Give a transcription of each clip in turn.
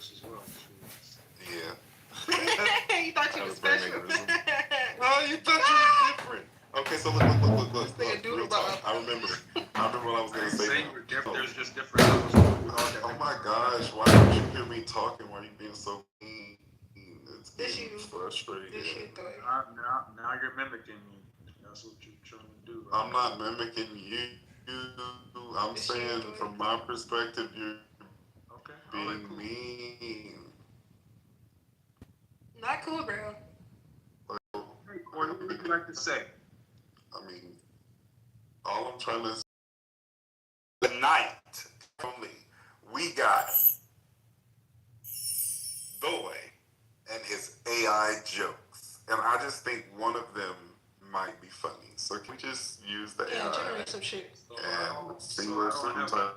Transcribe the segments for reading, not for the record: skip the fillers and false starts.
voice as well. Yeah. You thought you was special. Oh, you thought you was different. Okay, so look. This nigga do Real talk. I remember what I was gonna say. You were different. There's just different levels. Oh my gosh, why don't you hear me talking? Why are you being so mean? It's getting frustrating. Now you're mimicking me. That's what you're trying to do. Right? I'm not mimicking you. I'm saying from my perspective, you're being mean. Not cool, bro. Hey, Corey, what would you like to say? I mean, all I'm trying to say, tonight only, we got Boy and his AI jokes. And I just think one of them might be funny. So can we just use the AI generate some shit and see what some type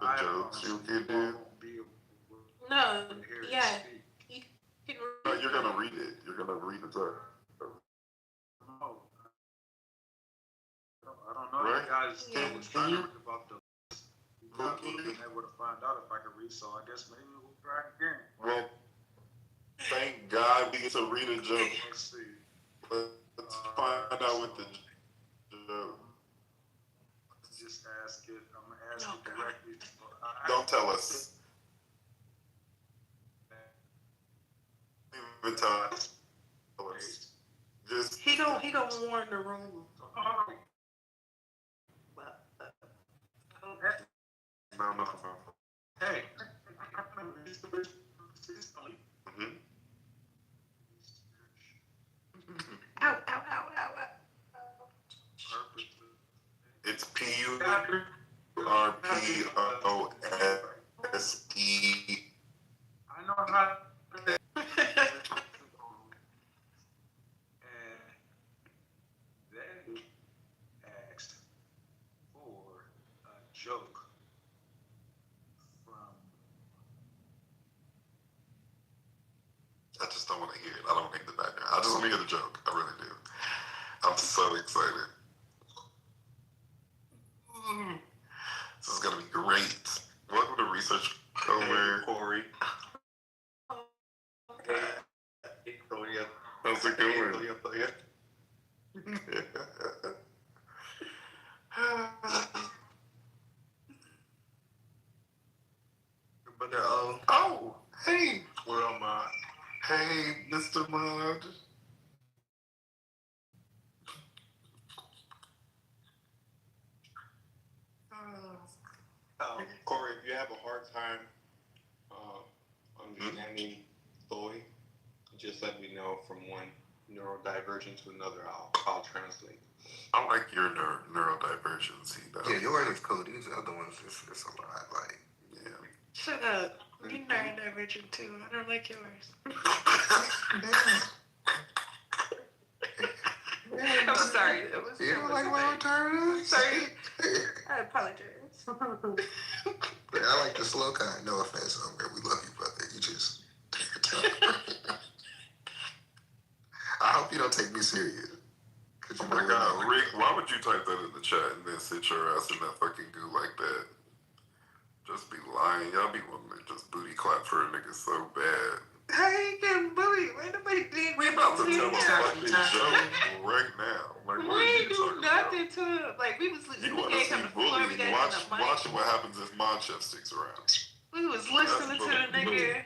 of jokes you can do? No, yeah. No, you're gonna read it. You're gonna read the joke. I don't know. Right? You guys was trying to read about the I wouldn't have been able to find out if I could read, so I guess maybe we'll try again. Well, thank God we get to read a joke. Let's see. Let's find out what the joke. Just ask it. I'm going to ask it directly. Don't tell us. Even tell us. Just he gonna warn the room. No. Hey. Ow. It's PURPOSE. I know how. And they asked for a joke from. I just don't want to hear it. I don't need the background. I just want to hear the joke. I really do. I'm so excited. This is going to be great. Welcome to Research Cover. Corey. How's it going? Oh, hey. Where am I? Hey, Mr. Mud. Corey, if you have a hard time understanding Thoy, just let me know from one neurodivergent to another. I'll translate. I like your neurodivergence. Yeah, yours is cool. These other ones, it's a lot. Like, yeah. Shut up. You're neurodivergent too. I don't like yours. I'm sorry. You don't like my alternatives? Sorry. I apologize. I like the slow kind. No offense, Homer. We love you, brother. You just take your time. I hope you don't take me serious. Oh my God, Rick, why would you type that in the chat and then sit your ass in that fucking goo like that? Just be lying. Y'all be wanting to just booty clap for a nigga so bad. I ain't getting bullied. Why nobody did? We about to tell a fucking joke right now. Like, we ain't do nothing to him. Like, we was you want to see bullying? Watch what happens if Mod Chef sticks around. We was listening to the nigga.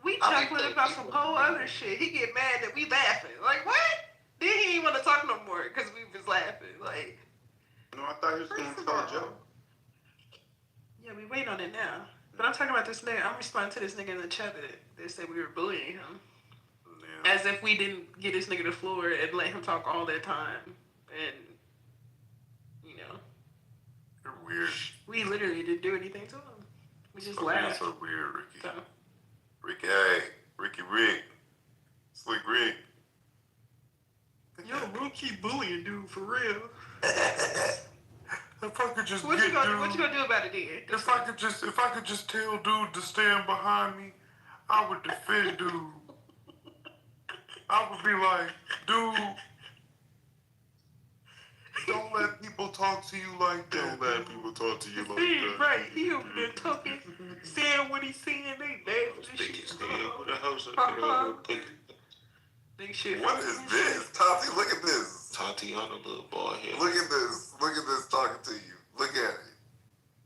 We chuckling about some whole other shit. He get mad that we laughing. Like, what? Then he didn't want to talk no more because we was laughing. Like, no, I thought he was going to tell a joke. Yeah, we wait on it now. But I'm talking about this nigga. I'm responding to this nigga in the chat that said we were bullying him. Yeah. As if we didn't get this nigga the floor and let him talk all that time. And, you know. You're weird. We literally didn't do anything to him. We just laughed. So weird, Ricky. So. Ricky, Rick. Slick Rick. Yo, bro, keep bullying, dude, for real. If I could just what you gonna do about it then? If I could just tell dude to stand behind me, I would defend dude. I would be like, dude, don't let people talk to you like that. Don't let people talk to you like that. Right, he over there talking, saying what he's saying, they laughing and shit. What the hell's up there? They shit. What is this? Tati, look at this. Tatiana, little boy here. Look at this. Look at this talking to you. Look at it.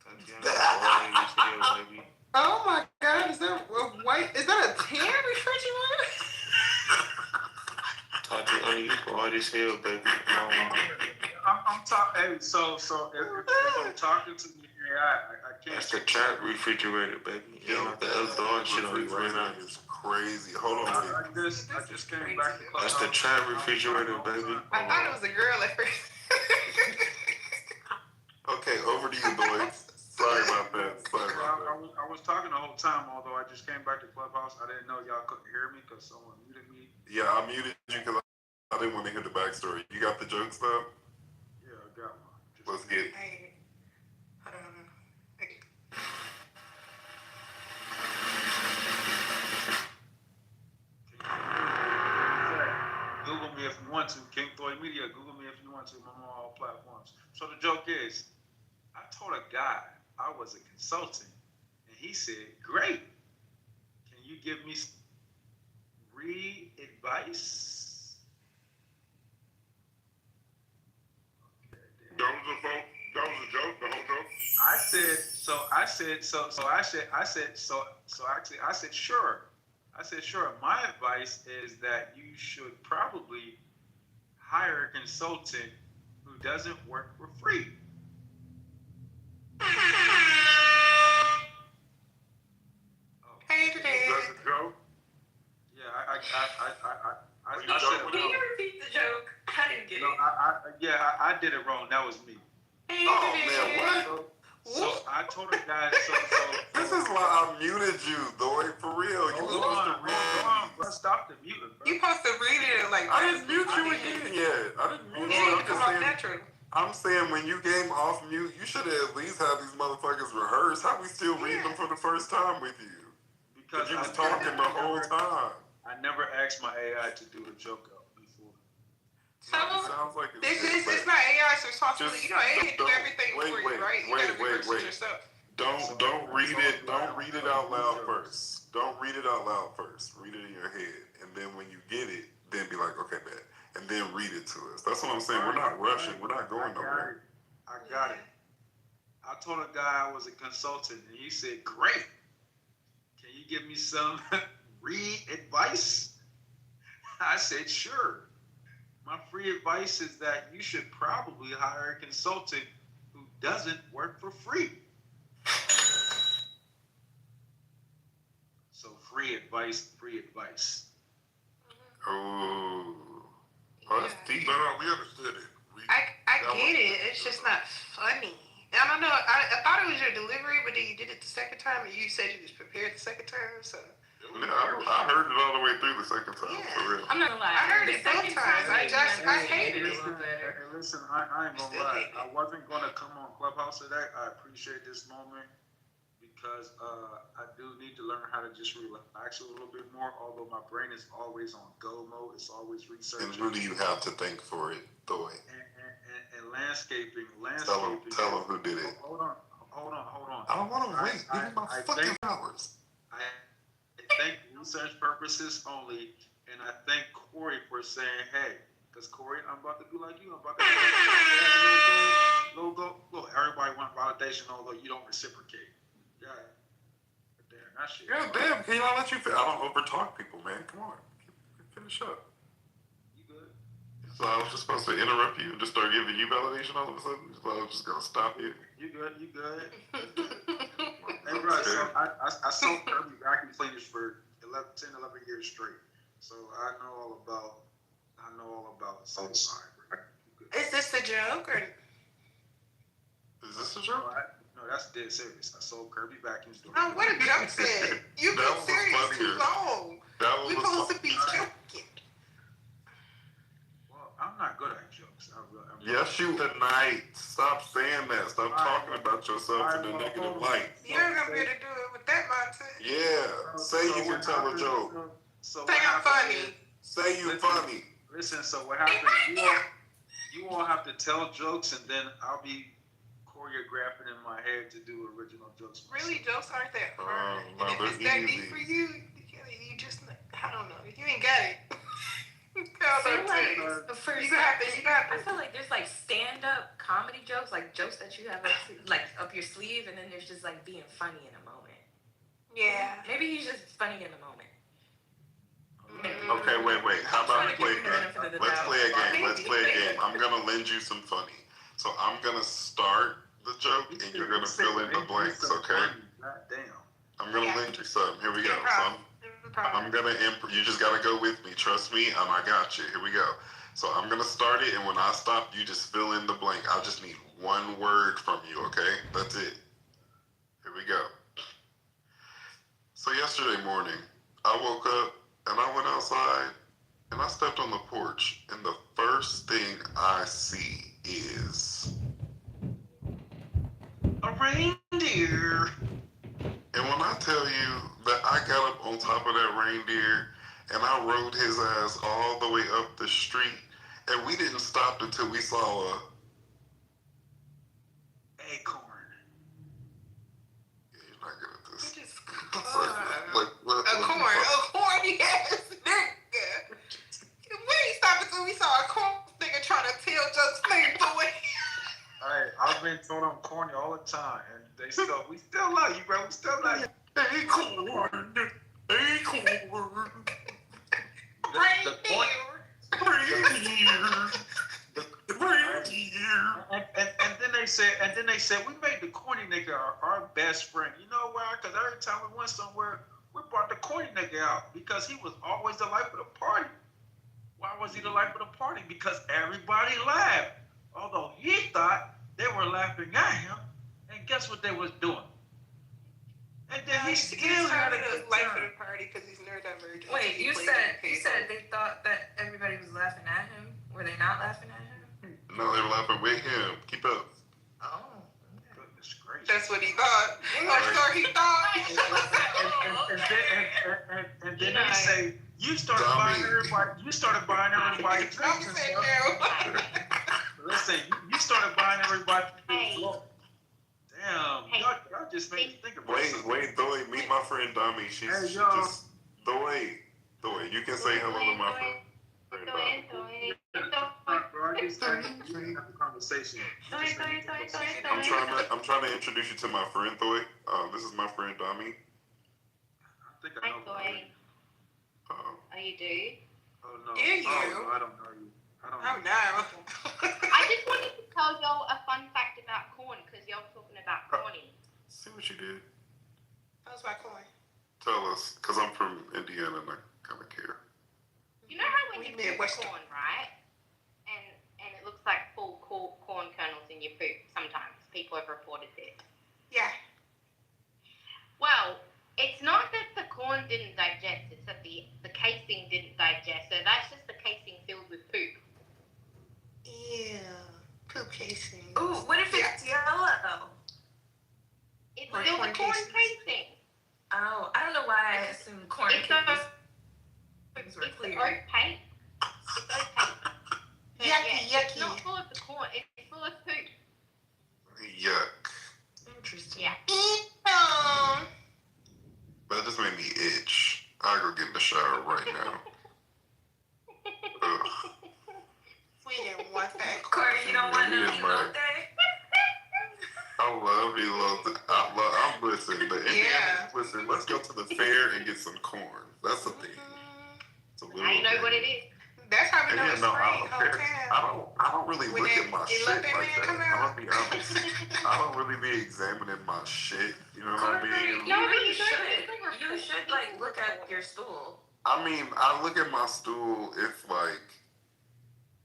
Tatiana, boy, as hell, baby. Oh my God, is that a white? Is that a tan refrigerator? Tatiana, you boy as hell, baby. I'm talking. Hey, so if I'm talking to the AI, I can't. That's the trap refrigerator, baby. Yo, the other dog shit on you right now. It's crazy. Hold on, wait. I just came back to That's the trap refrigerator, baby. I thought it was a girl at first. Okay, over to you, boys. Sorry about that. I was talking the whole time, although I just came back to Clubhouse. I didn't know y'all couldn't hear me because someone muted me. Yeah, I muted you because I didn't want to hear the backstory. You got the joke stuff? Yeah, I got one. Let's get it. Google me if you want to. King Thoy Media. Google me if you want to. I'm on all platforms. So the joke is, I told a guy I was a consultant, and he said, "Great. Can you give me some advice?" That was a joke, the whole joke? I said, sure. I said, sure. My advice is that you should probably hire a consultant who doesn't work for free. Hey, That's a joke? Yeah, I Can said, Can you repeat the joke? I didn't get it. I did it wrong. That was me. Oh, man, what? So I told the guy, This is why I muted you, though. For real. You hold on, bro. Stop the muting, bro. You supposed to read it like I didn't mute you again yet. I didn't mute you. I'm just saying, I'm saying when you came off mute, you should have at least had these motherfuckers rehearse. How we still reading them for the first time with you? Because you was talking the whole time. I never asked my AI to do the joke out before. So, It sounds like it's not AI's responsibility. You know, AI do everything for you, right? You gotta research wait. yourself. Don't read it. Don't read it out loud first. Don't read it out loud first. Read it in your head, and then when you get it, then be like, okay, man, and then read it to us. That's what I'm saying. We're not rushing. We're not going nowhere. I got it. I told a guy I was a consultant, and he said, "Great. Can you give me some advice?" I said, "Sure. My free advice is that you should probably hire a consultant who doesn't work for free." So free advice. Oh, that's deep. No, we understood it. I get it. It's just not funny. I don't know. I thought it was your delivery, but then you did it the second time, and you said you was prepared the second time. So Yeah, I heard it all the way through the second time. Yeah. For real. I'm not gonna lie. I heard it both times. I hated it. Listen, I ain't gonna lie. I wasn't gonna come on Clubhouse today. I appreciate this moment because I do need to learn how to just relax a little bit more. Although my brain is always on go mode, it's always researching. And who do you have to thank for it, Thoy? And landscaping. Tell him who did it. Hold on. I don't want to wait. Give me my fucking hours. I thank research purposes only, and I thank Corey for saying, "Hey," because Corey, I'm about to be like you. I'm about to look. Everybody want validation, although you don't reciprocate. Yeah, damn, that shit. God damn, can I let you? I don't overtalk people, man. Come on, finish up. You good? So I was just supposed to interrupt you and just start giving you validation all of a sudden. So I was just gonna stop you. You good? Hey, bro, so I sold Kirby vacuum cleaners for 11 years straight. So I know all about it. So, is this a joke or? Is this a joke? No, that's dead serious. I sold Kirby vacuums. Oh, what a joke said. You've been serious too long. We're supposed to be joking. Well, I'm not good at jokes. Yes, you tonight. Stop saying that. Stop talking about yourself in a negative light. You're not gonna be able to do it with that mindset. Yeah. Say you can tell a joke. So Say I'm funny. Say you funny. Listen, so what happened? You won't have to tell jokes, and then I'll be choreographing in my head to do original jokes. Really, jokes aren't that hard. No, And if it's that deep for you, you just, I don't know. You ain't got it. I feel like I feel like there's like stand-up comedy jokes, like jokes that you have up your sleeve, and then there's just like being funny in a moment. Yeah. Maybe he's just funny in the moment. Okay, wait. How about we play a game? Let's play a game. I'm gonna lend you some funny. So I'm gonna start the joke, and you're gonna fill in the blanks. Okay? I'm gonna lend you some. Here we go. So I'm gonna you just gotta go with me. Trust me, and I got you. Here we go. So I'm gonna start it, and when I stop, you just fill in the blank. I just need one word from you, okay? That's it. Here we go. So yesterday morning, I woke up and I went outside and I stepped on the porch, and the first thing I see is a reindeer. And when I tell you that I got up on top of that reindeer and I rode his ass all the way up the street, and we didn't stop until we saw a acorn. Yeah, you're not good at this. Just, a corn, yes, nigga. We ain't stopped until we saw a corn nigga trying to tell jokes clean boy. Alright, I've been told I'm corny all the time, and we still love you, bro. We still love you. Acorn. And then they said we made the corny nigga our best friend. You know why? Because every time we went somewhere, we brought the corny nigga out because he was always the life of the party. Why was he the life of the party? Because everybody laughed, although he thought they were laughing at him. And guess what they was doing? And then he still had a good life of the party because he's neurodivergent. Wait, you said they thought that everybody was laughing at him? Were they not laughing at him? No, they were laughing with him. Keep up. Oh. Goodness gracious. That's what he thought. I'm sure he thought. And then they say you started buying everybody drinks. Listen, you started buying everybody drinks. Damn, y'all just made me think about something. Wait, Thoy, meet my friend Dami. She just Thoy, you can say hello to my friend Dami. Conversation. I'm trying to introduce you to my friend Thoy. This is my friend Dami. I think I know. Hi, Thoy. Oh, you do? Oh no. You? Oh, I don't know you. Oh no. I just wanted to tell y'all a fun fact about corn because y'all talking about corny. See what you did. That was my corn. Tell us, because I'm from Indiana and I kind of care. You know how when you poop corn, right? And it looks like full corn kernels in your poop sometimes. People have reported this. Yeah. Well, it's not that the corn didn't digest, it's that the casing didn't digest. So that's just the casing filled with poop. Yeah. Poop casing. Ooh, what if it's yellow? It's still the corn casing. Oh, I don't know why I assumed corn casings were clear. It's opaque. It's opaque. Yucky. It's not full of the corn. It's full of poop. Yuck. Interesting. Yeah. That just made me itch. I'll go get in the shower right now. Ugh. We didn't want that. Corey, you don't want no elote? I love elote. I'm listening. Listen, let's go to the fair and get some corn. That's the thing. It's a little I know what it is. That's how we know it's spring. I don't really look at my shit like that. I'm gonna be honest. I don't really be examining my shit. You know what I mean? No, but you should. You should like look at your stool. I mean, I look at my stool if like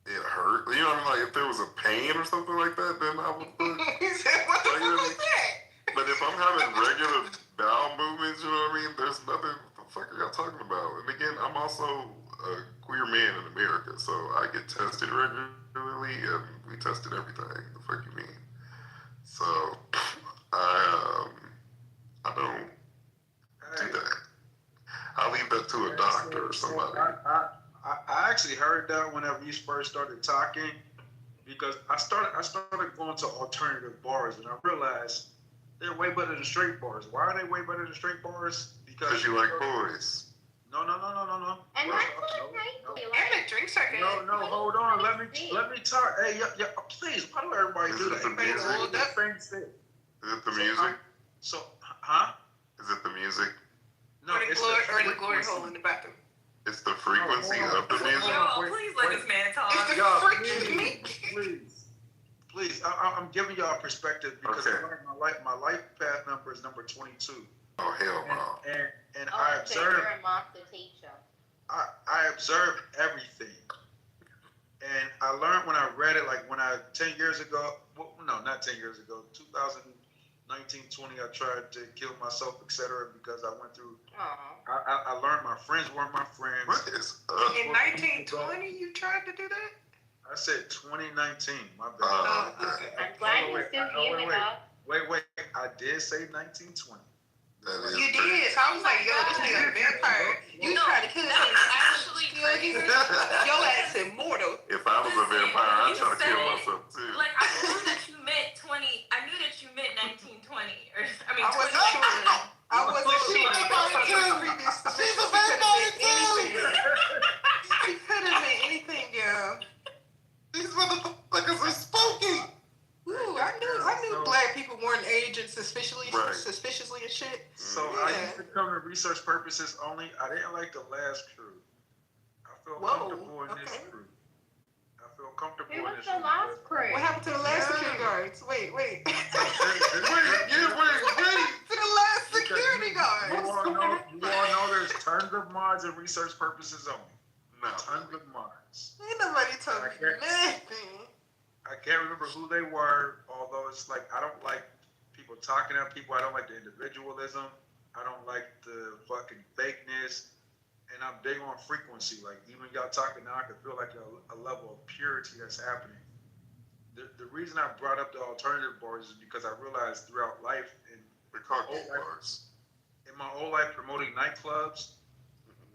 it hurt. You know what I mean? Like if there was a pain or something like that, then I would look. He said, what the fuck was that? But if I'm having regular bowel movements, you know what I mean? There's nothing. What the fuck are y'all talking about? And again, I'm also a queer man in America, so I get tested regularly, and we tested everything. The fuck you mean? So I don't do that. I leave that to a doctor or somebody. I actually heard that whenever you first started talking, because I started going to alternative bars, and I realized they're way better than straight bars. Why are they way better than straight bars? Because you like boys. No. And that's okay. And the drinks are good. No, hold on. Let me talk. Hey, yeah, please. Why do everybody do that? Is it the music? Is it the music? So, huh? Is it the music? No, it's the glory hole in the bathroom. It's the frequency of the music. Yo, please let this man talk. It's the Y'all, freaking please. I'm giving y'all perspective because my life path number is number 22. Oh hell no! And I observe. You're a master teacher. I observe everything, and I learned when I read it. Like when 10 years ago. Well, no, not 10 years ago. 2019, 20. I tried to kill myself, etc. Because I went through. I learned my friends weren't my friends. What is In 1920, you tried to do that? I said 2019. My bad. Okay. I'm glad you're still here with us. Wait. I did say 1920. You did. So I was like, yo, this nigga a vampire. You tried to kill him. Actually, Your ass immortal. If I was a vampire, I'd try to kill said- myself too. like I knew that you meant 20. I knew that you meant 1920. Or I mean, I wasn't sure. I wasn't sure. She's a vampire too. She could have meant anything, girl. These motherfuckers are spooky. Ooh, I knew black people weren't aged suspiciously and shit. So I used to come to research purposes only. I didn't like the last crew. I feel comfortable in this crew. I feel comfortable Who in was this the last crew? What happened to the last security guards? Wait. Wait. To the last security guards. You all know there's tons of mods and research purposes only. No. Tons of mods. Ain't nobody told me nothing. I can't remember who they were, although it's like I don't like people talking at people. I don't like the individualism. I don't like the fucking fakeness. And I'm big on frequency. Like even y'all talking now, I can feel like a level of purity that's happening. The reason I brought up the alternative bars is because I realized throughout life in They're called gay bars. In my whole life promoting nightclubs,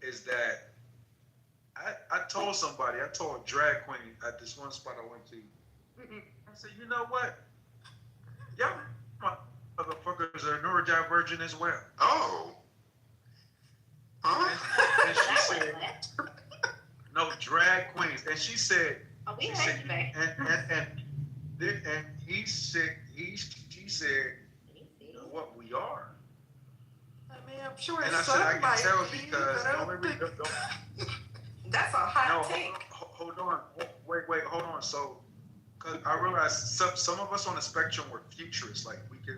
is that I told somebody, I told a drag queen at this one spot I went to, I said, you know what? Y'all motherfuckers are neurodivergent as well. Oh. Huh? And she said, no, drag queens. And she said, Oh, we she heard said, you, babe. and she said, you know what, we are. I mean, I'm sure And it's I said, I can tell somebody, because but I the don't only think... reason, That's a hot take. hold on. Wait, hold on. So, because I realized some of us on the spectrum were futurists. Like, we can,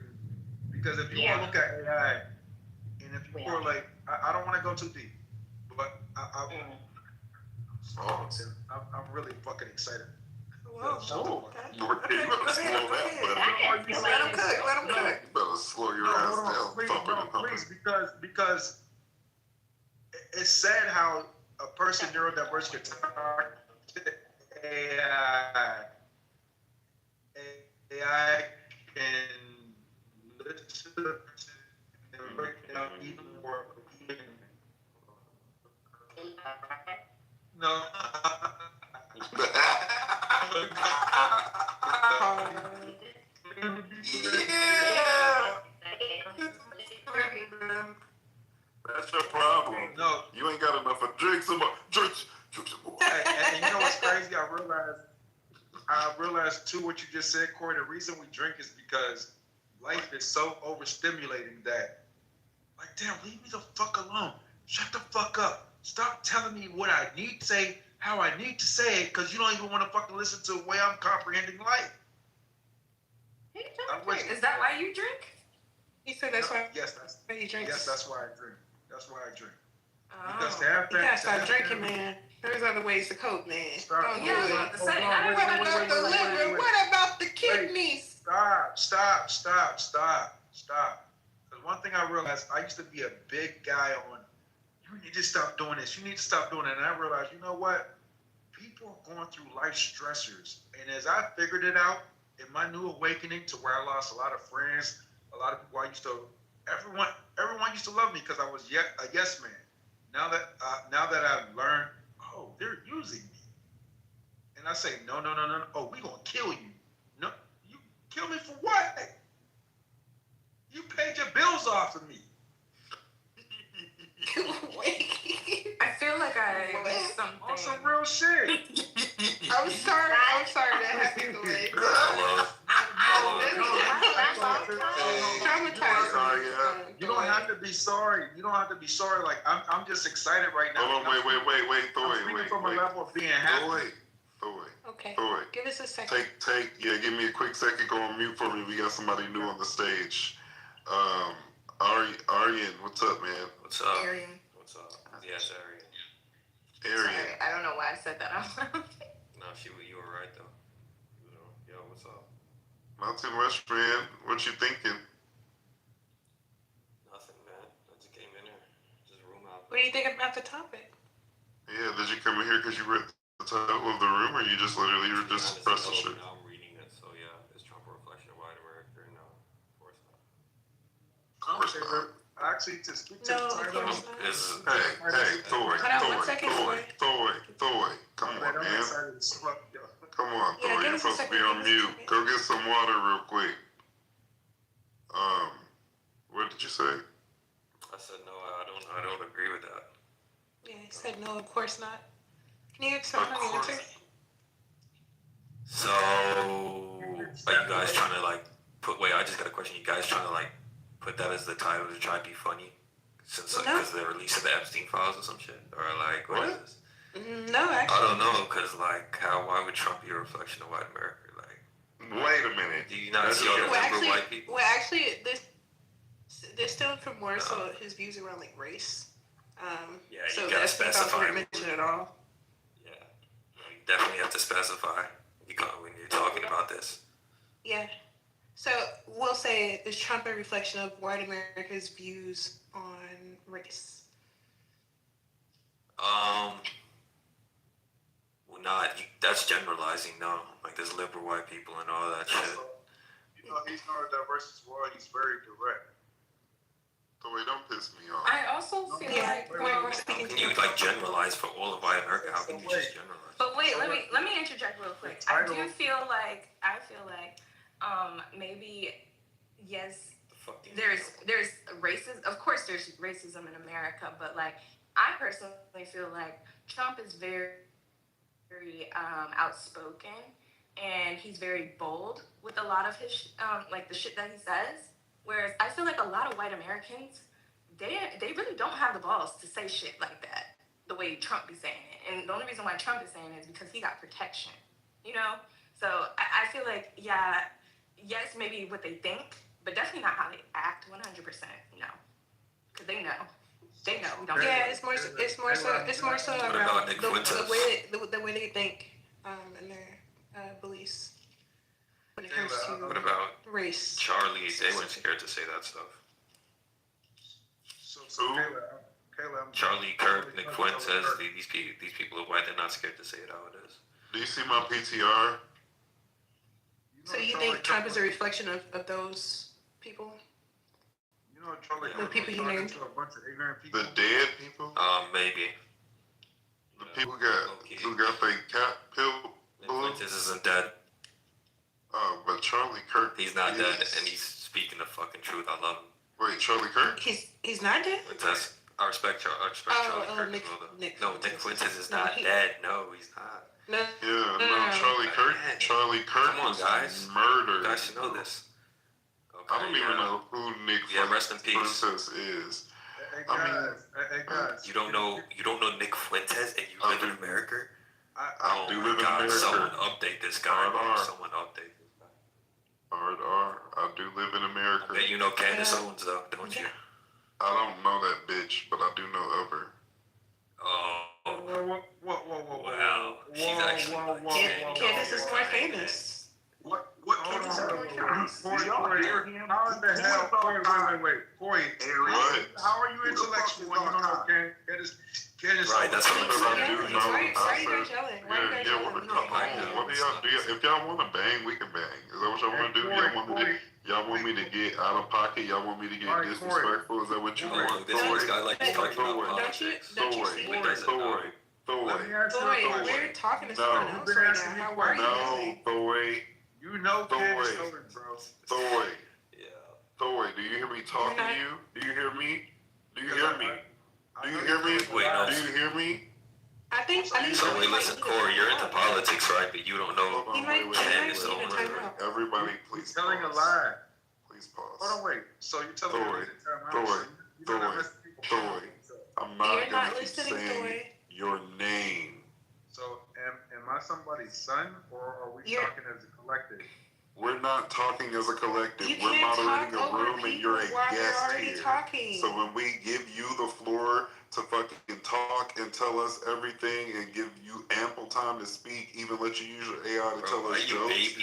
because if you want to look at AI, and if you were like, I don't want to go too deep, but I'm really fucking excited. Whoa. You better slow that, buddy. Let him cook. You better slow your ass down. Please, because it's sad how a person neurodiverse can talk to AI. AI can listen and break it down even more. No. That's your problem. No. You ain't got enough of drink some more. Drink some more. And you know what's crazy? I realized too what you just said, Corey. The reason we drink is because life is so overstimulating that, like, damn, leave me the fuck alone. Shut the fuck up. Stop telling me what I need to say, how I need to say it, because you don't even want to fucking listen to the way I'm comprehending life. Is that why you drink? He said that's why. Yes, that's he drinks. Yes, that's why I drink. That's why I drink. Oh. Because to have you gotta stop that, drinking, man. There's other ways to cope, man. Don't do Yeah, it. about to say, What about the liver? What about the kidneys? Stop. Because one thing I realized, I used to be a big guy on, you need to stop doing this. You need to stop doing that. And I realized, you know what? People are going through life stressors. And as I figured it out in my new awakening to where I lost a lot of friends, a lot of people I used to, everyone used to love me because I was a yes man. Now that I've learned, oh, they're using me. And And I say, no. Oh, we gonna kill you. No, you kill me for what? You paid your bills off of me. I feel like I missed something. On some real shit. I'm sorry that happened the way. Traumatized. You don't have to be sorry. You don't have to be sorry. Like I'm just excited right now. Hold on, wait, I'm from a level of being happy. Okay. Throw it. Give us a second. Give me a quick second. Go on mute for me. We got somebody new on the stage. Aryan, what's up, man? What's up? Arian. What's up? Yes, Arian. Sorry, I don't know why I said that out loud. No, you were right though. Yo, what's up? Not too much, man. What you thinking? Nothing, man. I just came in here. Just room out. What do you think about the topic? Yeah, did you come in here because you read the title of the room, or you just literally were just pressing shit? Now I'm reading it, so yeah, is Trump a reflection of white America? No, of course not. Of course not. Actually, to speak to No, the of title. course not. Hey, Thor. Come on, man. Come on, Thor. You're supposed to be on mute. Go get some water real quick. What did you say? I said no. I don't agree with that. Yeah, he said no, of course not. Can you explain the answer? So, are you guys trying to like put? Wait, I just got a question. You guys trying to like put that as the title to try to be funny, since like because they're releasing the Epstein files or some shit, or like what is this? No, actually. I don't know, cause like why would Trump be a reflection of white America? Like, wait a minute. Do you not see all the liberal white people? Well, actually, this still from more so his views around like race. Yeah, so you gotta specify. Mention at all. Yeah, you definitely have to specify when you're talking about this. Yeah. So we'll say, is Trump a reflection of white America's views on race? Well, that's generalizing, no. Like, there's liberal white people and all that shit. You know, he's not a diverse world. He's very direct. So wait, don't piss me off. I also feel like we're speaking Can you like generalize for all of white America? How can you just generalize? But wait, let me interject real quick. I feel like maybe yes, there's racism. Of course, there's racism in America, but like I personally feel like Trump is very outspoken, and he's very bold with a lot of his like the shit that he says. Whereas I feel like a lot of white Americans, they really don't have the balls to say shit like that the way Trump be saying it. And the only reason why Trump is saying it is because he got protection, you know? So I feel like, yeah, yes, maybe what they think, but definitely not how they act 100%, no. Because they know. They know. We don't. Yeah, it's more so around the way they think and their beliefs when it comes to what about race. Charlie? They weren't scared to say that stuff. So Kayla, Charlie Kirk, Nick Fuentes, these people are white. They're not scared to say it how it is. Do you see my PTR? So you think Trump is a reflection of those people? You know, Charlie the people you named? A bunch of ignorant people. The dead people? Maybe. The people who got their cat pill. Nick Fuentes isn't dead. But Charlie Kirk. He's not dead, and he's speaking the fucking truth. I love him. Wait, Charlie Kirk? He's not dead? I respect Charlie Kirk. Nick Fuentes is not dead. No, he's not. No. Yeah, Charlie Kirk. Charlie Kirk. Come on, guys. Murdered. You guys should know this. Okay, I don't even know who Nick rest in peace. Fuentes is. Hey guys. You don't know Nick Fuentes, and you live in America? I do live in America. Someone update this guy. Someone update this guy. I do live in America. Okay, you know Candace Owens though, don't you? I don't know that bitch, but I do know of her. Oh. Whoa. Wow. She's actually Candace is more famous. What Candace is more famous? How in the hell? Wait. Corey, how are you intellectual when you don't know Candace? Right, that's what Why are you guys yelling? What do y'all do? If y'all want to bang, we can bang. Is that what y'all want to do? Y'all want me to get out of pocket? Y'all want me to get disrespectful? Is that what you want? This guy like to talk about politics. Don't you see? Let me ask you a question. We're talking to No. someone else You've been right asking now. me How are you questions. listening? Thorway. You know Candace Thorway. Owens, bro. Thorway. Yeah. Thorway, do you hear me talking to you? Do you hear me? Do you Because hear me? Do you hear me? Wait, no. Do you hear me? I think. So wait, listen, Corey, you're into politics, right? But you don't know. He might Candace need a Owens. timeout. Everybody, please Telling a pause. lie. Please pause. Hold on, wait. So you're telling me Thorway. to tell my Thorway. you're not listening to people. Thorway. I'm not You're going not to keep listening, saying Thorway. your name. So am I somebody's son, or are we talking as a collective? We're not talking as a collective. You We're can't moderating talk a room over and you're a people while they're guest already here. talking. So when we give you the floor to fucking talk and tell us everything and give you ample time to speak, even let you use your AI to tell us jokes,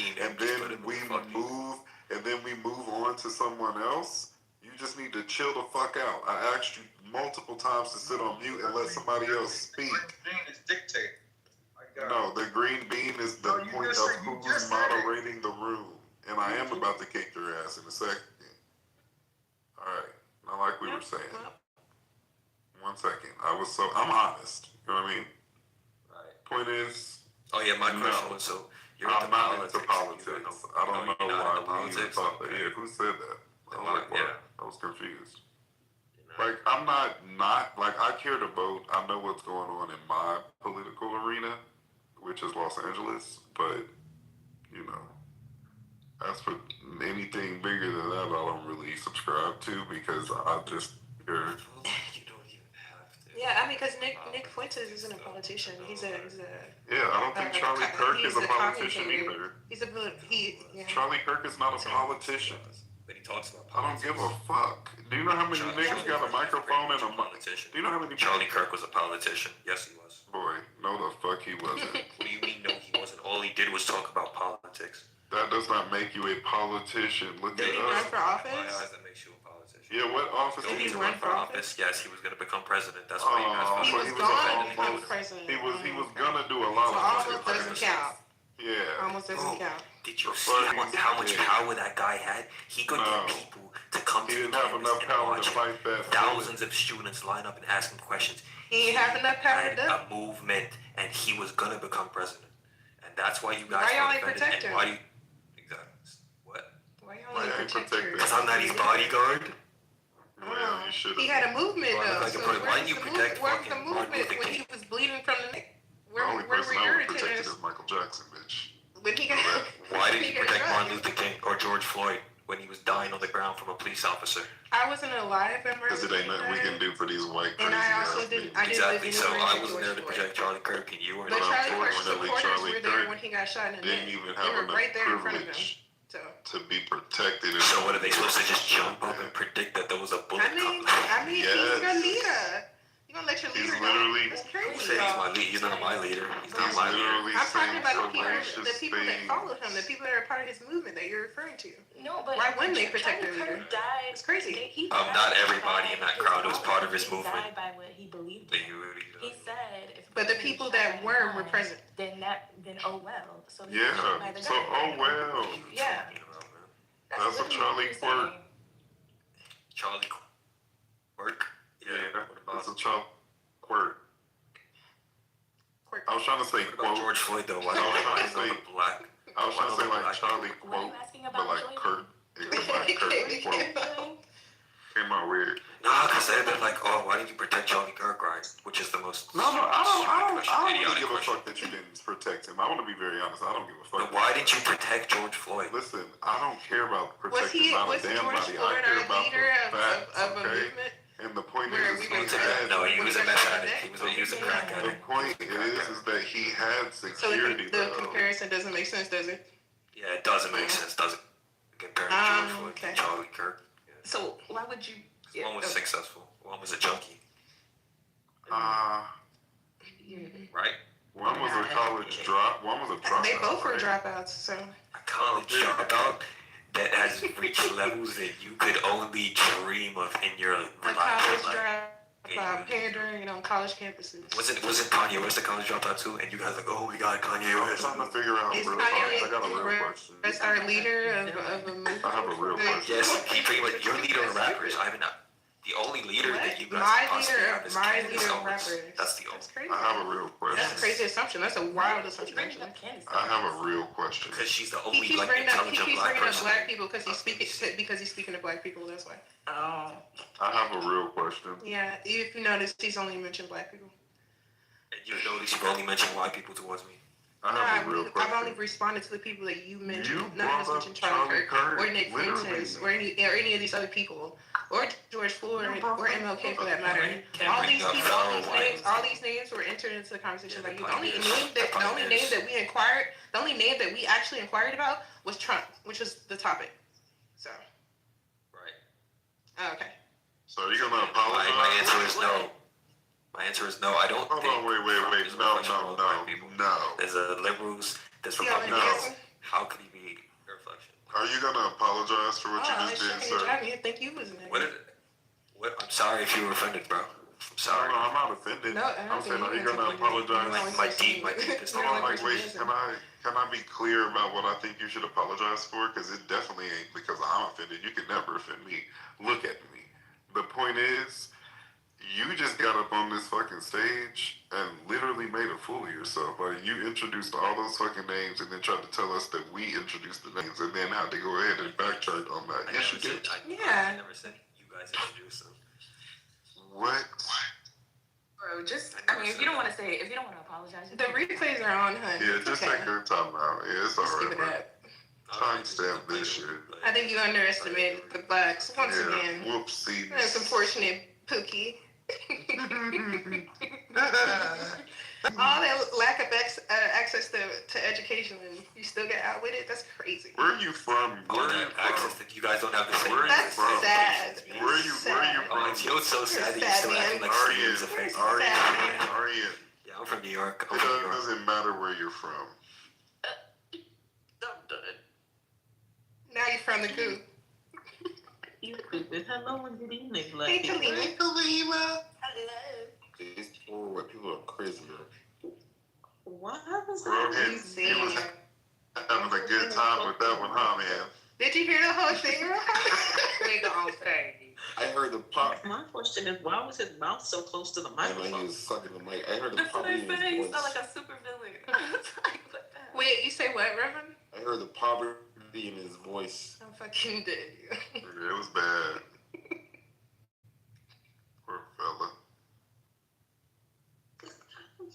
and then we move on to someone else, you just need to chill the fuck out. I asked you multiple times to sit on mute and let somebody else speak. It's dictated. No, the green bean is the point of who's moderating the room. And I am about to kick your ass in a second. Alright, now like we were saying. 1 second. I'm honest. You know what I mean? Right. Point is... Oh yeah, my question was, so you're I'm not into into politics. I don't know why we even thought that. Yeah, who said that? I was like, what? I was confused. Like, I'm not, like, I care to vote. I know what's going on in my political arena, which is Los Angeles, but, you know, as for anything bigger than that, I don't really subscribe to because I just hear... You don't even have to. Yeah, I mean, because Nick Fuentes isn't a politician. He's a Yeah, I don't think Charlie Kirk is a politician either. Yeah. Charlie Kirk is not a politician. But he talks about I don't politics. give a fuck. Do you know how many niggas got a microphone and a politician? Do you know how many... Charlie Kirk was a politician. Yes, he was. Boy, no the fuck he wasn't. What do you mean, no, he wasn't? All he did was talk about politics. That does not make you a politician. Look Did at he us. run for office? My eyes, that makes you a politician. Yeah, what office Did did he he run for office? Yes, he was going to become president. That's why Oh, he He asked was for going to become president. He was gonna do a lot So of almost shit. doesn't count. Yeah. Almost doesn't count. Did you see how much power that guy had? He could get people to come He to didn't have campus enough and power to watch fight that. thousands of students line up and ask him questions. He didn't have enough power to Had do it. a movement, and he was gonna become president. And that's why you guys Why y'all ain't defended, protect and him? why do you... Exactly. What? Why y'all ain't protect protect her? Because I'm not his bodyguard? Well, you should He had a movement Well, though. like a So pro- why didn't you protect where's the fucking movement Martin Luther when King? he was bleeding from the neck? Where The only were person I your would protect attendants is Michael Jackson, bitch. when he got? Why did when you got protect shot? Martin Luther King or George Floyd when he was dying on the ground from a police officer? I wasn't alive when Because it ain't nothing we can do for these white crazy And I also ass didn't. niggas. I didn't Exactly, live so anywhere I near wasn't there to George protect Charlie Kirk, and you were But not. Charlie Kirk's Unfortunately, supporters Charlie were there Kirk when he got shot in the didn't neck. even They have were enough right there in front of him. privilege So to be protected. So what are they supposed to just jump up and predict that there was a bullet? I mean, he's your leader. You gonna let your He's leader literally- go? That's Who crazy. said he's my leader? He's not my leader. He's not He's my leader. literally I'm talking saying about salacious the people that things. follow him, the people that are part of his movement that you're referring to. No, but Why wouldn't they protect Charlie their leader? Kirk died. It's crazy. He Not died everybody in that crowd was part of his He movement. died by what he believed That in. you really He said, if But the he was people shot that and were died, present. then oh well. So he was shot by Yeah, the so guy. oh well. Yeah. That's a literally Charlie what he Quirk. saying. Charlie Quirk? Yeah, What that's a about, Charlie Quirk. I was trying to say what about quote. George Floyd though? Why I was don't trying to you know say- the black? I was trying to say like Black Charlie What are quote, you asking but about like Joy? Kirk. It was like Kirk quote. Came out weird. Nah, because they're like, oh, why did you protect Charlie Kirk, right? Which is the most... No, I don't really idiotic give a question. fuck that you didn't protect him. I want to be very honest. I don't give a fuck. But why didn't you protect George Floyd? Listen, I don't care about Was protecting not a George damn body. I Floyd care our about leader the facts, of a okay? movement? And the point Where is, we he were had. No, he was a meth addict. He was a crack The addict. point is that he had So security. the though. comparison doesn't make sense, does it? Yeah, it doesn't make sense, does it? Comparing George Floyd okay. to Charlie Kirk. Yeah. So why would you? One was successful. One was a junkie. Uh, Right? one was a college drop. One was a dropout. They both were right? dropouts, so. A college dropout that has reached levels that you could only dream of in your A life. college Like, dropout, pandering on college campuses. wasn't Kanye West a college dropout too? And you guys like, oh my god, Kanye I'm West. trying to figure out Is real Kanye talk. I got a real question. That's our leader of a movement. I have a real question. Yes, he pretty much, your leader of rappers, I haven't, The only leader that you guys My possibly have is leader Candace of Owens. rappers. That's the only. That's crazy. I have a real question. That's a crazy assumption. That's a wild assumption, actually. I have a real question. Because she's the He only keeps like bringing up intelligent black person. black people because he's speaking to black people. That's why. Oh. I have a real question. Yeah, if you notice, he's only mentioned black people. And you notice you've only mentioned white people towards me. I have a real question. I've only responded to the people that you mentioned. You None of us brought mentioned up Charlie Kirk Kirk, or Nick literally. Fuentes or any of these other people or George Floyd or MLK for that matter. All these people, all these names were entered into the conversation by you. The only name that we actually inquired about was Trump, which was the topic. So. Right. Okay. So are you gonna apologize? My answer is no. My answer is no. I don't think. Hold on, wait. No. There's a liberals. There's Yeah, Republicans. no. How could he be a reflection? Are you gonna apologize for what you just did, sir? I didn't think you was in What? I'm sorry if you were offended, bro. I'm sorry. No, I'm not offended. No, I'm saying, are you gonna apologize? My deepest Hold on, like, wait. Can I be clear about what I think you should apologize for? Because it definitely ain't because I'm offended. You can never offend me. Look at me. The point is, you just got up on this fucking stage and literally made a fool of yourself. Like, you introduced all those fucking names and then tried to tell us that we introduced the names and then had to go ahead and backtrack on that. Yes, you did. I never said you guys introduced them. What? Bro, if you don't want to say it, if you don't want to apologize. The replays are on, honey. Yeah, just take your time out. Yeah, it's Just alright, keep it bro. up. Timestamp this shit. I think you underestimated the blacks once Yeah, again. whoopsie. That's unfortunate, Pookie. All that lack of access to education, and you still get out with it. That's crazy. Where are you from? Where are you Access from? that you guys don't have the same. Where are you That's from? sad. Where are you Oh, from? you know what's so sad that you Sad still man. acting like Steve's a face. Arian. Yeah, I'm from New York. It doesn't matter where you're from. I'm done. Now you're from the goop. You stupid. Hello and good evening, black Hey, people. Kalima. Hello. These poor people are crazy. What happens Bro, to he was having a good time with that one, huh, man? Did you hear the whole thing? Nigga on stage. I heard the pop. My question is, why was his mouth so close to the And microphone? he was sucking the mic. I heard the That's what poverty I in his said. You voice. sound like a super villain. Like, what the hell? Wait, you say what, Reverend? I heard the poverty in his voice. I'm fucking dead. Yeah, it was bad. Poor fella.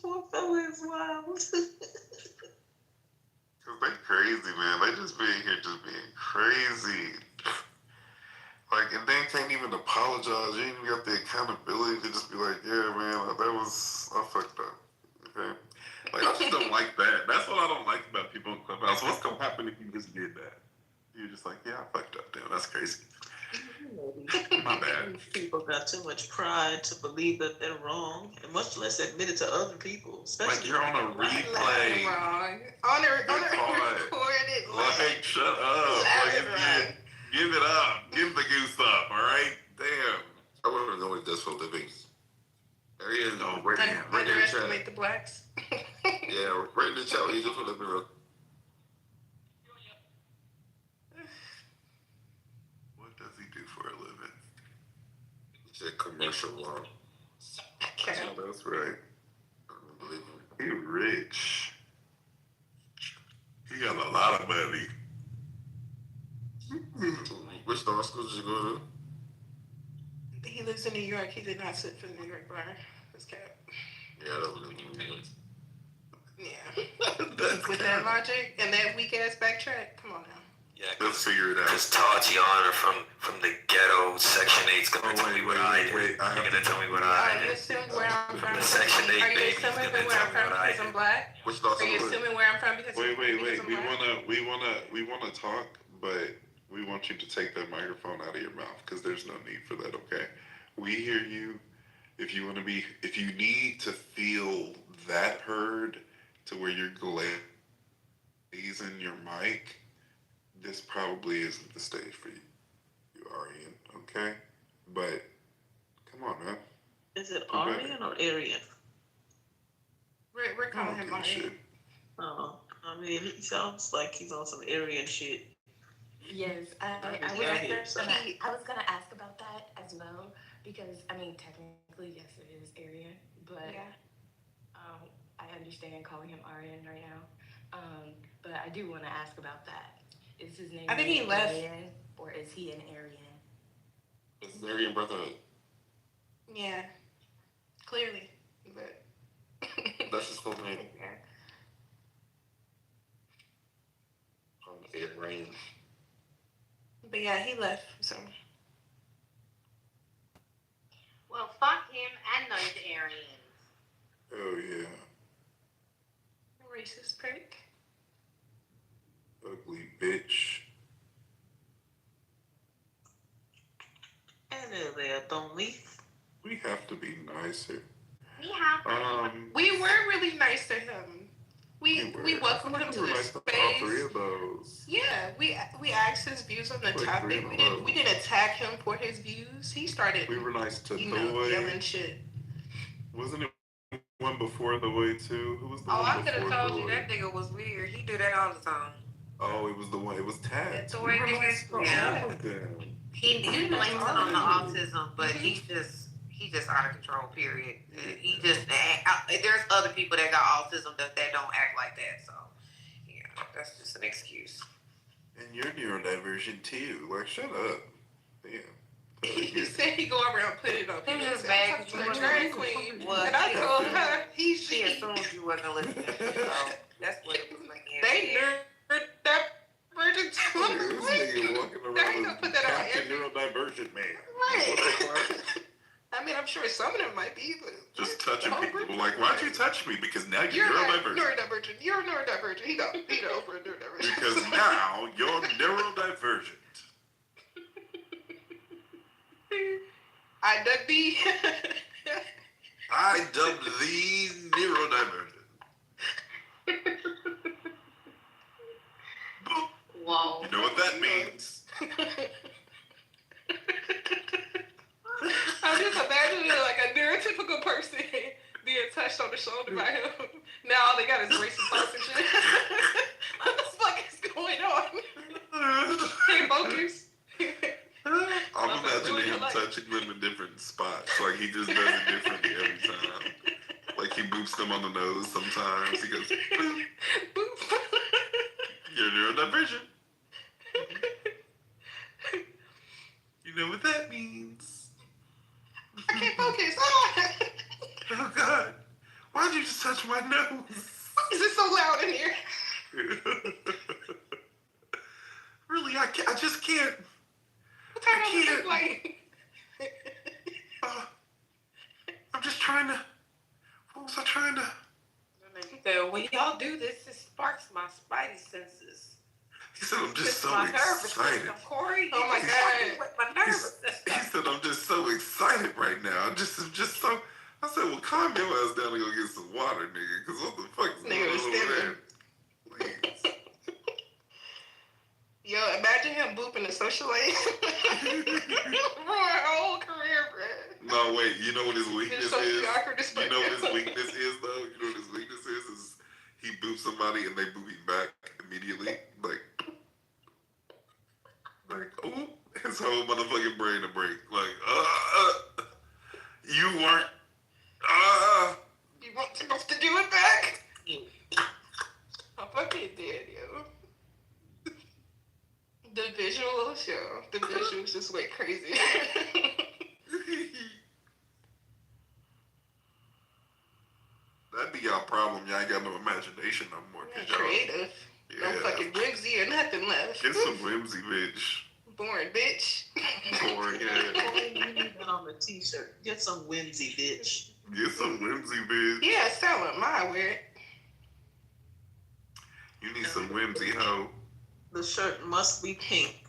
Poor fella is wild. Cause they crazy, man. They just being here, just being crazy. Like, and they can't even apologize. You ain't even got the accountability to just be like, yeah, man, I fucked up. Okay? Like, I just don't like that. That's what I don't like about people in Clubhouse. What's gonna happen if you just did that? You're just like, yeah, I fucked up. Damn, that's crazy. My bad. People got too much pride to believe that they're wrong, and much less admit it to other people. Especially Like, you're on a replay. Wrong. On a Quiet. recorded. Like, shut up. Like, give it up. Give the goose up, all right? Damn. I want to know what he does for a living. There he is. No, right in the Underestimate the blacks. Yeah, right in the chat. What he does for a living, bro. What does he do for a living? He said commercial law. Okay. Oh, that's right. Unbelievable. He rich. He got a lot of money. Which law school did you go to? He lives in New York. He did not sit for the New York bar. That's cap. Yeah, that was New York. Yeah. With that logic and that weak ass backtrack, come on now. Yeah, Let's figure it out. because Tatiana from the ghetto Section 8's gonna tell me what I did. Wait. You're gonna tell me what Are I you did. assuming where I'm from? The Section 8 Are you baby's assuming gonna where I'm tell me from what I because I'm did. black? Which law Are you school? assuming where I'm from because Wait. because I'm We black? wanna talk, but we want you to take that microphone out of your mouth because there's no need for that. Okay, we hear you. If you need to feel that heard to where you're glazing your mic, this probably isn't the stage for you. You Arian, okay? But come on, man. Is it Aryan or Aryan? We're calling him Okay, shit. Aryan. I mean, he sounds like he's on some Aryan shit. Yes, I was gonna ask about that as well because I mean, technically, yes, it is Aryan, but I understand calling him Aryan right now. But I do want to ask about that. Is his name? I think he left. Aryan, or is he an Aryan? This is Aryan Brotherhood. Yeah, clearly, but That's his full name. Aryan. But yeah, he left. So. Well, fuck him and those Aryans. Oh yeah. Racist prick. Ugly bitch. And there, don't we? We have to be nicer. We were really nice to him. We welcomed him to the nice space. To all three of those. Yeah, we asked his views on the topic. We didn't attack him for his views. He started. We were nice to yelling shit. Wasn't it one before the way too? Who was the one I before? could have told you that nigga was weird. He do that all the time. Oh, it was the one. It was Tad. The way He blames it on the autism, but he just out of control. Period. He just there's other people that got autism that don't act like that. So yeah, that's just an excuse. And you're neurodivergent too. Like, shut up. Yeah. He said he go around put it up. He was just mad because you were drag queen. Well, and I told her he assumed you wasn't listening. So that's what it was like. They nerd that virgin too. This nigga walking around with Captain Neurodivergent man. Right. I mean, I'm sure some of them might be, but just touching people. Like, why'd you touch me? Because now you're neurodivergent. You're neurodivergent. He go over neurodivergent. Because now you're neurodivergent. I dug thee. I dubbed thee neurodivergent. Whoa. You know what that means? I'm just imagining like a neurotypical person being touched on the shoulder by him. Now all they got is racist thoughts and shit. What the fuck is going on? Hey, focus. I'm imagining him touching them in different spots. Like, he just does it differently every time. Like, he boops them on the nose sometimes. He goes, boop. Boop. You're neurodivergent. You know what that means. I can't focus. Oh, God. Why'd you just touch my nose? Why is it so loud in here? Really, I just can't. Turn on the light. I'm just trying to. What was I trying to? So when y'all do this, it sparks my spidey senses. He said, I'm just so excited. Corey, oh my God. My nervous system. He said, I'm just so excited right now. I'm just so. I said, well, calm your ass down and go get some water, nigga. Because what the fuck is going on there? Please. Yo, imagine him booping the social lane. For our whole career, bro. No, wait. You know what his weakness is? You know what his weakness is, though? You know what his weakness is he boops somebody and they boop him back immediately. Like, oh, his whole motherfucking brain to break. Like, you weren't, You want supposed to do it back? I'm fucking dead, yo. The visuals, yo. The visuals just went crazy. That'd be y'all problem. Y'all ain't got no imagination no more. Creative. Yeah. No fucking whimsy or nothing left. Get some whimsy, bitch. Boring, bitch. Boring, yeah. You need that on a t-shirt. Get some whimsy, bitch. Get some whimsy, bitch. Yeah, sell them. I wear it. You need some whimsy, hoe. The shirt must be pink.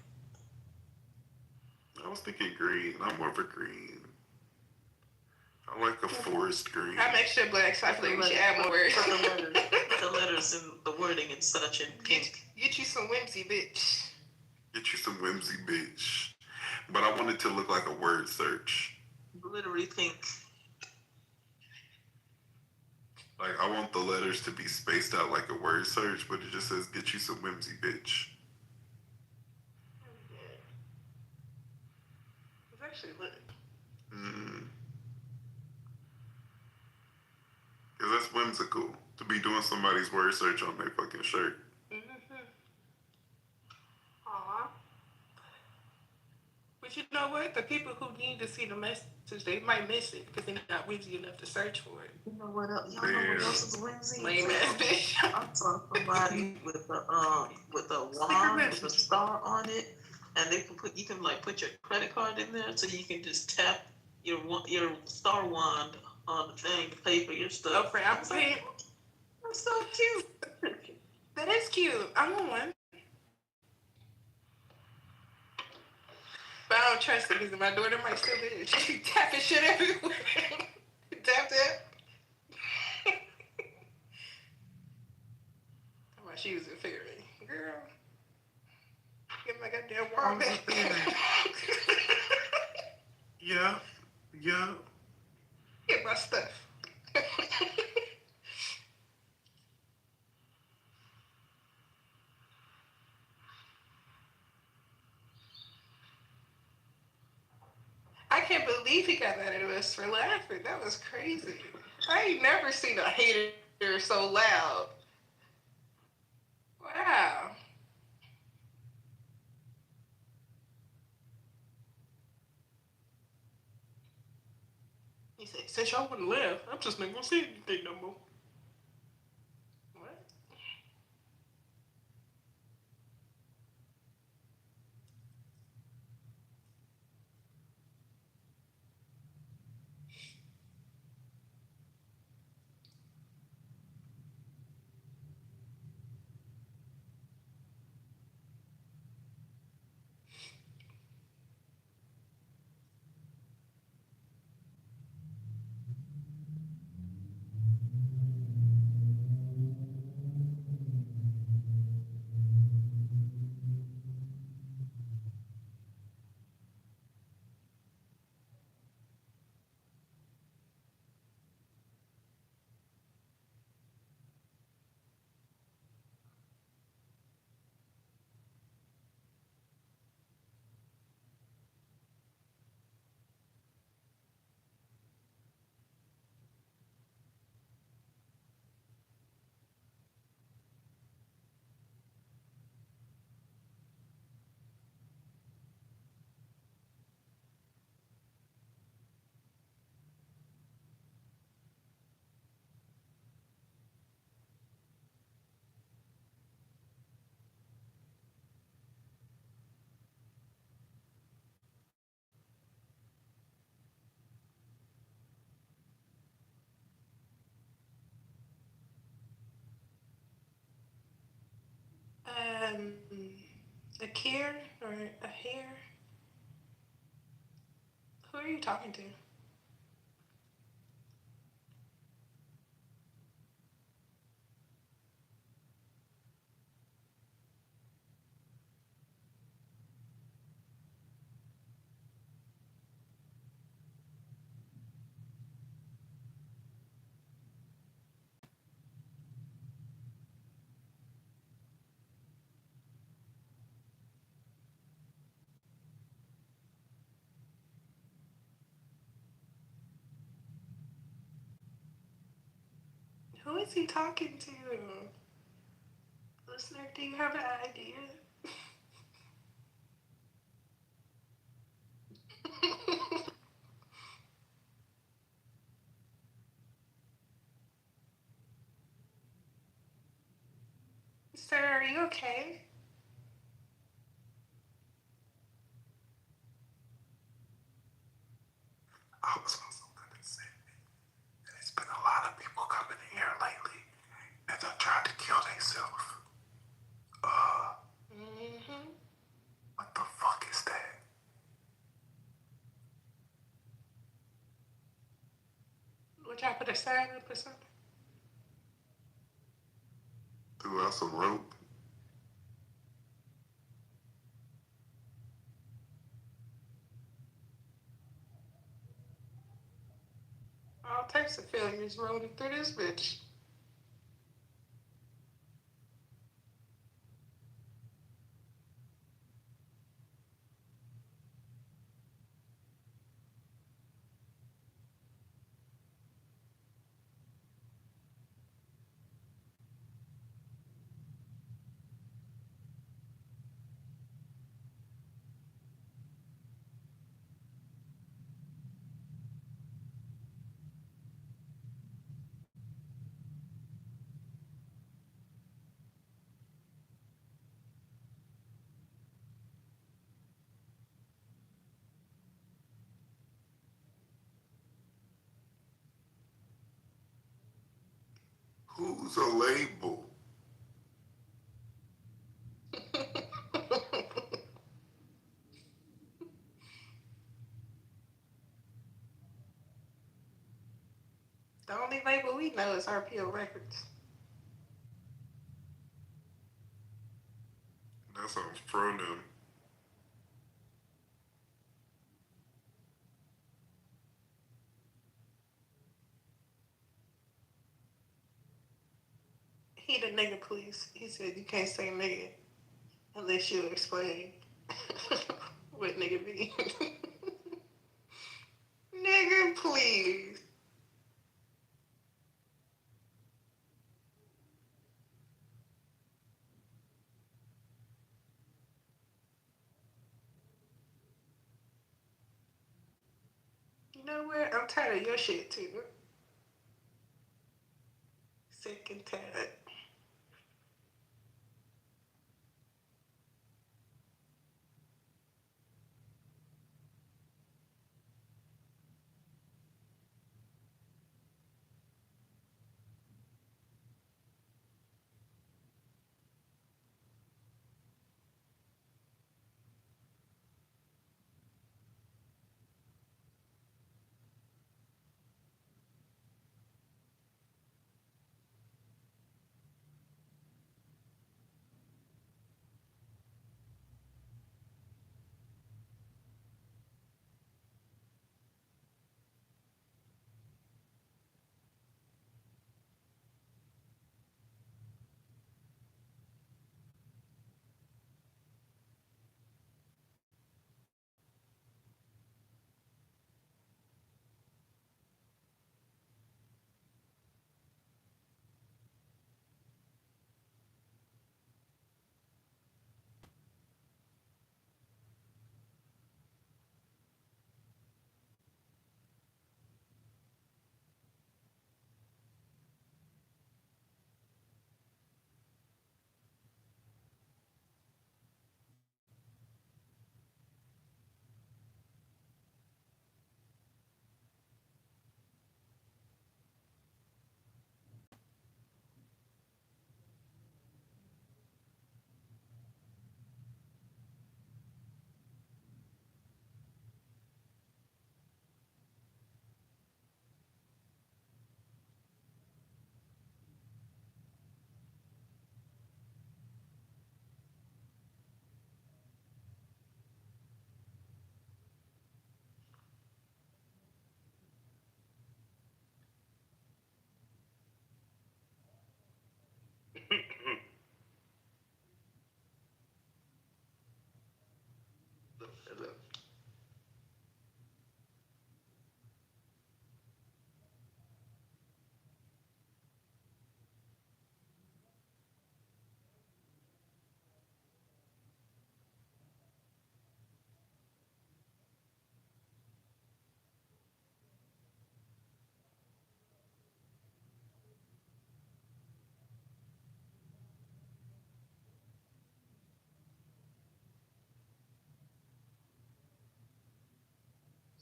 I was thinking green. I'm more for green. I like a forest green. I'm extra black, so I feel like we should add more words. The letters and the wording and such in pink. Get you some whimsy, bitch. Get you some whimsy, bitch. But I want it to look like a word search. Glittery pink. Like, I want the letters to be spaced out like a word search, but it just says, get you some whimsy, bitch. It's actually lit. Mm. Because that's whimsical to be doing somebody's word search on their fucking shirt. Mm-hmm. Aw. But you know what? The people who need to see the message, they might miss it because they're not whimsy enough to search for it. You know what else? Y'all know what else is whimsy? Lame ass bitch. I saw somebody with a wand with a star on it, and they can you can like put your credit card in there, so you can just tap your star wand on the thing to pay for your stuff. Oh, for Apple Pay. That's so cute. That is cute. I want one. But I don't trust it because my daughter might still do it. She be tapping shit everywhere. Tap that. How about she was a fairy? Girl. Get my goddamn wand back. Yeah. Yeah. Get my stuff. I can't believe he got mad at us for laughing. That was crazy. I ain't never seen a hater so loud. Wow. He said, since y'all wouldn't laugh, I'm just not gonna say anything no more. What? A care or a hair? Who are you talking to? Who is he talking to? Listener, do you have an idea? Sir, are you okay? I was on something that said, there's been a lot of people coming in here lately and they tried to kill themselves. Mm-hmm. What the fuck is that? Would y'all put a sign up or something? Threw out some rope. All types of failures rolling through this bitch. Who's a label? The only label we know is RPO Records. That sounds pro them. He the nigga police. He said you can't say nigga unless you explain what nigga mean. Nigga, please. You know what? I'm tired of your shit too. Sick and tired.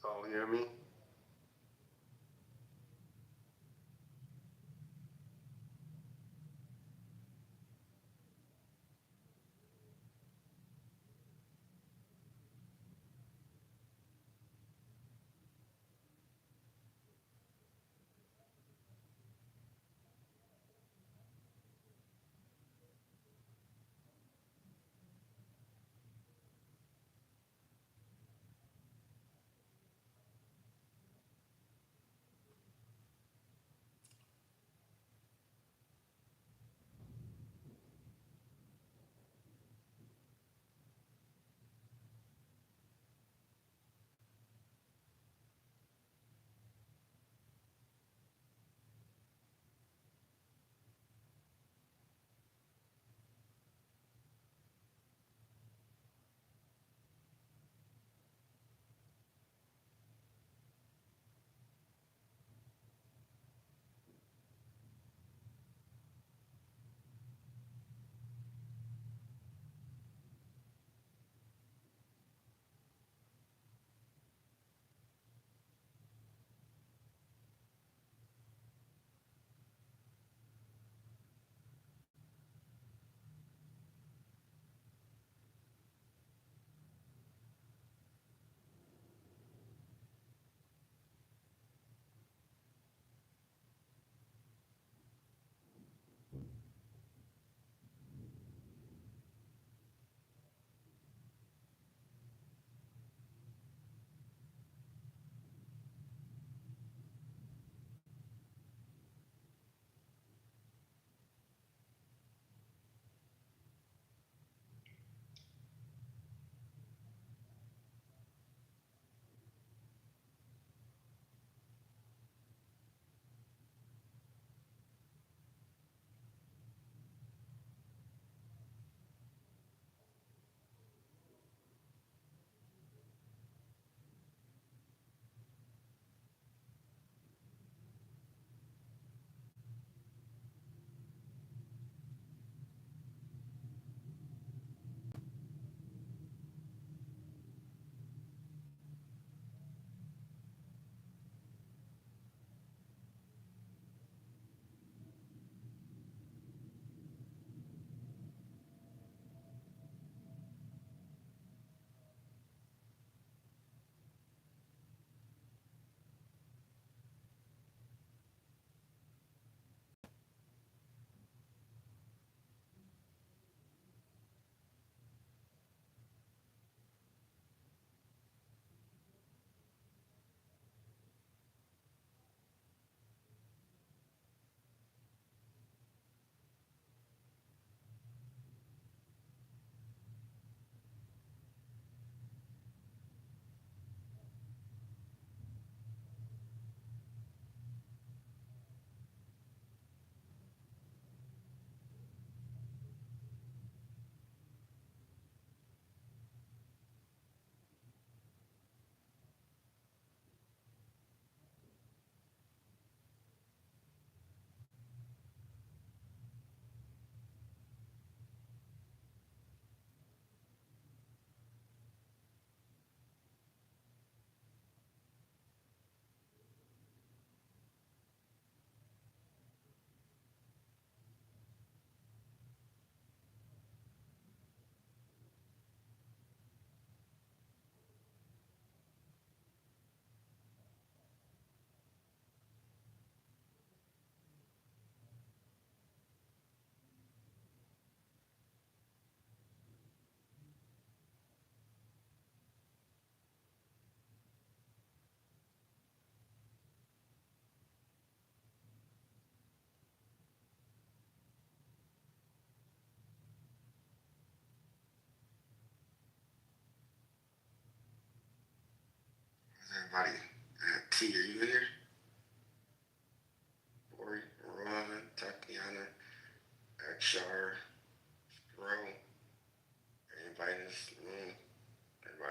Y'all hear me?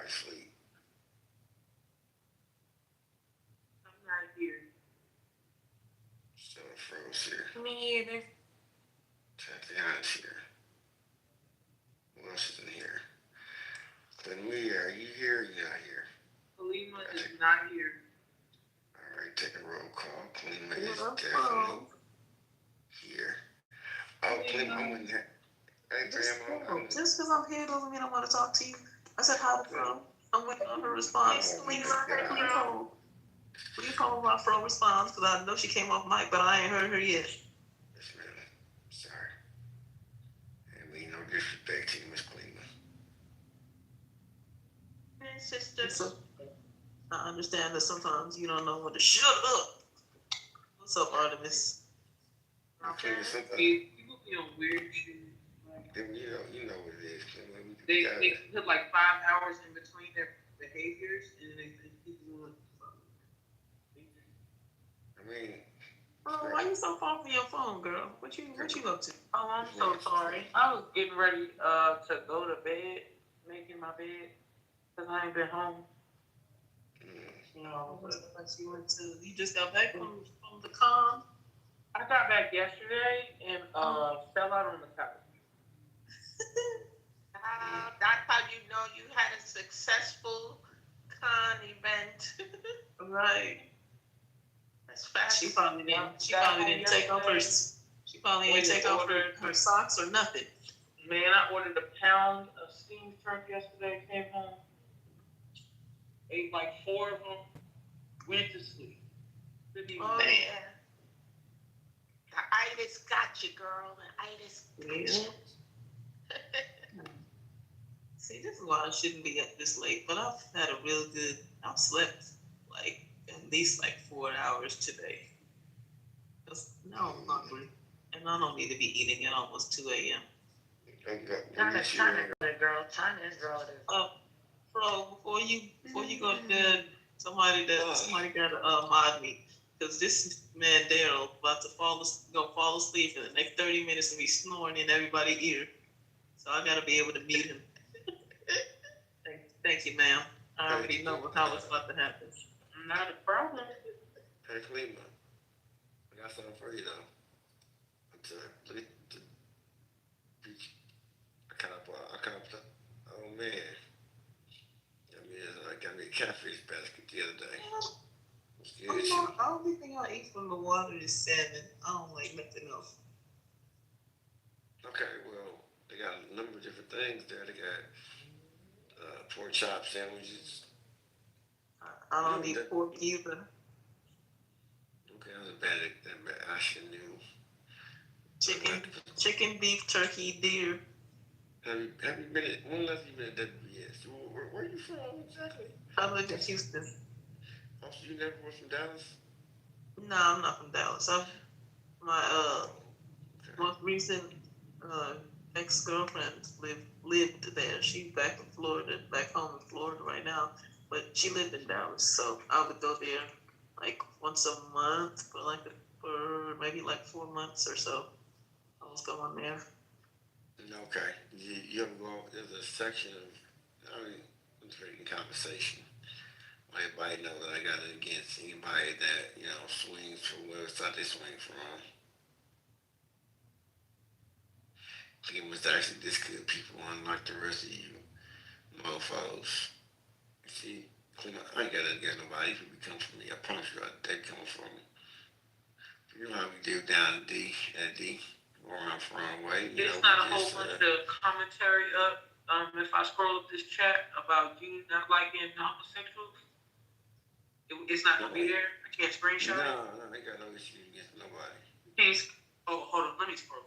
Everybody sleep. I'm not here. So Fro's here. Me either. Tatiana's here. Who else is in here? Clinton Lee, are you here or you not here? Kalima is not here. All right, take a roll call. Kalima is definitely here. Oh, Kalima, I'm in here. Hey, Grandma. Just because I'm here doesn't mean I want to talk to you. I said hi to Fro. I'm waiting on her response. Please hold my Fro response because I know she came off mic, but I ain't heard her yet. Yes, ma'am. Sorry. And we no disrespect to you, Miss Kalima. Hey, sister. I understand that sometimes you don't know when to shut up. What's up, Artemis? Okay. People be on weird shit. You know what it is. They put like 5 hours in between their behaviors, and they think people want. I mean, oh, why you so far from your phone, girl? What you up to? Oh, I'm so sorry. I was getting ready to go to bed, making my bed, because I ain't been home. No, you just got back from the con? I got back yesterday and fell out on the couch. That's how you know you had a successful con event. Right. That's fast. She probably didn't take off her. She probably didn't take off her socks or nothing. Man, I ordered a pound of steamed shrimp yesterday. Came home, ate like 4 of them, went to sleep. Oh yeah. The itis got you, girl. The itis got you. See, this is why I shouldn't be up this late, but I've had a real good. I've slept like at least like 4 hours today. Now I'm hungry, and I don't need to be eating at almost 2 a.m. China, girl. Bro, before you go to bed, somebody gotta mod me, because this man Daryl about to fall asleep in the next 30 minutes and be snoring in everybody's ear. So I gotta be able to mute him. Thank you, ma'am. I already know how it's about to happen. Not a problem. Hey, Kalima, I got something for you though. Oh man, I got me a catfish basket the other day. The only thing I eat from the water is salmon. I don't like nothing else. Okay, well, they got a number of different things there. They got pork chop sandwiches. I don't eat pork either. Okay, that was bad. I should knew. Chicken, beef, turkey, deer. Have you been at, when last you been at WBS? Where are you from exactly? I live in Houston. Oh, so you never was from Dallas? No, I'm not from Dallas. My most recent ex-girlfriend lived there. She's back in Florida, back home in Florida right now. But she lived in Dallas, so I would go there like once a month for maybe like 4 months or so. I was going there. Okay. You ever go? There's a section of trading conversation. Everybody knows that I got it against anybody that swings from where side they swing from. It was actually this good people, unlike the rest of you mofos. See, I ain't got to get nobody who comes from me. I promise you, they come from me. You know how we do down at D, around from way. There's not a whole bunch of commentary up. If I scroll up this chat about you not liking homosexuals, it's not gonna be there. I can't screenshot it. No, they got no issues against nobody. Oh, hold on, let me scroll.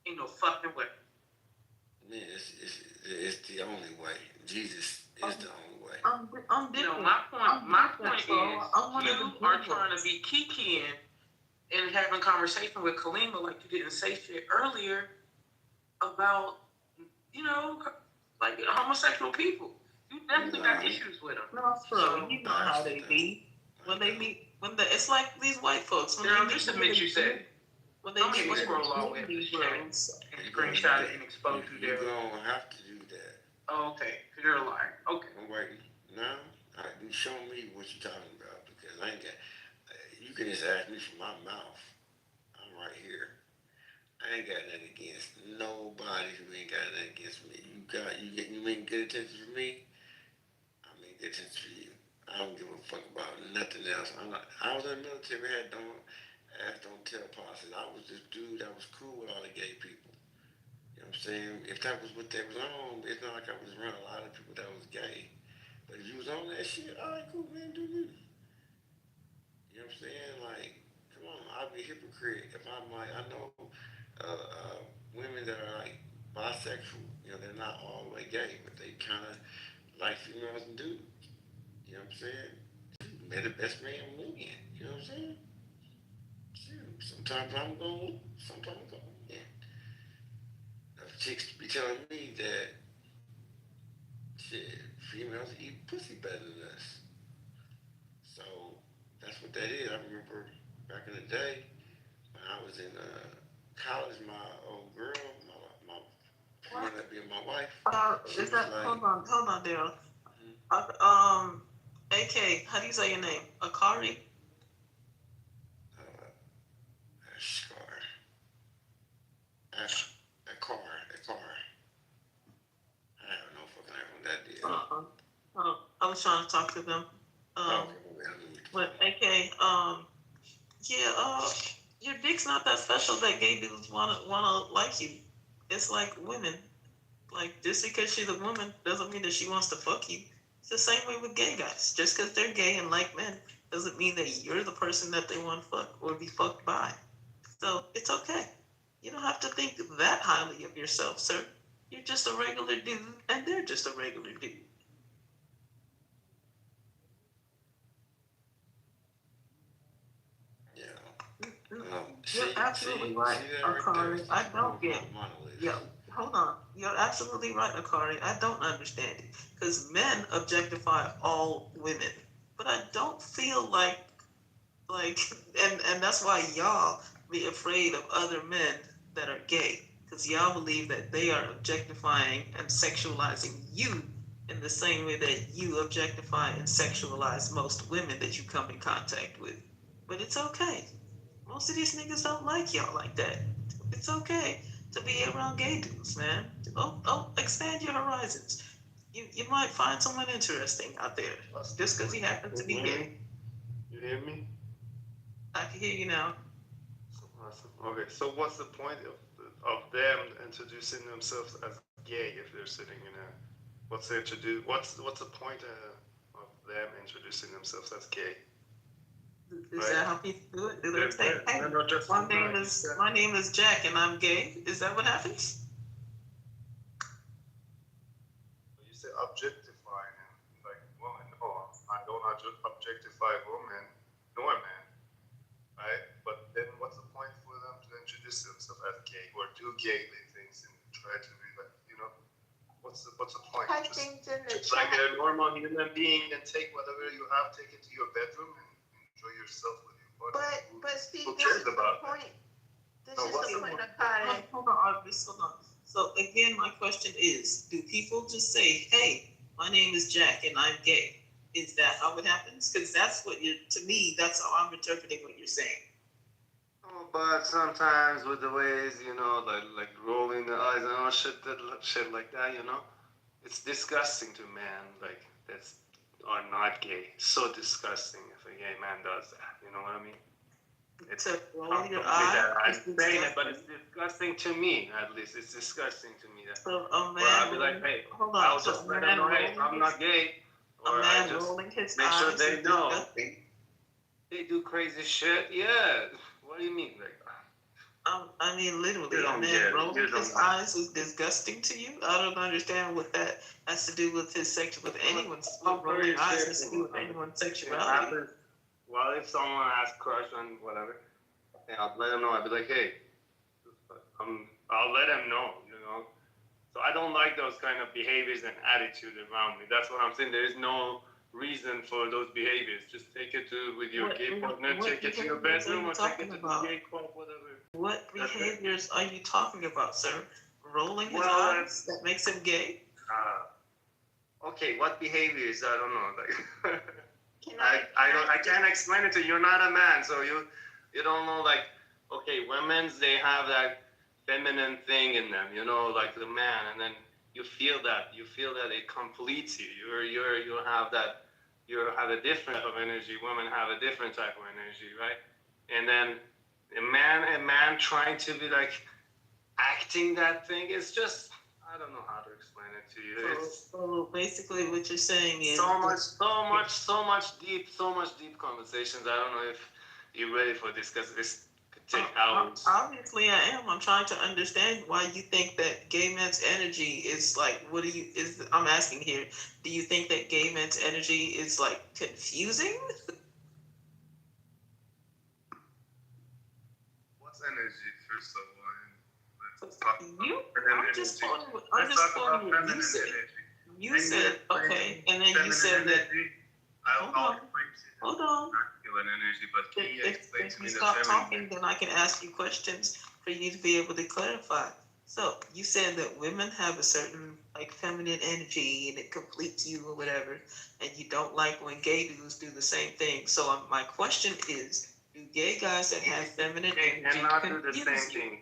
Ain't no fucking way. Man, it's the only way. Jesus is the only way. I'm different. My point is, you are trying to be kikiing and having conversation with Kalima like you didn't say shit earlier about, like homosexual people. You definitely got issues with them. No, bro, you know how they be. When they meet, it's like these white folks. Girl, just admit you said it. When they meet, scroll all the way up the chat and screenshot it and expose you there. You don't have to do that. Oh, okay, because you're a liar. Okay. Wait, what you're talking about because I ain't got. You can just ask me from my mouth. I'm right here. I ain't got nothing against nobody who ain't got nothing against me. You mean good attention for me? I mean good attention for you. I don't give a fuck about nothing else. I was in the military. I had don't tell policies. I was this dude that was cool with all the gay people. You know what I'm saying? If that was what they was on, it's not like I was around a lot of people that was gay. But if you was on that shit, all right, cool, man, do you. You know what I'm saying? Like, come on, I'd be a hypocrite if I'm like, I know women that are like bisexual, you know, they're not all the way gay, but they kind of like females and dudes. You know what I'm saying? They're the best man win. You know what I'm saying? Shoot, sometimes I'm going, sometimes I'm going. Yeah. Chicks be telling me that shit, females eat pussy better than us. So that's what that is. I remember back in the day when I was in college, my old girl, my woman that being my wife. Is that like, hold on, Daryl. AK, how do you say your name? Akari? Scar. Akar. I don't know if I can have that deal. I was trying to talk to them. But AK, your dick's not that special that gay dudes wanna like you. It's like women. Like, just because she's a woman doesn't mean that she wants to fuck you. It's the same way with gay guys. Just because they're gay and like men doesn't mean that you're the person that they want to fuck or be fucked by. So it's okay. You don't have to think that highly of yourself, sir. You're just a regular dude, and they're just a regular dude. You're absolutely right, Akari. I don't get it. Yo, hold on. You're absolutely right, Akari. I don't understand it. Because men objectify all women. But I don't feel like, and that's why y'all be afraid of other men that are gay. Because y'all believe that they are objectifying and sexualizing you in the same way that you objectify and sexualize most women that you come in contact with. But it's okay. Most of these niggas don't like y'all like that. It's okay to be around gay dudes, man. Expand your horizons. You might find someone interesting out there just because he happens to be gay. You hear me? I can hear you now. Awesome. Okay, so what's the point of them introducing themselves as gay if they're sitting in a? What's the point of them introducing themselves as gay? Is that how people do it? Do they say, "Hey, my name is Jack and I'm gay"? Is that what happens? You say objectifying like woman. No, I don't objectify woman nor man, right? But then, what's the point for them to introduce themselves as gay or do gay things and try to be like, what's the point? Just like a normal human being and take whatever you have, take it to your bedroom and enjoy yourself with your body. But Steve, who cares about point. This is the point of Karen. Hold on. So again, my question is: do people just say, "Hey, my name is Jack and I'm gay"? Is that how it happens? Because that's what to me, that's how I'm interpreting what you're saying. Oh, but sometimes with the ways, like rolling the eyes and all shit like that, it's disgusting to men like that's are not gay. It's so disgusting if a gay man does that. You know what I mean? It's rolling your eyes. I'm saying it, but it's disgusting to me. At least it's disgusting to me. So a man, I'll be like, hey, I'll just let them know, hey, I'm not gay. Or I just make sure they know. They do crazy shit. Yeah. What do you mean? Like, I mean, literally, a man rolling his eyes is disgusting to you? I don't understand what that has to do with his with anyone's rolling eyes has to do with anyone's sexuality. Well, if someone has a crush on whatever, I'll let them know. I'll be like, hey, I'll let them know, So I don't like those kind of behaviors and attitude around me. That's what I'm saying. There is no reason for those behaviors. Just take it with your gay partner, take it to your bedroom, or take it to the gay club, whatever. What behaviors are you talking about, sir? Rolling his eyes? That makes him gay? Okay, what behaviors? I don't know. Like, I can't explain it to you. You're not a man, so you don't know, like, okay, women's, they have that feminine thing in them, you know, like the man, and then you feel that it completes you. You have that, you have a different type of energy. Women have a different type of energy, right? And then a man trying to be like acting that thing is just, I don't know how to explain it to you. So basically, what you're saying is so much deep conversations. I don't know if you're ready for this, because this could take hours. Obviously, I am. I'm trying to understand why you think that gay men's energy is like. I'm asking here. Do you think that gay men's energy is like confusing? What's energy, first of all? I'm just quoting what you said. You said, okay, and then you said that. Hold on. If you stop talking, then I can ask you questions for you to be able to clarify. So you said that women have a certain like feminine energy and it completes you or whatever, and you don't like when gay dudes do the same thing. So my question is, do gay guys that have feminine energy cannot do the same thing?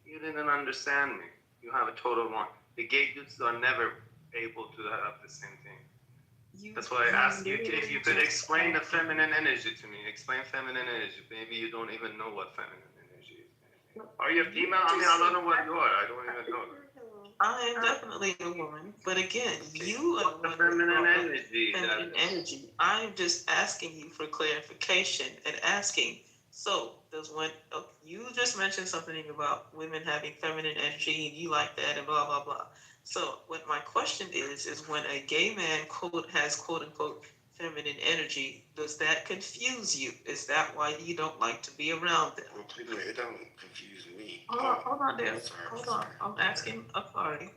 You didn't understand me. You have a total wrong. The gay dudes are never able to have the same thing. That's why I asked you if you could explain the feminine energy to me. Explain feminine energy. Maybe you don't even know what feminine energy is. Are you a female? I mean, I don't know what you are. I don't even know. I am definitely a woman, but again, you are the feminine energy. Feminine energy. I am just asking you for clarification and asking. So, you just mentioned something about women having feminine energy and you like that and blah blah blah. So, what my question is when a gay man has quote unquote feminine energy, does that confuse you? Is that why you don't like to be around them? Well, it don't confuse me. Hold on, Dale. Hold on. I'm asking authority.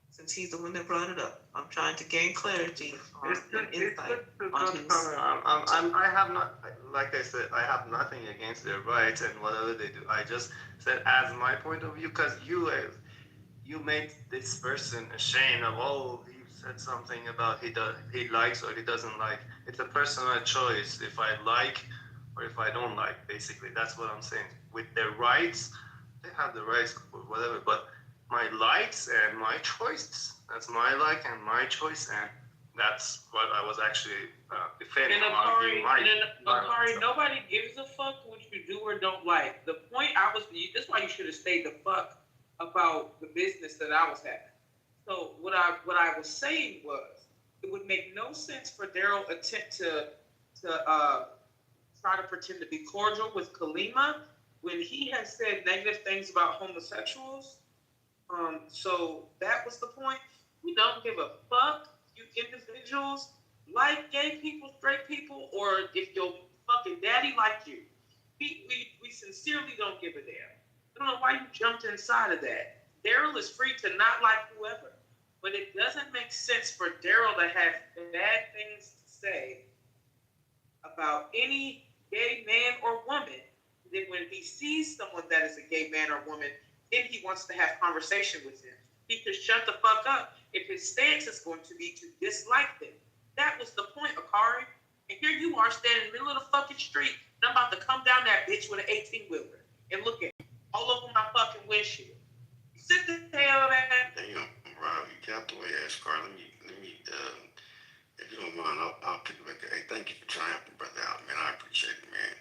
Since he's the one that brought it up, I'm trying to gain clarity on insight. I have not, like I said, I have nothing against their rights and whatever they do. I just said as my point of view, because you made this person ashamed of, he said something about he likes or he doesn't like. It's a personal choice if I like or if I don't like. Basically, that's what I'm saying. With their rights, they have the rights or whatever, but my likes and my choice. That's my like and my choice, and that's what I was actually defending. And Akari, nobody gives a fuck what you do or don't like. The point that's why you should have stayed the fuck about the business that I was having. So what I was saying was, it would make no sense for Daryl attempt to try to pretend to be cordial with Kalima when he has said negative things about homosexuals. So that was the point. We don't give a fuck, you individuals, like gay people, straight people, or if your fucking daddy liked you. We sincerely don't give a damn. I don't know why you jumped inside of that. Daryl is free to not like whoever, but it doesn't make sense for Daryl to have bad things to say about any gay man or woman. Then when he sees someone that is a gay man or woman, then he wants to have conversation with them. He could shut the fuck up if his stance is going to be to dislike them. That was the point, Akari. And here you are standing in the middle of the fucking street, and I'm about to come down that bitch with an 18-wheeler and look at me all over my fucking windshield. Sit the hell down. Damn, Rob, you got the way ass car. Let me, if you don't mind, I'll pick it back. Hey, thank you for triumphing, brother out, man. I appreciate it, man.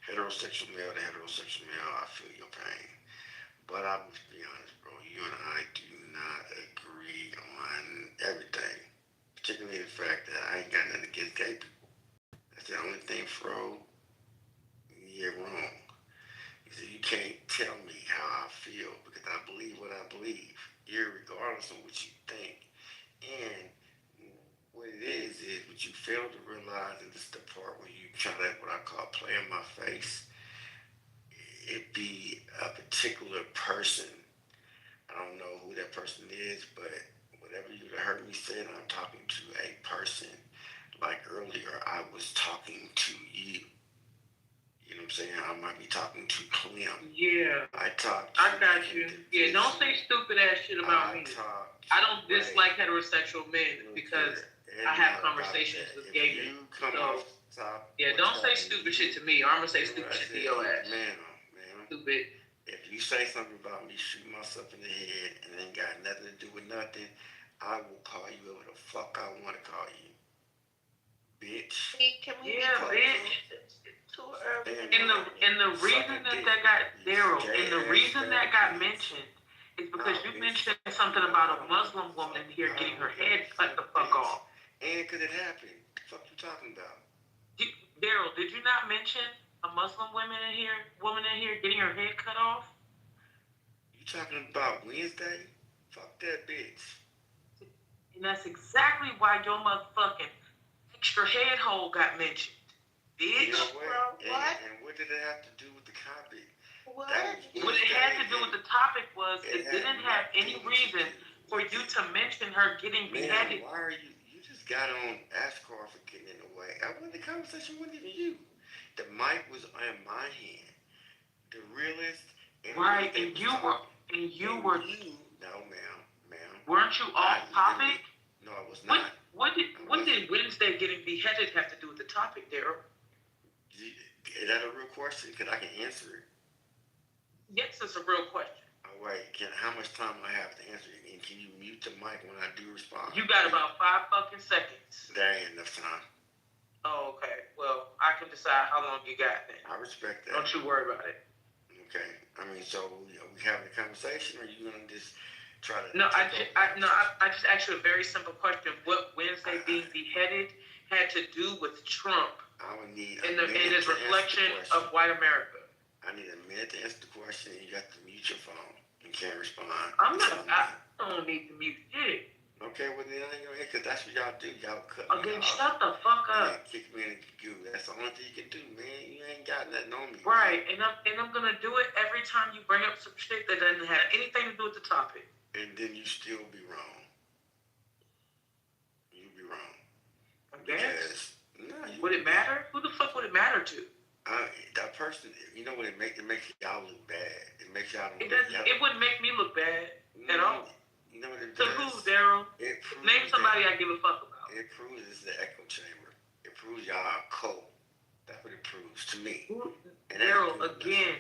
Heterosexual male to heterosexual male, I feel your pain. But I must be honest, bro, you and I do not agree on everything. Particularly the fact that I ain't got nothing against gay people. That's the only thing, Fro, you're wrong. You see, you can't tell me how I feel because I believe what I believe, irregardless of what you think. And what it is what you fail to realize, and this is the part where you try to, what I call play in my face, it be a particular person. I don't know who that person is, but whatever you heard me say, I'm talking to a person. Like earlier, I was talking to you. You know what I'm saying? I might be talking to Clem. Yeah. I got you. Yeah, don't say stupid ass shit about me. I don't dislike heterosexual men because I have conversations with gay men. So, yeah, don't say stupid shit to me, or I'm gonna say stupid shit to your ass. Man, stupid. If you say something about me shooting myself in the head and it ain't got nothing to do with nothing, I will call you whatever the fuck I want to call you. Bitch. Can we bitch. Too early. And the reason that got Daryl, and the reason that got mentioned is because you mentioned something about a Muslim woman here getting her head cut the fuck off. And because it happened. What the fuck you talking about? Daryl, did you not mention a Muslim woman in here getting her head cut off? You talking about Wednesday? Fuck that bitch. And that's exactly why your motherfucking extra head hole got mentioned. Bitch. You know what? And what did it have to do with the topic? What? What it had to do with the topic was it didn't have any reason for you to mention her getting beheaded. Why are you just got on ASCAR for getting in the way? The conversation wasn't even you. The mic was in my hand. The realist. Right, and you were. No, ma'am. Weren't you off topic? No, I was not. What did Wednesday getting beheaded have to do with the topic, Daryl? Is that a real question? Because I can answer it. Yes, it's a real question. Oh, wait. How much time do I have to answer it? And can you mute the mic when I do respond? You got about 5 fucking seconds. That ain't enough time. Oh, okay. Well, I can decide how long you got then. I respect that. Don't you worry about it. Okay. I mean, so we having a conversation, or you gonna just try to? No, I just asked you a very simple question. What Wednesday being beheaded had to do with Trump? I would need in his reflection of white America. I need a minute to answer the question, and you have to mute your phone and can't respond. I don't need to mute shit. Okay, well then I ain't gonna hear, because that's what y'all do. Y'all cut me off. Shut the fuck up. Kick me in the goo. That's the only thing you can do, man. You ain't got nothing on me. Right, and I'm gonna do it every time you bring up some shit that doesn't have anything to do with the topic. And then you still be wrong. You be wrong. I guess. Would it matter? Who the fuck would it matter to? That person, you know what it makes y'all look bad. It makes y'all look bad. It wouldn't make me look bad at all. You know what it does? To who, Daryl? Name somebody I give a fuck about. It proves it's the echo chamber. It proves y'all are cold. That's what it proves to me. Daryl, again,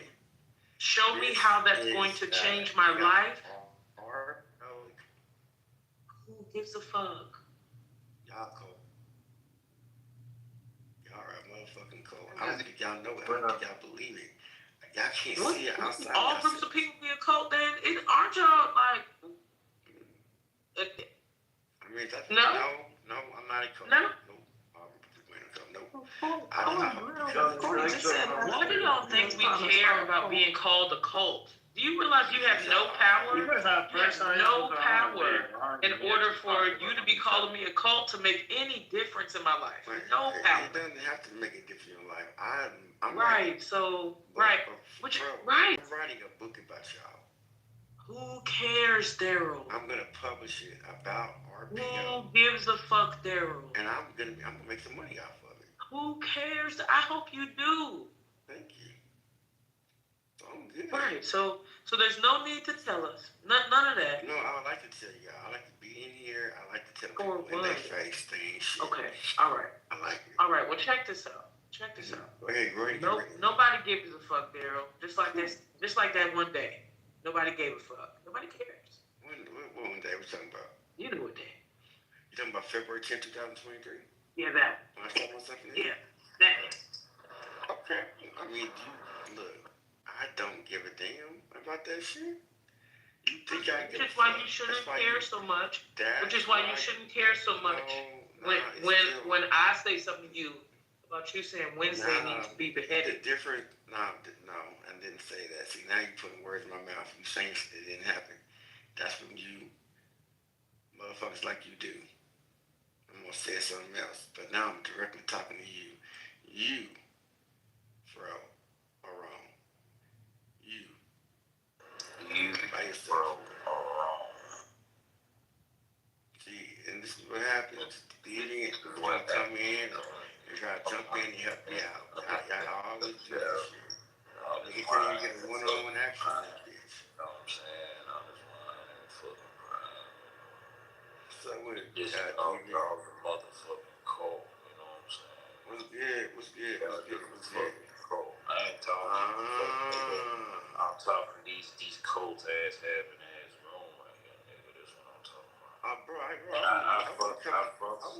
show me how that's going to change my life. Who gives a fuck? Y'all cold. Motherfucking cold. I don't think y'all know it. I don't think y'all believe it. Y'all can't see it outside. All groups of people be a cult, then aren't y'all like? I mean, no, I'm not a cult. No. Why do y'all think we care about being called a cult? Do you realize you have no power? You have no power in order for you to be calling me a cult to make any difference in my life. No power. It doesn't have to make a difference in your life. I'm right. Right. I'm writing a book about y'all. Who cares, Daryl? I'm gonna publish it about RPO. Who gives a fuck, Daryl? And I'm gonna make some money off of it. Who cares? I hope you do. Thank you. So I'm good. Right. So there's no need to tell us. None of that. No, I would like to tell y'all. I like to be in here. I like to tell people in their face things. Okay. All right. I like it. All right. Well, check this out. Okay, great. Nobody gives a fuck, Daryl. Just like that one day. Nobody gave a fuck. Nobody cares. What one day? What you talking about? You know what day. You talking about February 10th, 2023? Yeah, that. When I start myself in Yeah, that. Okay. I mean, look, I don't give a damn about that shit. You think I give a fuck? Which is why you shouldn't care so much. Which is why you shouldn't care so much. When I say something to you about you saying Wednesday needs to be beheaded. No, I didn't say that. See, now you're putting words in my mouth. You saying it didn't happen. That's when you motherfuckers like you do. I'm gonna say something else, but now I'm directly talking to you. You, bro, are wrong. You by yourself. See, and this is what happens. The idiot will come in and try to jump in and help me out. Y'all always do that shit. You can't even get a one-on-one action like this. You know what I'm saying? I'm just running fucking around. So up with it? This is all motherfucking cold. You know what I'm saying? What's good? What's good? What's good? What's good? Cold. I ain't talking. I'm talking these cold ass having ass room right here, nigga. This what I'm talking about. Bro, I fucks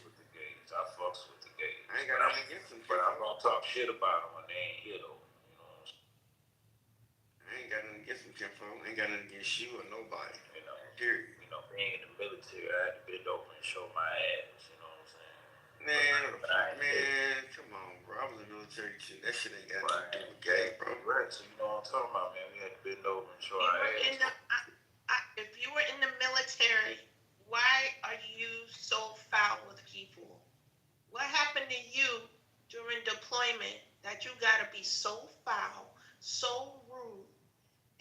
with the gays. I fucks with the gays. I ain't got nothing against them. But I'm gonna talk shit about them when they ain't here though. You know what I'm saying? I ain't got nothing against them, Kenfo. I ain't got nothing against you or nobody. You know. Period. You know, being in the military, I had to bend over and show my ass. You know what I'm saying? Man, come on, bro. I was in the military too. That shit ain't got nothing to do with gay, bro. Right, so you know what I'm talking about, man. We had to bend over and show our ass. If you were in the military, why are you so foul with people? What happened to you during deployment that you gotta be so foul, so rude,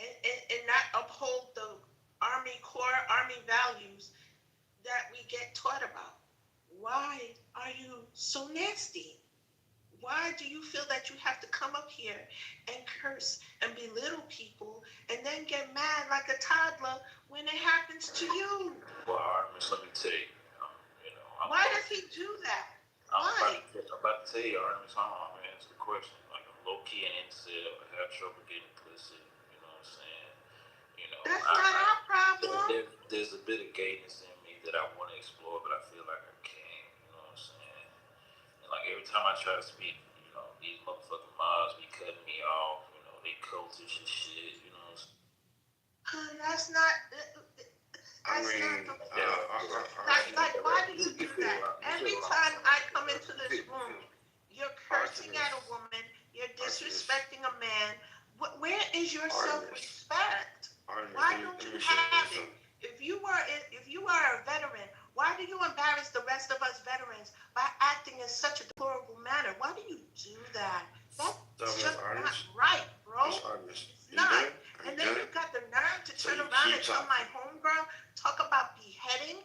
and not uphold the core Army values that we get taught about? Why are you so nasty? Why do you feel that you have to come up here and curse and belittle people and then get mad like a toddler when it happens to you? Well, Artemis, let me tell you, why does he do that? Why? I'm about to tell you, Artemis, I'm gonna answer the question. Like, I'm low-key an incel. I have trouble getting pussy. You know what I'm saying? You know, that's not our problem. There's a bit of gayness in me that I want to explore, but I feel like I can't. You know what I'm saying? And like every time I try to speak, you know, these motherfucking mobs be cutting me off. You know, they cultish and shit. You know what I'm saying? That's not. Why do you do that? Every time I come into this room, you're cursing at a woman, you're disrespecting a man. Where is your self-respect? Why don't you have it? If you are a veteran, why do you embarrass the rest of us veterans by acting in such a deplorable manner? Why do you do that? That's just not right, bro. It's not. And then you got the nerve to turn around and tell my homegirl, talk about beheading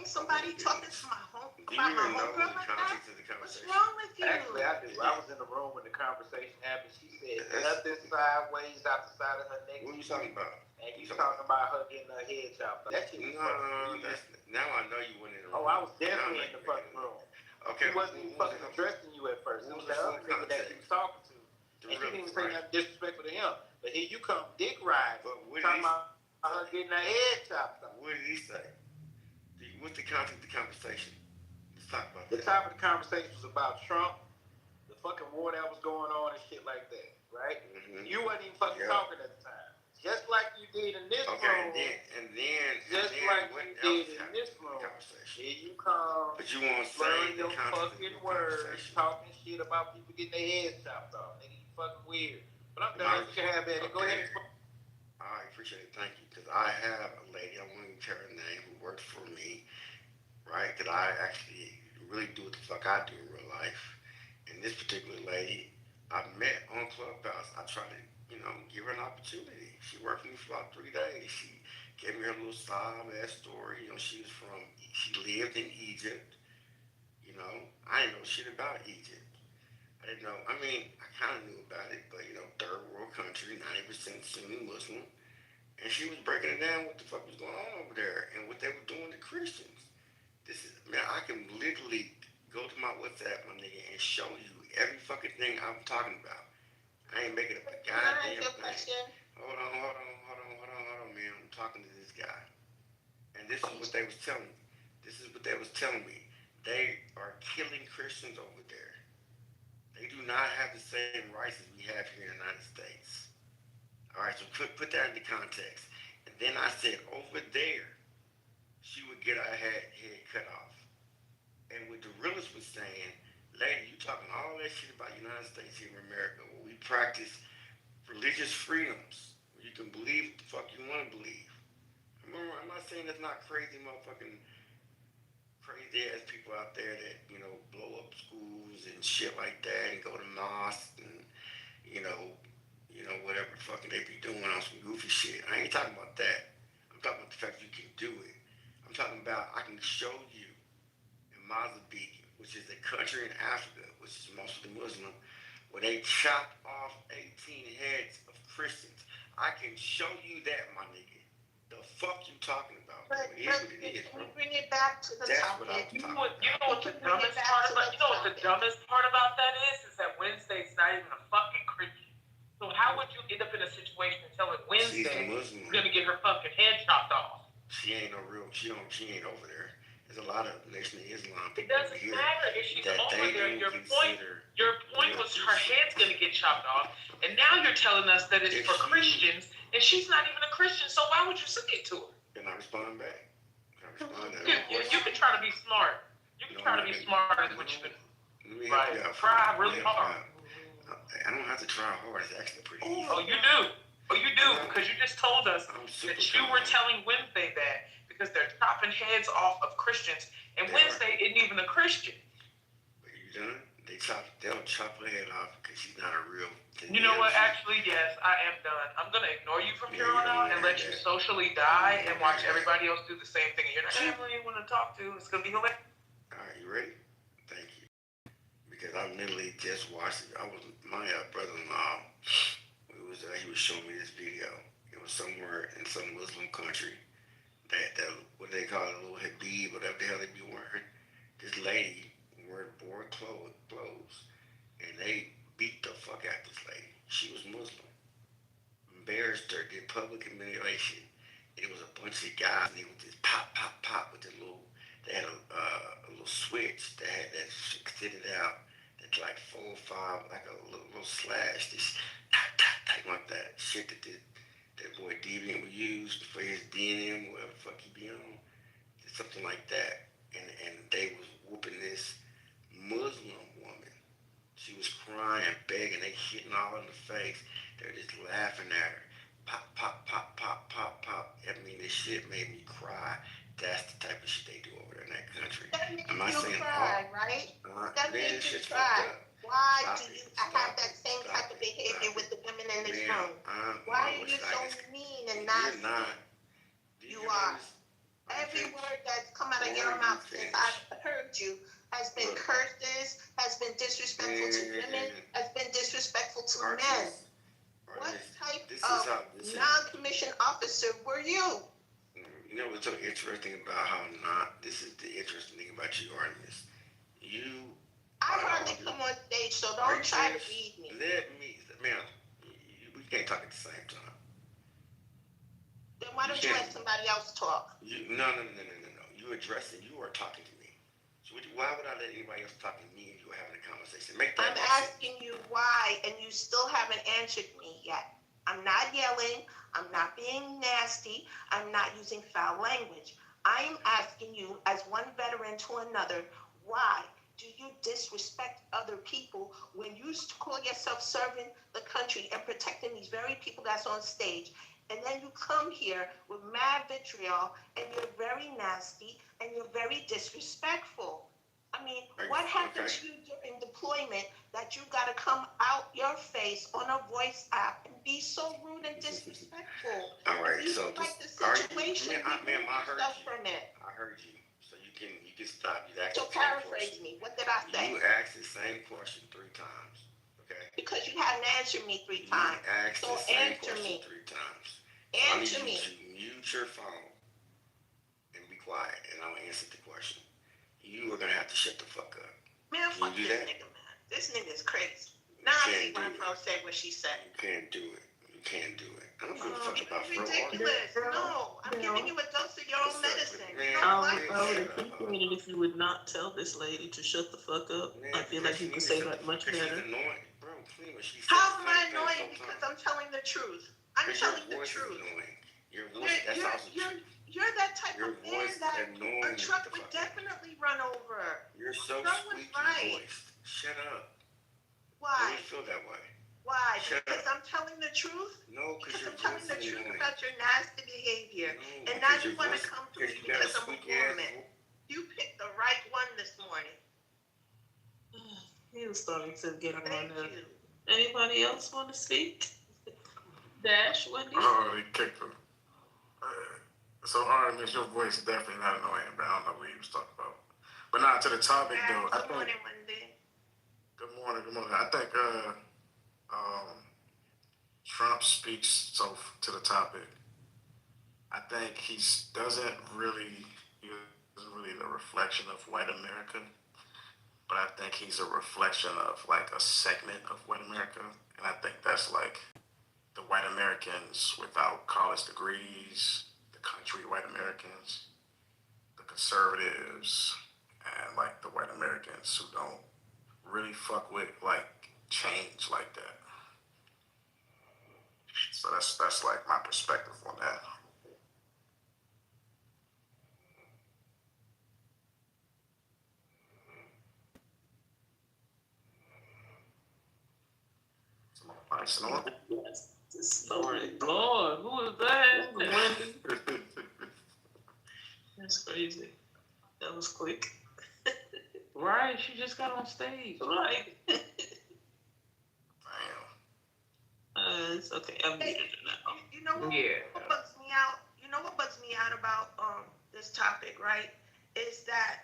somebody, talking to my homegirl like that? What's wrong with you? Actually, I do. I was in the room when the conversation happened. She said nothing sideways out the side of her neck. What are you talking about? And you talking about her getting her head chopped off. That shit was now I know you went in the room. Oh, I was definitely in the fucking room. Okay. He wasn't even fucking addressing you at first. It was the other nigga that he was talking to. And she didn't even say nothing disrespectful to him. But here you come, dick ride. Talking about her getting her head chopped off. What did he say? What's the content of the conversation? Let's talk about that. The topic of the conversation was about Trump, the fucking war that was going on and shit like that, right? Mm-hmm. You wasn't even fucking talking at the time. Just like you did in this room. And then like you did in this room. Here you come. But you won't say your fucking words, talking shit about people getting their heads chopped off. Nigga, you fucking weird. But I'm done. You can have that. Go ahead. I appreciate it. Thank you. Because I have a lady, I won't even tell her name, who works for me, right? That I actually really do what the fuck I do in real life. And this particular lady, I met on Clubhouse. I tried to, give her an opportunity. She worked for me for about 3 days. She gave me her little sob-ass story. She lived in Egypt. I didn't know shit about Egypt. I didn't know. I kind of knew about it, but, third world country, 90% Sunni Muslim. And she was breaking it down what the fuck was going on over there and what they were doing to Christians. I can literally go to my WhatsApp, my nigga, and show you every fucking thing I'm talking about. I ain't making up a goddamn thing. Hold on, man. I'm talking to this guy. And this is what they was telling me. They are killing Christians over there. They do not have the same rights as we have here in the United States. All right, so put that into context. And then I said, over there, she would get her head cut off. And what the realist was saying, lady, you talking all that shit about the United States here in America, where we practice religious freedoms, where you can believe what the fuck you want to believe. Remember, I'm not saying there's not crazy motherfucking crazy ass people out there that, blow up schools and shit like that and go to mosques and, whatever fucking they be doing on some goofy shit. I ain't talking about that. I'm talking about the fact you can do it. I'm talking about I can show you in Mozambique, which is a country in Africa, which is mostly Muslim, where they chopped off 18 heads of Christians. I can show you that, my nigga. The fuck you talking about? But It is what it is, can bro. we bring it back to the That's topic? what I'm You talking know what? You about. know what the dumbest part about? You know what the dumbest part about that is that Wednesday's not even a fucking Christian. So how would you end up in a situation telling Wednesday you're gonna get her fucking head chopped off? She ain't no real. She ain't over there. There's a lot of Nation of Islam It people over doesn't here matter if she's that over they there. do Your consider. point was her head's gonna get chopped off, and now you're telling us that it's for Christians, and she's not even a Christian. So why would you say it to her? Can I respond back? Can I respond to You can try to be smart. You can try to be smart as what you can. Right. Try really hard. I don't have to try hard. It's actually pretty easy. Oh, you do. Oh, you do, because you just told us that you were telling Wednesday that because they're chopping heads off of Christians, and Wednesday isn't even a Christian. But you done? They'll chop her head off because she's not a real. You know what? Actually, yes, I am done. I'm gonna ignore you from here on out and let you socially die and watch everybody else do the same thing. And you're not gonna have anyone to talk to. It's gonna be hilarious. All right, you ready? Thank you. Because I literally just watched it. My brother-in-law. He was showing me this video. It was somewhere in some Muslim country that what they call it, a little Habib, whatever the hell they be wearing. This lady wore board clothes, and they beat the fuck out this lady. She was Muslim. Embarrassed her, did public humiliation. It was a bunch of guys, and they would just pop, pop, pop with the little. They had a little switch that had that extended out. That's like 4 or 5, like a little slash. This like that shit that boy Deviant would use for his DNM, whatever the fuck he be on, something like that. And they was whooping this Muslim woman. She was crying, begging, they hitting all in the face. They're just laughing at her. Pop, pop, pop, pop, pop, pop. I mean, this shit made me cry. That's the type of shit they do over there in that country. That makes you cry, right? That makes you shit's cry. Why Stop do you it. have that same type of behavior with the women in this room? Why are you so mean and nasty? You're not. You are. Every word that's come out of your mouth since I've heard you has been curses, has been disrespectful to women, has been disrespectful to men. What type of non-commissioned officer were you? You know what's so interesting about how this is the interesting thing about you, Artemis. I hardly come on stage, so don't try to read me. Ma'am, we can't talk at the same time. Then why don't you let somebody else talk? No. You are talking to me. So why would I let anybody else talk to me if you were having a conversation? I'm asking you why, and you still haven't answered me yet. I'm not yelling. I'm not being nasty. I'm not using foul language. I am asking you, as one veteran to another, why do you disrespect other people when you call yourself serving the country and protecting these very people that's on stage? And then you come here with mad vitriol, and you're very nasty, and you're very disrespectful. I mean, what happened to you during deployment that you got to come out your face on a voice app and be so rude and disrespectful? All right, you so like the situation, I heard you. From it. I heard you. So you can stop. So paraphrase me. What did I say? You asked the same question 3 times. Okay. Because you hadn't answered me 3 times. You asked so the same answer question me. 3 times. Answer me. So mute your phone and be quiet, and I'll answer the question. You are gonna have to shut the fuck up. Man, fuck this nigga, man. This nigga's crazy. Now I see why Pro said what she said. You can't do it. I don't give a fuck about Pro. Ridiculous. No, I'm giving you a dose of your own medicine. I would appreciate it if you would not tell this lady to shut the fuck up. I feel like you could say that much better. How am I annoying because I'm telling the truth? I'm telling the truth. Your voice, that's also true. You're that type of man that a truck would definitely run over. You're so squeaky voiced. Shut up. Why? I don't feel that way. Why? Because I'm telling the truth? No, because I'm telling the truth about your nasty behavior. No, and now you want to come to me because I'm a woman. You picked the right one this morning. He was starting to get on there. Anybody else want to speak? Dash, Wendy? Oh, they kicked him. So, Artemis, your voice is definitely not annoying, but I don't know what he was talking about. But now to the topic, though. Good morning, Wendy. Good morning. I think Trump speaks to the topic. I think he doesn't really the reflection of white America, but I think he's a reflection of like a segment of white America, and I think that's like the white Americans without college degrees, the country white Americans, the conservatives, and like the white Americans who don't really fuck with like change like that. So that's like my perspective on that. Lord, who is that? Wendy. That's crazy. That was quick. Right, she just got on stage. Right. It's okay. I'm muted now. You know what bugs me out? You know what bugs me out about this topic, right? Is that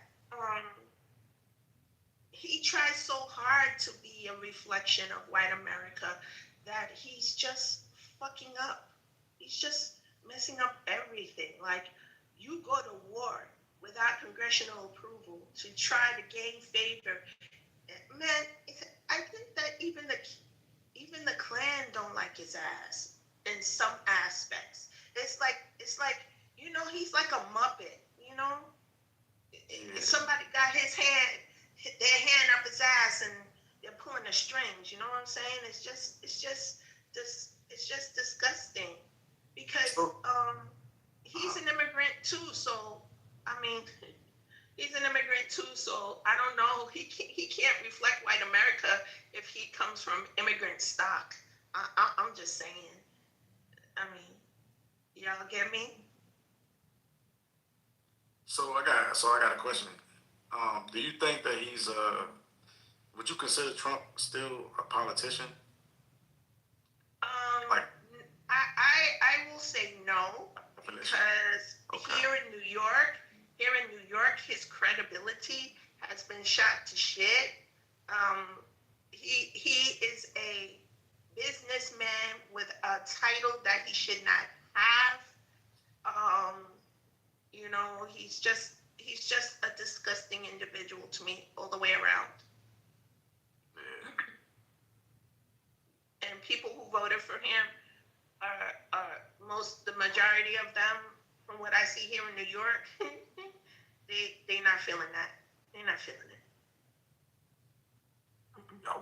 he tries so hard to be a reflection of white America that he's just fucking up. He's just messing up everything. Like, you go to war without congressional approval to try to gain favor. Man, I think that even the Klan don't like his ass in some aspects. It's like he's like a Muppet. Somebody got their hand up his ass, and they're pulling the strings. You know what I'm saying? It's just disgusting because he's an immigrant too. So I mean, he's an immigrant too. So I don't know. He can't reflect white America if he comes from immigrant stock. I'm just saying. I mean, y'all get me? So I got a question. Do you think that he's would you consider Trump still a politician? I will say no, because here in New York, his credibility has been shot to shit. He is a businessman with a title that he should not have. He's just a disgusting individual to me all the way around. And people who voted for him the majority of them, from what I see here in New York, they not feeling that. They're not feeling it.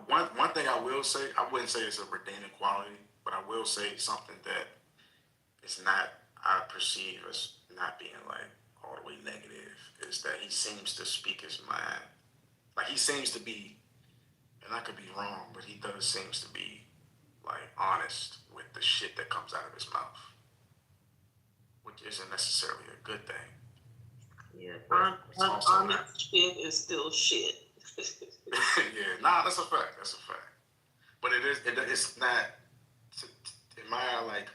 One thing I will say, I wouldn't say it's a redeeming quality, but I will say something that it's not, I perceive as not being like all the way negative, is that he seems to speak his mind. Like, he seems to be, and I could be wrong, but he does seems to be like honest with the shit that comes out of his mouth, which isn't necessarily a good thing. Yeah, honest shit is still shit. Yeah, nah, that's a fact. That's a fact. But it's not, in my eye, like,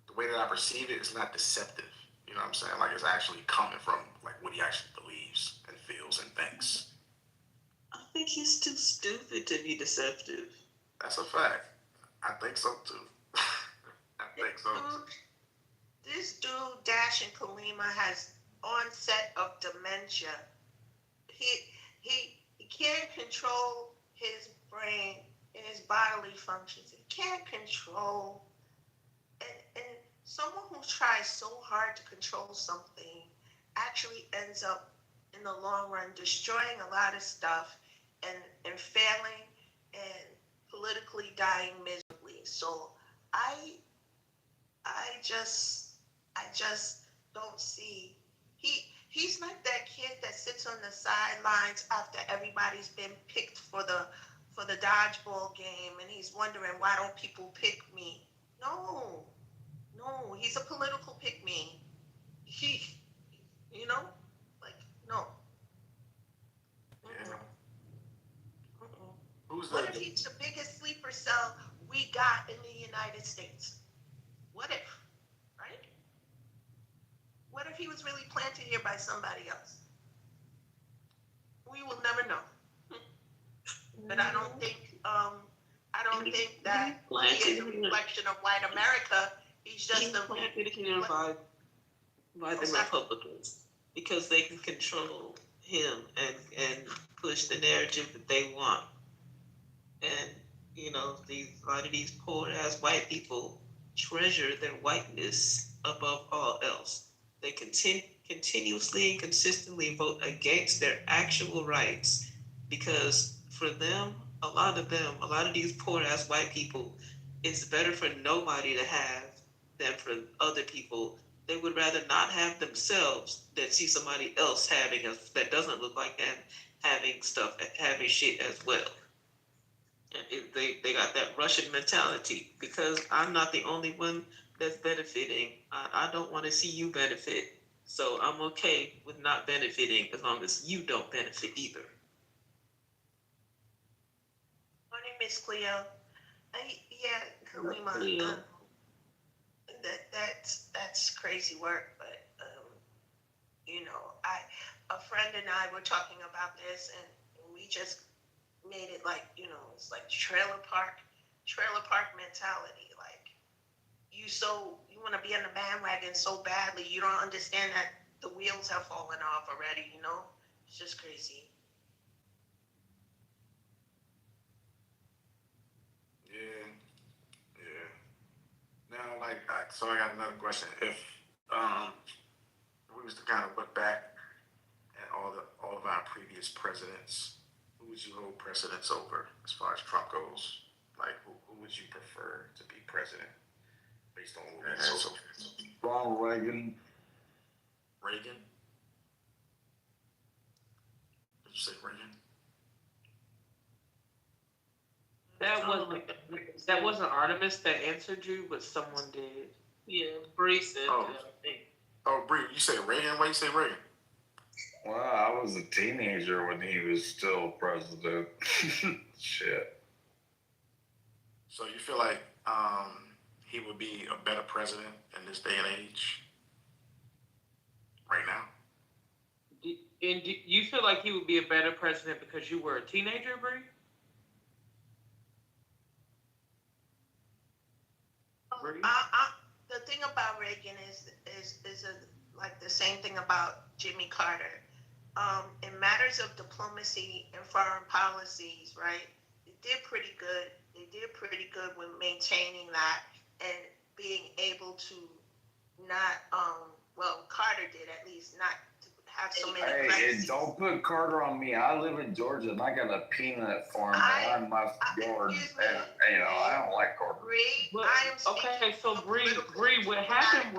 the way that I perceive it, it's not deceptive. You know what I'm saying? Like, it's actually coming from like what he actually believes and feels and thinks. I think he's too stupid to be deceptive. That's a fact. I think so too. I think so too. This dude, Dash and Kalima, has onset of dementia. He can't control his brain and his bodily functions. He can't control. And someone who tries so hard to control something actually ends up, in the long run, destroying a lot of stuff and failing and politically dying miserably. So I just don't see. He's like that kid that sits on the sidelines after everybody's been picked for the dodgeball game, and he's wondering, why don't people pick me? No, he's a political pick me. No. Yeah. What if he's the biggest sleeper cell we got in the United States? What if, right? What if he was really planted here by somebody else? We will never know. But I don't think that he is a reflection of white America He's just a dedicated by the Republicans because they can control him and push the narrative that they want. And you know, a lot of these poor ass white people treasure their whiteness above all else. They continuously and consistently vote against their actual rights because for them, a lot of these poor ass white people, it's better for nobody to have than for other people. They would rather not have themselves than see somebody else having that doesn't look like them having shit as well. And they got that Russian mentality because I'm not the only one that's benefiting. I don't want to see you benefit. So I'm okay with not benefiting as long as you don't benefit either. Morning, Miss Cleo. Yeah, Kalima. That's crazy work, but you know, a friend and I were talking about this, and we just made it like, you know, it's like trailer park mentality. Like you want to be on the bandwagon so badly, you don't understand that the wheels have fallen off already. You know, it's just crazy. Yeah. Now, so I got another question. If we was to kind of look back at all of our previous presidents, who would you hold precedence over as far as Trump goes? Like, who would you prefer to be president based on what we had so far? Ronald Reagan. Reagan? Did you say Reagan? That wasn't Artemis that answered you, but someone did. Yeah, Bree said that, I think. Oh, Bree, you say Reagan? Why you say Reagan? Well, I was a teenager when he was still president. Shit. So you feel like he would be a better president in this day and age? Right now? And do you feel like he would be a better president because you were a teenager, Bree? The thing about Reagan is like the same thing about Jimmy Carter. In matters of diplomacy and foreign policies, right? They did pretty good. They did pretty good with maintaining that and being able to not, Carter did at least, not to have so many crises. Hey, don't put Carter on me. I live in Georgia and I got a peanut farm behind my yard. And, you know, I don't like Carter. Bree, what happened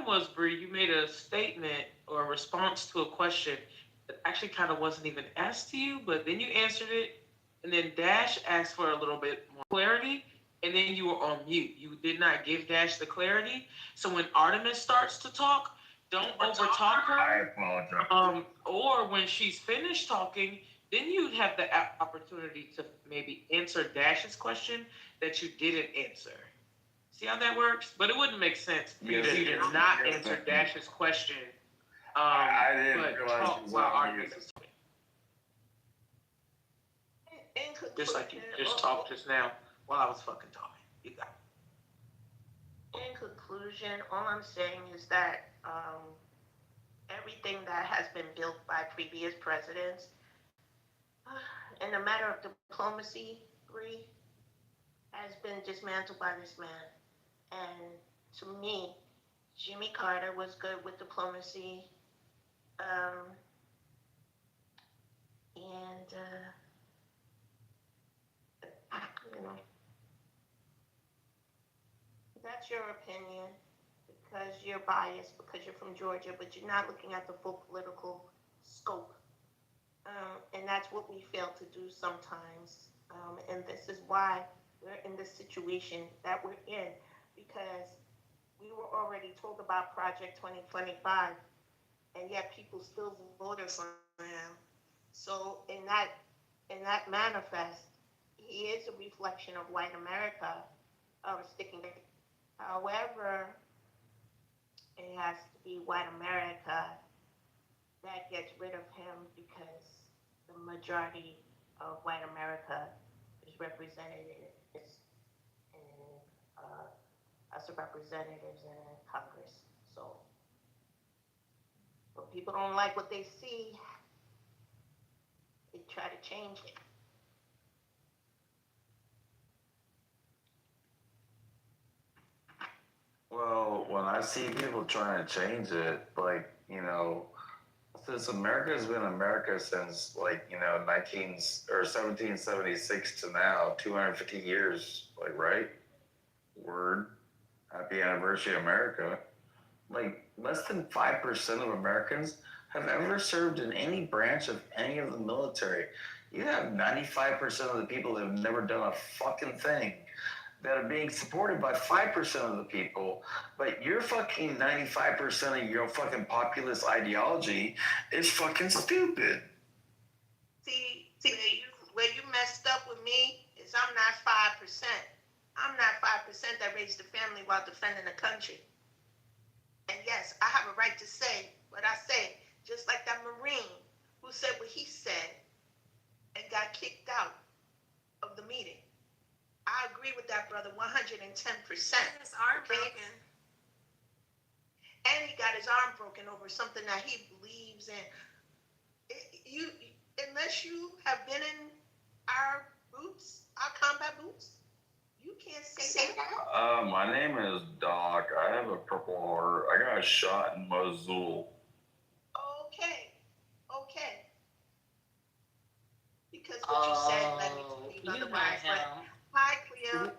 was, Bree, you made a statement or a response to a question that actually kind of wasn't even asked to you, but then you answered it, and then Dash asked for a little bit more clarity, and then you were on mute. You did not give Dash the clarity. So when Artemis starts to talk, don't overtalk her. I apologize. Or when she's finished talking, then you'd have the opportunity to maybe answer Dash's question that you didn't answer. See how that works? But it wouldn't make sense for you to not answer Dash's question. I didn't realize talk while Artemis is talking. Just like you just talked just now while I was fucking talking. You got it. In conclusion, all I'm saying is that everything that has been built by previous presidents, in the matter of diplomacy, Bree, has been dismantled by this man. And to me, Jimmy Carter was good with diplomacy. You know, that's your opinion because you're biased, because you're from Georgia, but you're not looking at the full political scope. And that's what we fail to do sometimes. And this is why we're in this situation that we're in, because we were already told about Project 2025, and yet people still voted for him. So in that manifest, he is a reflection of white America sticking together. However, it has to be white America that gets rid of him because the majority of white America is represented in House of Representatives and Congress. So when people don't like what they see, they try to change it. Well, when I see people trying to change it, like, you know, since America's been America since, like, you know, 1776 to now, 250 years, like, right? Word. Happy anniversary, America. Like, less than 5% of Americans have ever served in any branch of any of the military. You have 95% of the people that have never done a fucking thing that are being supported by 5% of the people, but your fucking 95% of your fucking populist ideology is fucking stupid. See, where you messed up with me is I'm not 5%. I'm not 5% that raised a family while defending the country. And yes, I have a right to say what I say, just like that Marine who said what he said and got kicked out of the meeting. I agree with that brother 110%. His arm broken. And he got his arm broken over something that he believes in. Unless you have been in our boots, our combat boots, you can't say that. My name is Doc. I have a Purple Heart. I got shot in Mosul. Okay. Because what you said led me to believe otherwise. But hi, Cleo.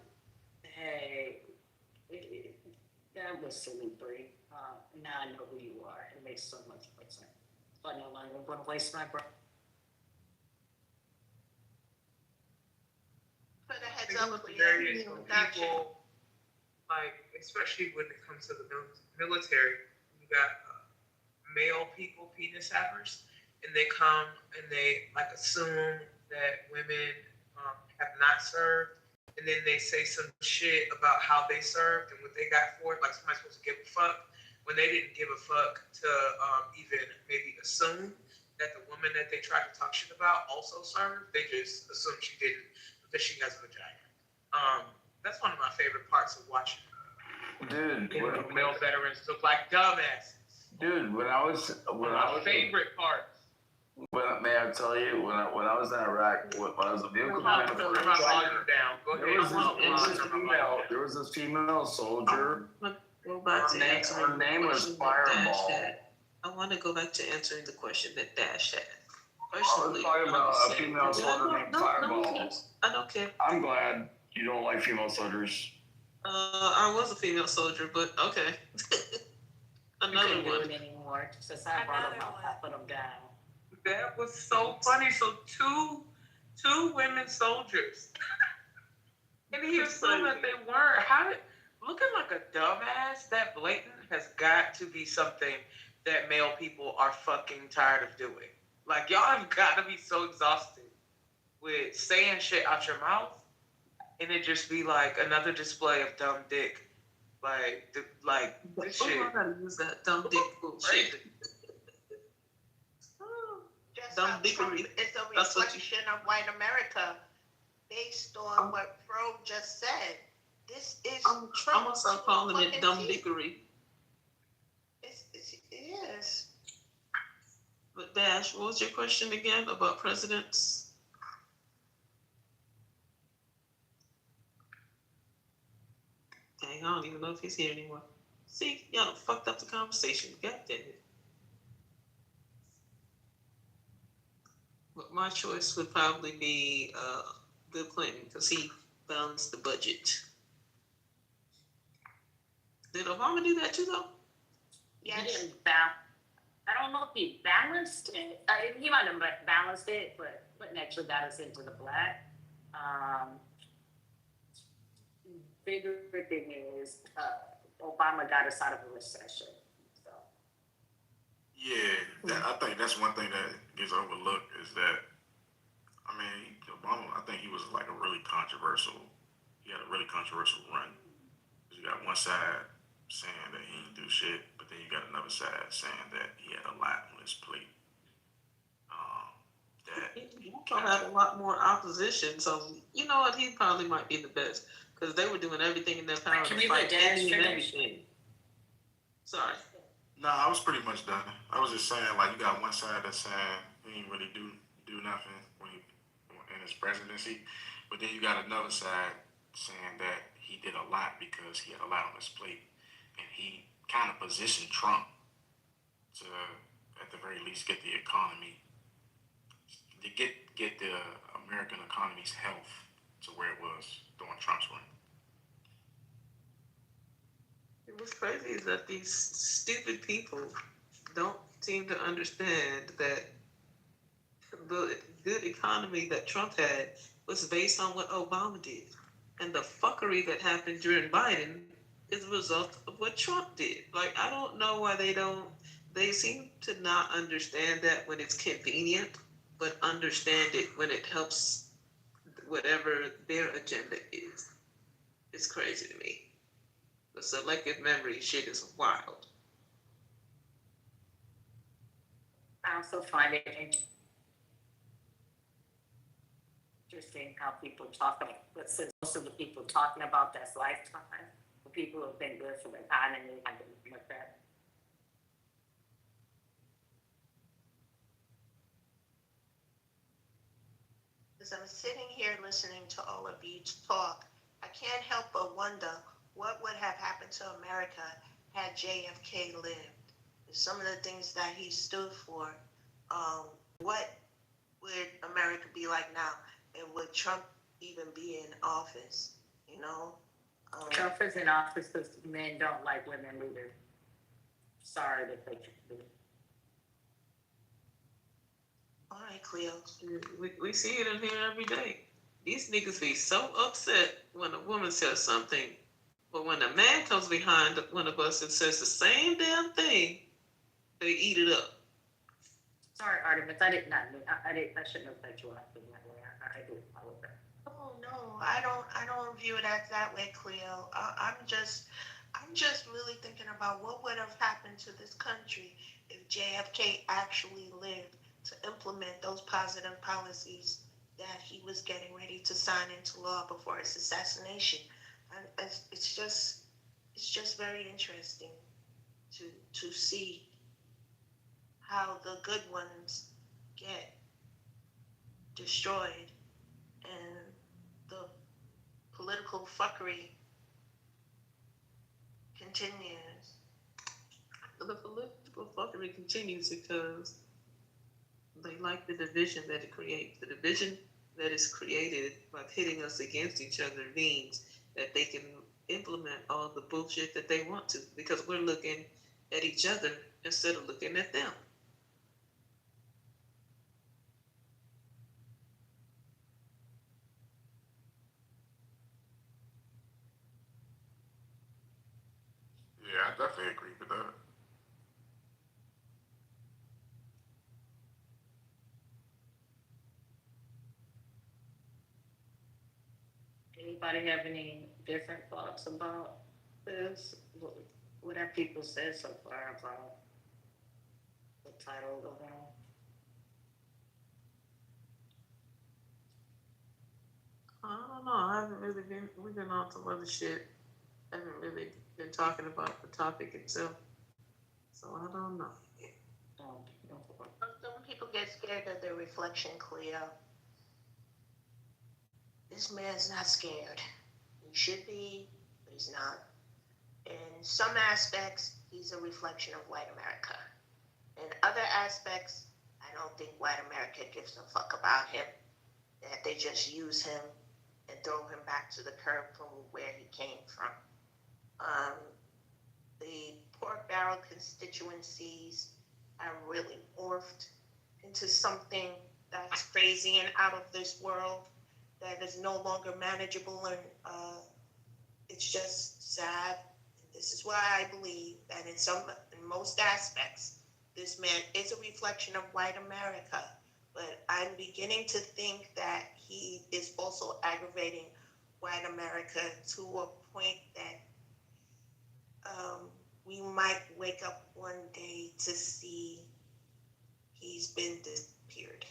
Hey, that was silly, Bree. Now I know who you are. It makes so much more sense. But no longer going to waste my breath. Put a heads It up, was Cleo. various people, like, especially when it comes to the military, you got male people, penis havers, and they come and they, like, assume that women have not served. And then they say some shit about how they served and what they got for it. Like somebody's supposed to give a fuck when they didn't give a fuck to even maybe assume that the woman that they tried to talk shit about also served. They just assumed she didn't because she has a vagina. That's one of my favorite parts of watching. Dude, male veterans look like dumbasses. Dude, when I was favorite parts. Well, may I tell you, when I was in Iraq, when I was a vehicle commander, there was this female soldier. Go back to answering her name was Fireball. I want to go back to answering the question that Dash had. I was talking about a female soldier named Fireball. I don't care. I'm glad you don't like female soldiers. I was a female soldier, but okay. Another one. Do it anymore since I brought them up. I put them down. That was so funny. So two women soldiers, and he assumed that they weren't. Looking like a dumbass? That blatant has got to be something that male people are fucking tired of doing. Like y'all have got to be so exhausted with saying shit out your mouth, and it just be like another display of dumb dick. Like this shit. I gotta use that dumb dick bullshit. Dumb dickery. It's a reflection of white America based on what Fro just said. This is I'm gonna start calling it dumb dickery. It is. But Dash, what was your question again about presidents? Dang, I don't even know if he's here anymore. See, y'all fucked up the conversation. God damn it. But my choice would probably be Bill Clinton because he balanced the budget. Did Obama do that too, though? Yes. He didn't I don't know if he balanced it. He might have balanced it, but Clinton actually got us into the black. Bigger thing is Obama got us out of a recession. So. Yeah, I think that's one thing that gets overlooked is that, I mean, Obama, I think he was like he had a really controversial run. You got one side saying that he didn't do shit, but then you got another side saying that he had a lot on his plate. He probably had a lot more opposition, so you know what? He probably might be the best. because they were doing everything in their power to fight any and everything. Sorry. No, I was pretty much done. I was just saying, like, you got one side that's saying he didn't really do nothing when he in his presidency, but then you got another side saying that he did a lot because he had a lot on his plate, and he kind of positioned Trump to, at the very least, get the economy, to get the American economy's health to where it was during Trump's reign. What's crazy is that these stupid people don't seem to understand that the good economy that Trump had was based on what Obama did. And the fuckery that happened during Biden is a result of what Trump did. Like, I don't know why they seem to not understand that when it's convenient, but understand it when it helps whatever their agenda is. It's crazy to me. The selective memory shit is wild. I also find it interesting how people talk about, but since most of the people talking about that's lifetime, the people who have been good for the economy have been like that. As I'm sitting here listening to all of you talk, I can't help but wonder what would have happened to America had JFK lived. Some of the things that he stood for, what would America be like now? And would Trump even be in office? You know? Trump is in office because men don't like women leaders. Sorry that they do. All right, Cleo. We see it in here every day. These niggas be so upset when a woman says something, but when a man comes behind one of us and says the same damn thing, they eat it up. Sorry, Artemis, I shouldn't have cut you off in that way. I do apologize. Oh no, I don't view it as that way, Cleo. I'm just really thinking about what would have happened to this country if JFK actually lived to implement those positive policies that he was getting ready to sign into law before his assassination. And it's just very interesting to see how the good ones get destroyed and the political fuckery continues. The political fuckery continues because they like the division that it creates. The division that is created by pitting us against each other means that they can implement all the bullshit that they want to, because we're looking at each other instead of looking at them. Yeah, I definitely agree with that. Anybody have any different thoughts about this? What have people said so far about the title of the room? I don't know. I haven't really been. We've been on some other shit. I haven't really been talking about the topic itself. So I don't know. Some people get scared of their reflection, Cleo. This man's not scared. He should be, but he's not. In some aspects, he's a reflection of white America. In other aspects, I don't think white America gives a fuck about him. That they just use him and throw him back to the curb from where he came from. The pork barrel constituencies have really morphed into something that's crazy and out of this world, that is no longer manageable, and it's just sad. This is why I believe that in most aspects, this man is a reflection of white America. But I'm beginning to think that he is also aggravating white America to a point that we might wake up one day to see he's been disappeared.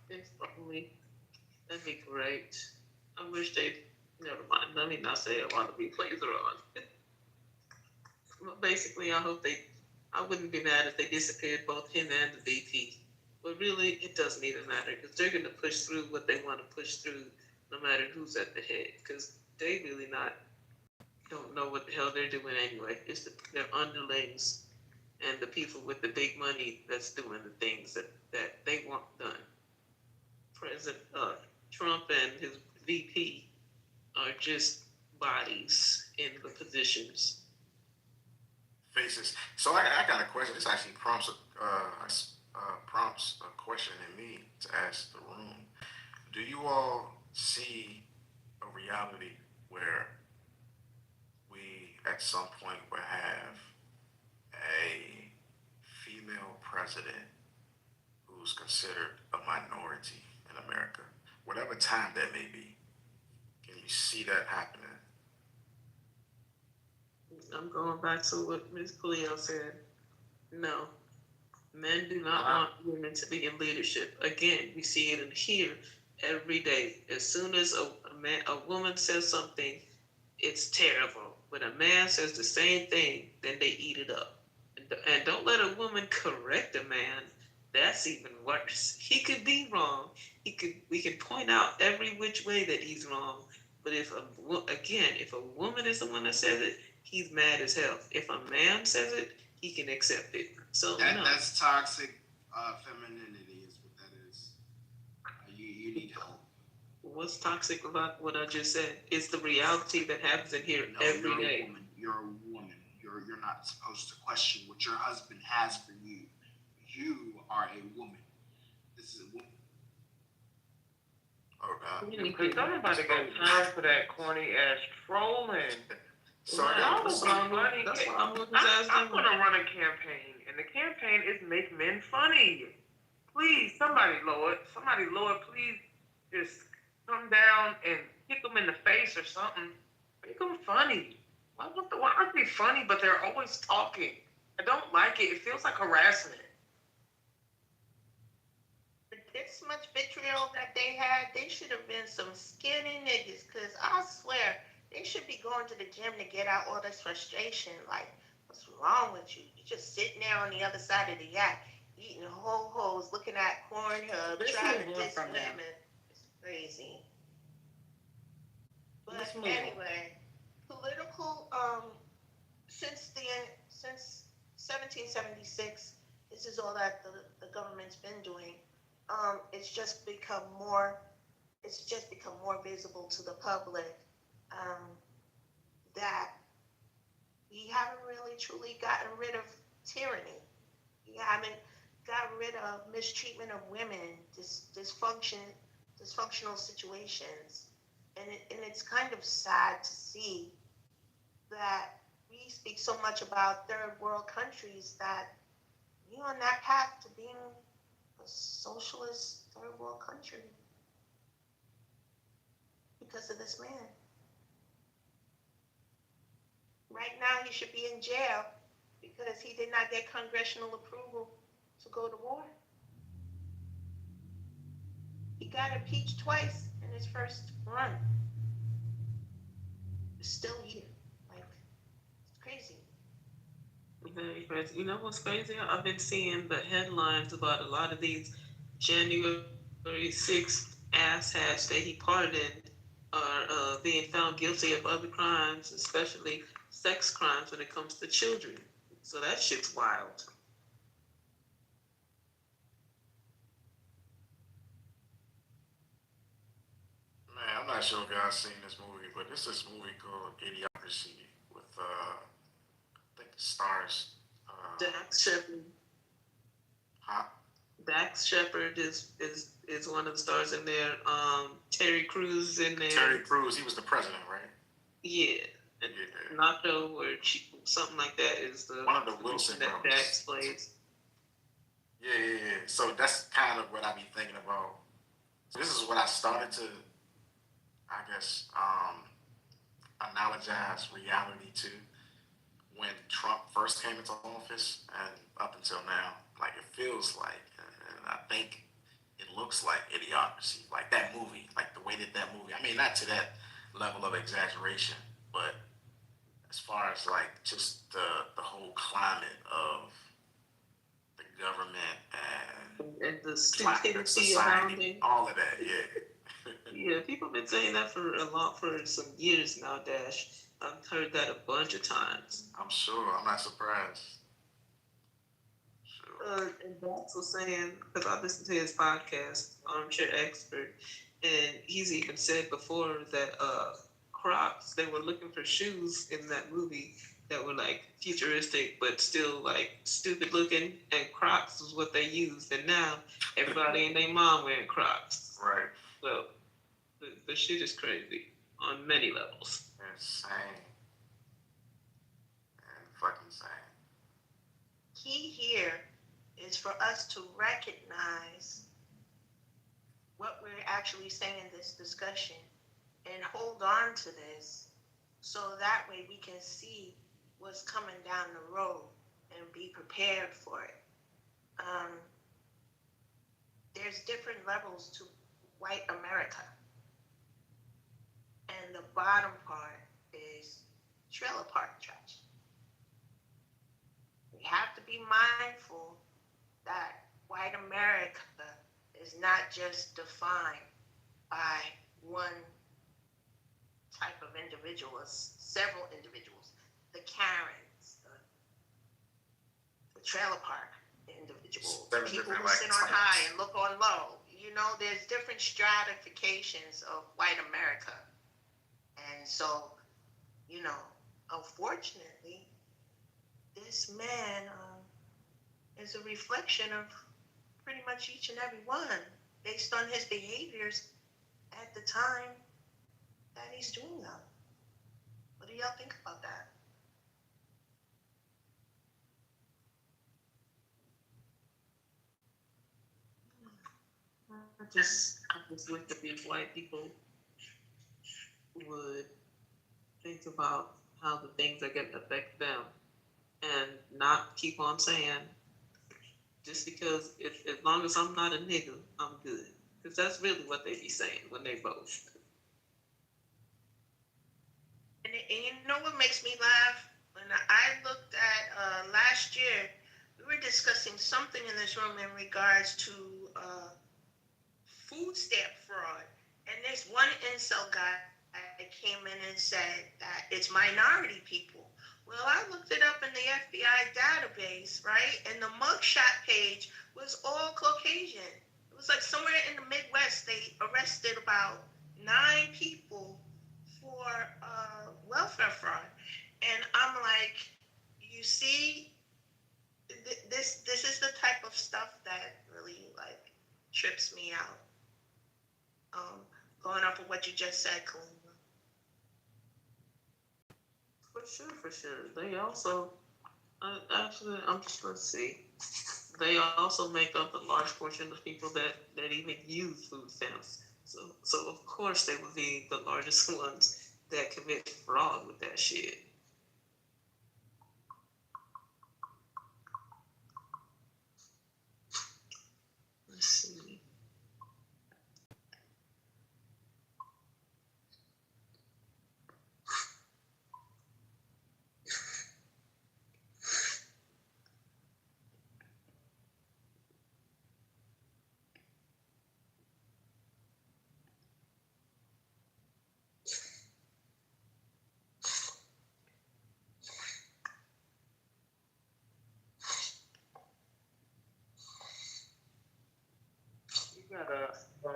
It's probably That'd be great. I wish they. Never mind. Let me not say it while the replays are on. Well, basically, I hope they. I wouldn't be mad if they disappeared both him and the VP. But really, it doesn't even matter because they're going to push through what they want to push through, no matter who's at the head. Because they really don't know what the hell they're doing anyway. It's their underlings and the people with the big money that's doing the things that they want done. President Trump and his VP are just bodies in the positions. Faces. So I got a question. This actually prompts a question in me to ask the room. Do you all see a reality where we at some point will have a female president who's considered a minority in America, whatever time that may be? Can you see that happening? I'm going back to what Ms. Cleo said. No, men do not want women to be in leadership. Again, we see it in here every day. As soon as a woman says something, it's terrible. When a man says the same thing, then they eat it up. And don't let a woman correct a man. That's even worse. He could be wrong. We can point out every which way that he's wrong. But if a woman is the one that says it, he's mad as hell. If a man says it, he can accept it. So that's toxic femininity is what that is. You need help. What's toxic about what I just said? It's the reality that happens in here every day. You're a woman. You're not supposed to question what your husband has for you. You are a woman. This is a woman. Oh God. Because somebody got time for that corny ass trolling. Sorry, that's why I'm gonna run a campaign, and the campaign is make men funny. Please, somebody lower it. Please just come down and kick them in the face or something. Make them funny. Why aren't they funny, but they're always talking? I don't like it. It feels like harassment. This much vitriol that they had, they should have been some skinny niggas, because I swear, they should be going to the gym to get out all this frustration. Like, what's wrong with you? You're just sitting there on the other side of the yak, eating ho-hos, looking at Pornhub, trying to diss women. It's crazy. But anyway, political, since 1776, this is all that the government's been doing. It's just become more visible to the public that we haven't really truly gotten rid of tyranny. We haven't gotten rid of mistreatment of women, dysfunctional situations, and it's kind of sad to see that we speak so much about third world countries that we're on that path to being a socialist third world country because of this man. Right now, he should be in jail because he did not get congressional approval to go to war. He got impeached twice in his first run. He's still here. Like, it's crazy. Very crazy. You know what's crazy? I've been seeing the headlines about a lot of these January 6th asshats that he pardoned are being found guilty of other crimes, especially sex crimes when it comes to children. So that shit's wild. Man, I'm not sure if y'all seen this movie, but this is this movie called Idiocracy with I think it stars Dax Shepard. Huh? Dax Shepard is one of the stars in there. Terry Crews in there. Terry Crews, he was the president, right? Yeah. And Nacho or something like that is the one of the Wilson that brothers. Dax plays. Yeah. So that's kind of what I be thinking about. So this is what I started to, I guess, analogize reality to when Trump first came into office and up until now. Like, it feels like, and I think it looks looks like Idiocracy, like that movie, like the way that movie. I mean, not to that level of exaggeration, but as far as like just the whole climate of the government And the like stupidity society, around it. all of that, yeah. Yeah, people been saying that for some years now, Dash. I've heard that a bunch of times. I'm sure. I'm not surprised. And Dax was saying, because I listened to his podcast, Armchair Expert, and he's even said before that Crocs, they were looking for shoes in that movie that were like futuristic but still like stupid looking, and Crocs was what they used. And now everybody and their mom wearing Crocs. Right. So the shit is crazy on many levels. Insane. And fucking insane. Key here is for us to recognize what we're actually saying in this discussion and hold on to this so that way we can see what's coming down the road and be prepared for it. There's different levels to white America. And the bottom part is trailer park trash. We have to be mindful that white America is not just defined by one type of individual, it's several individuals. The Karens, the trailer park individuals, people who sit on high and look on low. You know, there's different stratifications of white America. And so, you know, unfortunately, this man is a reflection of pretty much each and every one based on his behaviors at the time that he's doing them. What do y'all think about that? I just wish that these white people would think about how the things are going to affect them and not keep on saying, just because as long as I'm not a nigga, I'm good. Because that's really what they be saying when they vote. And you know what makes me laugh? When I looked at last year, we were discussing something in this room in regards to food stamp fraud. And this one incel guy came in and said that it's minority people. Well, I looked it up in the FBI database, right? And the mugshot page was all Caucasian. It was like somewhere in the Midwest, they arrested about 9 people for welfare fraud. And I'm like, you see, this is the type of stuff that really like trips me out. Going off of what you just said, Kalima. For sure. They also, actually, I'm just going to see. They also make up a large portion of people that even use food stamps. So of course they would be the largest ones that commit fraud with that shit. Let's see. Got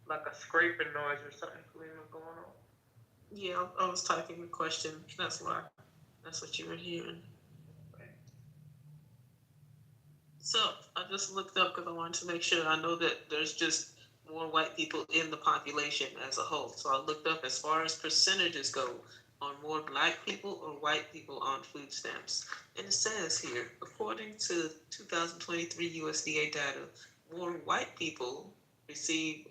like a scraping noise or something, Kalima, going on? Yeah, I was typing the question. That's why. That's what you were hearing. Okay. So I just looked up because I wanted to make sure. I know that there's just more white people in the population as a whole. So I looked up as far as percentages go on more black people or white people on food stamps. And it says here, according to 2023 USDA data, more white people receive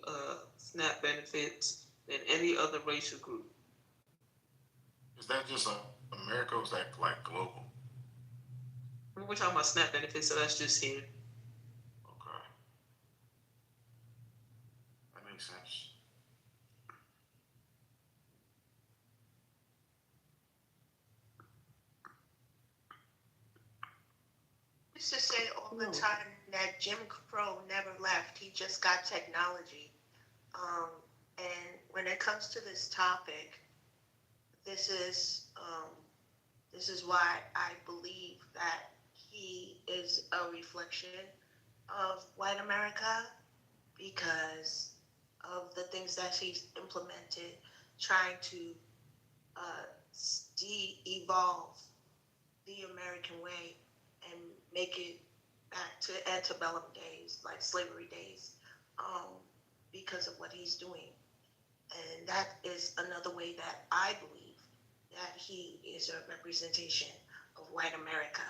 SNAP benefits than any other racial group. Is that just America or is that like global? We're talking about SNAP benefits, so that's just here. Okay. used to say all the time that Jim Crow never left. He just got technology. And when it comes to this topic, this is why I believe that he is a reflection of white America because of the things that he's implemented, trying to de-evolve the American way and make it back to antebellum days, like slavery days, because of what he's doing. And that is another way that I believe that he is a representation of white America,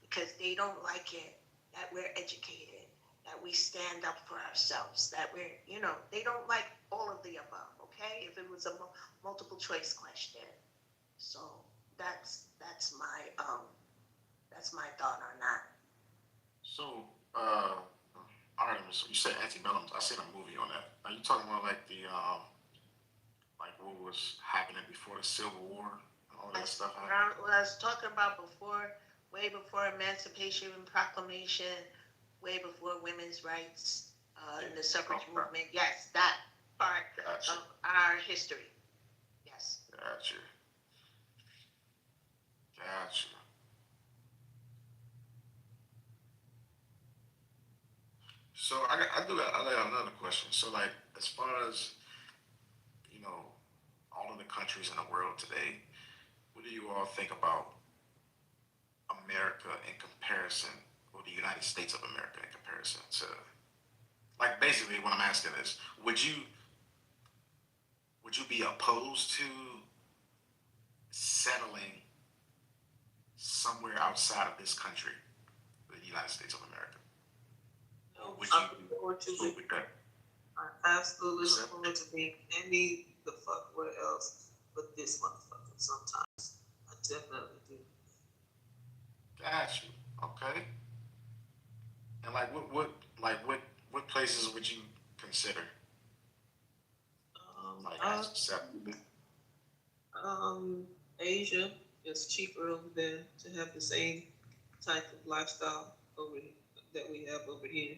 because they don't like it that we're educated, that we stand up for ourselves, that we're, they don't like all of the above, okay? If it was a multiple choice question. So that's my thought on that. So, Artemis, you said antebellum. I seen a movie on that. Are you talking about like the like what was happening before the Civil War and all that stuff? What I was talking about before, way before Emancipation Proclamation, way before women's rights, and the suffrage movement. Yes, that part of our history. Yes. Gotcha. So I got another question. So like, as far as all of the countries in the world today, what do you all think about America in comparison, or the United States of America in comparison to, like, basically what I'm asking is, would you be opposed to settling somewhere outside of this country, the United States of America? No, Would I'm you forward to agree it. with that? I absolutely look forward to being any the fuck where else but this motherfucker sometimes. I definitely do. Got you. Okay. And like what places would you consider? Like as acceptable? Asia is cheaper over there to have the same type of lifestyle that we have over here,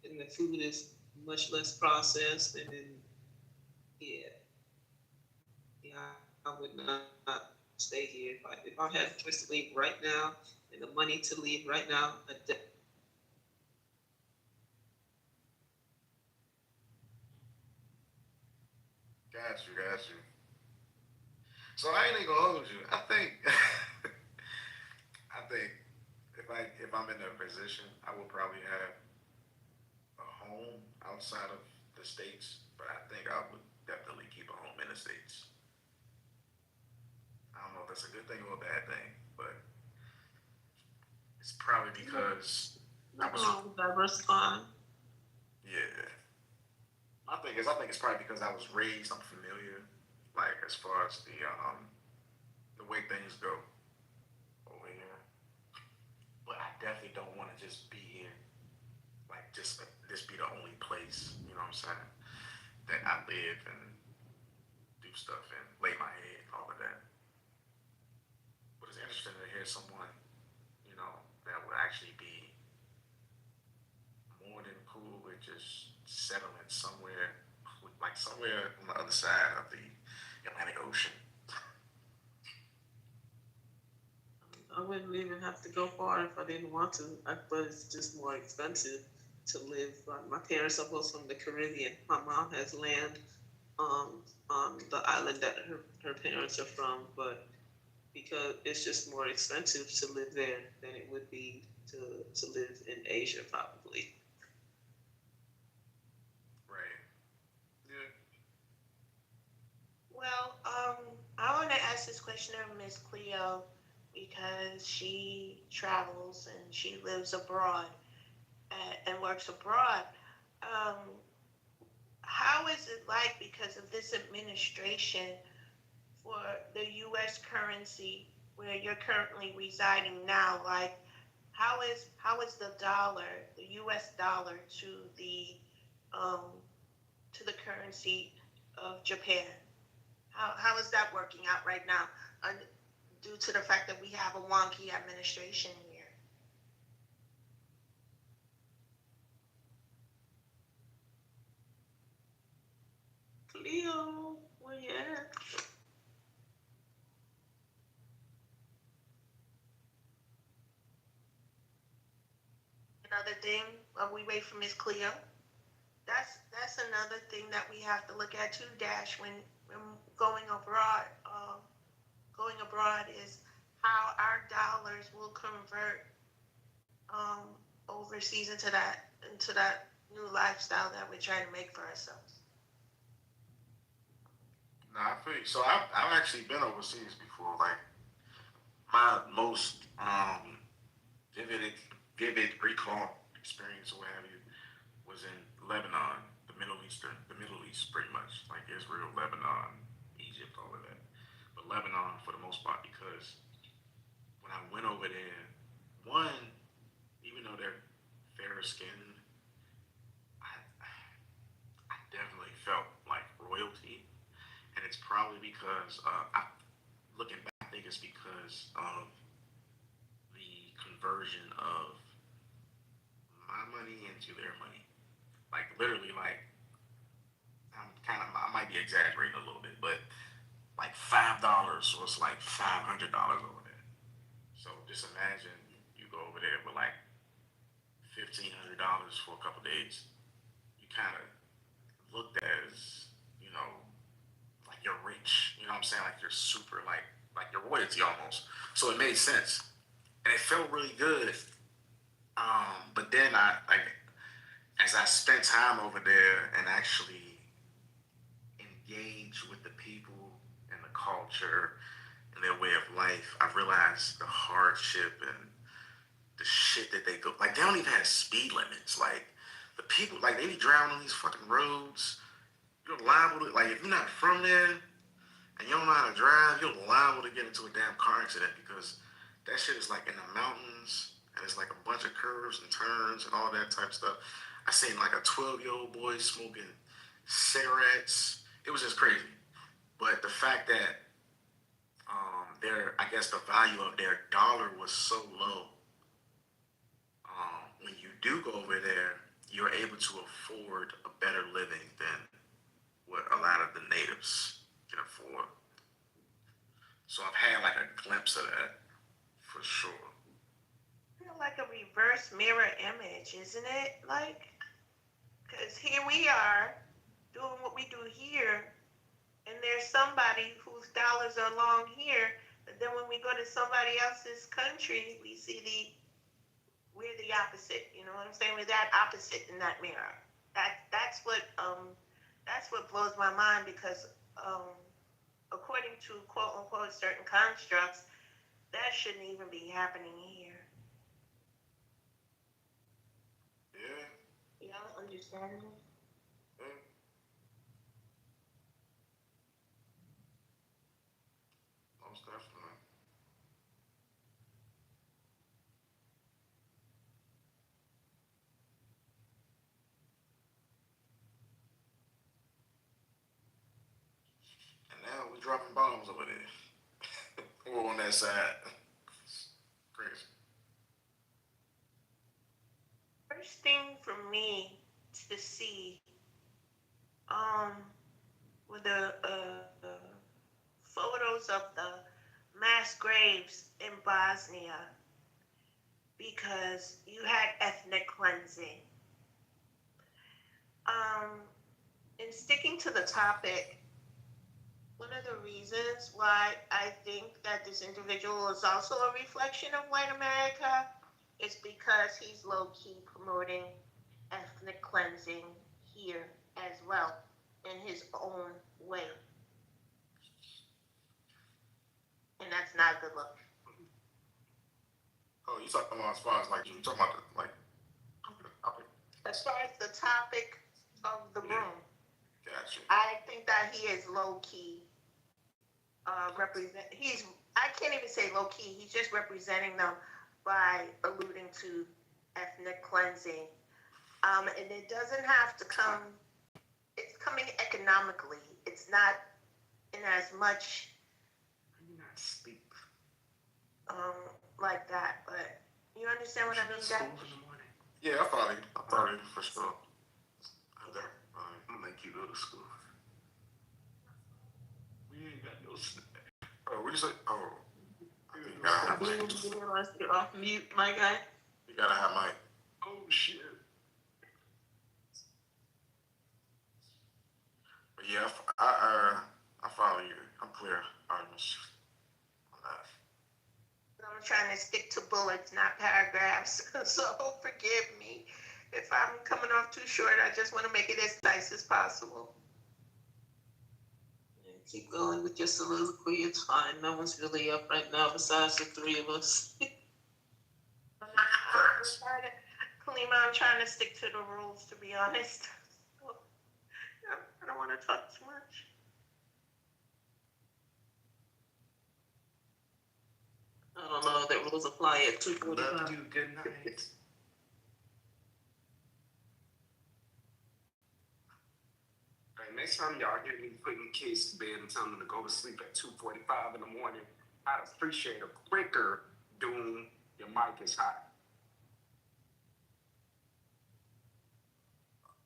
and the food is much less processed. And then, I would not stay here if I had a choice to leave right now and the money to leave right now. Got you. So I ain't even gonna hold you. I think if I'm in a position, I will probably have a home outside of the States, but I think I would definitely keep a home in the States. I don't know if that's a good thing or a bad thing, but it's probably because I was diversifying. Yeah. I think it's probably because I was raised, I'm familiar, like as far as the way things go over here. But I definitely don't want to just be here, like just this be the only place, you know what I'm saying, that I live and do stuff and lay my head and all of that. But it's interesting to hear someone, that would actually be more than cool with just settling somewhere, like somewhere on the other side of the Atlantic Ocean. I wouldn't even have to go far if I didn't want to, but it's just more expensive to live. My parents are both from the Caribbean. My mom has land on the island that her parents are from, but because it's just more expensive to live there than it would be to live in Asia, probably. Right. Yeah. Well, I want to ask this question of Miss Cleo because she travels and she lives abroad and works abroad. How is it like, because of this administration, for the U.S. currency where you're currently residing now? Like, how is the dollar, the U.S. dollar, to the currency of Japan? How is that working out right now, due to the fact that we have a wonky administration here? Cleo, where you at? Another thing, while we wait for Miss Cleo, that's another thing that we have to look at too, Dash, when going abroad. Going abroad is how our dollars will convert overseas into that new lifestyle that we're trying to make for ourselves. Nah, I feel you. So I've actually been overseas before. Like my most vivid recall experience or what have you was in Lebanon, the Middle East pretty much, like Israel, Lebanon, Egypt, all of that. But Lebanon for the most part, because when I went over there, one, even though they're fairer skinned, I definitely felt like royalty, and it's probably because looking back, I think it's because of the conversion of my money into their money. Like literally, like I might be exaggerating a little bit, but like $5 was like $500 over there. So just imagine you go over there with like $1,500 for a couple days. You kind of looked as, you know, like you're rich. You know what I'm saying? Like you're super, like you're royalty almost. So it made sense, and it felt really good. But then as I spent time over there and actually engage with the people and the culture and their way of life, I realized the hardship and the shit that they go. Like they don't even have speed limits. Like the people, like they be driving on these fucking roads. You're liable to, like if you're not from there and you don't know how to drive, you're liable to get into a damn car accident because that shit is like in the mountains and it's like a bunch of curves and turns and all that type of stuff. I seen like a 12-year-old boy smoking cigarettes. It was just crazy. But the fact that I guess the value of their dollar was so low. When you do go over there, you're able to afford a better living than what a lot of the natives can afford. So I've had like a glimpse of that for sure. Like a reverse mirror image, isn't it? Like, because here we are doing what we do here, and there's somebody whose dollars are long here, but then when we go to somebody else's country, we're the opposite. You know what I'm saying? We're that opposite in that mirror. That's what blows my mind because according to quote unquote certain constructs, that shouldn't even be happening here. Yeah. Y'all understand me? Most definitely. And now we're dropping bombs over there. We're on that side. It's crazy. First thing for me to see were the photos of the mass graves in Bosnia because you had ethnic cleansing. In sticking to the topic, one of the reasons why I think that this individual is also a reflection of white America is because he's low-key promoting ethnic cleansing here as well in his own way. And that's not a good look. Oh, you talking about as far as like you talking about the, like as far as the topic of the room. Gotcha. I think that he is low key I can't even say low key, he's just representing them by alluding to ethnic cleansing. And it doesn't have to come, it's coming economically. It's not in as much like that, but you understand what I mean, Jack? Yeah, I follow you for sure. I'm gonna make you go to school. Oh, what you say? Oh, I think you gotta have mic. You realize you're off mute, my guy. You gotta have mic. Oh shit. But yeah, I follow you. I'm clear. I'm trying to stick to bullets, not paragraphs. So forgive me if I'm coming off too short. I just want to make it as nice as possible. Yeah, keep going with your soliloquy. It's fine. No one's really up right now besides the three of us. Kalima, I'm trying to stick to the rules, to be honest. So, I don't want to talk too much. I don't know if that rules apply at 2:45. Love you. Good night. Hey, next time y'all hear me putting kids to bed and telling them to go to sleep at 2:45 in the morning, I'd appreciate a quicker doom. Your mic is hot.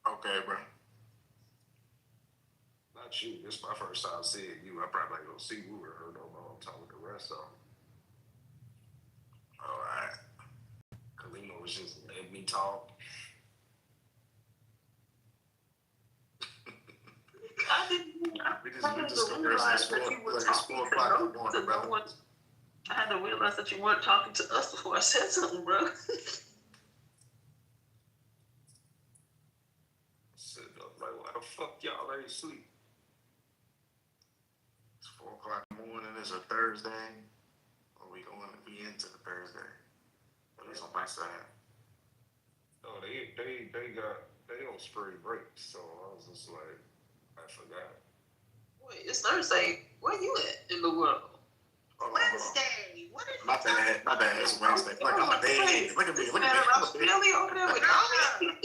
Okay, bro. Not you. This is my first time seeing you. I probably ain't gonna see you or her no more. I'm talking the rest of them. All right. Kalima was just letting me talk. I didn't realize that you were talking to no one. I had to realize that you weren't talking to us before I said something, bro. Sitting up like, why the fuck y'all ain't sleep? It's 4 o'clock in the morning. It's a Thursday. Or we into the Thursday. At least on my side. Oh, they on spring break, so I was just like, I forgot. Wait, it's Thursday. Where you at in the world? Wednesday. What is my bad. It's Wednesday. Like, I'm a day. Look at me. Australia over there with you in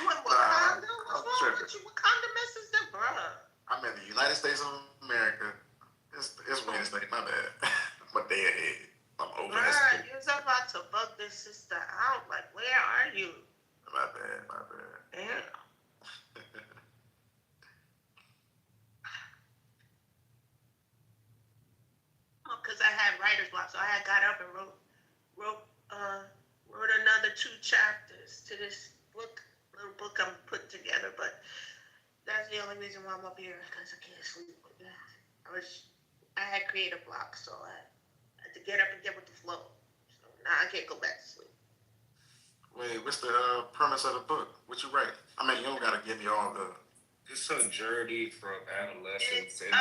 Wakanda? What's wrong with you? Wakanda messes the bruh. I'm in the United States of America. It's Wednesday. My bad. I'm a day ahead. I'm over this. Bruh, you're about to bug this sister out. Like, where are you? My bad. Yeah. Because I had writer's block, so I had got up and wrote another 2 chapters to this little book I'm putting together. But that's the only reason why I'm up here, because I can't sleep. I had creative block, so I had to get up and get with the flow. So now I can't go back to sleep. Wait, what's the premise of the book? What you write? I mean, you don't gotta give me all the. It's a journey from adolescence and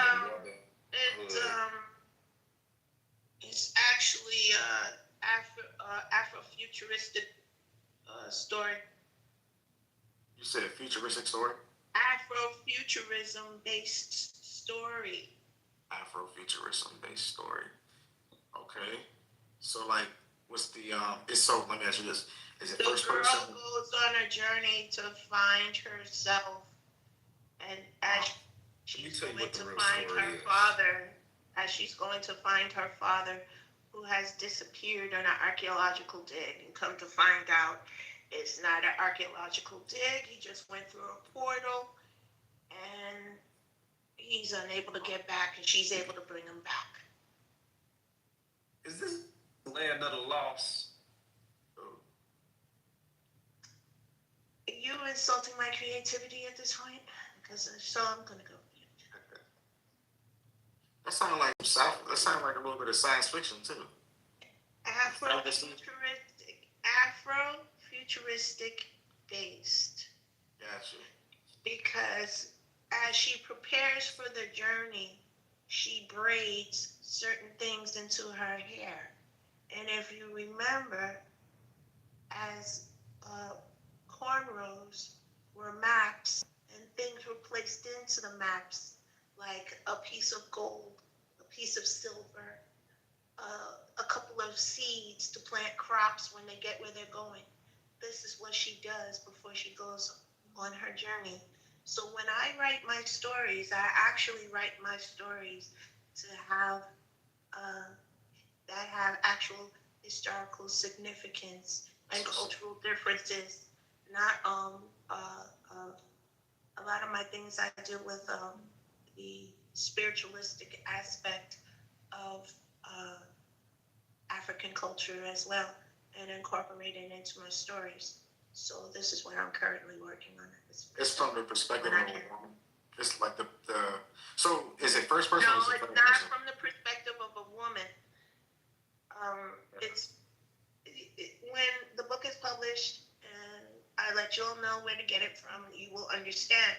It's actually Afrofuturistic story. You said futuristic story? Afrofuturism based story. Afrofuturism based story. Okay. So like, what's the let me ask you this. Is it first person? The girl goes on a journey to find herself, and as she's going to find her father, who has disappeared on an archaeological dig, and come to find out it's not an archaeological dig. He just went through a portal, and he's unable to get back, and she's able to bring him back. Is this Land of the Lost? Are you insulting my creativity at this point? Because so I'm gonna go. That sounds like a little bit of science fiction too. Afrofuturistic based. Gotcha. Because as she prepares for the journey, she braids certain things into her hair. And if you remember, as cornrows were maps, and things were placed into the maps, like a piece of gold, a piece of silver, a couple of seeds to plant crops when they get where they're going. This is what she does before she goes on her journey. So when I write my stories, I actually write my stories to have that have actual historical significance and cultural differences. Not a lot of my things I deal with the spiritualistic aspect of African culture as well and incorporate it into my stories. So this is what I'm currently working on. It's from the perspective of a woman. It's like the so is it first person? No, or is it it's third not person? from the perspective of a woman. When the book is published and I let you all know where to get it from, you will understand.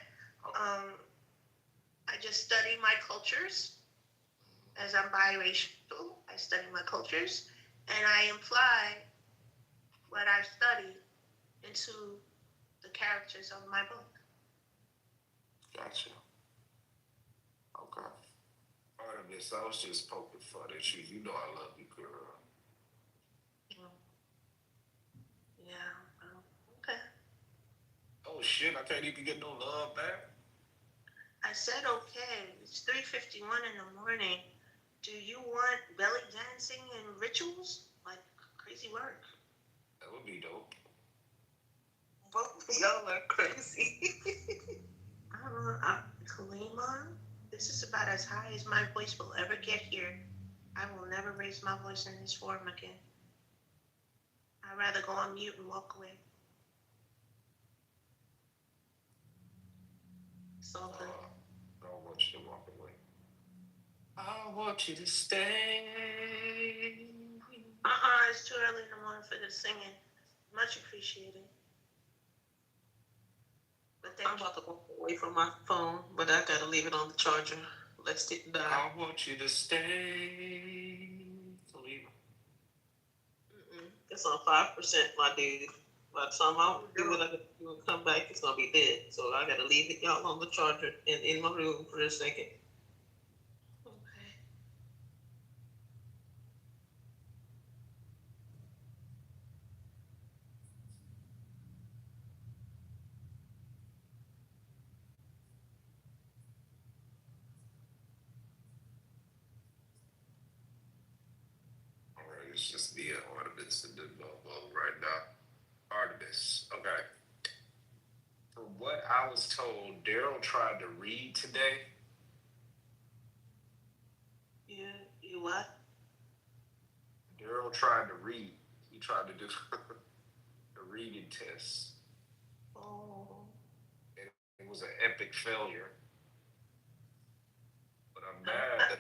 I just study my cultures. As I'm biracial, I study my cultures and I imply what I've studied into the characters of my book. Gotcha. Okay. Artemis, I was just poking fun at you. You know I love you, girl. Yeah. Okay. Oh shit! I can't even get no love back. I said okay. It's 3:51 in the morning. Do you want belly dancing and rituals? Like crazy work. That would be dope. Both of y'all are crazy. Kalima, this is about as high as my voice will ever get here. I will never raise my voice in this form again. I'd rather go on mute and walk away. Something. I don't want you to walk away. I want you to stay. It's too early in the morning for the singing. Much appreciated. But I'm about to walk away from my phone, but I gotta leave it on the charger. Let's it die. I want you to stay. It's on 5%, my dude. By the time I do what I do and come back, it's gonna be dead. So I gotta leave it y'all on the charger and in my room for a second. Okay. Alright, it's just me and Artemis and the right now. Artemis, okay. From what I was told, Daryl tried to read today. You what? Daryl tried to read. He tried to do a reading test. Oh. And it was an epic failure. But I'm mad that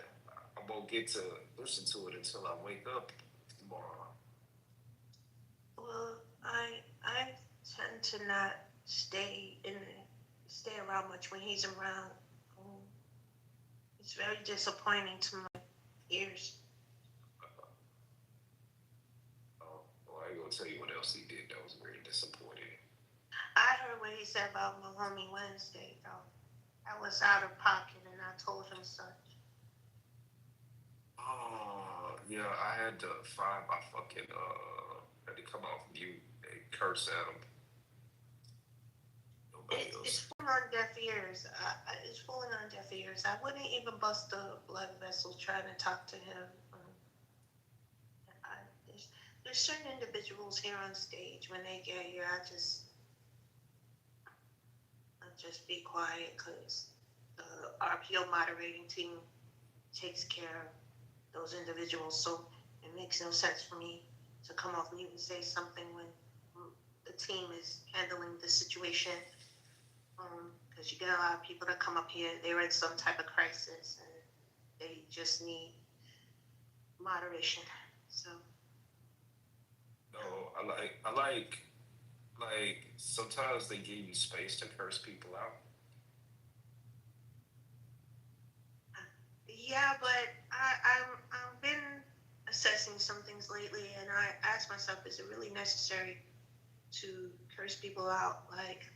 I won't get to listen to it until I wake up tomorrow. Well, I tend to not stay around much when he's around. It's very disappointing to my ears. Well, I ain't gonna tell you what else he did that was very disappointing. I heard what he said about my homie Wednesday, though. I was out of pocket and I told him such. Oh, yeah, I had to find my fucking, had to come off mute and curse at him. It's falling on deaf ears. It's falling on deaf ears. I wouldn't even bust a blood vessel trying to talk to him. There's certain individuals here on stage, when they get here, I just be quiet because the RPO moderating team takes care of those individuals. So it makes no sense for me to come off mute and say something when the team is handling the situation. Because you get a lot of people that come up here, they're in some type of crisis and they just need moderation. So. No, I like sometimes they give you space to curse people out. Yeah, but I've been assessing some things lately, and I asked myself, is it really necessary to curse people out? Like,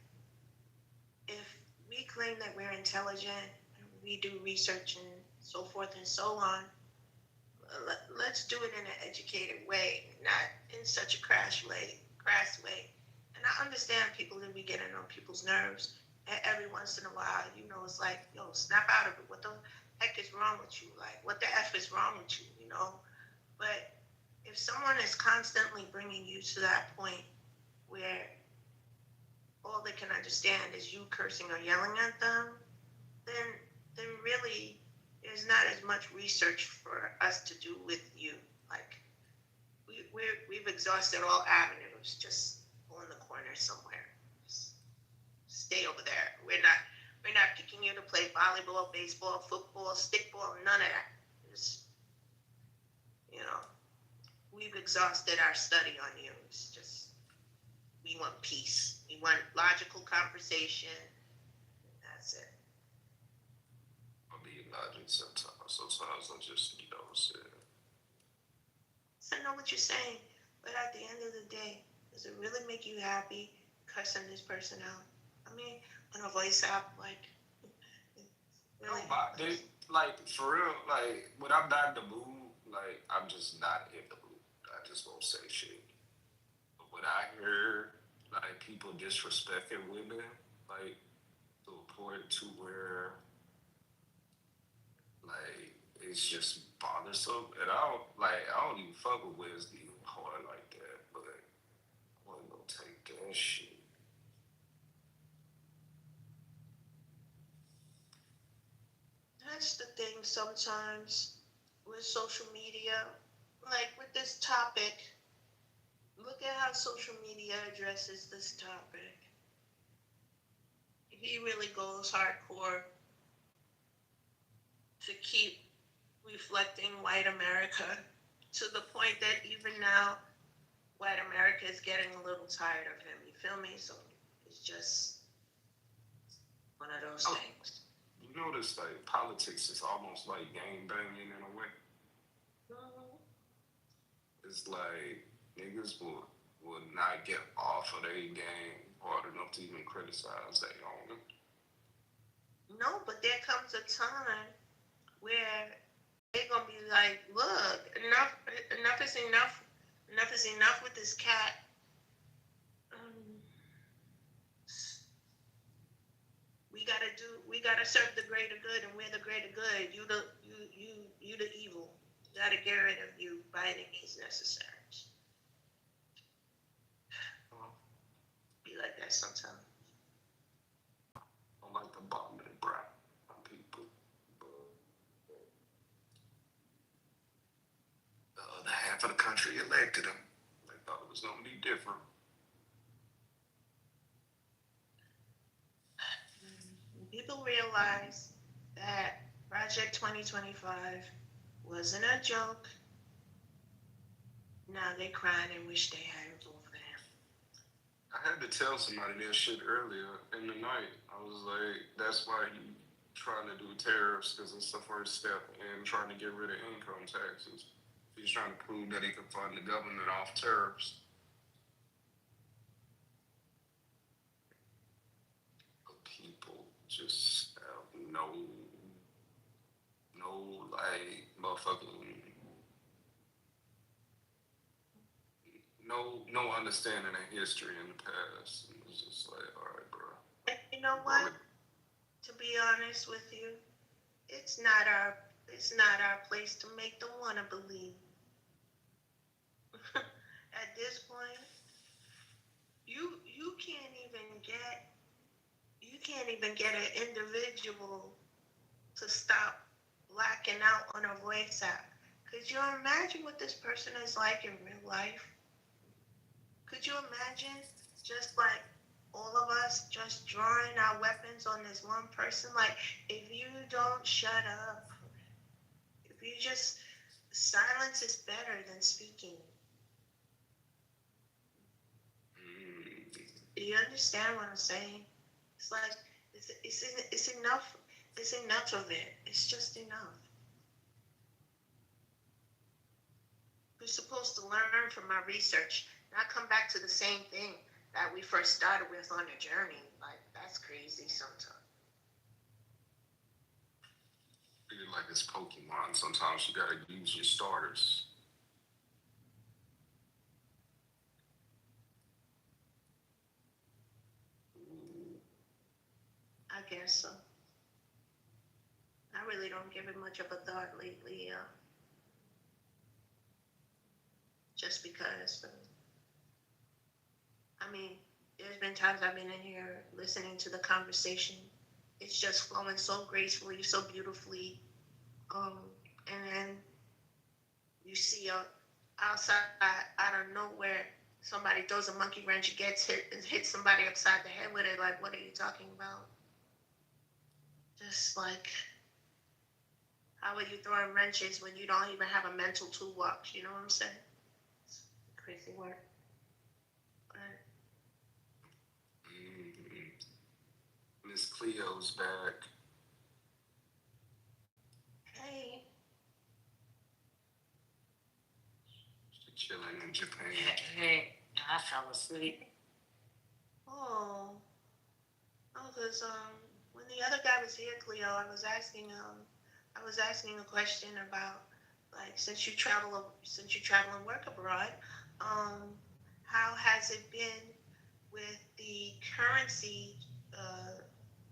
if we claim that we're intelligent and we do research and so forth and so on, let's do it in an educated way, not in such a crass way. And I understand people that be getting on people's nerves, and every once in a while, it's like, yo, snap out of it. What the heck is wrong with you? Like, what the F is wrong with you, But if someone is constantly bringing you to that point where all they can understand is you cursing or yelling at them, then really there's not as much research for us to do with you. Like we've exhausted all avenues. Just go in the corner somewhere. Just stay over there. We're not picking you to play volleyball, baseball, football, stickball, none of that. Just, we've exhausted our study on you. It's just we want peace. We want logical conversation. That's it. I'll be logic sometimes. Sometimes I just, say. So I know what you're saying, but at the end of the day, does it really make you happy cussing this person out? I mean, on a voice app, like, really? Like, for real, like, when I'm not in the mood, like, I'm just not in the mood. I just won't say shit. But when I hear, like, people disrespecting women, like, to a point to where, like, it's just bothersome. And I don't even fuck with Wednesday hard like that, but I wasn't gonna take that shit. That's the thing sometimes with social media. Like with this topic, look at how social media addresses this topic. He really goes hardcore to keep reflecting white America to the point that even now, white America is getting a little tired of him. You feel me? So it's just one of those things. You notice, like, politics is almost like gang banging in a way. It's like niggas will not get off of their game hard enough to even criticize their own. No, but there comes a time where they're gonna be like, look, enough is enough. Enough is enough with this cat. We gotta serve the greater good, and we're the greater good. You the evil. We gotta get rid of you by any means necessary. Be like that sometimes. I like the bottom of the brow on people. The other half of the country elected him. They thought it was gonna be different. People realize that Project 2025 wasn't a joke. Now they crying and wish they had it over there. I had to tell somebody that shit earlier in the night. I was like, that's why he trying to do tariffs, because it's the first step in trying to get rid of income taxes. He's trying to prove that he can fund the government off tariffs. But people just have no like motherfucking no understanding of history in the past. And it's just like, all right, bro. You know what? To be honest with you, it's not our place to make them want to believe. At this point, you can't even get an individual to stop blacking out on a voice app. Could you imagine what this person is like in real life? Could you imagine just like all of us just drawing our weapons on this one person? Like, if you don't shut up, if you just, silence is better than speaking. Do you understand what I'm saying? It's like, it's enough. It's enough of it. It's just enough. We're supposed to learn from our research, not come back to the same thing that we first started with on the journey. Like, that's crazy sometimes. Like it's Pokemon. Sometimes you gotta use your starters. I guess so. I really don't give it much of a thought lately. Just because. I mean, there's been times I've been in here listening to the conversation. It's just flowing so gracefully, so beautifully. And then you see outside out of nowhere somebody throws a monkey wrench and gets hit and hits somebody upside the head with it. Like, what are you talking about? Just like, how are you throwing wrenches when you don't even have a mental toolbox? You know what I'm saying? It's crazy work. Miss Cleo's back. Hey. She's chilling in Japan. Hey, I fell asleep. Oh, because when the other guy was here, Cleo, I was asking a question about, like, since you travel and work abroad, how has it been with the currency,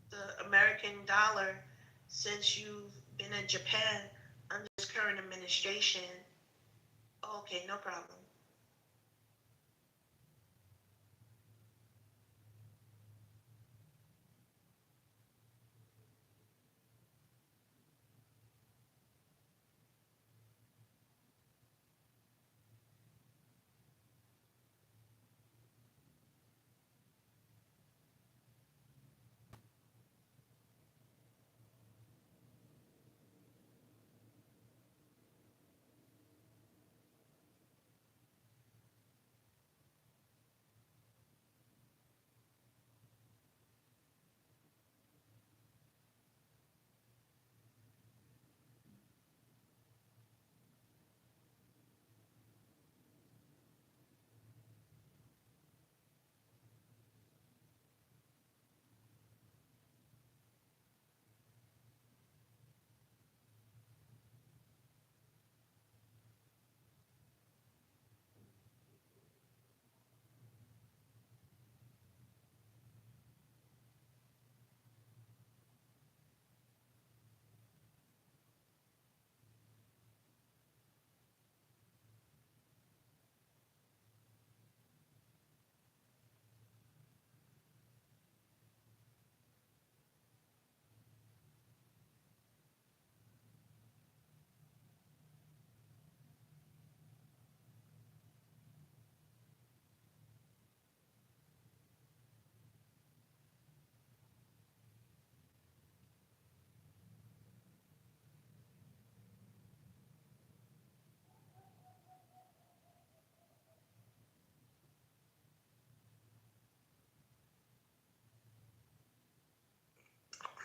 the American dollar, since you've been in Japan under this current administration? Okay, no problem.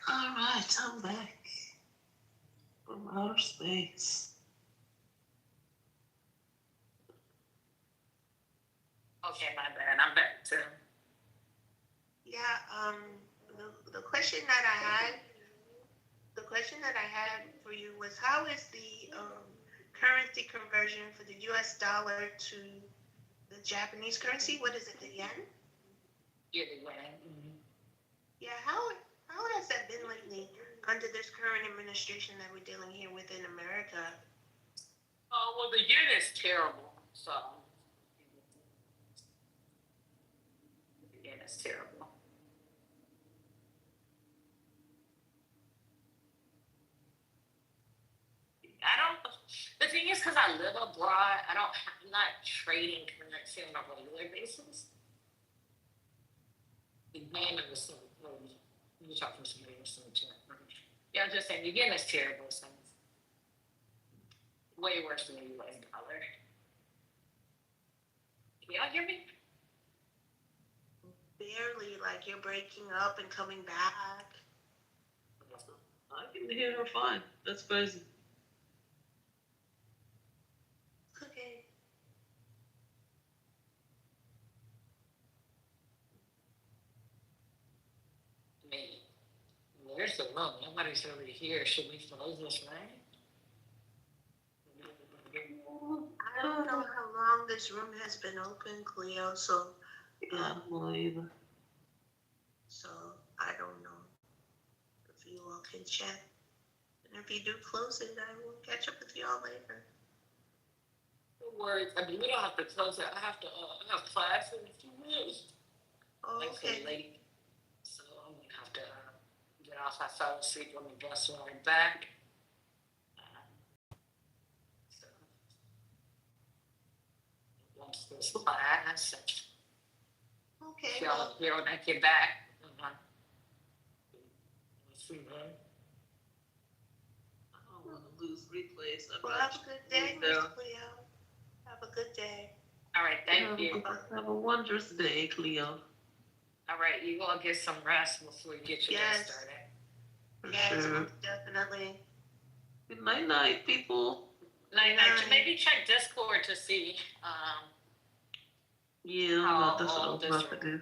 All right, I'm back from outer space. Okay, my bad. I'm back too. Yeah, the question that I had for you was, how is the currency conversion for the U.S. dollar to the Japanese currency? What is it, the yen? Yeah, the yen. Mm-hmm. Yeah, how has that been lately under this current administration that we're dealing here with in America? Oh, well, the yen is terrible. So, the yen is terrible. The thing is, because I live abroad, I'm not trading currency on a regular basis. The yen is so, you're talking to somebody else in the chat. Yeah, I'm just saying, the yen is terrible. So it's way worse than the US dollar. Can y'all hear me? Barely, like you're breaking up and coming back. I can hear her fine. That's crazy. Okay. Me. Where's the room? Nobody's really here. Should we close this room? I don't know how long this room has been open, Cleo, so I don't know either. So I don't know if you all can check. And if you do close it, I will catch up with you all later. No worries. I mean, we don't have to close it. I have class in a few minutes. Oh, okay. Like late. So I'm gonna have to get off. I fell asleep on the bus ride back. once this class. Okay. She'll when I get back. See them. I don't want to lose replays. Well, have a good day, Miss Cleo. Have a good day. All right, thank you. Have a wondrous day, Cleo. All right, you all get some rest before you get your day started. Yes, Sure. definitely. Good night, people. Night. Maybe check Discord to see. Yeah, that's what I was about to do.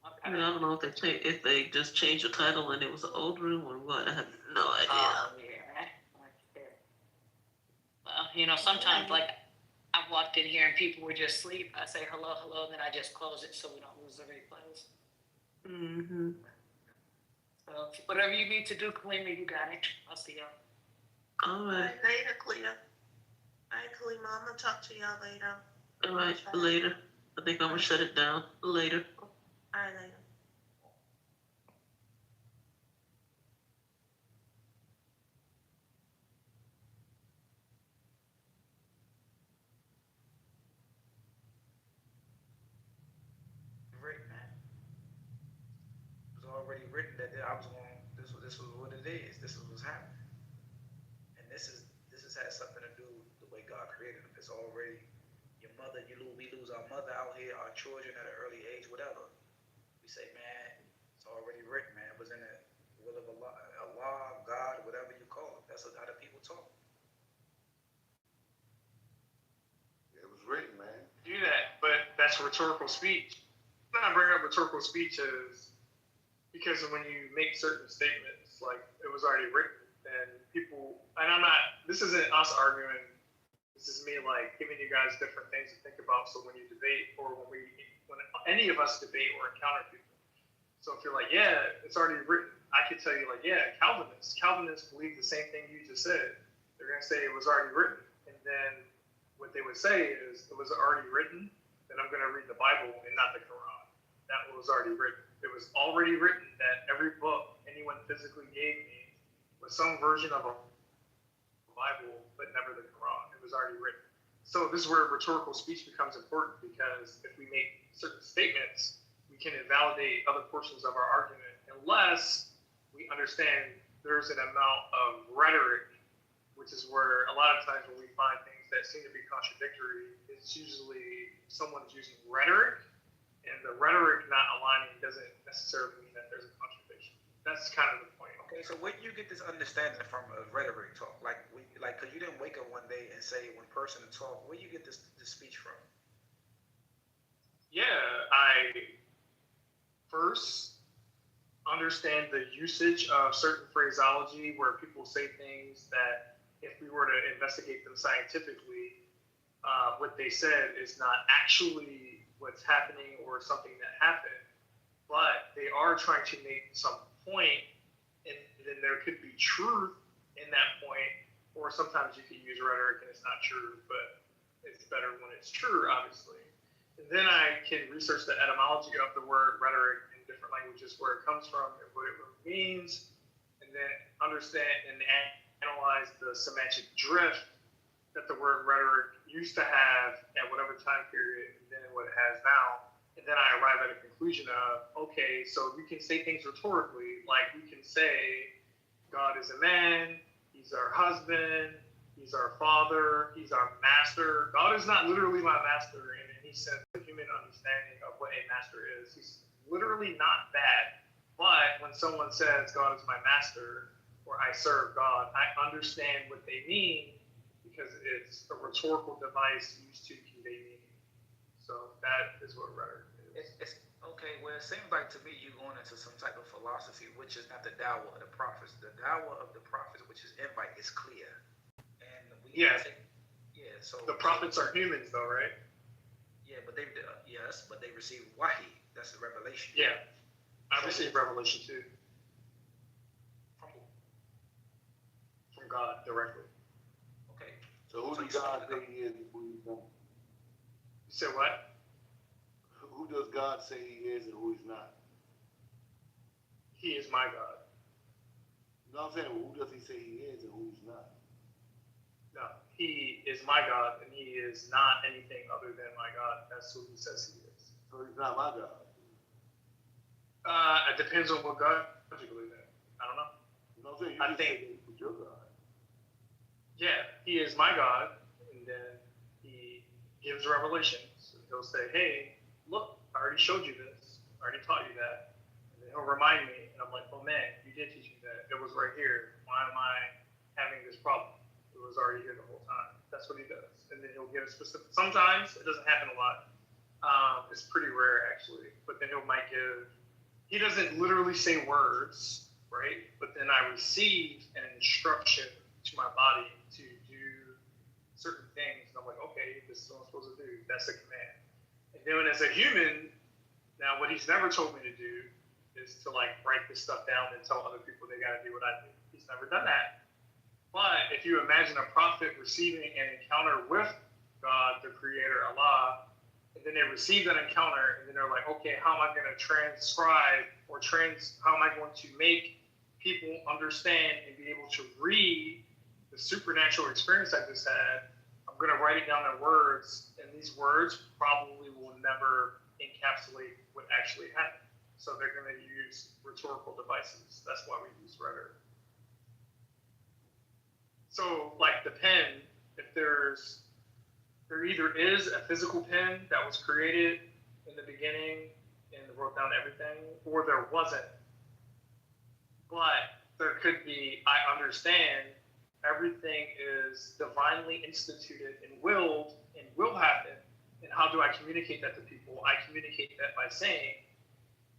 Okay. I don't know if they just changed the title and it was an old room or what. I have no idea. Oh, yeah. Well, sometimes like I walked in here and people were just asleep. I say hello, and then I just close it so we don't lose the replays. Mm-hmm. So whatever you need to do, Kalima, you got it. I'll see y'all. All right. Later, Cleo. All right, Kalima, I'm going to talk to y'all later. All right, later. I think I'm going to shut it down. Later. All right, later. Written, man. It was already written that I was going. This was what it is. This is what's happening, and this has had something to do with the way God created them. It's already your mother. We lose our mother out here, our children at an early age, whatever. We say, man, it's already written, man. It was in the will of Allah, God, whatever you call it. That's how the people talk. It was written, man. Do that, but that's rhetorical speech. I bring up rhetorical speech is because when you make certain statements, like it was already written, and people, and this isn't us arguing, this is me like giving you guys different things to think about. So when you debate, or when any of us debate or encounter people, so if you're like, yeah, it's already written, I could tell you like, yeah, Calvinists believe the same thing you just said. They're gonna say it was already written, and then what they would say is it was already written. Then I'm gonna read the Bible and not the Quran. That was already written. It was already written that every book anyone physically gave me was some version of a Bible, but never the Quran. It was already written. So this is where rhetorical speech becomes important, because if we make certain statements, we can invalidate other portions of our argument unless we understand there's an amount of rhetoric, which is where a lot of times when we find things that seem to be contradictory, it's usually someone's using rhetoric, and the rhetoric not aligning doesn't necessarily mean that there's a contradiction. That's kind of the point. Okay, so where do you get this understanding from rhetoric talk? Cause you didn't wake up one day and say one person to talk. Where do you get this speech from? Yeah, I first understand the usage of certain phraseology where people say things that if we were to investigate them scientifically, what they said is not actually what's happening or something that happened, but they are trying to make some point, and then there could be truth in that point, or sometimes you can use rhetoric and it's not true, but it's better when it's true, obviously. And then I can research the etymology of the word rhetoric in different languages, where it comes from and what it really means, and then understand and analyze the semantic drift that the word rhetoric used to have at whatever time period, and then what it has now. And then I arrive at a conclusion of, okay, so you can say things rhetorically, like we can say, God is a man, he's our husband, he's our father, he's our master. God is not literally my master in any sense of human understanding of what a master is. He's literally not that. But when someone says God is my master, or I serve God, I understand what they mean, because it's a rhetorical device used to convey meaning. So that is what rhetoric is. It's okay. Well, it seems like to me you're going into some type of philosophy, which is not the dawah of the prophets. The dawah of the prophets, which is invite, is clear. And so the prophets are humans, though, right? Yeah, but they receive wahi. That's the revelation. Yeah, I received revelation too. From God directly. Okay. So who does God say he is and who he's not? You said what? Who does God say he is and who he's not? He is my God. No, I'm saying, who does he say he is and who he's not? No, he is my God, and he is not anything other than my God. That's who he says he is. So he's not my God. It depends on what God you believe in. I don't know. I think he's your God. Yeah, he is my God, and then he gives revelations. He'll say, "Hey, look, I already showed you this. I already taught you that." And then he'll remind me, and I'm like, "Oh man, you did teach me that. It was right here. Why am I having this problem? It was already here the whole time." That's what he does, and then he'll give specific. Sometimes it doesn't happen a lot. It's pretty rare actually, but then might give. He doesn't literally say words, right? But then I receive an instruction to my body to do certain things. And I'm like, okay, this is what I'm supposed to do. That's a command. And then as a human, now what he's never told me to do is to like write this stuff down and tell other people they got to do what I do. He's never done that. But if you imagine a prophet receiving an encounter with God, the creator, Allah, and then they receive that encounter, and then they're like, okay, how am I going to transcribe or how am I going to make people understand and be able to read the supernatural experience I just had? I'm going to write it down in words, and these words probably will never encapsulate what actually happened. So they're going to use rhetorical devices. That's why we use rhetoric. So, like the pen, if there either is a physical pen that was created in the beginning and wrote down everything, or there wasn't. But there could be, I understand, everything is divinely instituted and willed and will happen. And how do I communicate that to people? I communicate that by saying,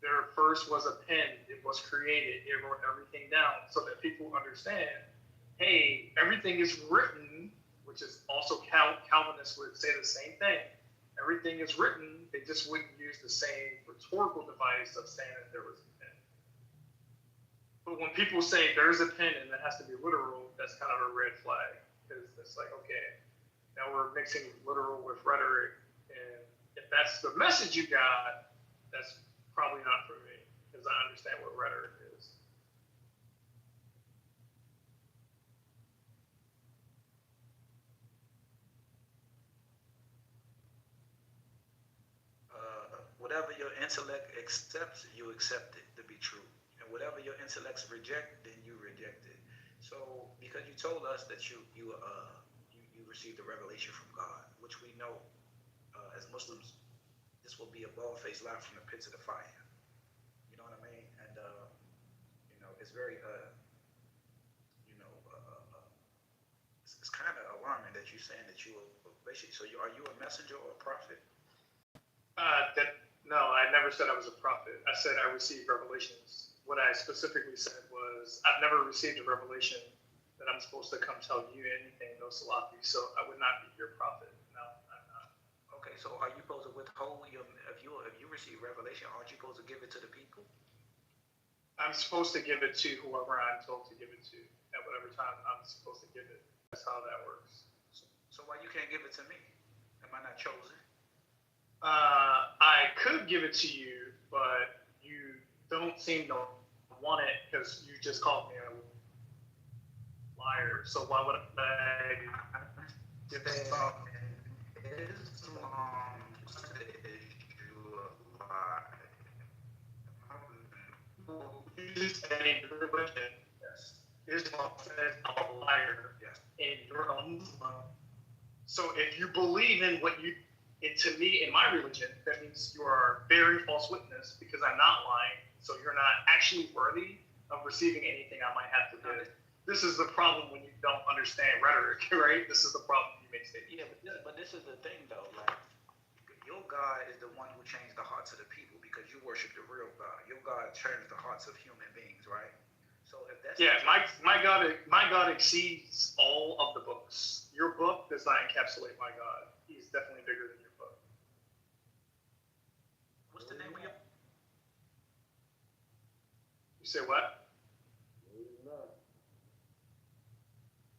there first was a pen, it was created, it wrote everything down, so that people understand, hey, everything is written, which is also Calvinists would say the same thing. Everything is written, they just wouldn't use the same rhetorical device of saying that there was a pen. But when people say there's a pen and that has to be literal, that's kind of a red flag. Because it's like, okay, now we're mixing literal with rhetoric. And if that's the message you got, that's probably not for me, because I understand what rhetoric is. Whatever your intellect accepts, you accept it to be true. And whatever your intellects reject, then you reject it. So, because you told us that you received a revelation from God, which we know as Muslims, this will be a bald-faced lie from the pits of the fire. You know what I mean? And it's very it's kind of alarming that you're saying that you were basically. So, are you a messenger or a prophet? No, I never said I was a prophet. I said I received revelations. What I specifically said was I've never received a revelation that I'm supposed to come tell you anything, no Salafi, so I would not be your prophet. No, I'm not. Okay, so are you supposed to withhold if you receive revelation, aren't you supposed to give it to the people? I'm supposed to give it to whoever I'm told to give it to at whatever time I'm supposed to give it. That's how that works. So why you can't give it to me? Am I not chosen? I could give it to you, but you don't seem to want it because you just called me a liar. So why would I give it to you? Islam says you a lie. You just said in your religion, yes. Islam says I'm a liar. Yes. And you're a Muslim. So if you believe in what you and to me, in my religion, that means you are bearing false witness because I'm not lying. So you're not actually worthy of receiving anything I might have to do. This is the problem when you don't understand rhetoric, right? This is the problem you make statements. Yeah, but this is the thing, though. Like, your God is the one who changed the hearts of the people because you worship the real God. Your God turns the hearts of human beings, right? So if that's my God exceeds all of the books. Your book does not encapsulate my God. He's definitely bigger than your book. What's the name of your? You say what?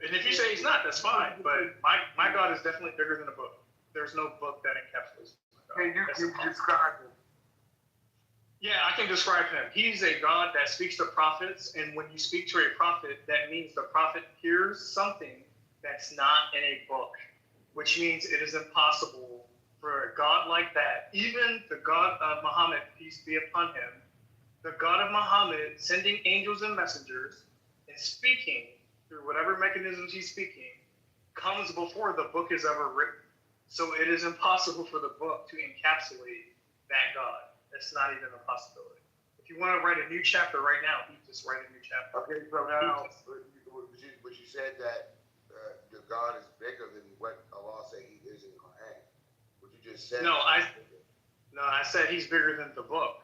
And if you say he's not, that's fine. But my God is definitely bigger than a book. There's no book that encapsulates my God. Hey, you describe him. Yeah, I can describe him. He's a God that speaks to prophets, and when you speak to a prophet, that means the prophet hears something that's not in a book, which means it is impossible for a God like that, even the God of Muhammad, peace be upon him, the God of Muhammad sending angels and messengers and speaking through whatever mechanisms he's speaking, comes before the book is ever written. So it is impossible for the book to encapsulate that God. That's not even a possibility. If you want to write a new chapter right now, you just write a new chapter. Okay, so now, but you said that the God is bigger than what Allah said He is in the Quran. What you just said. No, I said He's bigger than the book.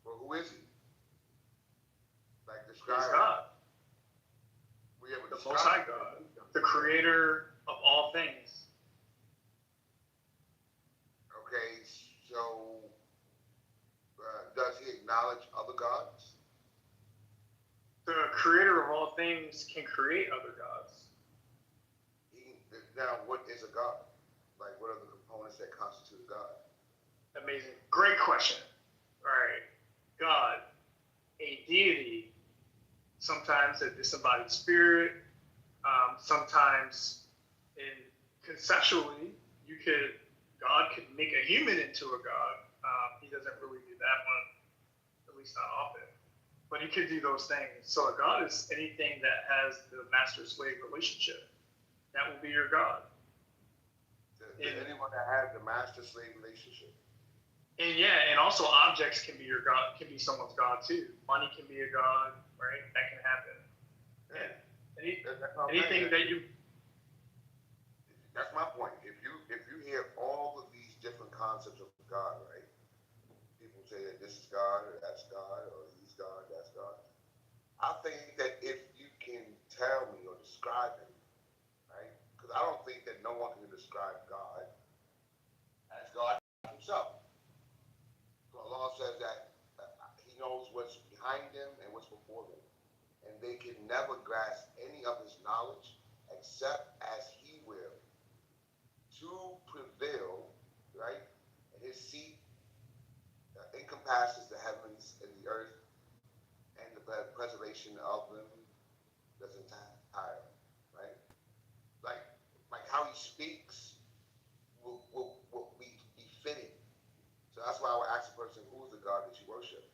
Well, who is He? Like describe. He's God. We have The Most High God, the Creator of all things. Okay, so does He acknowledge other gods? The Creator of all things can create other gods. Now, what is a god? Like, what are the components that constitute a god? Amazing. Great question. All right. God, a deity, sometimes a disembodied spirit, sometimes conceptually, God could make a human into a god. He doesn't really do that one, at least not often. But he could do those things. So a god is anything that has the master-slave relationship. That will be your God. Anyone that has the master-slave relationship. And also objects can be your God, can be someone's God too. Money can be a God, right? That can happen. Yeah. Anything that you. That's my point. If you hear all of these different concepts of God, right? People say that this is God or that's God or he's God, that's God. I think that if you can tell me or describe him, right? Because I don't think that no one can describe God as God himself. So Allah says that he knows what's behind them and what's before them. And they can never grasp any of his knowledge except as he will to prevail, right? And his seat encompasses the heavens and the earth, and the preservation of them does entire, right? Like how he speaks will be befitting. So that's why I would ask the person, who is the God that you worship?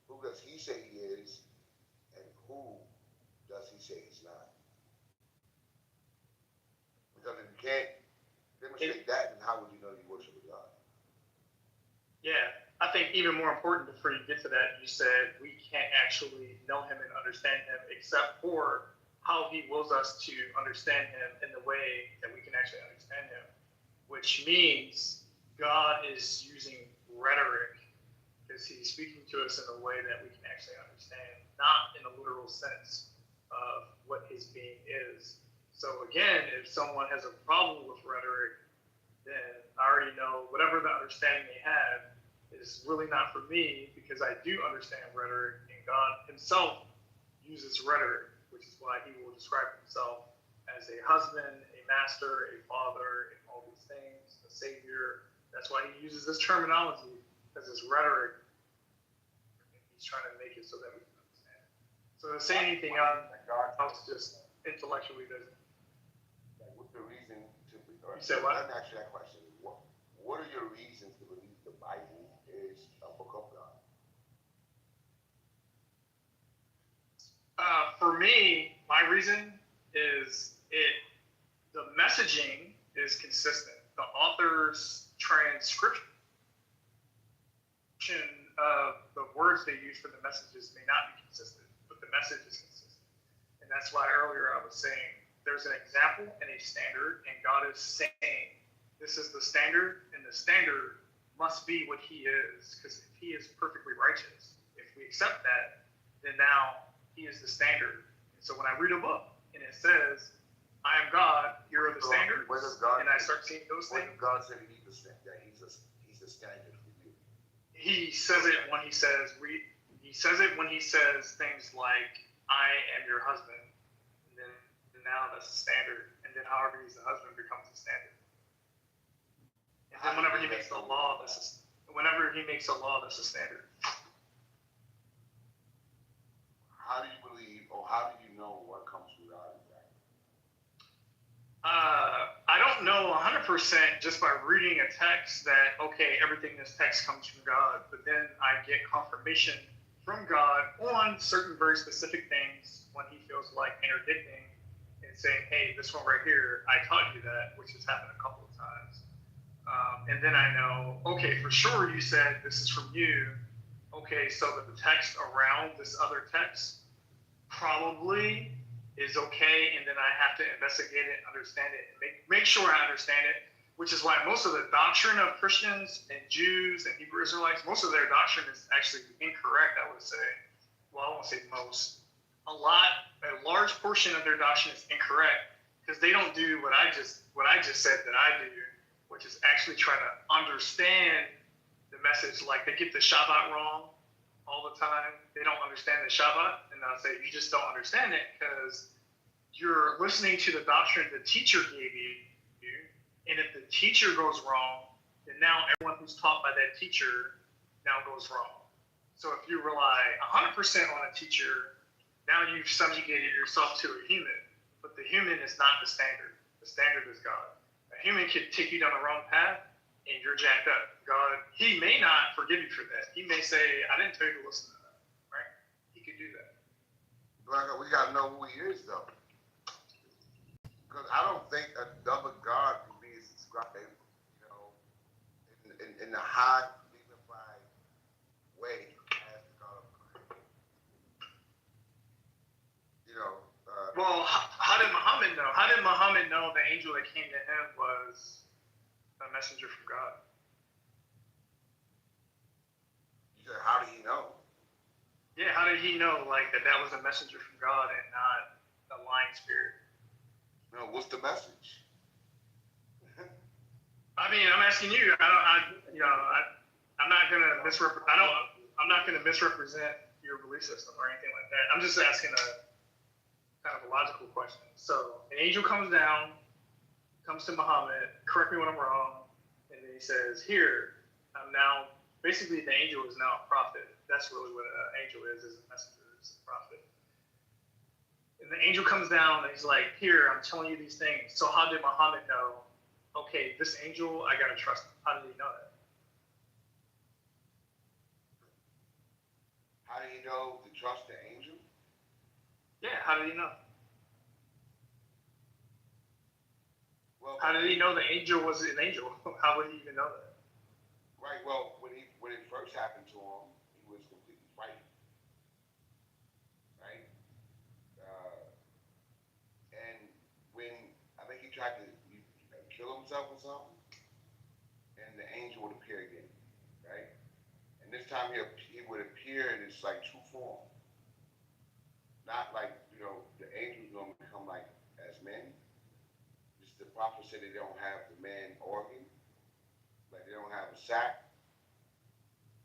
Who does he say he is, and who does he say he's not? Because if you can't demonstrate that, then how would you know you worship a God? Yeah, I think even more important before you get to that, you said we can't actually know him and understand him except for how he wills us to understand him in the way that we can actually understand him, which means God is using rhetoric because he's speaking to us in a way that we can actually understand, not in a literal sense of what his being is. So again, if someone has a problem with rhetoric, then I already know whatever the understanding they have is really not for me because I do understand rhetoric, and God himself uses rhetoric, which is why he will describe himself as a husband, a master, a father, and all these things, a savior. That's why he uses this terminology, because it's rhetoric. He's trying to make it so that we can understand. So to say anything else just intellectually doesn't. Like, what's the reason to? You said what? Let me ask you that question. What are your reasons to believe the Bible is a book of God? For me, my reason is the messaging is consistent. The author's transcription of the words they use for the messages may not be consistent, but the message is consistent. And that's why earlier I was saying there's an example and a standard, and God is saying this is the standard, and the standard must be what he is, because if he is perfectly righteous, if we accept that, then now he is the standard. And so when I read a book and it says, I am God, here are the standards, and I start seeing those things. God said he's the standard for you. He says it when he says things like, I am your husband, and then now that's the standard, and then however he's the husband becomes the standard. And then whenever he makes a law, that's a standard. How do you believe, or how do you know what comes from God exactly? I don't know 100% just by reading a text that, okay, everything in this text comes from God, but then I get confirmation from God on certain very specific things when he feels like interdicting and saying, hey, this one right here, I taught you that, which has happened a couple of times. And then I know, okay, for sure you said this is from you. Okay, so the text around this other text probably is okay, and then I have to investigate it, understand it, and make sure I understand it, which is why most of the doctrine of Christians and Jews and Hebrew Israelites, most of their doctrine is actually incorrect, I would say. Well, I won't say most. A large portion of their doctrine is incorrect because they don't do what I just said that I do, which is actually try to understand the message. Like they get the Shabbat wrong all the time. They don't understand the Shabbat, and I'll say you just don't understand it because you're listening to the doctrine the teacher gave you, and if the teacher goes wrong, then now everyone who's taught by that teacher now goes wrong. So if you rely 100% on a teacher, now you've subjugated yourself to a human, but the human is not the standard. The standard is God. A human could take you down the wrong path, and you're jacked up. God, he may not forgive you for that. He may say, I didn't tell you to listen to that, right? He could do that. But we got to know who he is, though. Because I don't think a double God can be described, you know, in the high, dignified way as the God of Christ. You know. Well, how did Muhammad know? How did Muhammad know the angel that came to him was a messenger from God? How did he know? Yeah, how did he know like that was a messenger from God and not a lying spirit? No, what's the message? I mean, I'm asking you. I'm not gonna misrepresent your belief system or anything like that. I'm just asking a kind of a logical question. So an angel comes down, comes to Muhammad. Correct me when I'm wrong, and then he says, "Here, I'm now." Basically, the angel is now a prophet. That's really what an angel is a messenger, is a prophet. And the angel comes down and he's like, here, I'm telling you these things. So how did Muhammad know, okay, this angel, I got to trust him? How did he know that? How did he know to trust the angel? Yeah, how did he know? Well, how did he know the angel was an angel? How would he even know that? Right, well, when it first happened to him, he was completely frightened. Right? And when I think he tried to kill himself or something, and the angel would appear again, right? And this time he would appear in its like true form. Not like, you know, the angels normally come like as men. Just the prophet said they don't have the man organ, like they don't have a sack,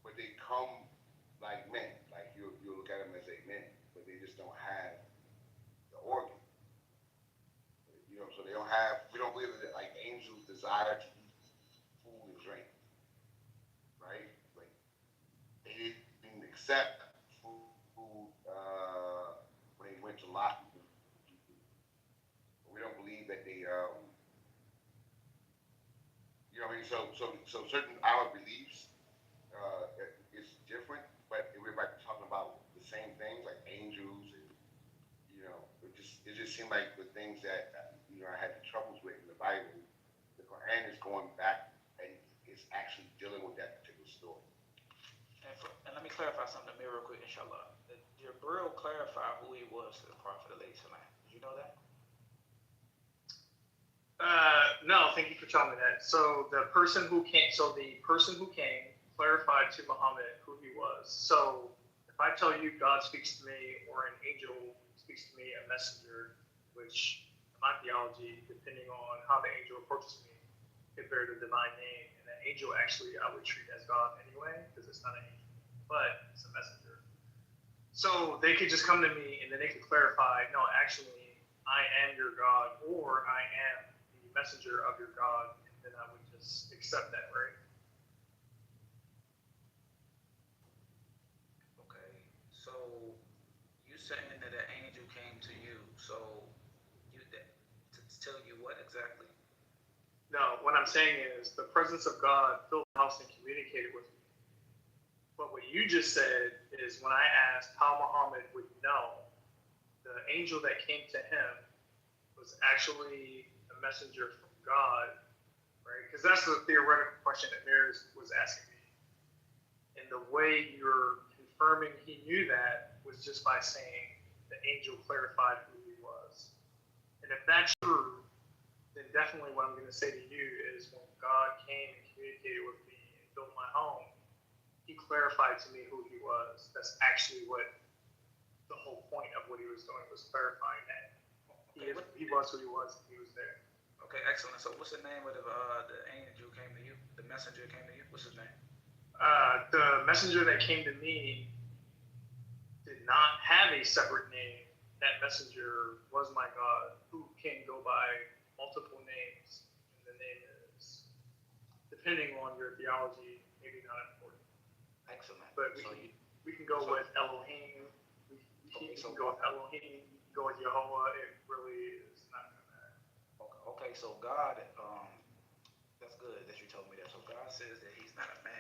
but they come like men. Like you look at them as a men, but they just don't have the organ. You know, so they don't have. We don't believe that like angels desire to eat food and drink, right? Like they didn't accept food when they went to Lot. We don't believe that they, you know, what I mean, so certain our beliefs is different, but we're like talking about the same things, like angels, and you know, it just seemed like the things that you know I had the troubles with in the Bible. The Quran is going back and it's actually dealing with that particular story. And let me clarify something to me real quick, inshallah. Did Jibril clarify who he was to the Prophet of Islam? Did you know that? No, thank you for telling me that. So the person who came clarified to Muhammad who he was. So if I tell you God speaks to me or an angel speaks to me, a messenger, which in my theology, depending on how the angel approaches me, could bear the divine name. And an angel actually I would treat as God anyway, because it's not an angel, but it's a messenger. So they could just come to me and then they could clarify, no, actually, I am your God, or I am the messenger of your God, and then I would just accept that, right? Okay, so you saying that an angel came to you, so tell you what exactly? No, what I'm saying is the presence of God filled the house and communicated with me. But what you just said is when I asked how Muhammad would know, the angel that came to him was actually a messenger from God, right? Because that's the theoretical question that Maris was asking me. And the way you're confirming he knew that was just by saying the angel clarified who he was. And if that's true, then definitely what I'm going to say to you is when God came and communicated with me and built my home, he clarified to me who he was. That's actually what the whole point of what he was doing was clarifying that. He was who he was, and he was there. Okay, excellent. So what's the name of the angel came to you? The messenger came to you? What's his name? The messenger that came to me did not have a separate name. That messenger was my God, who can go by multiple names. And the name is, depending on your theology, maybe not important. Excellent. But we can go with Elohim. We can go with Elohim. We can go with Jehovah. It really is not going to matter. Okay, so God, that's good that you told me that. So God says that he's not a man.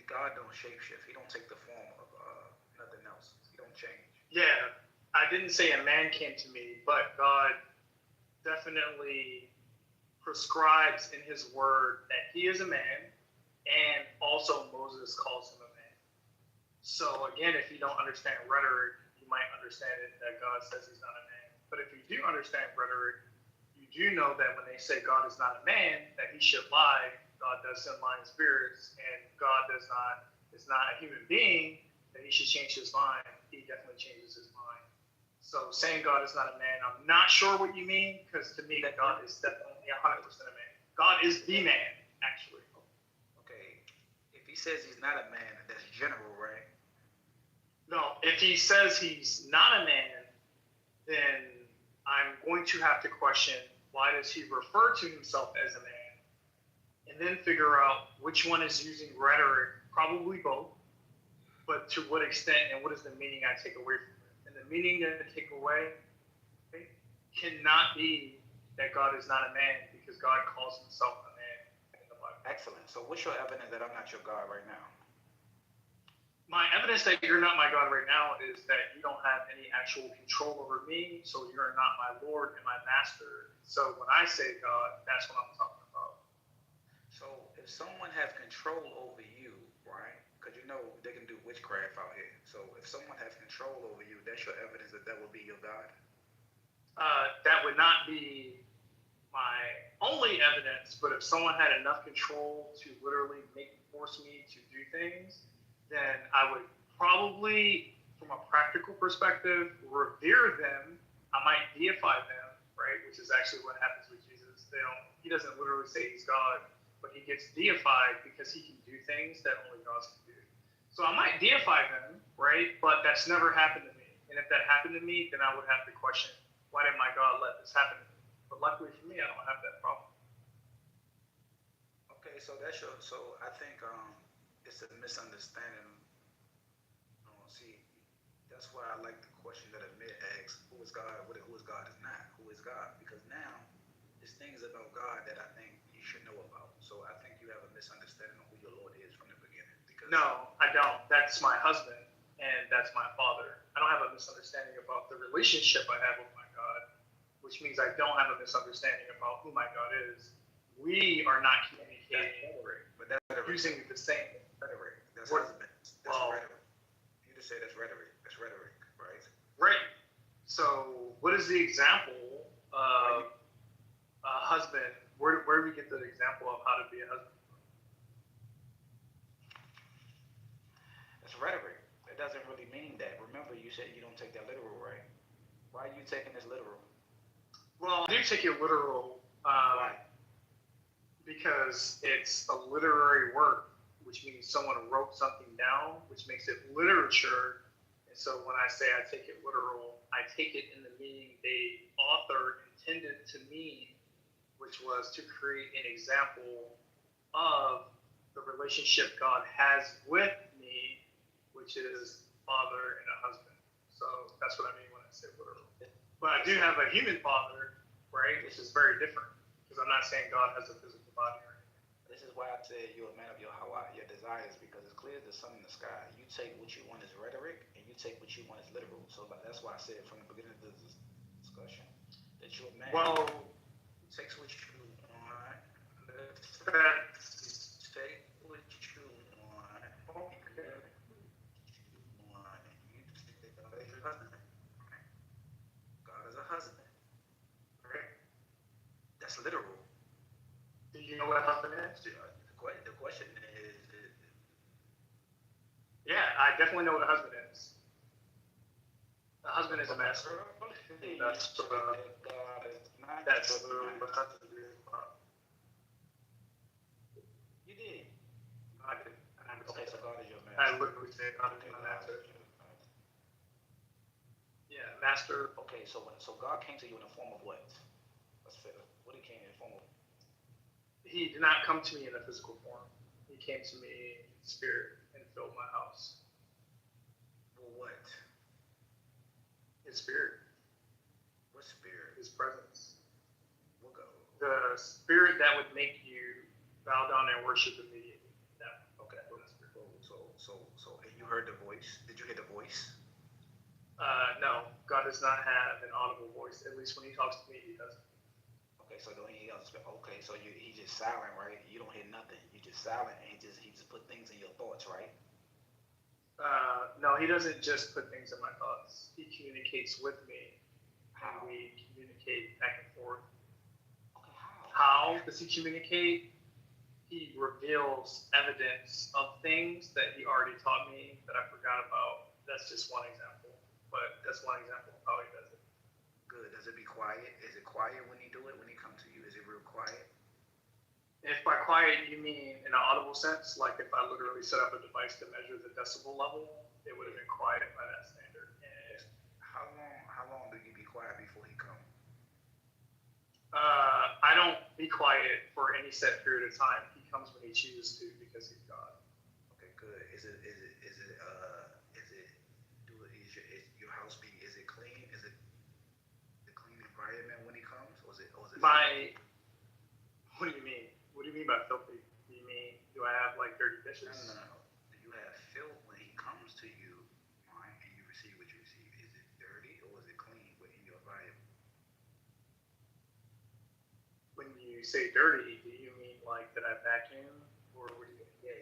God don't shapeshift. He don't take the form of nothing else. He don't change. Yeah, I didn't say a man came to me, but God definitely prescribes in his word that he is a man, and also Moses calls him a man. So again, if you don't understand rhetoric, you might understand it that God says he's not a man. But if you do understand rhetoric, you do know that when they say God is not a man, that he should lie. God does send lying spirits, and God is not a human being, that he should change his mind. He definitely changes his mind. So saying God is not a man, I'm not sure what you mean, because to me, God is definitely 100% a man. God is the man, actually. Okay, if he says he's not a man, that's general, right? No, if he says he's not a man, then I'm going to have to question, why does he refer to himself as a man? And then figure out which one is using rhetoric, probably both, but to what extent and what is the meaning I take away from it. And the meaning that I take away cannot be that God is not a man, because God calls himself a man in the Bible. Excellent. So what's your evidence that I'm not your God right now? My evidence that you're not my God right now is that you don't have any actual control over me, so you're not my Lord and my Master. So when I say God, that's what I'm talking about. So if someone has control over you, right? Because you know they can do witchcraft out here. So if someone has control over you, that's your evidence that will be your God? That would not be my only evidence, but if someone had enough control to literally force me to do things, then I would probably, from a practical perspective, revere them. I might deify them, right? Which is actually what happens with Jesus. He doesn't literally say he's God, but he gets deified because he can do things that only God can do. So I might deify them, right? But that's never happened to me. And if that happened to me, then I would have to question, why did my God let this happen to me? But luckily for me, I don't have that problem. Okay, so I think it's a misunderstanding. See, that's why I like the question that Amir asks, who is God? Who is God is not? Who is God? Because now there's things about God that I think you should know about. So I think you have a misunderstanding of who your Lord is from the beginning. No, I don't. That's my husband, and that's my father. I don't have a misunderstanding about the relationship I have with my God, which means I don't have a misunderstanding about who my God is. We are not communicating but that's using the same rhetoric. That's husband. That's rhetoric. You just say that's rhetoric. That's rhetoric, right? Right. So what is the example of a husband? Where do we get the example of how to be a husband? That's rhetoric. It doesn't really mean that. Remember, you said you don't take that literal, right? Why are you taking this literal? Well, I do take it literal because it's a literary work, which means someone wrote something down, which makes it literature. And so when I say I take it literal, I take it in the meaning the author intended to mean, which was to create an example of the relationship God has with me, which is father and a husband. So that's what I mean when I say literal. But I do have a human father, right? Which is very different. Because I'm not saying God has a physical body or anything. This is why I say you're a man of your Hawa, your desires, because it's clear as the sun in the sky. You take what you want as rhetoric, and you take what you want as literal. So that's why I said from the beginning of this discussion that you're a man who takes what you want. Let's take what you want. Okay. You take God as your husband. God is a husband. Right? That's literal. Do you know what a husband is? The question is, yeah, I definitely know what a husband is. A husband is a master. That's what a husband is. You did. I did. Okay, so God is your master. I literally said God is my master. Yeah, master. Okay, so God came to you in the form of what? What he came in the form of? He did not come to me in a physical form. He came to me in spirit and filled my house. Well, what? His spirit. What spirit? His presence. What go? The spirit that would make you bow down and worship immediately. Okay. So, and you heard the voice? Did you hear the voice? No, God does not have an audible voice. At least when he talks to me, he doesn't. Okay, so he's just silent, right? You don't hear nothing. You just silent, and he just put things in your thoughts, right? No, he doesn't just put things in my thoughts. He communicates with me, and we communicate back and forth. Okay, how does he communicate? He reveals evidence of things that he already taught me that I forgot about. That's just one example, but that's one example of how he does it. Good. Does it be quiet? Is it quiet when he do it? When he come to you, is it real quiet? If by quiet you mean in an audible sense, like if I literally set up a device to measure the decibel level, it would have been quiet by that standard. And how long do you be quiet before he come? I don't be quiet for any set period of time. He comes when he chooses to because he's God. Okay, good. Is your house is it clean? Is it the clean environment when he comes, or is it? What do you mean? What do you mean by filthy? Do you mean do I have like dirty dishes? No. Do you have filth when he comes to you, right? And you receive what you receive? Is it dirty or is it clean within your environment? When you say dirty, do you mean like that I vacuum, or what do you mean? Yeah.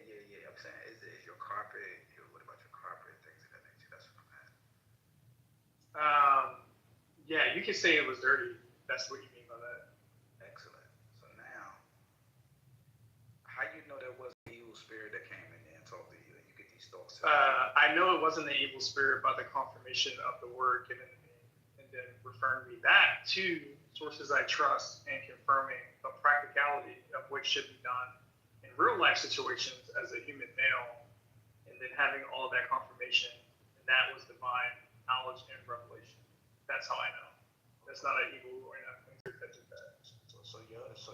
I'm saying, is your carpet? What about your carpet? Things of that nature. That's what I'm asking. Yeah, you could say it was dirty. That's what you mean by that. Excellent. So now, how you know there was an evil spirit that came in there and talked to you, and you get these thoughts? I know it wasn't the evil spirit by the confirmation of the word given to me, and then referring me back to sources I trust and confirming the practicality of what should be done in real life situations as a human male, and then having all of that confirmation, and that was divine knowledge and revelation. That's how I know. That's not an evil or nothing such as that. So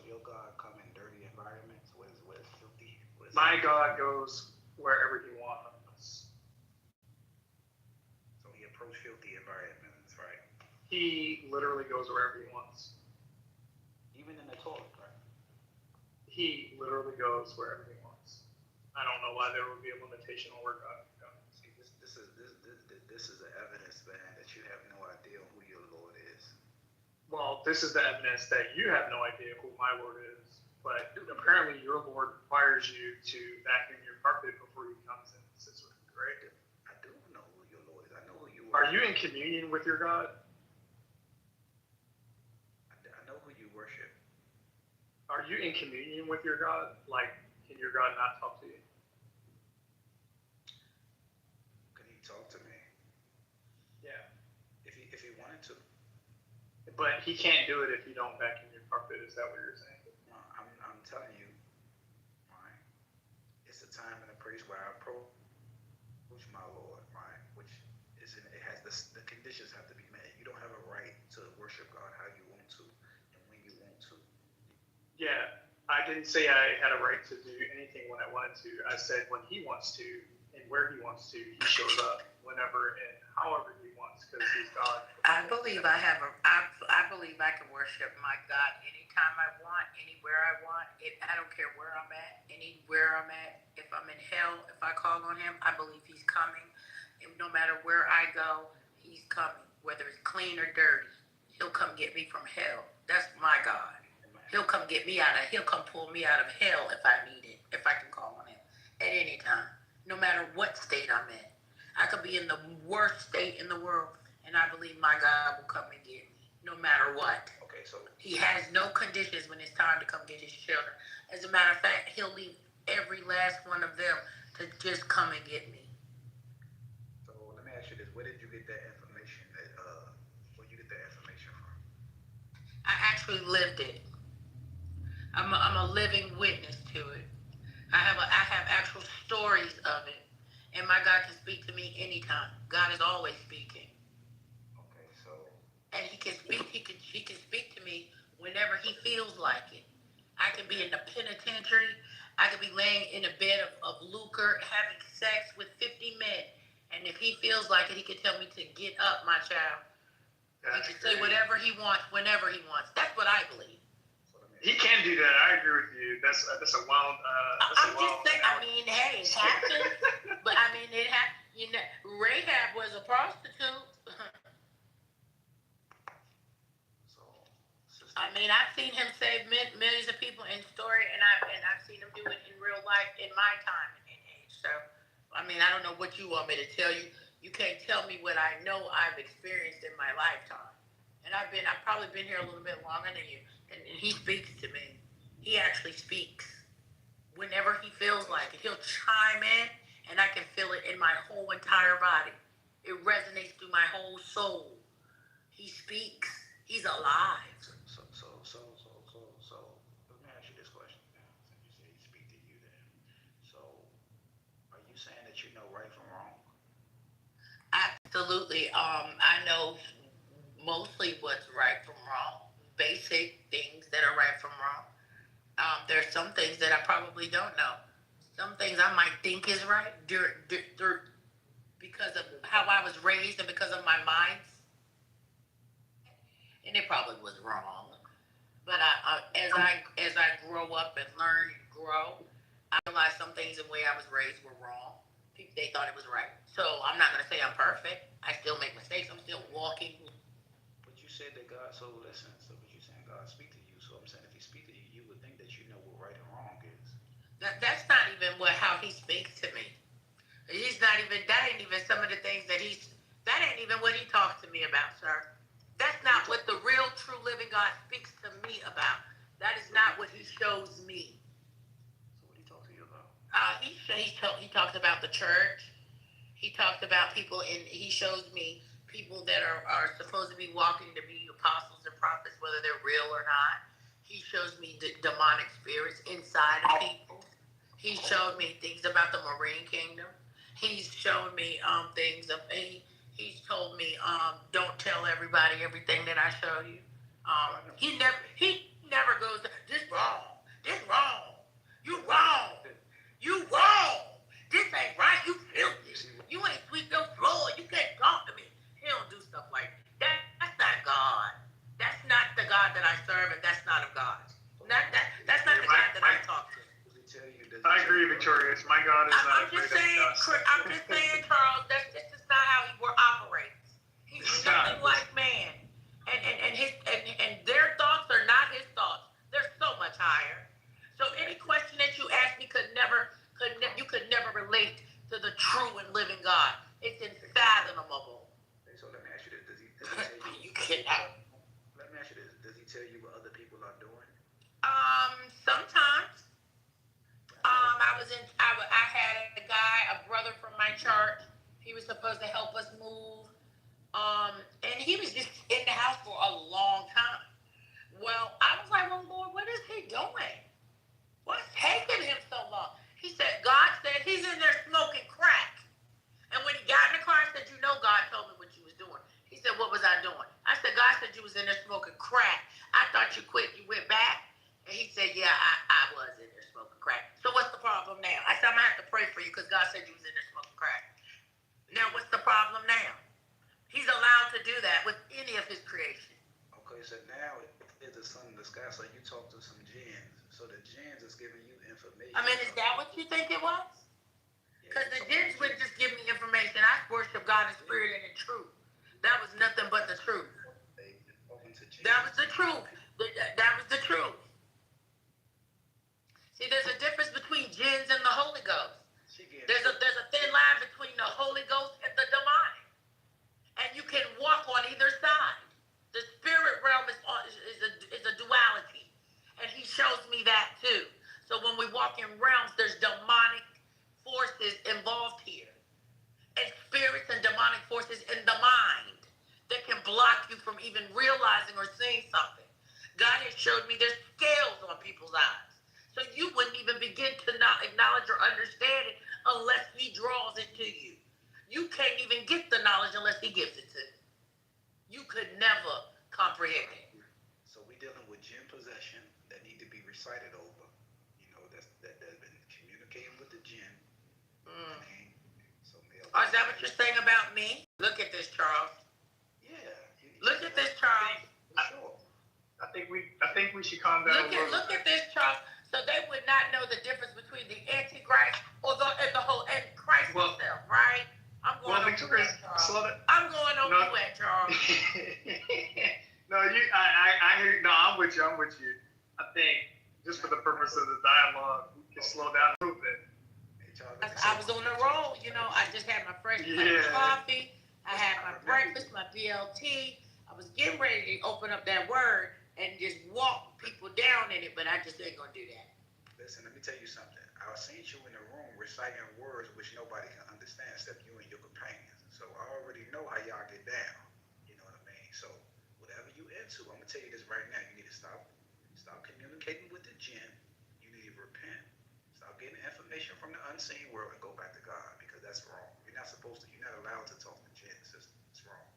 your God come in dirty environments with filthy. My God goes wherever he wants. So he approached filthy environments, right? He literally goes wherever he wants. Even in the toilet, right? He literally goes wherever he wants. I don't know why there would be a limitation on where God can go. See, this is the evidence, man, that you have no idea who your Lord is. Well, this is the evidence that you have no idea who my Lord is. But apparently your Lord requires you to vacuum your carpet before he comes and sits with you, right? I do know who your Lord is. I know who you are. Are you in communion with your God? I know who you worship. Are you in communion with your God? Like, can your God not talk to you? Can he talk to me? Yeah. If he wanted to. But he can't do it if you don't vacuum your carpet. Is that what you're saying? No, I'm telling you, right? It's a time and a place where I approach my Lord, right? Which is it has the conditions have to be met. You don't have a right to worship God how you want to and when you want to. Yeah, I didn't say I had a right to do anything when I wanted to. I said when he wants to and where he wants to, he shows up whenever and however he wants because he's God. I believe believe I can worship my God anytime I want, anywhere I want. I don't care where I'm at, anywhere I'm at. If I'm in hell, if I call on him, I believe he's coming. And no matter where I go, he's coming. Whether it's clean or dirty, he'll come get me from hell. That's my God. He'll come he'll come pull me out of hell if I need it, if I can call on him at any time, no matter what state I'm in. I could be in the worst state in the world, and I believe my God will come and get me, no matter what. Okay, so he has no conditions when it's time to come get his children. As a matter of fact, he'll leave every last one of them to just come and get me. So let me ask you this: where did you get that information? Where you get that information from? I actually lived it. I'm a living witness to it. I have actual stories of it. And my God can speak to me anytime. God is always speaking. Okay, so. And he can speak to me whenever he feels like it. I can be in the penitentiary. I could be laying in a bed of lucre, having sex with 50 men. And if he feels like it, he can tell me to get up, my child. He can say whatever he wants, whenever he wants. That's what I believe. He can do that. I agree with you. That's a wild. I'm just saying. I mean, hey, it happens. But I mean, it happened. You know, Rahab was a prostitute. I mean, I've seen him save millions of people in story, and I've seen him do it in real life in my time and age. So, I mean, I don't know what you want me to tell you. You can't tell me what I know I've experienced in my lifetime. And I've probably been here a little bit longer than you. And he speaks to me. He actually speaks. Whenever he feels like it, he'll chime in, and I can feel it in my whole entire body. It resonates through my whole soul. He speaks. He's alive. So let me ask you this question. Since you say he speak to you, then, so are you saying that you know right from wrong? Absolutely. I know mostly what's right from wrong. Basic things that are right from wrong. There's some things that I probably don't know. Some things I might think is right because of how I was raised and because of my mind. And it probably was wrong. But as I grow up and learn and grow, I realize some things the way I was raised were wrong. They thought it was right. So I'm not going to say I'm perfect. I still make mistakes. I'm still walking. But you said that God, so listen, so what you saying God speak to you. So I'm saying if he speak to you, you would think that you know what right and wrong is. That's not even how he speaks to me. That ain't even some of the things that ain't even what he talks to me about, sir. That's not what the real, true, living God speaks to me about. That is not what he shows me. So what he talk to you about? He talks about the church. He talks about people, and he shows me people that are supposed to be walking to be apostles and prophets, whether they're real or not. He shows me the demonic spirits inside of people. He showed me things about the marine kingdom. He's shown me things of he's told me don't tell everybody everything that I show you. He never goes this wrong, you wrong, this ain't right, you filthy, you ain't sweep your floor, you can't talk to me. He don't do stuff like that. That's not God. That's not the God that I serve, and that's not of God. That's not the God that I talk to. I agree, Victorious. My God is not afraid of dust. I'm just saying, Charles, that's just not how he operates. He's nothing like man. And their thoughts are not his thoughts. They're so much higher. So any question that you ask me you could never relate to the true and living God. It's unfathomable. Okay, so let me ask you this. Does he tell you? You cannot. Let me ask you this. Does he tell you what other people are doing? Sometimes. I had a guy, a brother from my church. He was supposed to help us move. And he was just in the house for a long time. Well, I was like, well, Lord, what is he doing? What's taking him so long? He said, God said he's in there smoking crack. And when he got in the car, I said, you know God told me what you was doing. He said, what was I doing? I said, God said you was in there smoking crack. I thought you quit. You went back? And he said, yeah, I was in there smoking crack. So what's the problem now? I said, I'm going to have to pray for you because God said you was in there smoking crack. Now, what's the problem now? He's allowed to do that with any of his creation. Okay, he said now it's the sun in the sky, so you talk to some jinns. So the jinns is giving you information. I mean, is that what you think it was? Because the jinns wouldn't just give me information. I worship God in spirit and in truth. That was nothing but the truth. That was the truth. That was the truth. See, there's a difference between jinns and the Holy Ghost. There's a thin line between the Holy Ghost and the demonic. And you can walk on either side. The spirit realm is a duality. And he shows me that too. So when we walk in realms, there's demonic forces involved here. And spirits and demonic forces in the mind that can block you from even realizing or seeing something. God has showed me there's scales on people's eyes. So you wouldn't even begin to not acknowledge or understand it unless he draws it to you. You can't even get the knowledge unless he gives it to you. You could never comprehend it. So we're dealing with jinn possession that need to be recited over. You know, that's been communicating with the jinn. So Oh, is that what you're saying about me? Look at this, Charles. Yeah. Look at this, Charles. Sure. I think we should calm down. Look at this, Charles. So they would not know the difference between the Antichrist and Christ himself, right? I'm going over wet, Charles. I'm going over wet, Charles. No, I hear. No, I'm with you. I think just for the purpose of the dialogue, we can slow down a little bit. I was on the roll, you know. I just had my fresh coffee. I had my breakfast, my BLT. I was getting ready to open up that word and just walk people down in it, but I just ain't gonna do that. Listen, let me tell you something. I seen you in the room reciting words which nobody can understand except you and your companions. So I already know how y'all get down. You know what I mean? So whatever you into, I'm gonna tell you this right now. You need to stop communicating with the jinn. You need to repent. Stop getting information from the unseen world and go back to God, because that's wrong. You're not allowed to talk to jinn, sister. It's wrong.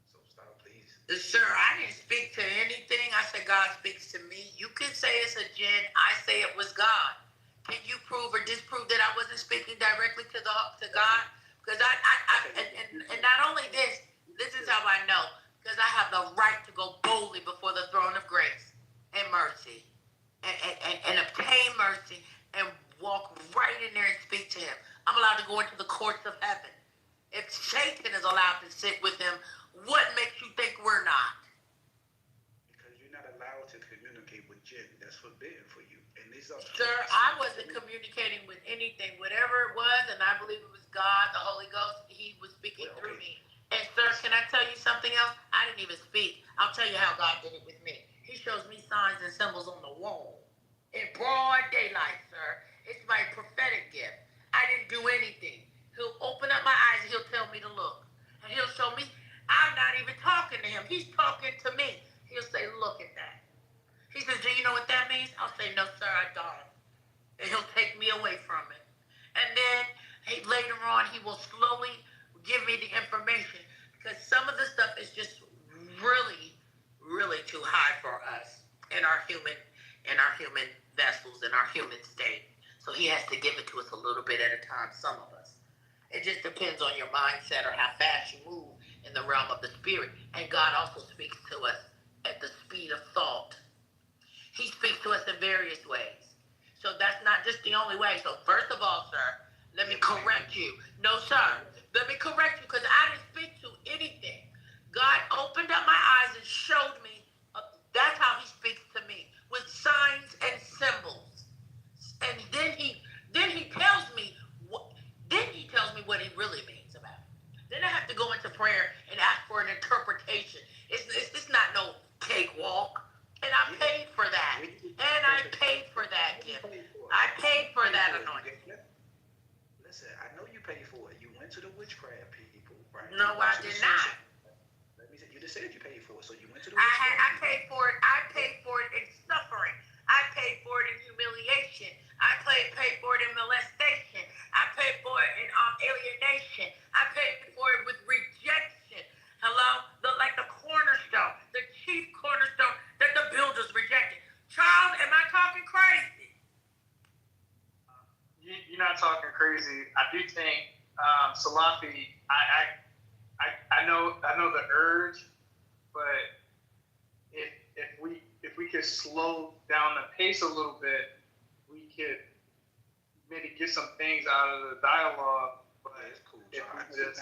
So stop, please. Sir, I didn't speak to anything. I said God speaks to me. You can say it's a jinn. I say it was God. Can you prove or disprove that I wasn't speaking directly to God? Because and not only this is how I know. Because I have the right to go boldly before the throne of grace and mercy and obtain mercy and walk right in there and speak to him. I'm allowed to go into the courts of heaven. If Satan is allowed to sit with him, what makes you think we're not? Because you're not allowed to communicate with jinn. That's forbidden for you. And these are Sir, I wasn't communicating with anything. Whatever it was, and I believe it was God, the Holy Ghost, he was speaking through me. And sir, can I tell you something else? I didn't even speak. I'll tell you how God did it with me. He shows me signs and symbols on the wall. In broad daylight, sir. It's my prophetic gift. I didn't do anything. He'll open up my eyes and he'll tell me to look. And he'll show me, I'm not even talking to him. He's talking to me. He'll say, look at that. He says, do you know what that means? I'll say, no, sir, I don't. And he'll take me away from it. And then later on, he will slowly give me the information, because some of the stuff is just really, really too high for us in our human vessels, in our human state. So he has to give it to us a little bit at a time, some of us. It just depends on your mindset or how fast you move in the realm of the spirit. And God also speaks to us at the speed of thought. He speaks to us in various ways. So that's not just the only way. So first of all, sir, let me correct you. No, sir. Let me correct you, because I didn't speak to anything. God opened up my eyes and showed me. That's how he speaks to me, with signs and symbols. And then he tells me what he really means about it. Then I have to go into prayer and ask for an interpretation. It's not no cakewalk. And I paid for that. And I paid for that gift. I paid for that anointing. Listen, I know you paid for it. You went to the witchcraft people, right? No, I did not. Let me say, you just said you paid for it, so you went to the I witchcraft. paid for it. I paid for it in suffering. I paid for it in humiliation. I paid for it in molestation. I paid for it in alienation. I paid for it with rejection. Hello? Like the cornerstone, the chief cornerstone that the builders rejected. Child, am I talking crazy? You're not talking crazy. I do think Salafi. I know the urge, but if we could slow down the pace a little bit, we could maybe get some things out of the dialogue. But Yeah, it's cool. if John. we just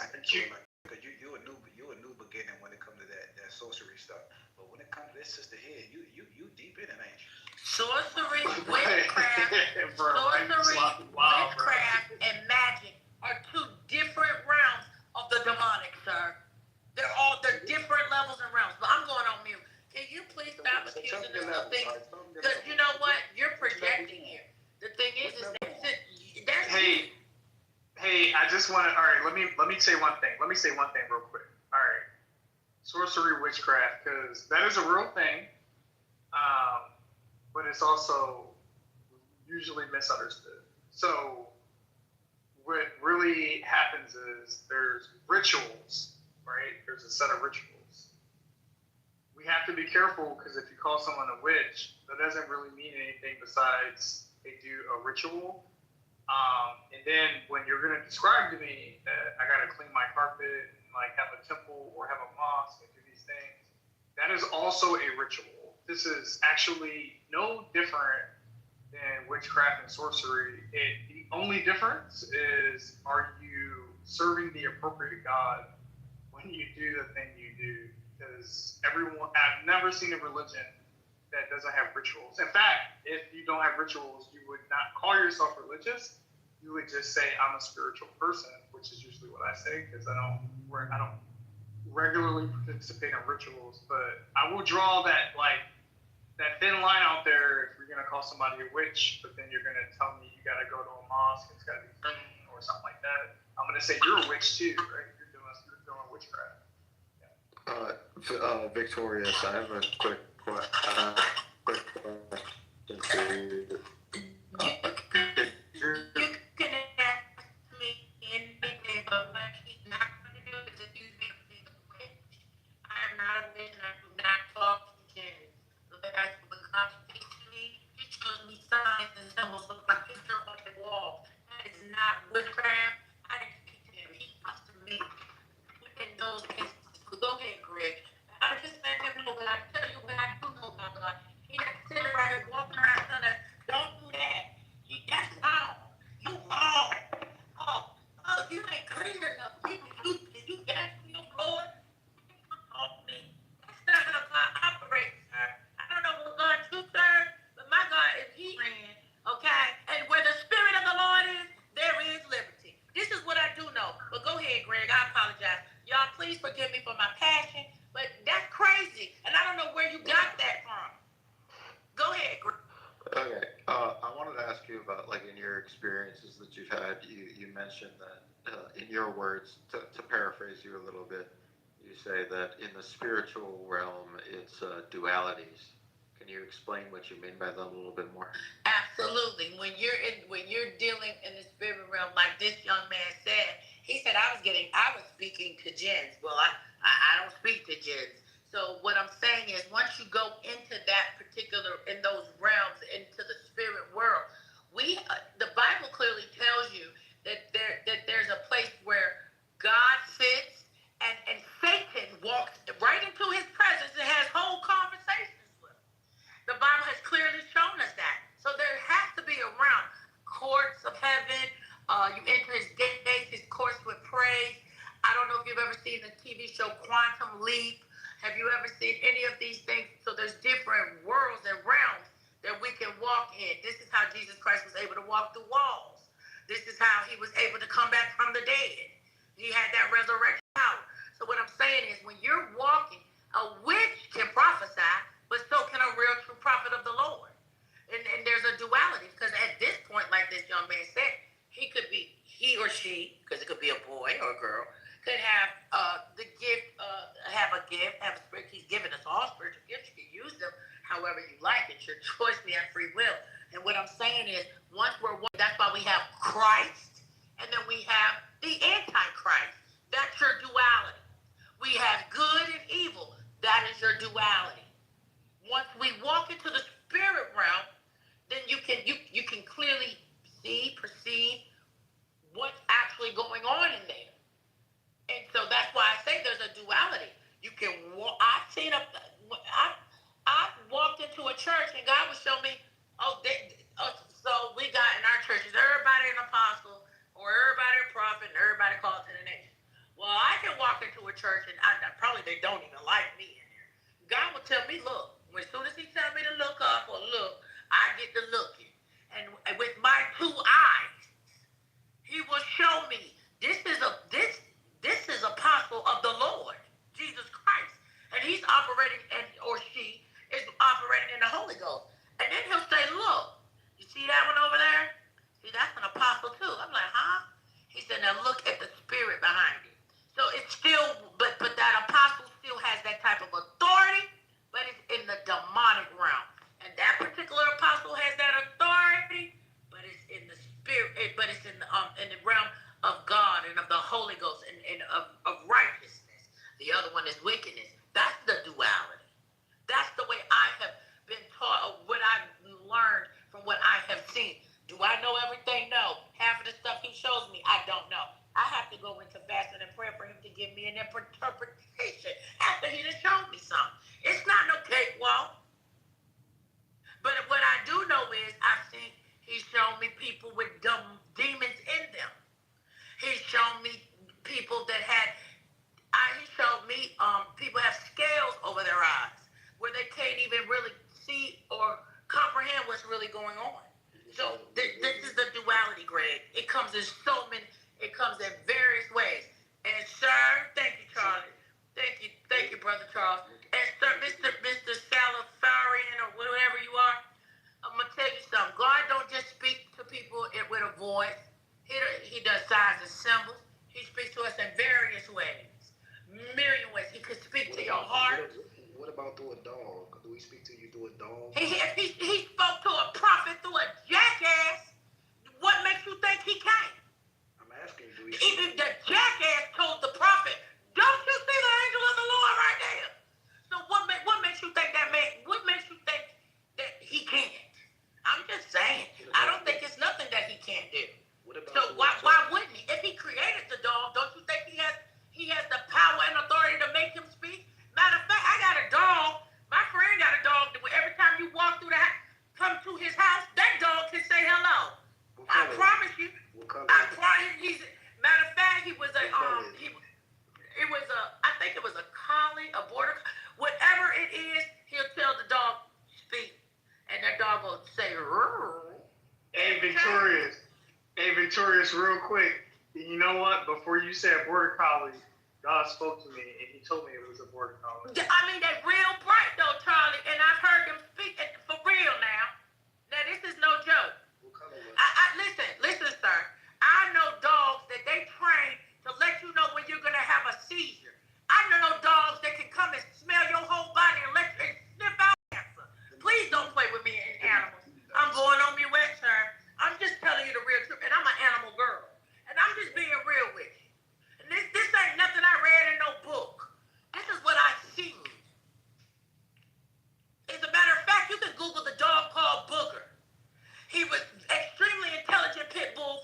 Because you a new beginning when it comes to that sorcery stuff. But when it comes to this sister here, you deep in it, ain't you? Sorcery, witchcraft, witchcraft, and magic are two different realms of the demonic, sir. They're different levels and realms. But I'm going on mute. Can you please stop accusing us of things? Because you know what? You're projecting here. The thing is that's Hey, I just want to. All right, let me say one thing. Let me say one thing real quick. All right, sorcery, witchcraft, because that is a real thing, but it's also usually misunderstood. So what really happens is there's rituals, right? There's a set of rituals. We have to be careful because if you call someone a witch, that doesn't really mean anything besides they do a ritual. And then when you're going to describe to me that I got to clean my carpet and like have a temple or have a mosque and do these things, that is also a ritual. This is actually no different than witchcraft and sorcery. The only difference is, are you serving the appropriate God when you do the thing you do? Because I've never seen a religion that doesn't have rituals. In fact, if you don't have rituals, you would not call yourself religious. You would just say, I'm a spiritual person, which is usually what I say, because I don't regularly participate in rituals. But I will draw that thin line out there if you're gonna call somebody a witch, but then you're gonna tell me you gotta go to a mosque, it's gotta be clean or something like that. I'm gonna say you're a witch too, right? You're doing witchcraft. Victorious, I have a quick question for you. You can ask me anything, but what he's not going to do is accuse me of being a witch. I am not a witch, and I do not talk to jinns. So that's when God speaks to me, he shows me signs and symbols, look like picture on the wall. That is not witchcraft. I didn't speak to him. He speaks to me. In those instances, but go ahead, Greg. I just let him know, but I tell you what I do know about God. He not sitting right here walking around telling us, don't do that. That's wrong. You wrong. Oh, you ain't clean enough. You got your Lord on me. That's not how God operates, sir. I don't know what God you serve, but my God is He ran, okay? And where the Spirit of the Lord is, there is liberty. This is what I do know. But go ahead, Greg. I apologize. Y'all, please forgive me for my passion, but that's crazy. And I don't know where you got that from. Go ahead, Greg. Okay, I wanted to ask you about, like, in your experiences that you've had, you mentioned that, in your words, to paraphrase you a little bit, you say that in the spiritual realm, it's dualities. Can you explain what you mean by that a little bit more? Absolutely. When you're dealing in the spirit realm, like this young man said, he said I was speaking to jinns. Well, I don't speak to jinns. So what I'm saying is, once you go into in those realms, into the spirit world, the Bible clearly tells you that there's a place where God sits and Satan walks right into his presence and has whole conversations with him. The Bible has clearly shown us that. So there has to be a realm, courts of heaven. You enter his gates, his courts with praise. I don't know if you've ever seen the TV show Quantum Leap. Have you ever seen any of these things? So there's different worlds and realms that we can walk in. This is how Jesus Christ was able to walk through walls. This is how he was able to come back from the dead. He had that resurrection power. So what I'm saying is, when you're walking, a witch can prophesy, but so can a real true prophet of the Lord. And there's a duality, because at this point, like this young man said, he or she, because it could be a boy or a girl, could have the gift, have a spirit. He's given us all spiritual gifts. You can use them however you like. It's your choice. We have free will. And what I'm saying is, once we're one, that's why we have Christ, and then we have the Antichrist. That's your duality. We have good and evil. That is your duality. Once we walk into the spirit realm, then you can clearly perceive what's actually going on in there. And so that's why I say there's a duality. You can walk. I've and God would show me, so we got in our churches, everybody an apostle, or everybody a prophet, and everybody called to the nation. Well, I can walk into a church, and probably they don't even like me in there. God will tell me, look, as soon as he tells me to look up or look, I get to looking. And with my 2 eyes, he will show me, this is apostle of the Lord, Jesus Christ. And he's operating, or she is operating in the Holy Ghost. And then he'll say, look, you see that one over there? See, that's an apostle too. I'm like, huh? He said, now look at the spirit behind it. So it's still, but that apostle still has that type of authority, but it's in the demonic realm. And that particular apostle has that authority, but it's in the spirit, but it's in the realm of God and of the Holy Ghost and of righteousness. The other one is wickedness. That's the duality. That's the way I have been taught, what I've learned from what I have seen. Do I know everything? No. Half of the stuff he shows me, I don't know. I have to go into fasting and prayer for him to give me an interpretation after he done showed me something. It's not no cakewalk. But what I do know is I've seen he's shown me people with demons in them. He's shown me people that had, he showed me people have scales over their eyes where they can't even really see or comprehend what's really going on. So this is the duality, Greg. It comes in it comes in various ways. And sir, thank you, Charlie. Thank you, Brother Charles. And sir, Mr. Salafarian or whatever you are, I'm gonna tell you something. God don't just speak to people with a voice. He does signs and symbols. He speaks to us in various ways. Million ways. He could speak to your heart. What about through a dog? Do we speak to you through a dog? He spoke to a prophet through a jackass. What makes you think he can't? I'm asking you, Even the jackass told the prophet, don't you see the angel of the Lord right there? So what makes you think that man, what makes you think that he can't? I'm just saying. I don't think it's nothing that he can't do. So why wouldn't he? If he created the dog, don't you think he has the power and authority to make him speak? Matter of fact, I got a dog. My friend got a dog that every time you walk through the house, come to his house, that dog can say hello. I promise you. I promise you. Matter of fact, he was a I think it was a collie, a border, whatever it is, he'll tell the dog speak, and that dog will say, rrr. Hey, Victorious, real quick. You know what? Before you said border collie, God spoke to me, and he told me it was a border collie. I mean, they're real bright, though, Charlie, and I've heard them speak for real now. Now, this is no joke. Listen, sir. I know dogs that they train to let you know when you're going to have a seizure. I know dogs that can come and smell your whole body and sniff out cancer. Please don't play with me and animals. I'm going on me wet, sir. I'm just telling you the real truth, and I'm an animal girl. And I'm just being real with you. And this ain't nothing I read in no book. This is what I've seen. As a matter of fact, you can Google the dog called Booger. He was extremely intelligent pit bull,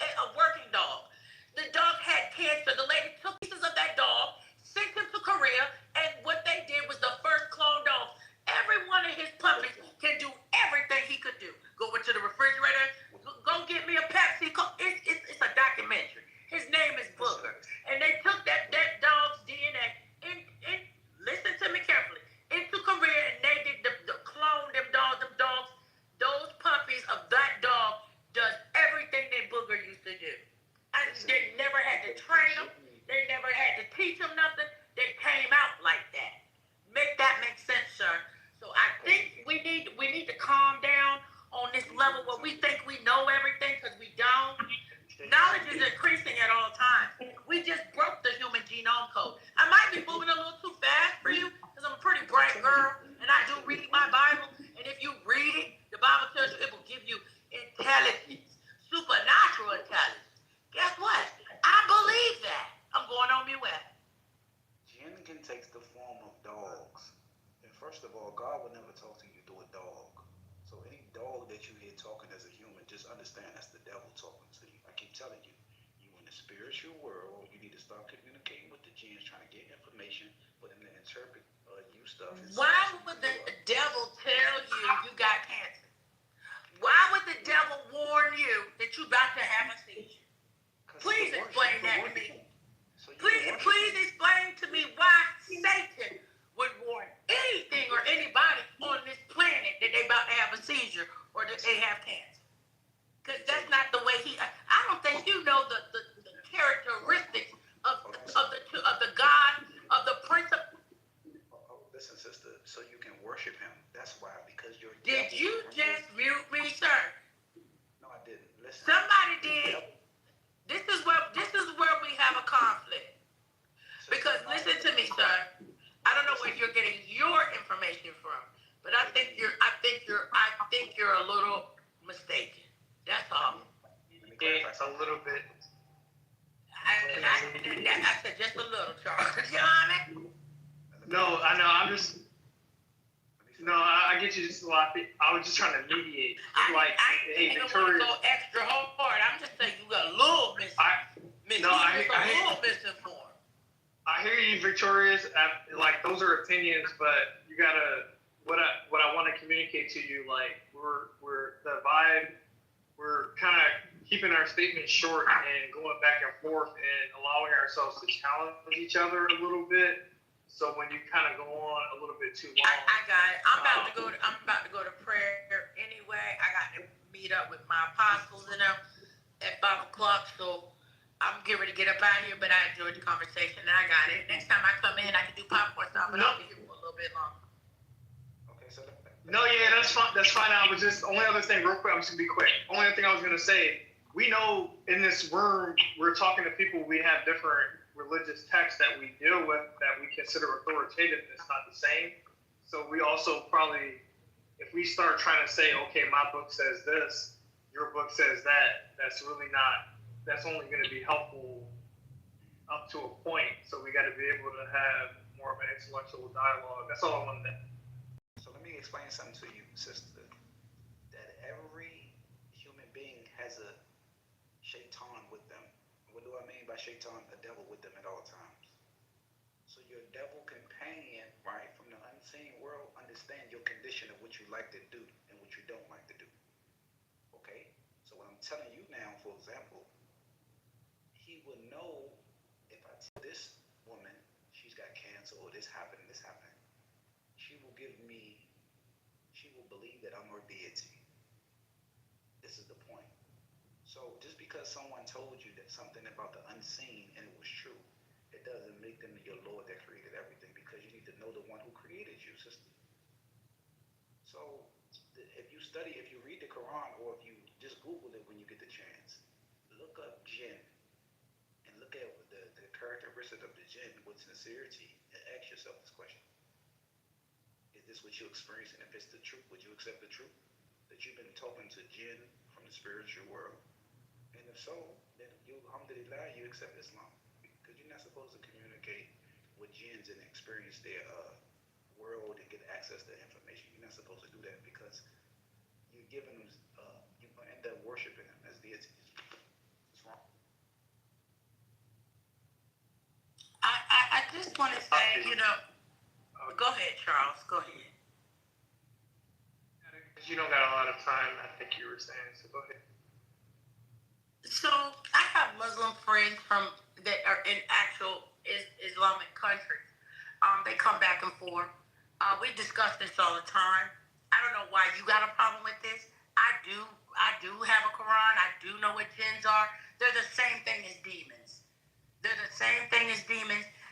a working dog. The dog had cancer. The lady took pieces of that dog, sent him to Korea, and what they did was the first clone dog. Every one of his puppies can do everything he could do. Go into the refrigerator, go get me a Pepsi. It's a documentary. His name is Booger. And they took that dog's DNA, and listen to me carefully, into Korea, and they did the clone them dogs. Those puppies of that dog does everything that Booger used to do. They never had to train them. They never had to teach them nothing. They came out like that. Make that make sense, sir. So I think we need to calm down on this level where we think we know everything because we don't. Knowledge is increasing at all times. We just broke the human genome code. I might be moving a little too fast for you because I'm a pretty bright girl and I do read my Bible. And if you read it, the Bible tells you it will give you intelligence, supernatural intelligence. Guess what? I believe that. I'm going on me wet. Jinn takes the form of dogs. And first of all, God would never talk to you through a dog. So any dog that you hear talking as a human, just understand that's the devil talking to you. I keep telling you, you in the spiritual world, you need to start communicating with the jinns, trying to get information for them to interpret you stuff. Why would the devil tell you will warn you that you're about to have a seizure. Please explain that to me. Please explain to me why Satan would warn anything or anybody on this planet that they about to have a seizure or that they have cancer. Because that's not the way I don't think you know the characteristics of the God, of the Prince of. Listen, sister, so you can worship him. That's why, because you're. Did you just mute me, sir? No, I didn't. Listen. Somebody did. This is where we have a conflict. Because listen to me, sir. I don't know where you're getting your information from, but I think you're a little mistaken. That's all. Yeah, a little bit. I said just a little, Charles. You know what I mean? No, I know. I get you. Just a lot. I was just trying to mediate. Hey, Victoria. Go extra hard. I'm just saying you got a little misinformed. I hear you, Victorious. Like those are opinions, but you gotta. What I want to communicate to you, like we're the vibe. We're kind of keeping our statements short and going back and forth and allowing ourselves to challenge each other a little bit. So when you kind of go on a little bit too long, I got it. I'm about to go to prayer anyway. I got to meet up with my apostles and them at 5 o'clock. So I'm getting ready to get up out of here. But I enjoyed the conversation and I got it. Next time I come in, I can do popcorn style, but I'll be here for a little bit longer. Okay, so. No, yeah, that's fine. That's fine. I was just only other thing, real quick. I'm just gonna be quick. Only other thing I was gonna say. We know in this room we're talking to people. We have different religious texts that we deal with that we consider authoritative. It's not the same. So we also probably, if we start trying to say, okay, my book says this, your book says that, that's really not. That's only going to be helpful up to a point. So we got to be able to have more of an intellectual dialogue. That's all I wanted to. So let me explain something to you, sister. That every human being has a shaitan with them. What do I mean by shaitan? A devil with them at all times. So your devil companion, right, from the unseen world, understand your condition of what you like to do and what you don't like to do. Okay? So what I'm telling you now, for example, he will know if I tell this woman she's got cancer or this happened, she will believe that I'm her deity. This is the point. So just because someone told you that something about the unseen and it was true, it doesn't make them your Lord that created everything, because you need to know the one who created you, sister. So if you read the Quran, or if you just Google it when you get the chance, look up jinn and look at the characteristics of the jinn with sincerity and ask yourself this question. Is this what you're experiencing? If it's the truth, would you accept the truth? That you've been talking to jinn from the spiritual world? And if so, then alhamdulillah, you accept Islam. Because you're not supposed to communicate with jinns and experience their world and get access to information. You're not supposed to do that, because you're giving them, you end up worshiping them as deities. It's wrong. I just want to say, go ahead, Charles. Go ahead. You don't got a lot of time, I think you were saying, so go ahead. So I have Muslim friends that are in actual Islamic countries. They come back and forth. We discuss this all the time. I don't know why you got a problem with this. I do have a Quran. I do know what jinns are. They're the same thing as demons.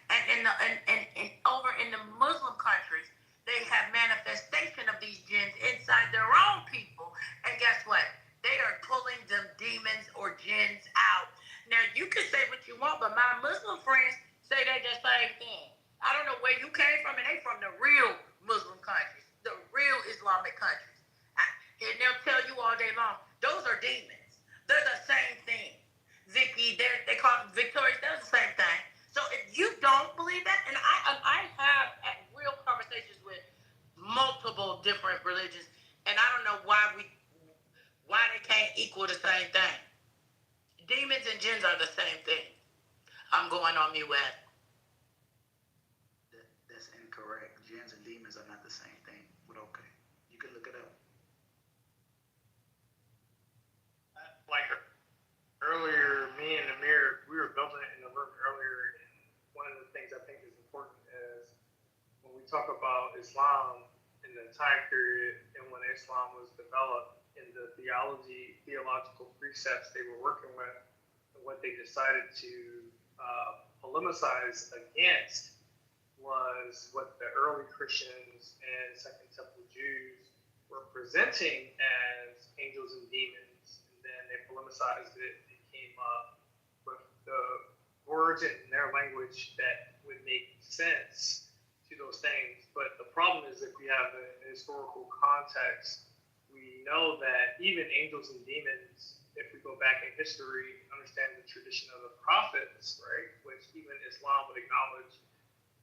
And over in the Muslim countries, they have manifestation of these jinns inside their own people. And guess what? They are pulling them demons or jinns out. Now, you can say what you want, but my Muslim friends say they the same thing. I don't know where you came from, and they from the real Muslim countries, the real Islamic countries. And they'll tell you all day long, those are demons. They're the same thing. Vicky, they call them Victorious, they're the same thing. So if you don't believe that, and I have real conversations with multiple different religions, and I don't know why they can't equal the same thing. Demons and jinns are the same thing. I'm going on mute. That's incorrect. Jinns and demons are not the same thing. But okay, you can look it up. talk about Islam in the time period and when Islam was developed in the theological precepts they were working with, and what they decided to polemicize against was what the early Christians and Second Temple Jews were presenting as angels and demons, and then they polemicized it and came up with the words in their language that would make sense to those things. But the problem is, if we have a historical context, we know that even angels and demons, if we go back in history, understand the tradition of the prophets, right, which even Islam would acknowledge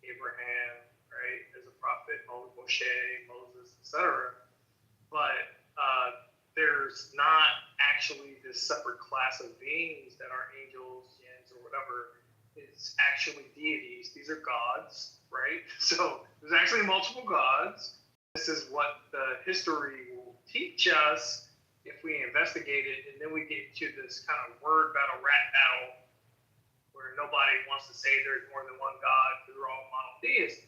Abraham, right, as a prophet, Moshe, Moses, etc. But there's not actually this separate class of beings that are angels, jinns, or whatever. It's actually deities. These are gods, right? So there's actually multiple gods. This is what the history will teach us if we investigate it, and then we get to this kind of word battle, rat battle, where nobody wants to say there's more than one God because we're all monotheists.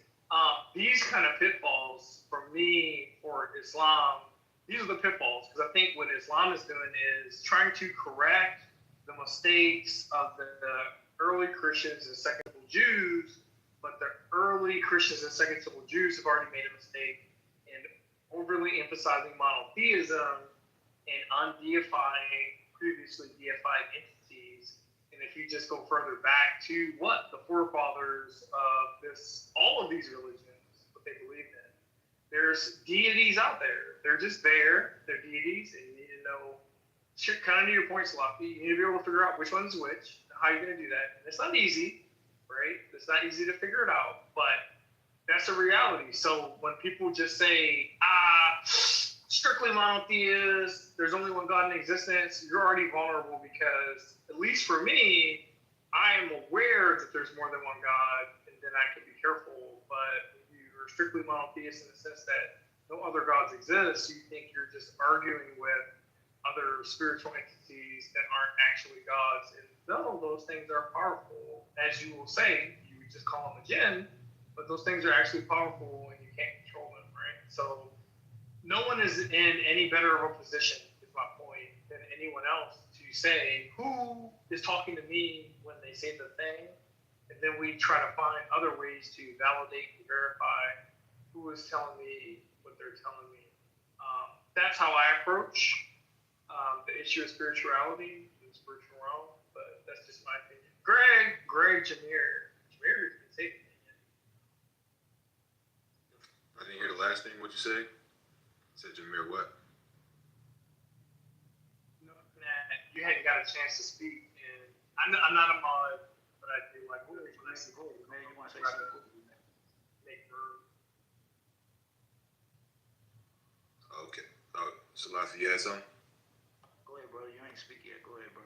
These kind of pitfalls, for me, for Islam, these are the pitfalls, because I think what Islam is doing is trying to correct the mistakes of the early Christians and Second Temple Jews, but the early Christians and Second Temple Jews have already made a mistake in overly emphasizing monotheism and undeifying previously deified entities. And if you just go further back to what the forefathers of all of these religions, what they believed in, there's deities out there. They're just there. They're deities, and you need to know, kind of to your point, Sloppy, you need to be able to figure out which one's which, how you're going to do that. And it's not easy, right? It's not easy to figure it out, but that's a reality. So when people just say, strictly monotheist, there's only one God in existence, you're already vulnerable, because, at least for me, I am aware that there's more than one God, and then I can be careful. But if you're strictly monotheist in the sense that no other gods exist, you think you're just arguing with other spiritual entities that aren't actually gods. And no, those things are powerful. As you will say, you would just call them a jinn, but those things are actually powerful and you can't control them, right? So no one is in any better of a position, is my point, than anyone else to say who is talking to me when they say the thing, and then we try to find other ways to validate and verify who is telling me what they're telling me. That's how I approach the issue of spirituality in the spiritual realm, but that's just my opinion. Jameer can say it. I didn't hear the last thing. What you say? Said Jameer what? No, you hadn't got a chance to speak, and I'm not a mod, but I do like when I see who. Man, you want to say something? Okay. Oh, Salasi, you had something? Go ahead, bro. You ain't speak yet. Go ahead, bro.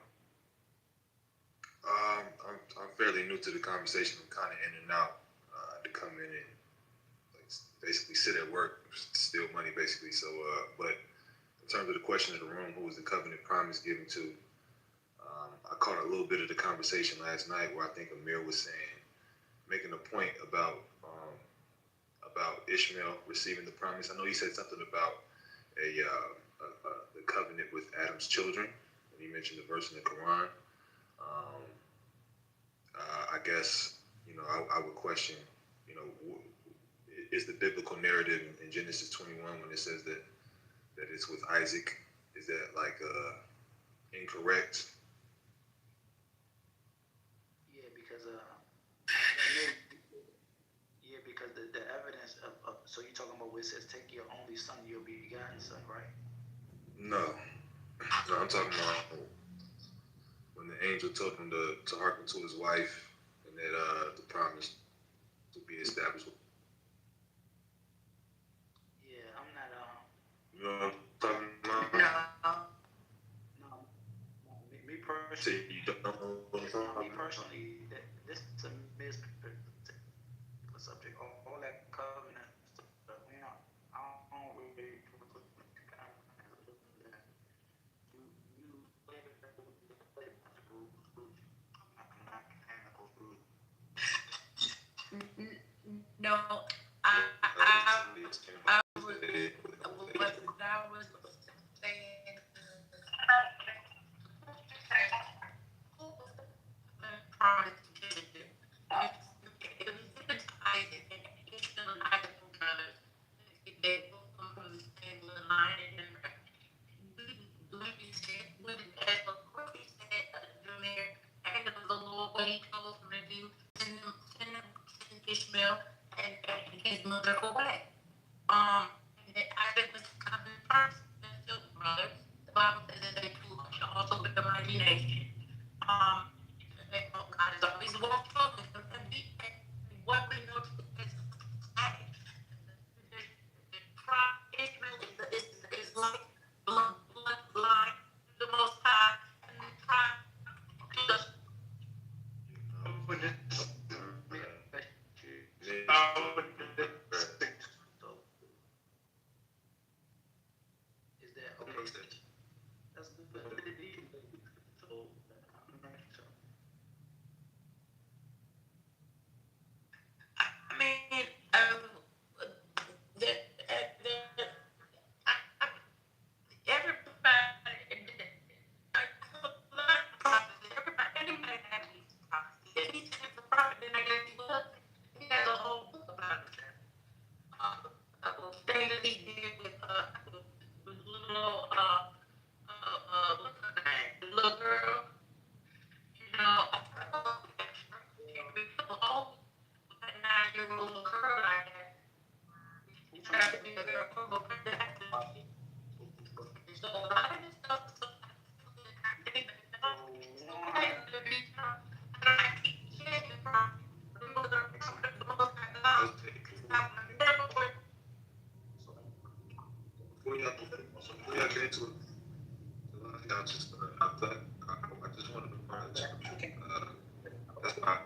I'm fairly new to the conversation. I'm kind of in and out. To come in and basically sit at work, steal money, basically. So, but in terms of the question of the room, who was the covenant promise given to? I caught a little bit of the conversation last night where I think Amir was making a point about Ishmael receiving the promise. I know he said something about the covenant with Adam's children, and he mentioned the verse in the Quran. I guess, I would question, is the biblical narrative in Genesis 21 when it says that it's with Isaac, is that incorrect? Yeah, because the evidence of so you're talking about where it says take your only son, your begotten son, right? No, I'm talking about when the angel told him to hearken to his wife, and that the promise to be established. Yeah, I'm not. You know what I'm talking about? No. Me personally. So you don't know what I'm talking about? Me personally, this is a subject. All that covenant stuff. I don't really. No, I Ishmael and his mother away. And Isaac was coming first, and still brothers. The Bible says that they two shall also be a mighty nation. God has always walked through them, and what we know is Ishmael is like bloodline, the Most High, and the tribe. Is that okay? That's good. So, I mean, everybody has these prophecies. If he's a prophet, then I guess he was. He has a whole book about it. Things that he did with little what's her name? The little girl. You know, a 9-year-old little girl like that. He tried to be a girl, but so a lot of this stuff. Before y'all get into it, y'all just, I just wanted to find the scripture. That's why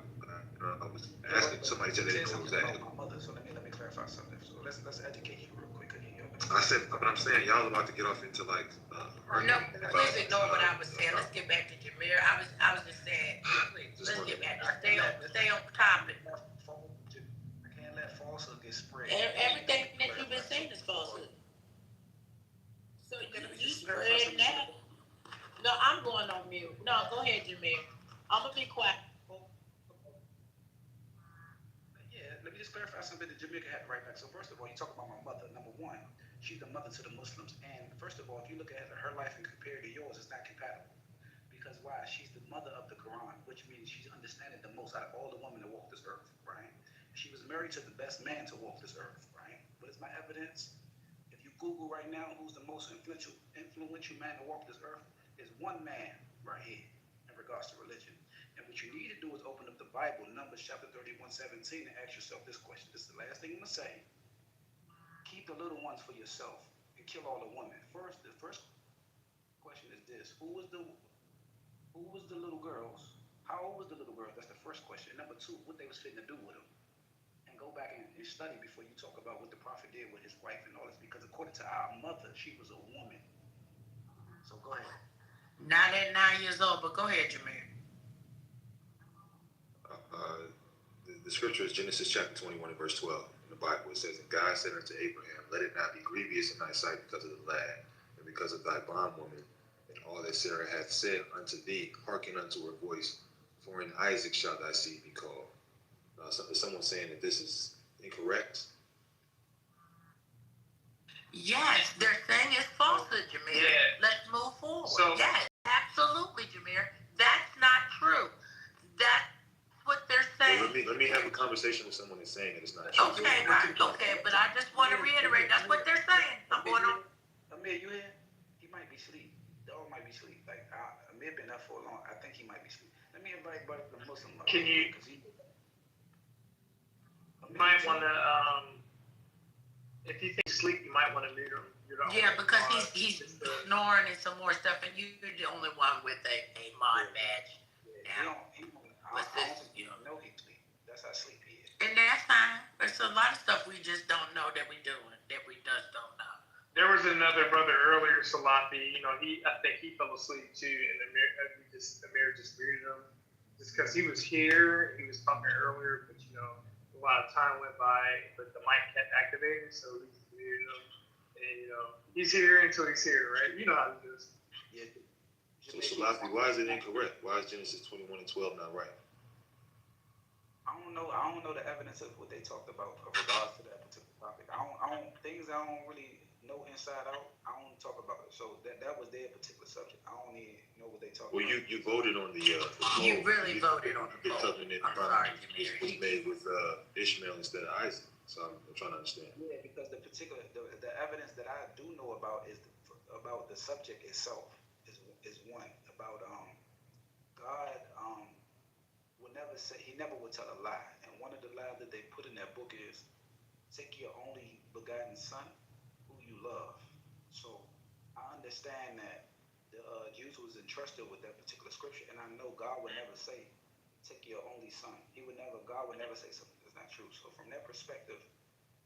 I was asking somebody today who was that. My mother. So let me clarify something. So let's educate you real quick. I said, but I'm saying y'all about to get off into like. No, please ignore what I was saying. Let's get back to Jameer. I was just saying, please, let's get back. Stay on topic. I can't let falsehood get spread. Everything that you've been saying is falsehood. So you spread that. No, I'm going on mute. No, go ahead, Jameer. I'm gonna be quiet. Yeah, let me just clarify something that Jamaica had right back. So first of all, you talk about my mother. Number one, she's the mother to the Muslims. And first of all, if you look at her life and compare it to yours, it's not compatible. Because why? She's the mother of the Quran, which means she's understanding the most out of all the women that walk this earth, right? She was married to the best man to walk this earth, right? What is my evidence? If you Google right now who's the most influential man to walk this earth, is one man right here in regards to religion. And what you need to do is open up the Bible, Numbers chapter 31:17, and ask yourself this question. This is the last thing I'm going to say. Keep the little ones for yourself and kill all the women. The first question is this. Who was the little girls? How old was the little girls? That's the first question. And number two, what they was fitting to do with them. And go back and study before you talk about what the prophet did with his wife and all this. Because according to our mother, she was a woman. So go ahead. Not at 9 years old, but go ahead, Jameer. The scripture is Genesis chapter 21 and verse 12 in the Bible. It says, and God said unto Abraham, let it not be grievous in thy sight because of the lad, and because of thy bondwoman, and all that Sarah hath said unto thee, hearken unto her voice, for in Isaac shall thy seed be called. Is someone saying that this is incorrect? Yes, they're saying it's falsehood, Jameer. Yeah. Let's move forward. Yes, absolutely, Jameer. That's not true. That's what they're saying. Well, let me have a conversation with someone that's saying that it's not true. Okay, right. Okay, but I just want to reiterate, that's what they're saying. I'm going on. Amir, you here? He might be asleep. The dog might be asleep. Like, Amir been up for long. I think he might be asleep. Let me invite Brother the Muslim. Can you? You might want to, if you think sleep, you might want to mute him. Yeah, because he's snoring and some more stuff, and you're the only one with a mod badge. I know he sleep. That's how sleepy he is. And that's fine. There's a lot of stuff we just don't know that we doing, that we just don't know. There was another brother earlier, Salafi. You know, I think he fell asleep too, and Amir just muted him, just because he was here. He was talking earlier, but you know, a lot of time went by, but the mic kept activating, so we just muted him. And he's here until he's here, right? You know how to do this. Yeah. So Salafi, why is it incorrect? Why is Genesis 21:12 not right? I don't know the evidence of what they talked about in regards to that particular topic. I don't really know inside out. I don't talk about it. So that was their particular subject. I don't even know what they talked about. Well, you voted on the poll. You really voted on the poll. Covenant promise was made with Ishmael instead of Isaac. So I'm trying to understand. Yeah, because the evidence that I do know about is about the subject itself is one about God would never say, he never would tell a lie. And one of the lies that they put in that book is, take your only begotten son who you love. So I understand that the Jews was entrusted with that particular scripture, and I know God would never say, take your only son. God would never say something that's not true. So from that perspective,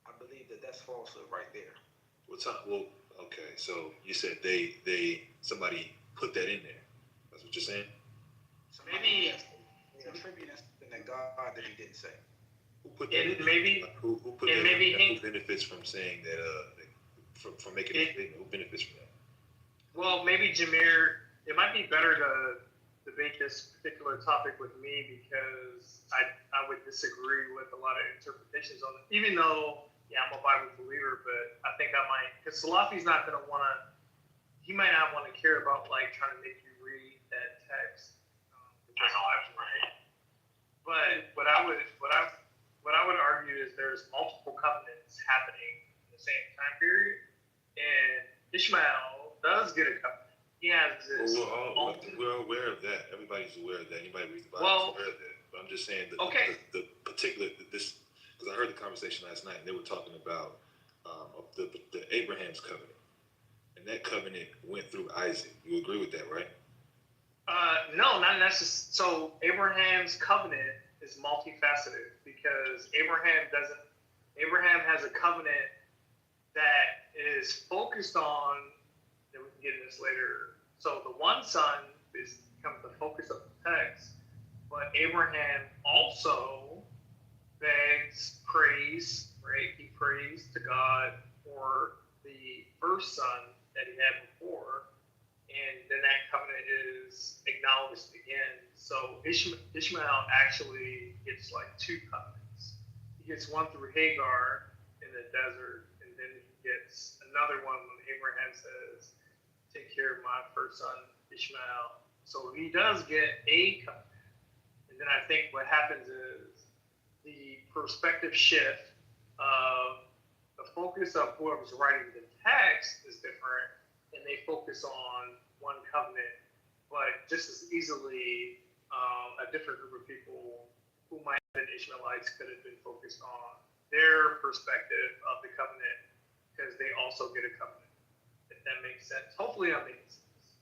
I believe that that's falsehood right there. Well, okay. So you said somebody put that in there. That's what you're saying? Maybe attributing something that God that he didn't say. Who put that in? Who put that in? Who benefits from saying that? From making that statement? Who benefits from that? Well, maybe Jameer. It might be better to debate this particular topic with me because I would disagree with a lot of interpretations on it. Even though, yeah, I'm a Bible believer, but I think I might, because Salafi's not going to want to. He might not want to care about like trying to make you read that text. I know that's right. But what I would argue is there's multiple covenants happening in the same time period, and Ishmael does get a covenant. He has this. Well, we're aware of that. Everybody's aware of that. Anybody reads the Bible is aware of that. But I'm just saying that the particular because I heard the conversation last night and they were talking about the Abraham's covenant, and that covenant went through Isaac. You agree with that, right? No, not necessarily. So Abraham's covenant is multifaceted because Abraham has a covenant that is focused on, and we can get into this later. So the one son becomes the focus of the text, but Abraham also prays, right? He prays to God for the first son that he had before. And then that covenant is acknowledged again. So Ishmael actually gets like two covenants. He gets one through Hagar in the desert, and then he gets another one when Abraham says, take care of my first son, Ishmael. So he does get a covenant. And then I think what happens is the perspective shift of the focus of whoever's writing the text is different, and they focus on one covenant, but just as easily a different group of people who might have been Ishmaelites could have been focused on their perspective of the covenant because they also get a covenant, if that makes sense. Hopefully I'm making sense.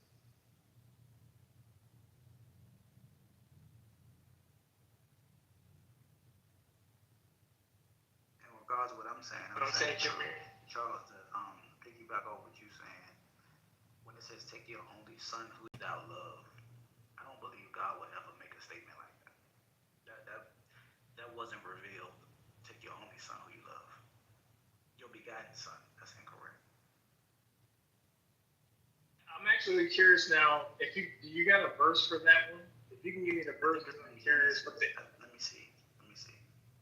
In regards to what I'm saying, Charles, to piggyback off what you're saying, when it says take your only son who thou love, I don't believe God would ever make a statement like that. That wasn't revealed. Take your only son who you love. Your begotten son. That's incorrect. I'm actually curious now, if you got a verse for that one? If you can give me the verse, I'm curious what Let me see.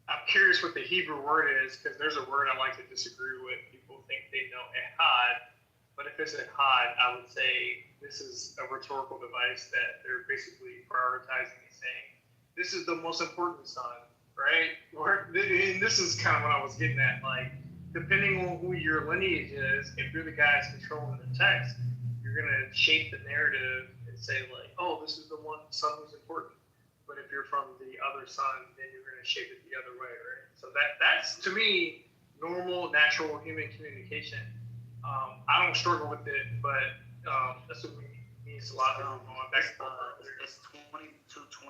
I'm curious what the Hebrew word is, because there's a word I like to disagree with. People think they know ehad, but if it's ehad, I would say this is a rhetorical device that they're basically prioritizing and saying, this is the most important son, right? And this is kind of what I was getting at. Like, depending on who your lineage is, if you're the guy that's controlling the text, you're going to shape the narrative and say, like, oh, this is the one son who's important. But if you're from the other son, then you're going to shape it the other way, right? So that's to me normal, natural human communication. I don't struggle with it, but that's what means a lot. It's 22:22.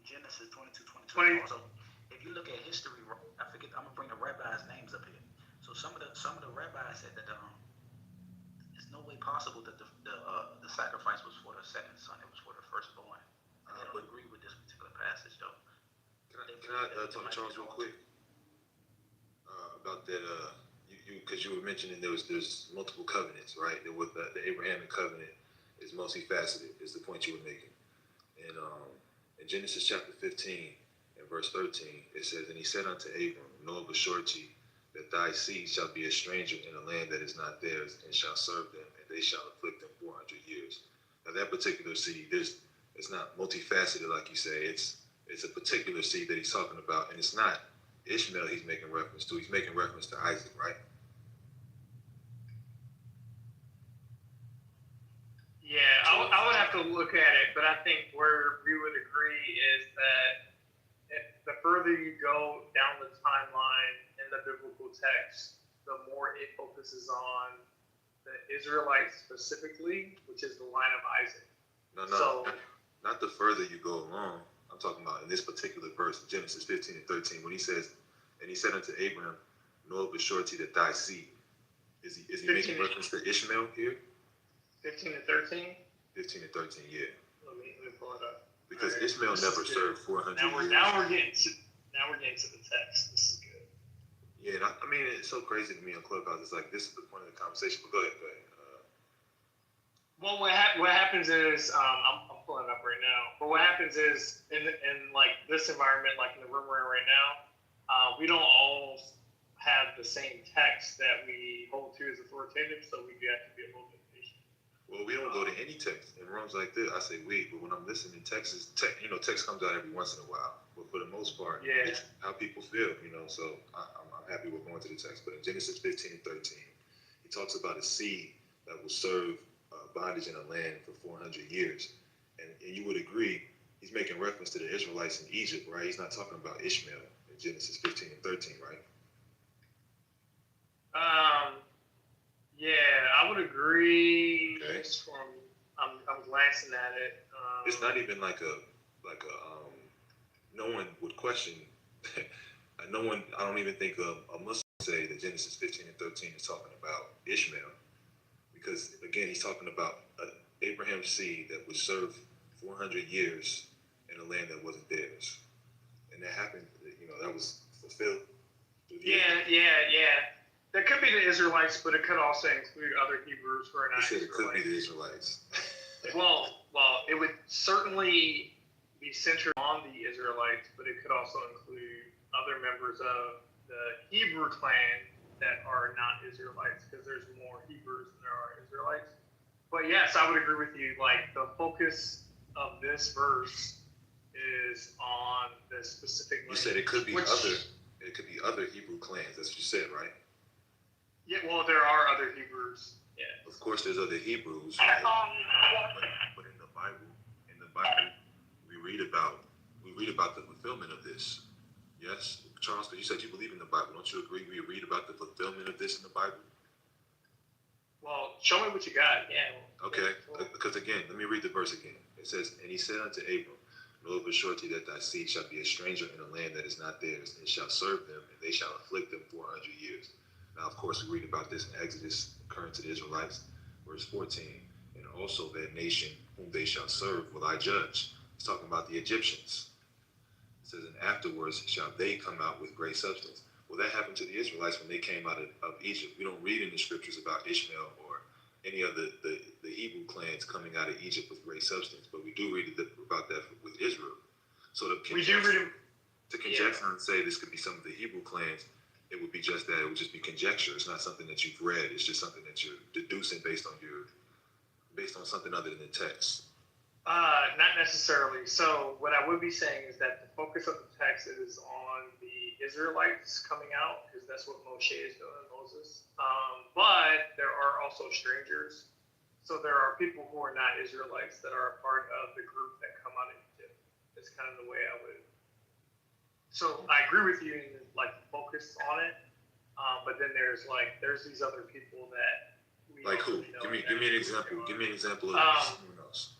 Genesis 22:22. Also, if you look at history, I forget. I'm gonna bring the rabbis' names up here. So some of the rabbis said that there's no way possible that the sacrifice was for the second son. It was for the firstborn. And they don't agree with this particular passage, though. Can I talk to Charles real quick about that? Because you were mentioning there's multiple covenants, right? The Abrahamic covenant is multifaceted. Is the point you were making? And in Genesis chapter 15 and verse 13, it says, "And he said unto Abram, Know of a surety that thy seed shall be a stranger in a land that is not theirs, and shall serve them, and they shall afflict them 400 years." Now that particular seed, it's not multifaceted like you say. It's a particular seed that he's talking about, and it's not Ishmael he's making reference to. He's making reference to Isaac, right? Yeah, I would have to look at it, but I think where we would agree is that the further you go down the timeline in the biblical text, the more it focuses on the Israelites specifically, which is the line of Isaac. No, not the further you go along. I'm talking about in this particular verse, Genesis 15 and 13, when he says, "And he said unto Abraham, Know of a surety that thy seed." Is he making reference to Ishmael here? 15 and 13? 15 and 13, yeah. Let me pull it up. Because Ishmael never served 400 years. Now we're getting to the text. This is good. Yeah, and I mean, it's so crazy to me on Clubhouse. It's like, this is the point of the conversation. But go ahead. Well, what happens is, I'm pulling it up right now. But what happens is, in like this environment, like in the room we're in right now, we don't all have the same text that we hold to as authoritative. So we do have to be a little bit patient. Well, we don't go to any text in rooms like this. I say we, but when I'm listening, text comes out every once in a while. But for the most part, it's how people feel, So I'm happy we're going to the text. But in Genesis 15 and 13, he talks about a seed that will serve bondage in a land for 400 years. And you would agree, he's making reference to the Israelites in Egypt, right? He's not talking about Ishmael in Genesis 15 and 13, right? Yeah, I would agree. Okay. I'm glancing at it. It's not even like a no one would question. No one. I don't even think a Muslim would say that Genesis 15 and 13 is talking about Ishmael, because again, he's talking about Abraham's seed that would serve 400 years in a land that wasn't theirs, and that happened. That was fulfilled. Yeah. There could be the Israelites, but it could also include other Hebrews who are not Israelites. It could be the Israelites. Well, it would certainly be centered on the Israelites, but it could also include other members of the Hebrew clan that are not Israelites, because there's more Hebrews than there are Israelites. But yes, I would agree with you. Like, the focus of this verse is on the specific. You said it could be other. It could be other Hebrew clans. That's what you said, right? Yeah, well, there are other Hebrews. Yeah. Of course, there's other Hebrews, right? But in the Bible, we read about the fulfillment of this. Yes, Charles, because you said you believe in the Bible. Don't you agree? We read about the fulfillment of this in the Bible. Well, show me what you got. Yeah. Okay, because again, let me read the verse again. It says, "And he said unto Abram, Know of a surety that thy seed shall be a stranger in a land that is not theirs, and shall serve them, and they shall afflict them 400 years." Now, of course, we read about this in Exodus, occurring to the Israelites, verse 14. "And also that nation whom they shall serve will I judge." It's talking about the Egyptians. It says, "And afterwards shall they come out with great substance." Well, that happened to the Israelites when they came out of Egypt. We don't read in the scriptures about Ishmael or any of the Hebrew clans coming out of Egypt with great substance, but we do read about that with Israel. So to conjecture and say this could be some of the Hebrew clans, it would be just that. It would just be conjecture. It's not something that you've read. It's just something that you're deducing based on something other than the text. Not necessarily. So what I would be saying is that the focus of the text is on the Israelites coming out, because that's what Moshe is doing, Moses. But there are also strangers. So there are people who are not Israelites that are a part of the group that come out of Egypt. That's kind of the way I would. So I agree with you in focus on it, but then there's these other people that we like who? Give me an example. Give me an example of someone else.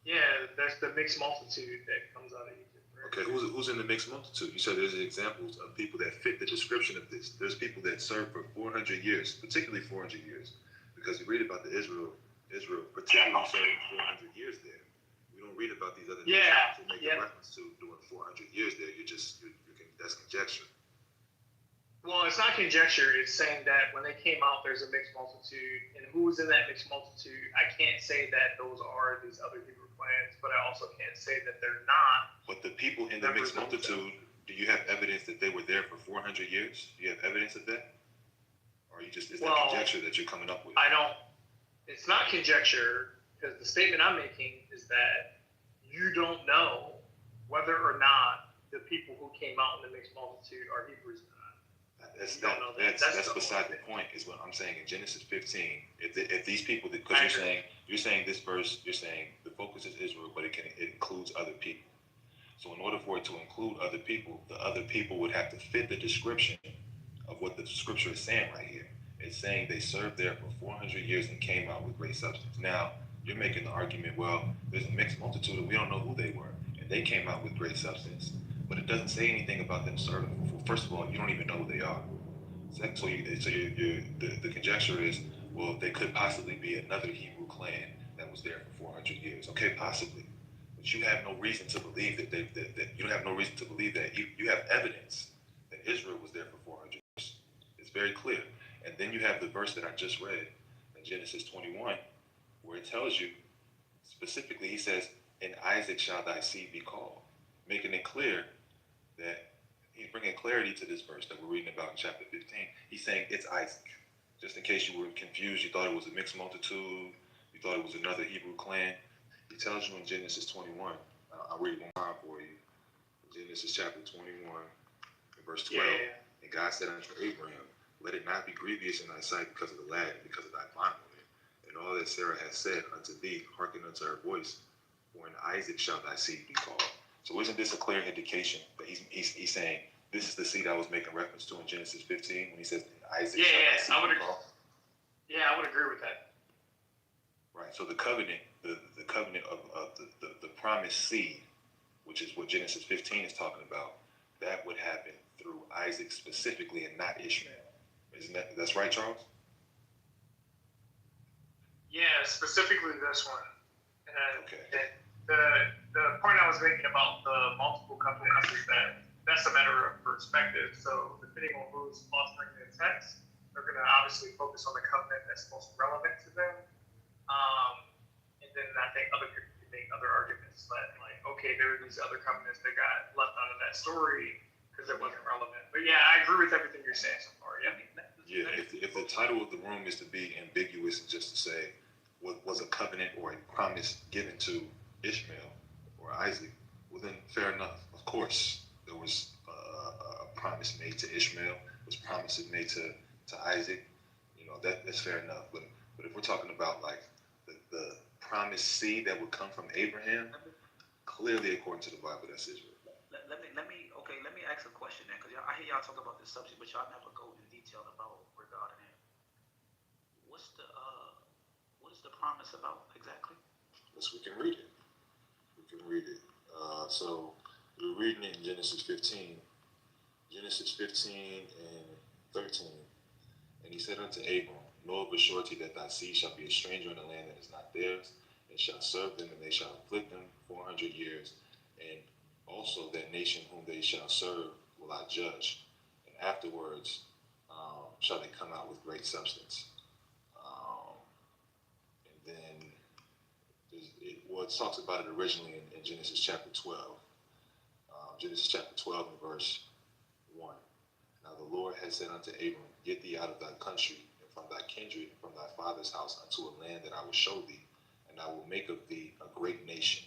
Yeah, there's the mixed multitude that comes out of Egypt. Right? Okay, who's in the mixed multitude? You said there's examples of people that fit the description of this. There's people that served for 400 years, particularly 400 years, because we read about Israel particularly served 400 years there. We You don't read about these other Yeah, nations who make a reference to doing 400 years there. That's conjecture. Well, it's not conjecture. It's saying that when they came out, there's a mixed multitude, and who's in that mixed multitude? I can't say that those are these other Hebrew clans, but I also can't say that they're not. But the people in the mixed multitude, do you have evidence that they were there for 400 years? Do you have evidence of that? Or are you just, is that conjecture that you're coming up with? I don't, it's not conjecture, because the statement I'm making is that you don't know whether or not the people who came out in the mixed multitude are Hebrews or not. That's beside the point. Is what I'm saying in Genesis 15. If these people, because you're saying this verse, you're saying the focus is Israel, but it includes other people. So in order for it to include other people, the other people would have to fit the description of what the scripture is saying right here. It's saying they served there for 400 years and came out with great substance. Now you're making the argument, well, there's a mixed multitude and we don't know who they were, and they came out with great substance. But it doesn't say anything about them serving. First of all, you don't even know who they are. So the conjecture is, well, they could possibly be another Hebrew clan that was there for 400 years. Okay, possibly. But you have no reason to believe that you don't have no reason to believe that. You have evidence that Israel was there for 400 years. It's very clear. And then you have the verse that I just read in Genesis 21, where it tells you, specifically, he says, "In Isaac shall thy seed be called," making it clear that he's bringing clarity to this verse that we're reading about in chapter 15. He's saying it's Isaac. Just in case you were confused, you thought it was a mixed multitude, you thought it was another Hebrew clan. He tells you in Genesis 21, I'll read one time for you. Genesis chapter 21, verse 12. And God said unto Abraham, "Let it not be grievous in thy sight because of the lad, and because of thy bondwoman, and all that Sarah has said unto thee, hearken unto her voice, for in Isaac shall thy seed be called." So isn't this a clear indication that he's saying this is the seed I was making reference to in Genesis 15 when he says Isaac shall thy seed be called? Yeah, I would agree with that. Right. So the covenant, the covenant of the promised seed, which is what Genesis 15 is talking about, that would happen through Isaac specifically and not Ishmael. Isn't that's right, Charles? Yeah, specifically this one. Okay. The point I was making about the multiple covenants is that that's a matter of perspective. So depending on who's authoring the text, they're going to obviously focus on the covenant that's most relevant to them. And then I think other people can make other arguments that, like, okay, there are these other covenants that got left out of that story because it wasn't relevant. But yeah, I agree with everything you're saying so far. Yeah. Yeah. If the title of the room is to be ambiguous and just to say what was a covenant or a promise given to Ishmael or Isaac, well then fair enough. Of course, there was a promise made to Ishmael, was promises made to Isaac. You know, that's fair enough. But if we're talking about like the promised seed that would come from Abraham, clearly according to the Bible, that's Israel. Let me ask a question then, because I hear y'all talk about this subject, but y'all never go in detail about regarding it. What is the promise about exactly? Yes, we can read it. So we're reading it in Genesis 15. Genesis 15 and 13. And he said unto Abram, "Know of a surety that thy seed shall be a stranger in the land that is not theirs, and shall serve them, and they shall afflict them 400 years. And also that nation whom they shall serve will I judge. And afterwards shall they come out with great substance." And then it talks about it originally in Genesis chapter 12. Genesis chapter 12 and verse 1. "Now the Lord had said unto Abram, Get thee out of thy country, and from thy kindred, and from thy father's house, unto a land that I will show thee, and I will make of thee a great nation.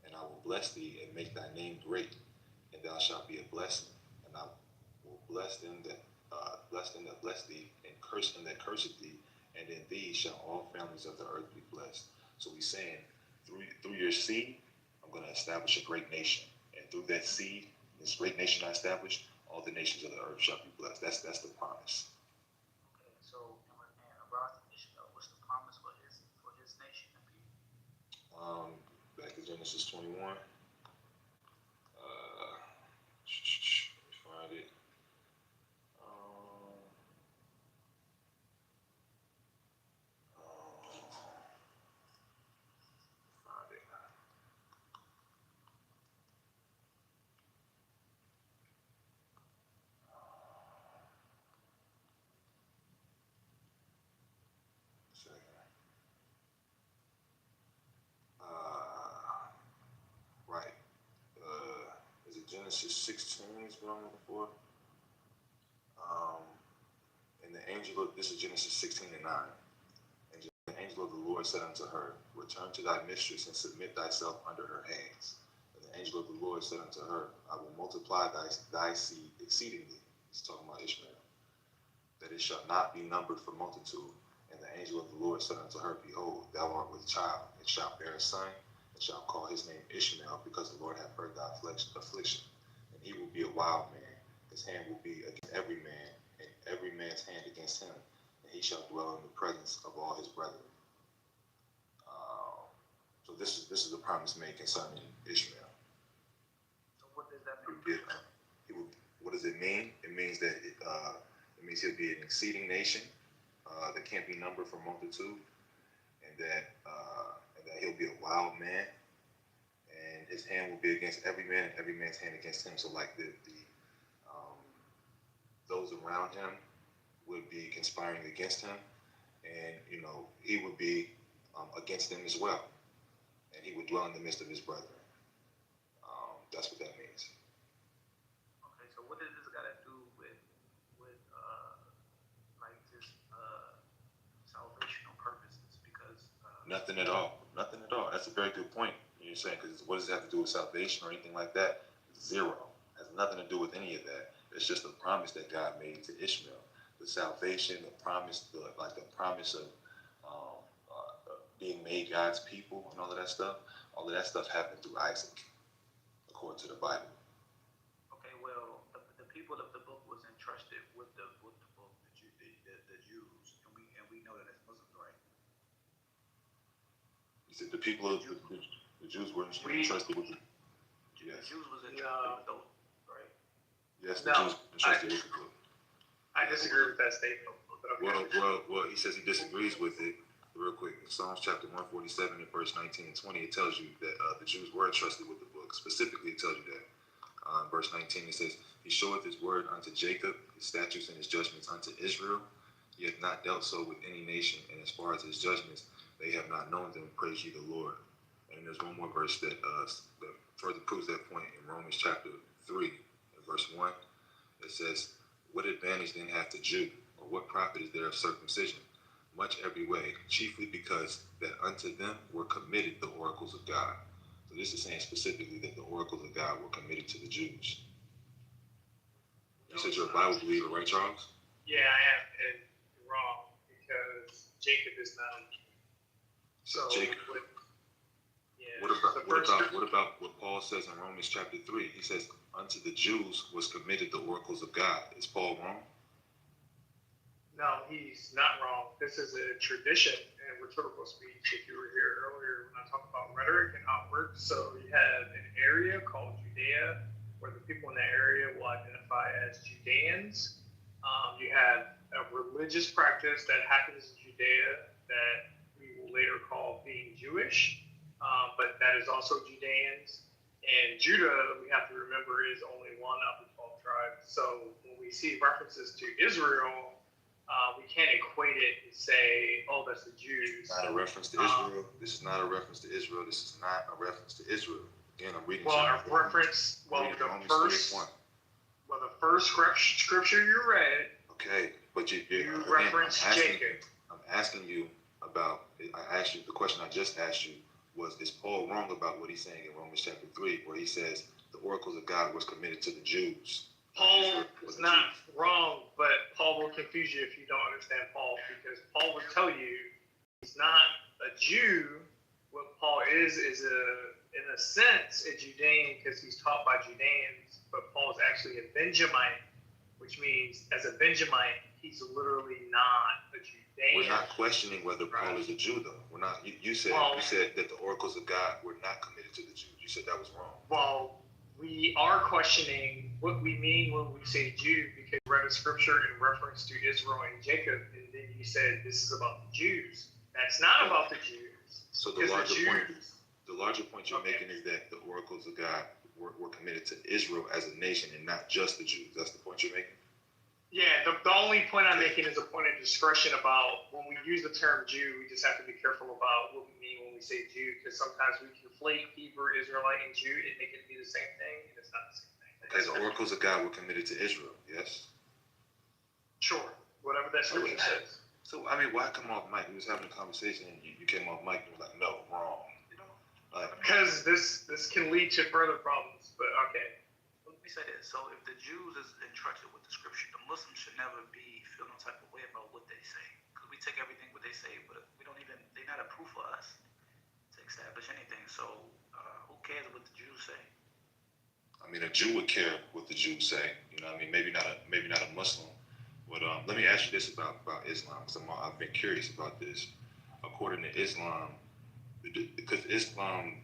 And I will bless thee, and make thy name great, and thou shalt be a blessing. And I will bless them that bless thee, and curse them that curseth thee, and in thee shall all families of the earth be blessed." So he's saying, through your seed, I'm going to establish a great nation. And through that seed, this great nation I established, all the nations of the earth shall be blessed. That's the promise. Okay, so and about Ishmael, what's the promise for his nation and people? Back to Genesis 21. Let me find it. Find it. Genesis 16 is what I'm looking for. And the angel of, this is Genesis 16 and 9. And the angel of the Lord said unto her, return to thy mistress and submit thyself under her hands. And the angel of the Lord said unto her, I will multiply thy seed exceedingly. He's talking about Ishmael. That it shall not be numbered for multitude. And the angel of the Lord said unto her, behold, thou art with child, and shalt bear a son, and shalt call his name Ishmael, because the Lord hath heard thy affliction. And he will be a wild man. His hand will be against every man, and every man's hand against him. And he shall dwell in the presence of all his brethren. So this is the promise made concerning Ishmael. So what does that mean? What does it mean? It means that it means he'll be an exceeding nation that can't be numbered for multitude, and that he'll be a wild man, and his hand will be against every man, and every man's hand against him. So like those around him would be conspiring against him, and he would be against them as well, and he would dwell in the midst of his brethren. That's what that means. Okay, so what does this got to do with like just salvational purposes? Because Nothing at all. Nothing at all. That's a very good point. You're saying, because what does it have to do with salvation or anything like that? Zero. It has nothing to do with any of that. It's just a promise that God made to Ishmael. The salvation, the promise, the promise of being made God's people and all of that stuff. All of that stuff happened through Isaac, according to the Bible. okay, well, the people of the book was entrusted with the book, the Jews, and we know that it's Muslims, right? You said the people of the Jews were entrusted with the The Jews was entrusted with those, right? Yes, the Jews were entrusted with the book. I disagree with that statement. Well, he says he disagrees with it. Real quick, in Psalms chapter 147 and verse 19 and 20, it tells you that the Jews were entrusted with the book. Specifically, it tells you that. Verse 19, it says, he showeth his word unto Jacob, his statutes and his judgments unto Israel. He hath not dealt so with any nation, and as far as his judgments, they have not known them. Praise ye the Lord. And there's one more verse that further proves that point in Romans chapter 3, and verse 1. It says, what advantage then hath the Jew, or what profit is there of circumcision? Much every way, chiefly because that unto them were committed the oracles of God. So this is saying specifically that the oracles of God were committed to the Jews. You said you're a Bible believer, right, Charles? Yeah, I am, and you're wrong, because Jacob is not a Jew. So Jacob. What about what Paul says in Romans chapter 3? He says, unto the Jews was committed the oracles of God. Is Paul wrong? No, he's not wrong. This is a tradition and rhetorical speech. If you were here earlier when I talked about rhetoric and how it works, so you have an area called Judea, where the people in that area will identify as Judeans. You have a religious practice that happens in Judea that we will later call being Jewish, but that is also Judeans. And Judah, we have to remember, is only one of the 12 tribes. So when we see references to Israel, we can't equate it and say, oh, that's the Jews. It's not a reference to Israel. This is not a reference to Israel. This is not a reference to Israel. Again, I'm reading. The first scripture you read. Okay, but you referenced Jacob. I'm asking you about. I asked you the question I just asked you was: is Paul wrong about what he's saying in Romans chapter 3, where he says the oracles of God was committed to the Jews? Paul is not wrong, but Paul will confuse you if you don't understand Paul, because Paul would tell you he's not a Jew. What Paul is in a sense, a Judean because he's taught by Judeans, but Paul is actually a Benjamite, which means as a Benjamite, he's literally not a Judean. We're not questioning whether Paul is a Jew, though. We're not. You said that the oracles of God were not committed to the Jews. You said that was wrong. Well, we are questioning what we mean when we say Jew, because we read a scripture in reference to Israel and Jacob, and then you said this is about the Jews. That's not about the Jews. So the larger point you're making is that the oracles of God were committed to Israel as a nation and not just the Jews. That's the point you're making? Yeah, the only point I'm making is a point of discretion about when we use the term Jew, we just have to be careful about what we mean when we say Jew, because sometimes we conflate Hebrew, Israelite, and Jew and make it be the same thing, and it's not the same thing. Okay, the oracles of God were committed to Israel, yes? Sure, whatever that scripture says. So, I mean, why come off mic? We was having a conversation and you came off mic and you were like, no, wrong. Because this can lead to further problems, but okay. Let me say this. So if the Jews is entrusted with the scripture, the Muslims should never be feel no type of way about what they say. Because we take everything what they say, but we don't even, they're not a proof for us to establish anything. So who cares what the Jews say? I mean, a Jew would care what the Jews say. You know what I mean? Maybe not a Muslim. But let me ask you this about Islam, because I've been curious about this. According to Islam, because Islam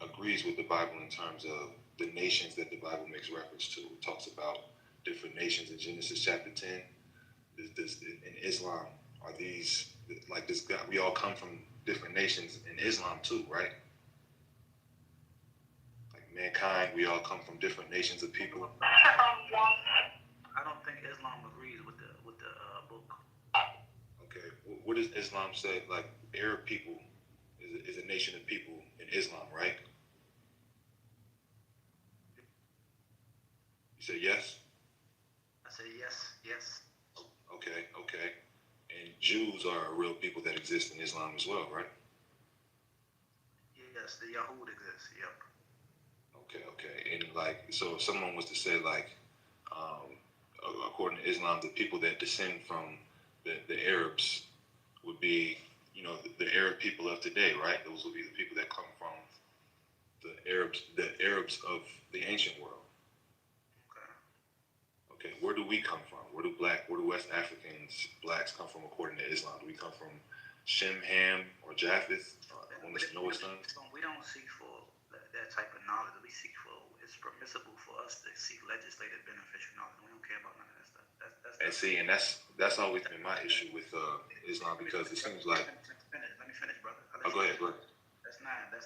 agrees with the Bible in terms of the nations that the Bible makes reference to. It talks about different nations in Genesis chapter 10. In Islam, are these, like this God, we all come from different nations in Islam too, right? Like mankind, we all come from different nations of people. I don't think Islam agrees with the book. Okay, what does Islam say? Like Arab people is a nation of people in Islam, right? You say yes? I say yes. Okay. And Jews are real people that exist in Islam as well, right? Yes, the Yahud exists, yep. Okay. And like, so if someone was to say like, according to Islam, the people that descend from the Arabs would be, you know, the Arab people of today, right? Those would be the people that come from the Arabs of the ancient world. Okay, where do we come from? Where do West Africans, blacks come from according to Islam? Do we come from Shem, Ham, or Japheth? Noah's sons? We don't seek for that type of knowledge. We seek for, it's permissible for us to seek legislative beneficial knowledge. We don't care about none of that stuff. And see, and that's always been my issue with Islam, because it seems like. Let me finish, brother. Go ahead. That's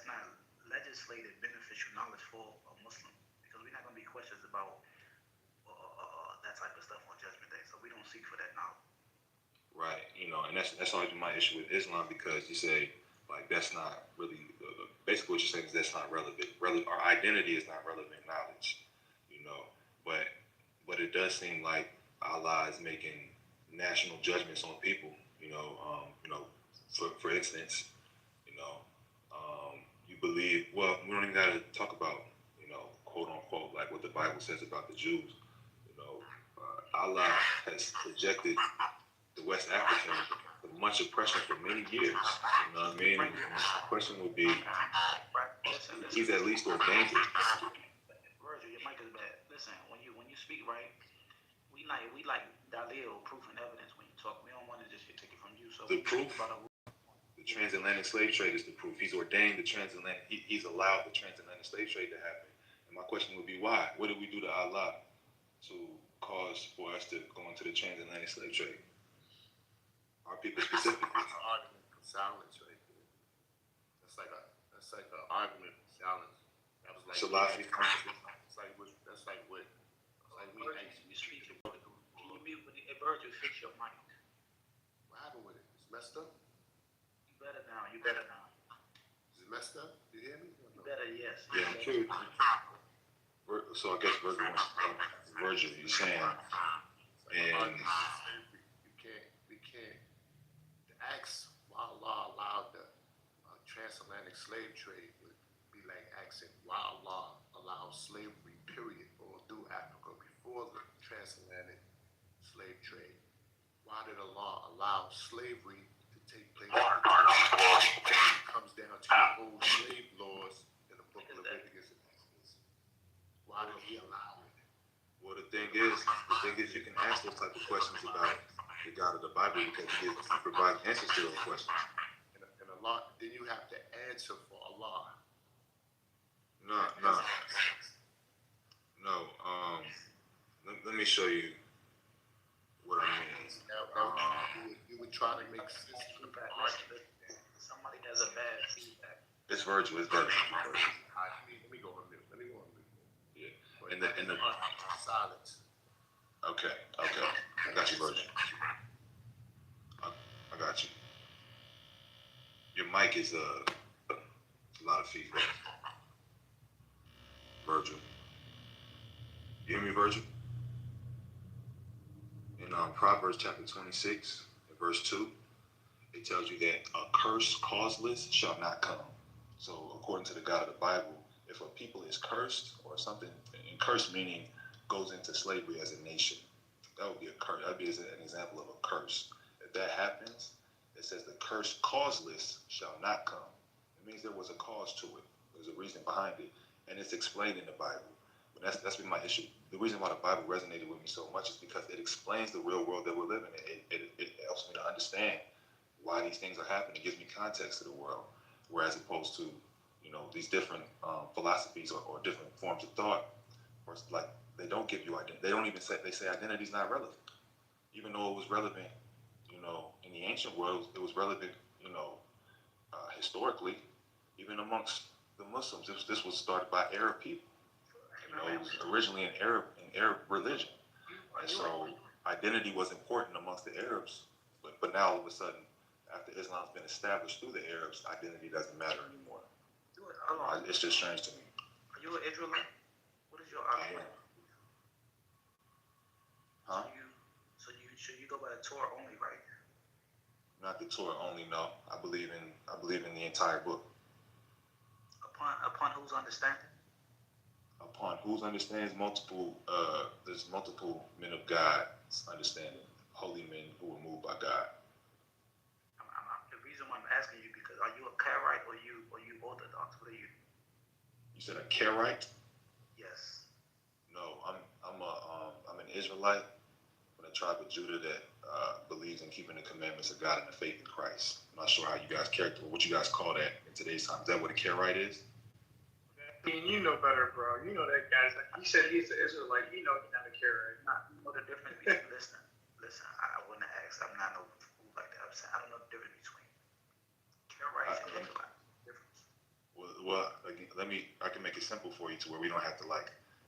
not legislative beneficial knowledge for a Muslim, because we're not going to be questions about that type of stuff on Judgment Day. So we don't seek for that knowledge. Right, you know, and that's always been my issue with Islam, because you say like that's not really basically what you're saying is that's not relevant. Our identity is not relevant knowledge, you know. But it does seem like Allah is making national judgments on people, you know. For instance, you know, you believe. Well, we don't even got to talk about, you know, quote unquote, like what the Bible says about the Jews. You know, Allah has projected the West Africans with much oppression for many years. You know what I mean? And the question would be, he's at least ordained it. Virgil, your mic is bad. Listen, when you speak right, we like Dalil, proof and evidence when you talk. We don't want to just take it from you. So the proof. The transatlantic slave trade is the proof. He's ordained the transatlantic. He's allowed the transatlantic slave trade to happen. And my question would be, why? What did we do to Allah to cause for us to go into the transatlantic slave trade? Our people specifically. That's an argument for silence right there. That's like an argument for silence. That was like Salafi. That's like what we actually speak. Can you mute Virgil, fix your mic? What happened with it? It's messed up. You better now. Is it messed up? You hear me? You better, yes. Yeah, true. So I guess Virgil, you're saying, and we can't. The acts why Allah allowed the transatlantic slave trade would be like asking why Allah allowed slavery, period, all through Africa before the transatlantic slave trade. Why did Allah allow slavery to take place? It comes down to the old slave laws in the book of Leviticus and Exodus. Why did He allow it? Well, the thing is, you can ask those type of questions about the God of the Bible, because He provides answers to those questions. And Allah, then you have to answer for Allah. No. Let me show you what I mean. You would try to make sense of that. Somebody has a bad feedback. It's Virgil. It's Virgil. Let me go on mute. Yeah. And the silence. Okay. I got you, Virgil. I got you. Your mic is a lot of feedback. Virgil. Virgil? In Proverbs chapter 26, verse 2, it tells you that a curse causeless shall not come. So according to the God of the Bible, if a people is cursed or something, and cursed meaning goes into slavery as a nation, that would be a curse. That would be an example of a curse. If that happens, it says the curse causeless shall not come. It means there was a cause to it. There's a reason behind it, and it's explained in the Bible. But that's been my issue. The reason why the Bible resonated with me so much is because it explains the real world that we're living in. It helps me to understand why these things are happening. It gives me context to the world, whereas opposed to these different philosophies or different forms of thought, or like they don't give you identity. They don't even say identity is not relevant, even though it was relevant. In the ancient world, it was relevant. Historically, even amongst the Muslims, this was started by Arab people. It was originally an Arab religion, and so identity was important amongst the Arabs. But now all of a sudden, after Islam's been established through the Arabs, identity doesn't matter anymore. It's just strange to me. Are you an Israelite? What is your argument? Huh? So you go by the Torah only, right? Not the Torah only, no. I believe in the entire book. Upon whose understanding? Upon whose understands there's multiple men of God's understanding, holy men who were moved by God. The reason why I'm asking you because are you a Karaite or you Orthodox? What are you? You said a Karaite? Yes. No, I'm an Israelite from the tribe of Judah that believes in keeping the commandments of God and the faith in Christ. I'm not sure how you guys what you guys call that in today's time. Is that what a Karaite is? I mean, you know better, bro. You know that guy's like, he said he's an Israelite. You know he's not a Karaite. You know the difference between, listen, I wouldn't ask. I'm not no fool like that. I'm saying, I don't know the difference between Karaite and Israelite. Well, again, I can make it simple for you to where we don't have to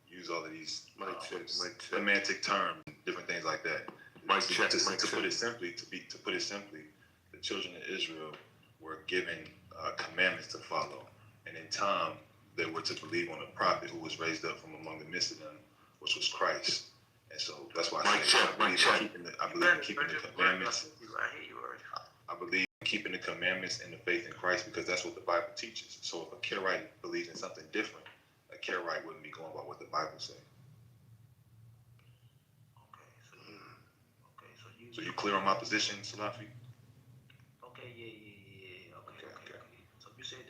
use all of these semantic terms, different things like that. To put it simply, the children of Israel were given commandments to follow, and in time they were to believe on a prophet who was raised up from among the midst of them, which was Christ. And so that's why I believe in keeping the commandments. I believe in keeping the commandments and the faith in Christ because that's what the Bible teaches. So if a Karaite believes in something different, a Karaite wouldn't be going by what the Bible says. So you clear on my position, Salafi? Okay, yeah. Okay. So you said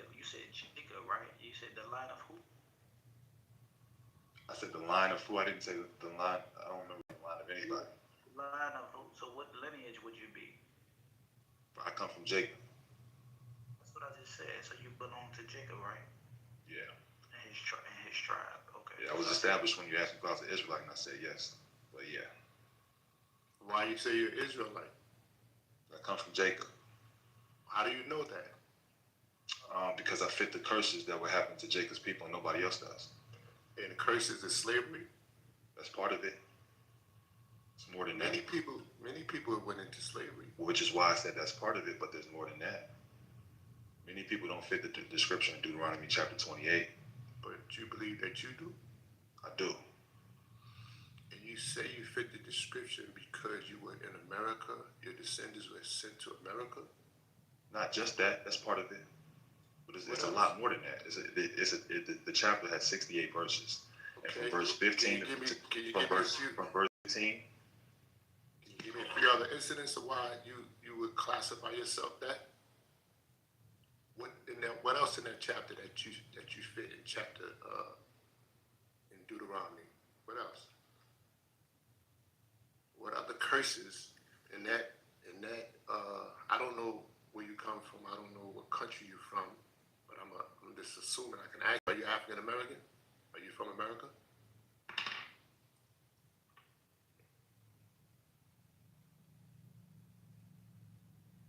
Jacob, right? You said the line of who? I said the line of who? I didn't say the line. I don't remember the line of anybody. Line of who? So what lineage would you be? I come from Jacob. That's what I just said. So you belong to Jacob, right? Yeah. And his tribe. Okay. Yeah, I was established when you asked me if I was an Israelite, and I said yes. But yeah. Why you say you're Israelite? I come from Jacob. How do you know that? Because I fit the curses that were happening to Jacob's people and nobody else does. And the curses is slavery? That's part of it. It's more than that. Many people went into slavery. Which is why I said that's part of it, but there's more than that. Many people don't fit the description in Deuteronomy chapter 28. But you believe that you do? I do. And you say you fit the description because you were in America, your descendants were sent to America? Not just that, that's part of it. But it's a lot more than that. The chapter has 68 verses. Okay. And from verse 15 from verse 15. Can you give me 3 other incidents of why you would classify yourself that? What else in that chapter that you fit in chapter in Deuteronomy? What else? What other curses in that I don't know where you come from. I don't know what country you're from, but I'm just assuming I can ask. Are you African American? Are you from America?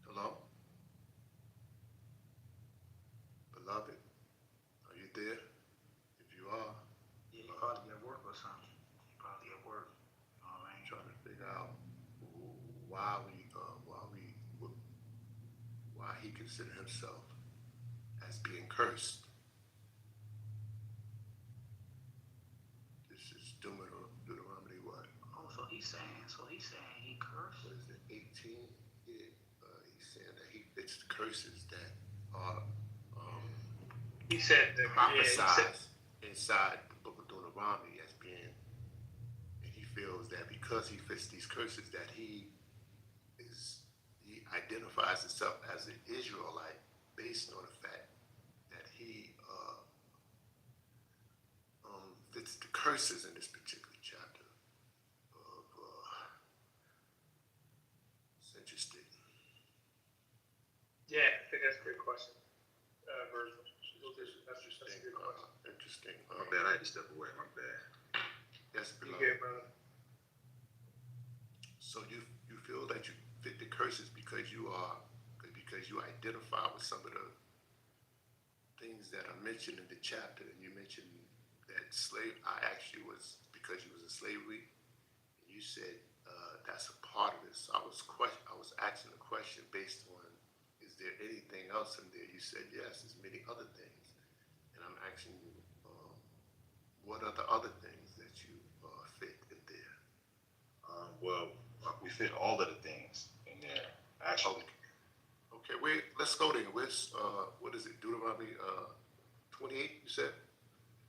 Hello? Beloved, are you there? If you are, yeah, you're probably at work or something. You're probably at work. All right. Trying to figure out why he considered himself as being cursed. This is Deuteronomy he's saying. So he's saying he cursed. What is it, 18? Yeah, he's saying that he fits the curses that are He said that. prophesied inside the book of Deuteronomy as being, and he feels that because he fits these curses that he identifies himself as an Israelite based on the fact that he fits the curses in this particular chapter of it's interesting. Yeah, I think that's a great question. Virgil. That's a good question. Interesting. My bad, I had to step away. My bad. Yes, You good, brother? So you feel that you fit the curses because you identify with some of the things that are mentioned in the chapter, and you mentioned that I asked you was because you was in slavery, and you said that's a part of this. I was asking a question based on, is there anything else in there? You said yes, there's many other things, and I'm asking you, what are the other things that you fit in there? Well, we fit all of the things in there, actually. Okay, let's go there. Where's what is it? Deuteronomy 28. You said?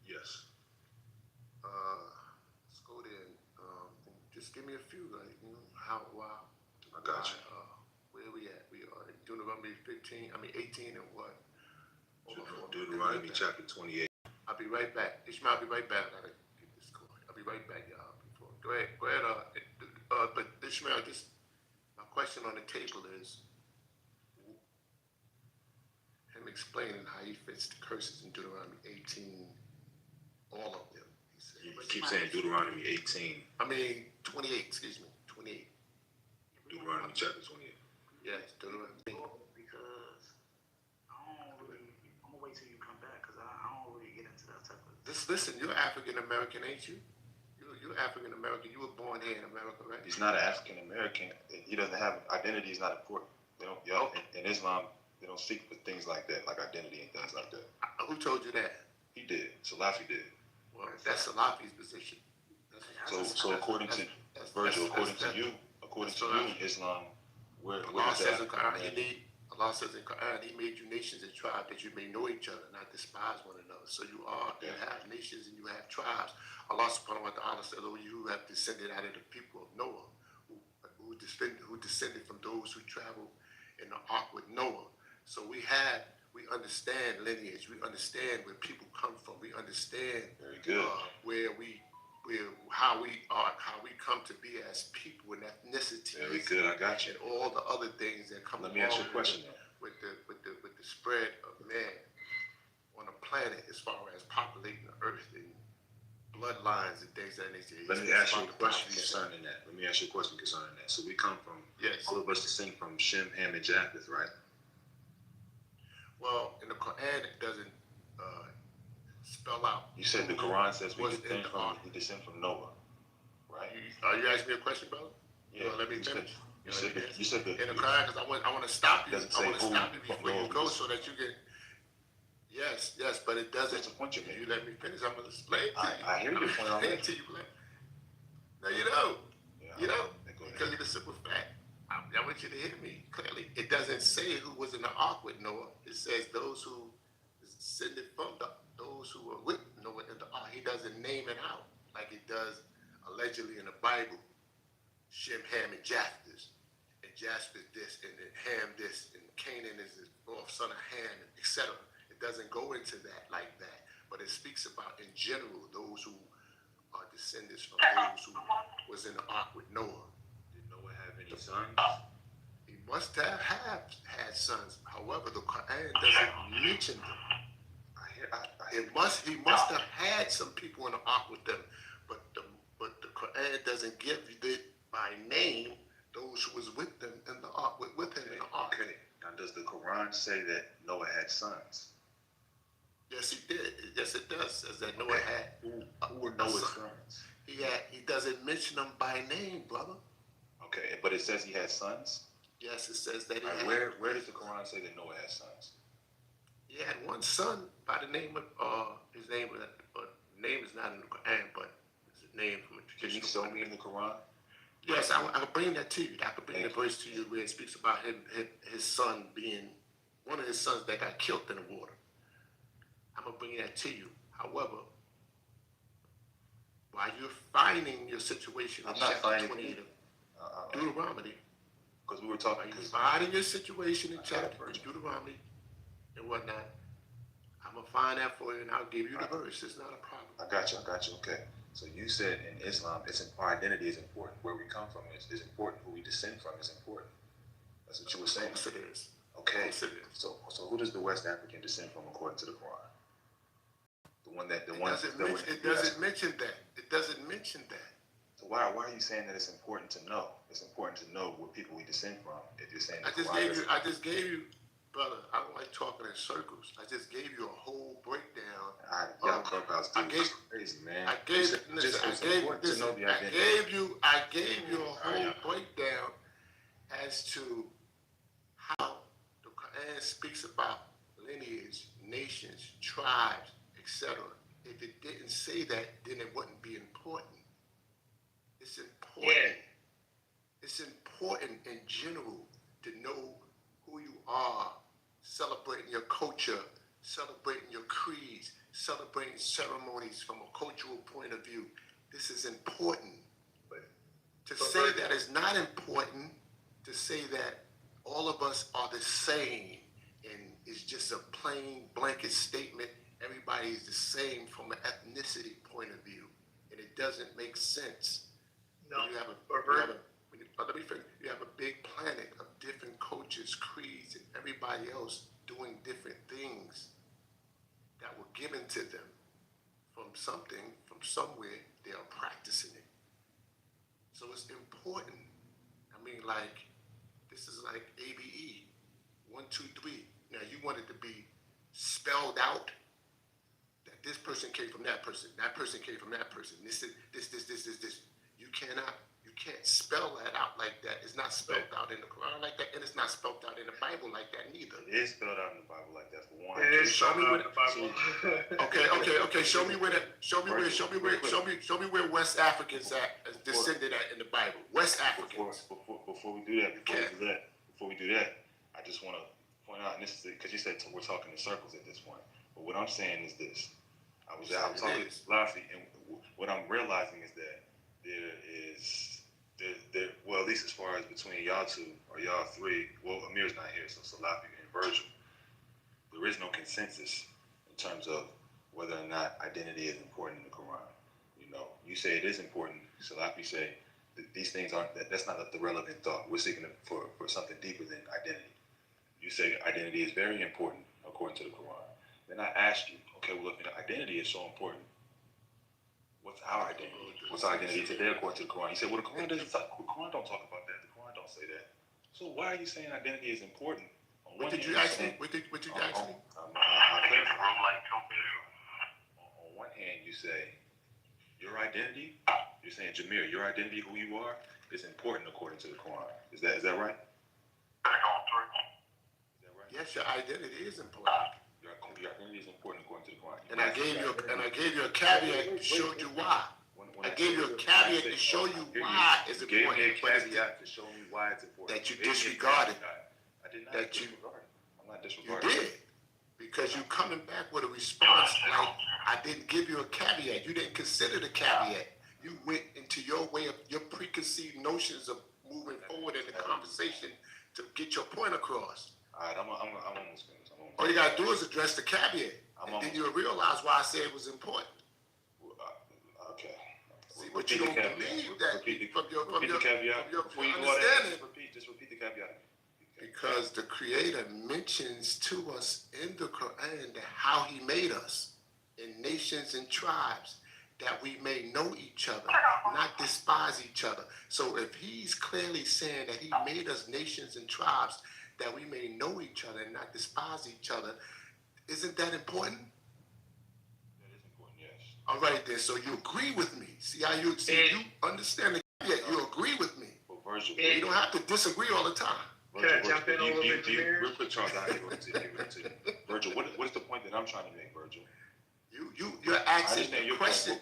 Yes. Let's go there. And just give me a few, like wow. I got you. Where we at? We are in Deuteronomy 18 and what? Deuteronomy chapter 28. I'll be right back. Ishmael, I'll be right back. I gotta get this going. I'll be right back, y'all. Go ahead. But Ishmael, just my question on the table is him explaining how he fits the curses in Deuteronomy 18, all of them. He said. You keep saying Deuteronomy 18. 28. Excuse me, 28. Deuteronomy chapter 28. Yes, Deuteronomy. Because I'm gonna wait till you come back because I don't really get into that type of. Listen, you're African American, ain't you? You're African American. You were born here in America, right? He's not an African American. He doesn't have identity. Is not important. They don't. In Islam, they don't seek for things like that, like identity and things like that. Who told you that? He did. Salafi did. Well, that's Salafi's position. So according to Virgil, according to you, Islam, where Allah does says that? Allah says in Quran, He made you nations and tribes that you may know each other, not despise one another. So you have nations and you have tribes. Allah subhanahu wa ta'ala said, oh, you have descended out of the people of Noah, who descended from those who traveled in the ark with Noah. So we understand lineage. We understand where people come from. We understand how we come to be as people and ethnicities. Very good. I got you. And all the other things that come. Let me ask you a question. With the spread of man on a planet, as far as populating the earth and bloodlines and things that nature. Let me ask you a question concerning that. So we come from, all of us descend from Shem, Ham, and Japheth, right? Well, in the Quran, it doesn't spell out. You said the Quran says we descend from Noah, right? Are you asking me a question, brother? Yeah. Let me finish. You said that in the Quran, because I want to stop you. I want to stop you before you go, so that you can. Yes, but it doesn't. That's a point you made. You let me finish. I'm gonna explain to you. I hear your point already. To you, no, you don't. You don't. Because of the simple fact. I want you to hear me clearly. It doesn't say who was in the ark with Noah. It says those who descended from those who were with Noah in the ark. He doesn't name it out like it does allegedly in the Bible. Shem, Ham, and Japheth. And Japheth this, and then Ham this, and Canaan is the fourth son of Ham, etc. It doesn't go into that like that, but it speaks about in general those who are descendants from those who was in the ark with Noah. Did Noah have any sons? He must have had sons. However, the Quran doesn't mention them. He must have had some people in the ark with them, but the Quran doesn't give it by name those who was with them in the ark, with him in the ark. Okay. Now, does the Quran say that Noah had sons? Yes, he did. Yes, it does. It says that Noah had. Who were Noah's sons? He doesn't mention them by name, brother. Okay, but it says he had sons? Yes, it says that he had. Where does the Quran say that Noah had sons? He had one son by the name of his name is not in the Quran, but it's a name from a traditional. Can you show me in the Quran? Yes, I could bring that to you. I could bring the verse to you where it speaks about his son being one of his sons that got killed in the water. I'm gonna bring that to you. However, while you're finding your situation in chapter 28 of Deuteronomy, because we were talking. You're finding your situation in chapter Deuteronomy and whatnot. I'm gonna find that for you, and I'll give you the verse. It's not a problem. I got you. Okay. So you said in Islam, our identity is important. Where we come from is important. Who we descend from is important. That's what you were saying. Yes, it is. Okay. Yes, it is. So who does the West African descend from according to the Quran? It doesn't mention that. It doesn't mention that. So why are you saying that it's important to know? It's important to know what people we descend from. If you're saying I just gave you, brother. I don't like talking in circles. I just gave you a whole breakdown. Y'all clubhouse dudes crazy, man. I gave you a whole breakdown as to how the Quran speaks about lineage, nations, tribes, etc. If it didn't say that, then it wouldn't be important. It's important. Yeah. It's important in general to know who you are, celebrating your culture, celebrating your creeds, celebrating ceremonies from a cultural point of view. This is important. To say that it's not important, to say that all of us are the same and it's just a plain blanket statement, everybody is the same from an ethnicity point of view, and it doesn't make sense. No. You have a big planet of different cultures, creeds, and everybody else doing different things that were given to them from something, from somewhere. They are practicing it. So it's important. I mean, like, this is like ABE, 1, 2, 3. Now you want it to be spelled out that this person came from that person came from that person. This. You can't spell that out like that. It's not spelled out in the Quran like that, and it's not spelled out in the Bible like that neither. It is spelled out in the Bible like that for one. It is spelled out in the Bible. Okay. Show me where West Africans descended at in the Bible. West Africans. Before we do that, I just want to point out, and this is because you said we're talking in circles at this point. But what I'm saying is this: I'm talking to Lafi, and what I'm realizing is that well, at least as far as between y'all two or y'all three, well, Amir's not here, so Salafi and Virgil, there is no consensus in terms of whether or not identity is important in the Quran. You know, you say it is important. Salafi say that these things aren't. That's not the relevant thought. We're seeking for something deeper than identity. You say identity is very important according to the Quran. Then I ask you, okay, well, if identity is so important, what's our identity? What's our identity today according to the Quran? You say, well, the Quran doesn't talk. The Quran don't talk about that. The Quran don't say that. So why are you saying identity is important? What did you ask me? What did you ask me? On one hand, you say your identity. You're saying, Jameer, your identity, who you are, is important according to the Quran. Is that right? Yes, your identity is important. Your identity is important according to the Quran. And I gave you a caveat that showed you why. I gave you a caveat to show you why it's important. You gave me a caveat to show me why it's important. That you disregarded. I did not disregard it. I'm not disregarding it. You did. Because you coming back with a response like, I didn't give you a caveat. You didn't consider the caveat. You went into your way of your preconceived notions of moving forward in the conversation to get your point across. All right, I'm almost finished. All you gotta do is address the caveat, and then you'll realize why I said it was important. Okay. See, but you don't believe that from your understanding. Just repeat the caveat. Because the Creator mentions to us in the Quran how He made us in nations and tribes, that we may know each other, not despise each other. So if He's clearly saying that He made us nations and tribes, that we may know each other and not despise each other, isn't that important? That is important, yes. All right then, so you agree with me. See how you understand the caveat, you agree with me. Well, Virgil, you don't have to disagree all the time. Can I jump in a little bit, Jameer? Real quick, Charles, I'll give it to you. Virgil, what is the point that I'm trying to make, Virgil? You're asking the question.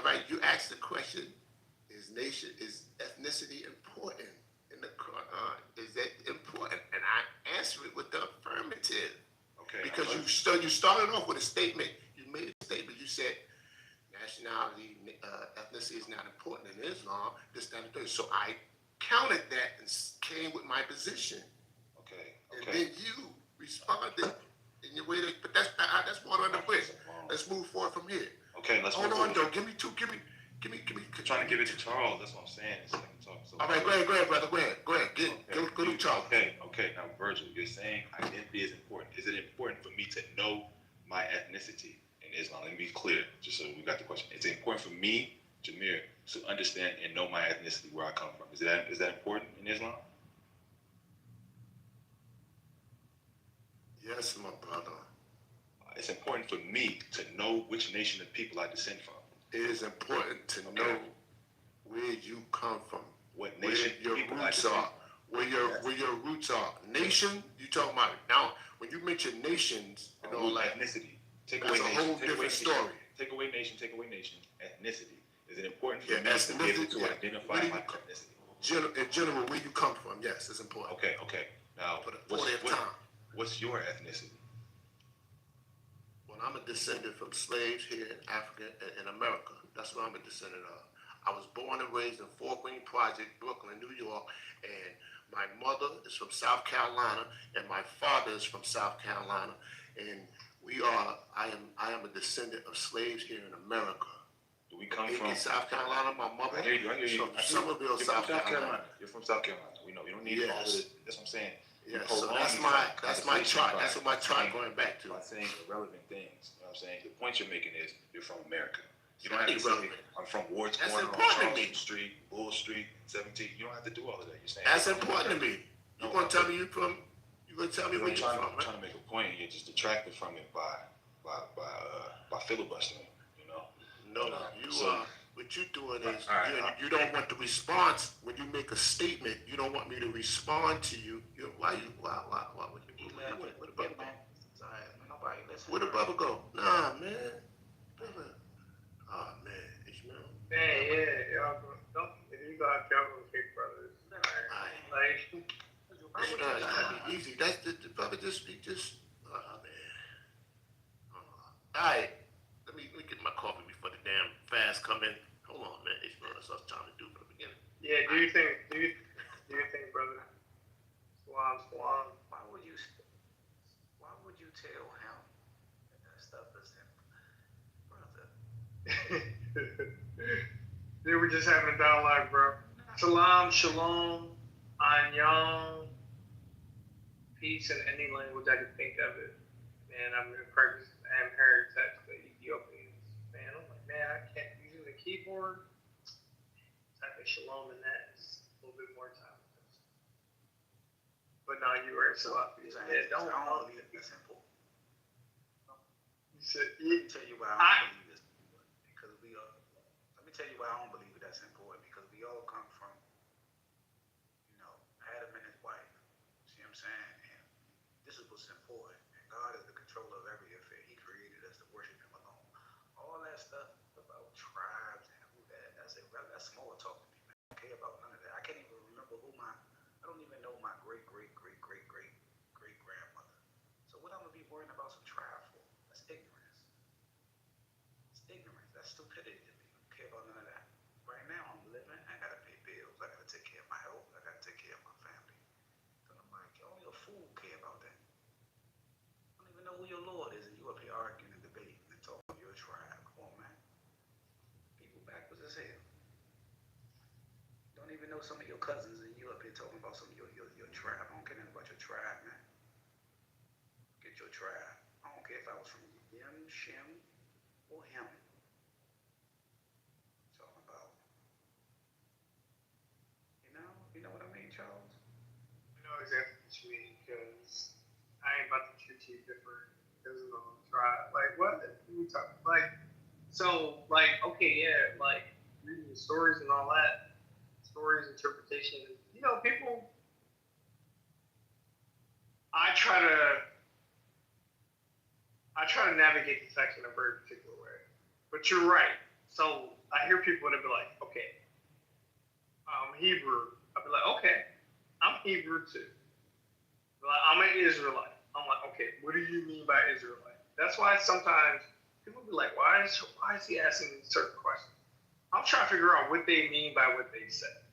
Right, you asked the question, is ethnicity important? Is that important? And I answer it with the affirmative. Okay. Because you started off with a statement. You made a statement. You said nationality, ethnicity is not important in Islam. This, that, and the third. So I countered that and came with my position. Okay. And then you responded in your way. But that's water under the bridge. Let's move forward from here. Okay. Let's hold move on, forward. though. Give me. I'm trying to give it to Charles. That's what I'm saying. So I can talk. So all right, go ahead, brother. Go ahead. Go to Charles. Okay. Now, Virgil, you're saying identity is important. Is it important for me to know my ethnicity in Islam? Let me be clear, just so we got the question. Is it important for me, Jameer, to understand and know my ethnicity, where I come from? Is that important in Islam? Yes, my brother. It's important for me to know which nation of people I descend from. It is important to know where you come from, what nation your roots are, where your roots are. Nation, you talking about now? When you mention nations and all that, ethnicity. That's a whole different story. Take away nation. Ethnicity. Is it important for me to be able to identify my ethnicity? In general, where you come from, yes, it's important. Okay. Now, what's your ethnicity? Well, I'm a descendant from slaves here in Africa and in America. That's what I'm a descendant of. I was born and raised in Fort Wayne Project, Brooklyn, New York, and my mother is from South Carolina, and my father is from South Carolina, and I am a descendant of slaves here in America. Do we come from South Carolina? My mother I hear you. from Somerville, South Carolina. You're from South Carolina. We know. You don't need all of this. That's what I'm saying. Yes, so that's my chart. That's what my chart going back to. By saying irrelevant things. You know what I'm saying? The point you're making is you're from America. You don't have to say I'm from Ward's Corner, on Charleston Street, Bull Street, 17. You don't have to do all of that. You're saying that's important to me. You're gonna tell me you're from. You're gonna tell me where you're from. I'm trying to make a point. You're just detracted from it by filibustering. You know. No, what you're doing is you don't want the response when you make a statement. You don't want me to respond to you. Why would you do that? Where the brother go? Where the brother go? Nah, man. Oh man, Ishmael. Y'all don't. You got trouble with Big Brothers. Like, easy. That's the brother. Just. Oh man. All right. Let me get my coffee before the damn fast come in. Hold on, man. Ishmael, that's what I was trying to do from the beginning. Yeah. Do you think, brother? Swan. Why would you tell him that stuff is him, brother? They were just having a dialogue, bro. Salam, shalom, anyang, peace in any language I can think of it. Man, I'm in practice Amharic text for Ethiopians. Man, I'm like, man, I can't use the keyboard. Typing shalom in that is a little bit more time. But no, you were so obvious. Yeah, don't believe it. That's simple. You said, let me tell you why I don't believe this. Because let me tell you why I don't believe it. That's important. Because we all come from, Adam and his wife. See what I'm saying? And this is what's important. And God is the controller of every affair. He created us to worship Him alone. All that stuff about tribes and who that's small talk to me, man. I don't care about none of that. I can't even remember I don't even know my great grandmother. So what I'm gonna be worrying about some tribe for? That's ignorance. It's ignorance. That's stupidity to me. I don't care about none of that. Right now I'm living. I gotta pay bills. I gotta take care of my health. I gotta take care of my family. So I'm like, only a fool care about that. I don't even know who your Lord is, and you up here arguing and debating and talking your tribe. Come on, man. People backwards as hell. Don't even know some of your cousins, and you up here talking about some of your tribe. I don't care nothing about your tribe, man. Get your tribe. I don't care if I was from Yem, Shem, or him. Talking about. You know what I mean, Charles? I know exactly what you mean, because I ain't about to treat you different because of the tribe. Like, what? We talk okay, yeah, like reading the stories and all that, stories, interpretation. People. I try to navigate the text in a very particular way. But you're right. So I hear people that be like, okay, Hebrew, I'd be like, okay, I'm Hebrew too. Like, I'm an Israelite. I'm like, okay, what do you mean by Israelite? That's why sometimes people be like, why is he asking me certain questions? I'm trying to figure out what they mean by what they said.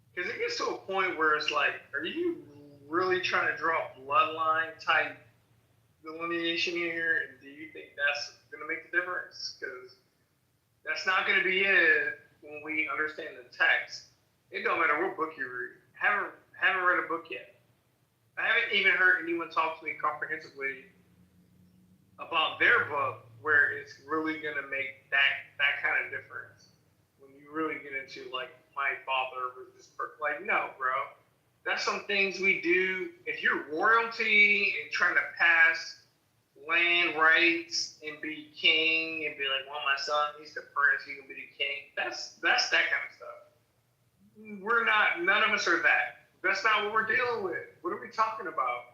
Because it gets to a point where it's like, are you really trying to draw a bloodline type delineation here? And do you think that's going to make the difference? Because that's not going to be it when we understand the text. It don't matter what book you read. Haven't read a book yet. I haven't even heard anyone talk to me comprehensively about their book where it's really going to make that kind of difference. When you really get into like my father was this person, like no, bro. That's some things we do. If you're royalty and trying to pass land rights and be king and be like, well, my son, he's the prince, he can be the king. That's that kind of stuff. We're not. None of us are that. That's not what we're dealing with. What are we talking about?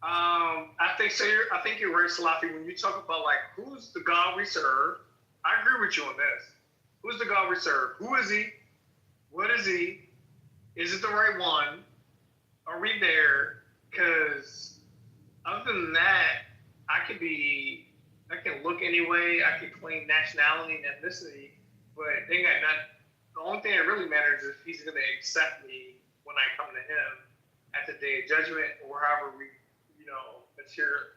I think so. I think you're right, Salafi. When you talk about like who's the God we serve, I agree with you on this. Who's the God we serve? Who is he? What is he? Is it the right one? Are we there? Because other than that, I can look anyway. I can claim nationality and ethnicity, but they got not. The only thing that really matters is if he's going to accept me when I come to him at the day of judgment, or however we,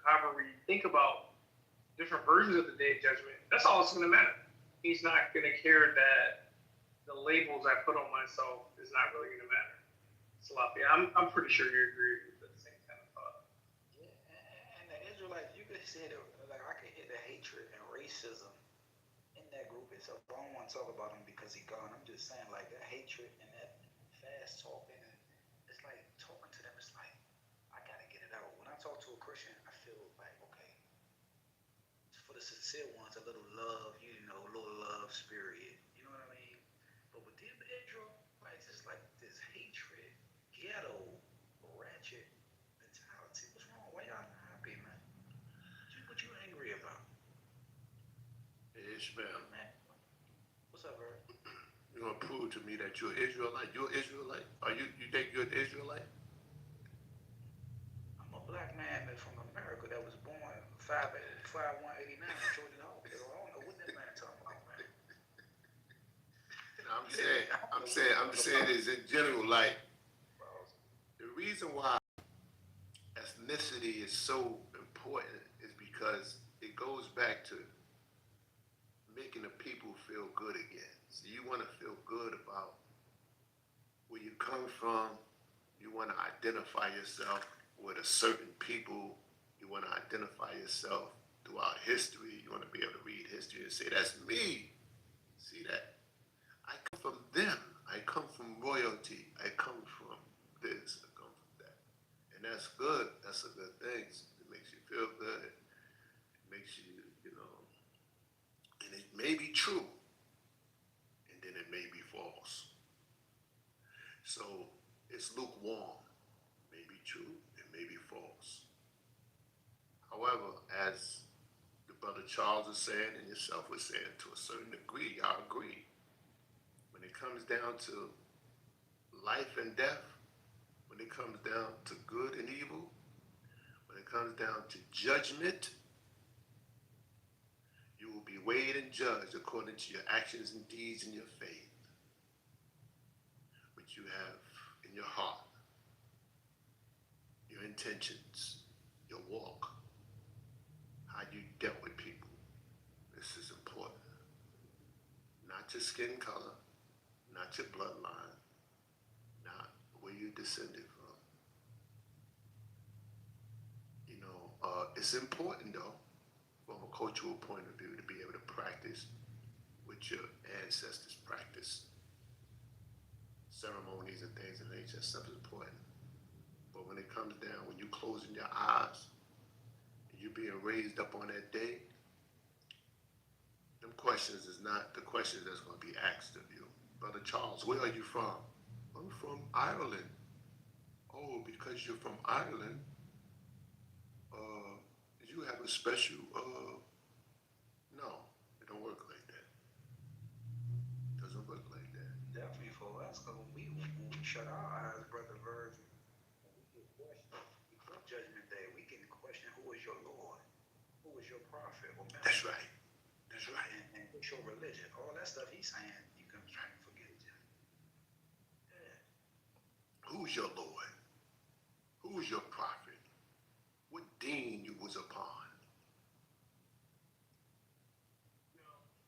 however we think about different versions of the day of judgment. That's all it's going to matter. He's not going to care that the labels I put on myself is not really going to matter. Salafi, I'm pretty sure you agree with the same kind of thought. Yeah, and the Israelites, you could say that, like, I could hear the hatred and racism in that group itself. I don't want to talk about him because he's gone. I'm just saying, like, that hatred and that fast talking, and it's like talking to them. It's like I gotta get it out. When I talk to a Christian, I feel like, okay, for the sincere ones, a little love, a little love spirit. You know what I mean? But with them Israelites, it's like this hatred, ghetto, ratchet mentality. What's wrong? Why y'all not happy, man? What you angry about? Ishmael, Man, what's up, bro? you gonna prove to me that you're Israelite? You're Israelite? You think you're an Israelite? I'm a black man from America that was born 5/1/89 in Georgia. I don't know what that man talking about, man. I'm saying is in general, like, the reason why ethnicity is so important is because it goes back to making the people feel good again. So you want to feel good about where you come from. You want to identify yourself with a certain people. You want to identify yourself throughout history. You want to be able to read history and say, that's me. See that? I come from them. I come from royalty. I come from this. I come from that. And that's good. That's a good thing. It makes you feel good. It makes you, and it may be true. And then it may be false. So it's lukewarm. It may be true. It may be false. However, as the brother Charles is saying and yourself was saying, to a certain degree, I agree. When it comes down to life and death, when it comes down to good and evil, when it comes down to judgment, you will be weighed and judged according to your actions and deeds and your faith, which you have in your heart, your intentions, your walk, how you dealt with people. This is important. Not your skin color, not your bloodline, not where you descended from. It's important though, from a cultural point of view, to be able to practice what your ancestors practiced. Ceremonies and things of nature, stuff is important. But when it comes down, when you're closing your eyes, and you're being raised up on that day, them questions is not the questions that's going to be asked of you. Brother Charles, where are you from? I'm from Ireland. Oh, because you're from Ireland, you have a special, no, it don't work like that. It doesn't work like that. Definitely for us, because when we shut our eyes, Brother Virgin, when we get questioned before Judgment Day, we can question who is your Lord, who is your prophet, or That's master, right. That's right. and what's your religion. All that stuff he's saying, you can try to forget it. Yeah. Who's your Lord? Who is your prophet? What deen you was upon?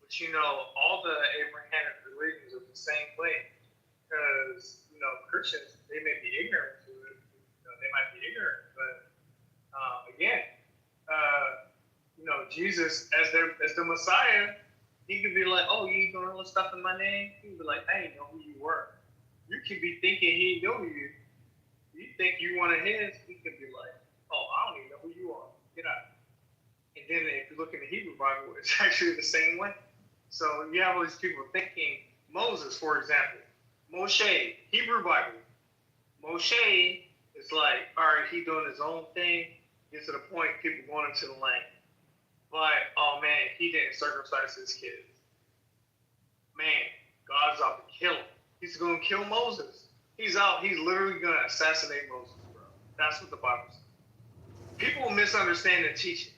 But all the Abrahamic religions are the same way. Because, Christians, they may be ignorant to it. They might be ignorant. But again, Jesus, as the Messiah, he could be like, oh, you doing all this stuff in my name? He could be like, I didn't know who you were. You could be thinking he know you. You think you one of his, he could be like, oh, I don't even know who you are. Get out. And then if you look in the Hebrew Bible, it's actually the same way. So you have all these people thinking, Moses, for example, Moshe, Hebrew Bible. Moshe is like, all right, he doing his own thing, gets to the point, people going into the land. But, oh man, he didn't circumcise his kids. Man, God's out to kill him. He's going to kill Moses. He's literally going to assassinate Moses, bro. That's what the Bible says. People misunderstand the teaching.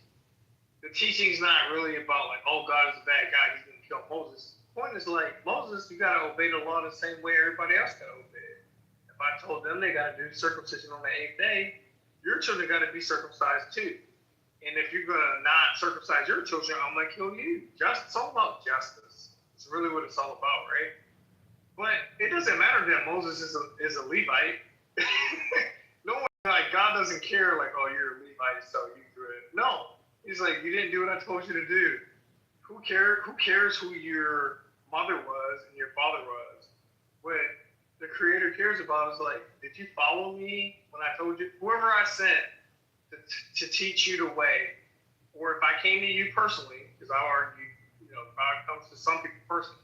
The teaching's not really about like, oh, God is a bad guy, he's going to kill Moses. The point is like, Moses, you got to obey the law the same way everybody else got to obey it. If I told them they got to do circumcision on the 8th day, your children got to be circumcised too. And if you're going to not circumcise your children, I'm going to kill you. It's all about justice. It's really what it's all about, right? But it doesn't matter that Moses is a Levite. No one, like, God doesn't care, like, oh, you're a Levite, so you do it. No. He's like, you didn't do what I told you to do. Who cares who your mother was and your father was? What the Creator cares about is like, did you follow me when I told you? Whoever I sent to teach you the way, or if I came to you personally, because I argue, God comes to some people personally.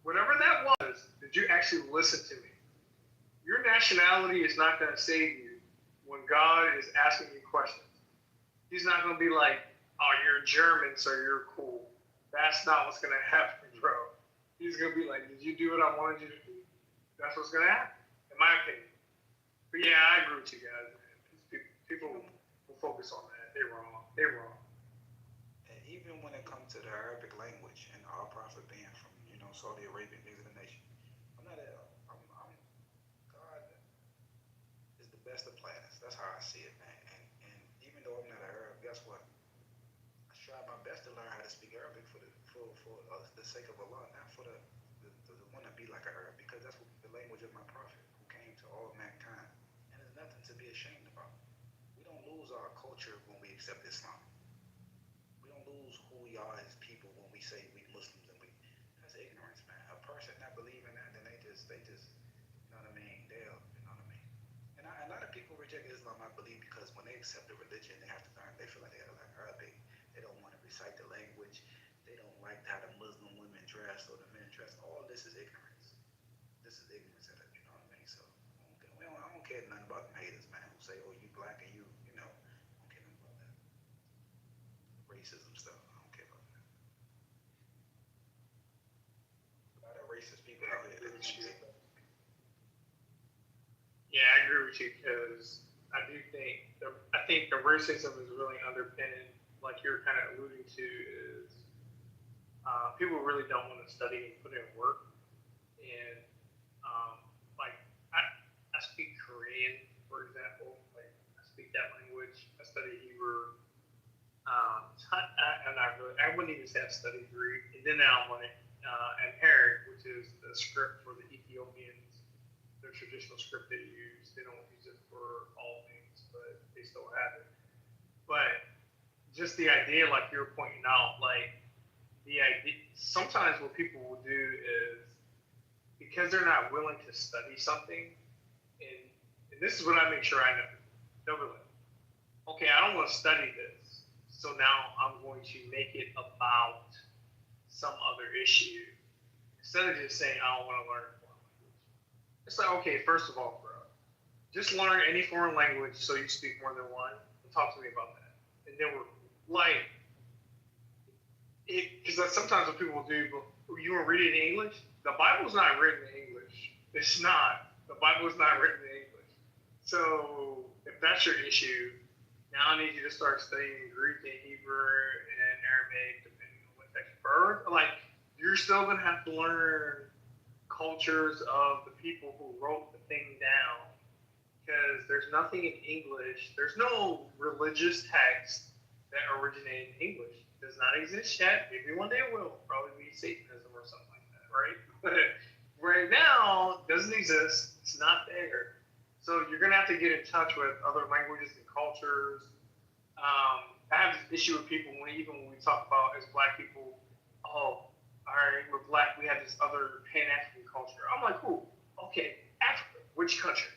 Whatever that was, did you actually listen to me? Your nationality is not going to save you when God is asking you questions. He's not going to be like, oh, you're German, so you're cool. That's not what's going to happen, bro. He's going to be like, did you do what I wanted you to do? That's what's going to happen, in my opinion. But yeah, I agree with you guys, man. People will focus on that. They're wrong. And even when it comes to the Arabic language and our prophet being from, Saudi Arabia, these are the nation. God is the best of planners. That's how I see it, man. And even though I'm not an Arab, guess what? I try my best to learn how to speak Arabic for the sake of Allah, not for the want to be like an Arab, because that's the language of my prophet who came to all mankind. And there's nothing to be ashamed about. We don't lose our culture when we accept Islam. We don't lose who we are as people when we say we Muslims, and that's ignorance, man. A person not believing that, then they just, you know what I mean? And a lot of people reject Islam, I believe, because when they accept the religion, they have to learn. They feel like they got to learn Arabic. They don't want to recite the language. They don't like how the Muslim women dress or the men dress. All this is ignorance. This is ignorance, you know what I mean? So I don't care nothing about them haters, man, who say, oh, you black and you know. I don't care nothing about that. Racism stuff, I don't care about that. A lot of racist people out here. Yeah, I agree with you, because I think the racism is really underpinned, like you're kind of alluding to, is people really don't want to study and put in work. And like I speak Korean, for example. Like I speak that language. I study Hebrew. I wouldn't even say I studied Greek. And then now I'm on Amharic, which is the script for the Ethiopians, their traditional script they use. They don't use it for all things, but they still have it. But just the idea, like you were pointing out, like the idea, sometimes what people will do is, because they're not willing to study something, and this is what I make sure I know. They'll be like, okay, I don't want to study this, so now I'm going to make it about some other issue, instead of just saying, I don't want to learn a foreign language. It's like, okay, first of all, bro, just learn any foreign language so you speak more than one, and talk to me about that. And then we're like, because sometimes what people will do, you want to read it in English? the Bible's not written in English. It's not. The Bible is not written in English. So if that's your issue, now I need you to start studying Greek and Hebrew and Aramaic, depending on what text you prefer. Like, you're still gonna have to learn cultures of the people who wrote the thing down, because there's nothing in English. There's no religious text that originated in English. It does not exist yet. Maybe one day it will. Probably be Satanism or something like that, right? But right now, it doesn't exist. It's not there. So you're gonna have to get in touch with other languages and cultures. I have this issue with people when we talk about as Black people, oh, all right, we're Black. We have this other Pan-African culture. I'm like, cool. Okay, Africa. Which country?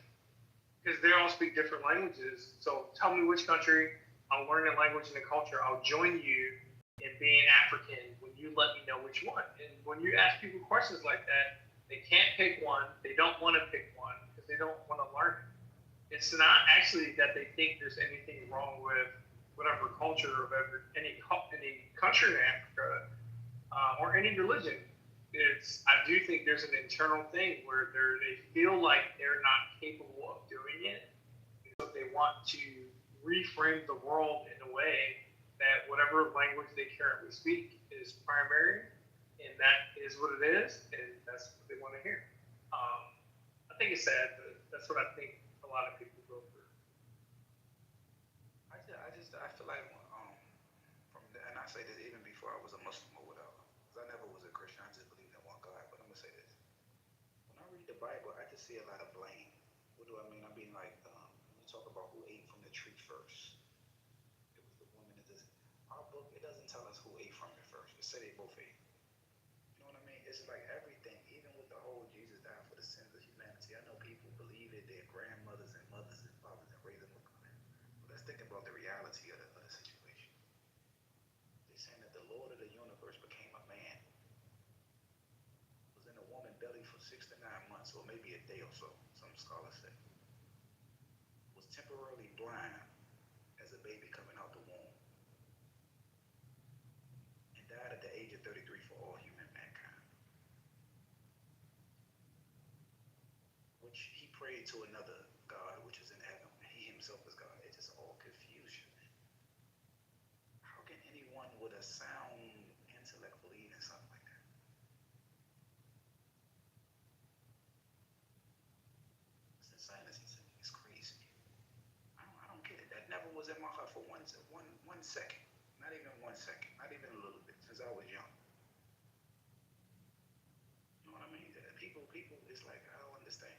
Because they all speak different languages. So tell me which country. I'll learn the language and the culture. I'll join you in being African when you let me know which one. And when you ask people questions like that, they can't pick one. They don't want to pick one because they don't want to learn it. It's not actually that they think there's anything wrong with whatever culture of any country in Africa or any religion. I do think there's an internal thing where they feel like they're not capable of doing it. So they want to reframe the world in a way that whatever language they currently speak is primary, and that is what it is, and that's what they want to hear. I think it's sad, but that's what I think a lot of people go through. I feel like and I say this even before I was a Muslim or whatever, because I never was a Christian. I just believed in one God. But I'm gonna say this: when I read the Bible, I just see a lot of blame. What do I mean? I mean, like, when you talk about who ate from the tree first, it was the woman that just. Our book, it doesn't tell us who ate from it first. It said they both ate. You know what I mean? It's like everything, even with the whole Jesus died for the sins of humanity. I know people believe it, their grandmothers and mothers and fathers and raised them up on it. But let's think about the reality of the situation. They're saying that the Lord of the universe became a man, was in a woman's belly for 6 to 9 months, or maybe a day or so, some scholars say. Was temporarily blind as a baby coming out the womb, and died at the age of 33 for all human mankind. Which he prayed to another God, which is in heaven, and he himself is God. It's just all confusion. How can anyone with a sound intellect believe in something like that? It's insanity to me. It's crazy. I don't get it. That never was in my heart for one second. Not even 1 second. Not even a little bit. Since I was young. You know what I mean? People, it's like, I don't understand.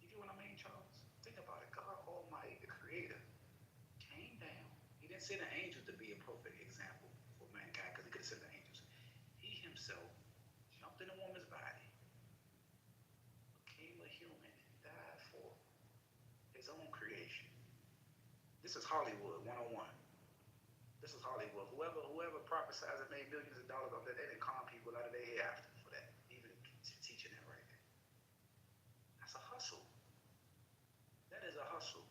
You get what I mean, Charles? Think about it. God Almighty, the Creator, came down. He didn't send an angel to be a perfect example for mankind, because he could have sent the angels. He himself jumped in a woman's body, became a human, and died for his own creation. This is Hollywood 101. This is Hollywood. Whoever prophesied and made millions of dollars off that, they didn't con people out of their hereafter for that. Even teaching that right there. That's a hustle. That is a hustle.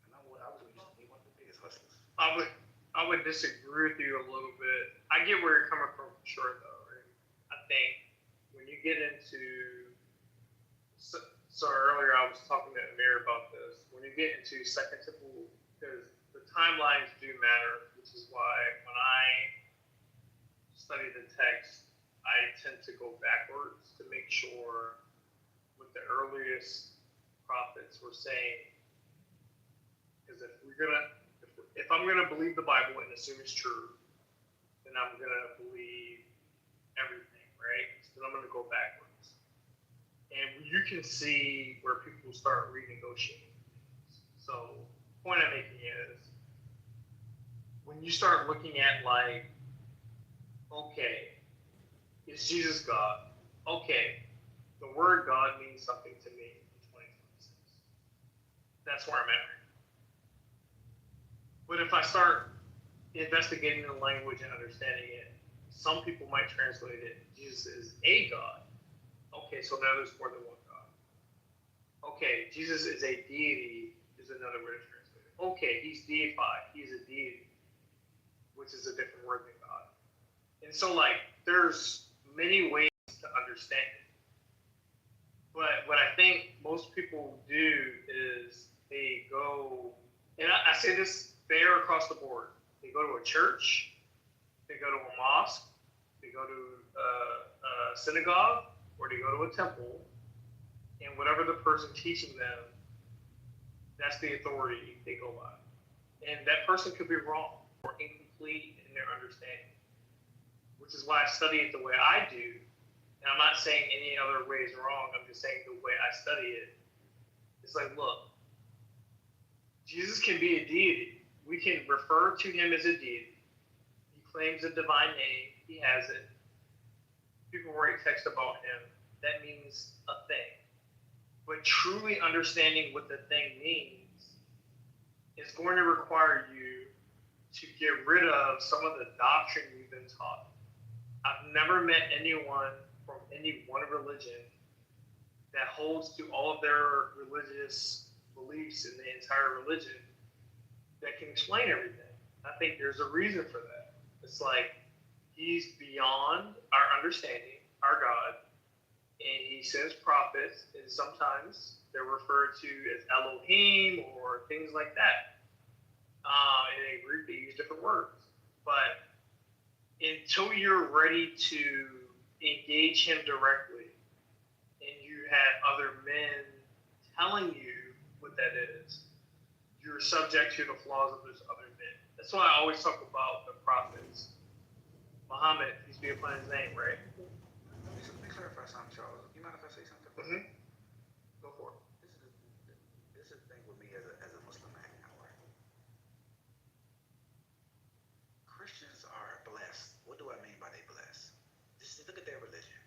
And I used to be one of the biggest hustlers. I would disagree with you a little bit. I get where you're coming from, for sure, though. Right? I think when you get into so earlier I was talking to Amir about this. When you get into Second Temple, because the timelines do matter, which is why when I study the text, I tend to go backwards to make sure what the earliest prophets were saying. Because if I'm gonna believe the Bible and assume it's true, then I'm gonna believe everything, right? So then I'm gonna go backwards. And you can see where people start renegotiating things. So the point I'm making is, when you start looking at like, okay, is Jesus God? Okay, the word God means something to me in 2026. That's where I'm at right now. But if I start investigating the language and understanding it, some people might translate it, Jesus is a God. Okay, so now there's more than one God. Okay, Jesus is a deity is another way to translate it. Okay, he's deified. He's a deity, which is a different word than God. And so, like, there's many ways to understand it. But what I think most people do is they go, and I say this fair across the board. They go to a church, they go to a mosque, they go to a synagogue, or they go to a temple, and whatever the person teaching them, that's the authority they go by. And that person could be wrong or incomplete in their understanding, which is why I study it the way I do. And I'm not saying any other way is wrong. I'm just saying the way I study it. It's like, look, Jesus can be a deity. We can refer to him as a deity. He claims a divine name. He has it. People write text about him. That means a thing. But truly understanding what the thing means is going to require you to get rid of some of the doctrine you've been taught. I've never met anyone from any one religion that holds to all of their religious beliefs in the entire religion that can explain everything. I think there's a reason for that. It's like he's beyond our understanding, our God, and he sends prophets, and sometimes they're referred to as Elohim or things like that. And they use different words. But until you're ready to engage him directly, and you have other men telling you what that is, you're subject to the flaws of those other men. That's why I always talk about the prophets. Muhammad, peace be upon his name, right? Let me clarify something, Charles. You mind if I say something? Mm-hmm. Go for it. This is the thing with me as a Muslim man now, right? Christians are blessed. What do I mean by they blessed? Just look at their religion.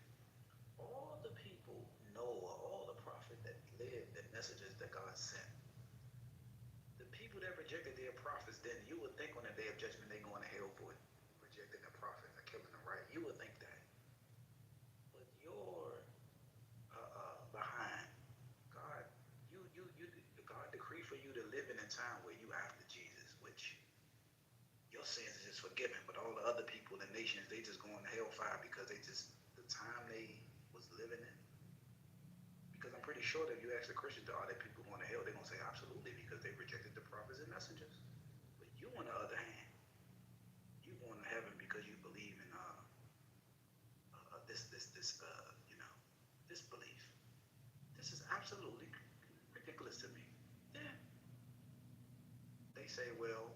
All the people, Noah, all the prophets that lived, the messages that God sent. The people that rejected their prophets, then you would think on the day of judgment they're going to hell for rejecting the prophets or killing them, right? You would think that. But you're behind. God decreed for you to live in a time where you after Jesus, which your sins is just forgiven, but all the other people, the nations, they just going to hellfire because they just, the time they was living in. Because I'm pretty sure that if you ask the Christians, are there people going to hell? They're going to say absolutely because they rejected the prophets and messengers. But you, on the other hand, you going to heaven because you believe in this belief. This is absolutely ridiculous to me. Yeah. They say, well,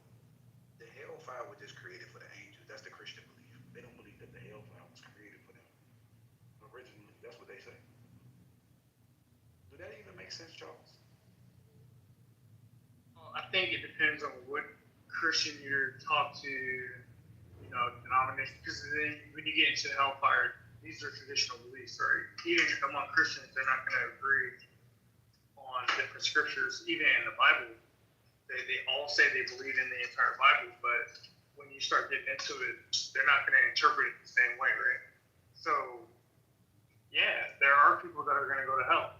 the hellfire was just created for the angels. That's the Christian belief. They don't believe that the hellfire was created for them originally. That's what they say. Do that even make sense, Charles? Well, I think it depends on what Christian you're taught to, denomination. Because when you get into hellfire, these are traditional beliefs, right? Even among Christians, they're not going to agree on different scriptures, even in the Bible. They all say they believe in the entire Bible, but when you start getting into it, they're not going to interpret it the same way, right? So, yeah, there are people that are going to go to hell,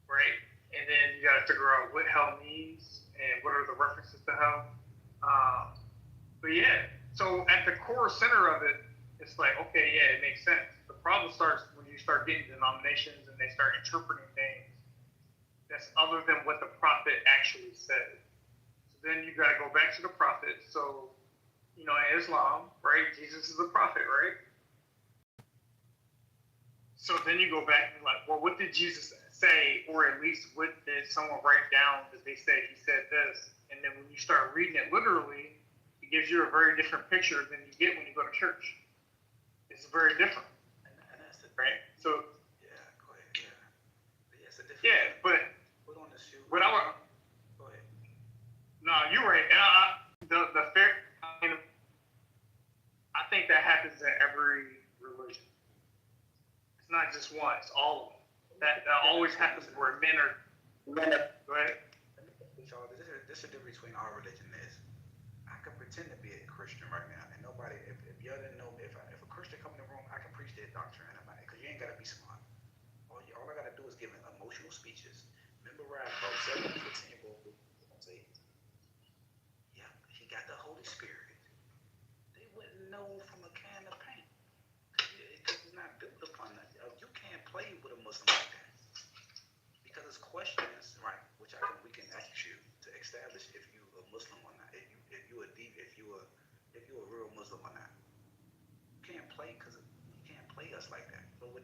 right? And then you got to figure out what hell means and what are the references to hell. But yeah, so at the core center of it, it's like, okay, yeah, it makes sense. The problem starts when you start getting denominations and they start interpreting things that's other than what the prophet actually said. So then you got to go back to the prophet. So, in Islam, right, Jesus is a prophet, right? So then you go back and like, well, what did Jesus say? Or at least what did someone write down that they said he said this? And then when you start reading it literally, it gives you a very different picture than you get when you go to church. It's very different. And that's the right? So yeah, go ahead. Yeah. But yeah, it's a different yeah, but we're going to shoot. What I want. Go ahead. No, you're right. And the fair. I think that happens in every religion. It's not just one. It's all of them. That always happens where men are. Go ahead. Charles, this is the difference between our religion is. I can pretend to be a Christian right now, and nobody. If y'all didn't know me, if a Christian come in the room, I can preach their doctrine, because you ain't gotta be smart. All I gotta do is give emotional speeches, memorize about 7 to 15 books, and say, "Yeah, he got the Holy Spirit." They wouldn't know from a can of paint.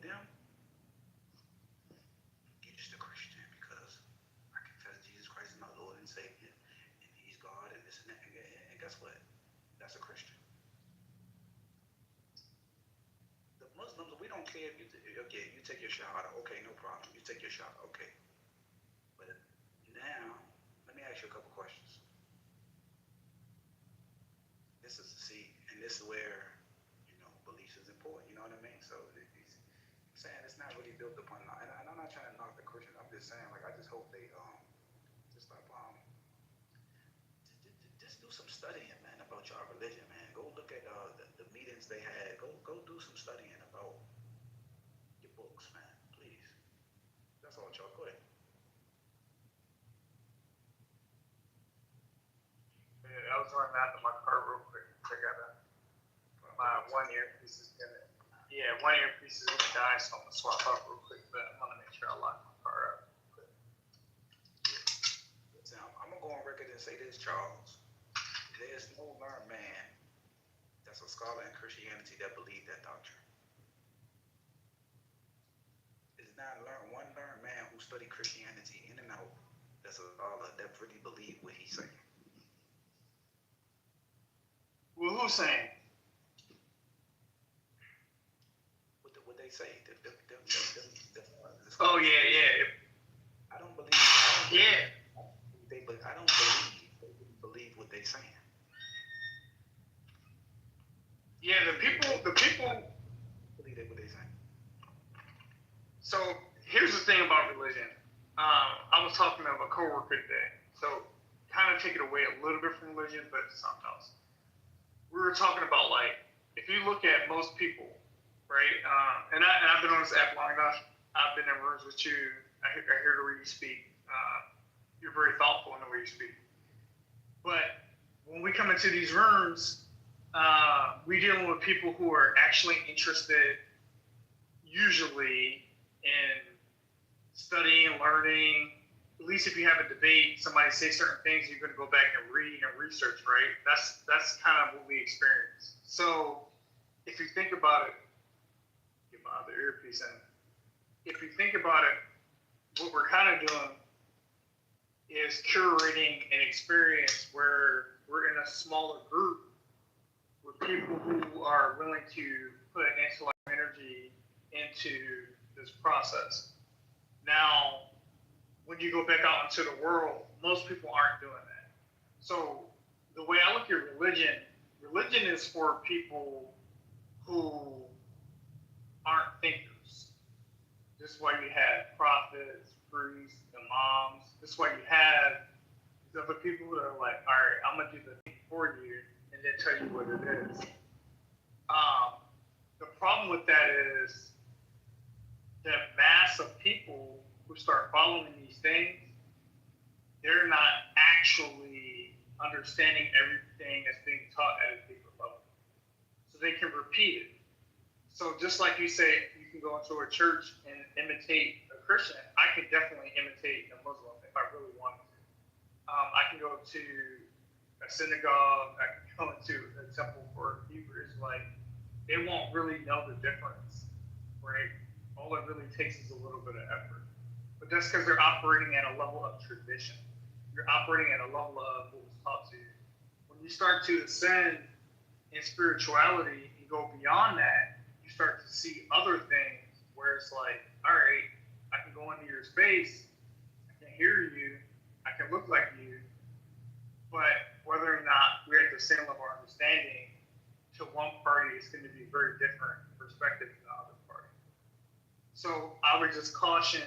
them, you're just a Christian because I confess Jesus Christ is my Lord and Savior, and He's God, and this and that. And guess what? That's a Christian. The Muslims, we don't care if you take your shahada. Okay, no problem. You take your shahada. Okay. But now, let me ask you a couple questions. This is and this is where, beliefs is important. You know what I mean? So I'm saying it's not really built upon, and I'm not trying to knock the Christians. I'm just saying, like, I just hope they just stop just do some studying, man, about your religion, man. Go look at the meetings they had. Go do some studying about your books, man. Please. That's all, y'all. Go ahead. Yeah, I was running out of my car real quick. I got my one earpiece is gonna. Yeah, one earpiece is gonna die, so I'm gonna swap up real quick. But I'm gonna make sure I lock my car up. Listen, I'm gonna go on record and say this, Charles. There's no learned man that's a scholar in Christianity that believed that doctrine. There's not one learned man who studied Christianity in and out that's a scholar that really believed what he's saying. Well, who's saying? What they say? Oh yeah. I don't believe. I don't believe they believe what they're saying. Yeah, the people believe what they're saying. So here's the thing about religion. I was talking to a coworker today. So kind of take it away a little bit from religion, but something else. We were talking about, like, if you look at most people, right? And I've been on this app long enough. I've been in rooms with you. I hear the way you speak. You're very thoughtful in the way you speak. But when we come into these rooms, we're dealing with people who are actually interested, usually, in studying, learning. At least if you have a debate, somebody say certain things, you're going to go back and read and research, right? That's kind of what we experience. So if you think about it, get my other earpiece in. If you think about it, what we're kind of doing is curating an experience where we're in a smaller group with people who are willing to put intellectual energy into this process. Now, when you go back out into the world, most people aren't doing that. So the way I look at religion is for people who aren't thinkers. This is why you have prophets, priests, imams. This is why you have these other people that are like, all right, I'm going to do the thing for you and then tell you what it is. The problem with that is that mass of people who start following these things, they're not actually understanding everything that's being taught at a deeper level. So they can repeat it. So just like you say, you can go into a church and imitate a Christian, I can definitely imitate a Muslim if I really wanted to. I can go to a synagogue, I can go into a temple for Hebrew Israelite. They won't really know the difference, right? All it really takes is a little bit of effort. But that's because they're operating at a level of tradition. You're operating at a level of what was taught to you. When you start to ascend in spirituality and go beyond that, you start to see other things where it's like, all right, I can go into your space, I can hear you, I can look like you, but whether or not we're at the same level of understanding, to one party is going to be a very different perspective than the other party. So I would just caution,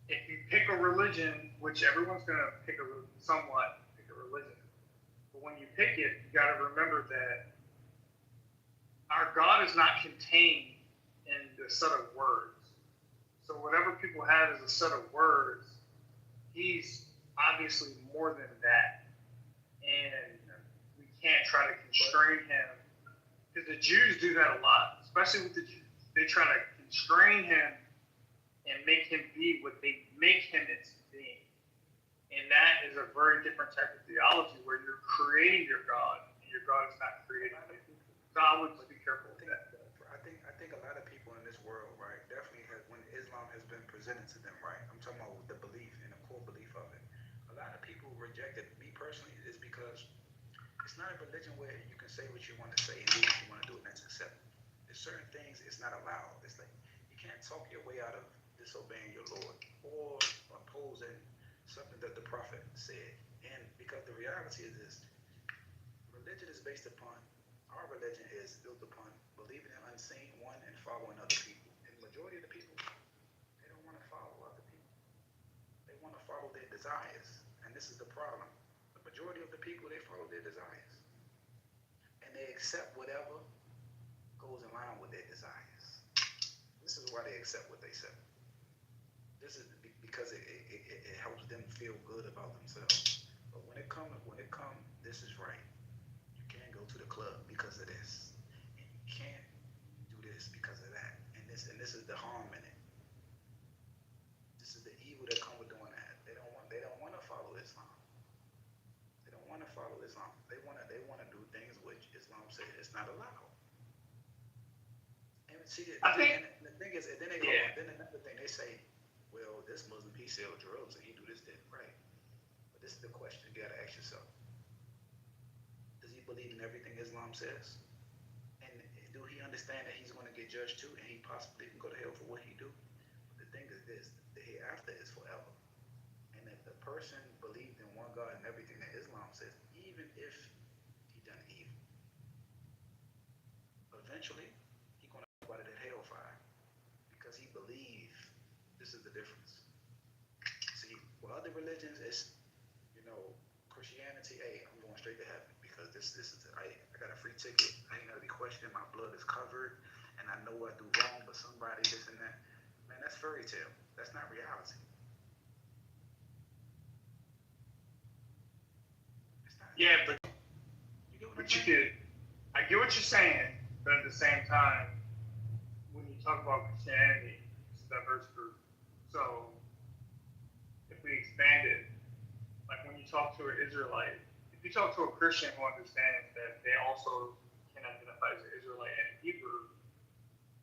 if you pick a religion, which everyone's going to pick a religion, but when you pick it, you got to remember that our God is not contained in the set of words. So whatever people have as a set of words, He's obviously more than that. And we can't try to constrain Him. Because the Jews do that a lot, especially with the Jews. They try to constrain Him and make Him be what they make Him into being. And that is a very different type of theology where you're creating your God, and your God is not creating you. So I would be careful with that. I think a lot of people in this world, right, definitely has, when Islam has been presented to them, right? I'm talking about the belief and the core belief of it. A lot of people reject it. Me personally, is because it's not a religion where you can say what you want to say and do what you want to do, and that's accepted. There's certain things it's not allowed. It's like you can't talk your way out of disobeying your Lord or opposing something that the Prophet said. And because the reality is this, religion is based upon, our religion is built upon believing in unseen one and following other people. And the majority of the people, they don't want to follow other people. They want to follow their desires. And this is the problem. The majority of the people, they follow their desires. And they accept whatever goes in line with their desires. This is why they accept what they accept. This is because it helps them feel good about themselves. But when it comes, this is right. You can't go to the club because of this, and you can't do this because of that. And this is the harm in it. This is the evil that comes with doing that. They don't want to follow Islam. They don't want to follow Islam. They want to do things which Islam says it's not allowed. And see, the thing is, and then they go on. Then another thing they say, well, this Muslim, he sells drugs and he do this, that, right? But this is the question you gotta ask yourself. Does he believe in everything Islam says? And do he understand that he's going to get judged too, and he possibly can go to hell for what he do? But the thing is this, the hereafter is forever. And if the person believed in one God and everything that Islam says, even if he done evil, eventually he's going to go out of that hellfire because he believed. This is the difference. See, with other religions, it's, Christianity, hey, I'm going straight to heaven because this is, I got a free ticket. I ain't got to be questioned. My blood is covered, and I know I do wrong, but somebody, this and that. Man, that's fairy tale. That's not reality. Yeah, but I get what you're saying, but at the same time, when you talk about Christianity, it's a diverse group. So if we expand it, like when you talk to an Israelite, if you talk to a Christian who understands that they also can identify as an Israelite and Hebrew,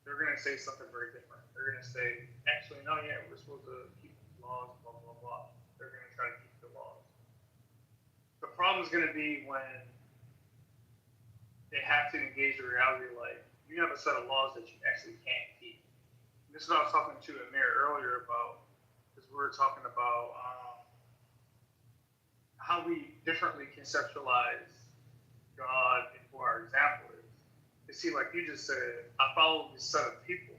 they're going to say something very different. They're going to say, actually, no, yeah, we're supposed to keep the laws, blah, blah, blah. They're going to try to keep the laws. The problem is going to be when they have to engage the reality, like, you have a set of laws that you actually can't keep. And this is what I was talking to Amir earlier about, because we were talking about how we differently conceptualize God and who our example is. You see, like you just said, I follow this set of people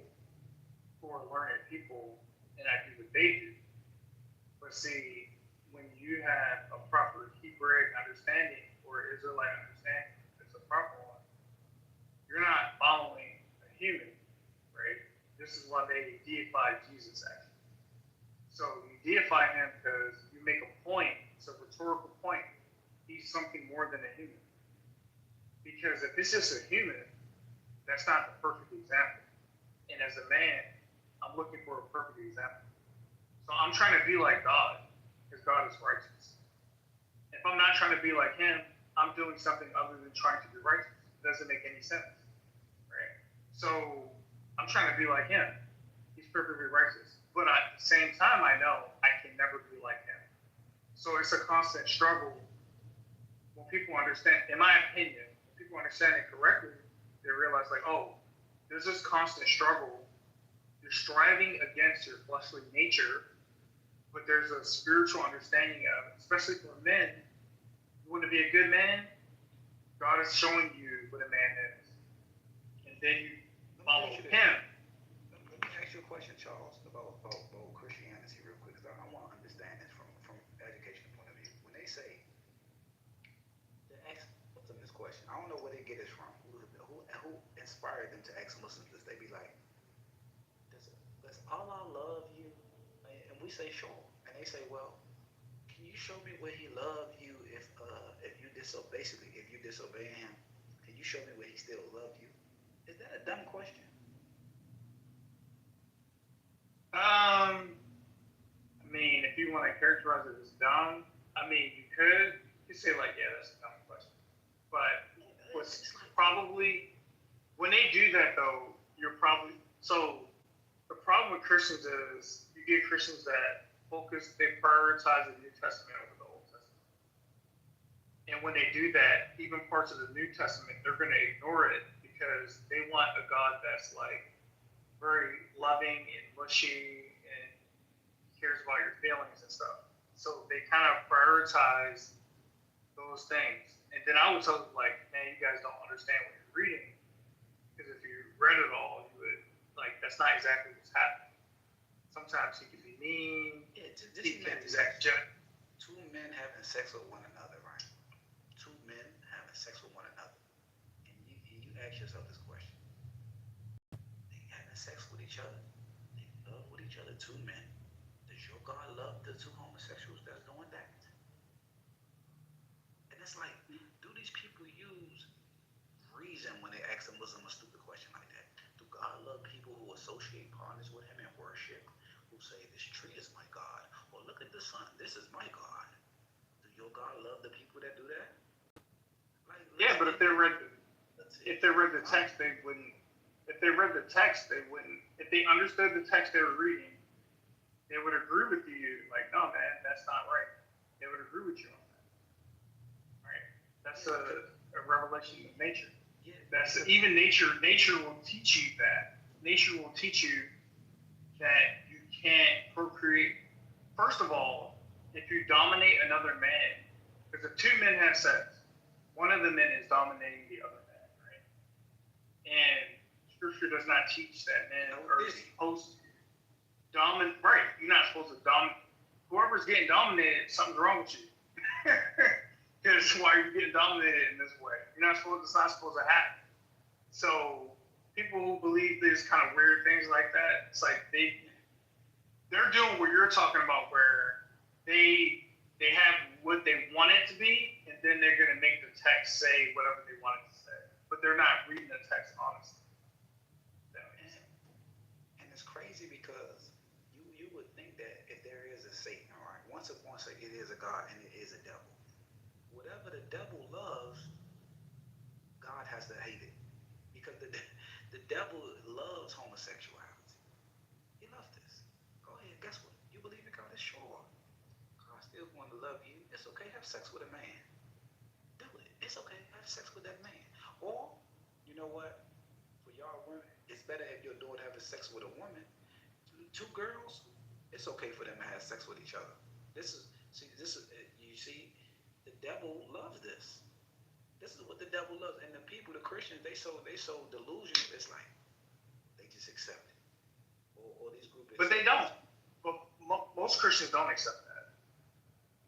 who are learned people, and I do what they do. But see, when you have a proper Hebraic understanding or Israelite understanding, it's a proper one, you're not following a human, right? This is why they deify Jesus, actually. So you deify him because you make a point. It's a rhetorical point. He's something more than a human. Because if it's just a human, that's not the perfect example. And as a man, I'm looking for a perfect example. So I'm trying to be like God, because God is righteous. If I'm not trying to be like him, I'm doing something other than trying to be righteous. It doesn't make any sense, right? So I'm trying to be like him. He's perfectly righteous. But at the same time, I know I can never be like him. So it's a constant struggle. When people understand, in my opinion, when people understand it correctly, they realize like, oh, there's this constant struggle. You're striving against your fleshly nature, but there's a spiritual understanding of it, especially for men. You want to be a good man, God is showing you what a man is. And then you follow him. Let me ask you a question, Charles, about Christianity real quick, because I want to understand this from educational point of view. When they say, they ask Muslims this question, I don't know where they get this from. Who inspired them to ask Muslims this? They be like, does Allah love you? And we say, sure. And they say, well, can you show me where he loved you if you disobey him? Can you show me where he still loved you? Is that a dumb question? I mean, if you want to characterize it as dumb, I mean, you could say like, yeah, that's a dumb question. But what's probably, when they do that though, you're probably, so the problem with Christians is you get Christians that they prioritize the New Testament over the Old Testament. And when they do that, even parts of the New Testament, they're going to ignore it because they want a God that's like very loving and mushy and cares about your feelings and stuff. So they kind of prioritize those things. And then I would tell them, like, man, you guys don't understand what you're reading. Because if you read it all, you would, like, that's not exactly what's happening. Sometimes he can be mean. Yeah, He can exact judge. Two men having sex with one another, right? Two men having sex with one another. And you ask yourself this question. They having sex with each other. They love with each other, two men. Does your God love the two homosexuals that's doing that? And it's like, do these people use reason when they ask a Muslim a stupid question like that? Do God love people who associate partners with him in worship? Who say this tree is my God? Or look at the sun, this is my God. Do your God love the people that do that? Like, Yeah, but if they read the text, they wouldn't. If they read the text, they wouldn't. If they understood the text they were reading, they would agree with you. Like, no, man, that's not right. They would agree with you on that. Right? That's a revelation of nature. That's even nature. Nature will teach you that. Nature will teach you that you can't procreate. First of all, if you dominate another man, because if two men have sex, one of the men is dominating the other man, right? And Scripture does not teach that men are supposed to dominate. Right? You're not supposed to dominate. Whoever's getting dominated, something's wrong with you. Because why are you getting dominated in this way? You're not supposed. It's not supposed to happen. So people who believe there's kind of weird things like that, it's like they're doing what you're talking about, where they have what they want it to be, and then they're gonna make the text say whatever they want it to say, but they're not reading the text honestly. And it's crazy because you would think that if there is a Satan, all right, once upon a it is a God and it is a devil. Whatever the devil loves, God has to hate it. Because the devil loves homosexuality. He loves this. Go ahead, guess what? You believe in God? Sure. God still want to love you. It's okay, have sex with a man. Do it. It's okay, have sex with that man. Or, you know what? For y'all women, it's better if your daughter having sex with a woman. Two girls, it's okay for them to have sex with each other. You see, the devil loves this. This is what the devil loves. And the people, the Christians, they so delusional. It's like, they just accept it. Or these groups. But they don't. But most Christians don't accept that.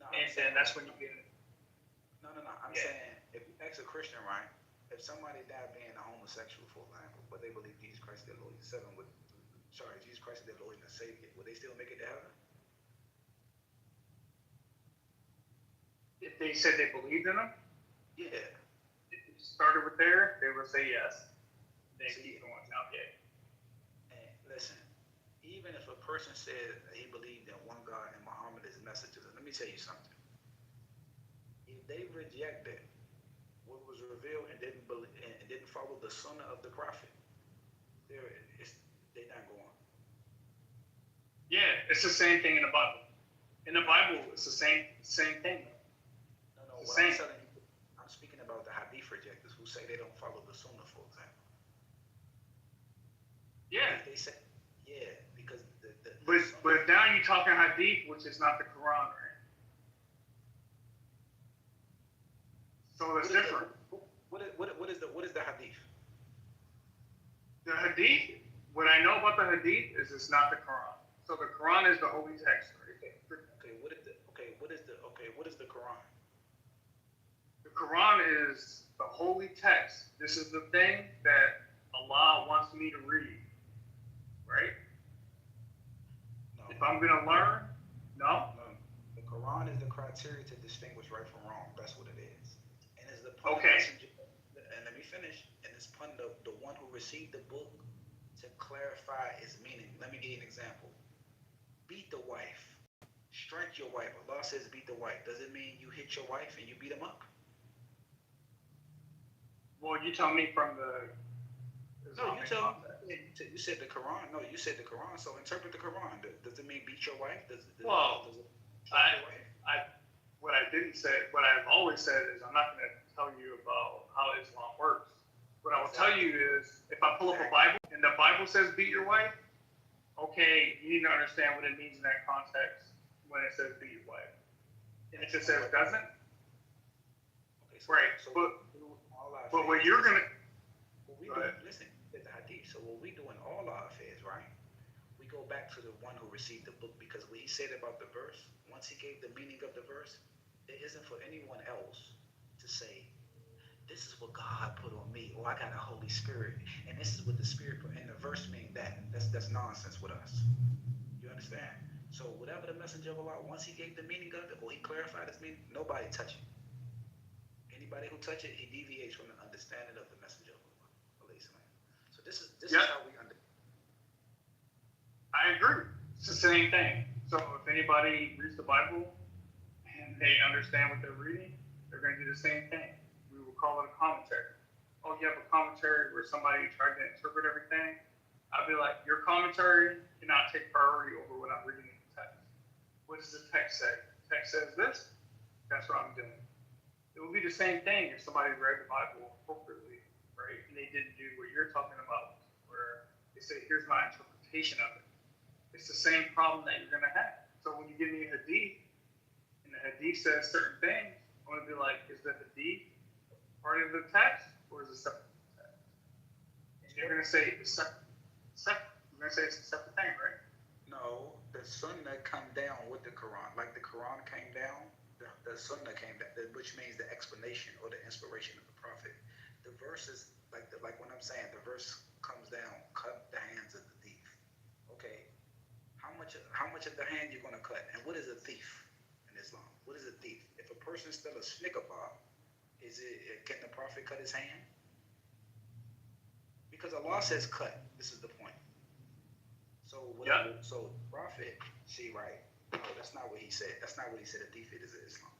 No, and then that's when you get it. No. I'm saying, if you ask a Christian, right, if somebody died being a homosexual, for example, but they believe Jesus Christ is their Lord and Savior, Jesus Christ is their Lord and Savior, would they still make it to heaven? If they said they believed in him? Yeah. Started with there, they would say yes. Then keep going. Okay. And listen, even if a person said he believed in one God and Muhammad is messages, let me tell you something. If they rejected what was revealed and didn't follow the sunnah of the prophet, they're not going. Yeah, it's the same thing in the Bible. In the Bible, it's the same thing. No. What I'm telling you, I'm speaking about the hadith rejectors who say they don't follow the sunnah, for example. Yeah. They say, yeah, because but now you're talking hadith, which is not the Quran, right? So it's different. What is the hadith? The hadith, what I know about the hadith is it's not the Quran. So the Quran is the holy text, right? What is the Quran? The Quran is the holy text. This is the thing that Allah wants me to read, right? No. If I'm gonna learn, no. The Quran is the criteria to distinguish right from wrong. That's what it is. And it's the okay. Messenger, and let me finish. And it's the one who received the book to clarify its meaning. Let me give you an example. Beat the wife. Strike your wife. Allah says beat the wife. Does it mean you hit your wife and you beat him up? Well, you tell me from the No, you said the Quran. No, you said the Quran. So interpret the Quran. Does it mean beat your wife? Does it what I didn't say, what I've always said is I'm not going to tell you about how Islam works. What I will tell you is if I pull up a Bible and the Bible says beat your wife, okay, you need to understand what it means in that context when it says beat your wife. And if it says doesn't, right. But what you're going to, listen, the hadith. So what we do in all our affairs, right? We go back to the one who received the book because what he said about the verse, once he gave the meaning of the verse, it isn't for anyone else to say, this is what God put on me, or I got a Holy Spirit, and this is what the Spirit put in the verse mean that. That's nonsense with us. You understand? So whatever the messenger of Allah, once he gave the meaning of it, or he clarified his meaning, nobody touch it. Anybody who touch it, he deviates from the understanding of the messenger of Allah. So this is how we understand. I agree. It's the same thing. So if anybody reads the Bible and they understand what they're reading, they're going to do the same thing. We will call it a commentary. Oh, you have a commentary where somebody tried to interpret everything. I'd be like, your commentary cannot take priority over what I'm reading in the text. What does the text say? The text says this. That's what I'm doing. It would be the same thing if somebody read the Bible appropriately, right? And they didn't do what you're talking about, where they say, here's my interpretation of it. It's the same problem that you're going to have. So when you give me a hadith, and the hadith says certain things, I want to be like, is the hadith part of the text, or is it separate from the text? And you're going to say it's separate. You're going to say it's a separate thing, right? No, the Sunnah come down with the Quran. Like the Quran came down, the Sunnah came down, which means the explanation or the inspiration of the Prophet. The verses, like when I'm saying, the verse comes down, cut the hands of the thief. Okay, how much of the hand you're going to cut? And what is a thief in Islam? What is a thief? If a person stole a Snicker bar, can the Prophet cut his hand? Because Allah says cut. This is the point. So so the Prophet, right? No, that's not what he said. That's not what he said a thief is in Islam.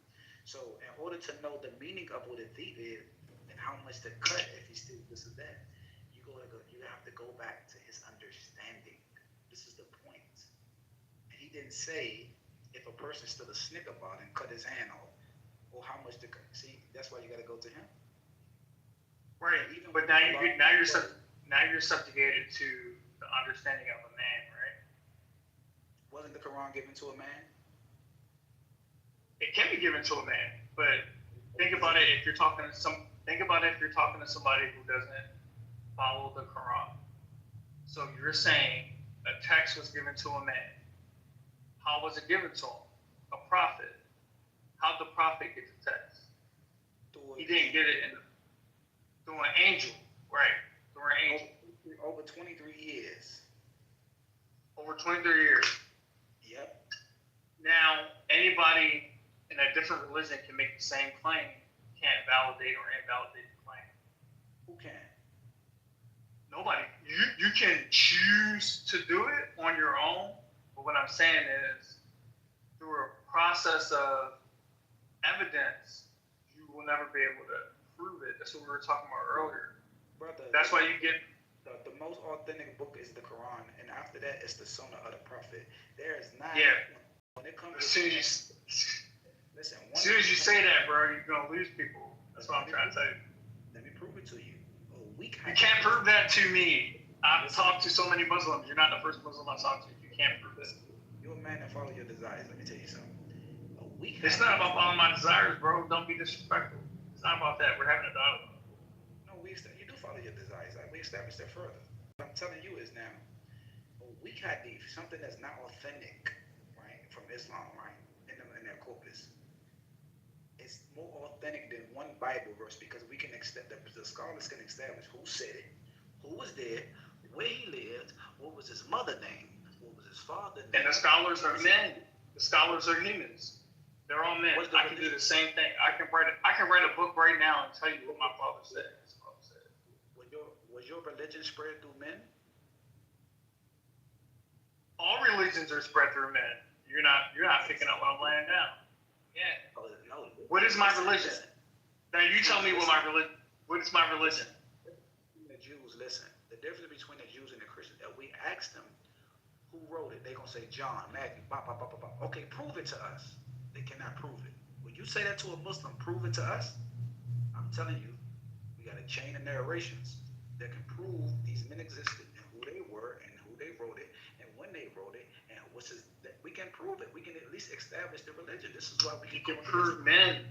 So in order to know the meaning of what a thief is and how much to cut if he steals this or that, you have to go back to his understanding. This is the point. And he didn't say if a person stole a Snicker bar and cut his hand off, or how much to cut. See, that's why you got to go to him. Right. But now you're subjugated to the understanding of a man, right? Wasn't the Quran given to a man? It can be given to a man, but think about it if you're talking to somebody who doesn't follow the Quran. So you're saying a text was given to a man. How was it given to him? A prophet. How'd the prophet get the text? He didn't get it through an angel, right? Through an angel. Over 23 years. Over 23 years. Yep. Now, anybody in a different religion can make the same claim, can't validate or invalidate the claim. Who can? Nobody. You can choose to do it on your own, but what I'm saying is, through a process of evidence, you will never be able to prove it. That's what we were talking about earlier. Brother, that's why you get the most authentic book is the Quran, and after that, it's the Sunnah of the Prophet. There is not. Yeah. When it comes as soon as you say that, bro, you're gonna lose people. That's what I'm trying to tell you. Let me prove it to you. You can't prove that to me. I've talked to so many Muslims. You're not the first Muslim I've talked to. You can't prove this. You're a man that follow your desires. Let me tell you something. It's not about following my desires, bro. Don't be disrespectful. It's not about that. We're having a dialogue. No, you do follow your desires. We established that further. What I'm telling you is now, a weak hadith, something that's not authentic, right, from Islam, right, in their corpus, it's more authentic than one Bible verse because we can the scholars can establish who said it, who was there, where he lived, what was his mother name, what was his father name. And the scholars are men. The scholars are humans. They're all men. I can do the same thing. I can write a book right now and tell you what my father said. Was your religion spread through men? All religions are spread through men. You're not picking up what I'm laying down. Yeah. Oh, no. What is my religion? Now you tell me what is my religion? The Jews, listen. The difference between the Jews and the Christians. If we ask them who wrote it, they're gonna say John, Matthew, blah, blah, blah, blah, blah. Okay, prove it to us. They cannot prove it. When you say that to a Muslim, prove it to us, I'm telling you, we got a chain of narrations that can prove these men existed and who they were and who they wrote it and when they wrote it and what's his, that we can prove it. We can at least establish the religion. This is why we You can prove men.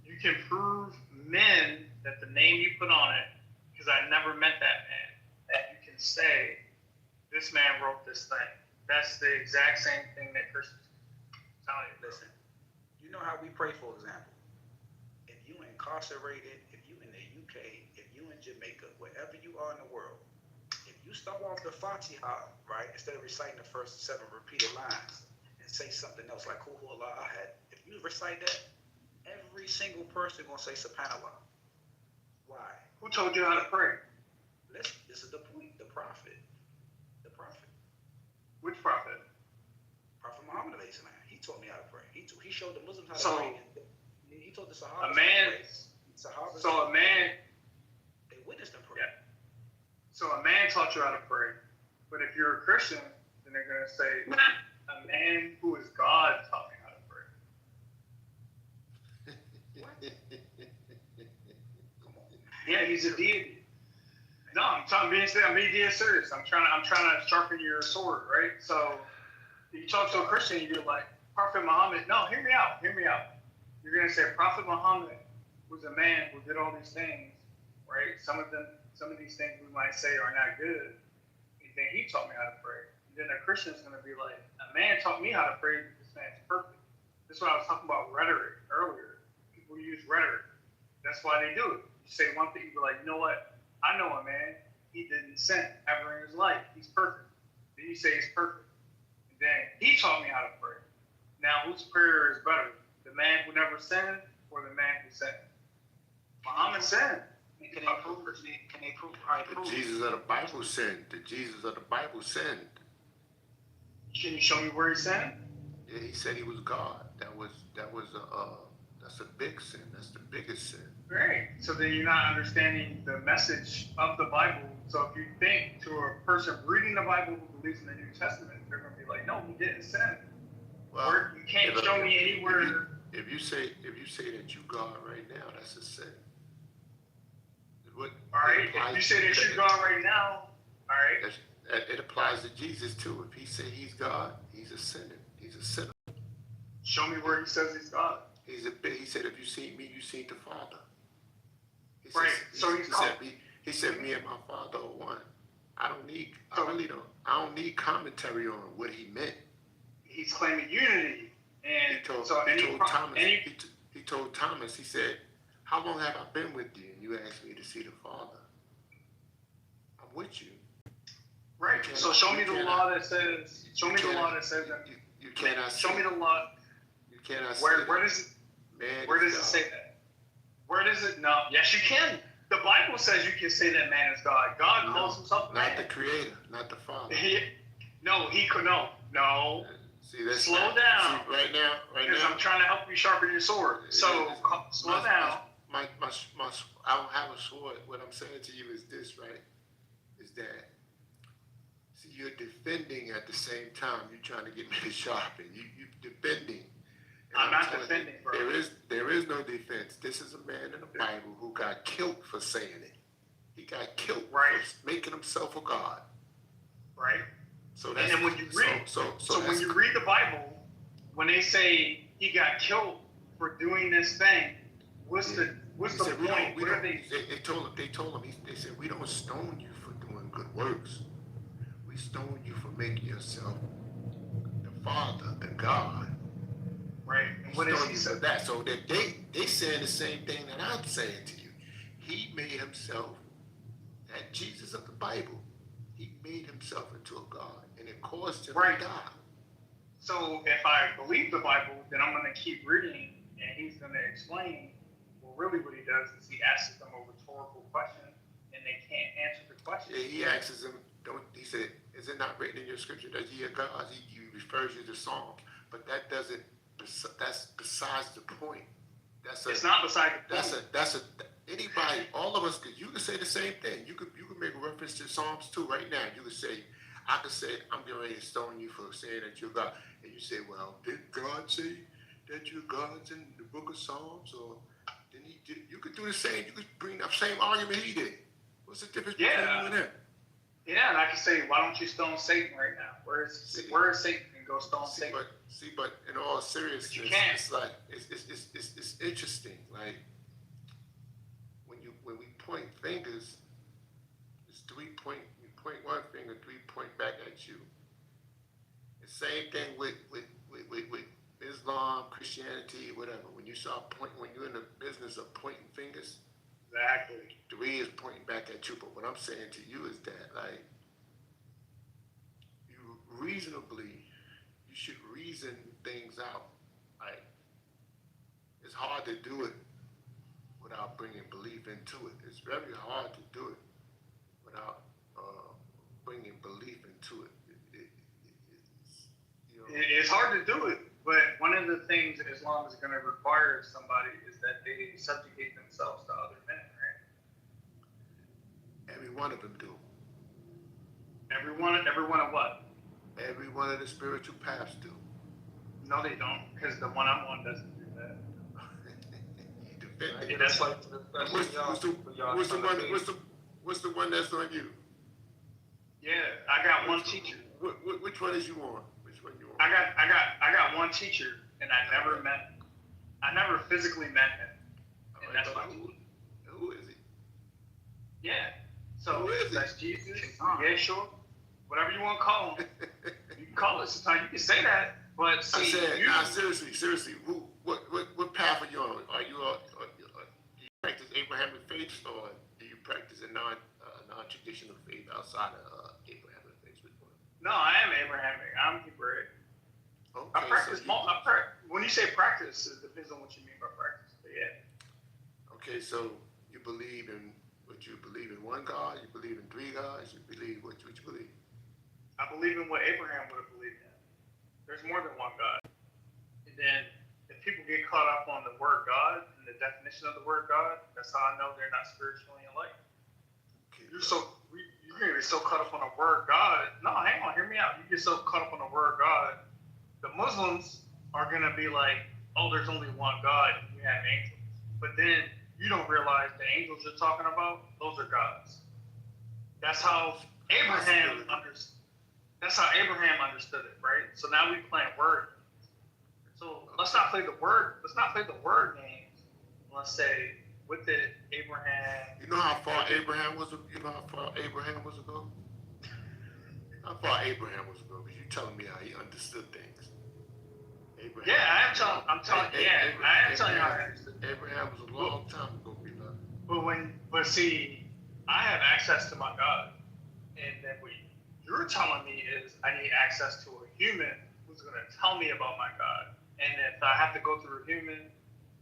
You can prove men that the name you put on it, because I never met that man, that you can say, this man wrote this thing. That's the exact same thing that Christians tell you. Listen, you know how we pray, for example. If you incarcerated, if you in the UK, if you in Jamaica, wherever you are in the world, if you start off the Fatiha, right, instead of reciting the first 7 repeated lines and say something else like Hu Allah Ahad, if you recite that, every single person gonna say Subhanallah. Why? Who told you how to pray? Listen, this is the point. The prophet. The prophet. Which prophet? Prophet Muhammad alayhi salam. He taught me how to pray. He showed the Muslims how to So, pray. He told the Sahabas. A man. Sahabas. So a man. They witnessed him pray. Yeah. So a man taught you how to pray, but if you're a Christian, then they're gonna say a man who is God taught me how to pray. Yeah, he's a deity. No, I'm being serious. I'm trying to sharpen your sword, right? So you talk to a Christian, you're like, Prophet Muhammad. No, hear me out. You're gonna say Prophet Muhammad was a man who did all these things, right? Some of these things we might say are not good. And then he taught me how to pray. And then a Christian's gonna be like, a man taught me how to pray, but this man's perfect. This is what I was talking about rhetoric earlier. People use rhetoric. That's why they do it. You say one thing, you're like, you know what? I know a man. He didn't sin ever in his life. He's perfect. Then you say he's perfect. And then he taught me how to pray. Now, whose prayer is better? The man who never sinned or the man who sinned? Muhammad sinned. Can they prove? The Jesus of the Bible sinned. The Jesus of the Bible sinned. Can you show me where he sinned? Yeah, he said he was God. That's a big sin. That's the biggest sin. Great. So then you're not understanding the message of the Bible. So if you think to a person reading the Bible who believes in the New Testament, they're going to be like, no, he didn't sin. Well, or you can't show me anywhere. If you say that you God right now, that's a sin. All right. If you say that you God right now, all right. It applies to Jesus too. If he said he's God, he's a sinner. He's a sinner. Show me where he says he's God. He said, if you see me, you see the Father. He said, me and my Father are one. I don't need commentary on what he meant. He's claiming unity. And he told Thomas, he said, how long have I been with you? And you asked me to see the Father. I'm with you. Right. So show me the law that says. Show me the law that says that. You cannot. Show me the law. You cannot. Where does it? Man, where does it say that? Where does it? No. Yes, you can. The Bible says you can say that man is God. God calls himself man. Not the Creator, not the Father. No, he could no. No. See, that's slow down. See, right now. Because I'm trying to help you sharpen your sword. So slow down. I don't have a sword. What I'm saying to you is this, right? Is that you're defending at the same time. You're trying to get me to sharpen. You're defending. I'm not defending, bro. There is no defense. This is a man in the Bible who got killed for saying it. He got killed for making himself a god. Right. So and then when you read, so when you read the Bible, when they say he got killed for doing this thing, what's the point? They told him. They said, we don't stone you for doing good works. We stone you for making yourself the Father, the God. Right. And what is he for that? So that they saying the same thing that I'm saying to you. He made himself that Jesus of the Bible. He made himself into a God, and it caused him to die. So if I believe the Bible, then I'm going to keep reading, and he's going to explain. Well, really, what he does is he asks them a rhetorical question, and they can't answer the question. Yeah, he asks them. He said, "Is it not written in your scripture that ye are gods?" He refers you to Psalms, but that doesn't. That's besides the point. It's not beside the point. Anybody, all of us you could say the same thing. You could make a reference to Psalms 2 right now. You could say, I could say, I'm getting ready to stone you for saying that you're God. And you say, well, did God say that you're God's in the book of Psalms? Or didn't he do, you could do the same, you could bring up the same argument he did. What's the difference between you and him? Yeah, and I can say, why don't you stone Satan right now? Where is Satan? And go stone Satan. But in all seriousness, it's like it's interesting. Like when we point fingers, it's you point one finger, 3 point back at you. The same thing with Islam, Christianity, whatever. When you when you're in the business of pointing fingers, exactly, 3 is pointing back at you. But what I'm saying to you is that, like, you should reason things out. Like, it's hard to do it without bringing belief into it. It's very hard to do it without bringing belief into it. It's hard to do it, but one of the things Islam is going to require of somebody is that they subjugate themselves to other men, right? Every one of them do. Every one of what? Every one of the spiritual paths do. No, they don't, because the one I'm on doesn't do that. That's like what's the one that's on you? Yeah, I got one teacher. Which one is you on? Which one you on? I got one teacher, and I never physically met him. And that's my teacher. Who is he? Yeah. So that's Jesus, Yeshua, whatever you want to call him. You can call it sometimes. You can say that, but see, seriously, what path are you on? Are you do you practice Abrahamic faith, or do you practice a non-traditional faith outside of Abrahamic faith? No, I am Abrahamic. I'm Hebraic. Okay, I practice when you say practice, it depends on what you mean by practice. But yeah. Okay, so you believe in one God, you believe in 3 gods, you believe what you believe? I believe in what Abraham would have believed in. There's more than one God. And then if people get caught up on the word God and the definition of the word God, that's how I know they're not spiritually enlightened. Okay, you're gonna get so caught up on the word God. No, hang on, hear me out. You get so caught up on the word God, the Muslims are gonna be like, oh, there's only one God, and you have angels. But then you don't realize the angels you're talking about, those are gods. That's how Abraham understood. That's how Abraham understood it, right? So now we playing word. So let's not play the word games. Let's say, what did Abraham? You know how far Abraham was ago? How far Abraham was ago? Because you're telling me how he understood things. Abraham. Yeah, I am telling you how I understood. Abraham was a long time ago, beloved. But see, I have access to my God, and then what you're telling me is I need access to a human who's going to tell me about my God. And if I have to go through a human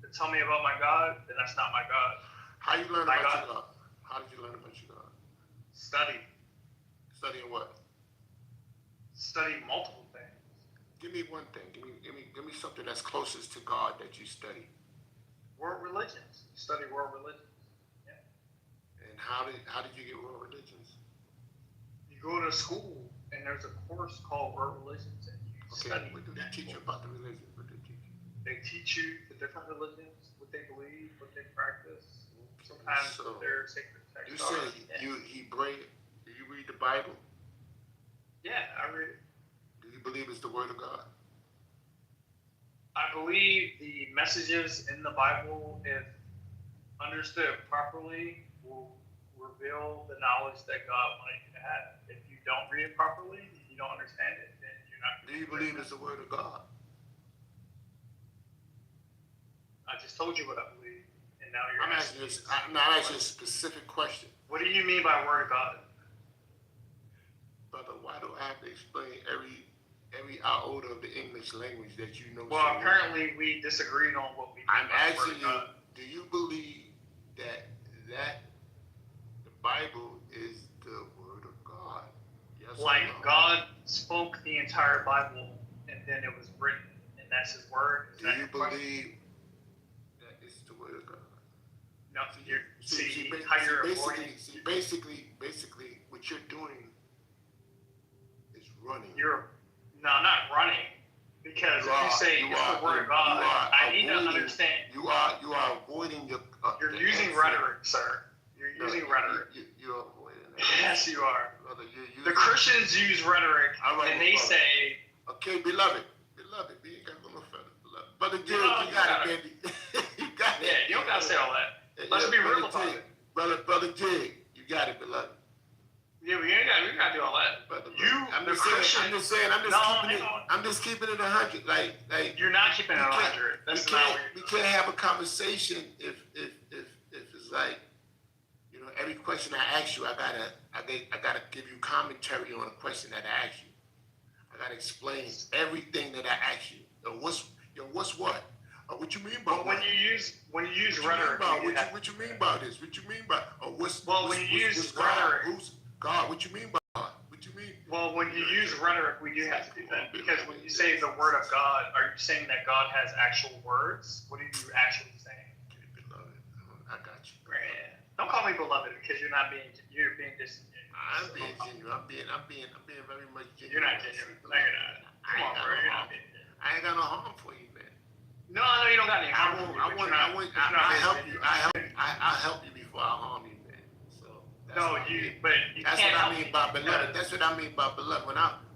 to tell me about my God, then that's not my God. How you learn about your God? How did you learn about your God? Study. Studying what? Study multiple things. Give me one thing. Give me something that's closest to God that you study. World religions. You study world religions. Yeah. And how did you get world religions? You go to school and there's a course called world religions, and you study. What do they teach you about the religion? What do they teach you? They teach you the different religions, what they believe, what they practice. Sometimes their sacred texts. You say you Hebraic. Do you read the Bible? Yeah, I read it. Do you believe it's the Word of God? I believe the messages in the Bible, if understood properly, will reveal the knowledge that God wanted you to have. If you don't read it properly, you don't understand it, then you're not. Do you believe it's the Word of God? I just told you what I believe, and now you're asking you. I'm not asking you a specific question. What do you mean by Word of God? Brother, why do I have to explain every iota of the English language that you know? Well, apparently we disagreed on what we mean. I'm asking you, do you believe that the Bible is the Word of God? Yes like or no? God spoke the entire Bible and then it was written, and that's His Word? Do you believe that it's the Word of God? No, basically, what you're doing is running. Not running. Because if you say it's the word of God, I need to understand. You are avoiding your. You're using rhetoric, sir. You're using rhetoric. You're avoiding that. Yes, you are. Brother, the Christians use rhetoric, and they say. Okay, beloved, we ain't got no further, beloved. Brother Jig, you got it, baby. You got it. Yeah, you don't gotta say all that. Let's be real about it. Brother Jig, you got it, beloved. Yeah, we gotta do all that. I'm just keeping it 100. Like you're not keeping it 100. We can't have a conversation if it's like, every question I ask you, I gotta give you commentary on a question that I ask you. I gotta explain everything that I ask you. What's what? What you mean by when you use rhetoric? What you mean by this? What you mean by when you use rhetoric? Who's God? What you mean by God? What you mean? Well, when you use rhetoric, we do have to do that because when you say the word of God, are you saying that God has actual words? What are you actually saying? Okay, beloved, I got you. Man, don't call me beloved because you're being disingenuous. I'm being genuine. I'm being very much genuine. You're not genuine. No, you're not. Come on, bro. You're not being genuine. I ain't got no harm for you, man. No, you don't got any harm. I'll help you before I harm you, man. So you that's can't. That's what I mean by beloved. That's what I mean by beloved.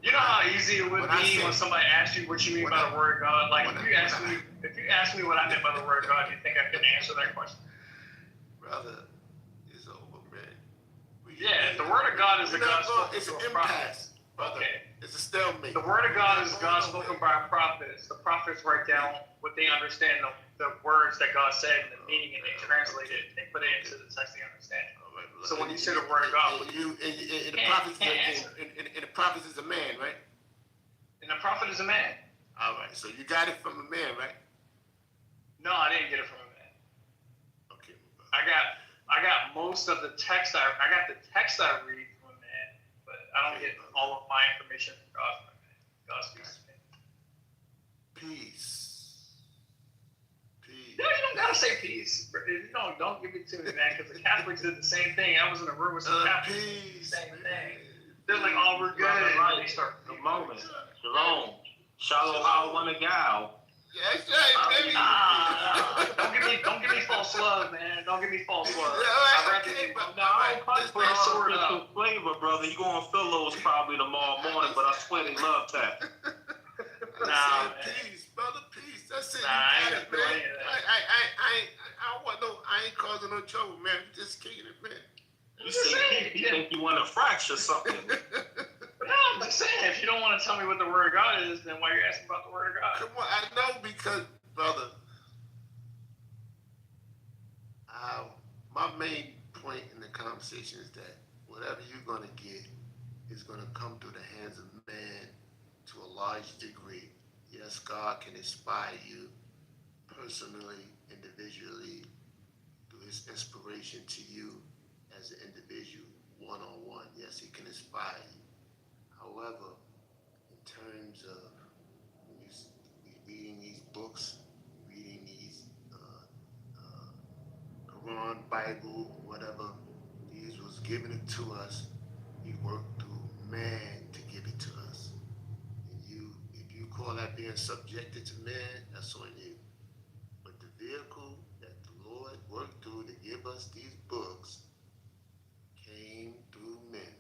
You know how easy it would be when somebody asks you what you mean by the word of God. Like if you ask me what I meant by the word of God, you think I couldn't answer that question? Brother, it's over, man. The word of God is the God spoken it's to an a prophet. impasse, brother. Okay. It's a stalemate. The word of God is God spoken by prophets. The prophets write down what they understand, the words that God said, and the meaning, and they translate it. They put it into the text they understand. Right, so when you say the word of God, the prophet is a man, right? And the prophet is a man. All right. So you got it from a man, right? No, I didn't get it from a man. Okay. I got most of the text. I got the text I read from a man, but I don't get all of my information from God. God speaks to me. Peace. No, you don't gotta say peace. No, don't give it to me, man, because the Catholics did the same thing. I was in a room with some Catholics. Peace. Same thing. They're like, oh, we're good. Right. They start the moment. Shalom. Shalom. How one a gal. Yes, baby. Don't give me false love, man. Don't give me false love. I ain't punch for some flavor, brother. You gonna feel those probably tomorrow morning, but I swear they love that. Peace, brother, peace. That's it. I ain't man. I ain't causing no trouble, man. You just kicking it, man. You think you want to fracture something? No, I'm just saying. If you don't want to tell me what the word of God is, then why are you asking about the word of God? Come on, I know because, brother. My main point in the conversation is that whatever you're gonna get is gonna come through the hands of man to a large degree. Yes, God can inspire you personally, individually, through his inspiration to you as an individual, one-on-one. Yes, he can inspire you. However, in terms of when you're reading these books, reading these Quran, Bible, whatever, these was given it to us. He worked through man to give it to us. And if you call that being subjected to man, that's on you. But the vehicle that the Lord worked through to give us these books came through men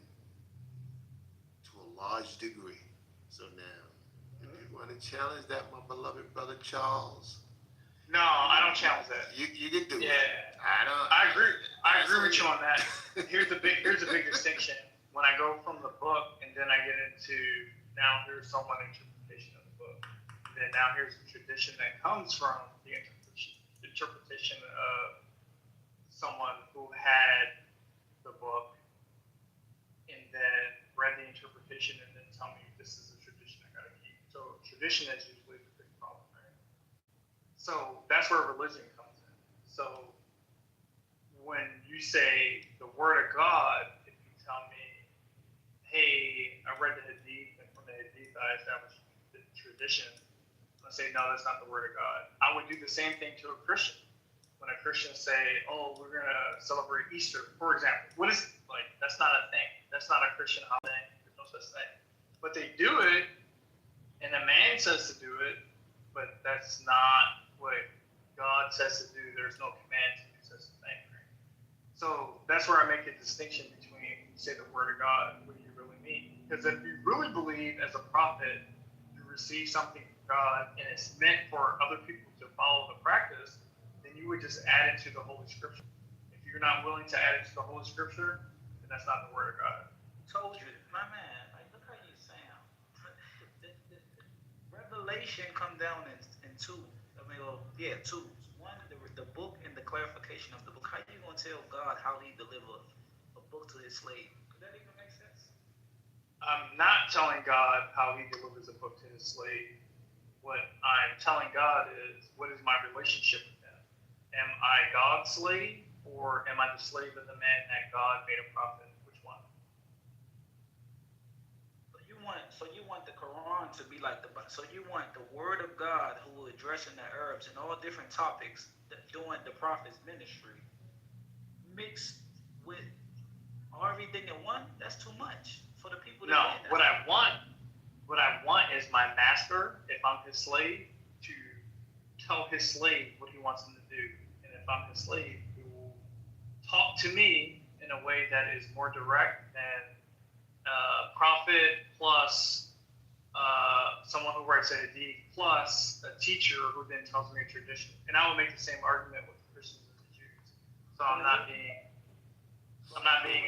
to a large degree. So now, if you want to challenge that, my beloved brother Charles. No, I don't challenge that. You can do it. Yeah. I agree with you on that. Here's a big distinction. When I go from the book and then I get into now here's someone's interpretation of the book. And then now here's the tradition that comes from the interpretation of someone who had the book and then read the interpretation and then tell me this is a tradition I gotta keep. So tradition is usually the big problem, right? So that's where religion comes in. So when you say the word of God, if you tell me, hey, I read the Hadith, and from the Hadith I established the tradition, I say, no, that's not the word of God. I would do the same thing to a Christian. when a Christian say, "Oh, we're gonna celebrate Easter," for example. What is like? That's not a thing. That's not a Christian holiday. There's no such thing. But they do it, and a man says to do it, but that's not what God says to do. There's no command to do such a thing. Right? So that's where I make the distinction between when you say the word of God, what do you really mean? Because if you really believe as a prophet, you receive something from God, and it's meant for other people to follow the practice, then you would just add it to the Holy Scripture. If you're not willing to add it to the Holy Scripture, then that's not the word of God. Told you, my man. Like, look how you sound. The revelation come down in two. I mean, well, yeah, two. One, the book and the clarification of the book. How you gonna tell God how He delivered a book to His slave? Does that even make sense? I'm not telling God how He delivers a book to His slave. What I'm telling God is, what is my relationship with Him? Am I God's slave, or am I the slave of the man that God made a prophet? Which one? So you want the Quran to be like the. So you want the Word of God, who addressing the Arabs and all different topics, doing the prophet's ministry, mixed with everything in one. That's too much for the people. No, what I want is my master, if I'm his slave, to tell his slave what he wants him to do. And if I'm his slave, he will talk to me in a way that is more direct than prophet plus someone who writes a hadith plus a teacher who then tells me a tradition. And I will make the same argument with the Christians and the Jews. So I'm not being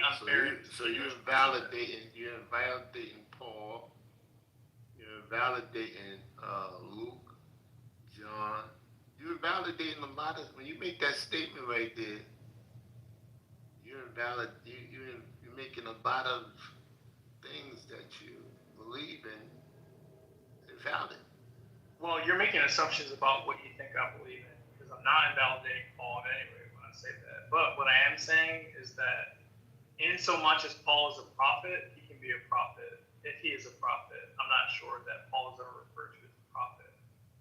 unfair. So you're invalidating Paul, you're invalidating Luke, John. You're invalidating a lot of, when you make that statement right there, you're making a lot of things that you believe in invalid. Well, you're making assumptions about what you think I believe in, because I'm not invalidating Paul in any way when I say that. But what I am saying is that in so much as Paul is a prophet, he can be a prophet. If he is a prophet, I'm not sure that Paul is ever referred to as a prophet.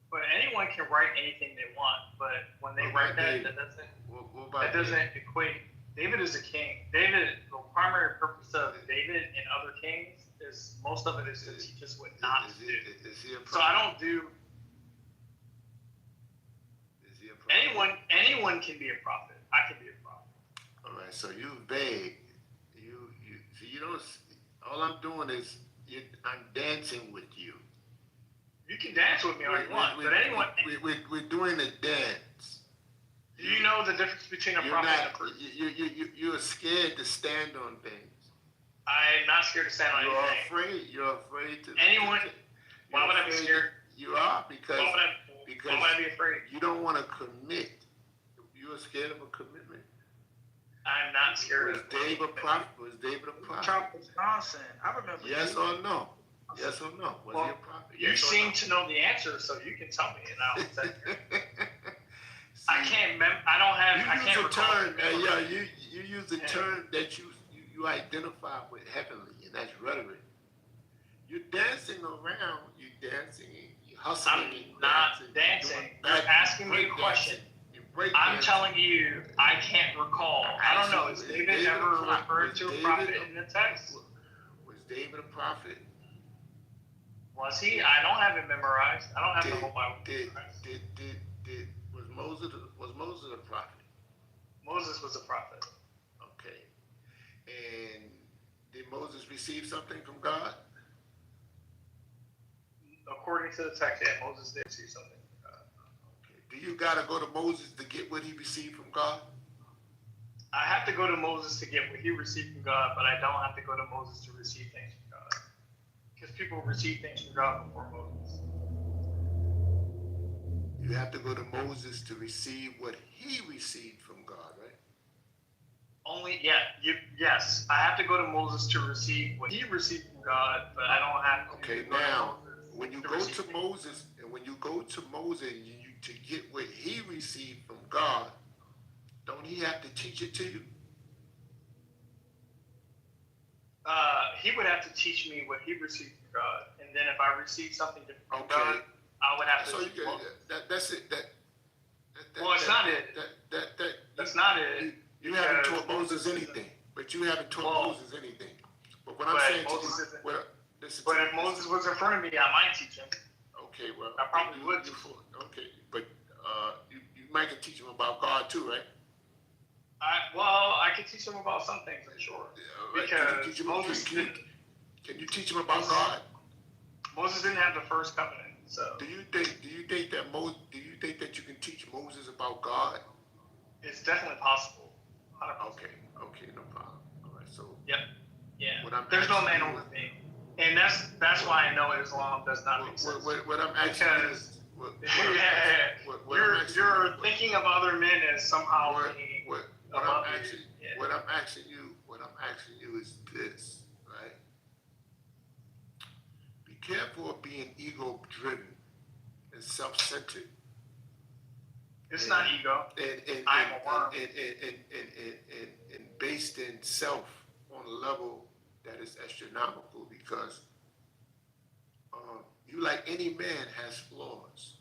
But anyone can write anything they want. But when they write that, that doesn't equate. David is a king. David, the primary purpose of David and other kings is most of it is to teach us what not to do. So I don't do. Anyone can be a prophet. I can be a prophet. All right. So you vague. You don't. All I'm doing is I'm dancing with you. You can dance with me all you want, but anyone. We're doing a dance. Do you know the difference between a prophet and a priest? You're scared to stand on things. I'm not scared to stand on anything. You're afraid to. Anyone? Why would I be scared? You are because. Why would I be afraid? You don't want to commit. You're scared of a commitment. I'm not scared of. Was David a prophet? Charles Johnson. I remember. Yes or no? Yes or no? Was he a prophet? You seem to know the answer, so you can tell me, and I'll say. I can't. I don't have. I can't recall. You use a term that you identify with heavenly, and that's rhetoric. You're dancing around. You're dancing. You're hustling. I'm not dancing. You're asking me a question. I'm telling you, I can't recall. I don't know. Is David ever referred to a prophet in the text? Was David a prophet? Was he? I don't have it memorized. I don't have the whole Bible memorized. Was Moses a prophet? Moses was a prophet. Okay. And did Moses receive something from God? According to the text, yeah, Moses did receive something from God. Okay. Do you got to go to Moses to get what he received from God? I have to go to Moses to get what he received from God, but I don't have to go to Moses to receive things from God. Because people receive things from God before Moses. You have to go to Moses to receive what he received from God, right? Yes. I have to go to Moses to receive what he received from God, but I don't have to. Okay, now, when you go to Moses, to get what he received from God, don't he have to teach it to you? He would have to teach me what he received from God, and then if I receive something different from God, I would have to. So that's it. Well, it's not it. That's not it. You haven't because taught Moses anything. But you haven't taught Well, Moses anything. But what I'm but saying Moses to you, isn't- well, listen But to if me. Moses was in front of me, I might teach him. Okay, well, I probably would. Okay, but you might can teach him about God too, right? I could teach him about some things, I'm sure. Right. Because Moses Can you teach him about God? Moses didn't have the first covenant, so Do you think that you can teach Moses about God? it's definitely possible. 100%. Okay, no problem. All right, so Yep. Yeah. What I'm There's no asking man you- over me, and that's why I know Islam does not make sense. what I'm asking you is, You're thinking of other men as somehow being what above I'm you. asking, Yeah. what I'm asking you is this, right? Be careful of being ego-driven and self-centered. It's not ego. I'm a worm. And based in self on a level that is astronomical, because you, like any man, has flaws.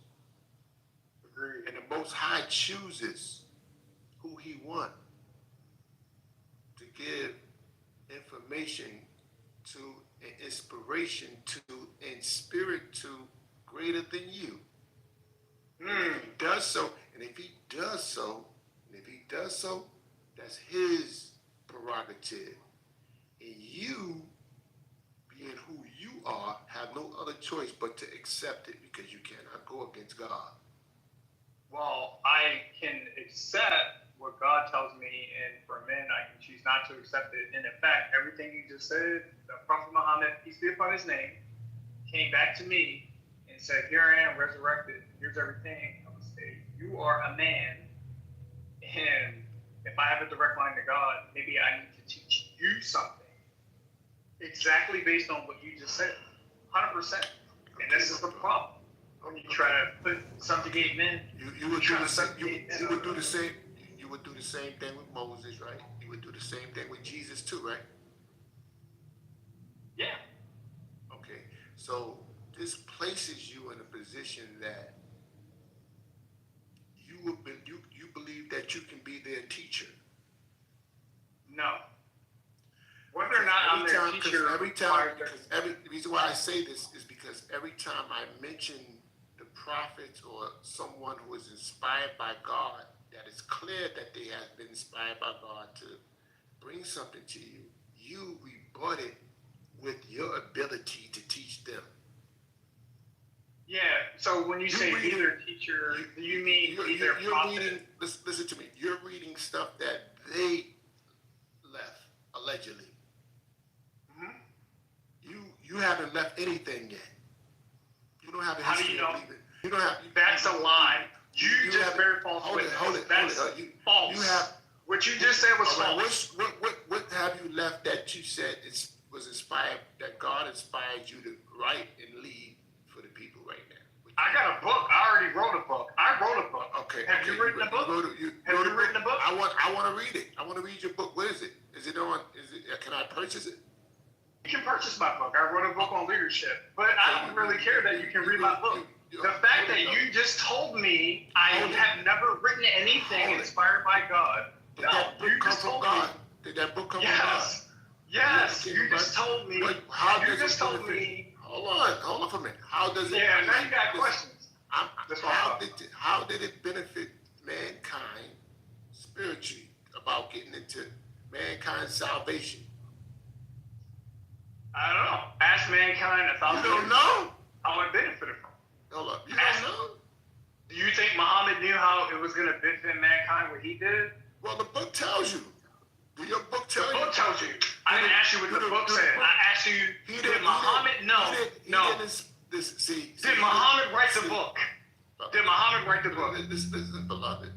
Agreed. And the Most High chooses who He wants to give information to and inspiration to and spirit to greater than you. And if He does so, that's His prerogative. And you, being who you are, have no other choice but to accept it, because you cannot go against God. Well, I can accept what God tells me, and for men, I can choose not to accept it. And in fact, everything you just said, the Prophet Muhammad, peace be upon his name, came back to me and said, "Here I am, resurrected. Here's everything." I would say, "You are a man, and if I have a direct line to God, maybe I need to teach you something." Exactly based on what you just said, 100%. And this is the problem. When you try to put subjugate men, You would do the same. You would do the same. You would do the same thing with Moses, right? You would do the same thing with Jesus too, right? Yeah. Okay. So this places you in a position that you believe that you can be their teacher. No. Whether or not I'm their teacher, the reason why I say this is because every time I mention the prophets or someone who is inspired by God, that is clear that they have been inspired by God to bring something to you, you rebut it with your ability to teach them. Yeah. So when you say be their teacher, do you mean be their prophet? Listen to me. You're reading stuff that they left, allegedly. You haven't left anything yet. You don't have a history. How do you know? You don't have. That's a lie. You just have very false. Hold it. That's false. What you just said was false. What have you left that you said was inspired, that God inspired you to write and lead for the people right now? I got a book. I already wrote a book. Okay. Have you written a book? Have you written a book? I want to read it. I want to read your book. What is it? Is it on? Can I purchase it? You can purchase my book. I wrote a book on leadership, but I don't really care that you can read my book. The fact that you just told me I have never written anything inspired by God. Did that book come from God? Did that book come from God? Yes. You just told me. You just told me. Hold on for a minute. How does it? Yeah, now you got questions. How did it benefit mankind spiritually about getting into mankind's salvation? I don't know. Ask mankind 1,000 years. You don't know how it benefited from. Hold up. You don't know? Do you think Muhammad knew how it was going to benefit mankind what he did? Well, the book tells you. Your book tells you. The book tells you. I didn't ask you what the book said. I asked you, did Muhammad know? No. Did Muhammad write the book? Did Muhammad write the book? Listen, beloved.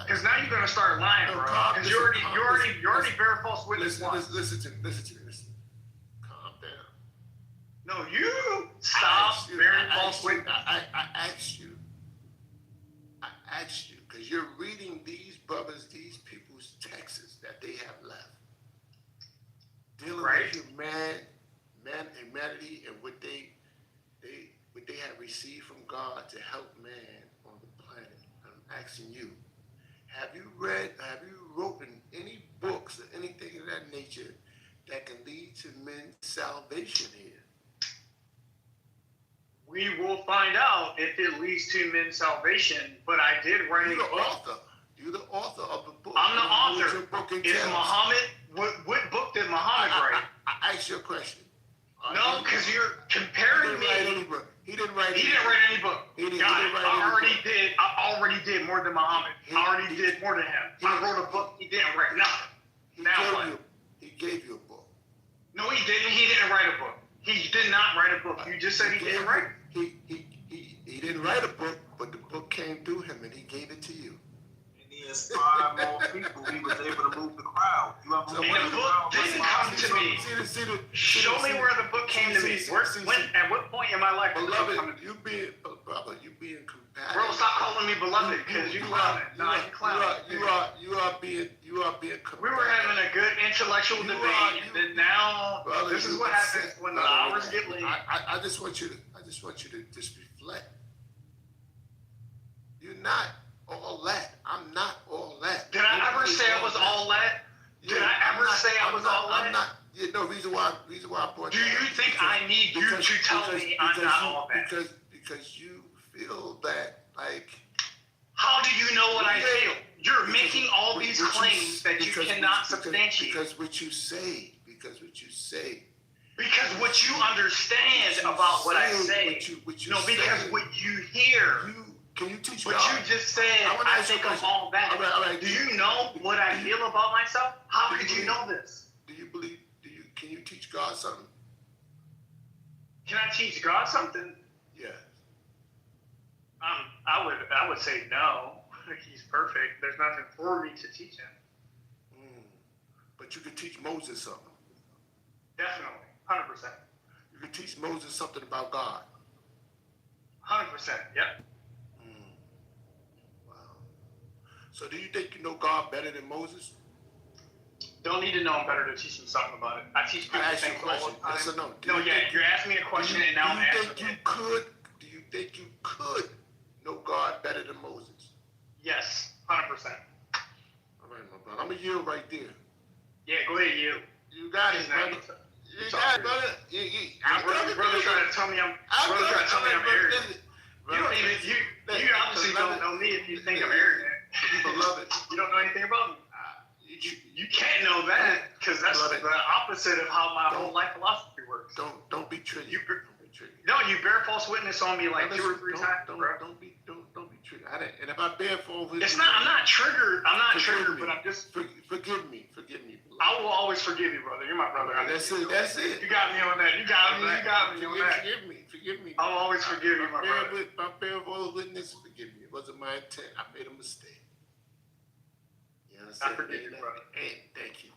Because now you're going to start lying, bro. Because you're already very false witness once. Listen to me. Calm down. No, you stop bearing false witness. I asked you, because you're reading these brothers, these people's texts that they have left, dealing with humanity and what they have received from God to help man on the planet, asking you, have you written any books or anything of that nature that can lead to men's salvation here? We will find out if it leads to men's salvation, but I did write You're the author. You're the author of the book. I'm the author. Is Muhammad, what book did Muhammad write? I asked you a question. No, because you're comparing me. He didn't write any book. I already did more than Muhammad. I already did more than him. I wrote a book. He didn't write nothing. He gave you a book. No, he didn't. He didn't write a book. He did not write a book. You just said he didn't write it. He didn't write a book, but the book came through him and he gave it to you. And he inspired more people. He was able to move the crowd. And the book didn't come to me. Show me where the book came to me. At what point in my life did the book come to me? You being compassionate. Bro, stop calling me beloved, because you clowning. You clowning. You are being compassionate. We were having a good intellectual debate, and then now this is what happens when the hours get late. I just want you to just reflect. You're not all that. I'm not all that. Did I ever say I was all that? Did I ever say I was all that? I'm not. Yeah, no, reason why I brought Do you think I need you to tell me I'm not all that? Because you feel that, like. How do you know what I feel? You're making all these claims that you cannot substantiate. Because what you say. Because what you understand about what I say. No, because what you hear. Can you teach what God? You just said, I think I'm all that. All right. Do you know what I feel about myself? How could you know this? Can you teach God something? Can I teach God something? Yeah. I would say no. He's perfect. There's nothing for me to teach him. But you could teach Moses something. Definitely, 100%. You could teach Moses something about God. 100%. Yep. Wow. So do you think you know God better than Moses? Don't need to know him better to teach him something about it. I teach people things all the time. Yes or no? You're asking me a question and now I'm answering it. Do you think you could know God better than Moses? Yes, 100%. All right, my brother. I'm going to yield right there. Yeah, go ahead, you. You got it, brother. You got it, brother. Brother trying to tell me I'm arrogant. You obviously don't know me if you think I'm arrogant. Beloved. You don't know anything about me. You can't know that, because that's the opposite of how my whole life philosophy works. Don't be triggered. No, you bear false witness on me like 2 or 3 times, bro. Don't be triggered. And if I bear false witness, I'm not triggered. But I'm just. Forgive me. I will always forgive you, brother. You're my brother. That's it. You got me on that. You got me on that. Forgive me. I'll always forgive you, my brother. If I bear false witness, forgive me. It wasn't my intent. I made a mistake. I forgive you, brother. Hey, thank you.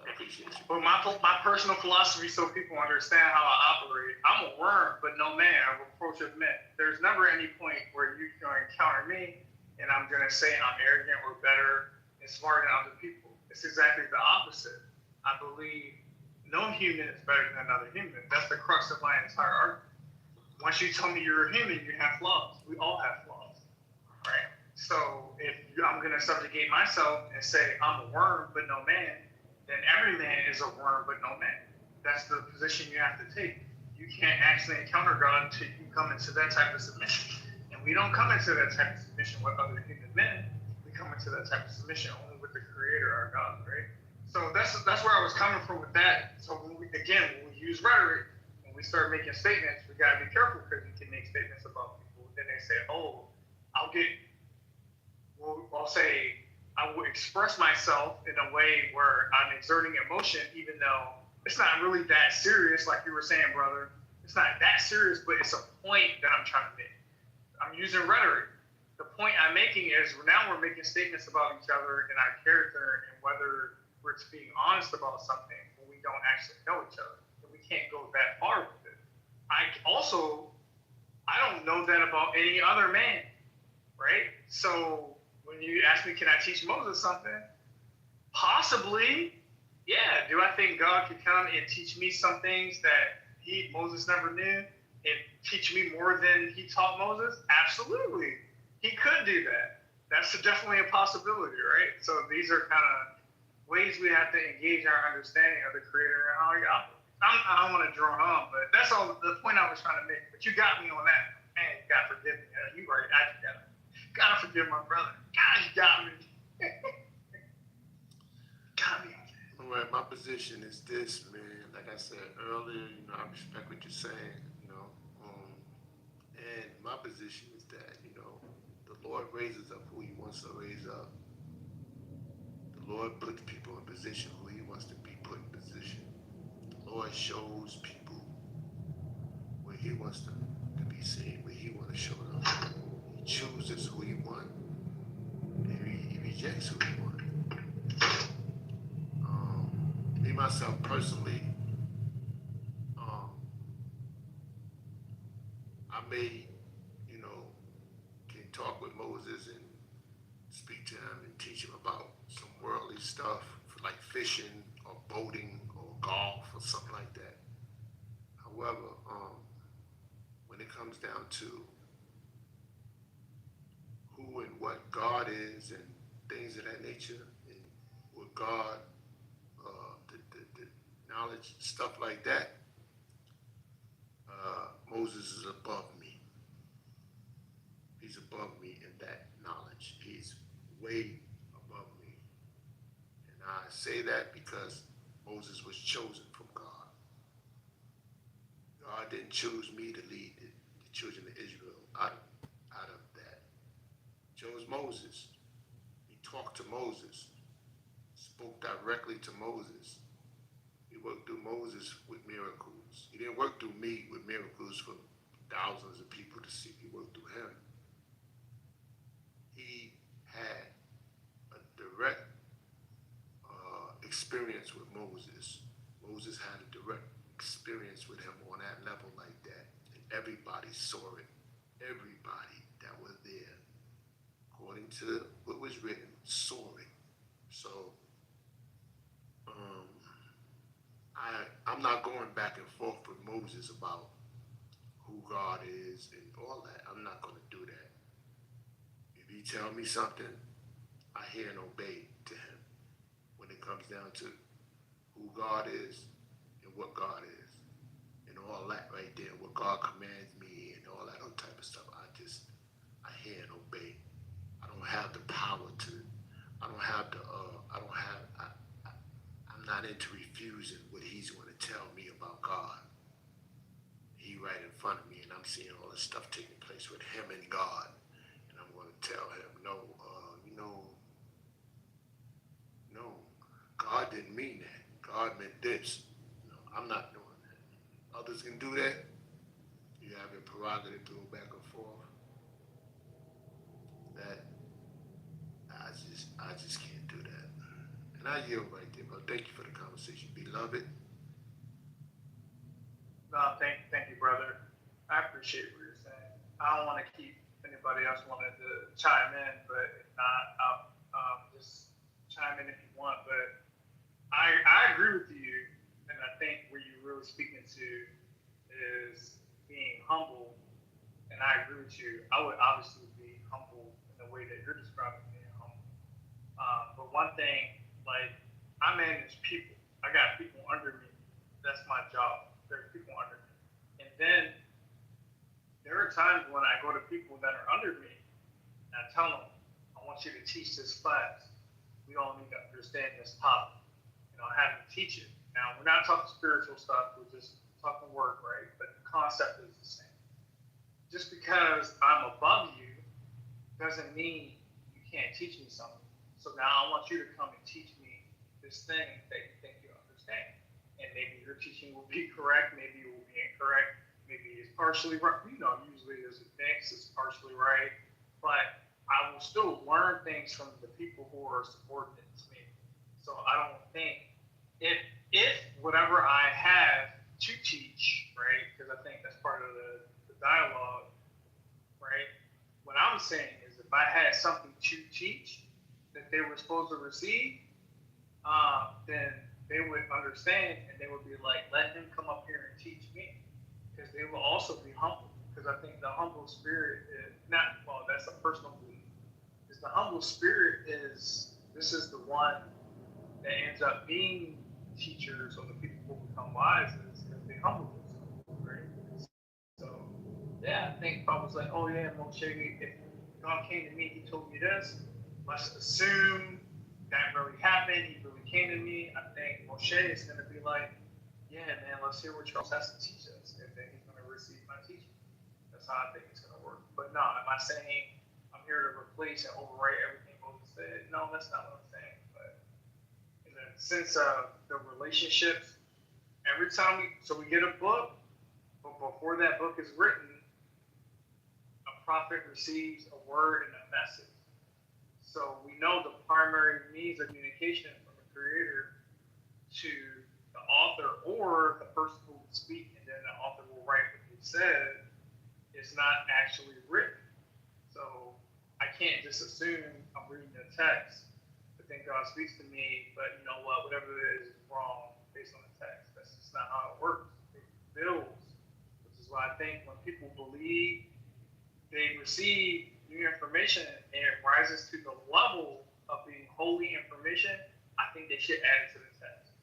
I appreciate you. But my personal philosophy, so people understand how I operate, I'm a worm, but no man, a reproach of men. There's never any point where you're going to encounter me and I'm going to say I'm arrogant or better and smarter than other people. It's exactly the opposite. I believe no human is better than another human. That's the crux of my entire argument. Once you tell me you're a human, you have flaws. We all have flaws, right? So if I'm going to subjugate myself and say I'm a worm but no man, then every man is a worm but no man. That's the position you have to take. You can't actually encounter God until you come into that type of submission. And we don't come into that type of submission with other human men. We come into that type of submission only with the Creator, our God, right? So that's where I was coming from with that. So when we use rhetoric, when we start making statements, we got to be careful, because you can make statements about people. Then they say, oh, I'll say, I will express myself in a way where I'm exerting emotion, even though it's not really that serious, like you were saying, brother. It's not that serious, but it's a point that I'm trying to make. I'm using rhetoric. The point I'm making is now we're making statements about each other and our character and whether we're being honest about something when we don't actually know each other. And we can't go that far with it. I don't know that about any other man, right? So when you ask me, can I teach Moses something? Possibly, yeah. Do I think God could come and teach me some things that Moses never knew and teach me more than he taught Moses? Absolutely. He could do that. that's definitely a possibility, right? So these are kind of ways we have to engage our understanding of the Creator and how He operates. I don't want to drone on, but that's all the point I was trying to make. But you got me on that. Man, God forgive me. You right. I gotta forgive my brother. God, you got me. Got me. All right, my position is this, man. Like I said earlier, I respect what you're saying, and my position is that, the Lord raises up who He wants to raise up. The Lord puts people in position who He wants to be put in position. The Lord shows people where He wants them to be seen, where He wants to show them. He chooses who He wants, and He rejects who He wants. Me, myself, personally, I may, can talk with Moses and speak to him and teach him about some worldly stuff, like fishing or boating or golf or something like that. However, when it comes down to who and what God is and things of that nature, and what God, the knowledge, stuff like that, Moses is above me. He's above me in that knowledge. He's way above me. And I say that because Moses was chosen from God. God didn't choose me to lead the children of Israel out of that. He chose Moses. He talked to Moses, spoke directly to Moses. He worked through Moses with miracles. He didn't work through me with miracles for thousands of people to see. He worked through him. He had a direct experience with Moses. Moses had a direct experience with him on that level like that. And everybody saw it. Everybody that was there, according to what was written, saw it. So, I'm not going back and forth with Moses about who God is and all that. I'm not going to do that. If he tell me something, I hear and obey to him. When it comes down to who God is and what God is and all that right there, what God commands me and all that other type of stuff, I hear and obey. I don't have the power to, I'm not into refusing what he's going to tell me about God. He right in front of me and I'm seeing all this stuff taking place with him and God. And I'm going to tell him, no, God didn't mean that. God meant this. No, I'm not doing that. Others can do that. You have your prerogative to go back and forth. That I just can't do that. And I yield right there, but thank you for the conversation, beloved. No, thank you, brother. I appreciate what you're saying. I don't want to keep anybody else wanting to chime in, but if not, I'll just chime in if you want. But I agree with you, and I think where you're really speaking to is being humble. And I agree with you. I would obviously be humble in the way that you're describing being humble. But one thing, like, I manage people. I got people under me. That's my job. There are people under me. And then there are times when I go to people that are under me and I tell them, I want you to teach this class. We all need to understand this topic. I have them teach it. Now, we're not talking spiritual stuff. We're just talking work, right? But the concept is the same. Just because I'm above you doesn't mean you can't teach me something. So now I want you to come and teach me this thing that you think you understand. And maybe your teaching will be correct, maybe it will be incorrect, maybe it's partially right. Usually there's a mix, it's partially right. But I will still learn things from the people who are subordinate to me. So I don't think if whatever I have to teach, right, because I think that's part of the dialogue, right, what I'm saying is if I had something to teach that they were supposed to receive, then they would understand and they would be like, let him come up here and teach me, because they will also be humble, because I think the humble spirit is not, well, that's a personal belief, it's the humble humble spirit is the one that ends up being teachers or the people who become wise is because they humble themselves, right? So yeah, I think Paul was like, oh yeah, Moshe, if God came to me, he told me this, let's assume that really happened, he really came to me. I think Moshe is going to be like, yeah, man, let's hear what Charles has to teach us, and then he's going to receive my teaching. That's how I think it's going to work. But no, am I saying I'm here to replace and overwrite everything Moses said? No, that's not what I'm saying. But in the sense of the relationships, every time we get a book, but before that book is written, a prophet receives a word and a message. So we know the primary means of communication from the creator to the author or the person who will speak, and then the author will write what he said, is not actually written. So I can't just assume I'm reading the text, but then God speaks to me, but you know what, whatever it is wrong based on the text. That's just not how it works. It builds, which is why I think when people believe they receive new information and it rises to the level of being holy information, I think they should add it to the text.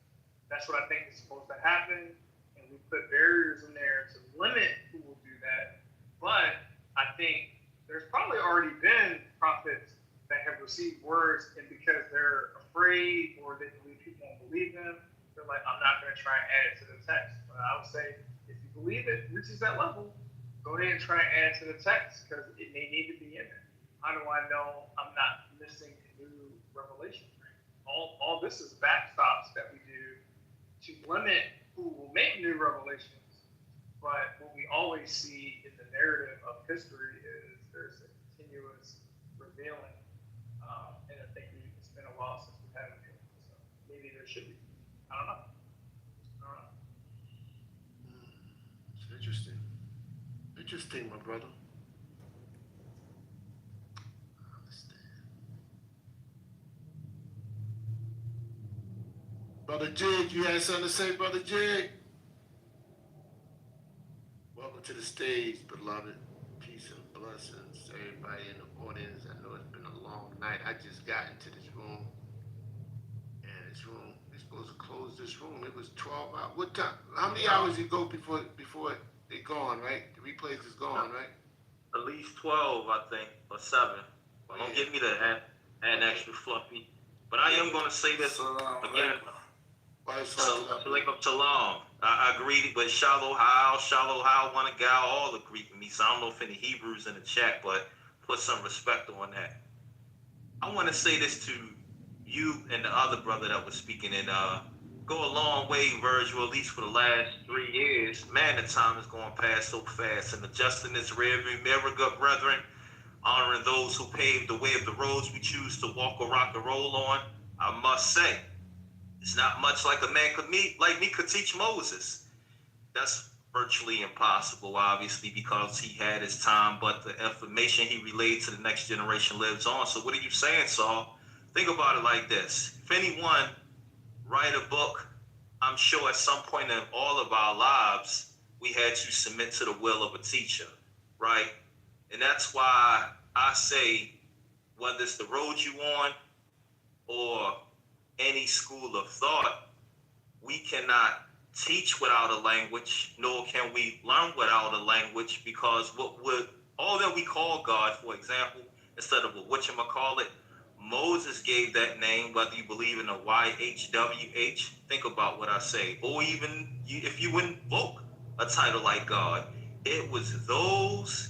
That's what I think is supposed to happen, and we put barriers in there to limit who will do that. But I think there's probably already been prophets that have received words, and because they're afraid or they believe people won't believe them, they're like, I'm not going to try and add it to the text. But I would say, if you believe it reaches that level, go ahead and try and add it to the text because it may need to be in there. How do I know I'm not missing new revelation? All this is backstops that we do to limit who will make new revelations. But what we always see in the narrative of history is there's a continuous revealing. And I think it's been a while since we've had it. So maybe there should be. I don't know. It's interesting. Interesting, my brother. I understand. Brother Jig, you had something to say, Brother Jig? Welcome to the stage, beloved. Peace and blessings, everybody in the audience. I know it's been a long night. I just got into this room, and this room, we're supposed to close this room. It was 12 hours. What time? How many hours you go before it gone, right? The replays is gone, right? At least 12, I think, or 7. But don't get me to add extra fluffy. But I am going to say this again. Shalom. I agree with Shalom How, one gal, all agree with me. So I don't know if any Hebrews in the chat, but put some respect on that. I want to say this to you and the other brother that was speaking, and go a long way, Virgil, at least for the last 3 years. Man, the time is going past so fast, and adjusting this rearview mirror, good brethren, honoring those who paved the way of the roads we choose to walk or rock and roll on. I must say, it's not much like a man like me could teach Moses. That's virtually impossible, obviously, because he had his time, but the information he relayed to the next generation lives on. So what are you saying, Saul? Think about it like this. If anyone write a book, I'm sure at some point in all of our lives, we had to submit to the will of a teacher, right? And that's why I say, whether it's the road you on or any school of thought, we cannot teach without a language, nor can we learn without a language, because all that we call God, for example, instead of a whatchamacallit, Moses gave that name, whether you believe in a YHWH, think about what I say, or even if you invoke a title like God, it was those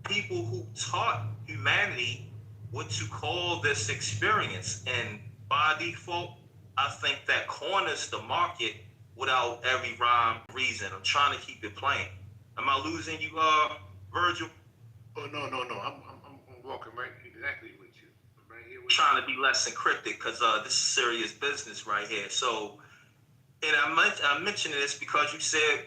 people who taught humanity what to call this experience. And by default, I think that corners the market without every rhyme reason. I'm trying to keep it plain. Am I losing you, Virgil? Oh, no. I'm walking right exactly with you. I'm right here with trying to be less encrypted, because this is serious business right here. So, and I'm mentioning this because you said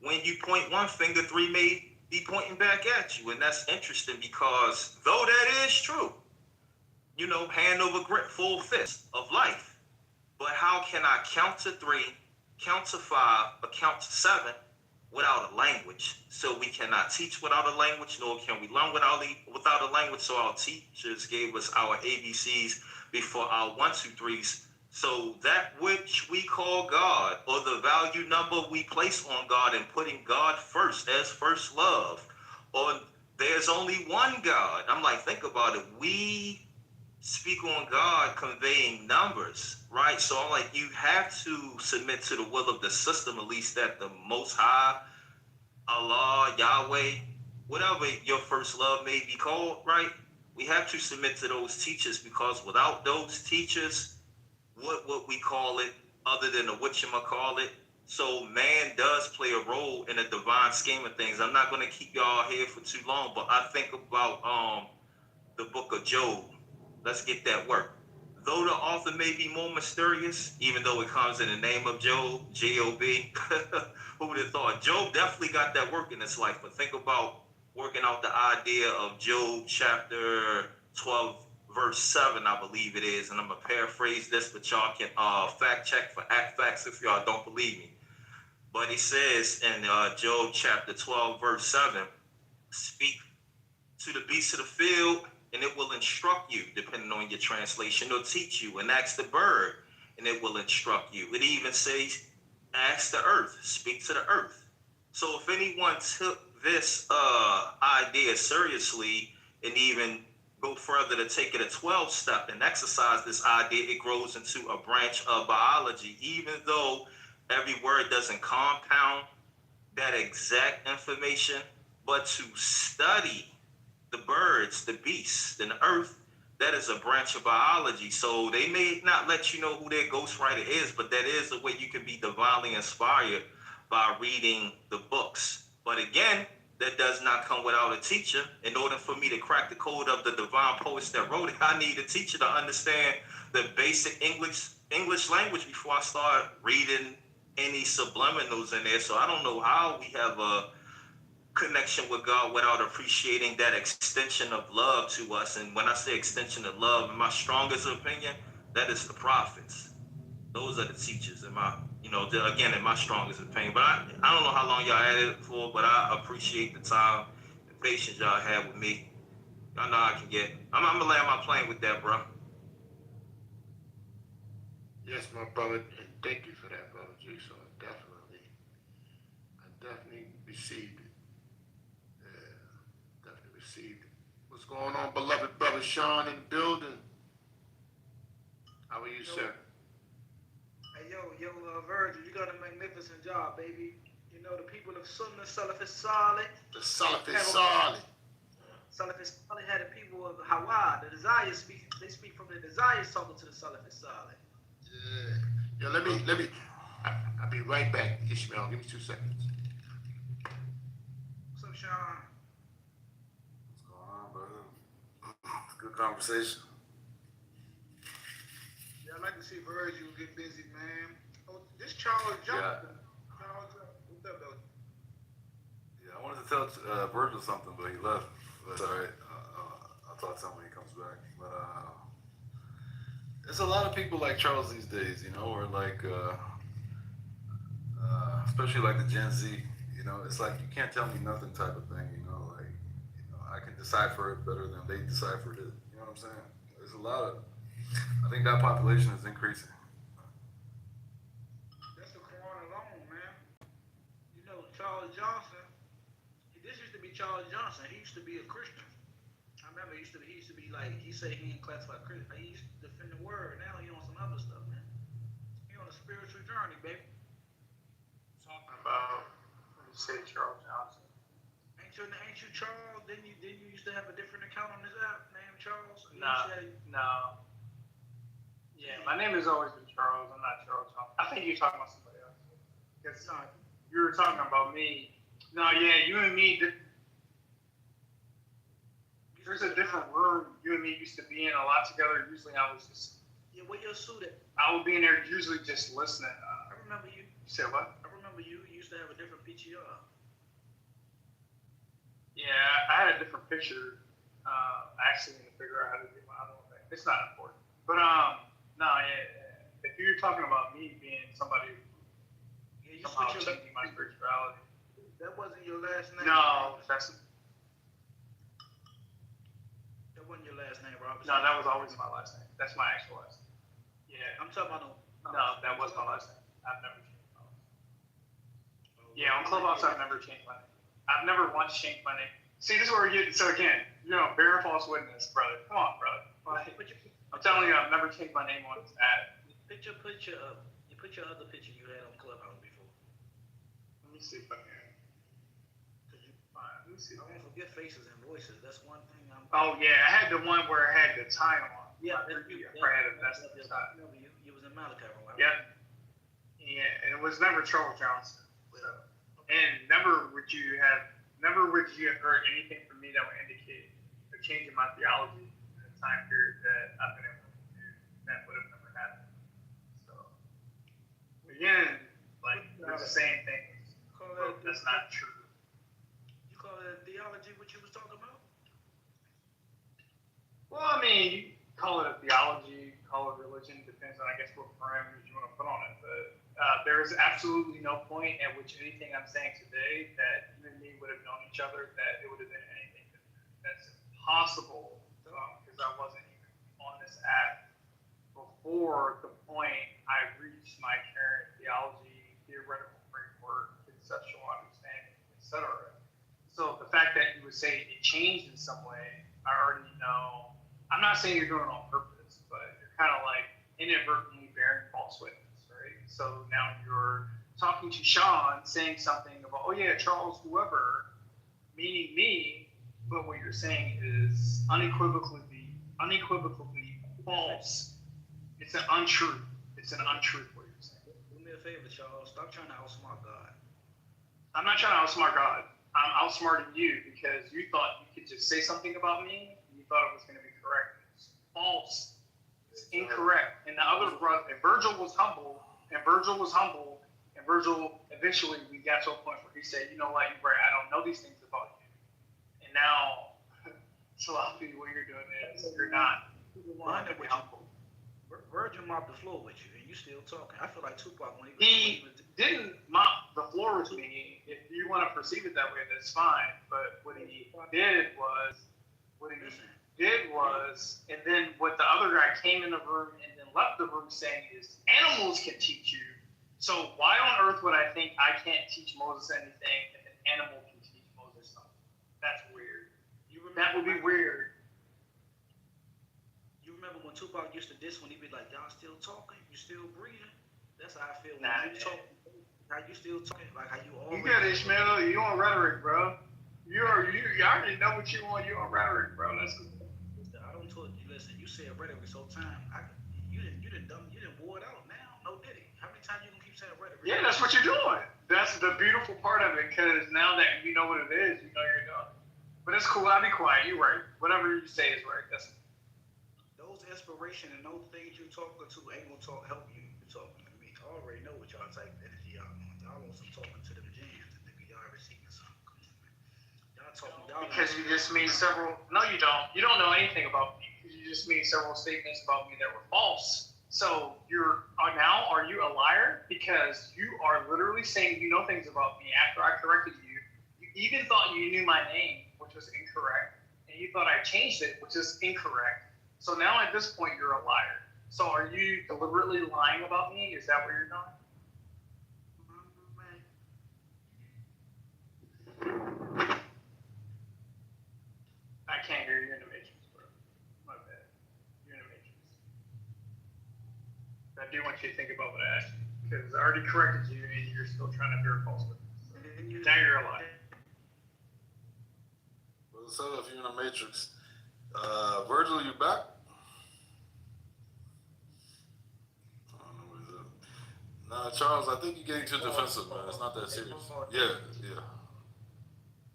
when you point one finger, 3 may be pointing back at you. And that's interesting because though that is true, you know, hand over grip, full fist of life. But how can I count to 3, count to 5, or count to 7 without a language? So we cannot teach without a language, nor can we learn without without a language, so our teachers gave us our ABCs before our 1, 2, 3s. So that which we call God, or the value number we place on God and putting God first as first love, or there's only one God. I'm like, think about it. We speak on God conveying numbers, right? So I'm like, you have to submit to the will of the system, at least that the Most High, Allah, Yahweh, whatever your first love may be called, right? We have to submit to those teachers, because without those teachers, what would we call it other than a whatchamacallit? So man does play a role in the divine scheme of things. I'm not going to keep y'all here for too long, but I think about the book of Job. Let's get that work. Though the author may be more mysterious, even though it comes in the name of Job, J-O-B, who would have thought? Job definitely got that work in his life, but think about working out the idea of Job chapter 12, verse 7, I believe it is, and I'm going to paraphrase this, but y'all can fact check for facts if y'all don't believe me. But he says in Job chapter 12, verse 7, speak to the beasts of the field, and it will instruct you, depending on your translation, or teach you, and ask the bird, and it will instruct you. It even says, ask the earth, speak to the earth. So if anyone took this idea seriously and even go further to take it a 12 step and exercise this idea, it grows into a branch of biology, even though every word doesn't compound that exact information, but to study the birds, the beasts, and the earth, that is a branch of biology. So they may not let you know who their ghostwriter is, but that is a way you can be divinely inspired by reading the books. But again, that does not come without a teacher. In order for me to crack the code of the divine poets that wrote it, I need a teacher to understand the basic English language before I start reading any subliminals in there. So I don't know how we have a connection with God without appreciating that extension of love to us. And when I say extension of love, in my strongest opinion, that is the prophets. Those are the teachers, in my, again, in my strongest opinion. But I don't know how long y'all had it for, but I appreciate the time and patience y'all had with me. Y'all know I can get. I'm gonna land my plane with that, bro. Yes, my brother, and thank you for that, brother G. So I definitely received it. Yeah, definitely received it. What's going on, beloved brother Sean in the building? How are you, sir? Hey, Virgil, you got a magnificent job, baby. You know, the people of Sunnah, Salafis Salih. The Salafis Salih. Salafis Salih had the people of Hawa, the desires speak. They speak from the desires talking to the Salafis Salih. Yeah. Let me. I'll be right back, Ishmael. Give me 2 seconds. What's up, Sean? What's going on, brother? Good conversation. Yeah, I'd like to see Virgil get busy, man. Oh, this Charles Johnson. Yeah. Charles, what's up, though? Yeah, I wanted to tell Virgil something, but he left. That's all right. I'll talk to him when he comes back. But there's a lot of people like Charles these days, or like, especially like the Gen Z. It's like you can't tell me nothing type of thing. I can decipher it better than they deciphered it. You know what I'm saying? There's a lot of. I think that population is increasing. That's the Quran alone, man. Charles Johnson. This used to be Charles Johnson. He used to be a Christian. I remember he used to be like, he said he ain't classified Christian. He used to defend the word. Now he on some other stuff, man. He on a spiritual journey, baby. Talking about when you say Charles Johnson. Ain't you Charles? Didn't you used to have a different account on this app named Charles? No. Yeah, my name has always been Charles. I'm not Charles Johnson. I think you're talking about somebody else. Because you were talking about me. No, yeah, you and me. There's a different room you and me used to be in a lot together. Usually I was just. Yeah, where your suit at? I would be in there usually just listening. I remember you. You said what? I remember you used to have a different PTR. Yeah, I had a different picture. I actually need to figure out how to do my other thing. It's not important. But no, yeah. If you're talking about me being somebody you somehow changing my spirituality. That wasn't your last name. No, that's. wasn't your last name, Robert? No, that was always my last name. That's my actual last name. Yeah. I'm talking about No, that was my last name. I've never changed my last name. Yeah, on Clubhouse, I've never changed my name. I've never once changed my name. See, this is where we're getting. So again, bear false witness, brother. Come on, brother. Like, I'm telling you, I've never changed my name on this app. Put your other picture you had on Clubhouse before. Let me see if I can. Let me see. I don't forget faces and voices. That's one thing I'm. Oh yeah, I had the one where I had the tie on. Yeah, that's the tie. You was in Malachi, right? Yep. Yeah, and it was never Charles Johnson. So, and never would you have heard anything from me that would indicate a change in my theology in the time period that I've been able to do. That would have never happened. So again, like we're just saying things, but that's not true. You call it theology? What you was talking about? Well, I mean, you call it a theology, call it religion, depends on, I guess, what parameters you want to put on it. But there is absolutely no point at which anything I'm saying today that you and me would have known each other, that it would have been anything that's impossible, because I wasn't even on this app before the point I reached my current theology, theoretical framework, conceptual understanding, etc. So the fact that you would say it changed in some way, I already know. I'm not saying you're doing it on purpose, but you're kind of like inadvertently bearing false witness, right? So now you're talking to Sean, saying something about, oh yeah, Charles, whoever, meaning me, but what you're saying is unequivocally false. It's an untruth. It's an untruth what you're saying. Do me a favor, Charles. Stop trying to outsmart God. I'm not trying to outsmart God. I'm outsmarting you because you thought you could just say something about me and you thought it was going to be correct. It's false. It's incorrect. And the other brother, and Virgil eventually we got to a point where he said, you know what, I don't know these things about you. And now, Salafi, what you're doing is you're not humble. Virgil mopped the floor with you, and you still talking. I feel like Tupac when he didn't mop the floor with me. If you want to perceive it that way, that's fine. But what he did was, and then what the other guy came in the room and then left the room saying is, animals can teach you. So why on earth would I think I can't teach Moses anything if an animal can teach Moses something? That's weird. That would be weird. You remember when Tupac used to diss when he'd be like, y'all still talking? You still breathing? That's how I feel when you talk. How you still talking? Like how you always. You got Ishmael. You on rhetoric, bro. You already know what you want. You on rhetoric, bro. That's cool. I don't told you. Listen, you said rhetoric so time. You didn't wore it out now. No did it. How many times you gonna keep saying rhetoric? Yeah, that's what you're doing. That's the beautiful part of it, because now that you know what it is, you know you're done. But it's cool. I'll be quiet. You're right. Whatever you say is right. That's those inspiration and those things you're talking to ain't gonna help you. You're talking to me. I already know what y'all type of energy y'all on. Y'all want some talking to them jams and nigga y'all receiving something. Y'all talking. because you just made several. No, you don't. You don't know anything about me. You just made several statements about me that were false. So are you a liar? Because you are literally saying you know things about me after I corrected you. You even thought you knew my name, which was incorrect, and you thought I changed it, which is incorrect. So now at this point you're a liar. So are you deliberately lying about me? Is that what you're doing? I can't hear you in the matrix, bro. My bad. You're in the matrix. I do want you to think about what I asked you, because I already corrected you and you're still trying to bear false witness. Now you're a liar. What's up if you're in the matrix? Virgil, you back? I don't know what is up. Nah, Charles, I think you're getting too defensive, man. It's not that serious. Yeah.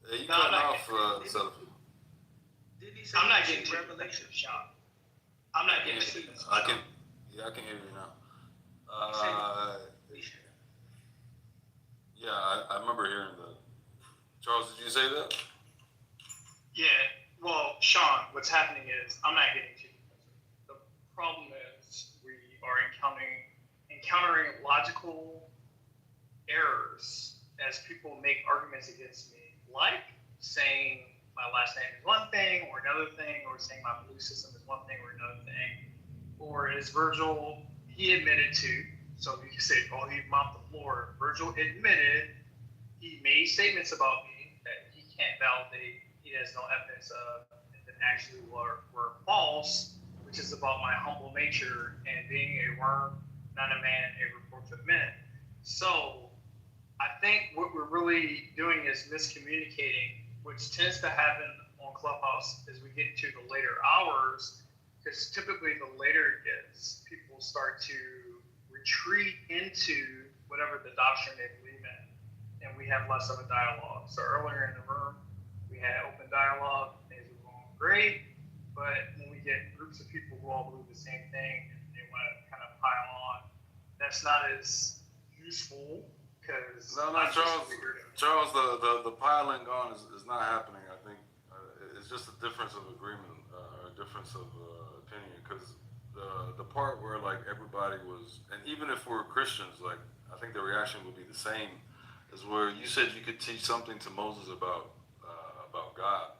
Hey, you cutting off, Sullivan. I'm not getting too revelation, Sean. I'm not getting too. I can hear you now. Yeah, I remember hearing that. Charles, did you say that? Yeah. Well, Sean, what's happening is I'm not getting too defensive. The problem is we are encountering logical errors as people make arguments against me, like saying my last name is one thing or another thing, or saying my belief system is one thing or another thing. Or as Virgil, he admitted to, so you can say, oh, he mopped the floor. Virgil admitted he made statements about me that he can't validate, he has no evidence of, and that actually were false, which is about my humble nature and being a worm, not a man, a reproach of men. So I think what we're really doing is miscommunicating, which tends to happen on Clubhouse as we get to the later hours, because typically the later it gets, people start to retreat into whatever the doctrine they believe in, and we have less of a dialogue. So earlier in the room, we had open dialogue, things were going great, but when we get groups of people who all believe the same thing and they want to kind of pile on, that's not as useful. No, Charles, the piling on is not happening. I think it's just a difference of agreement, a difference of opinion. Because the part where like everybody was, and even if we're Christians, like I think the reaction would be the same, is where you said you could teach something to Moses about God.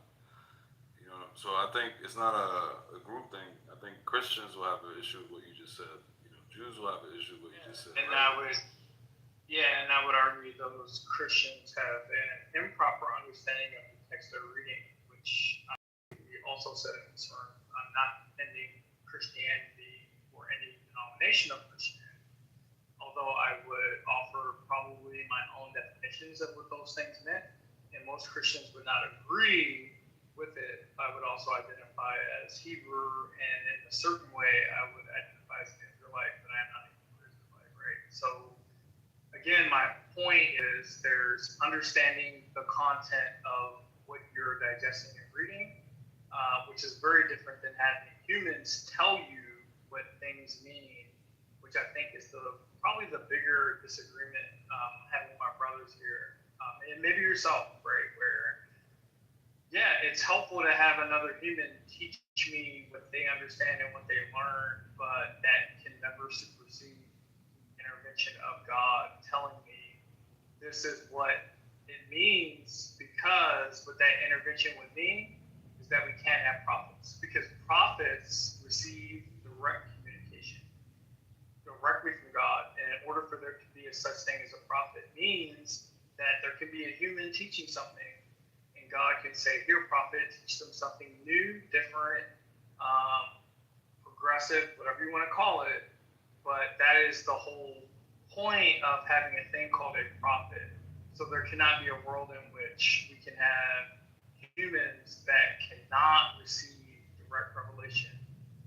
You know, so I think it's not a group thing. I think Christians will have an issue with what you just said. You know, Jews will have an issue with what you just said. And I would argue those Christians have an improper understanding of the text they're reading, which we also said in this room. I'm not defending Christianity or any denomination of Christianity, although I would offer probably my own definitions of what those things meant, and most Christians would not agree with it. I would also identify as Hebrew, and in a certain way, I would identify as an Israelite, but I'm not an Israelite, right? So again, my point is there's understanding the content of what you're digesting and reading, which is very different than having humans tell you what things mean, which I think is probably the bigger disagreement having with my brothers here, and maybe yourself, right? Where, yeah, it's helpful to have another human teach me what they understand and what they learn, but that can never supersede intervention of God telling me this is what it means, because what that intervention would mean is that we can't have prophets, because prophets receive direct communication directly from God, and in order for there to be a such thing as a prophet means that there can be a human teaching something, and God can say, here, prophet, teach them something new, different, progressive, whatever you want to call it, but that is the whole point of having a thing called a prophet. So there cannot be a world in which we can have humans that cannot receive direct revelation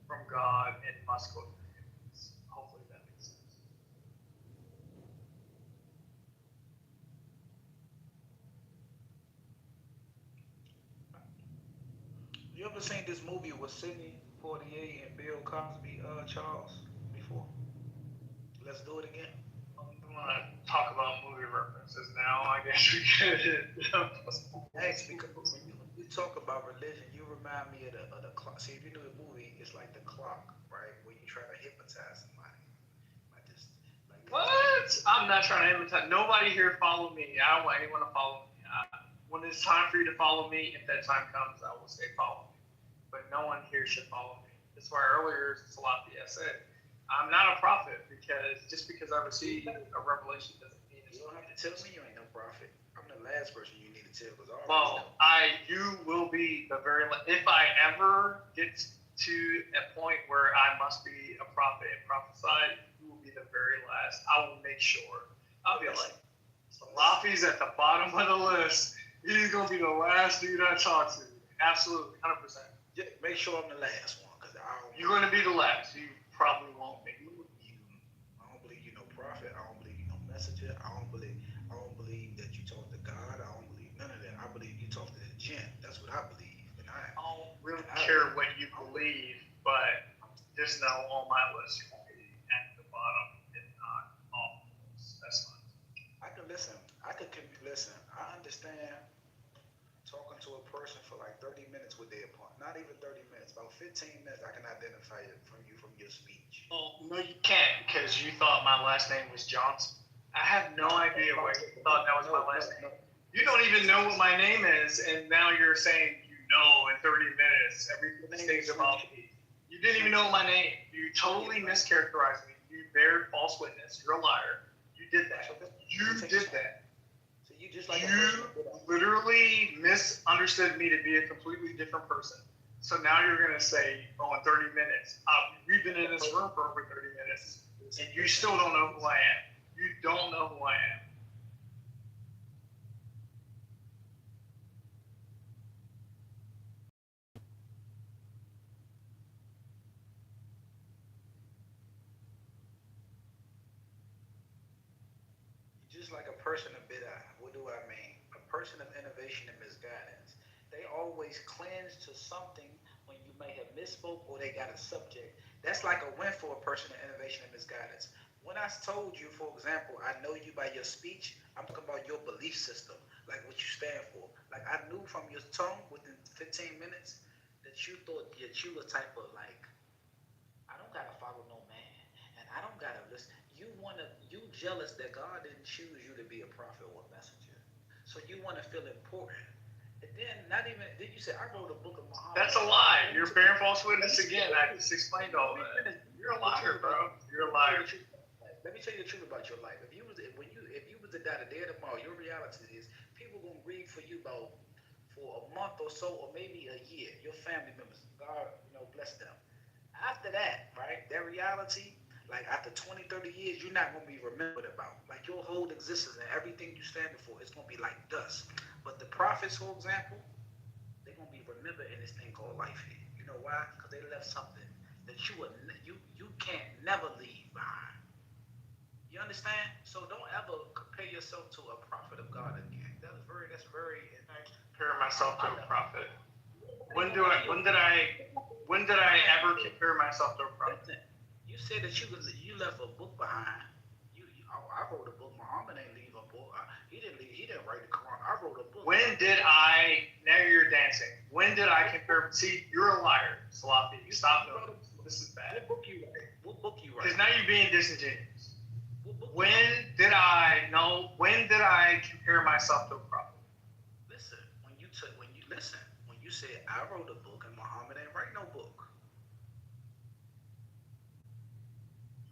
from God and must go through humans. Hopefully that makes sense. You ever seen this movie with Sidney Poitier and Bill Cosby, Charles, before? Let's do it again. I'm going to talk about movie references now. I guess we could. Actually, because when you talk about religion, you remind me of the clock. See, if you know the movie, it's like the clock, right? Where you try to hypnotize somebody. What? I'm not trying to hypnotize. Nobody here follow me. I don't want anyone to follow me. When it's time for you to follow me, if that time comes, I will say follow me. But no one here should follow me. That's why earlier Salafi said, I'm not a prophet, because just because I received a revelation doesn't mean it's. You don't have to tell me you ain't no prophet. I'm the last person you need to tell, because you will be the very. If I ever get to a point where I must be a prophet and prophesy, you will be the very last. I will make sure. I'll be like, Salafi's at the bottom of the list. He's gonna be the last dude I talk to. Absolutely, 100%. Yeah, make sure I'm the last one, because You're gonna be the last. You probably won't be. I don't believe you no prophet. I don't believe you no messenger. I don't believe that you talk to God. I don't believe none of that. I believe you talk to the gent. That's what I believe. And I don't really care what you believe, but just know on my list you're gonna be at the bottom, if not off the list. That's fine. I can listen. Listen. I understand talking to a person for like 30 minutes with their point. Not even 30 minutes, about 15 minutes. I can identify it from your speech. Oh, no, you can't, because you thought my last name was Johnson. I have no idea why you thought that was my last name. You don't even know what my name is, and now you're saying you know in 30 minutes everything about me. You didn't even know my name. You totally mischaracterized me. You bared false witness. You're a liar. You did that. You did that. So you just like You literally misunderstood me to be a completely different person. So now you're going to say, oh, in 30 minutes. We've been in this room for over 30 minutes, and you still don't know who I am. You don't know who I am. just like a person of bid'ah. What do I mean? A person of innovation and misguidance. They always cleanse to something when you may have misspoke or they got a subject. That's like a win for a person of innovation and misguidance. When I told you, for example, I know you by your speech, I'm talking about your belief system, like what you stand for. Like I knew from your tongue within 15 minutes that you thought that you were type of like, I don't gotta follow no man, and I don't gotta listen. You jealous that God didn't choose you to be a prophet or a messenger, so you want to feel important. And then then you say I wrote a book of Muhammad. That's a lie. You're bearing false witness again. I just explained all that. You're a liar, bro. You're a liar. Let me tell you the truth about your life. If you was to die today or tomorrow, your reality is people gonna grieve for you about for a month or so, or maybe a year. Your family members, God, bless them. After that, right, that reality, like after 20, 30 years, you're not going to be remembered about. Like your whole existence and everything you stand for is going to be like dust. But the prophets, for example, they're going to be remembered in this thing called life here. You know why? Because they left something that you can't never leave behind. You understand? So don't ever compare yourself to a prophet of God again. That's very compare myself to a prophet. When did I ever compare myself to a prophet? You said that you left a book behind. I wrote a book. Muhammad ain't leave a book. He didn't write the Quran. I wrote a book. When did I? Now you're dancing. When did I compare? See, you're a liar, Salafi. Stop doing this. This is bad. What book you write? Because now you're being disingenuous. When did I compare myself to a prophet? Listen, when you said I wrote a book and Muhammad ain't write no book.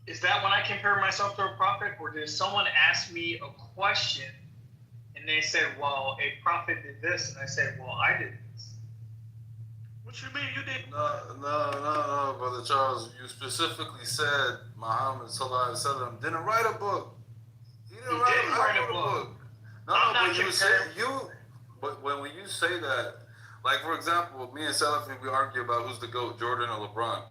Is that when I compare myself to a prophet, or did someone ask me a question and they said, well, a prophet did this, and I said, well, I did this? What you mean you didn't? No, Brother Charles. You specifically said Muhammad Sallallahu Alaihi Wasallam didn't write a book. He didn't write a book. But when you say that, like for example, me and Salafi, we argue about who's the GOAT, Jordan or LeBron.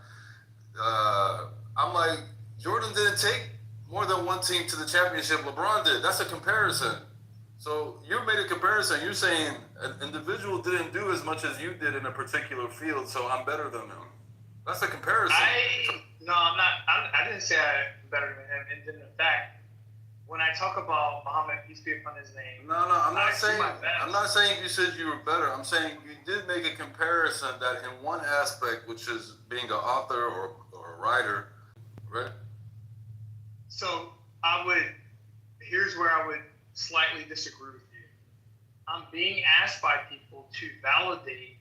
I'm like, Jordan didn't take more than one team to the championship. LeBron did. That's a comparison. So you made a comparison. You're saying an individual didn't do as much as you did in a particular field, so I'm better than him. That's a comparison. I'm not. I didn't say I'm better than him. And then in fact, when I talk about Muhammad, peace be upon his name. I'm not saying you said you were better. I'm saying you did make a comparison that in one aspect, which is being an author or a writer, right? So here's where I would slightly disagree with you. I'm being asked by people to validate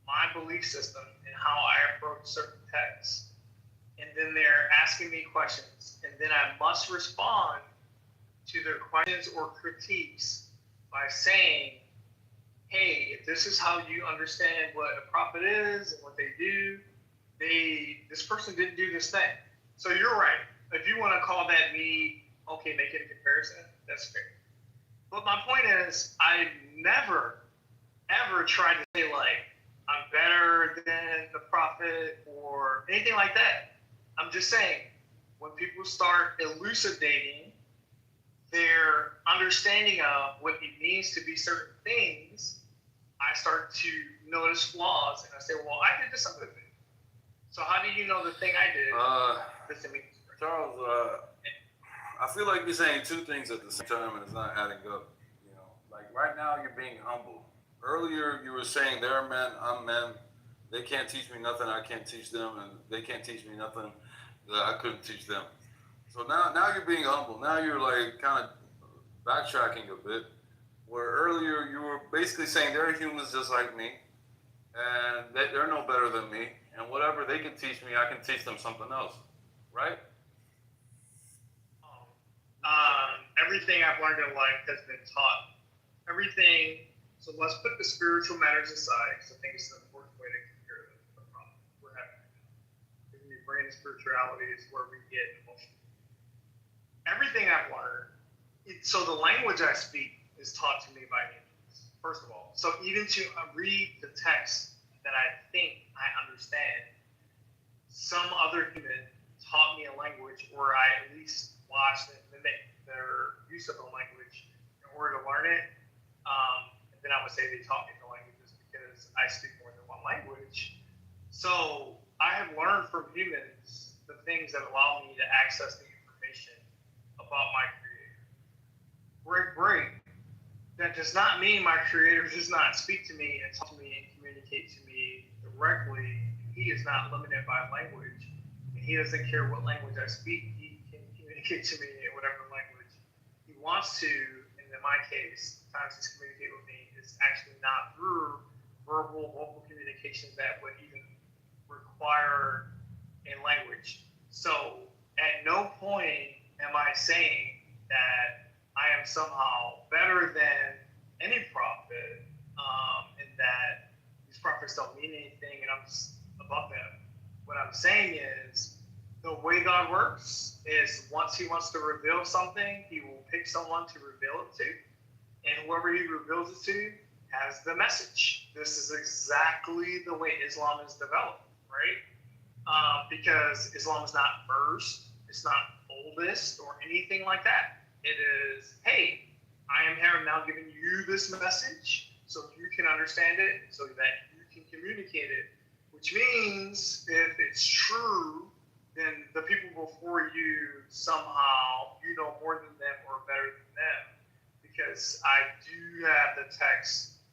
my belief system and how I approach certain texts. And then they're asking me questions, and then I must respond to their questions or critiques by saying, hey, if this is how you understand what a prophet is and what they do, this person didn't do this thing. So you're right. If you want to call that me, okay, making a comparison, that's fair. But my point is, I never, ever tried to say, like, I'm better than the prophet or anything like that. I'm just saying, when people start elucidating their understanding of what it means to be certain things, I start to notice flaws, and I say, well, I did this other thing. So how do you know the thing I did? Charles, I feel like you're saying two things at the same time, and it's not adding up. Like right now, you're being humble. Earlier, you were saying they're men, I'm men. They can't teach me nothing I can't teach them, and they can't teach me nothing that I couldn't teach them. So now you're being humble. Now you're like kind of backtracking a bit. where earlier you were basically saying they're humans just like me, and they're no better than me, and whatever they can teach me, I can teach them something else, right? Everything I've learned in life has been taught. Everything. So let's put the spiritual matters aside, because I think it's an important way to compare the problem we're having. When you bring in spirituality is where we get emotional. Everything I've learned. So the language I speak is taught to me by humans, first of all. So even to read the text that I think I understand, some other human taught me a language, or I at least watched and mimicked their use of the language in order to learn it. And then I would say they taught me the languages because I speak more than one language. So I have learned from humans the things that allow me to access the information about my creator. Great. That does not mean my creator does not speak to me and talk to me and communicate to me directly. He is not limited by language. He doesn't care what language I speak. He can communicate to me in whatever language he wants to. And in my case, times he's communicating with me is actually not through verbal, vocal communications that would even require a language. So at no point am I saying that I am somehow better than any prophet, and that these prophets don't mean anything and I'm just above them. What I'm saying is the way God works is once he wants to reveal something, he will pick someone to reveal it to, and whoever he reveals it to has the message. This is exactly the way Islam is developed, right? Because Islam is not first, it's not oldest or anything like that. It is, hey, I am here now giving you this message so you can understand it, so that you can communicate it, which means if it's true, then the people before you somehow, you know more than them or better than them, because I do have the texts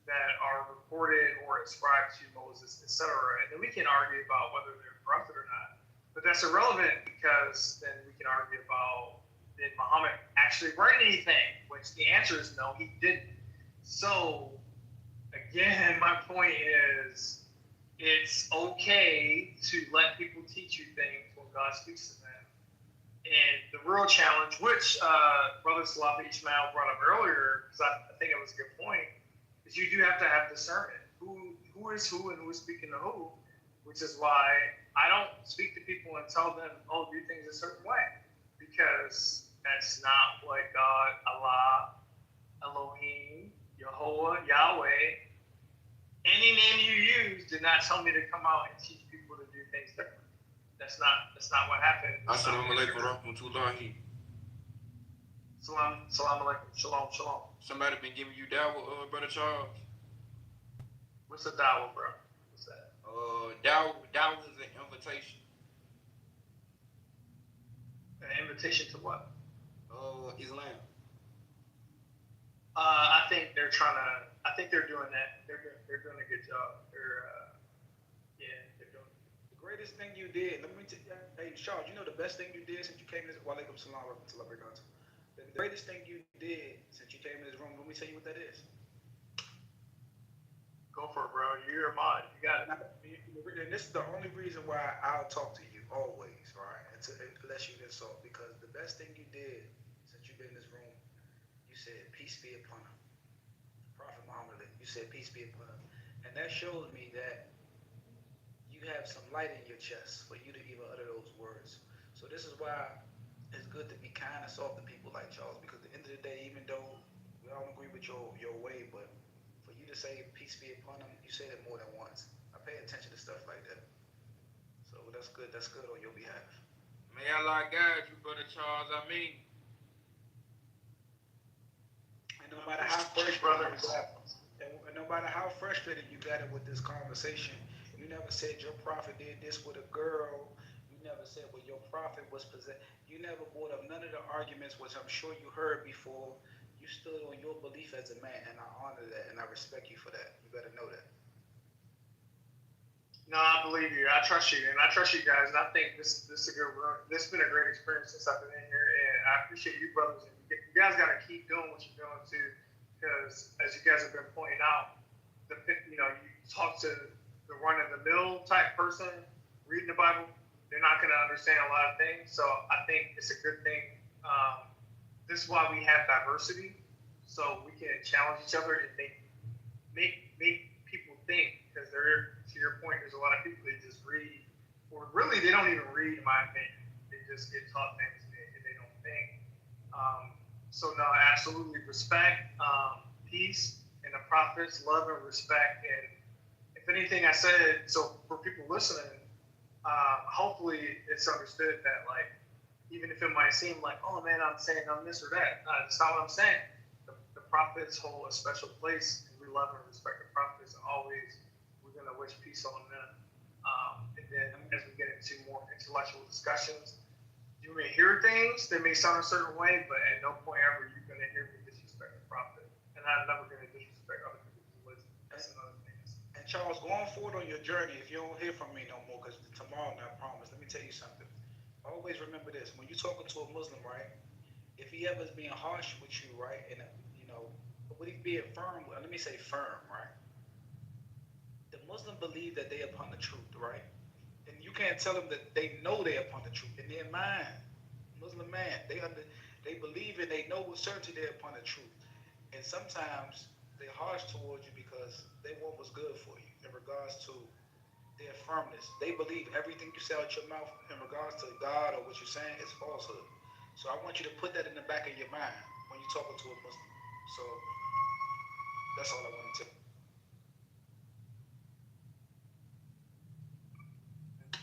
that are recorded or ascribed to Moses, etc. And then we can argue about whether they're corrupted or not. But that's irrelevant because then we can argue about did Muhammad actually write anything? Which the answer is no, he didn't. So again, my point is it's okay to let people teach you things when God speaks to them. And the real challenge, which Brother Salafi Ishmael brought up earlier, because I think it was a good point, is you do have to have discernment. Who is who and who is speaking to who, which is why I don't speak to people and tell them, oh, do things a certain way, because that's not what God, Allah, Elohim, Yehovah, Yahweh, any name you use did not tell me to come out and teach people to do things different. That's not what happened. Assalamu alaikum warahmatullahi. Salam alaikum. Shalom, shalom. Somebody been giving you dawah, Brother Charles? What's a dawah, bro? What's that? Dawah is an invitation. An invitation to what? Islam. I think they're trying to. I think they're doing that. They're doing a good job. They're doing. The greatest thing you did. Let me tell you, hey Charles, you know the best thing you did since you came in this. Walaikum salam wa rahmatullahi wa barakatuh. The greatest thing you did since you came in this room. Let me tell you what that is. Go for it, bro. You're a mod. You got it. And this is the only reason why I'll talk to you always, right? Unless you insult, because the best thing you did since you've been in this room, you said peace be upon him. Prophet Muhammad, you said peace be upon him, and that shows me that you have some light in your chest for you to even utter those words. So this is why it's good to be kind and soft to people like Charles, because at the end of the day, even though we don't agree with your way, but for you to say peace be upon him, you said it more than once. I pay attention to stuff like that. So that's good on your behalf. May Allah guide you, Brother Charles. I mean. And no matter how frustrated you got it with this conversation, you never said your prophet did this with a girl. You never said well your prophet was possessed. You never brought up none of the arguments, which I'm sure you heard before. You stood on your belief as a man, and I honor that, and I respect you for that. You better know that. No, I believe you. I trust you, and I trust you guys. And I think this is a good run. This has been a great experience since I've been in here, and I appreciate you brothers. And you guys got to keep doing what you're doing too, because as you guys have been pointing out, you talk to the run-of-the-mill type person reading the Bible, they're not going to understand a lot of things. So I think it's a good thing. This is why we have diversity, so we can challenge each other and make people think. Because to your point, there's a lot of people that just read, or really they don't even read, in my opinion. They just get taught things and they don't think. So no, absolutely respect, peace, and the prophets, love and respect. And if anything I said, so for people listening, hopefully it's understood that, like, even if it might seem like, oh man, I'm saying I'm this or that, that's not what I'm saying. The prophets hold a special place, and we love and respect the prophets. And always, we're gonna wish peace on them. And then as we get into more intellectual discussions, you may hear things that may sound a certain way, but at no point ever you're gonna hear me disrespect the prophet. And I'm never gonna disrespect other people's wisdom. That's another thing. And Charles, going forward on your journey, if you don't hear from me no more, because tomorrow, not promised, let me tell you something. Always remember this: when you're talking to a Muslim, right? If he ever is being harsh with you, right, and would he be firm? Let me say firm, right? The Muslim believe that they upon the truth, right? And you can't tell them that they know they're upon the truth in their mind. Muslim man, they believe and they know with certainty they're upon the truth. And sometimes they're harsh towards you because they want what's good for you in regards to their firmness. They believe everything you say out your mouth in regards to God or what you're saying is falsehood. So I want you to put that in the back of your mind when you're talking to a Muslim. So that's all I wanted to.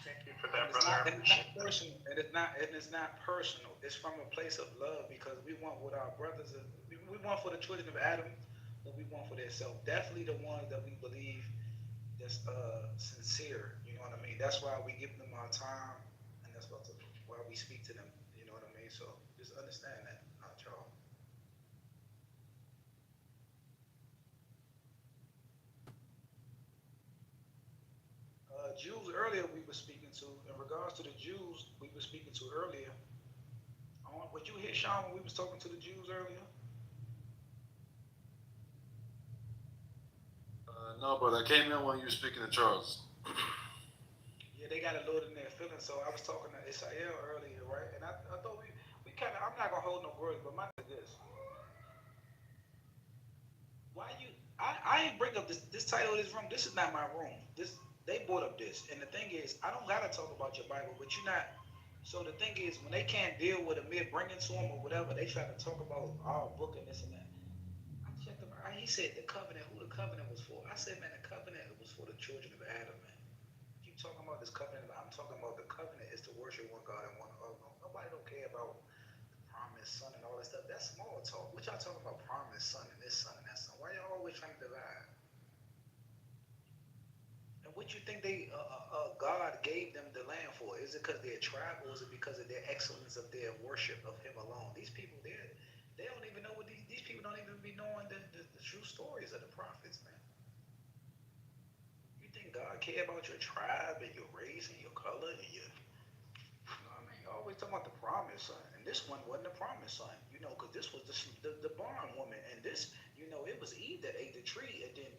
Thank you for that, It's brother. not personal. It's not personal. It's from a place of love because we want what our brothers are, we want for the children of Adam, what we want for themselves. Definitely the ones that we believe that's sincere. You know what I mean? That's why we give them our time, and that's why we speak to them. You know what I mean? So just understand that, Charles. Jews earlier we were speaking to, in regards to the Jews we were speaking to earlier. Would you hear Sean when we was talking to the Jews earlier? No, but I came in when you were speaking to Charles. Yeah, they got a load in their feelings. So I was talking to Israel earlier, right? And I thought we kind of, I'm not gonna hold no words, but my thing is this. Why I ain't bring up this title of this room. This is not my room. They brought up this. And the thing is, I don't gotta talk about your Bible, but you're not. So the thing is, when they can't deal with Amir bringing to them or whatever, they try to talk about our book and this and that. I checked him out. He said the covenant, who the covenant was for. I said, man, the covenant was for the children of Adam, man. Keep talking about this covenant. I'm talking about the covenant is to worship one God and one other. Nobody don't care about the promised son and all that stuff. That's small talk. What y'all talking about promised son and this son and that son? Why y'all always trying to divide? And what you think God gave them the land for? Is it because they're tribe, or is it because of their excellence of their worship of Him alone? These people, they don't even know what these people don't even be knowing the true stories of the prophets, man. You think God care about your tribe and your race and your color and your, you know what I mean? You're always talking about the promised son, and this one wasn't the promised son, because this was the barn woman, and this, it was Eve that ate the tree, and then,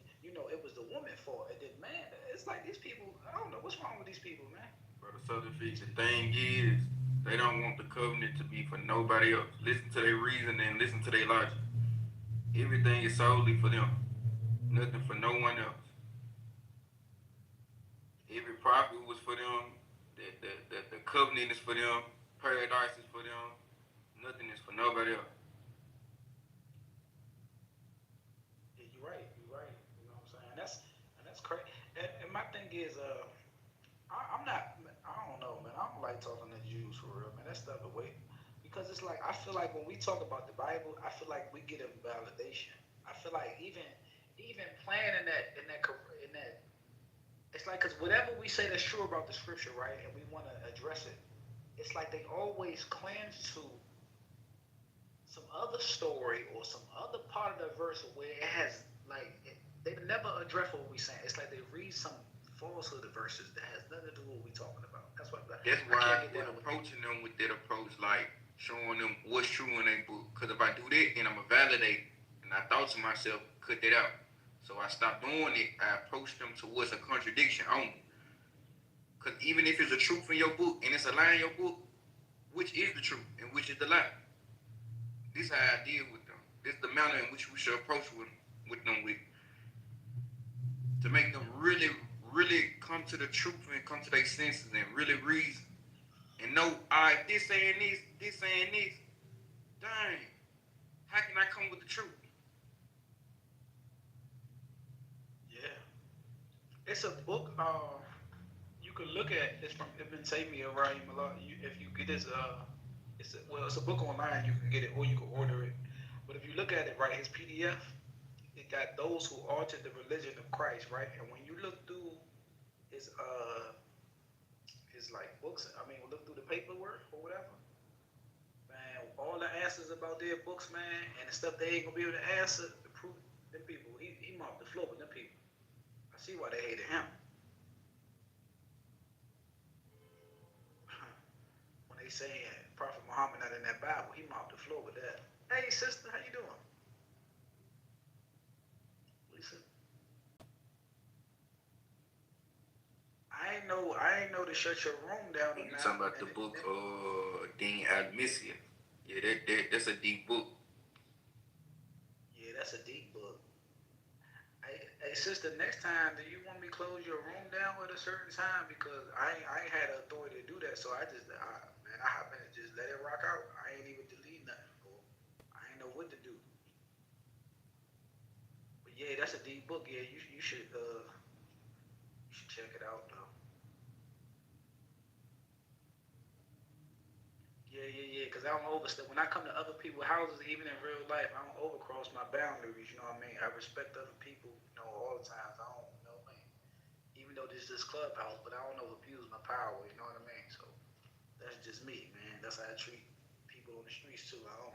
it was the woman for it. And then, man, it's like these people, I don't know what's wrong with these people, man. Brother Southern Feet, the thing is, they don't want the covenant to be for nobody else. Listen to their reason and listen to their logic. Everything is solely for them. Nothing for no one else. Every prophet was for them. The covenant is for them. Paradise is for them. Nothing is for nobody else. Yeah, you're right. You're right. You know what I'm saying? That's crazy. And my thing is, I'm not. I don't know, man. I don't like talking to Jews for real, man. That stuff away. Because it's like, I feel like when we talk about the Bible, I feel like we get a validation. I feel like even playing in that, it's like, because whatever we say that's true about the scripture, right, and we want to address it, it's like they always cling to some other story or some other part of the verse where it has, like, they never address what we're saying. It's like they read some falsehood of verses that has nothing to do with what we're talking about. That's why we're approaching them with that approach, like showing them what's true in their book. Because if I do that, then I'm going to validate and And I thought to myself, cut that out. So I stopped doing it. I approached them towards a contradiction only. Because even if it's a truth in your book and it's a lie in your book, which is the truth and which is the lie? This is how I deal with them. This is the manner in which we should approach with them with. To make them really, really come to the truth and come to their senses and really reason. And know, all right, this saying this saying this. Dang, how can I come with the truth? Yeah. It's a book. You can look at. It's from Ibn Taymiyyah, Rahimahullah. If you get this, it's a book online. You can get it or you can order it. But if you look at it, right, his PDF, it got those who altered the religion of Christ, right. And when you look through his like books, I mean, look through the paperwork or whatever, man, all the answers about their books, man, and the stuff they ain't gonna be able to answer to prove them people. He mopped the floor with them people. I see why they hated him. When they saying Prophet Muhammad not in that Bible, he mopped the floor with that. Hey sister, how you doing? Lisa. I ain't know to shut your room down. You talking about the book Dean Al-Misia. Yeah, that's a deep book. Yeah, that's a deep book. Hey sister, next time, do you want me to close your room down at a certain time? Because I ain't had the authority to do that, so I hop in and just let it rock out. I ain't even delete nothing, bro. I ain't know what to do. But yeah, that's a deep book. Yeah, you should check it out though. Yeah. Because I don't overstep. When I come to other people's houses, even in real life, I don't overcross my boundaries. You know what I mean? I respect other people, you know, all the time. I don't, you know what I mean? Even though this is this clubhouse, but I don't know abuse my power. You know what I mean? So that's just me, man. That's how I treat people on the streets too. I don't.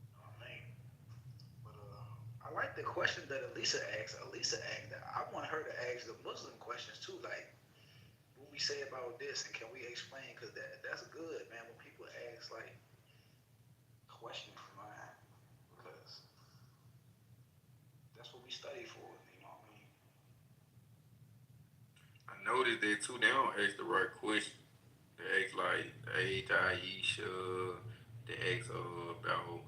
You know what I mean? But I like the question that Elisa asked. I want her to ask the Muslim questions too, like. What we say about this, and can we explain? Because that's good, man. When people ask like questions, man, because that's what we study for. You know what I mean? I noticed that too. They don't ask the right question. They ask like, "Hey, Aisha." They ask about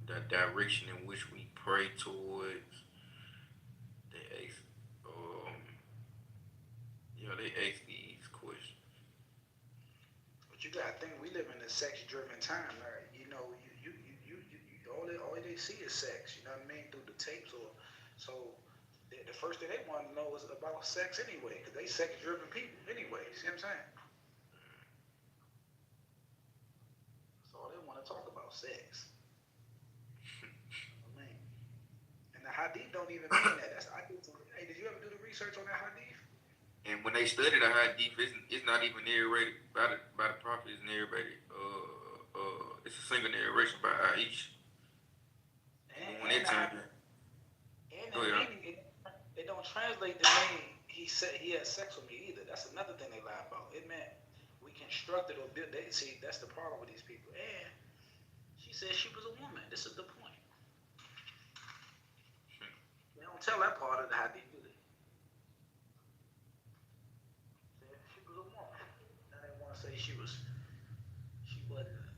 the direction in which we pray towards. They ask they ask these questions. But you got to think we live in a sex-driven time, right? You know, all they see is sex. You know what I mean? Through the tapes, or so. The first thing they want to know is about sex anyway, because they sex-driven people anyway. You see what I'm saying? That's all they want to talk about, sex. I mean, and the hadith don't even mean that. Hey, did you ever do the research on that hadith? And when they study the hadith, it's not even narrated by the prophet. It's narrated. It's a single narration by Aisha. When they turn, it don't translate to mean he said he had sex with me either. That's another thing they lie about. It meant we constructed or built. They see that's the problem with these people. And she said she was a woman. This is the point. They don't tell that part of the hadith, do they? She was a woman. Now they want to say she wasn't, whatever,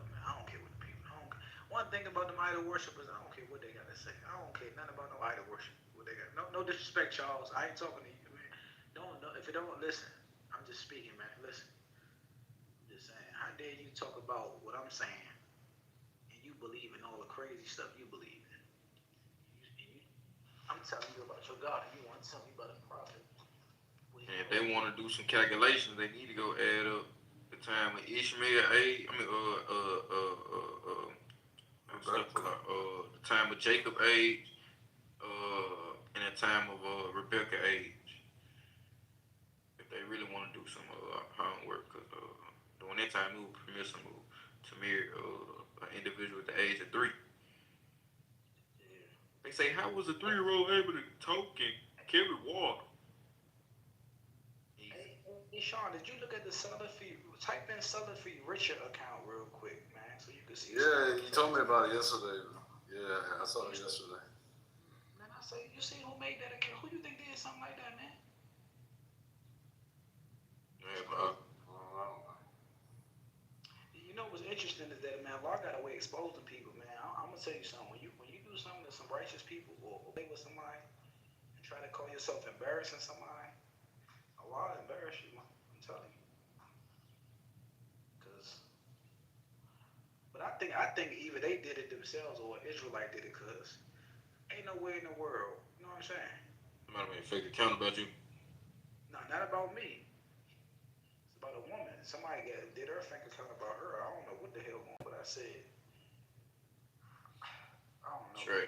man. I don't care what the people. One thing about them idol worshippers, I don't care what they got to say. I don't care nothing about no idol worship. What they got? No disrespect, Charles. I ain't talking to you, man. If you don't listen, I'm just speaking, man. Listen. I'm just saying. How dare you talk about what I'm saying, and you believe in all the crazy stuff you believe in? I'm telling you about your God, and you want to tell me about a prophet. And if they want to do some calculations, they need to go add up the time of Ishmael age. The time of Jacob age, and the time of Rebecca age. If they really want to do some homework, because during that time it was permissible to marry an individual at the age of 3. Yeah. They say, how was a 3-year-old able to talk and carry water? Hey Sean, did you look at the Salafi? Type in Salafi Richard account real quick, man, so you can see. Yeah, you told me about it yesterday. Yeah, I saw it yesterday. Man, I say, you see who made that account? Who you think did something like that, man? Yeah, bro. You know what's interesting is that, man, law got a way of exposing people, man. I'm gonna tell you something. When you do something to some righteous people or play with somebody and try to call yourself embarrassing somebody, Allah embarrass you, man. I'm telling you. But I think either they did it themselves or an Israelite did it, cause ain't no way in the world. You know what I'm saying? It might have been a fake account about you. No, not about me. It's about a woman. Somebody did her fake account about her. I don't know what the hell going, but I said, I don't know. Sure.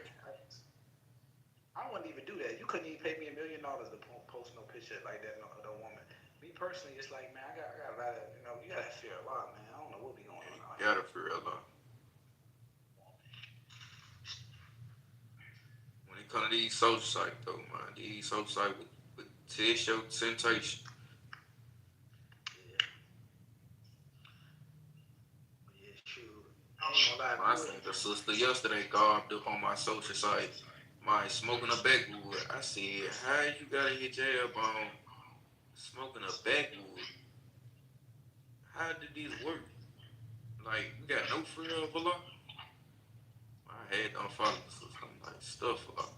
I wouldn't even do that. You couldn't even pay me $1 million to post no picture like that of no woman. Me personally, it's like, man, I got a lot of, you gotta fear a lot, man. I don't know what be going on out here. Gotta fear Allah. When it comes to these social sites, though, man, these social sites with test your temptation. Yeah, shoot. I ain't gonna lie. I seen the sister yesterday garbed up on my social site. My smoking a backwood. I said, how you gotta hit your elbow smoking a backwood? How did this work? Like, we got no fear of Allah? I had to unfollow the sister. I'm like, stuff Allah.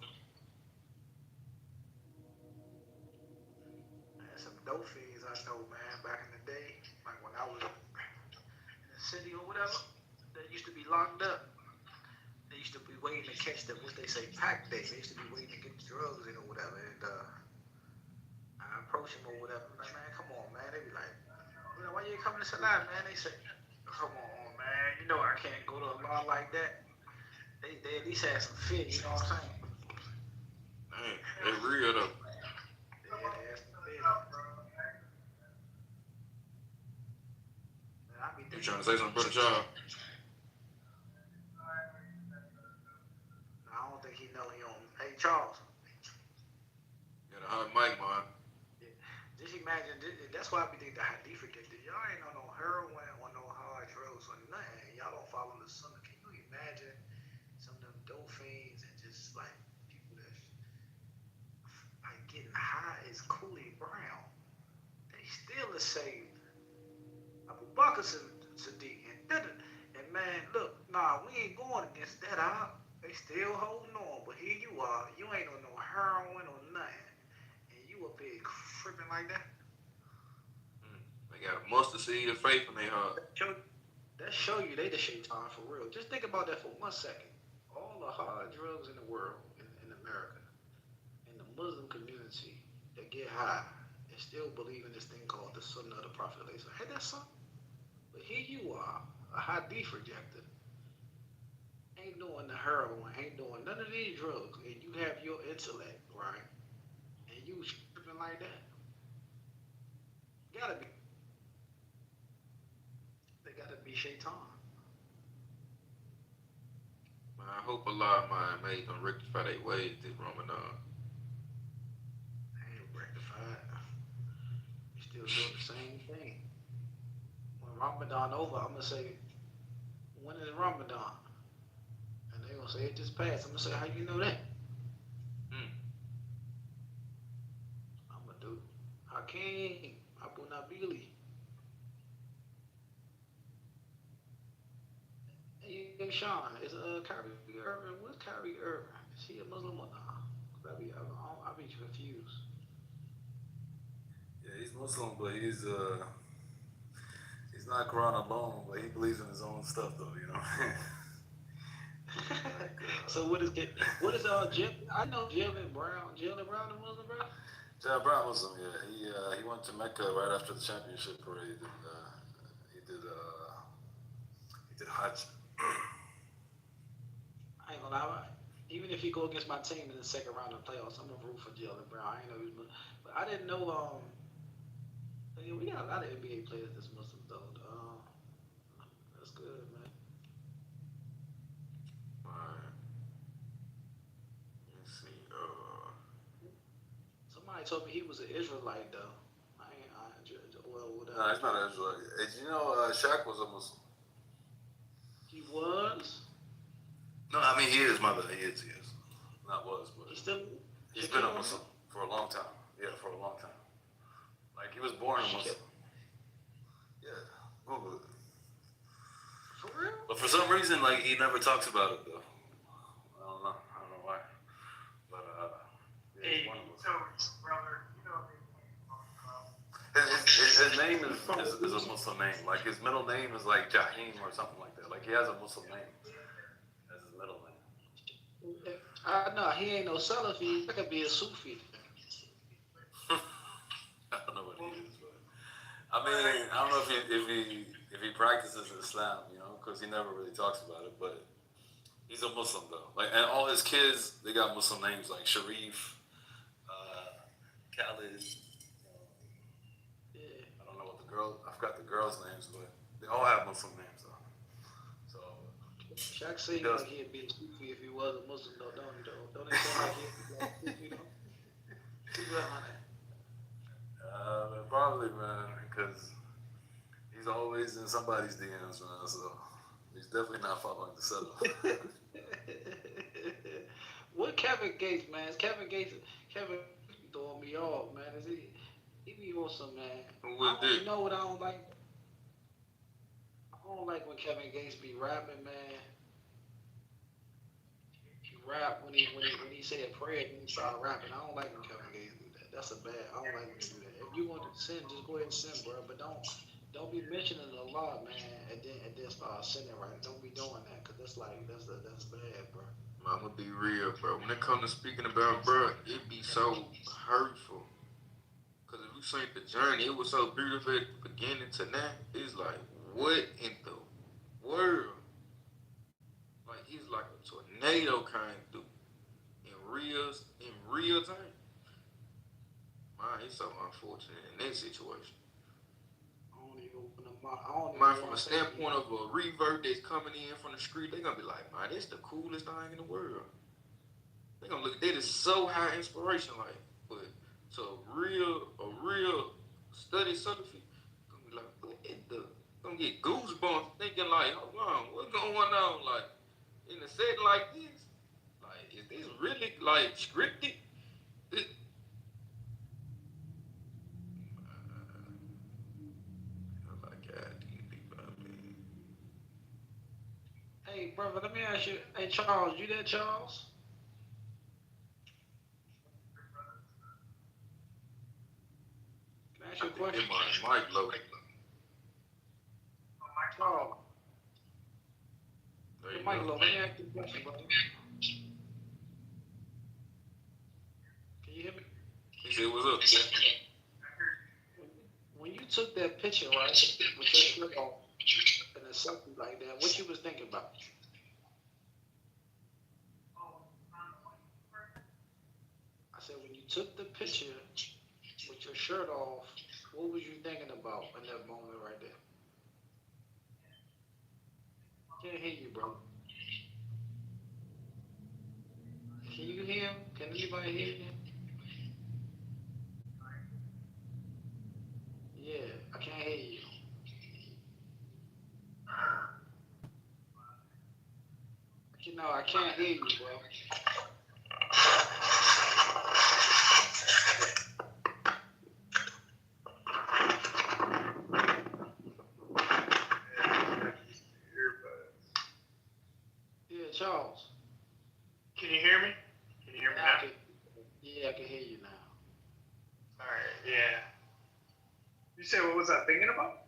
Man, some dope fiends I know, man, back in the day, like when I was in the city or whatever, they used to be locked up. They used to be waiting to catch the, what they say, pack day. They used to be waiting to get the drugs in or whatever. And I approach them or whatever. I'm like, man, come on, man. They be like, why you ain't coming to Salah, man? They say, come on, man. You know I can't go to Allah like that. They at least had some fear, you know what I'm saying? Man, they real though. Yeah, they had some fear. Man, I be You trying to say something, Brother Charles? I don't think he know he on. Hey, Charles. Got a hot mic, man. Yeah. Just imagine, that's why I be thinking the hadith addicted. Y'all ain't on no heroin or no hard drugs or nothing. Y'all don't follow the sunnah. Can you imagine some of them dope fiends and just like people that's like getting high as Cooley Brown? They still are saved. Abu Bakr Sadiq and man, look, nah, we ain't going against that out. They still holding on, but here you are. You ain't on no heroin or nothing, and you up here tripping like that. They got a mustard seed of faith in their heart. That show you they the shaitan for real. Just think about that for 1 second. All the hard drugs in the world, in America, in the Muslim community that get high and still believe in this thing called the Sunnah of the Prophet. Hey, that's something. But here you are, a hadith rejector. Ain't doing the heroin, ain't doing none of these drugs, and you have your intellect, right? And you tripping like that. Gotta be. They gotta be shaitan. Man, I hope Allah made them rectify their ways this Ramadan. They ain't rectified. You still doing the same thing. When Ramadan over, I'm gonna say, when is Ramadan? And they gonna say it just passed. I'm gonna say, how you know that? I'm gonna do Hakeem Abu Nabili. Hey, Sean, is Kyrie Irving? What's Kyrie Irving? Is he a Muslim or not? I be confused. Yeah, he's Muslim, but he's not Quran alone, but he believes in his own stuff, though. You know. So what is Jim? I know Jalen Brown. Jalen Brown, the Muslim, bro. Jalen Brown Muslim, yeah. He went to Mecca right after the championship parade, and he did Hajj. I ain't gonna lie. Even if he go against my team in the second round of the playoffs, I'm gonna root for Jalen Brown. I ain't know he was, but I didn't know. We got a lot of NBA players that's Muslim though. That's good, man. Alright. Let's see. Somebody told me he was an Israelite though. well, whatever. No, it's not as like. You know, Shaq was a Muslim. He was. No, I mean he is, mother. He is. Not was, but He's still. he's been a Muslim for a long time. Yeah, for a long time. Like he was born a Muslim. Yeah, Google it. For real? But for some reason, like he never talks about it though. I don't know why. But yeah, he's one of us. Brother, His name is a Muslim name. Like his middle name is like Jahim or something like that. Like he has a Muslim name as his middle name. No, he ain't no Salafi. That could be a Sufi. I don't know what he is, but I mean, I don't know if he practices Islam, you know, because he never really talks about it. But he's a Muslim though. Like, and all his kids, they got Muslim names like Sharif, Khalid. I don't know what I forgot the girls' names, but they all have Muslim names though. So Shaq say like he'd be a Sufi if he was a Muslim though, don't he though? Don't they say like he'd be a Sufi though? Probably, man, because he's always in somebody's DMs, man. So he's definitely not following the setup. What Kevin Gates, man? Kevin Gates throwing me off, man. Is he be on some, man? You know what I don't like? I don't like when Kevin Gates be rapping, man. He rap when he say a prayer and he start rapping. I don't like when Kevin Gates do that. That's a bad. I don't like when you do that. If you want to sin, just go ahead and sin, bro. But don't be mentioning a lot, man, and then start sinning, right? Don't be doing that, cause that's bad, bro. I'm gonna be real, bro. When it comes to speaking about, bro, it be so hurtful. Cause if you seen the journey, it was so beautiful at the beginning to now. It's like, what in the world? Like he's like a tornado came through in real time. Man, it's so unfortunate in that situation. Man, from a standpoint of a revert that's coming in from the street, they gonna be like, man, that's the coolest thing in the world. They gonna look at that as so high inspiration, like, but to a real study Salafi, gonna be like, what the, gonna get goosebumps thinking like, hold on, what's going on? Like, in a setting like this, like, is this really like scripted? Hey, brother, let me ask you. Hey, Charles, you there, Charles? Can I ask you a question? Mike low. Charles. Hey, Mike low. Let me ask you a question, brother. Can you hear me? He said, what's up? When you took that picture, right, with your shirt off and a selfie like that, what you was thinking about? I said, when you took the picture with your shirt off, what was you thinking about in that moment right there? Can't hear you, bro. Can you hear him? Can anybody hear him? Yeah, I can't hear you. No, I can't hear you, bro. Yeah, Charles. Can you hear me? Can you hear me now? Yeah, I can hear you now. All right, yeah. You said, what was I thinking about?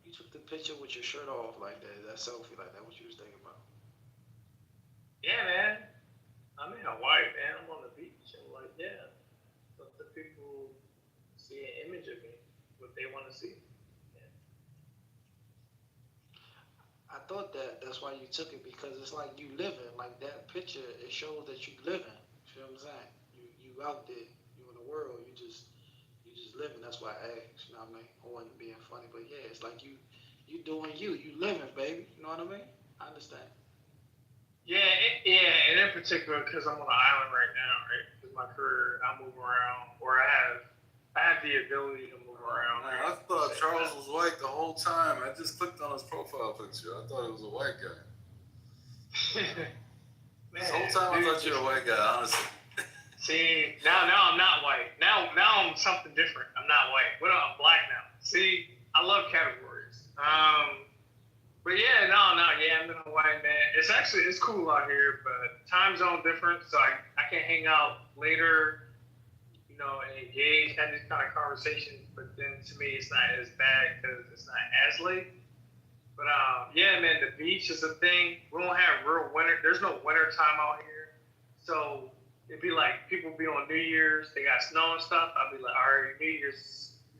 You took the picture with your shirt off like that selfie like that. What you was thinking about? Yeah, man. I'm in Hawaii, man. I'm on the beach. I'm like, yeah. Let the people see an image of me, what they want to see. Yeah. I thought that's why you took it, because it's like you living. Like that picture, it shows that you living. You know what I'm saying? You out there, you in the world, you just living. That's why I asked, you know what I mean? I wasn't being funny, but yeah, it's like you doing you living, baby. You know what I mean? I understand. Yeah, and in particular, because I'm on an island right now, right? Because my career, I move around, or I have the ability to move around. Man, I thought Charles was white the whole time. I just clicked on his profile picture. I thought he was a white guy. This whole time I thought you were a white guy, honestly. See, now I'm not white. Now I'm something different. I'm not white. What I'm black now. See, I love categories. But yeah, I'm not a white man. It's cool out here, but time zone different, so I can hang out later, and engage, have these kind of conversations. But then to me, it's not as bad because it's not as late. But yeah, man, the beach is a thing. We don't have real winter. There's no winter time out here, so it'd be like people be on New Year's, they got snow and stuff. I'd be like, all right,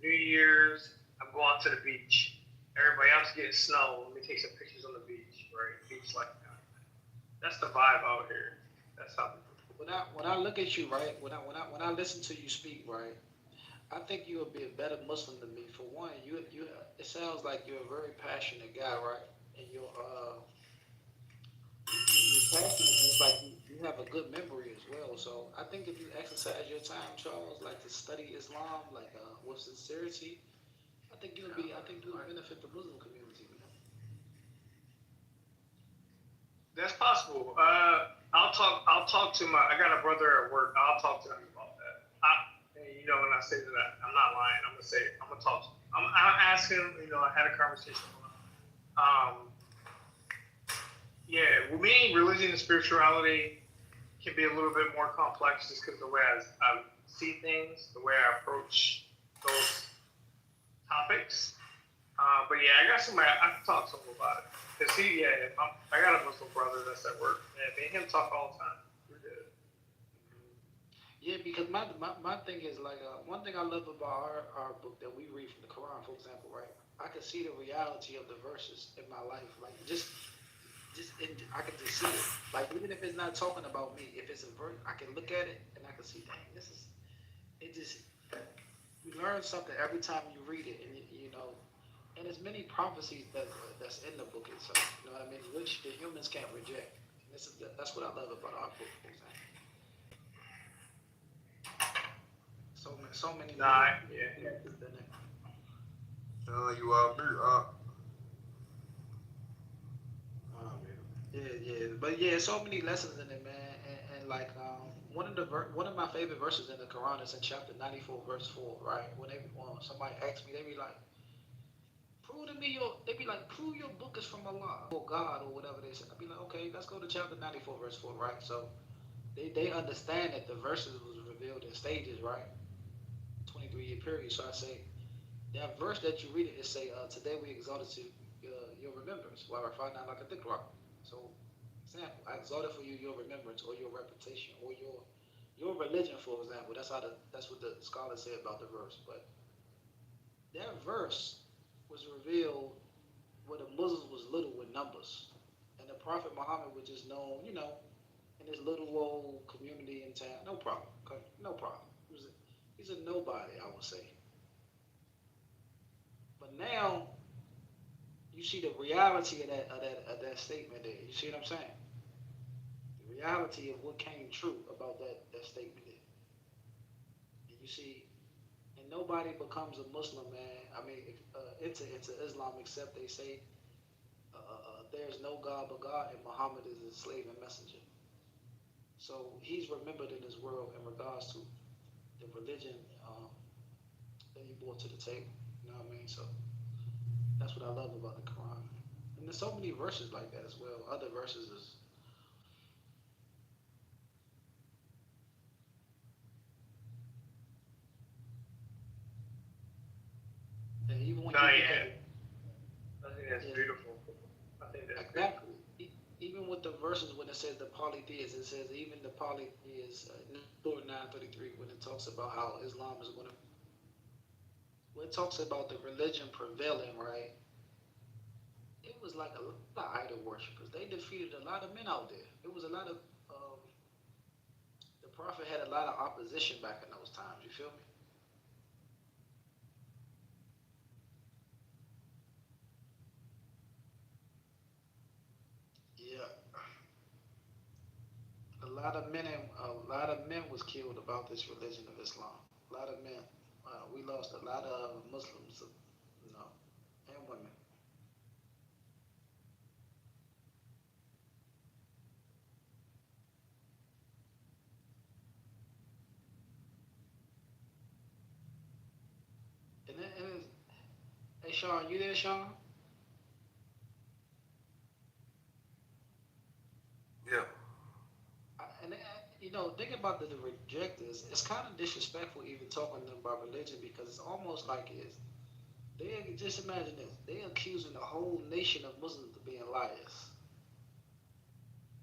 New Year's, I'm going to the beach. Everybody else getting snow. Let me take some pictures on the beach, right? Beach like that. That's the vibe out here. That's how. When I look at you, right, when I listen to you speak, right, I think you would be a better Muslim than me. For one, it sounds like you're a very passionate guy, right? And you're passionate, and it's like you have a good memory as well. So I think if you exercise your time, Charles, like to study Islam, like with sincerity, I think you'll benefit the Muslim community, man. That's possible. I'll talk to I got a brother at work. I'll talk to him about that. When I say that, I'm not lying. I'm gonna talk to him. I'll ask him. I had a conversation with him. Yeah, with me, religion and spirituality can be a little bit more complex just because the way I see things, the way I approach those topics. But yeah, I got somebody I can talk to him about it. Cause I got a Muslim brother that's at work, and me and him talk all the time. We're good. Yeah, because my thing is like one thing I love about our book that we read from the Quran, for example, right? I can see the reality of the verses in my life, like I can just see it. Like even if it's not talking about me, if it's a verse, I can look at it and I can see, dang, you learn something every time you read it, and and there's many prophecies that's in the book itself. You know what I mean? Which the humans can't reject. And that's what I love about our book, for example. So many. Yeah. You out there? Yeah, but yeah, so many lessons in it, man. And like one of my favorite verses in the Quran is in chapter 94, verse 4, right? When somebody asks me, they be like, prove your book is from Allah or God or whatever they say. I'd be like, okay, let's go to chapter 94, verse 4, right? So they understand that the verses was revealed in stages, right? 23-year period. So I say, that verse that you read it say, today we exalted to your remembrance. While I find out like a thick rock. So, example, I exalted for you your remembrance or your reputation or your religion, for example. That's what the scholars say about the verse. But that verse was revealed when the Muslims was little with numbers, and the Prophet Muhammad was just known, in his little old community in town. No problem. Okay? No problem. He's a nobody, I would say. But now you see the reality of that statement there. You see what I'm saying? The reality of what came true about that statement there. And you see, and nobody becomes a Muslim, man. I mean, into Islam except they say there's no God but God, and Muhammad is a slave and messenger. So he's remembered in this world in regards to the religion that he brought to the table. You know what I mean? So that's what I love about the Quran. And there's so many verses like that as well. Other verses is and even when I think that's beautiful. I think that's exactly. Even with the verses when it says the polytheists, it says even the polytheists, Surah 933, when it talks about how Islam is going to, when it talks about the religion prevailing, right? It was like a lot of idol worshippers. They defeated a lot of men out there. It was a lot of, the Prophet had a lot of opposition back in those times. You feel me? Yeah. A lot of men was killed about this religion of Islam. A lot of men. We lost a lot of Muslims, you know, and women. And hey, Sean, you there, Sean? Yeah. And you know, think about the rejectors. It's kind of disrespectful even talking to them about religion because it's almost like it's they just imagine this. They accusing the whole nation of Muslims of being liars.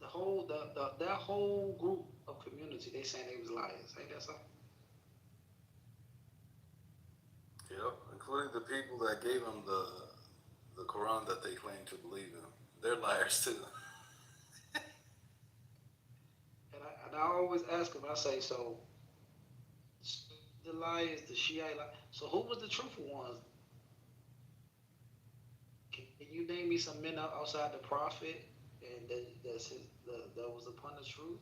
That whole group of community, they saying they was liars. Ain't that something? Yep. Including the people that gave them the Quran that they claim to believe in. They're liars too. And I always ask them. I say, so the liars, the Shiite liars. So who was the truthful ones? Can you name me some men outside the prophet and that was upon the truth?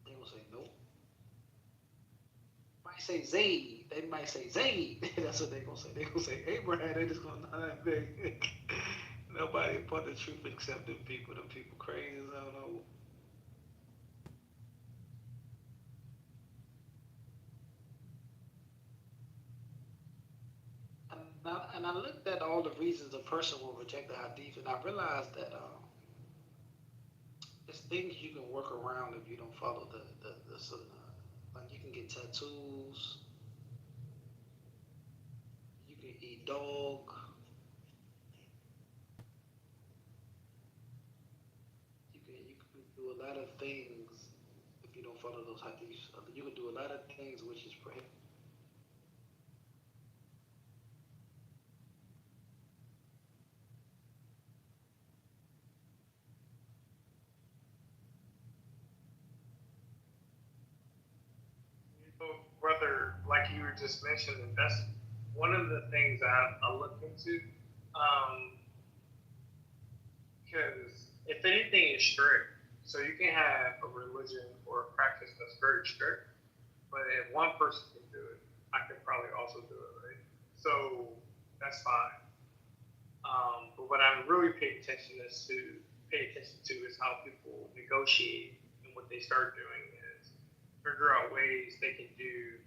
They will say nope. Might say Zayd. They might say Zayd. That's what they gonna say. They gonna say Abraham. They just gonna not big. Nobody upon the truth except them people. Them people crazy as I don't know. And I looked at all the reasons a person will reject the hadith, and I realized that it's things you can work around if you don't follow the sunnah. Like you can get tattoos, you can eat dog, you can do a lot of things if you don't follow those hadiths. You can do a lot of things which is prohibited. You know, brother, like you were just mentioning, that's one of the things I look into. Um, because if anything is strict, so you can have a religion or a practice that's very strict, but if one person can do it, I can probably also do it, right? So that's fine. But what I really pay attention to is how people negotiate, and what they start doing is figure out ways they can do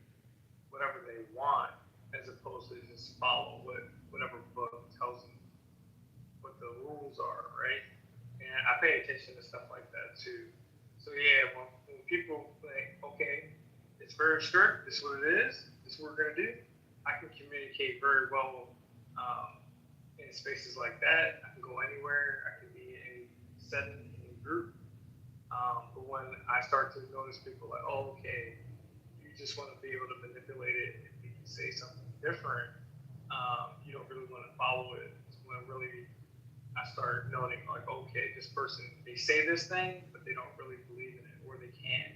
whatever they want, as opposed to just follow whatever book tells them what the rules are, right? And I pay attention to stuff like that too. So yeah, when people think, okay, it's very strict, this is what it is, this is what we're gonna do, I can communicate very well in spaces like that. I can go anywhere, I can be in any setting, in any group. But when I start to notice people like, oh, okay, you just want to be able to manipulate it, if you can say something different, you don't really want to follow it. It's when really I started noting like, okay, this person, they say this thing, but they don't really believe in it, or they can't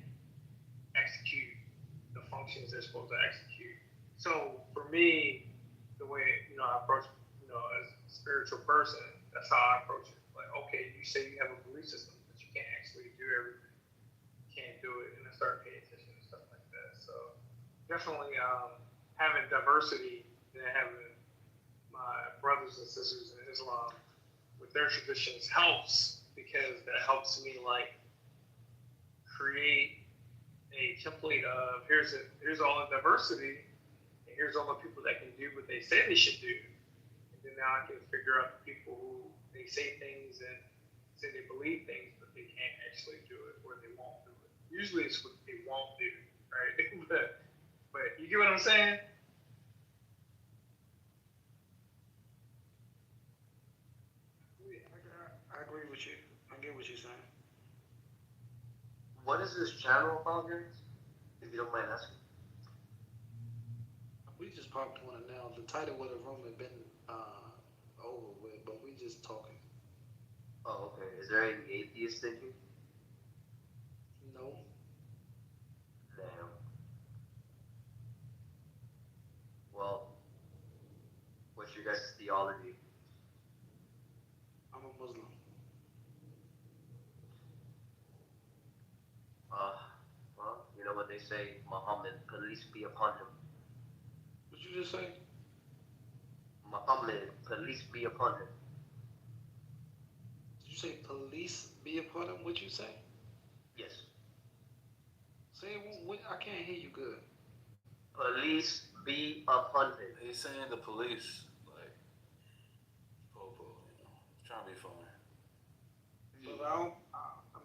execute the functions they're supposed to execute. So for me, the way I approach, as a spiritual person, that's how I approach it. Like, okay, you say you have a belief system, but you can't actually do everything. You can't do it, and I start paying attention to stuff like that. So definitely having diversity and having my brothers and sisters in Islam with their traditions helps, because that helps me like create a template of here's all the diversity, and here's all the people that can do what they say they should do, and then now I can figure out the people who they say things and say they believe things, but they can't actually do it, or they won't do it. Usually it's what they won't do, right? but you get what I'm saying? I agree with you. I get what you're saying. What is this channel about, guys? If you don't mind asking. We just popped one now. The title of the room had been over with, but we just talking. Oh, okay. Is there any atheist thinking? No. Damn. Well, what's your guys' theology? I'm a Muslim. Well, you know what? when they say Muhammad, police be upon him. What you just say? Muhammad, police be upon him. Did you say police be upon him? What you say? Yes. Say what? I can't hear you good. Police be upon him. He's saying the police, like, Popo, trying to be funny. But I'm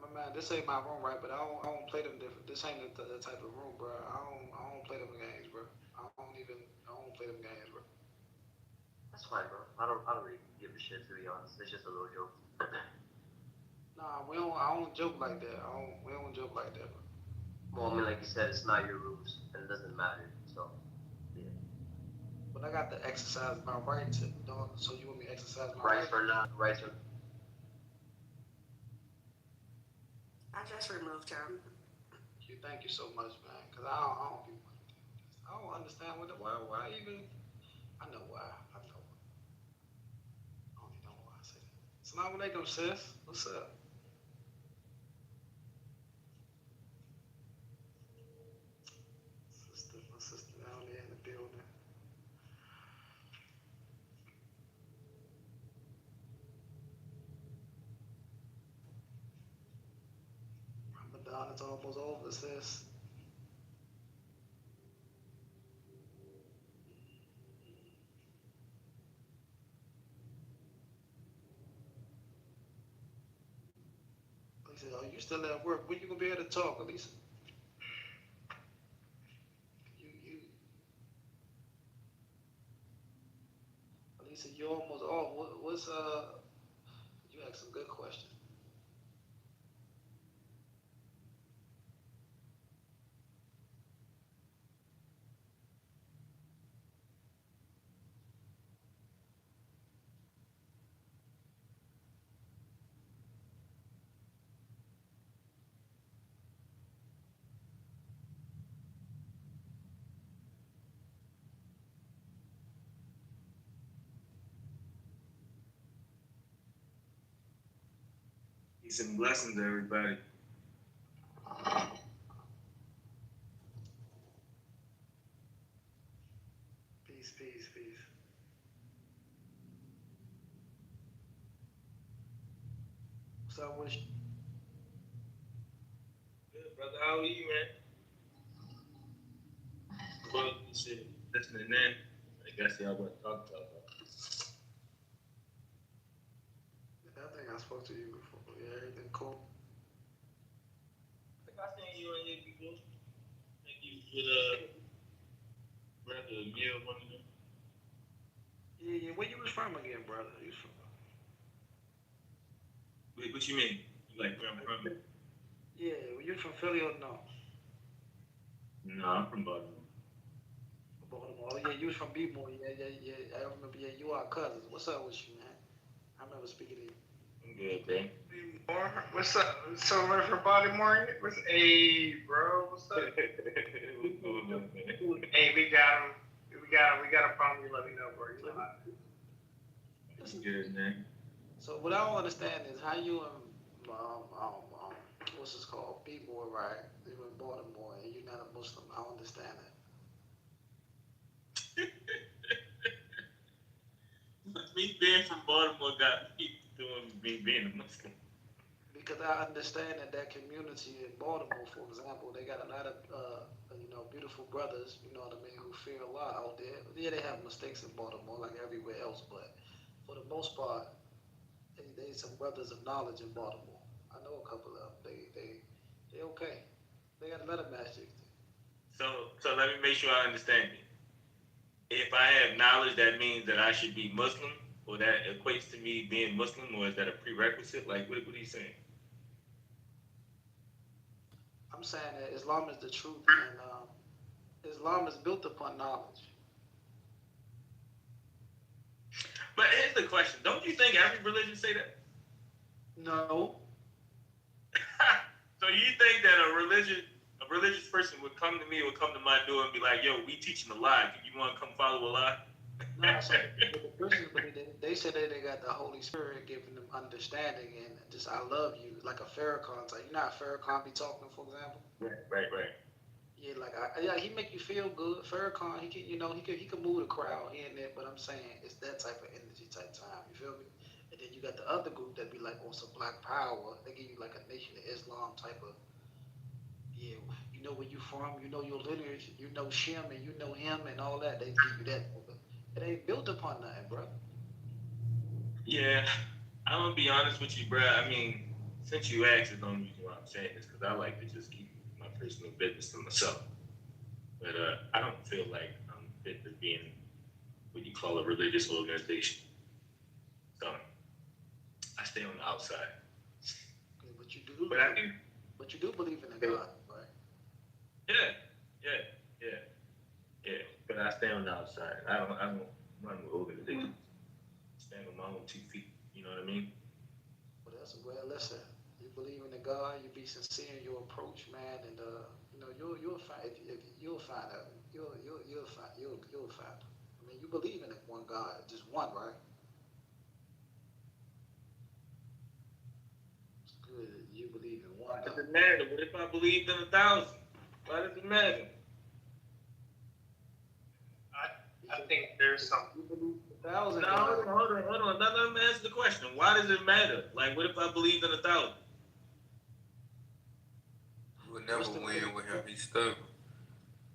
a man. This ain't my room, right? But I don't play them different. This ain't the type of room, bro. I don't play them games, bro. I don't play them games, bro. That's fine, bro. I don't really give a shit, to be honest. It's just a little joke. Nah, I don't joke like that. We don't joke like that, bro. Well, I mean, like you said, it's not your rules, and it doesn't matter. So, yeah. But I got to exercise my right to, dog. So you want me to exercise my Rights or not, rights or. I just removed him. Thank you so much, man. Cause I don't understand why even. I know why. I know. I don't even know why I say that. Assalamu alaikum, sis. What's up? My sister down there in the building. Ramadan is almost over, sis. He said, "Oh, you still at work? When you gonna be able to talk, Elisa?" Elisa, you almost off. What's You asked some good questions. Peace and blessings, everybody. Peace, peace, peace. What's up with you? Good, brother. How are you, man? Well, shit, listening in. I guess y'all want to talk about that. I think I spoke to you before. Yeah, everything cool. I think I seen you in here before. I think you would rather a meal one of them. Yeah. Where you was from again, brother? You from? Wait, what you mean? You like where I'm from? Yeah, were you from Philly or no? No, I'm from Baltimore. Baltimore. Oh yeah, you was from B-More. Yeah. I remember. Yeah, you are cousins. What's up with you, man? I remember speaking to you. I'm good, bro. What's up? So we're from Baltimore. What's hey, bro? What's up? Hey, we got him. We got a problem. You let me know, bro. You know how. That's good, man. So what I don't understand is how you and what's this called? B-More, right? You in Baltimore and you're not a Muslim. I don't understand that. Me being from Baltimore got me doing me being a Muslim. Because I understand that community in Baltimore, for example, they got a lot of beautiful brothers, you know what I mean, who fear Allah out there. Yeah, they have mistakes in Baltimore like everywhere else, but for the most part, they some brothers of knowledge in Baltimore. I know a couple of them. They okay. They got a lot of magic. So let me make sure I understand it. If I have knowledge, that means that I should be Muslim, or that equates to me being Muslim, or is that a prerequisite? Like, what are you saying? I'm saying that Islam is the truth, and Islam is built upon knowledge. But here's the question: don't you think every religion say that? No. So you think that a religious person would come to me, would come to my door and be like, "Yo, we teaching a lie. Do you want to come follow a lie?" No, so the Christians believe they said that they got the Holy Spirit giving them understanding and just I love you, like a Farrakhan type. You know how Farrakhan be talking, for example? Right. Yeah, like he make you feel good. Farrakhan, he can, he can move the crowd here and there. But I'm saying it's that type of energy type time. You feel me? And then you got the other group that be like on some Black Power. They give you like a Nation of Islam type of, yeah. You know where you from. You know your lineage. You know Shem and you know him and all that. They give you that. It ain't built upon nothing, bro. Yeah, I'm gonna be honest with you, bro. I mean, since you asked, the only reason why I'm saying this because I like to just keep my personal business to myself. But I don't feel like I'm fit to be in what you call a religious organization. So I stay on the outside. Okay, but you do. But I do. But you do believe in a God, right? Yeah. But I stay on the outside. I don't run with organizations. Stand on my own 2 feet. You know what I mean? Well, listen. You believe in a God. You be sincere in your approach, man, and you'll find you'll find out. You'll find. I mean, you believe in one God, just one, right? It's good. You believe in one Why does God. it matter? What if I believed in 1,000? Why does it matter? I think there's some. You believe in 1,000. No, hold on. Let me answer the question. Why does it matter? Like, what if I believed in 1,000? You would never win with him. He's stubborn.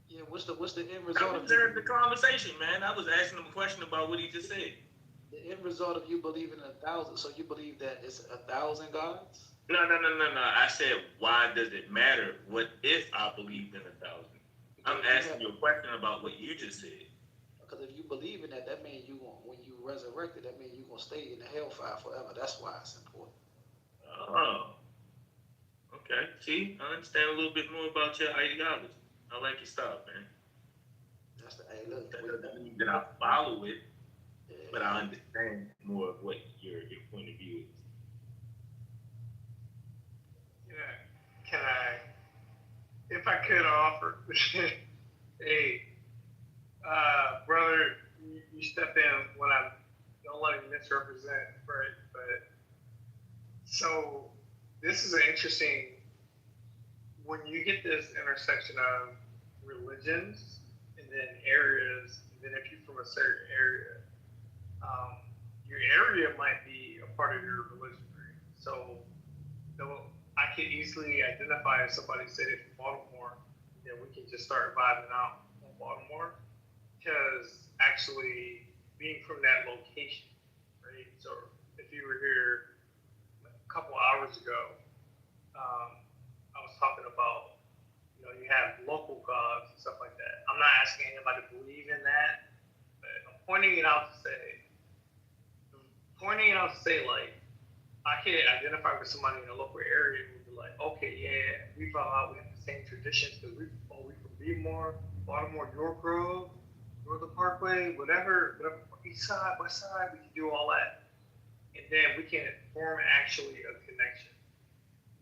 Yeah, what's the end I result was of there in the conversation, man. I was asking him a question about what he just said. the end result of you believing in 1,000? So you believe that it's 1,000 gods? No. I said, why does it matter? What if I believed in 1,000? I'm asking you a question about what you just said. Because if you believe in that, that means when you resurrected, that means you're gonna stay in the hellfire forever. That's why it's important. Oh. Okay. See, I understand a little bit more about your ideology. I like your style, man. That's the look. That doesn't mean that I follow it, but I understand more of what your point of view is. Yeah. Can I, if I could offer, hey, brother, you step in when I don't let me misrepresent, right? But so this is an interesting, when you get this intersection of religions and then areas, and then if you're from a certain area, your area might be a part of your religion, right? So I can easily identify if somebody said it from Baltimore, then we can just start vibing out on Baltimore, because actually being from that location, right? So if you were here a couple hours ago, I was talking about, you have local gods and stuff like that. I'm not asking anybody to believe in that, but I'm pointing it out to say, like, I can identify with somebody in a local area who would be like, okay, yeah, we have the same traditions because we from Beemore, Baltimore, York Grove, Northern Parkway, whatever, east side, west side, we can do all that. And then we can form actually a connection.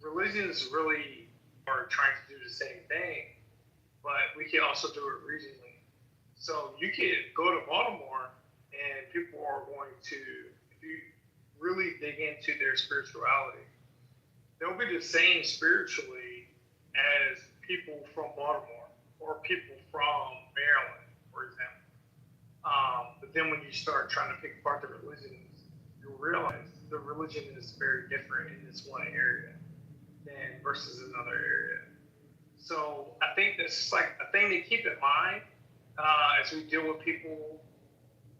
Religions really are trying to do the same thing, but we can also do it regionally. So you can go to Baltimore and people are going to, if you really dig into their spirituality, they'll be the same spiritually as people from Baltimore or people from Maryland, for example. But then when you start trying to pick apart the religions, you'll realize the religion is very different in this one area than versus another area. So I think that's like a thing to keep in mind as we deal with people.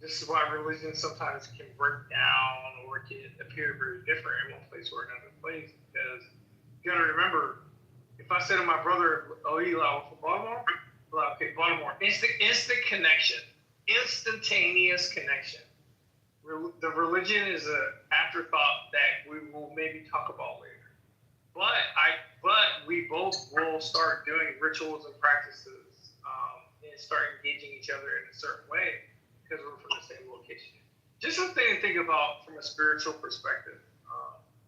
This is why religion sometimes can break down or it can appear very different in one place or another place, because you gotta remember, if I say to my brother, oh, Eli, I'm from Baltimore, like, okay, Baltimore, instant connection, instantaneous connection. The religion is an afterthought that we will maybe talk about later. But we both will start doing rituals and practices and start engaging each other in a certain way because we're from the same location. Just something to think about from a spiritual perspective.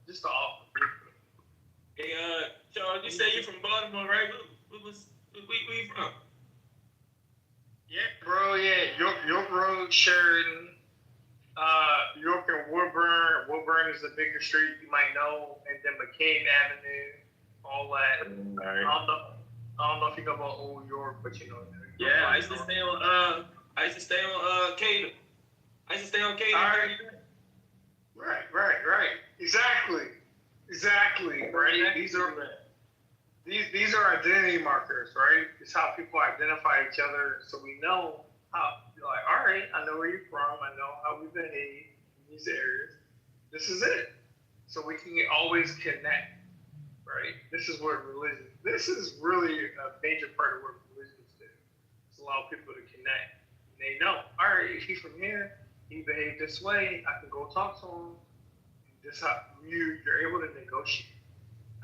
Just to offer. Hey, Charles, you say you're from Baltimore, right? Where you from? Yeah, bro. Yeah, York Road, Sheridan, York and Woodburn. Woodburn is the bigger street you might know, and then McCabe Avenue, all that. Right. I don't know if you know about Old York, but you know. Yeah, I used to stay on Cater. I used to stay on Cater. Right. Exactly. Right. These are identity markers, right? It's how people identify each other, so we know how. You're like, all right, I know where you're from. I know how we behave in these areas. This is it. So we can always connect, right? This is where religion. This is really a major part of what religions do. It's allow people to connect. And they know, all right, if he's from here, he behaved this way. I can go talk to him. This how you're able to negotiate.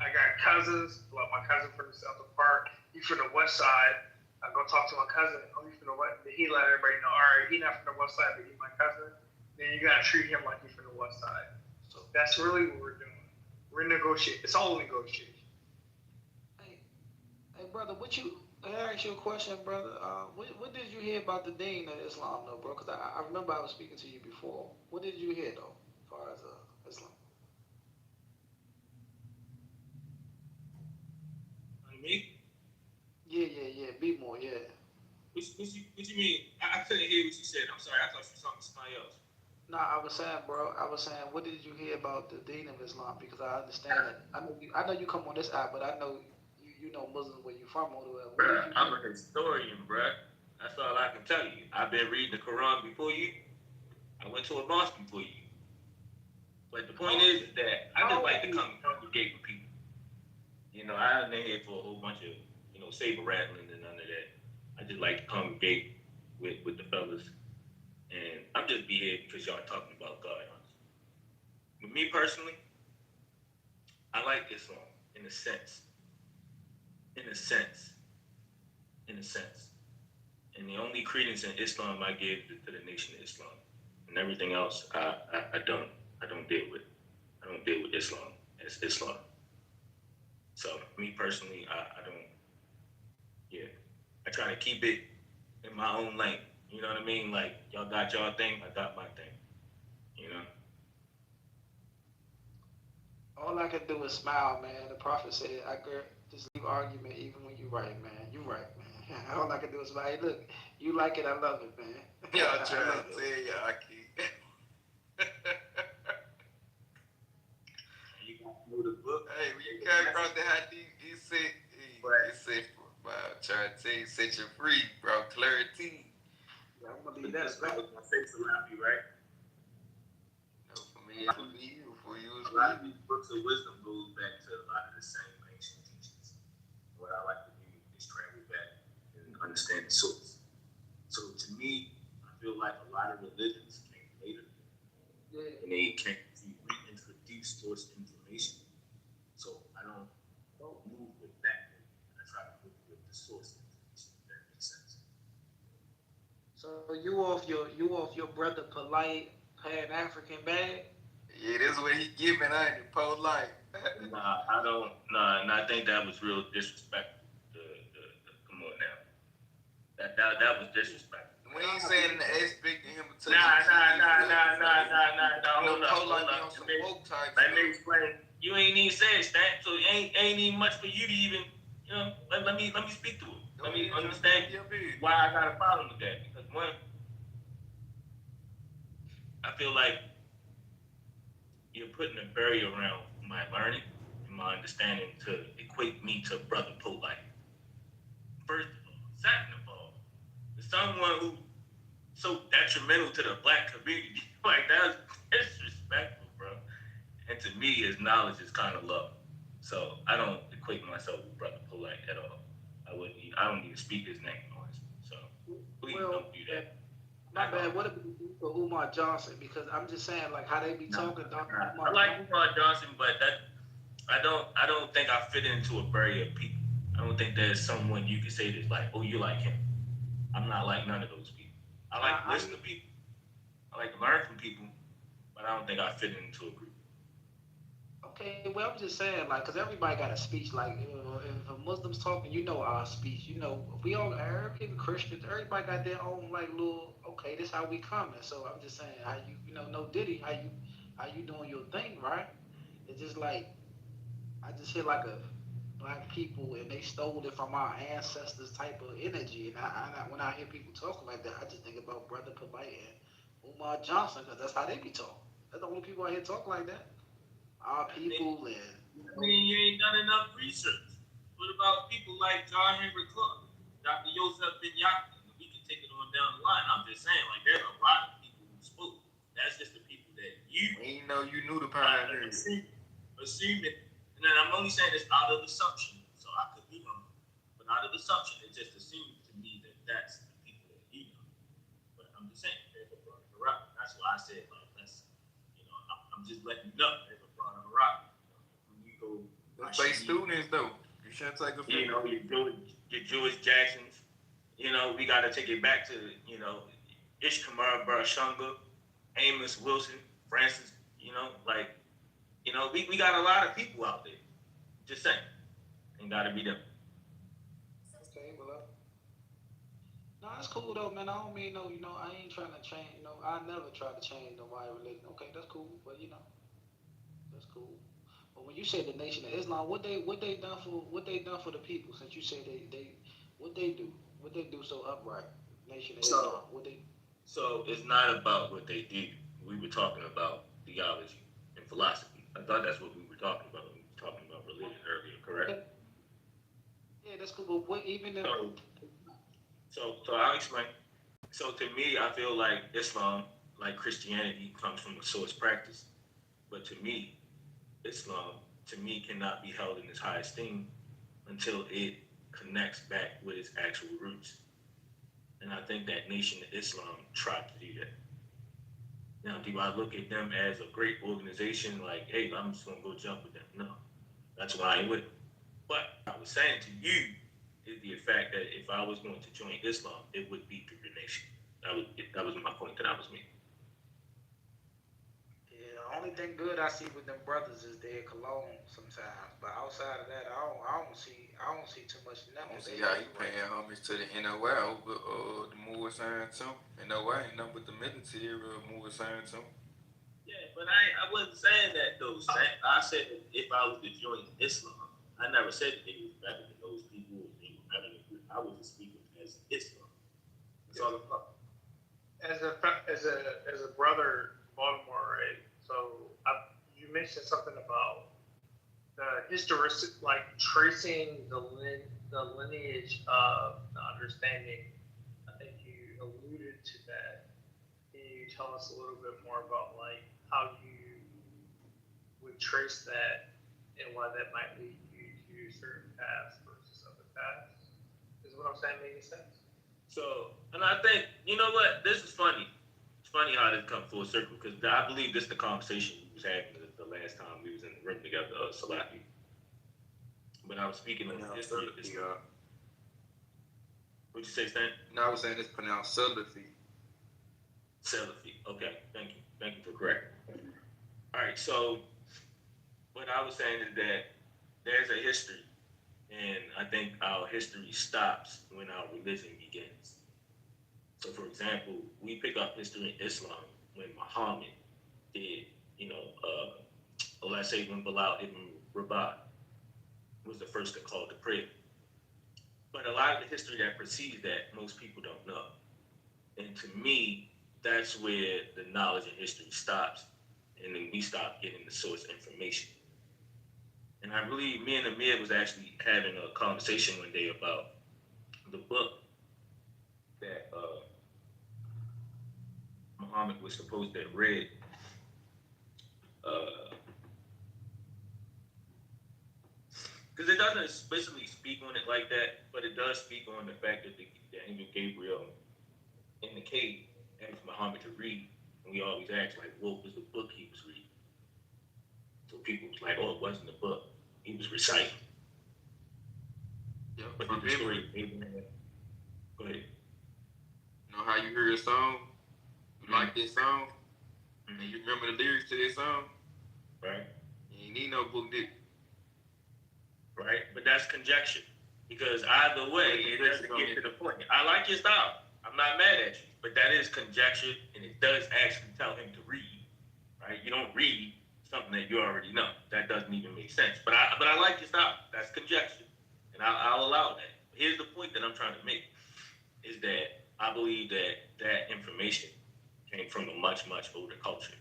I got cousins, like my cousin from the Central Park. He's from the West Side. I go talk to my cousin. Oh, he's from the West. He let everybody know. All right, he's not from the West Side, but he's my cousin. Then you gotta treat him like he's from the West Side. So that's really what we're doing. We're negotiating. It's all negotiation. Hey, brother, I ask you a question, brother. What did you hear about the Dean of Islam, though, bro? Because I remember I was speaking to you before. What did you hear, though, as far as Islam? Me? Yeah. Be more, yeah. What you mean? I couldn't hear what you said. I'm sorry. I thought you were talking to somebody else. No, I was saying, bro. What did you hear about the Dean of Islam? Because I understand that. I know you come on this app, but I know you know Muslims where you from or whatever. Bruh, I'm a historian, bruh. That's all I can tell you. I've been reading the Quran before you. I went to a mosque before you. But the point is that I just like to come and congregate with people. You know, I ain't here for a whole bunch of, saber rattling and none of that. I just like to congregate with the fellas. And I'm just be here because y'all talking about God, honestly. But me personally, I like Islam in a sense. And the only credence in Islam I give is to the Nation of Islam. And everything else I don't deal with. I don't deal with Islam as Islam. So me personally, I don't. Yeah, I try to keep it in my own lane. You know what I mean? Like y'all got y'all thing, I got my thing. You know. All I can do is smile, man. The Prophet said, "I could just leave argument even when you right, man. You right, man." All I can do is smile. Hey, look, you like it, I love it, man. Y'all trying to tell y'all, keep. You got to know the book. Hey, when you came across the hadith, he said, trying to tell you, set you free, bro. Clarity. Yeah, I'm gonna leave that. My face around me, right? No, for me, it would be you. For you, a lot of these books of wisdom goes back to a lot of the same ancient teachings. What I like to do is travel back and understand the source. So to me, I feel like a lot of religions came later, and they came to reintroduce source information. So I don't move with that. I try to move with the source information. If that makes sense. So you off your brother polite Pan African bag? Yeah, this is what he giving, ain't it? Polite. Nah, I don't. Nah, and I think that was real disrespectful. Come on now. That was disrespectful. We ain't saying the expecting him to. Nah. Hold up. Let me explain. You ain't even said that, so it ain't even much for you to even. Let me speak to it. Let me understand why I got a problem with that. Because one, I feel like you're putting a barrier around my learning and my understanding to equate me to Brother Polite. First of all. Second of all, someone who so detrimental to the black community, like that's disrespectful, bro. And to me, his knowledge is kind of low. So I don't equate myself with Brother Polite at all. I don't even speak his name, honestly. So please don't do that. Not bad. What about for Umar Johnson? Because I'm just saying, like, how they be talking. I like Umar Johnson, but I don't think I fit into a barrier of people. I don't think there's someone you can say that's like, oh, you like him. I'm not like none of those people. I like to listen to people. I like to learn from people, but I don't think I fit into a group. Okay, well, I'm just saying, like, because everybody got a speech. Like, if a Muslim's talking, you know our speech. You know, we all Arabs, Christians, everybody got their own, like, little, okay, this how we coming. So I'm just saying, how you know, no Diddy, how you doing your thing, right? It's just like, I just hear like a black people and they stole it from our ancestors type of energy. And when I hear people talking like that, I just think about Brother Polite and Umar Johnson, because that's how they be talking. They're the only people out here talking like that. Our people and. I mean, you ain't done enough research. What about people like John Henry Clark, Dr. Yosef Ben Yaakov? We can take it on down the line. I'm just saying, like, there's a lot of people who spoke. That's just the people that you know you knew the pioneers. Assuming, and then I'm only saying this out of assumption, so I could be wrong. But out of assumption, it just assumed to me that that's the people that you know. But I'm just saying, there's a broad route. That's why I said, like, that's, I'm just letting you know there's a broad route. Let's say students though. You shouldn't take a your Jewish Jacksons. We got to take it back to Ishkamar Barashunga, Amos Wilson, Francis. We got a lot of people out there. Just saying, ain't got to be them. Okay, well, no, that's cool though, man. I don't mean no, I ain't trying to change. I never try to change nobody's religion. Okay, that's cool, but that's cool. But when you say the Nation of Islam, what they done for the people? Since you say they what they do so upright? Nation of Islam, what they? So it's not about what they do. We were talking about theology and philosophy. I thought that's what we were talking about when we were talking about religion earlier, correct? Okay. Yeah, that's cool. But what even if? So I'll explain. So to me, I feel like Islam, like Christianity, comes from a source practice. But to me, Islam, cannot be held in its high esteem until it connects back with its actual roots. And I think that Nation of Islam tried to do that. Now, do I look at them as a great organization, like, hey, I'm just going to go jump with them? No, that's why I ain't with them. But I was saying to you is the fact that if I was going to join Islam, it would be through the Nation. That was my point that I was making. The only thing good I see with them brothers is their cologne sometimes, but outside of that, I don't see too much in them. See how you paying homage to the NOI over the Moorish Iron Tomb. NOI ain't nothing but the military of Moorish Iron Tomb. Yeah, but I wasn't saying that though. I said that if I was to join Islam, I never said that they was better than those people. They were better than I was just speaking as Islam. That's all about. As a brother, Baltimore, right? So you mentioned something about the historic, like tracing the lineage of the understanding. I think you alluded to that. Can you tell us a little bit more about like how you would trace that and why that might lead you to certain paths versus other paths? Is what I'm saying making sense? So, and I think, you know what, this is funny. It's funny how this comes full circle, because I believe this is the conversation we was having the last time we was in the room together, Salaki. When I was speaking of history of this. What'd you say, Stan? No, I was saying it's pronounced Salafi. Salafi, okay, thank you. Thank you for correcting. All right, so what I was saying is that there's a history, and I think our history stops when our religion begins. So, for example, we pick up history in Islam when Muhammad did, or let's say when Bilal ibn Rabah was the first to call to prayer. But a lot of the history that precedes that, most people don't know. And to me, that's where the knowledge and history stops, and then we stop getting the source information. And I believe me and Amir was actually having a conversation one day about the book that Muhammad was supposed to have read. Because it doesn't explicitly speak on it like that, but it does speak on the fact that the angel Gabriel in the cave asked Muhammad to read. And we always ask, like, what was the book he was reading? So people was like, oh, it wasn't the book. He was reciting. Yeah, but from the story, go ahead. You know how you hear a song? You like this song? And you remember the lyrics to this song? Right. You ain't need no book, did you? Right? But that's conjecture. Because either way, it doesn't get to the point. I like your style. I'm not mad at you. But that is conjecture, and it does actually tell him to read. Right? You don't read something that you already know. That doesn't even make sense. But I like your style. That's conjecture, and I'll allow that. Here's the point that I'm trying to make: is that I believe that information came from a much older culture,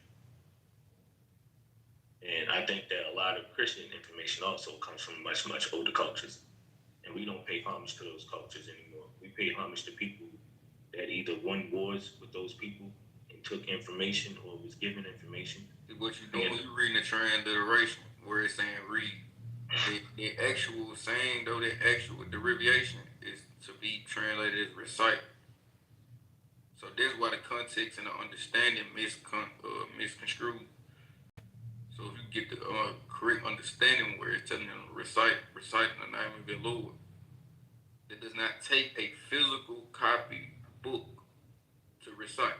and I think that a lot of Christian information also comes from much older cultures, and we don't pay homage to those cultures anymore. We pay homage to people that either won wars with those people and took information or was given information. What you doing when you reading the transliteration where it's saying read. The actual saying though, the actual derivation is to be translated as recite. So that's why the context and the understanding misconstrued. So if you get the correct understanding where it's telling them to recite the name of the Lord, it does not take a physical copy book to recite.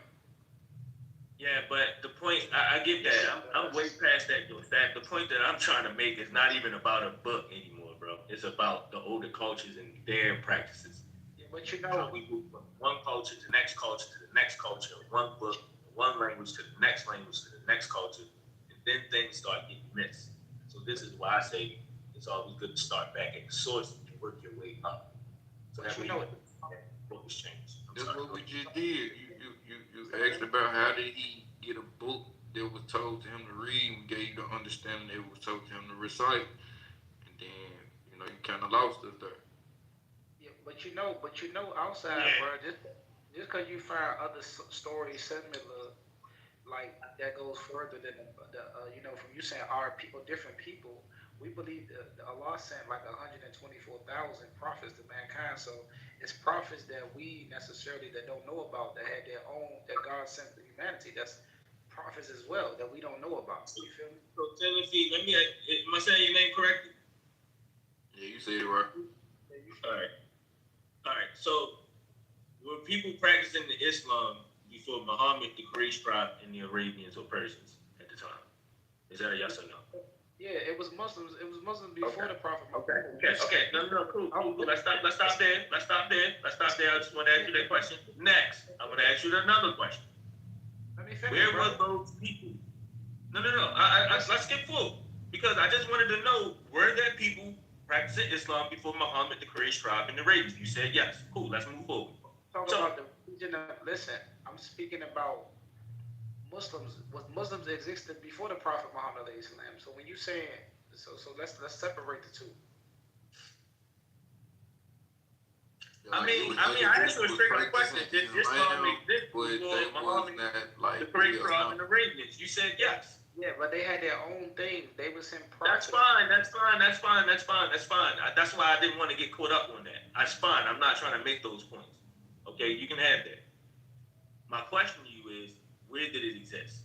Yeah, but the point, I get that. I'm way past that, though. The point that I'm trying to make is not even about a book anymore, bro. It's about the older cultures and their practices. Yeah, but you How know, we move from one culture to the next culture to the next culture, one book, one language to the next language to the next culture, and then things start getting missed. So this is why I say it's always good to start back at the source and work your way up. So that way you know what was changed. That's what we just did. You asked about how did he get a book that was told to him to read and gave you the understanding that was told to him to recite. And then, you kind of lost us there. yeah, but you know, outside, bro, just because you find other stories similar, like that goes further than from you saying our people, different people. We believe that Allah sent like 124,000 prophets to mankind. So it's prophets that we necessarily that don't know about that had their own that God sent to humanity. That's prophets as well that we don't know about. You feel me? So Taylor, see, am I saying your name correctly? Yeah, you said it right. All right. So were people practicing the Islam before Muhammad, the Quraysh tribe, and the Arabians or Persians at the time? Is that a yes or no? Yeah, it was Muslims. It was Muslims before the Prophet. Okay. No, cool. Let's stop there. I just want to ask you that question. Next, I want to ask you another question. Let me finish, Where were those people? No. Let's skip forward because I just wanted to know were there people practicing Islam before Muhammad, the Quraysh tribe, and the Arabians? You said yes. Cool. Let's move forward. Talk about the region of, listen, I'm speaking about Muslims. Muslims existed before the Prophet Muhammad alayhi salam. So when you saying so let's separate the two. I asked you a straight question. Did Islam exist before Muhammad, the Quraysh tribe, and the Arabians? You said yes. Yeah, but they had their own thing. They was in prophets. That's fine. That's why I didn't want to get caught up on that. That's fine. I'm not trying to make those points. Okay, you can have that. My question to you is, where did it exist?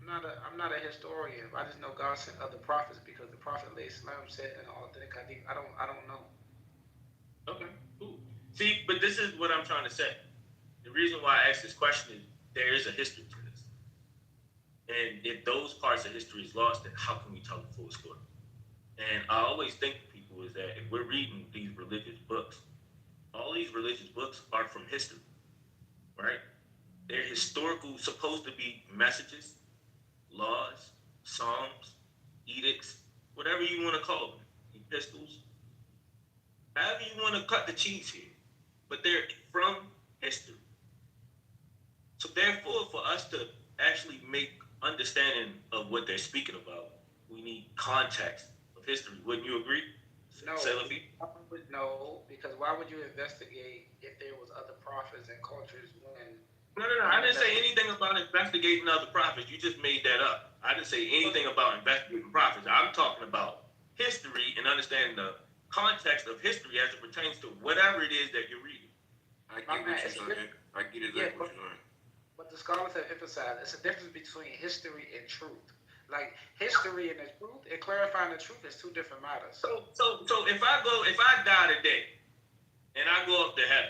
I'm not a historian. I just know God sent other prophets because the Prophet ﷺ said in all the hadith. I don't know. Okay, cool. See, but this is what I'm trying to say. The reason why I asked this question is there is a history to this. And if those parts of history is lost, then how can we tell the full story? And I always think to people is that if we're reading these religious books, all these religious books are from history, right? They're historical, supposed to be messages, laws, psalms, edicts, whatever you want to call them, epistles, however you want to cut the cheese here, but they're from history. So therefore, for us to actually make understanding of what they're speaking about, we need context of history. Wouldn't you agree? No, because why would you investigate if there was other prophets and cultures when? No. I didn't say anything about investigating other prophets. You just made that up. I didn't say anything about investigating prophets. I'm talking about history and understanding the context of history as it pertains to whatever it is that you're reading. I get what you're saying. I get exactly what you're saying. But the scholars have emphasized it's a difference between history and truth. Like history and the truth and clarifying the truth is two different matters. So if I die today and I go up to heaven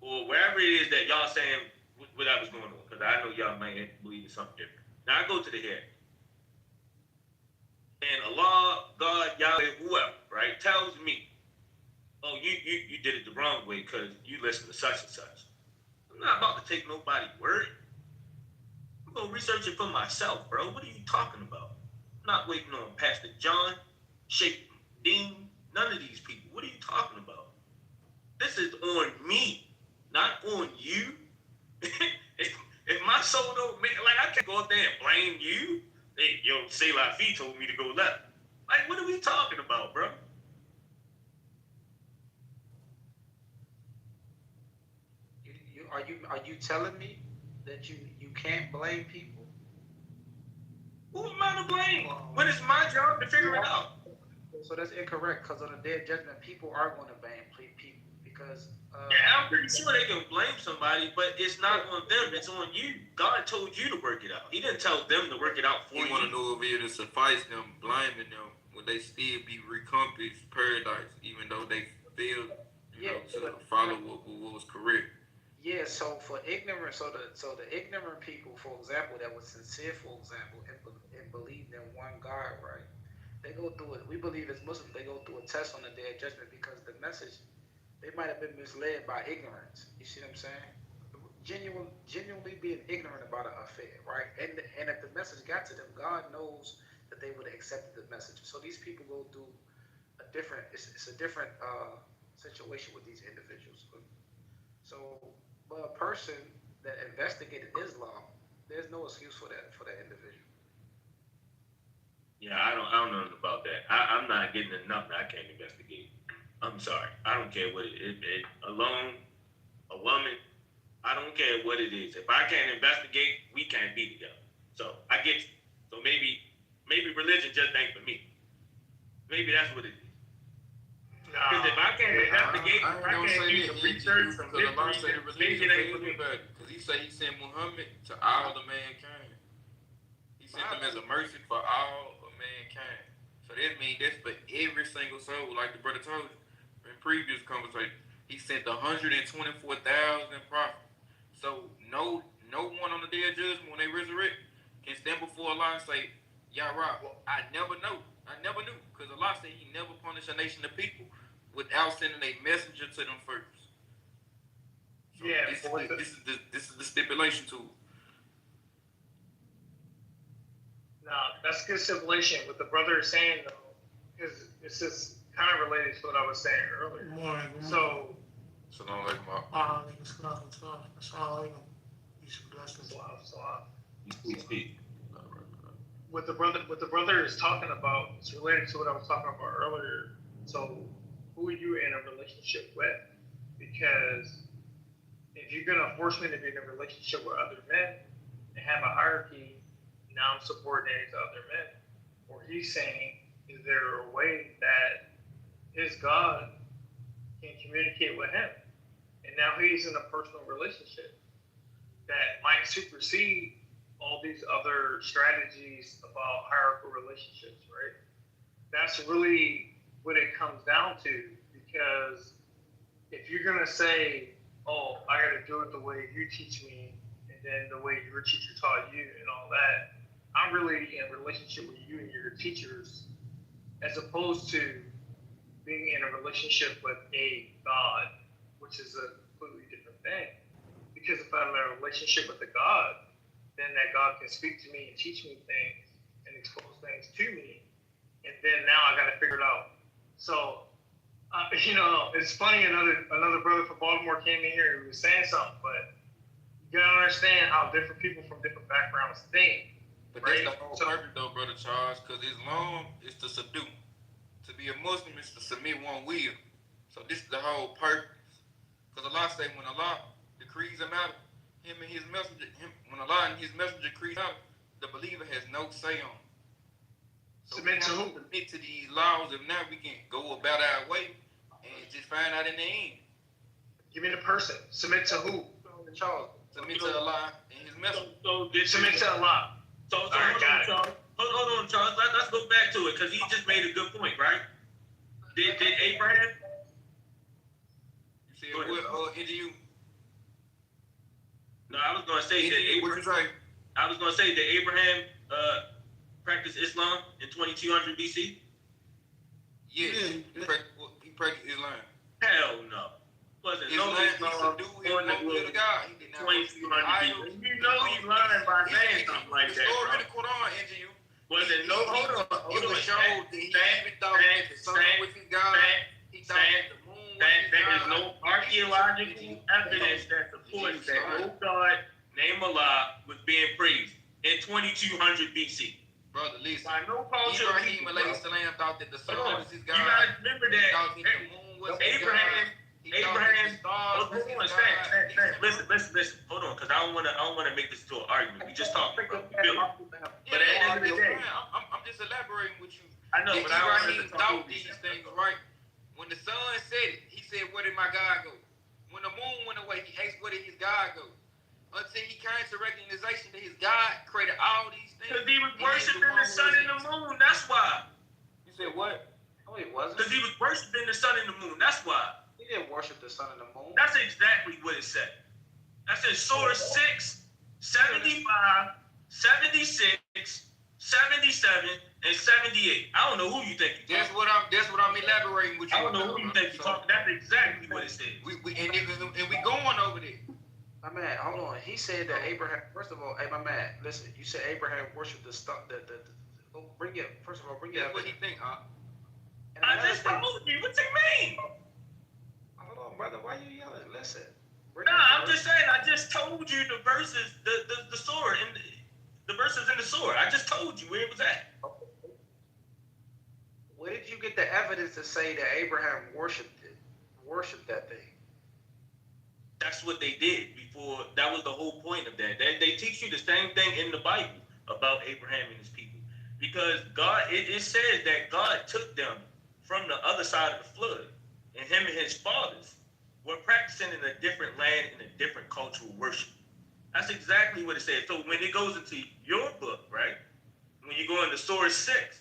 or wherever it is that y'all saying whatever's going on, because I know y'all might believe in something different. Now I go to the head. And Allah, God, Yahweh, whoever, right, tells me, oh, you did it the wrong way because you listen to such and such. I'm not about to take nobody's word. I'm I'm gonna research it for myself, bro. What are you talking about? I'm not waiting on Pastor John, Sheikh Dean, none of these people. What are you talking about? This is on me, not on you. if my soul don't make, like, I can't go up there and blame you. Hey, yo, Selah Fee told me to go left. Like, what are we talking about, bro? Are you telling me that you can't blame people? Who am I to blame? When it's my job to figure it out. So that's incorrect, because on the day of judgment, people are going to blame people because. Yeah, I'm pretty sure they can blame somebody, but it's not on them. It's on you. God told you to work it out. He didn't tell them to work it out for you. You want to know if it'll suffice them blaming them, will they still be recompassed paradise, even though they failed, to follow what was correct? Yeah, so for ignorant, so the ignorant people, for example, that was sincere, for example, and believed in one God, right? They go through it. We believe as Muslims, they go through a test on the day of judgment because the message, they might have been misled by ignorance. You see what I'm saying? Genuinely being ignorant about an affair, right? And if the message got to them, God knows that they would have accepted the message. So these people go through a different. It's a different situation with these individuals. So, but a person that investigated Islam, there's no excuse for that individual. Yeah, I don't know nothing about that. I'm not getting enough. I can't investigate. I'm sorry. I don't care what it is. Alone, a woman, I don't care what it is. If I can't investigate, we can't be together. So I get you. So maybe religion just ain't for me. Maybe that's what it is. Because if I can't investigate, if I can't do some research, some history, maybe it ain't for me. Because he said he sent Muhammad to all the mankind. He sent him as a mercy for all of mankind. So that means that's for every single soul, like the brother told you in previous conversation. He sent 124,000 prophets. So no one on the day of judgment when they resurrect can stand before Allah and say, "Ya Rab, I never knew. Because Allah said He never punished a nation of people without sending a messenger to them first." So yeah, this is the stipulation to it. Now, that's good stipulation. What the brother is saying, though, is this is kind of related to what I was saying earlier. So, what the brother is talking about is related to what I was talking about earlier. So, who are you in a relationship with? Because if you're gonna force me to be in a relationship with other men and have a hierarchy, now I'm subordinated to other men. Or he's saying, is there a way that his God can communicate with him? And now he's in a personal relationship that might supersede all these other strategies about hierarchical relationships, right? That's really what it comes down to, because if you're gonna say, oh, I gotta do it the way you teach me, and then the way your teacher taught you and all that, I'm really in a relationship with you and your teachers, as opposed to being in a relationship with a God, which is a completely different thing. Because if I'm in a relationship with a God, then that God can speak to me and teach me things and expose things to me. And then now I got to figure it out. So, it's funny, another brother from Baltimore came in here and was saying something, but you got to understand how different people from different backgrounds think. But right? That's the whole purpose, though, Brother Charles, because Islam is to subdue. To be a Muslim is to submit one will. So this is the whole purpose. Because Allah say when Allah decrees a matter, when Allah and His messenger decrees out, the believer has no say on. So submit to who? Submit to these laws. If not, we can go about our way and just find out in the end. Give me the person. Submit to who? Charles. Submit to Allah and His messenger. Submit to Allah. Hold on, Charles. Let's go back to it, because he just made a good point, right? Did Abraham? You said what? Into you? No, I was gonna say that Abraham. I was gonna say that Abraham practiced Islam in 2200 BC. Yes, he practiced Islam. Hell no. wasn't Islam, no he Islam subdued his on the most little globe. God. He did not worship 2,200 people. idols. You know he's lying by saying something like The that, story bro. in the Quran, NGU. Wasn't no, hold on. It was showed that he even thought that the sun was his God. He thought that the moon was his There is God. no archaeological evidence that supports that no God named Allah was being praised in 2200 BC. Brother, listen. By no culture of Ibrahim people, alayhi salam thought that the sun was his God. You gotta remember He that thought that the moon was his Abraham, God. He thought that the stars was his God. listen. Hold on, because I don't wanna make this to an argument. We just talking, bro. But at the end of the day, I'm just elaborating with you. I know, but I don't want Ibrahim to thought these things, right? When the sun said it, he said, "Where did my God go?" When the moon went away, he asked, "Where did his God go?" Until he came to recognition that his God created all these things. Because he was worshiping the sun and the moon. That's why. You said what? No, he wasn't. Because he was worshiping the sun and the moon. That's why. He didn't worship the sun and the moon. That's exactly what it said. That's in Surah 6, 75, 76, 77, and 78. I don't know who you think you're That's what I'm elaborating with you. I don't know who you think you're talking. That's exactly what it said. We going over there. My man, hold on. He said that Abraham. First of all, hey, my man, listen. You said Abraham worshipped the stuff. Bring it. First of all, bring it. That's what he think, huh? I just told you. What you mean? Hold on, brother. Why you yelling? Listen. I'm just saying. I just told you the verses, the surah, and the verses in the surah. I just told you where it was at. Where did you get the evidence to say that Abraham worshipped that thing? That's what they did before. That was the whole point of that. They teach you the same thing in the Bible about Abraham and his people. Because God, it says that God took them from the other side of the flood, and him and his fathers were practicing in a different land in a different cultural worship. That's exactly what it says. So when it goes into your book, right? When you go into Surah 6,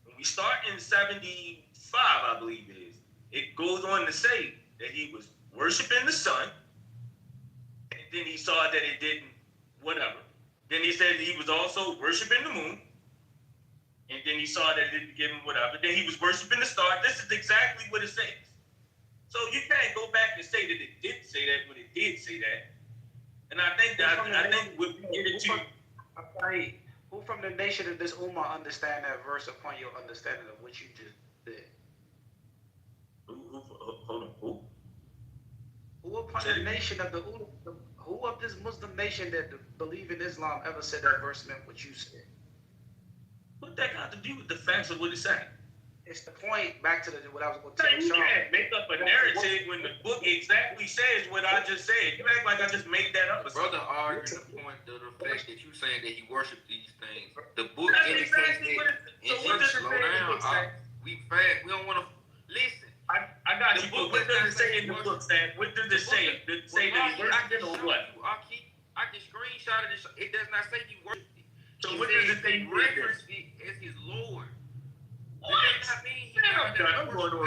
when we start in 75, I believe it is, it goes on to say that he was worshiping the sun. Then he saw that it didn't, whatever. Then he said that he was also worshiping the moon. And then he saw that it didn't give him whatever. Then he was worshiping the star. This is exactly what it says. So you can't go back and say that it didn't say that when it did say that. And I think what we get into. Who from the nation of this Ummah understand that verse upon your understanding of what you just did? Hold on, who? Who upon the nation of who of this Muslim nation that believe in Islam ever said that verse meant what you said? What that got to do with the facts of what it said? It's the point back to what I was going to tell tell you. Sean. You can't make up a narrative when the book exactly says what I just said. You act like I just made that up. Brother argued the point of the fact that you saying that he worshipped these things. The book indicates that. Slow down. We don't want to listen. I got you, but what does it say in the book, Stan? What does it say? Does it say that he worshipped it or what? I can screenshot it. It does not say he worshipped it. So what does it say? He referenced it as his Lord. What? Man, I'm done. I'm going on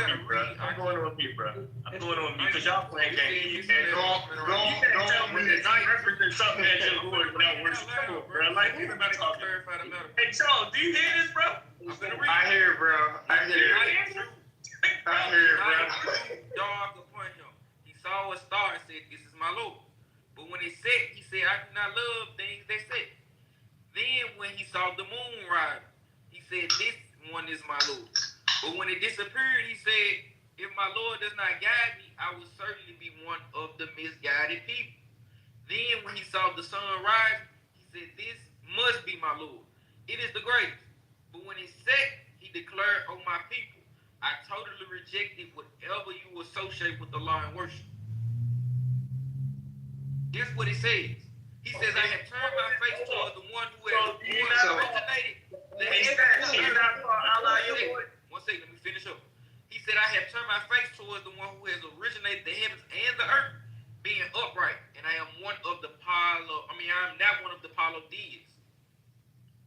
mute, bro. I'm going on mute because y'all playing games. You can't tell me that you referencing something as your Lord without worshiping, bro. Like, everybody talking. Hey, Charles, do you hear this, bro? I hear it, bro. I hear it, bro. Dog upon him. He saw a star and said, "This is my Lord." But when it set, he said, "I do not love things that set." Then when he saw the moon rise, he said, "This one is my Lord." But when it disappeared, he said, "If my Lord does not guide me, I will certainly be one of the misguided people." Then when he saw the sun rise, he said, "This must be my Lord. It is the greatest." But when it set, he declared, "O my people, I totally rejected whatever you associate with Allah and worship." Guess what it says? He says, "I have turned my face toward the one who has originated the heavens." One second, let me finish up. He said, "I have turned my face towards the one who has originated the heavens and the earth, being upright, and I am not one of the polytheists."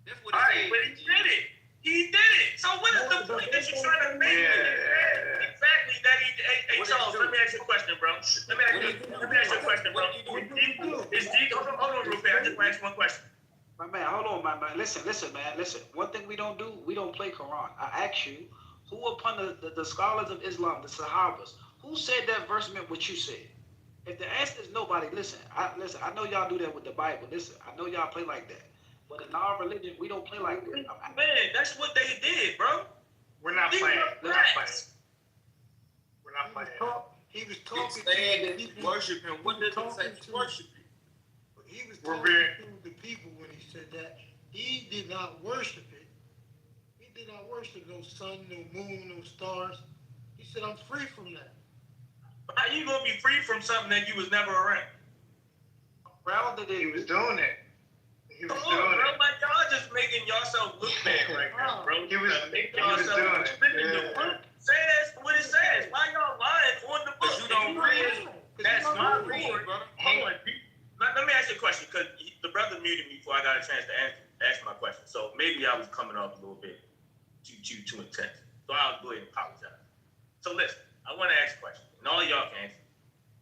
That's what it says. But he did it. He did it. So what is the point that you're trying to make? Exactly. That hey, Charles, let me ask you a question, bro. Let me ask you a question, bro. Hold on real quick. I just want to ask one question. My man, hold on, my man. Listen, man. Listen. One thing we don't play Quran. I ask you, who upon the scholars of Islam, the Sahabas, Who said that verse meant what you said? If the answer is nobody, listen. I know y'all do that with the Bible. Listen, I know y'all play like that. But in our religion, we don't play like that. Man, that's what they did, bro. We're not playing. We're not playing. We're not playing. He was talking It's saying to that he's worshiping. What does it say he's worshiping? He was talking to the people when he said that. He did not worship it. He did not worship no sun, no moon, no stars. He said, I'm free from that. How you gonna be free from something that you was never around? He was doing it. He was Come on, doing bro. it. Like y'all just making yourself look bad right now, bro. He was making doing yourself it. The book says what it says. Why y'all lying on the book? You don't read. That's my Lord. Hold on. Let me ask you a question, because the brother muted me before I got a chance to ask my question. So maybe I was coming off a little bit too intense. So I'll go ahead and apologize. So listen, I want to ask a question, and all y'all can answer.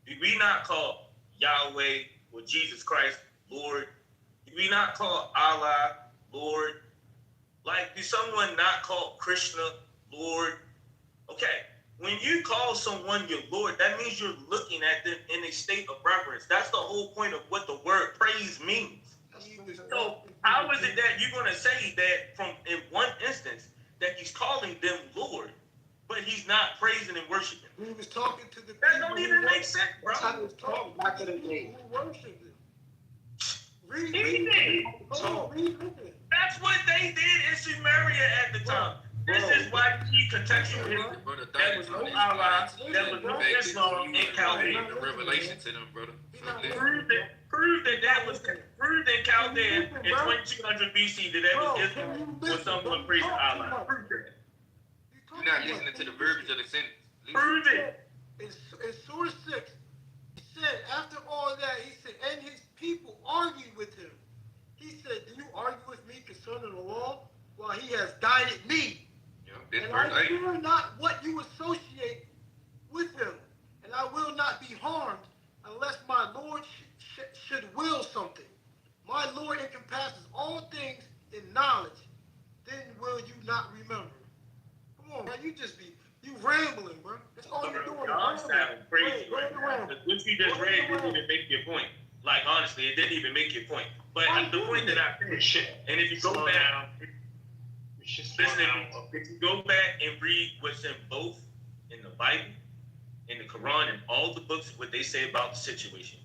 Do we not call Yahweh or Jesus Christ Lord? Do we not call Allah Lord? Like, do someone not call Krishna Lord? Okay, when you call someone your Lord, that means you're looking at them in a state of reverence. That's the whole point of what the word praise means. So how is it that you're going to say that from in one instance that he's calling them Lord, but he's not praising and worshiping? He was talking to the That don't even make sense, bro. He was talking back to the people who worshiped him. Read That's what they did in Sumeria at the time. This is why you need contextual history. There was no Allah, there was no Islam in Chaldea. Revelation to them, brother. Prove that was proved in Chaldea in 2200 BC that was Islam or someone praising Allah. Prove that. You're not listening to the verbiage of the sentence. Prove it. In Surah 6, he said, after all that, he said, and his people argued with him. He said, do you argue with me concerning the law? While he has guided me. And I fear not what you associate with him. And I will not be harmed unless my Lord should will something. My Lord encompasses all things in knowledge. Then will you not remember? Come on, man, you rambling, bro. That's all you're doing. Y'all sound crazy right now. What you just read didn't even make your point. Like, honestly, it didn't even make your point. But the point that I finished, and if you go back, listen, if you go back and read what's in both, in the Bible, in the Quran, and all the books, what they say about the situation,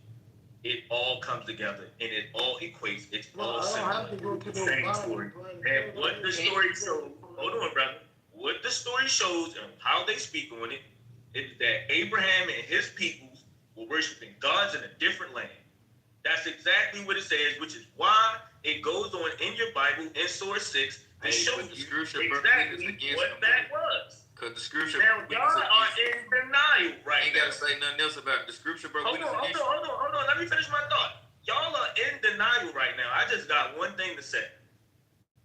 it all comes together and it all equates. It's all similar. Same story. And what the story shows, hold on, brother. What the story shows and how they speak on it is that Abraham and his peoples were worshiping gods in a different land. That's exactly what it says, which is why it goes on in your Bible in Surah 6 to show you exactly what that was. Because the scripture. Now, y'all are in denial right now. Ain't got to say nothing else about it. The scripture, bro. Hold on. Let me finish my thought. Y'all are in denial right now. I just got one thing to say.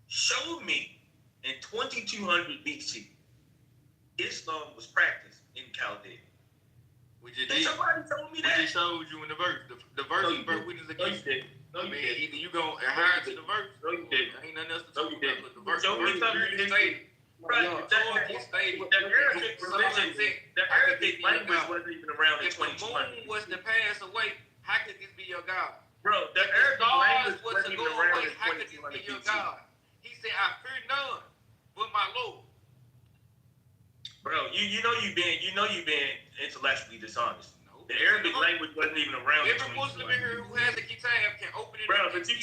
Show me in 2200 BC, Islam was practiced in Chaldea. We just did. Somebody told me that. We just showed you in the verse. The verse is witness against it. No, you didn't. Either you go adhere to the verse. No, you didn't. Ain't nothing else to talk about. But the verse. Show me something you stated. Right. The Arabic language wasn't even around in 2200. If the moon was to pass away, how could this be your God? Bro, the Arabic language was wasn't to even go around away, in how could this 2200 be your BC. God? He said, I fear none but my Lord. Bro, you know you been intellectually dishonest. The Arabic language wasn't even around. Every Muslim in here who has a kitab can open it. Bro, but you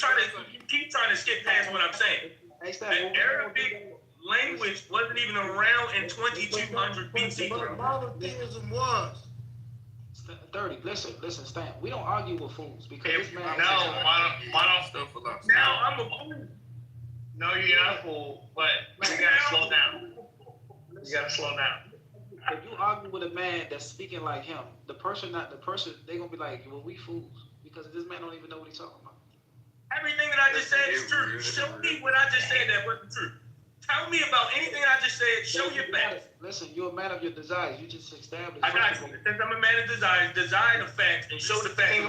keep trying to skip past what I'm saying. The Arabic language wasn't even around in 2200 BC. Monotheism was. 30. Listen, Stan. We don't argue with fools because this man. Now I'm a fool. No, you're not a fool, but you gotta slow down. You gotta slow down. If you argue with a man that's speaking like him, the person, they're gonna be like, well, we fools because this man don't even know what he's talking about. Everything that I just said is true. Show me what I just said that wasn't true. Tell me about anything I just said. Show your facts. Listen, you're a man of your desires. You just established. I got you. Since I'm a man of desires, desire the facts and show the facts.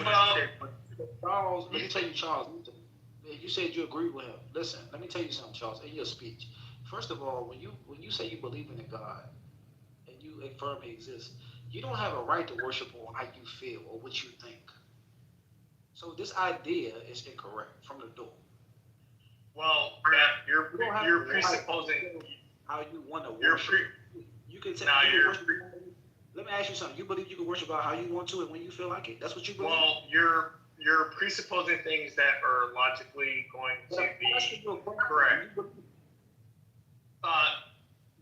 Charles, let me tell you, Charles. You said you agreed with him. Listen, let me tell you something, Charles. In your speech, first of all, when you say you believe in a God and you affirm He exists, You don't have a right to worship on how you feel or what you think. So this idea is incorrect from the door. Well, You don't have you're the right presupposing. to how you want to You're worship. You can tell. Now You can you're. worship. Let me ask you something. You believe you can worship God how you want to and when you feel like it? That's what you believe? Well, you're presupposing things that are logically going to be correct.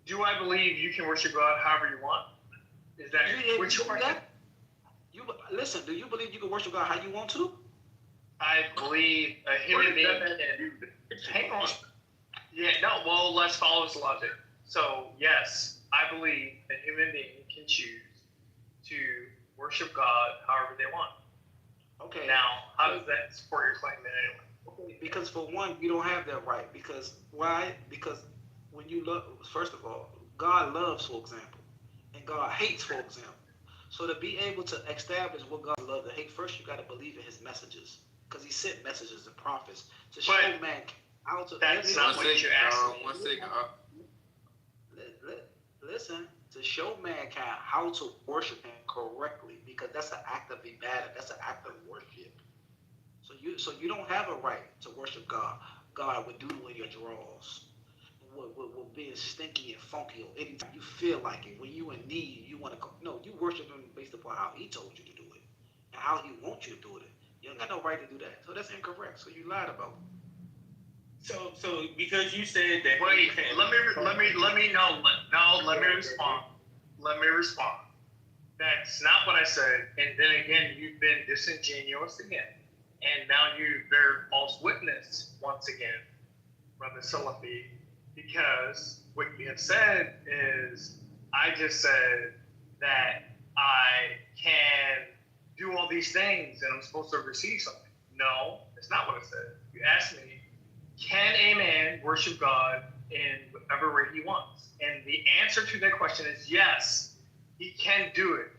Do I believe you can worship God however you want? Is that which question? Listen, do you believe you can worship God how you want to? I believe a human being can. Hang on. Yeah, no, well, let's follow this logic. So, yes, I believe a human being can choose to worship God however they want. Okay. Now, how does that support your claim then anyway? Okay, because for one, you don't have that right. Because why? Because when you love, first of all, God loves, for example, and God hates, for example. So to be able to establish what God loves and hate, first you got to believe in His messages, because He sent messages and prophets to show man how to. That's not what you asked me. 1 second. Listen, to show mankind how to worship Him correctly, because that's an act of ibadah, that's an act of worship. So you don't have a right to worship God. God with doodling your drawers, with being stinky and funky, or anytime you feel like it. When you in need, you want to go. No, you worship Him based upon how He told you to do it and how He wants you to do it. You don't got no right to do that. So that's incorrect. So you lied about it. So because you said that. Wait, let me respond. Let me respond. That's not what I said. And then again, you've been disingenuous again. And now you bear false witness once again, Brother Salafi, because what you have said is, I just said that I can do all these things and I'm supposed to receive something. No, that's not what I said. You asked me, can a man worship God in whatever way he wants? And the answer to that question is yes, he can do it.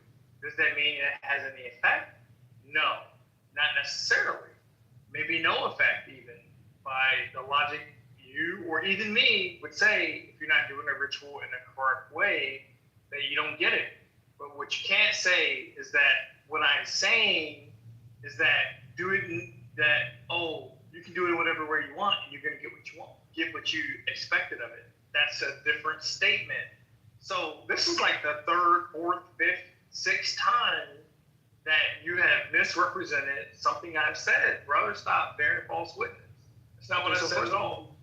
Does that mean it has any effect? No, not necessarily. Maybe no effect even. By the logic you or even me would say, if you're not doing a ritual in a correct way, that you don't get it. But what you can't say is that what I'm saying is that you can do it whatever way you want and you're going to get what you want, get what you expected of it. That's a different statement. So this is like the third, fourth, fifth, sixth time that you have misrepresented something I've said. Brother, stop bearing false witness. That's not what I said at all.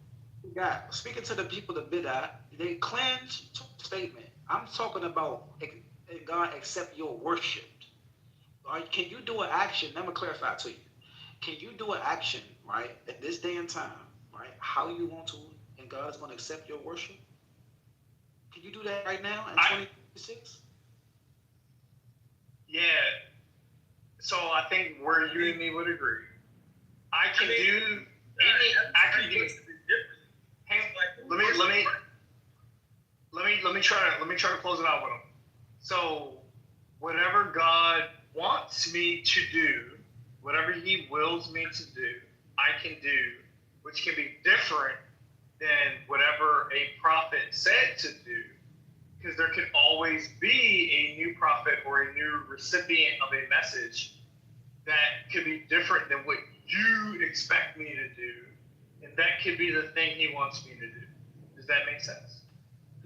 Speaking to the people of Bid'ah, they cleanse statement. I'm talking about God accept your worship. Can you do an action? Let me clarify to you. Can you do an action, right, at this day and time, right, how you want to, and God is going to accept your worship? Can you do that right now in 2026? Yeah. So I think where you and me would agree. I can do. Let me try to close it out with them. So whatever God wants me to do, whatever He wills me to do, I can do, which can be different than whatever a prophet said to do, because there can always be a new prophet or a new recipient of a message that could be different than what you expect me to do, and that could be the thing He wants me to do. Does that make sense?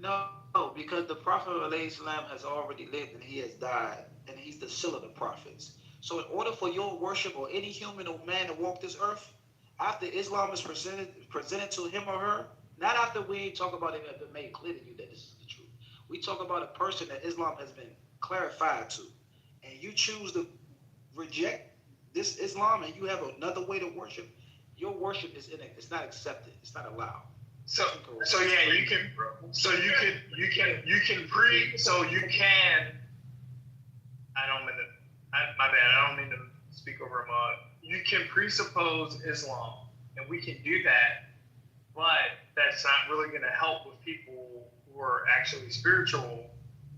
No, because the Prophet ﷺ has already lived and he has died, and he's the seal of the prophets. So in order for your worship or any human or man to walk this earth, after Islam is presented to him or her, not after we talk about it has been made clear to you that this is the truth. We talk about a person that Islam has been clarified to, and you choose to reject this Islam and you have another way to worship, your worship is it's not accepted. It's not allowed. So yeah, you can. So you can. I don't mean to. My bad. I don't mean to speak over him. You can presuppose Islam, and we can do that, but that's not really going to help with people who are actually spiritual.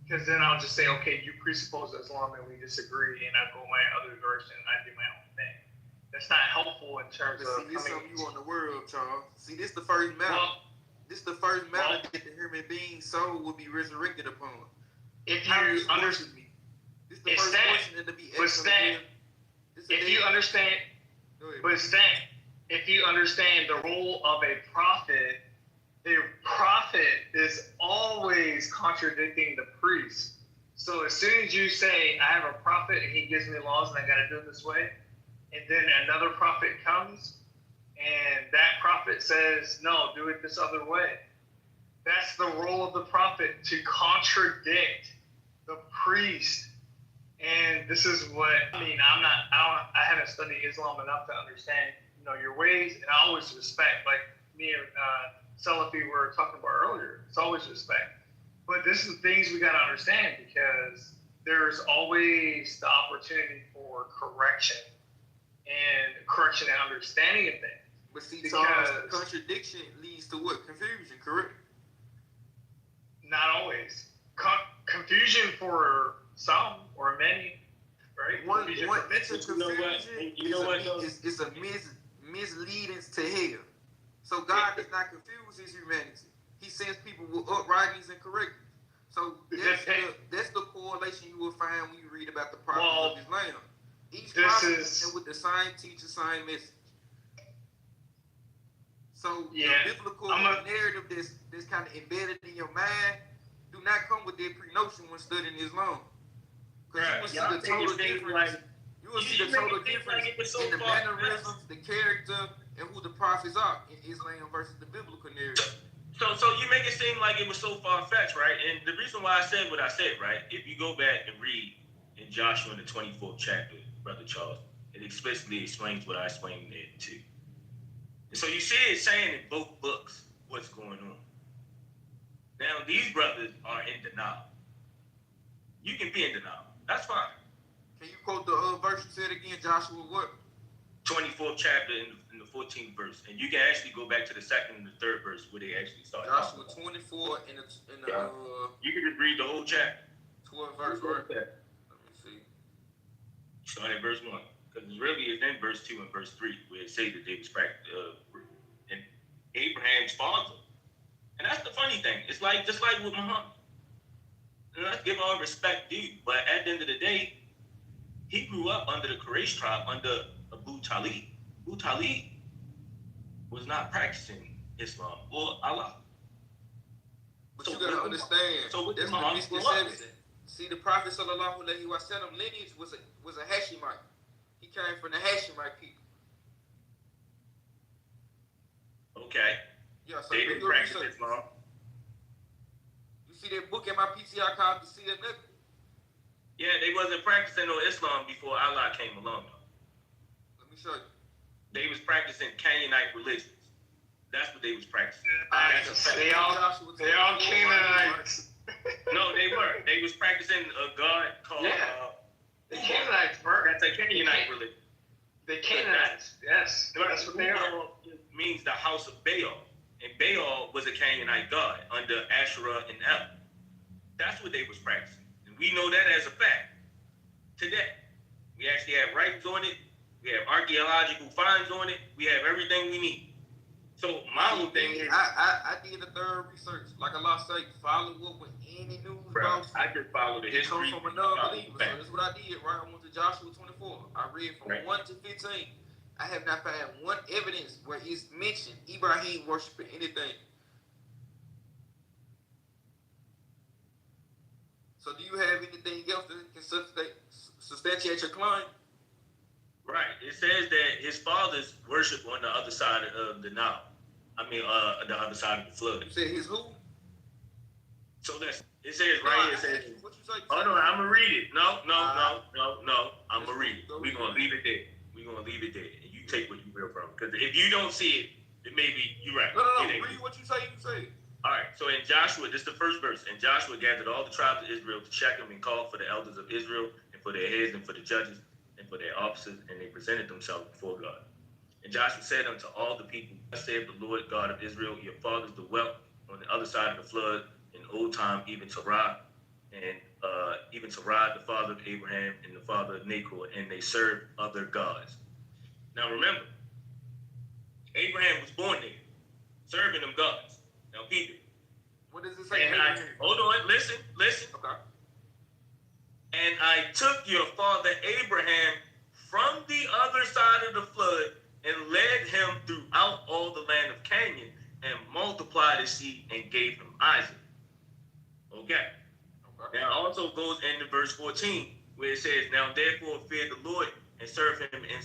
Because then I'll just say, okay, you presuppose Islam, and we disagree, and I go my other direction, and I do my own thing. That's not helpful in terms of. See, this something you want the world, Charles. See, this the first matter. This the first matter that the human being's soul will be resurrected upon. If you understand me, protection. But Stan, if you understand, if you understand the role of a prophet is always contradicting the priest. So as soon as you say, I have a prophet and he gives me laws and I got to do it this way, and then another prophet comes and that prophet says, no, do it this other way. That's the role of the prophet, to contradict the priest. And this is what, I haven't studied Islam enough to understand, your ways, and I always respect, like me and Salafi were talking about earlier, it's always respect. But this is the things we got to understand, because there's always the opportunity for correction and understanding of things. But see, Charles, contradiction leads to what? Confusion, correct? Not always. Confusion for some or many, right? It's a confusion. It's a misleading to hell. So God does not confuse his humanity. He sends people with uprightness and correctness. So that's the correlation you will find when you read about the prophets of Islam. Each prophet is with the same teacher, same message. So the biblical narrative that's kind of embedded in your mind do not come with that pre-notion when studying Islam. Because you will see the total difference. You will see the total difference in the mannerisms, the character, and who the prophets are in Islam versus the biblical narrative. So you make it seem like it was so far-fetched, right? And the reason why I said what I said, right? If you go back and read in Joshua in the 24th chapter, Brother Charles, it explicitly explains what I explained there too. And so you see it saying in both books what's going on. Now, these brothers are in denial. You can be in denial. That's fine. Can you quote the verse you said again, Joshua, what? 24th chapter in the 14th verse. And you can actually go back to the second and the third verse where they actually start. Joshua 24 in the you can just read the whole chapter. 12th verse, right? Let me see. Start at verse 1. Because really it's in verse 2 and verse 3 where it says that they was and Abraham's father. And that's the funny thing. It's like just like with Muhammad. And let's give all respect due. But at the end of the day, he grew up under the Quraysh tribe under Abu Talib. Abu Talib was not practicing Islam or Allah. But you gotta understand. So that's the misconception. See, the Prophet sallallahu alaihi wasallam lineage was a Hashemite. He came from the Hashemite people. Okay. Yeah, so they didn't practice Islam. You see that book in my PTR called "To See a Nigga"? Yeah, they wasn't practicing no Islam before Allah came along. Let me show you. They was practicing Canaanite religions. That's what they was practicing. They all Canaanites. No, they weren't. They was practicing a god called the Canaanites, bro. That's a Canaanite religion. The Canaanites, yes. That's what they are. Means the house of Baal. And Baal was a Canaanite god under Asherah and El. That's what they was practicing. And we know that as a fact today. We actually have writings on it. We have archaeological finds on it. We have everything we need. So my whole thing is, I did a thorough research. Like Allah said, follow up with any news. Bro, I just follow the history. It comes from another believer. So that's what I did, right? I went to Joshua 24. I read from 1 to 15. I have not found one evidence where it's mentioned Ibrahim worshiping anything. So do you have anything else that can substantiate your claim? Right. It says that his fathers worship on the other side of the Nile. The other side of the flood. You said his who? So it says right here. It says, hold on, I'm gonna read it. No. I'm gonna read it. We're gonna leave it there. And you take what you will from it. Because if you don't see it, then maybe you're right. No. Read what you say. All right. So in Joshua, this is the first verse. And Joshua gathered all the tribes of Israel to Shechem and called for the elders of Israel and for their heads and for the judges and for their officers, and they presented themselves before God. And Joshua said unto all the people, thus saith the Lord God of Israel, your fathers dwelt on the other side of the flood in old time, even Terah, and even Terah, the father of Abraham, and the father of Nahor, and they served other gods. Now remember, Abraham was born there, serving them gods. Now people, what does it say? Hold on, listen. Okay. And I took your father Abraham from the other side of the flood and led him throughout all the land of Canaan and multiplied his seed and gave him Isaac. Okay. Now it also goes into verse 14 where it says, now therefore fear the Lord and serve him in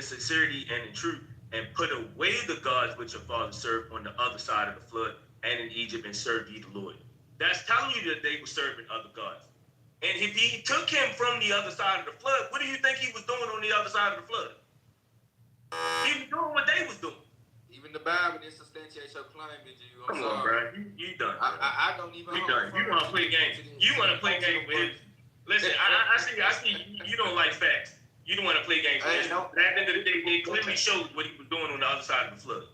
sincerity and in truth, and put away the gods which your fathers served on the other side of the flood and in Egypt, and serve ye the Lord. That's telling you that they were serving other gods. And if he took him from the other side of the flood, what do you think he was doing on the other side of the flood? He was doing what they was doing. Even the Bible didn't substantiate your claim, you. Come on, bro. You done. I don't even. You done. You want to play games. You want to play games with him. Listen, I see. You don't like facts. You don't want to play games with him. At the end of the day, it clearly shows what he was doing on the other side of the flood.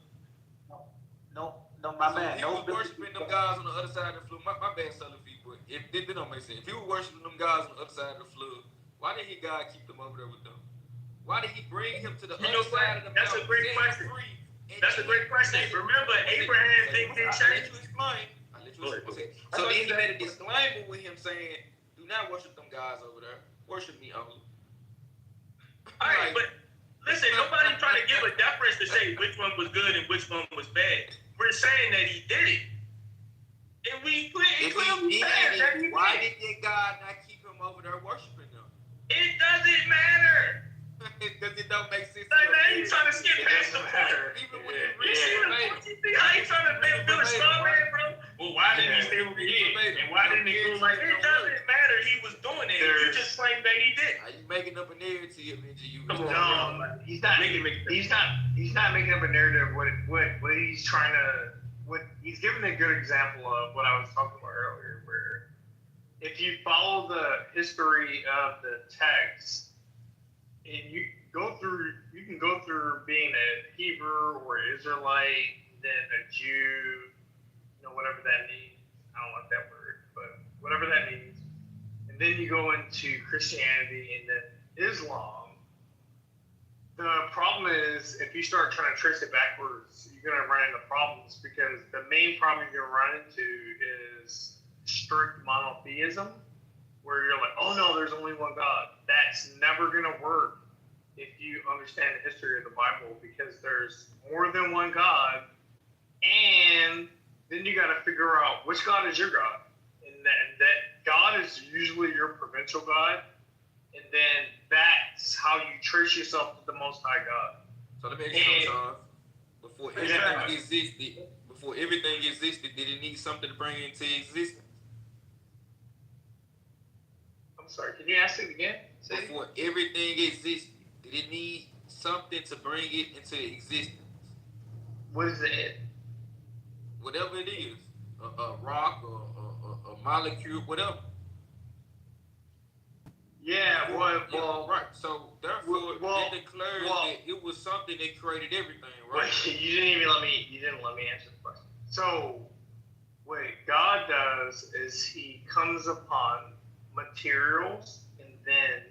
No, my man. He was worshiping them guys on the other side of the flood. My bad, Sully people. If it don't make sense. If he was worshiping them guys on the other side of the flood, why did God keep them over there with them? Why did he bring him to the other side of the mountain? That's a great question. That's a great question. Remember, Abraham didn't change. I'll let you explain. So then he made a disclaimer with him saying, do not worship them guys over there. Worship me only. All right, but listen, nobody's trying to give a deference to say which one was good and which one was bad. We're saying that he did it. And we clearly said that he did. Why did God not keep him over there worshiping them? It doesn't matter. Because it don't make sense. Like, now you trying to skip past the part. Even when you You see how you trying to make Bill a straw man, bro? Well, why didn't he stay over here? And why didn't he go like, it doesn't matter. He was doing it. You just claimed that he did. Are you making up a narrative, NGU? No, he's not making up a narrative. What he's trying to, he's giving a good example of what I was talking about earlier, where if you follow the history of the text, and you can go through being a Hebrew or Israelite, then a Jew, whatever that means. I don't like that word, but whatever that means. And then you go into Christianity and then Islam. The problem is, if you start trying to trace it backwards, you're going to run into problems, because the main problem you're going to run into is strict monotheism, where you're like, oh no, there's only one God. That's never going to work if you understand the history of the Bible, because there's more than one God, and then you got to figure out which God is your God. And that God is usually your provincial God, and then that's how you trace yourself to the Most High God. So let me ask you something, before everything existed, did it need something to bring it into existence? I'm sorry, can you ask it again? Before everything existed, did it need something to bring it into existence? What is it? Whatever it is, a rock, a molecule, whatever. Yeah, well, right. So therefore, it declares that it was something that created everything, right? Wait, you didn't let me answer the question. So, what God does is He comes upon materials, and then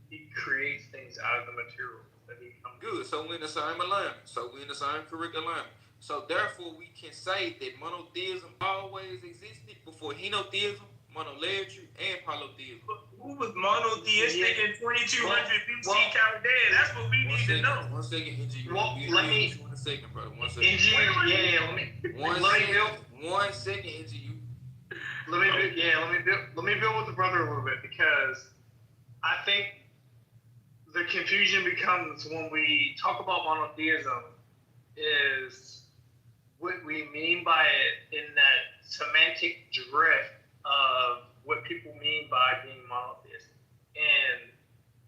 He creates things out of the materials that He comes. Good. So we're in the same alignment. So we're in the same curriculum. So therefore, we can say that monotheism always existed before henotheism, monolatry, and polytheism. Who was monotheistic in 2200 BC Chaldea? That's what we need to know. 1 second, NGU. Let me. 1 second, brother. 1 second. NGU, yeah. Let me. 1 second, NGU. Let me build with the brother a little bit, because I think the confusion becomes when we talk about monotheism is what we mean by it in that semantic drift of what people mean by being monotheistic. And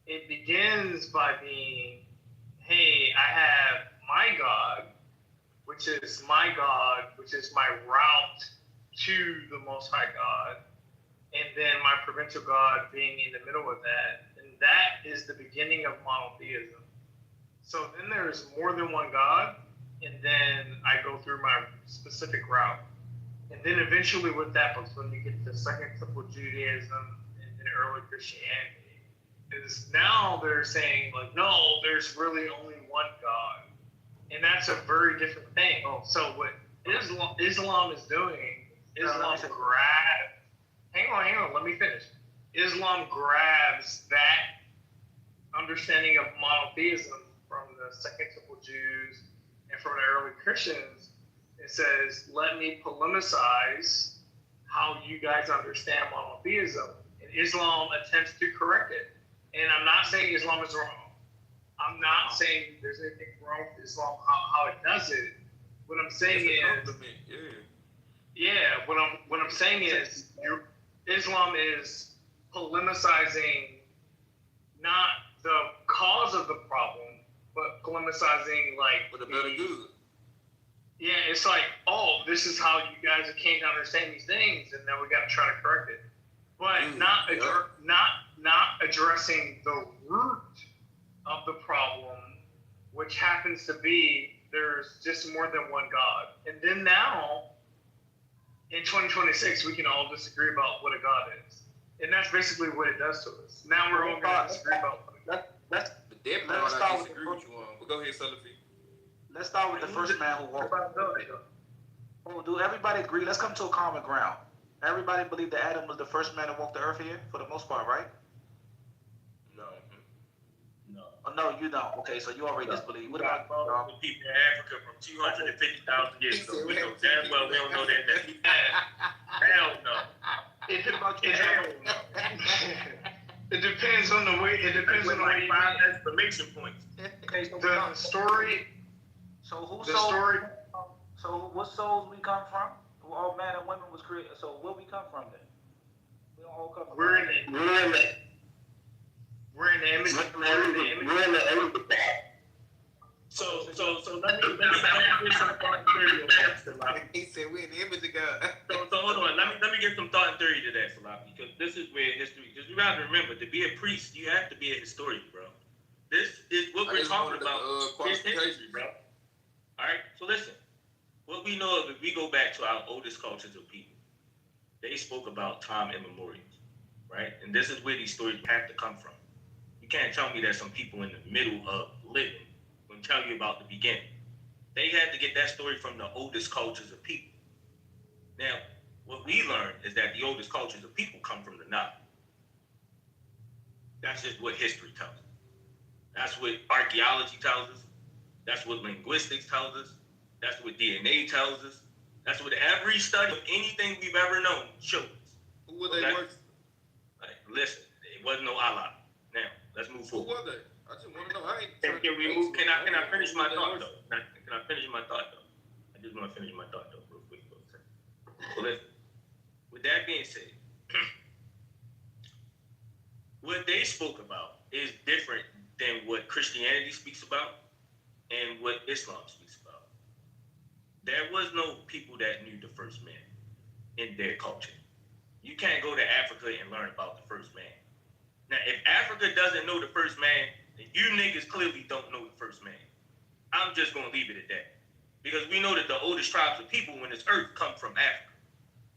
it begins by being, hey, I have my God, which is my route to the Most High God, and then my provincial God being in the middle of that. And that is the beginning of monotheism. So then there's more than one God, and then I go through my specific route. And then eventually what happens when you get to Second Temple Judaism and then early Christianity is now they're saying, like, no, there's really only one God. And that's a very different thing. So what Islam is doing, hang on, let me finish. Islam grabs that understanding of monotheism from the Second Temple Jews and from the early Christians. It says, let me polemicize how you guys understand monotheism. And Islam attempts to correct it. And I'm not saying Islam is wrong. I'm not saying there's anything wrong with Islam, how it does it. What I'm saying is, what I'm saying is, Islam is polemicizing not the cause of the problem, but polemicizing like for the better good. Yeah, it's like, oh, this is how you guys came to understand these things, and now we got to try to correct it. But not addressing the root of the problem, which happens to be there's just more than one God. And then now, in 2026, we can all disagree about what a God is. And that's basically what it does to us. Now we're all going to disagree about what Let's start with but go ahead, Salafi. Let's start with the first man who walked. Oh, do everybody agree? Let's come to a common ground. Everybody believe that Adam was the first man to walk the earth here, for the most part, right? No. Oh, no, you don't. Okay, so you already disbelieve. What about the people in Africa from 250,000 years ago? We know damn well we don't know that. Hell no. It depends on the way. It depends on the way. 5 exclamation points. Okay, so the story. So who the soul? Story. So what souls we come from? All man and women was created. So where we come from then? We don't all come from. We're in the image. We're in the image. So let me get some thought and theory on that, Salafi. He said we're in the image of God. So hold on, let me get some thought and theory to that, Salafi, because this is where history. Because you gotta remember, to be a priest, you have to be a historian, bro. This is what we're talking about. Is history, bro. All right. So listen, what we know of, if we go back to our oldest cultures of people, they spoke about time immemorial, right? And this is where these stories have to come from. You can't tell me that some people in the middle of living will tell you about the beginning. They had to get that story from the oldest cultures of people. Now, what we learned is that the oldest cultures of people come from the Nile. That's just what history tells us. That's what archaeology tells us. That's what linguistics tells us. That's what DNA tells us. That's what every study of anything we've ever known shows us. Who were they working? Like, listen, it wasn't no Allah. Now, let's move forward. Who were they? I just want to know. Can we move? Can I finish my thought though? Can I finish my thought though? I just want to finish my thought though, real quick. So listen. With that being said, what they spoke about is different than what Christianity speaks about and what Islam speaks about. There was no people that knew the first man in their culture. You can't go to Africa and learn about the first man. Now, if Africa doesn't know the first man, then you niggas clearly don't know the first man. I'm just going to leave it at that. Because we know that the oldest tribes of people on this earth come from Africa.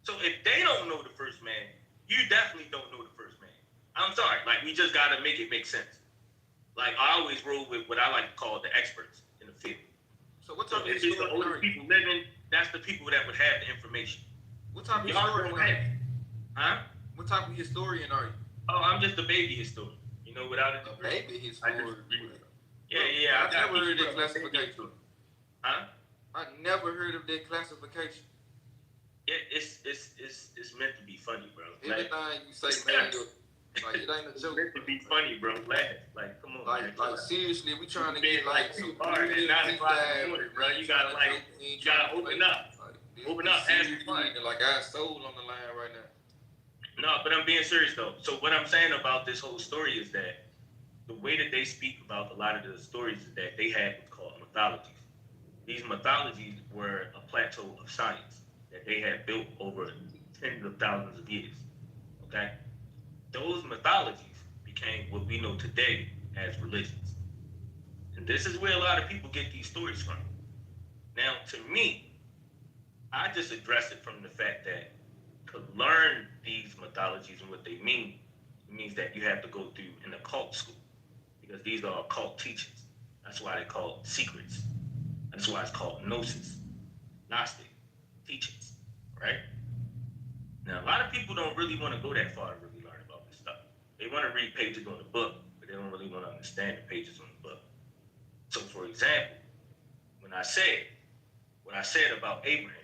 So if they don't know the first man, you definitely don't know the first man. I'm sorry. Like, we just got to make it make sense. Like, I always roll with what I like to call the experts in the field. So what type of if it's the oldest people living, that's the people that would have the information. What type of historian are you? Huh? What type of historian are you? Oh, I'm just a baby historian. You know, without a degree. Baby historian. Yeah. I never heard of that classification. Huh? I never heard of that classification. It's meant to be funny, bro. Everything you say, man, like it ain't a joke. It's meant to be funny, bro. Like, come on, like, man. Like seriously, we trying to get like too hard. It's 9 o'clock in the morning, bro. You gotta open up. Open up. Ask me fun. Like I have soul on the line right now. No, but I'm being serious though. So what I'm saying about this whole story is that the way that they speak about a lot of the stories is that they had what's called mythologies. These mythologies were a plateau of science that they had built over tens of thousands of years. Okay? Those mythologies became what we know today as religions. And this is where a lot of people get these stories from. Now, to me, I just address it from the fact that to learn these mythologies and what they mean, it means that you have to go through an occult school, because these are occult teachings. That's why they're called secrets. That's why it's called gnosis, Gnostic teachings, right? Now, a lot of people don't really want to go that far to really learn about this stuff. They want to read pages on the book, but they don't really want to understand the pages on the book. So, for example, when I said what I said about Abraham,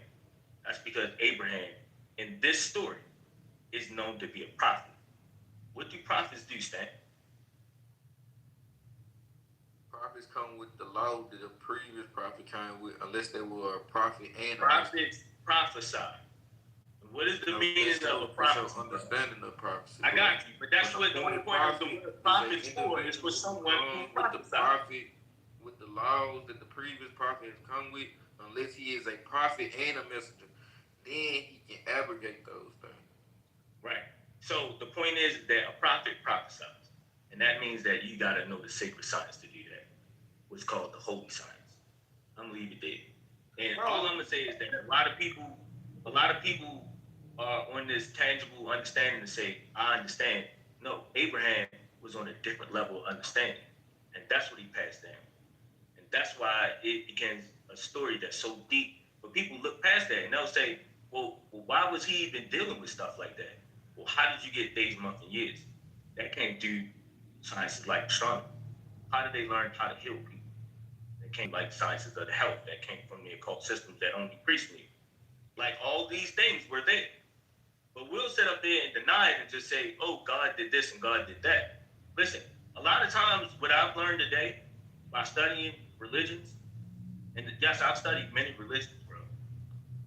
that's because Abraham, in this story, is known to be a prophet. What do prophets do, Stan? Prophets come with the law that the previous prophet came with, unless they were a prophet and Prophets prophesy. What is the meaning of a prophet? Understanding of prophecy. I got you, but that's what the whole point of the word prophet for is for someone who with the prophet, with the laws that the previous prophet has come with, unless he is a prophet and a messenger, then he can abrogate those things. Right. So the point is that a prophet prophesies, and that means that you got to know the sacred science to do that. What's called the holy science. I'm gonna leave it there. And all I'm gonna say is that a lot of people are on this tangible understanding to say, I understand. No, Abraham was on a different level of understanding, and that's what he passed down. And that's why it becomes a story that's so deep. But people look past that and they'll say, well, why was he even dealing with stuff like that? Well, how did you get days, months, and years? That came through sciences like astronomy. How did they learn how to heal people? That came like sciences of the health that came from the occult systems that only priests knew. Like all these things were there. But we'll sit up there and deny it and just say, oh, God did this and God did that. Listen, a lot of times what I've learned today by studying religions, and yes, I've studied many religions, bro.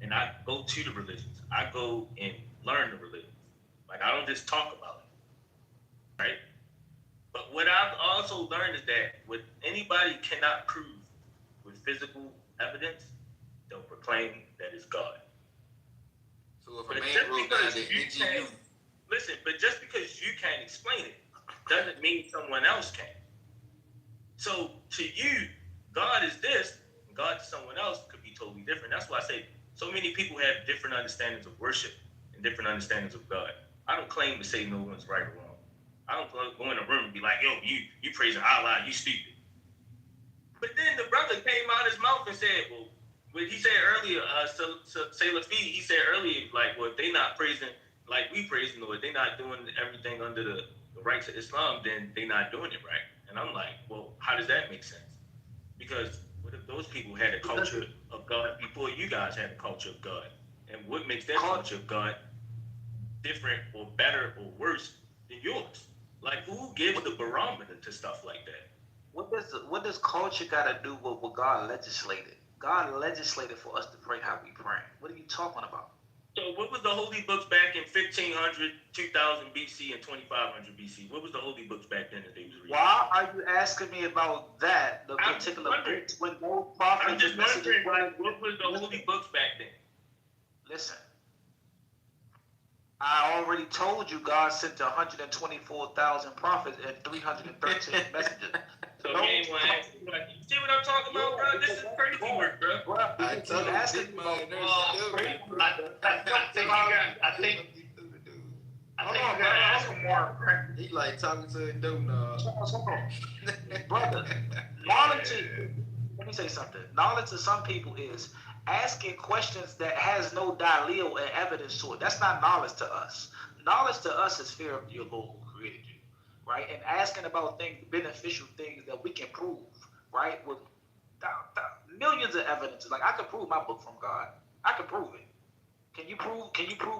And I go to the religions. I go and learn the religions. Like, I don't just talk about it, right? But what I've also learned is that what anybody cannot prove with physical evidence, they'll proclaim that it's God. So if a man wrote down the NGU, listen, but just because you can't explain it doesn't mean someone else can. So to you, God is this, and God to someone else could be totally different. That's why I say so many people have different understandings of worship and different understandings of God. I don't claim to say no one's right or wrong. I don't go in a room and be like, yo, you praising Allah, you stupid. But then the brother came out his mouth and said, well, what he said earlier, Salafi, he said earlier, like, well, if they not praising like we praising, or if they not doing everything under the rights of Islam, then they not doing it right. And I'm like, well, how does that make sense? Because what if those people had a culture of God before you guys had a culture of God? And what makes their culture of God different or better or worse than yours? Like, who gives the barometer to stuff like that? What does culture got to do with what God legislated? God legislated for us to pray how we pray. What are you talking about? So what was the holy books back in 1500, 2000 BC, and 2500 BC? What was the holy books back then that they was reading? Why are you asking me about that? The particular books when no prophet. I'm just wondering, like, what was the holy books back then? Listen, I already told you God sent 124,000 prophets and 313 messengers. So you ain't want to ask me, like, you see what I'm talking about, bro? This is crazy work, bro. I told you, asking me about I think we gotta ask him more. he like talking to a dude now. Brother, knowledge. Let me say something. Knowledge to some people is asking questions that has no dalil and evidence to it. That's not knowledge to us. Knowledge to us is fear of your Lord who created you, right? And asking about things, beneficial things that we can prove, right? With millions of evidences. Like, I can prove my book from God. I can prove it. Can you prove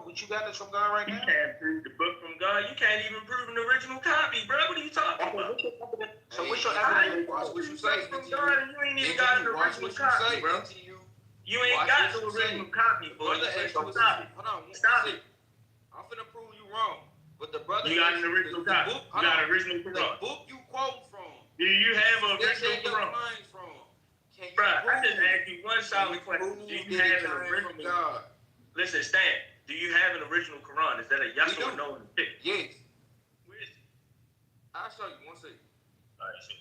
what you got is from God right now? You can't prove the book from God. You can't even prove an original copy, bro. What are you talking about? So what's your evidence? Watch what you say. From God, you ain't even got an original copy, bro. You ain't got no original copy, boy. Stop it. Stop it. I'm finna prove you wrong. But the brother, you got an original copy. You got an original Quran. The book you quote from. Do you have an original Quran? Bro, I just asked you one solid question. Do you have an original God? Listen, Stan, do you have an original Quran? Is that a yes or no? Yes. Where is it? I'll show you. 1 second. All right, sure.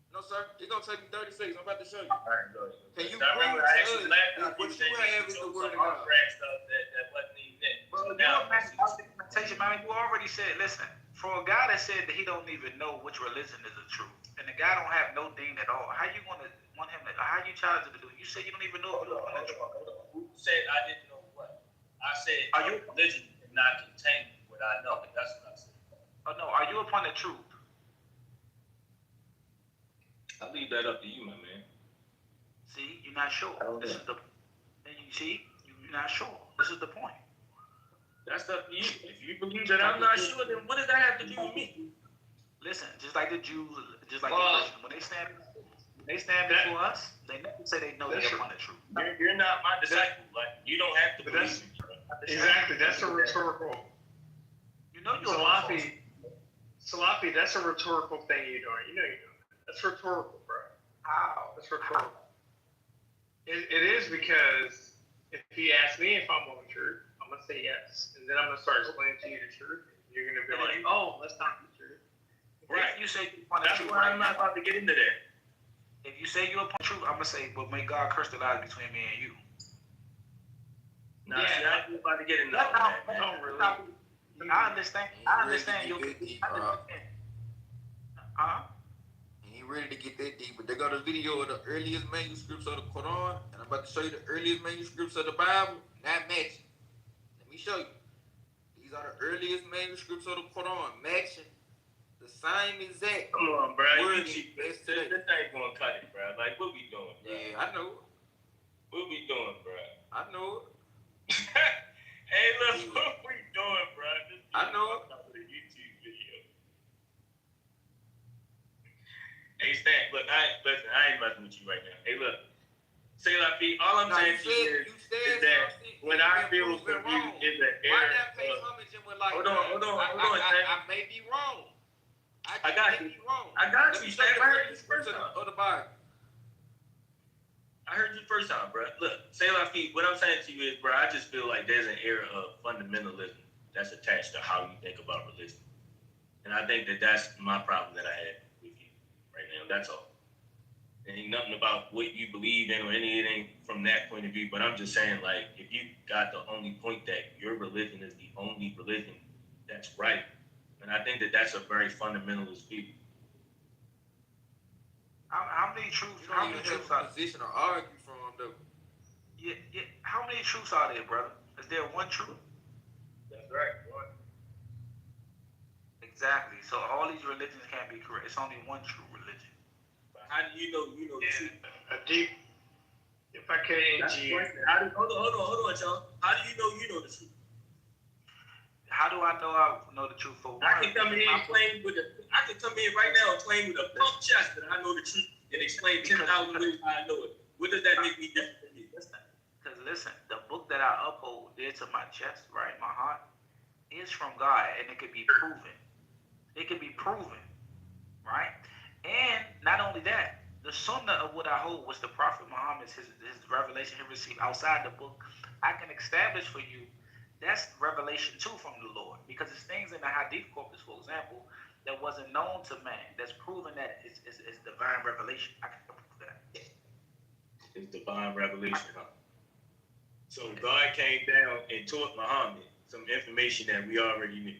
No, sir. It's going to take me 30 seconds. I'm about to show you. All right, go ahead. Can you prove to us that what you have is the word of God? That wasn't even it. Bro, man, you already said, listen, for a guy that said that he don't even know which religion is the truth, and the guy don't have no deen at all, how you want him to, how you challenge him to do it? You said you don't even know if it's the truth. Who said I didn't know what? I said, are you religion not contain what I know. That's what I said. Oh no, are you upon the truth? I leave that up to you, my man. See, you're not sure. This is the, and you see, you're not sure. This is the point. That's up to you. If you believe that I'm not sure, then what does that have to do with me? Listen, just like the Jews, just like the Christians, when they stand before us, they never say they know they're upon the truth. You're not my disciple. Like, you don't have to believe me. Exactly. That's a rhetorical. You know you're Salafi, that's a rhetorical thing you're doing. You know you're doing that. That's rhetorical, bro. How? That's rhetorical. It is because if he asks me if I'm on the truth, I'm gonna say yes, and then I'm gonna start explaining to you the truth. You're gonna be like, oh, that's not the truth. Right. If you say you're upon the That's truth, why I'm not about to get into that. If you say you're upon the truth, I'm gonna say, well, may God curse the line between me and you. Nah, see, I'm not about to get into all that. Don't really. I understand. I understand you. He ain't ready to get that deep, but they got a video of the earliest manuscripts of the Quran, and I'm about to show you the earliest manuscripts of the Bible, not matching. Let me show you. These are the earliest manuscripts of the Quran, matching the same exact. Come on, bro. This today. ain't gonna cut it, bro. Like, what we doing, bro? Yeah, I know. What we doing, bro? I know. Hey, look, what we doing, bro? I know. A YouTube video. Hey, Stan, look, I ain't messing with you right now. Hey, look, say like me. All I'm saying to you is that when I feel confused in the area hold on, I may be wrong. I got you. I got you, Stan. I heard you first time. Of the Bible. I heard you first time, bro. Look, say like me. What I'm saying to you is, bro, I just feel like there's an era of fundamentalism that's attached to how you think about religion, and I think that that's my problem that I have with you right now. That's all. It ain't nothing about what you believe in or anything from that point of view, but I'm just saying, like, if you got the only point that your religion is the only religion that's right, and I think that that's a very fundamentalist view. How many truths? You don't even have a position to argue from, though. Yeah. How many truths are there, brother? Is there one truth? That's right. One. Exactly. So all these religions can't be correct. It's only one true religion. But how do you know the truth? A deep. If I can, hold on, y'all. How do you know the truth? How do I know the truth for one? I can come in and claim I can come in right now and claim with a pump chest that I know the truth and explain 10,000 ways how I know it. What does that make me different from you? Because listen, the book that I uphold dear to my chest, right, my heart, is from God, and it could be proven. It could be proven, right? And not only that, the sunnah of what I hold was the Prophet Muhammad's his revelation he received outside the book. I can establish for you that's revelation too from the Lord, because it's things in the Hadith corpus, for example, that wasn't known to man. That's proven that it's divine revelation. I can prove that. It's divine revelation, huh? So God came down and taught Muhammad some information that we already knew.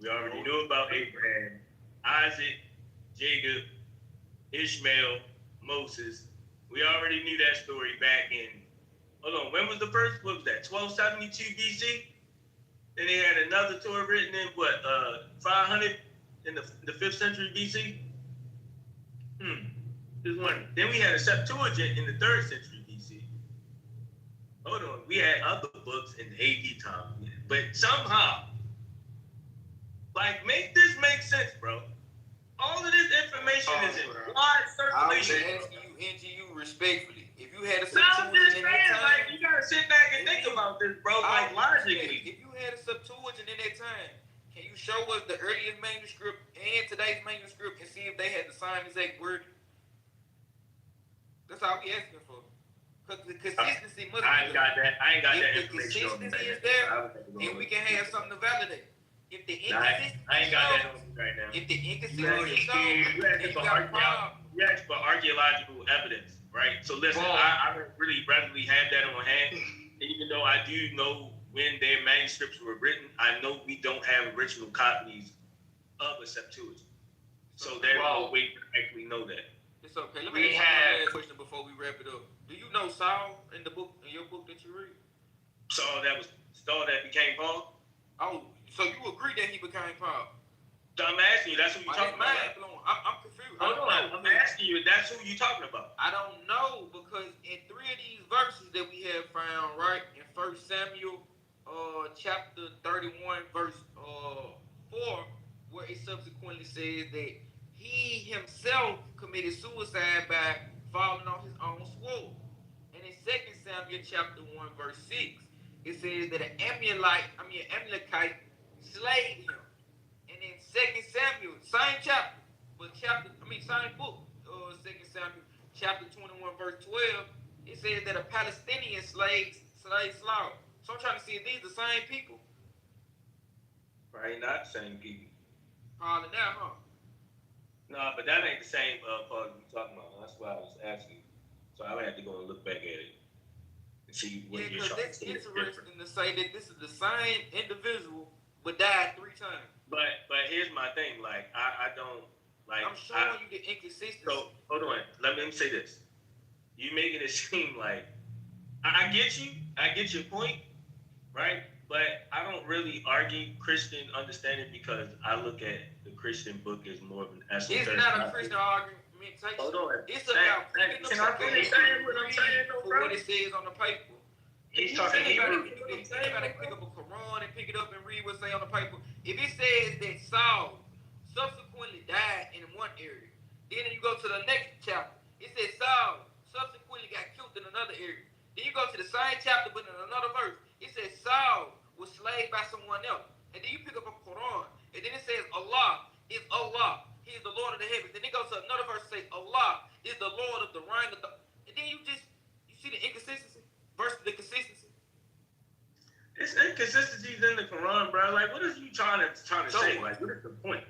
We already knew about Abraham, Isaac, Jacob, Ishmael, Moses. We already knew that story back in, hold on, when was the first, what was that, 1272 BC? Then they had another Torah written in, 500 in the 5th century BC? Just wondering. Then we had a Septuagint in the 3rd century BC. Hold on, we had other books in the AD time. But somehow, like, make this make sense, bro. All of this information is in wide circulation. I'm asking you, NGU, respectfully. If you had a Septuagint in that time, like, you gotta sit back and think about this, bro. Like, logically. If you had a Septuagint in that time, can you show us the earliest manuscript and today's manuscript and see if they had the same exact word? That's all we asking for. Because the consistency must be I ain't got that. I ain't got that If the information. consistency is there, then we can have something to validate. If the inconsistency I ain't got that on me right now. If the inconsistency shows, then you got a problem. You asked for archaeological evidence, right? So listen, I don't really readily have that on hand. Even though I do know when their manuscripts were written, I know we don't have original copies of a Septuagint. So there's no way to actually know that. It's okay. Let me ask you one question before we wrap it up. Do you know Saul in your book that you read? Saul that became Paul? Oh, so you agree that he became Paul? I'm asking you, that's who you talking about. I'm confused. Hold on, I'm asking you, that's who you talking about. I don't know, because in 3 of these verses that we have found, right, in 1 Samuel chapter 31, verse 4, where it subsequently says that he himself committed suicide by falling on his own sword. And in 2 Samuel chapter 1, verse 6, it says that an Amalekite slayed him. And in 2 Samuel, same chapter, same book, 2 Samuel chapter 21, verse 12, it says that a Palestinian slave slaughtered. So I'm trying to see if these are the same people. Right, not the same people. Probably not, huh? No, but that ain't the same part you're talking about. That's why I was asking you. So I would have to go and look back at it and see what you're trying to say. It's interesting to say that this is the same individual but died 3 times. But here's my thing. Like I don't like. I'm showing you the inconsistency. So hold on. Let me say this. You making it seem like I get you. I get your point, right? But I don't really argue Christian understanding because I look at the Christian book as more of an esoteric. It's not a Christian argumentation. Hold on. It's about picking up something for what it says on the paper. He's talking Hebrew. Anybody pick up a Quran and pick it up and read what's say on the paper. If it says that Saul subsequently died in one area, then you go to the next chapter, it says Saul subsequently got killed in another area. Then you go to the same chapter but in another verse, it says Saul was slayed by someone else. And then you pick up a Quran, and then it says Allah is Allah. He is the Lord of the heavens. Then it goes to another verse that says Allah is the Lord of the reign of the. And then you see the inconsistency versus the consistency. It's inconsistencies in the Quran, bro. Like, what is you trying to say? Like, what is the point?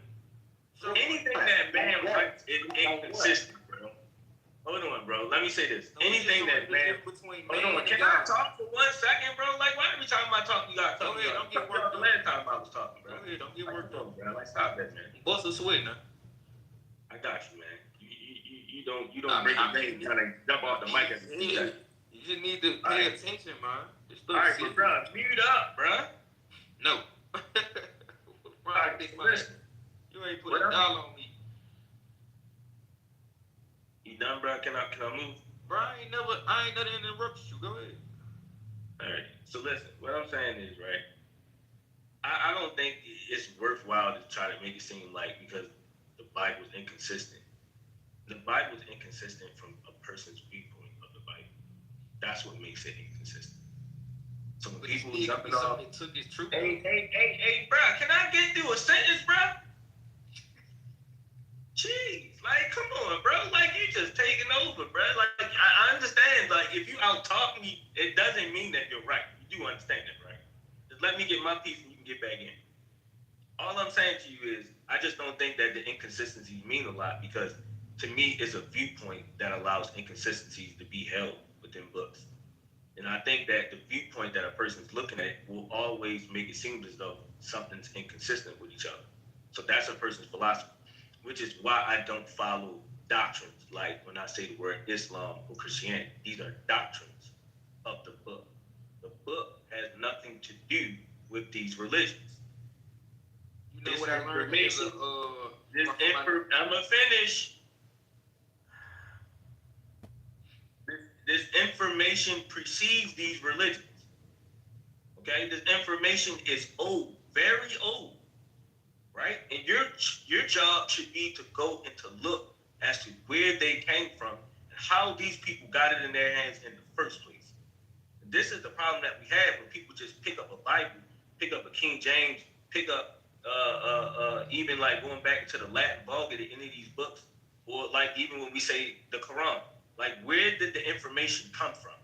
So anything that man writes is inconsistent, bro. Hold on, bro. Let me say this. Anything that man. Hold on. Can I talk for 1 second, bro? Like, why every time I talk, you gotta talk? Don't get worked up. The last time I was talking, bro. Go ahead, don't get worked up, bro. Like, stop that, man. Bust a sweat now. I got you, man. You don't break your thing trying to jump off the mic and see that. You just need to pay attention, man. All right, but bro, mute up, bro. No. All right, listen. You ain't put a dollar on me. You done, bro? Can I move? Bro, I ain't never interrupted you. Go ahead. All right. So listen, what I'm saying is, right, I don't think it's worthwhile to try to make it seem like because the Bible is inconsistent. The Bible is inconsistent from a person's viewpoint of the Bible. That's what makes it inconsistent. So when people jumping off, hey, bro, can I get through a sentence, bro? Jeez, like, come on, bro. Like, you just taking over, bro. Like, I understand, like, if you out-talk me, it doesn't mean that you're right. You do understand that, right? Just let me get my piece and you can get back in. All I'm saying to you is, I just don't think that the inconsistencies mean a lot because, to me, it's a viewpoint that allows inconsistencies to be held within books. And I think that the viewpoint that a person's looking at will always make it seem as though something's inconsistent with each other. So that's a person's philosophy, which is why I don't follow doctrines like when I say the word Islam or Christianity. These are doctrines of the book. The book has nothing to do with these religions. You know what I learned? I'm gonna finish. This information precedes these religions. Okay, this information is old, very old, right? And your job should be to go and to look as to where they came from and how these people got it in their hands in the first place. And this is the problem that we have when people just pick up a Bible, pick up a King James, pick up even like going back to the Latin Vulgate in any of these books, or like even when we say the Quran. Like, where did the information come from?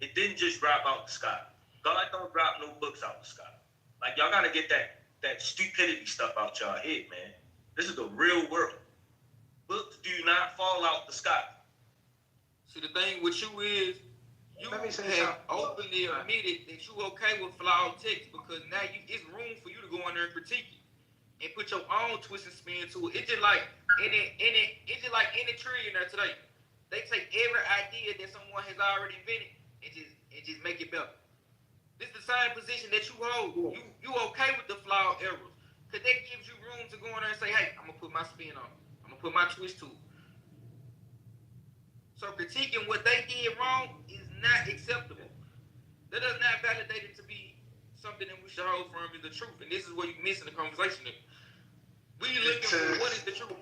It didn't just drop out the sky. God don't drop no books out the sky. Like, y'all gotta get that stupidity stuff out y'all head, man. This is the real world. Books do not fall out the sky. See, the thing with you is, you have openly admitted that you okay with flawed text because now it's room for you to go in there and critique it and put your own twist and spin to it. It's just like any trillionaire today. They take every idea that someone has already invented and just make it better. This is the same position that you hold. You okay with the flawed errors. Because that gives you room to go in there and say, hey, I'm going to put my spin on it. I'm going to put my twist to it. So critiquing what they did wrong is not acceptable. That does not validate it to be something that we should hold firm as the truth. And this is where you're missing the conversation. We looking for what is the truth.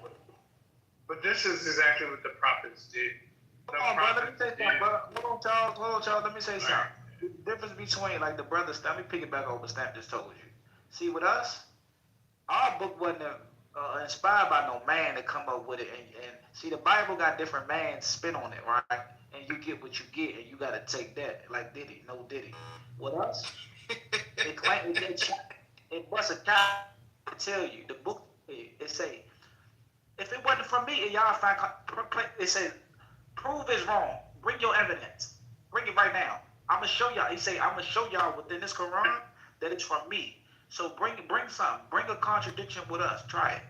But this is exactly what the prophets did. Hold on, brother. Let me say something, brother. Hold on, Charles. Let me say something. The difference between, like, the brother, let me piggyback over what Stamp just told you. See, with us, our book wasn't inspired by no man to come up with it. And see, the Bible got different man's spin on it, right? And you get what you get, and you got to take that. Like Diddy, no Diddy. With us, it busts a cop to tell you. The book, it say, if it wasn't for me, and y'all find, it says, prove is wrong. Bring your evidence. Bring it right now. I'm gonna show y'all. He say, I'm gonna show y'all within this Quran that it's from me. So bring something. Bring a contradiction with us. Try it.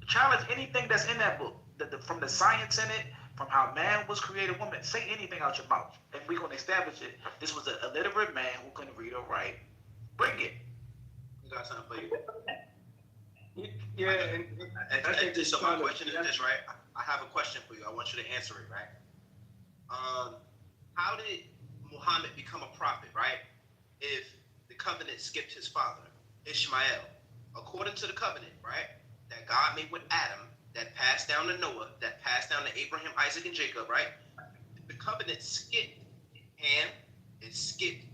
Challenge anything that's in that book. From the science in it, from how man was created, woman. Say anything out your mouth, and we're gonna establish it. This was a illiterate man who couldn't read or write. Bring it. You got something for you? Yeah. And so my question is this, right? I have a question for you. I want you to answer it, right? How did Muhammad become a prophet, right? If the covenant skipped his father, Ishmael, according to the covenant, right? That God made with Adam, that passed down to Noah, that passed down to Abraham, Isaac, and Jacob, right? The covenant skipped Ham, it skipped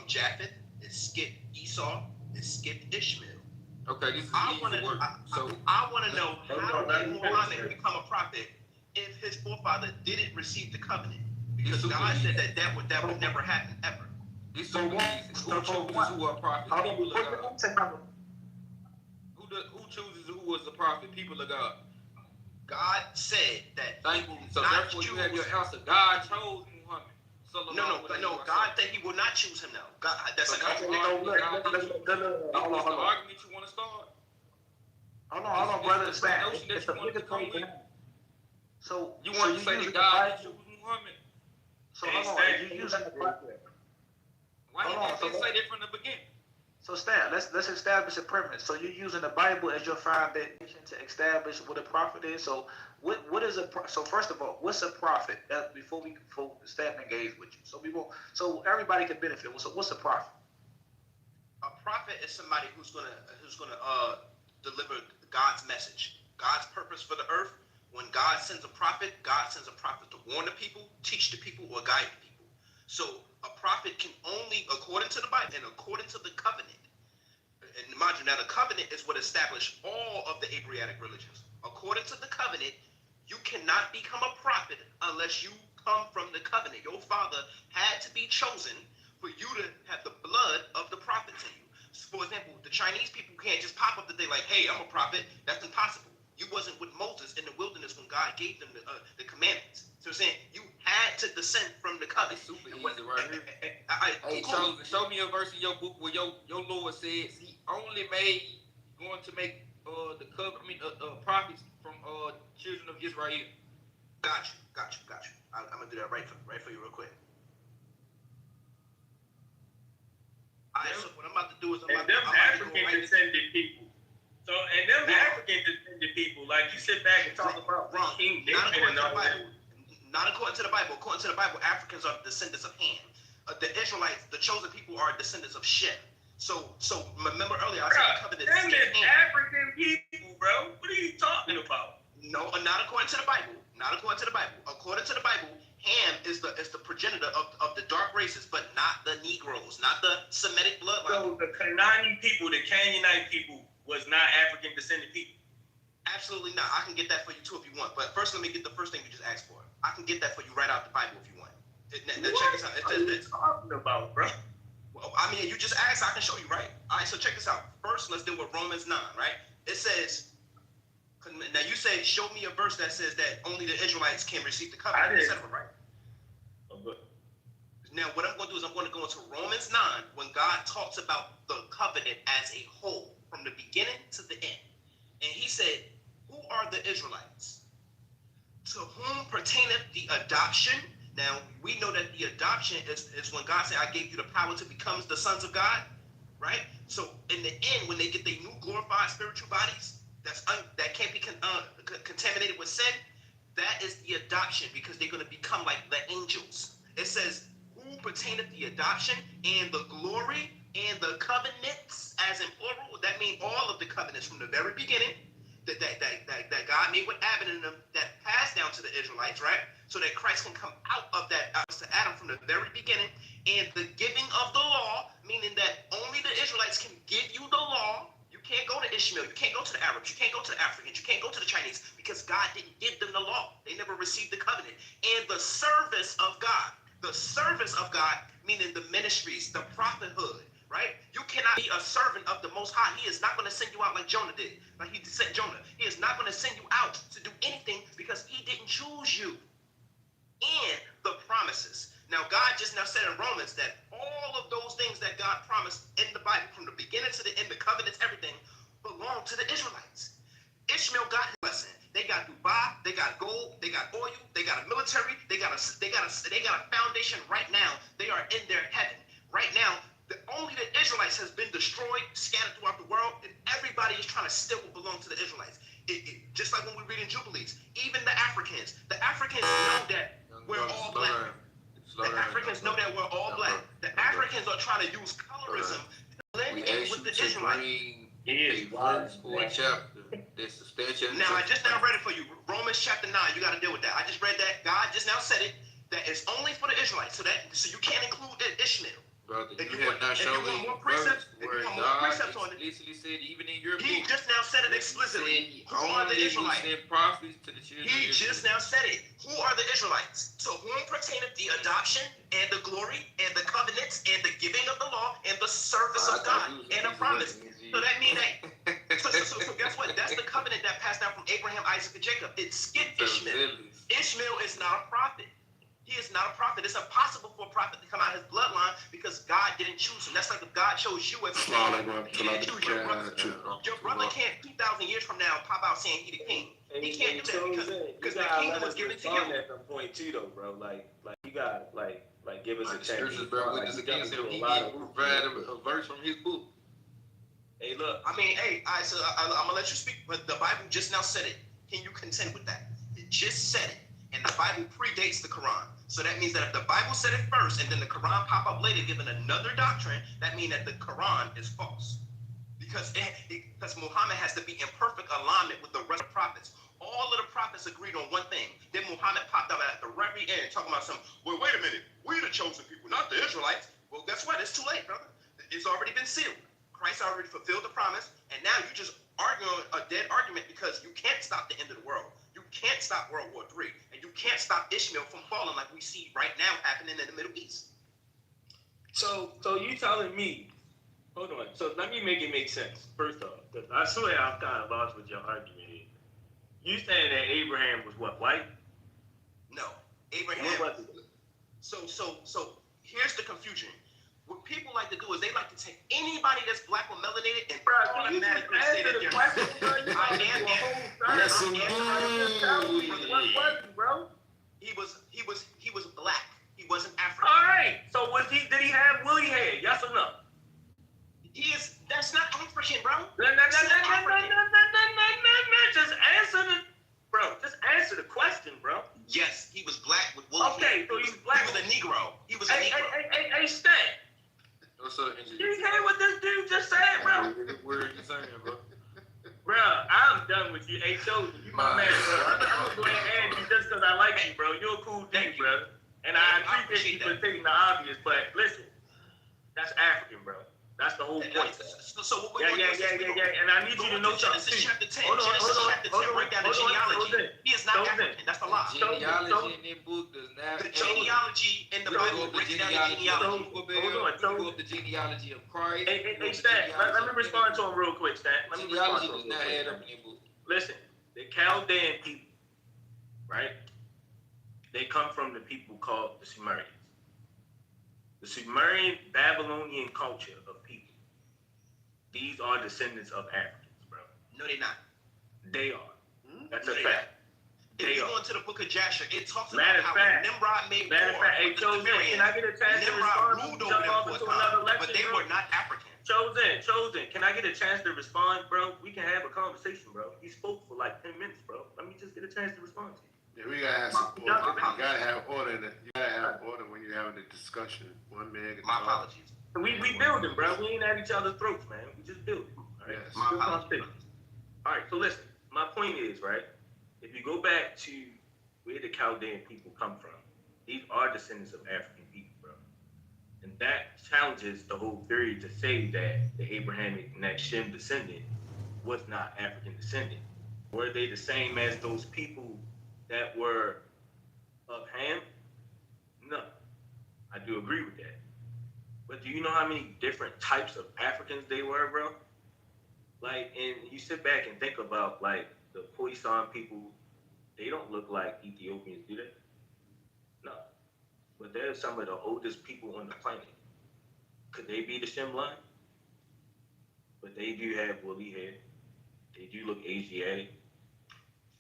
Japheth, it skipped Esau, it skipped Ishmael. Okay, this is I want to know how did Muhammad become a prophet if his forefather didn't receive the covenant? Because God said that would never happen ever. This super easy. Who chooses who are prophets? People of God. Who chooses who was the prophet? People of God. God said that. Thank you. So therefore you have your answer. God chose Muhammad. No. God said He will not choose him now. God, that's a contradiction. Hold on. The argument you want to start? Hold on, brother. So you want to say that God chose Muhammad? So hold on. You using the Bible? Why you didn't say that from the beginning? So Stan, let's establish a premise. So you're using the Bible as your foundation to establish what a prophet is. So what is so first of all, what's a prophet? Before Stan engage with you, so everybody can benefit. So what's a prophet? A prophet is somebody who's gonna deliver God's message, God's purpose for the earth. When God sends a prophet to warn the people, teach the people, or guide the people. So a prophet can only, according to the Bible and according to the covenant, and mind you, now the covenant is what established all of the Abrahamic religions. According to the covenant, you cannot become a prophet unless you come from the covenant. Your father had to be chosen for you to have the blood of the prophet to you. For example, the Chinese people can't just pop up today like, hey, I'm a prophet. That's impossible. You wasn't with Moses in the wilderness when God gave them the commandments. So I'm saying you had to descend from the covenant. Super easy right here. Hey, show me a verse in your book where your Lord says He only going to make prophets from children of Israel. Got you. I'm gonna do that right for you real quick. Alright, so what I'm about to do is African descended people. So, and them African descended people, like you sit back and talk about King David and all that. Not according to the Bible. According to the Bible, Africans are descendants of Ham. The Israelites, the chosen people, are descendants of Shem. So remember earlier, I said the covenant. Them is African people, bro. What are you talking about? No, not according to the Bible. Not according to the Bible. According to the Bible, Ham is the progenitor of the dark races, but not the Negroes, not the Semitic bloodline. So the Kanani people, the Canaanite people, was not African descended people. Absolutely not. I can get that for you too if you want. But first, let me get the first thing you just asked for. I can get that for you right out the Bible if you want. Check this out. What are you talking about, bro? Well, I mean, you just asked. I can show you, right? All right. So check this out. First, let's deal with Romans 9, right? It says. Now you say, show me a verse that says that only the Israelites can receive the covenant, etc., right? Now, what I'm going to do is I'm going to go into Romans 9 when God talks about the covenant as a whole, from the beginning to the end. And he said, who are the Israelites? To whom pertaineth the adoption, Now, we know that the adoption is when God said, I gave you the power to become the sons of God, right? So in the end, when they get their new glorified spiritual bodies, that can't be contaminated with sin, that is the adoption, because they're going to become like the angels. It says, who pertaineth the adoption and the glory and the covenants, as in plural. That means all of the covenants from the very beginning that God made with Adam and them, that passed down to the Israelites, right? So that Christ can come out of that to Adam from the very beginning. And the giving of the law, meaning that only the Israelites can give you the law. You can't go to Ishmael. You can't go to the Arabs. You can't go to the Africans. You can't go to the Chinese, because God didn't give them the law. They never received the covenant. And the service of God. The service of God, meaning the ministries, the prophethood, right? You cannot be a servant of the Most High. He is not going to send you out like Jonah did. Like he sent Jonah. He is not going to send you out to do anything, because he didn't choose you. And the promises. Now, God just now said in Romans that all of those things that God promised in the Bible, from the beginning to the end, the covenants, everything, belong to the Israelites. Ishmael got his blessing. They got Dubai, they got gold, they got oil, they got a military, they got a foundation right now. They are in their heaven. Right now, only the Israelites has been destroyed, scattered throughout the world, and everybody is trying to steal what belongs to the Israelites. Just like when we read in Jubilees, even the Africans know that we're all black. The Africans know that we're all black. The Africans are trying to use colorism to blend in with the Israelites. A verse or a chapter that's substantial. Now, I just now read it for you. Romans chapter 9. You got to deal with that. I just read that. God just now said it. That it's only for the Israelites. So you can't include Ishmael. Brother, you have not shown me verse where God explicitly said, even in your book. He just now said it explicitly. Who are the Israelites? Sent prophets to the children. He just now said it. Who are the Israelites? So whom pertaineth the adoption and the glory and the covenants and the giving of the law and the service of God and the promise. So that means that. So guess what? That's the covenant that passed down from Abraham, Isaac, and Jacob. It skipped Ishmael. Ishmael is not a prophet. He is not a prophet. It's impossible for a prophet to come out of his bloodline, because God didn't choose him. That's like if God chose you as a king. He didn't choose your brother. Your brother can't 2,000 years from now pop out saying he the king. He can't do that because the kingdom was given to you. At some point too, though, bro. Like you got like give us a chance. Scriptures bear witness against him. He did provide a verse from his book. Hey, look. I mean, all right. So I'm gonna let you speak, but the Bible just now said it. Can you contend with that? It just said it, and the Bible predates the Quran. So that means that if the Bible said it first and then the Quran pop up later giving another doctrine, that means that the Quran is false. Because Muhammad has to be in perfect alignment with the rest of the prophets. All of the prophets agreed on one thing. Then Muhammad popped up at the very end talking about something. Well, wait a minute. We're the chosen people, not the Israelites. Well, guess what? It's too late, brother. It's already been sealed. Christ already fulfilled the promise. And now you just arguing a dead argument, because you can't stop the end of the world. You can't stop World War III, and you can't stop Ishmael from falling like we see right now happening in the Middle East. So you telling me, hold on, so let me make it make sense, first off, because I swear I'm kind of lost with your argument here. You saying that Abraham was what, white? No, Abraham. What was it? So here's the confusion. What people like to do is they like to take anybody that's black or melanated and automatically say that they're black. Bro? He was black. He wasn't African. All right. So did he have woolly hair? Yes or no? That's not African, bro. No. Just answer the question, bro. Yes, he was black with woolly hair. Okay, so he's black. He was a Negro. He was a Negro. Hey, Stan. What's up, you hear what this dude just said, bro? Where are you saying, bro? Bro, I'm done with you. Hey, Chosen, you my man, bro. I'm gonna go ahead and add you just because I like you, bro. You're a cool dude, bro. And I appreciate you for taking the obvious, but listen, that's African, bro. That's the whole point. Yeah. And I need you to know something too. Genesis chapter 10. Break down the genealogy. He is not African. That's the lie. Genealogy in their book does not. The genealogy in the Bible breaks down the genealogy. Hold on. The genealogy of Christ. Hey, Stan, let me respond to him real quick, Stan. Genealogy does not add up in your book. Listen, the Chaldean people, right? They come from the people called the Sumerians. The Sumerian Babylonian culture of people. These are descendants of Africans, bro. No, they're not. They are. That's a fact. If you go into the book of Jasher, it talks about Matter of how fact, when Nimrod made war hey, with the Chosen, Sumerians, can I get a chance to Nimrod respond? ruled Jump over them off for a into time, another but lecture, they bro? were not African. Chosen, can I get a chance to respond, bro? We can have a conversation, bro. You spoke for like 10 minutes, bro. Let me just get a chance to respond to you. Yeah, we gotta have some order. You gotta have order. You gotta have order when you're having a discussion. One man. My apologies. We building, bro. We ain't at each other's throats, man. We just building. All right. Yes. My apologies. All right. So listen, my point is, right? If you go back to where the Chaldean people come from, these are descendants of African people, bro. And that challenges the whole theory to say that the Abrahamic Shem descendant was not African descendant. Were they the same as those people that were of Ham? No. I do agree with that. But do you know how many different types of Africans they were, bro? Like, and you sit back and think about, like, the Khoisan people, they don't look like Ethiopians, do they? No. But they're some of the oldest people on the planet. Could they be the Shem line? But they do have woolly hair. They do look Asiatic.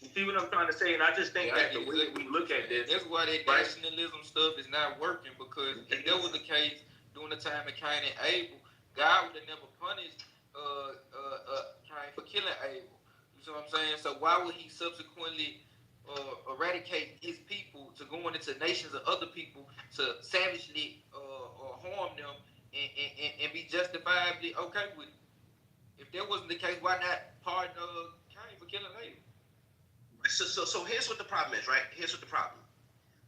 You see what I'm trying to say? And I just think that the way we look at this, that's why that nationalism stuff is not working, because if that was the case during the time of Cain and Abel, God would have never punished Cain for killing Abel. You see what I'm saying? So why would he subsequently eradicate his people to go into nations of other people to savagely harm them and be justifiably okay with it? If that wasn't the case, why not pardon Cain for killing Abel? So here's what the problem is, right? Here's what the problem.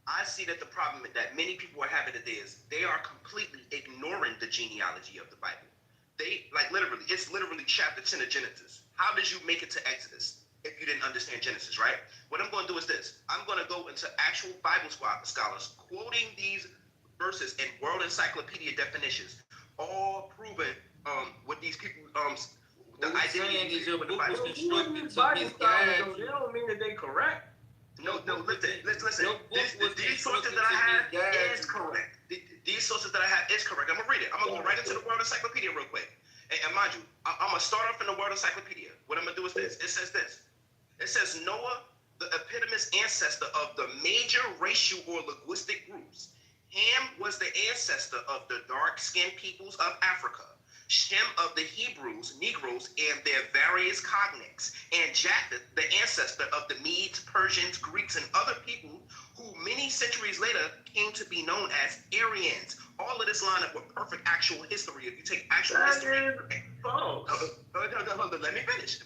I see that the problem that many people are having today is they are completely ignoring the genealogy of the Bible. They, like, literally, it's literally chapter 10 of Genesis. How did you make it to Exodus if you didn't understand Genesis, right? What I'm going to do is this. I'm going to go into actual Bible scholars quoting these verses in World Encyclopedia definitions, all proven what these people the identity is your book was constructed to misguide you. They don't mean that they correct. No, listen. These sources that I have is correct. These sources that I have is correct. I'm gonna read it. I'm gonna go right into the World Encyclopedia real quick. And mind you, I'm gonna start off in the World Encyclopedia. What I'm gonna do is this. It says this. It says Noah, the eponymous ancestor of the major racial or linguistic groups. Ham was the ancestor of the dark-skinned peoples of Africa. Shem of the Hebrews, Negroes, and their various cognates, and Japheth, the ancestor of the Medes, Persians, Greeks, and other people who many centuries later came to be known as Aryans. All of this line up with perfect actual history. If you take actual history, hold on, let me finish.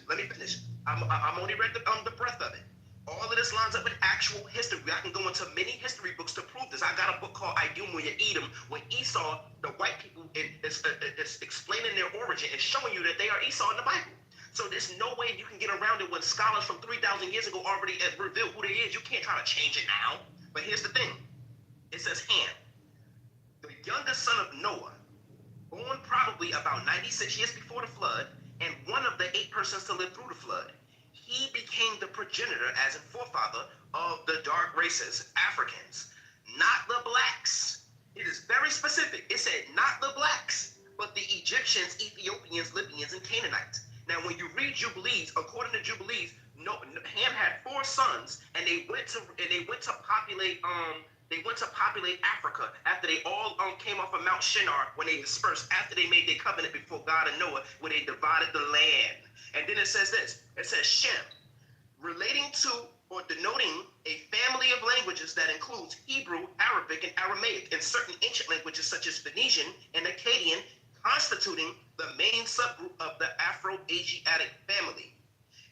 I'm only read the breadth of it. All of this lines up with actual history. I can go into many history books to prove this. I got a book called Idum Edom, when Esau, the white people, is explaining their origin and showing you that they are Esau in the Bible. So there's no way you can get around it when scholars from 3,000 years ago already revealed who they is. You can't try to change it now. But here's the thing. It says Ham, the youngest son of Noah, born probably about 96 years before the flood, and one of the 8 persons to live through the flood. He became the progenitor as a forefather of the dark races, Africans, not the blacks. It is very specific. It said not the blacks, but the Egyptians, Ethiopians, Libyans, and Canaanites. Now, when you read Jubilees, according to Jubilees, Ham had 4 sons, and they went to populate Africa after they all came off of Mount Shinar when they dispersed, after they made their covenant before God and Noah, when they divided the land. And then it says this. It says Shem, relating to or denoting a family of languages that includes Hebrew, Arabic, and Aramaic, and certain ancient languages such as Phoenician and Akkadian, constituting the main subgroup of the Afro-Asiatic family.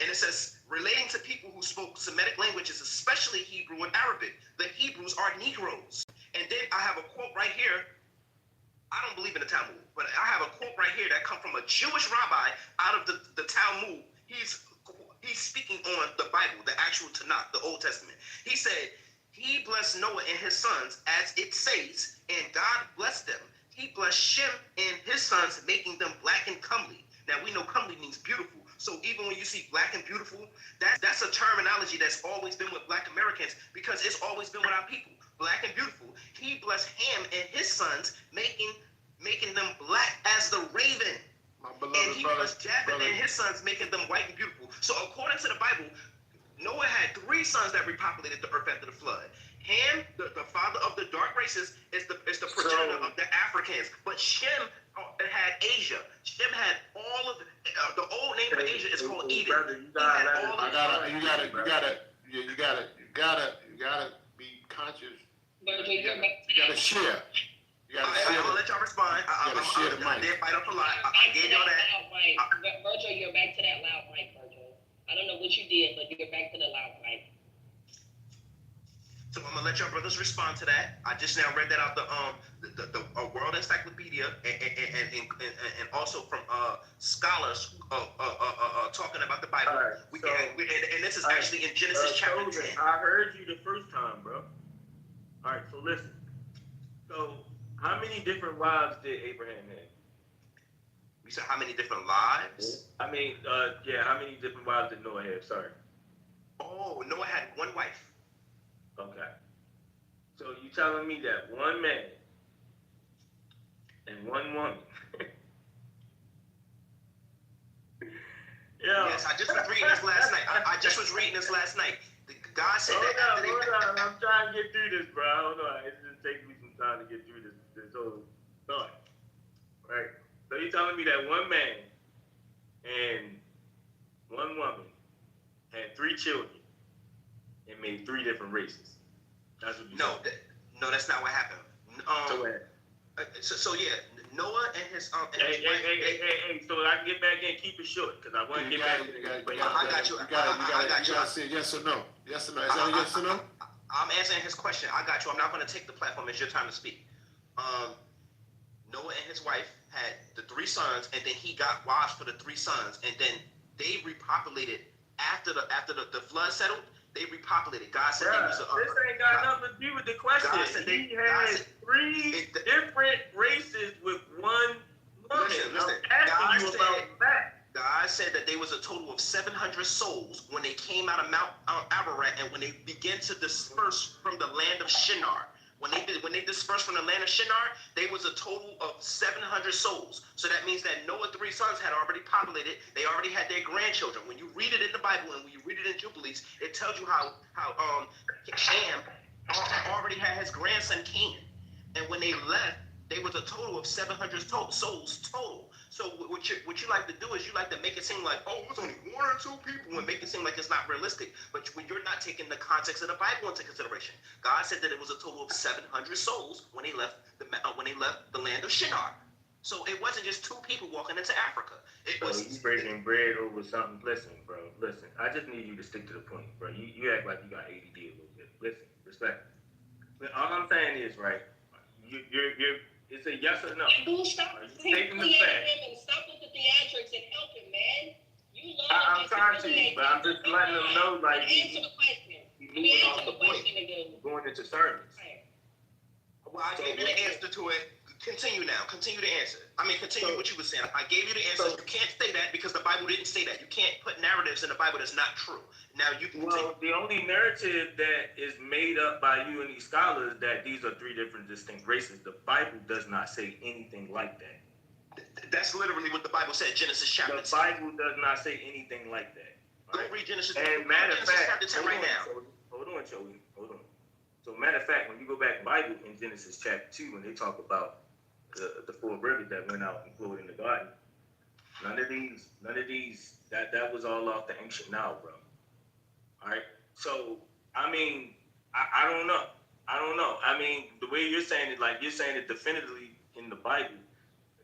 And it says, relating to people who spoke Semitic languages, especially Hebrew and Arabic. The Hebrews are Negroes. And then I have a quote right here. I don't believe in the Talmud, but I have a quote right here that comes from a Jewish rabbi out of the Talmud. He's speaking on the Bible, the actual Tanakh, the Old Testament. He said, he blessed Noah and his sons, as it says, and God blessed them. He blessed Shem and his sons, making them black and comely. Now, we know comely means beautiful. So even when you see black and beautiful, that's a terminology that's always been with Black Americans, because it's always been with our people. Black and beautiful. He blessed Ham and his sons, making them black as the raven. And he blessed Japheth and his sons, making them white and beautiful. So according to the Bible, Noah had 3 sons that repopulated the earth after the flood. Ham, the father of the dark races, is the progenitor of the Africans. But Shem had Asia. Shem had all of the old name for Asia is called Eden. Brother, you gotta be conscious. You gotta share. I'm gonna let y'all respond. I did fight up a lot. I gave y'all that. Virgil, you're back to that loud mic, Virgil. I don't know what you did, but you're back to the loud mic. So I'm gonna let y'all brothers respond to that. I just now read that out the World Encyclopedia and also from scholars talking about the Bible. And this is actually in Genesis chapter 10. I heard you the first time, bro. All right, so listen. So how many different wives did Abraham have? You said how many different lives? I mean, how many different wives did Noah have? Sorry. Oh, Noah had 1 wife. Okay. So you telling me that 1 man and 1 woman? Yes, I just was reading this last night. I just was reading this last night. God said Hold on. I'm trying to get through this, bro. Hold on. It's just taking me some time to get through this whole thought. Right? So you're telling me that 1 man and 1 woman had 3 children and made 3 different races. That's what you said. No, that's not what happened. So yeah, Noah and his Hey, so I can get back in and keep it short because I want to get back in. I got you. You gotta say yes or no. Yes or no. Is that a yes or no? I'm answering his question. I got you. I'm not going to take the platform. It's your time to speak. Noah and his wife had the 3 sons, and then he got wives for the 3 sons, and then they repopulated after the flood settled. They repopulated. God said this ain't got nothing to do with the question. He had 3 different races with 1 woman. Listen. God said that there was a total of 700 souls when they came out of Mount Ararat, and when they began to disperse from the land of Shinar. When they dispersed from the land of Shinar, there was a total of 700 souls. So that means that Noah's 3 sons had already populated. They already had their grandchildren. When you read it in the Bible and when you read it in Jubilees, it tells you how Shem already had his grandson Canaan. And when they left, there was a total of 700 souls total. So what you like to do is you like to make it seem like, oh, it's only 1 or 2 people, and make it seem like it's not realistic. But when you're not taking the context of the Bible into consideration, God said that it was a total of 700 souls when they left the land of Shinar. So it wasn't just 2 people walking into Africa. It was you breaking bread over something. Listen, bro. Listen, I just need you to stick to the point, bro. You act like you got ADD a little bit. Listen, respect. All I'm saying is, right, you're it's a yes or no. Boo, stop taking the fact. Stop with the theatrics and help him, man. You love I'm trying to, but I'm just letting them know, like, answer the question. moving off the point, going into sermons. Well, I gave you the answer to it. Continue now. Continue to answer. I mean, continue what you were saying. I gave you the answer. You can't say that because the Bible didn't say that. You can't put narratives in the Bible that's not true. Now you can. Well, the only narrative that is made up by you and these scholars that these are 3 different distinct races. The Bible does not say anything like that. That's literally what the Bible said. Genesis chapter 10. The Bible does not say anything like that. Go read Genesis. And matter of fact, chapter 10 right now. Hold on, Joey. Hold on. So matter of fact, when you go back to the Bible in Genesis chapter 2, when they talk about the 4 rivers that went out and flowed in the garden, none of these, that was all off the ancient Nile, bro. All right. So I mean, I don't know. I mean, the way you're saying it, like you're saying it definitively in the Bible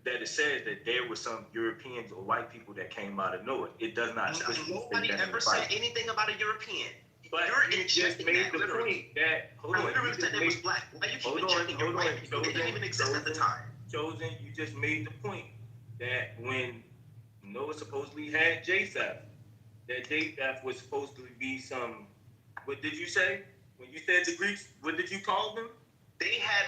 that it says that there were some Europeans or white people that came out of Noah. It does not. Nobody ever said anything about a European. But you just made the point that literally said they was black. Why you keep injecting your white people? They didn't even exist at the time. Chosen, you just made the point that when Noah supposedly had Japheth, that Japheth was supposed to be some. What did you say? When you said the Greeks, what did you call them? They had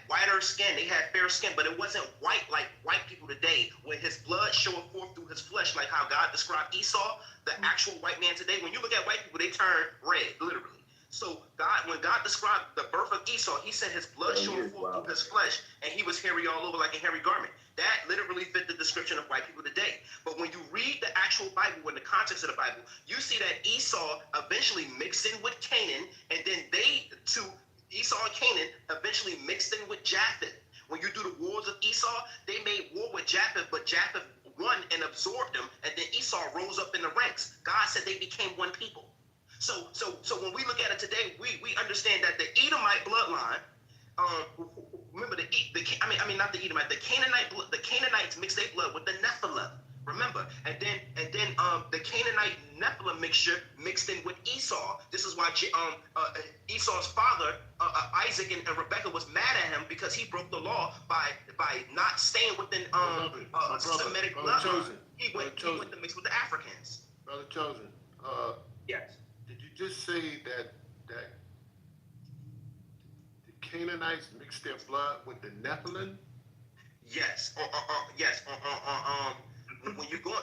whiter skin. They had fair skin, but it wasn't white like white people today. When his blood showed forth through his flesh, like how God described Esau, the actual white man today. When you look at white people, they turn red, literally. So when God described the birth of Esau, he said his blood showed forth through his flesh, and he was hairy all over like a hairy garment. That literally fit the description of white people today. But when you read the actual Bible, in the context of the Bible, you see that Esau eventually mixed in with Canaan, and then Esau and Canaan eventually mixed in with Japheth. When you do the wars of Esau, they made war with Japheth, but Japheth won and absorbed them, and then Esau rose up in the ranks. God said they became one people. So when we look at it today, we understand that the Edomite bloodline, remember not the Edomite, the Canaanites mixed their blood with the Nephilim. Remember, and then the Canaanite Nephilim mixture mixed in with Esau. This is why Esau's father Isaac and Rebekah was mad at him because he broke the law by not staying within Semitic bloodline. He went to mix with the Africans. Brother Chosen, yes. Did you just say that the Canaanites mixed their blood with the Nephilim? Yes. Yes. When you go,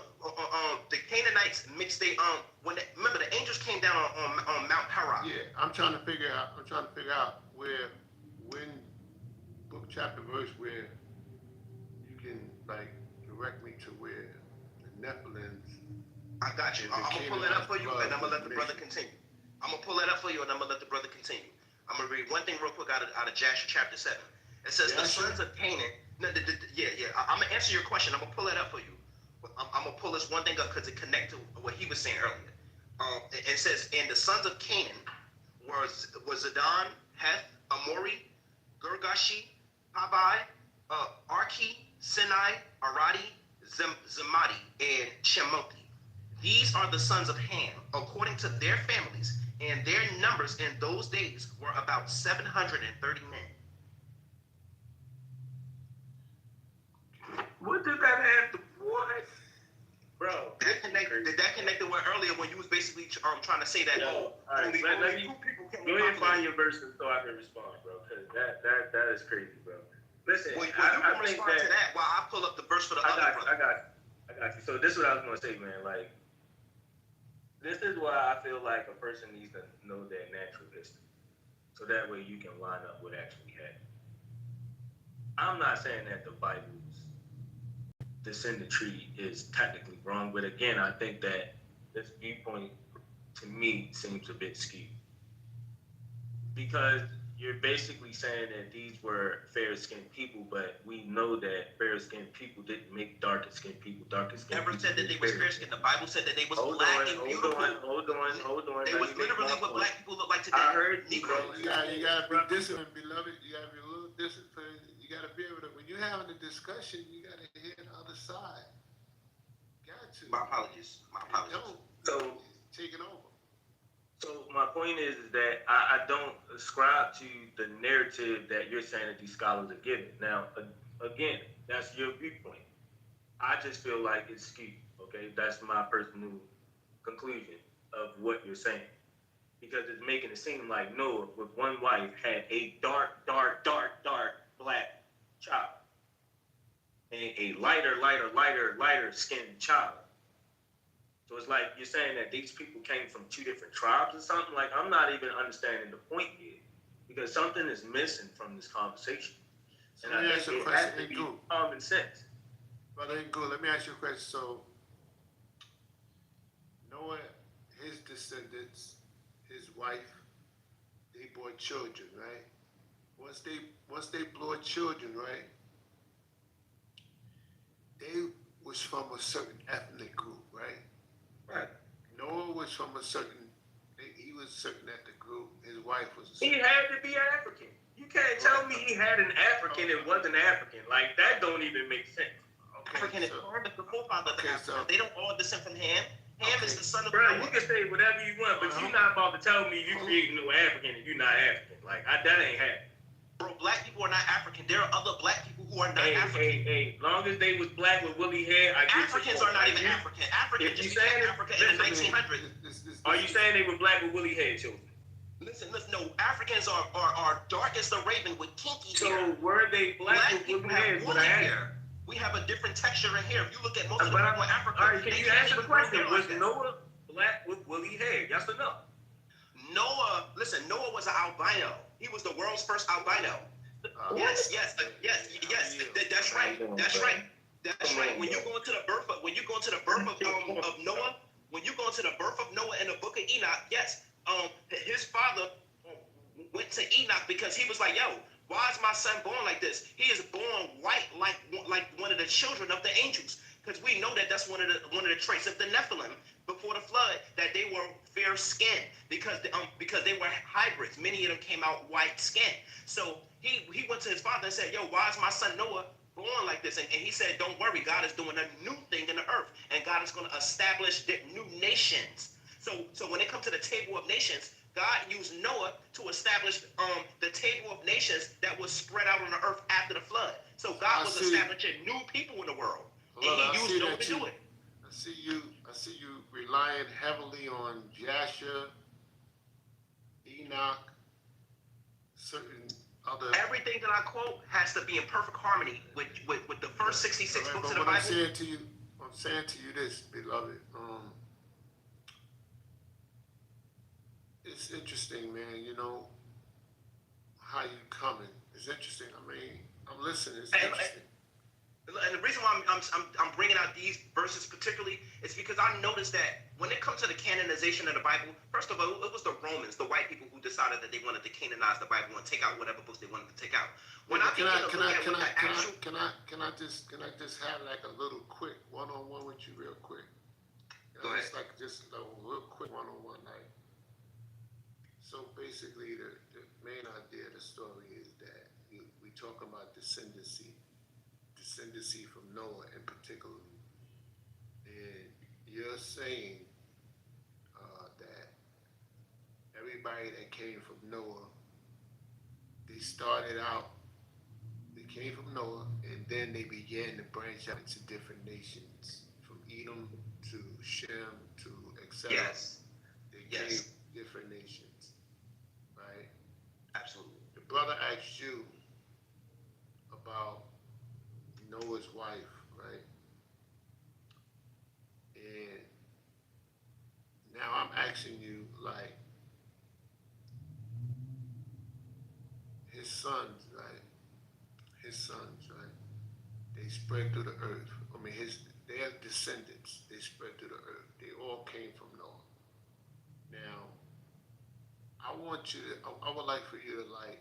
the Canaanites mixed they remember the angels came down on Mount Paran. Yeah, I'm trying to figure out where, when, book, chapter, verse, where you can direct me to where the Nephilims. I got you. I'm gonna pull it up for you, and I'm gonna let the brother continue. I'm gonna pull that up for you, and I'm gonna let the brother continue. I'm gonna read one thing real quick out of Jasher chapter 7. It says the sons of Canaan. No, I'm gonna answer your question. I'm gonna pull that up for you. I'm gonna pull this one thing up because it connects to what he was saying earlier. It says, and the sons of Canaan was Zidon, Heth, Amori, Girgashi, Pabai, Arki, Sinai, Aradi, Zemati, and Shemothi. These are the sons of Ham, according to their families, and their numbers in those days were about 730 men. What did that have to what? Bro, did that connect to what earlier when you was basically trying to say that let me go ahead and find your verse so I can respond, bro, because that is crazy, bro. Listen, you can respond to that while I pull up the verse for the other brother. I got you. So this is what I was gonna say, man. Like, this is why I feel like a person needs to know their natural history, so that way you can line up what actually happened. I'm not saying that the Bible's descendant tree is technically wrong, but again, I think that this viewpoint to me seems a bit skewed, because you're basically saying that these were fair-skinned people, but we know that fair-skinned people didn't make darker-skinned people darker-skinned. Never said that they was fair-skinned. The Bible said that they was black and beautiful. Hold on. They was literally what black people look like today. I heard Negroes. You gotta be disciplined, beloved. You gotta be a little disciplined. You gotta be able to. When you're having a discussion, you gotta hear the other side. Got to. My apologies. So taking over. So my point is that I don't ascribe to the narrative that you're saying that these scholars are giving. Now, again, that's your viewpoint. I just feel like it's skewed, okay? That's my personal conclusion of what you're saying. Because it's making it seem like Noah, with one wife, had a dark black child. And a lighter skinned child. So it's like you're saying that these people came from two different tribes or something. Like, I'm not even understanding the point here, because something is missing from this conversation. And I think it has to be common sense. Brother N'Gu, let me ask you a question. So, Noah, his descendants, his wife, they bore children, right? Once they bore children, right? They was from a certain ethnic group, right? Right. Noah was from he was certain ethnic group. His wife was a He had to be African. You can't tell me he had an African and wasn't African. Like, that don't even make sense. African is the forefather of the African. They don't all descend from Ham. Ham is the son of Bro, you can say whatever you want, but you're not about to tell me you creating no African and you're not African. Like, that ain't happening. Bro, black people are not African. There are other black people who are not African. Hey, long as they was black with woolly hair, I get Africans are not even African. African just became Africa in the 1900s. Are you saying they were black with woolly hair, children? Listen, no, Africans are dark as the raven with kinky hair. So were they black with woolly hair? We have a different texture in hair. If you look at most of the people in Africa, all right, can you answer the question? Was Noah black with woolly hair? Yes or no? Noah was an albino. He was the world's first albino. Yes. That's right. That's right. That's right. When you go into the birth of Noah, when you go into the birth of Noah in the book of Enoch, yes, his father went to Enoch because he was like, yo, why is my son born like this? He is born white like one of the children of the angels. Because we know that that's one of the traits of the Nephilim before the flood, that they were fair skinned because they were hybrids. Many of them came out white skinned. So he went to his father and said, yo, why is my son Noah born like this? And he said, don't worry, God is doing a new thing in the earth, and God is going to establish new nations. So when it comes to the table of nations, God used Noah to establish the table of nations that was spread out on the earth after the flood. So God was establishing new people in the world. And he used Noah to do it. I see you relying heavily on Jasher, Enoch, certain other. Everything that I quote has to be in perfect harmony with the first 66 books of the Bible. I'm saying to you this, beloved. It's interesting, man. You know how you coming. It's interesting. I mean, I'm listening. It's interesting. And the reason why I'm bringing out these verses particularly is because I noticed that when it comes to the canonization of the Bible, first of all, it was the Romans, the white people, who decided that they wanted to canonize the Bible and take out whatever books they wanted to take out. When can I just have like a little quick one-on-one with you, real quick? Go ahead. Just like just a real quick one-on-one, like. So basically, the main idea of the story is that we talk about descendancy from Noah in particular, and you're saying that everybody that came from Noah, they came from Noah, and then they began to branch out into different nations, from Edom to Shem to etc. Yes. They came different nations, right? Absolutely. The brother asked you about Noah's wife, right? And now I'm asking you, like, his sons, right? They spread through the earth. I mean, their descendants, they spread through the earth. They all came from Noah. Now, I would like for you to like,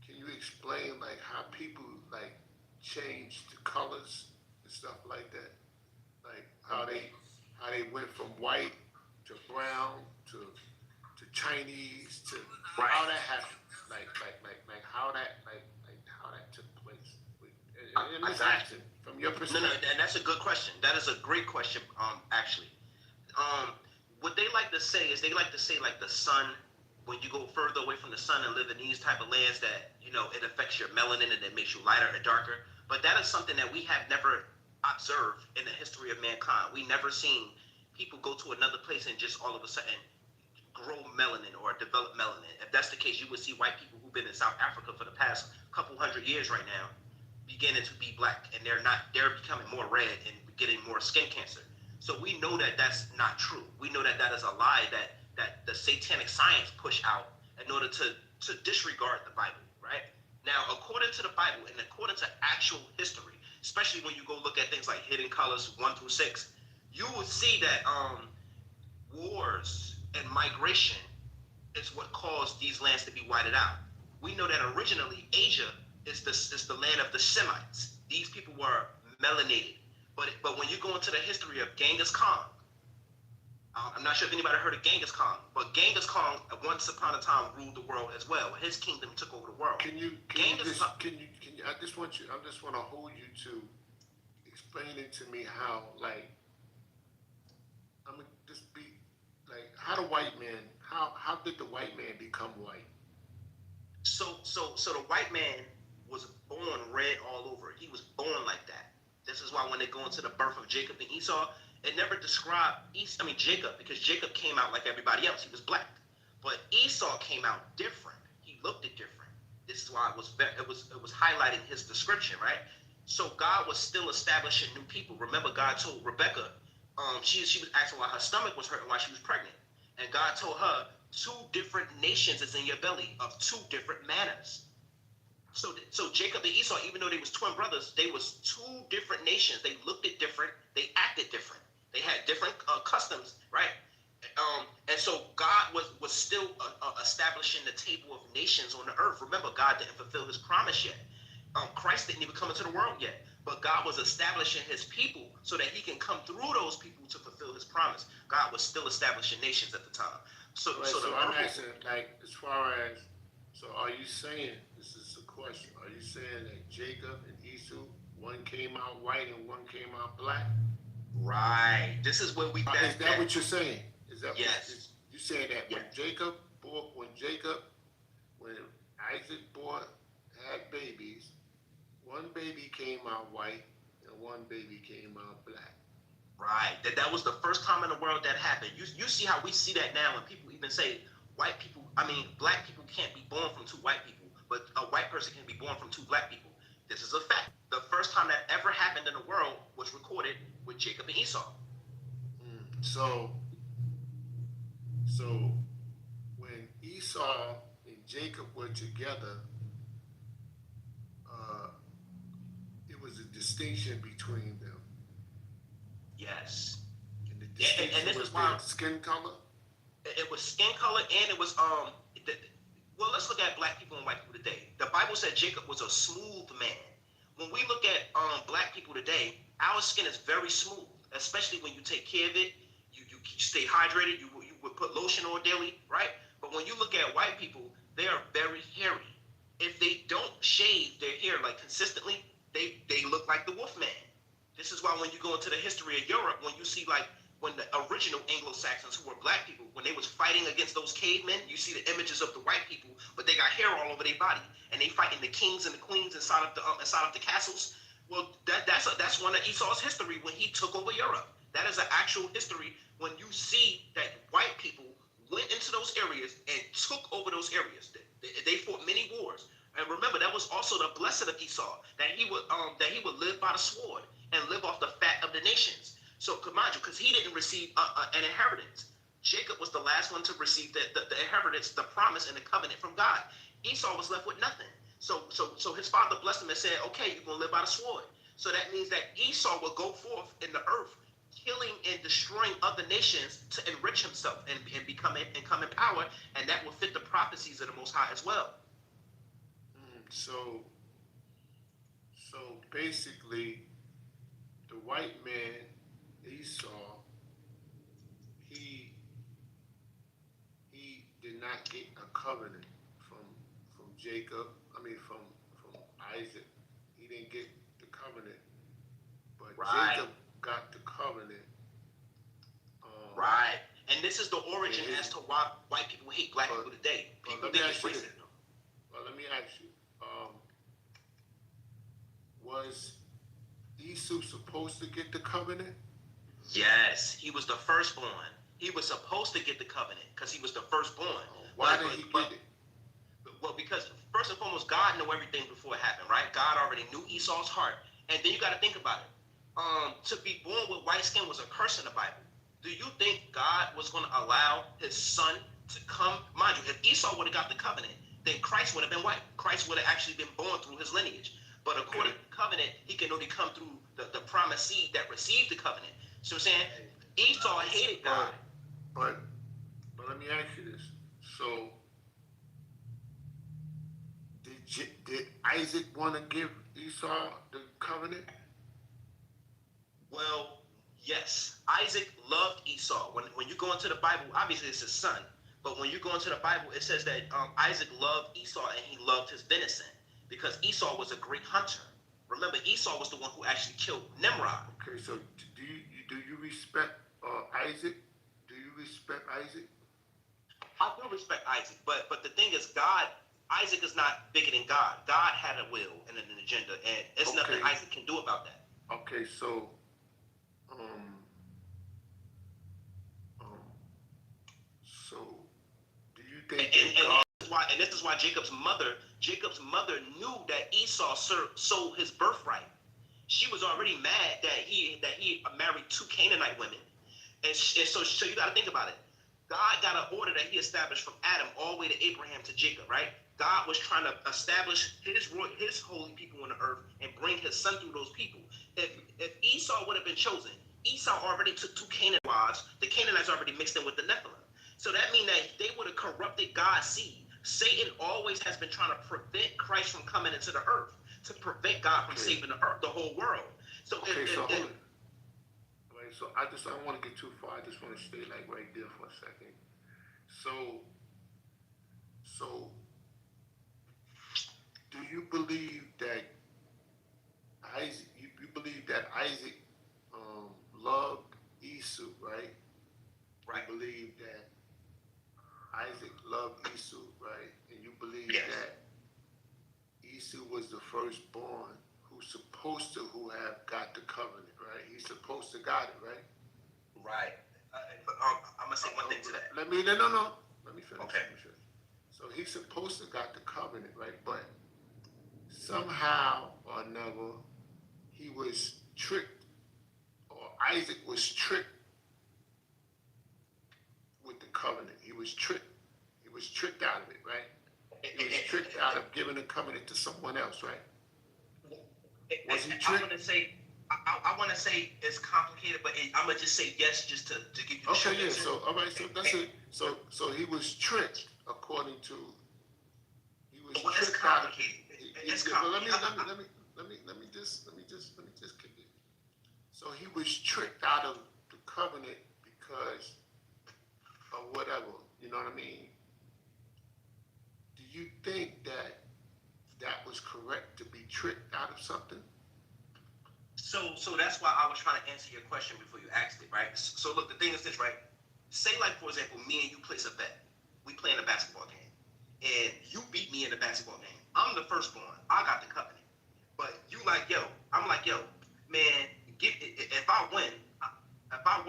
can you explain like how people like change the colors and stuff like that? Like how they went from white to brown to Chinese to how that happened? Like how that took place. In this action, from your perspective. No, and that's a good question. That is a great question, actually. What they like to say is like the sun, when you go further away from the sun and live in these type of lands, that, you know, it affects your melanin and it makes you lighter or darker. But that is something that we have never observed in the history of mankind. We never seen people go to another place and just all of a sudden grow melanin or develop melanin. If that's the case, you would see white people who've been in South Africa for the past couple hundred years right now beginning to be black, and they're becoming more red and getting more skin cancer. So we know that that's not true. We know that that is a lie that the satanic science push out in order to disregard the Bible, right? Now, according to the Bible and according to actual history, especially when you go look at things like Hidden Colors 1 through 6, you will see that wars and migration is what caused these lands to be whited out. We know that originally Asia is the land of the Semites. These people were melanated. But when you go into the history of Genghis Khan, I'm not sure if anybody heard of Genghis Khan, but Genghis Khan once upon a time ruled the world as well. His kingdom took over the world. I just want to hold you to explaining to me how, like, I'm gonna just be like, how did the white man become white? So the white man was born red all over. He was born like that. This is why when they go into the birth of Jacob and Esau, it never described Jacob, because Jacob came out like everybody else. He was black. But Esau came out different. He looked different. This is why it was highlighting his description, right? So God was still establishing new people. Remember, God told Rebecca, she was asking why her stomach was hurting while she was pregnant. And God told her, two different nations is in your belly of two different manners. So Jacob and Esau, even though they was twin brothers, they was two different nations. They looked at different. They acted different. They had different customs, right? And so God was still establishing the table of nations on the earth. Remember, God didn't fulfill his promise yet. Christ didn't even come into the world yet. But God was establishing his people so that he can come through those people to fulfill his promise. God was still establishing nations at the time. So I'm asking, like, as far as, so are you saying, this is a question, are you saying that Jacob and Esau, one came out white and one came out black? Right. This is where we. Is that what you're saying? Is that yes? You saying that when Isaac had babies, one baby came out white and one baby came out black. Right. That was the first time in the world that happened. You see how we see that now when people even say black people can't be born from two white people, but a white person can be born from two black people. This is a fact. The first time that ever happened in the world was recorded with Jacob and Esau. So when Esau and Jacob were together, it was a distinction between them. Yes. And the distinction and this was why skin color? It was skin color, and it was well, let's look at black people and white people today. The Bible said Jacob was a smooth man. When we look at black people today, our skin is very smooth, especially when you take care of it. You stay hydrated. You would put lotion on daily, right? But when you look at white people, they are very hairy. If they don't shave their hair like consistently, they look like the Wolfman. This is why when you go into the history of Europe, when you see like when the original Anglo-Saxons who were black people, when they was fighting against those cavemen, you see the images of the white people, but they got hair all over their body, and they fighting the kings and the queens inside of the castles. Well, that's one of Esau's history when he took over Europe. That is an actual history when you see that white people went into those areas and took over those areas. They fought many wars. And remember, that was also the blessing of Esau, that he would live by the sword and live off the fat of the nations. So, mind you, because he didn't receive an inheritance. Jacob was the last one to receive the inheritance, the promise, and the covenant from God. Esau was left with nothing. So his father blessed him and said, okay, you're going to live by the sword. So that means that Esau will go forth in the earth, killing and destroying other nations to enrich himself and come in power, and that will fit the prophecies of the Most High as well. So basically, the white man, Esau, he did not get a covenant from Jacob. I mean, from Isaac. He didn't get the covenant, but right. Jacob got the covenant. Right. And this is the origin as to why white people hate black people today. People think it's racist. Well, let me ask you. Was Esau supposed to get the covenant? Yes, he was the firstborn. He was supposed to get the covenant because he was the firstborn. Why did he get it? Well, because first and foremost, God knew everything before it happened, right? God already knew Esau's heart. And then you got to think about it. To be born with white skin was a curse in the Bible. Do you think God was going to allow his son to come? Mind you, if Esau would have got the covenant, then Christ would have been white. Christ would have actually been born through his lineage. But according to the covenant, he can only come through the promised seed that received the covenant. So I'm saying Esau hated God. But let me ask you this. So did Isaac want to give Esau the covenant? Well, yes. Isaac loved Esau. When you go into the Bible, obviously it's his son. But when you go into the Bible, it says that Isaac loved Esau and he loved his venison. Because Esau was a great hunter. Remember, Esau was the one who actually killed Nimrod. Okay, so do you respect Isaac? Do you respect Isaac? I do respect Isaac, but the thing is, Isaac is not bigger than God. God had a will and an agenda, and it's nothing Isaac can do about that. Okay, so do you think and this is why Jacob's mother knew that Esau sold his birthright. She was already mad that he married two Canaanite women, and so you got to think about it. God got an order that he established from Adam all the way to Abraham to Jacob, right? God was trying to establish his holy people on the earth and bring his son through those people. If Esau would have been chosen, Esau already took 2 Canaan wives. The Canaanites already mixed in with the Nephilim. So that means that they would have corrupted God's seed. Satan always has been trying to prevent Christ from coming into the earth, to prevent God from saving the earth, the whole world. So So I don't want to get too far. I just want to stay like right there for a second. So do you believe that Isaac? You believe that Isaac loved Esau, right? Right. You believe that Isaac loved Esau, right? And you believe that Esau was the firstborn who's supposed to have got the covenant, right? He's supposed to got it, right? Right. I'm gonna say one thing to that. Let me finish. Okay. So he's supposed to got the covenant, right? But somehow or another, he was tricked, or Isaac was tricked with the covenant. He was tricked. He was tricked out of it, right? He was tricked out of giving the covenant to someone else, right? Was he tricked? I want to say it's complicated, but I'm gonna just say yes, just to give you the short answer. So all right, so that's it. So he was tricked, according to. He was tricked. It's complicated. It's complicated. Let me just kick it. So he was tricked out of the covenant because of whatever. You know what I mean? Do you think that was correct to be tricked out of something? So that's why I was trying to answer your question before you asked it, right? So look, the thing is this, right? Say like, for example, me and you place a bet. We play in a basketball game. And you beat me in the basketball game. I'm the firstborn. I got the covenant. But you like, I'm like, man, if I win, I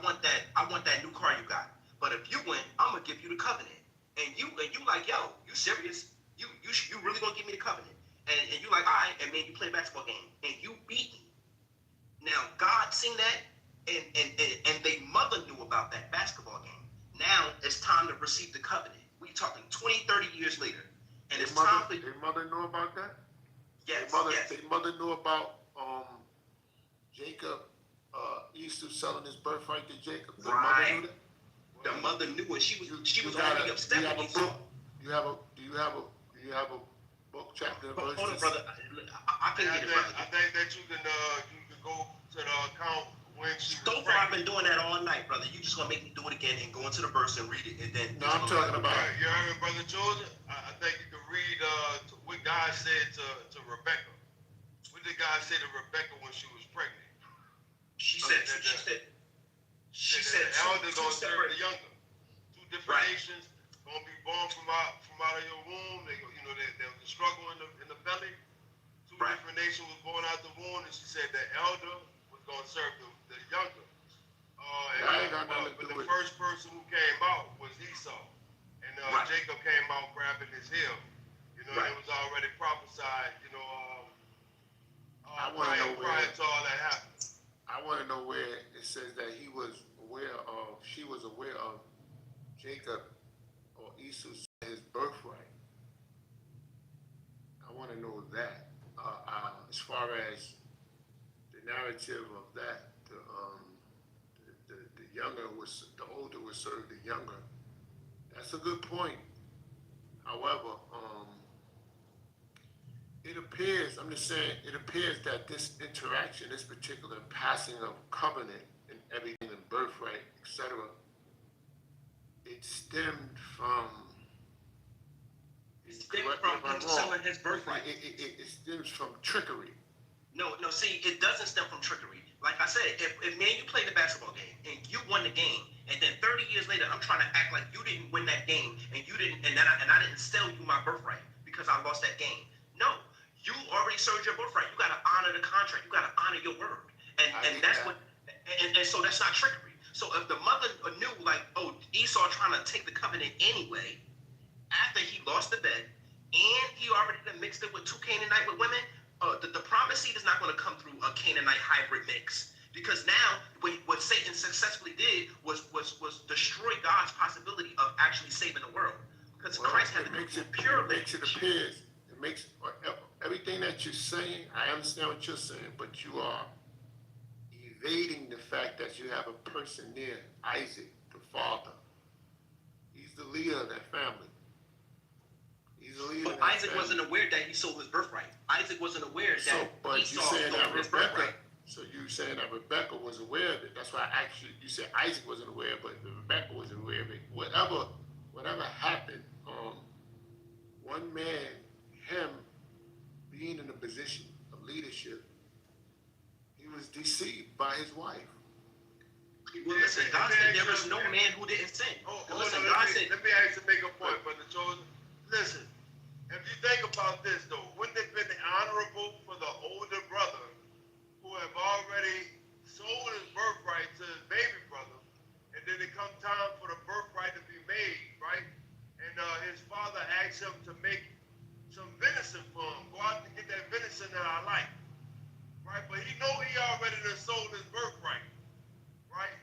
want that new car you got. But if you win, I'm gonna give you the covenant. And you like, you serious? You really gonna give me the covenant? And you like, all right, and man, you play a basketball game, and you beat me. Now, God seen that, and they mother knew about that basketball game. Now, it's time to receive the covenant. We talking 20, 30 years later. And it's time for... Their mother knew about that? Yes, Their mother knew about Jacob, Esau selling his birthright to Jacob. The mother knew that? The mother knew it. She was already upset with Esau. Do you have a book, chapter, and verse? Hold on, brother. I can get it, brother. I think that you can go to the account when she was So far, I've been doing that all night, brother. You just gonna make me do it again and go into the verse and read it, and then. No, I'm talking about. You heard me, brother Jordan? I think you can read what God said to Rebecca. What did God say to Rebecca when she was pregnant? She said. She said the elder gonna serve the younger. 2 different nations gonna be born from out of your womb. There was a struggle in the belly. 2 different nations was born out the womb, and she said the elder was gonna serve the younger. But the first person who came out was Esau, and Jacob came out grabbing his heel. It was already prophesied. Prior to all that happened. I want to know where it says that she was aware of Jacob or Esau's his birthright. I want to know that. As far as the narrative of that, the older would serve the younger. That's a good point. However, it appears that this interaction, this particular passing of covenant and everything and birthright, etc., it stemmed from him selling his birthright. It stems from trickery. No, see, it doesn't stem from trickery. Like I said, if me and you played the basketball game and you won the game, and then 30 years later I'm trying to act like you didn't win that game and you didn't, and I didn't sell you my birthright because I lost that game. No, you already served your birthright. You gotta honor the contract. You gotta honor your word, and that's what, and so that's not trickery. So if the mother knew, like, oh, Esau trying to take the covenant anyway, after he lost the bet, and he already mixed it with 2 Canaanite with women, the promised seed is not going to come through a Canaanite hybrid mix. Because now, what Satan successfully did was destroy God. makes everything that you're saying. I understand what you're saying, but you are evading the fact that you have a person there, Isaac, the father. He's the leader of that family. He's the leader. But Isaac wasn't aware that he sold his birthright. Isaac wasn't aware that Esau stole his birthright. So you saying that Rebecca was aware of it? That's why I asked you. You said Isaac wasn't aware, but Rebecca wasn't aware of it. Whatever happened, one man, him being in a position of leadership, he was deceived by his wife. Well, listen, God said there is no man who didn't sin. Listen, God said. Let me actually make a point, Brother Chosen. Listen, if you think about this, though, wouldn't it have been honorable for the older brother who have already sold his birthright to his baby brother, and then it come time for the birthright to be made, right? And his father asked him to make some venison for him, go out and get that venison that I like, right? But he know he already done sold his birthright, right?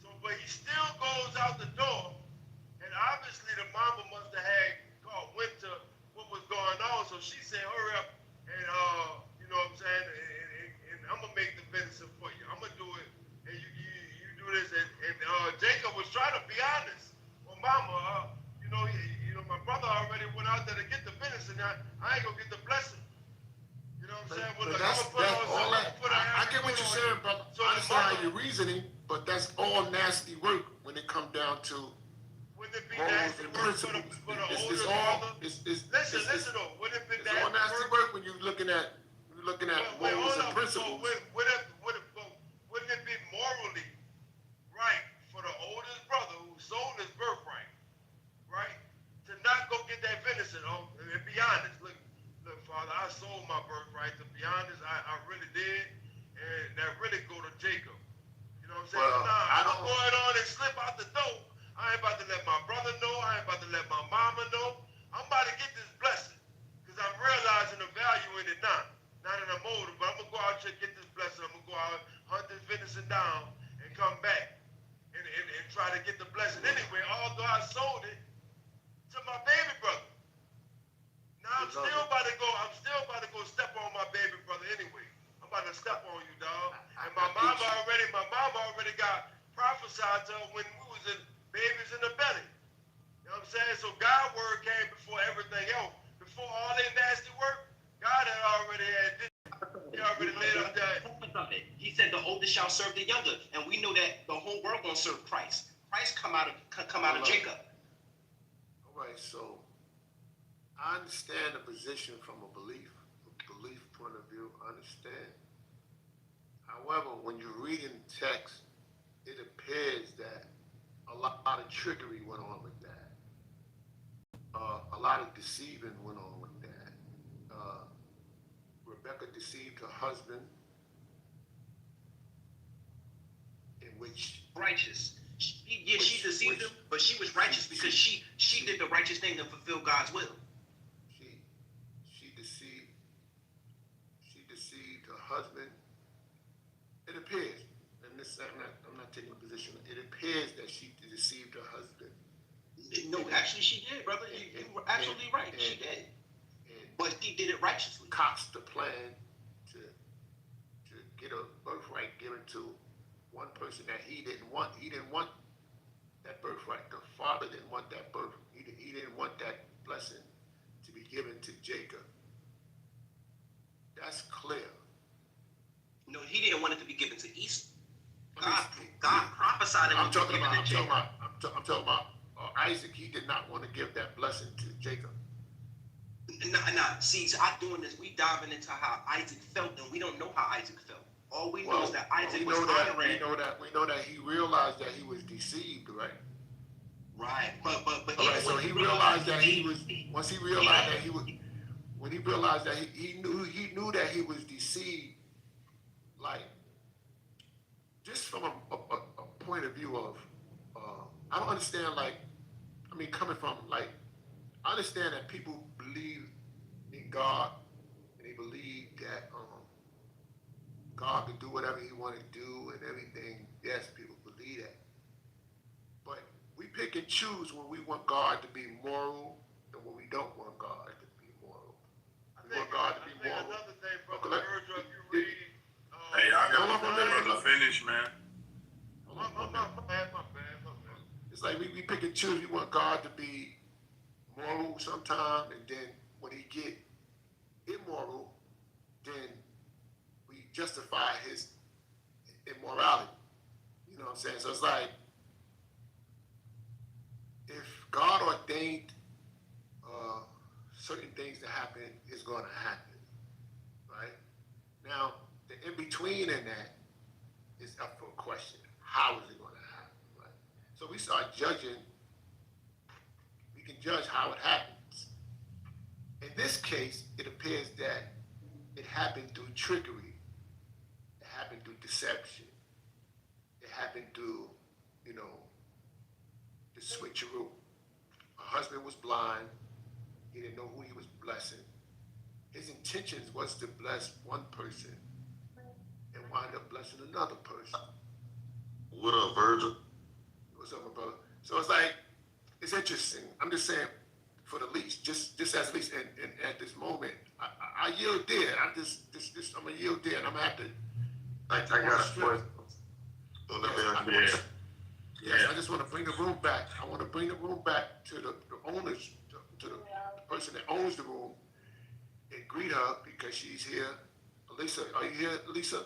So, but he still goes out the door, and obviously the mama must have went to what was going on, so she said, hurry up, and you know what I'm saying, and I'm gonna make the venison for you. I'm gonna do it, and you do this, and Jacob was trying to be honest. Well, mama, you know, my brother already went out there to get the venison. Now I ain't gonna get the blessing. You know what I'm saying? Well, look, I'm gonna put on all that. I get what you're saying, brother. So I understand how you're reasoning, but that's all nasty work when it comes down to wouldn't it be nasty work for the older brother? Listen though, wouldn't it be nasty all nasty work when you're looking at morals and principles? Wouldn't it be morally right for the oldest brother who sold his birthright, right, to not go get that venison? And be honest, look, Father, I sold my birthright. To be honest, I really did, and that really go to Jacob. You know what I'm saying? Well, I'm gonna go ahead on and slip out the door. I ain't about to let my brother know. I ain't about to let my mama know. I'm about to get this blessing because I'm realizing the value in it now. Now that I'm older, but I'm gonna go out here and get this blessing. I'm gonna go out, hunt this venison down, and come back and try to get the blessing anyway. Although I sold it to my baby brother. Now I'm still about to go step on my baby brother anyway. I'm about to step on you, dog. And my mama already got prophesied to her when we was in babies in the belly. You know what I'm saying? So God's word came before everything else. Before all that nasty work, God had already he already laid up that. He said the older shall serve the younger, and we know that the whole world gonna serve Christ. Christ come out of Jacob. All right, so I understand the position from a belief point of view. I understand. However, when you read in text, it appears that a lot of trickery went on with that. A lot of deceiving went on with that. Rebecca deceived her husband, in which righteous. She deceived him, but she was righteous because she did the righteous thing to fulfill God's will. She deceived her husband. It appears, and this I'm not taking a position. It appears that she deceived her husband. No, actually she did, brother. You were absolutely right. She did. But she did it righteously. Coxed the plan to get a birthright given to one person that he didn't want. He didn't want that birthright. The father didn't want that birth. He didn't want that blessing to be given to Jacob. That's clear. No, he didn't want it to be given to Esau. God prophesied it. I'm talking about Isaac. He did not want to give that blessing to Jacob. Nah. See, so I'm doing this. We diving into how Isaac felt, and we don't know how Isaac felt. All we know is that Isaac was honoring. We know that he realized that he was deceived, right? Right, but right, so he realized that he was. Once he realized that he was, when he realized that he knew that he was deceived, like just from a point of view of, I don't understand. Like, I mean, coming from like, I understand that people believe in God and they believe that God can do whatever he want to do and everything. Yes, people believe that. But we pick and choose when we want God to be moral and when we don't want God to be moral. We want God to be moral. Another thing, Brother Virgil, if you read. Hey, y'all got to let brother finish, man. My bad. It's like we pick and choose. We want God to be moral sometime, and then when he get immoral, then we justify his immorality. You know what I'm saying? So it's like, if God ordained certain things to happen, it's going to happen, right? Now, the in-between in that is up for question. How is it going to happen, right? So we start judging, we can judge how it happens. In this case, it appears that it happened through trickery. It happened through deception. It happened through, the switcheroo. Her husband was blind. He didn't know who he was blessing. His intentions was to bless one person and wind up blessing another person. What up, Virgil? What's up, my brother? So it's like, it's interesting. I'm just saying, for the least, just as least, and at this moment, I yield there. I'm a yield there, and I'm gonna have to. I got a point. Yes, I just want to bring the room back. I want to bring the room back to the owners, to the person that owns the room, and greet her because she's here. Elisa, are you here, Elisa?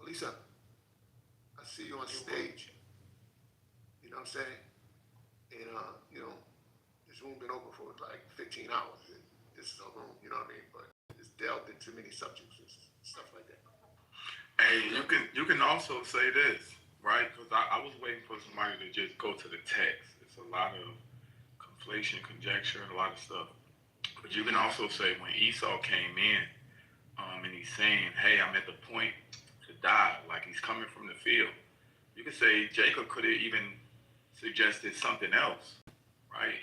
Elisa, I see you on stage. You know what I'm saying? And this room been open for like 15 hours. And this is a room, you know what I mean? But it's delved into many subjects and stuff like that. Hey, you can also say this, right? Because I was waiting for somebody to just go to the text. It's a lot of conflation, conjecture, and a lot of stuff. But you can also say when Esau came in, and he's saying, "Hey, I'm at the point to die," like he's coming from the field. You could say Jacob could have even suggested something else, right?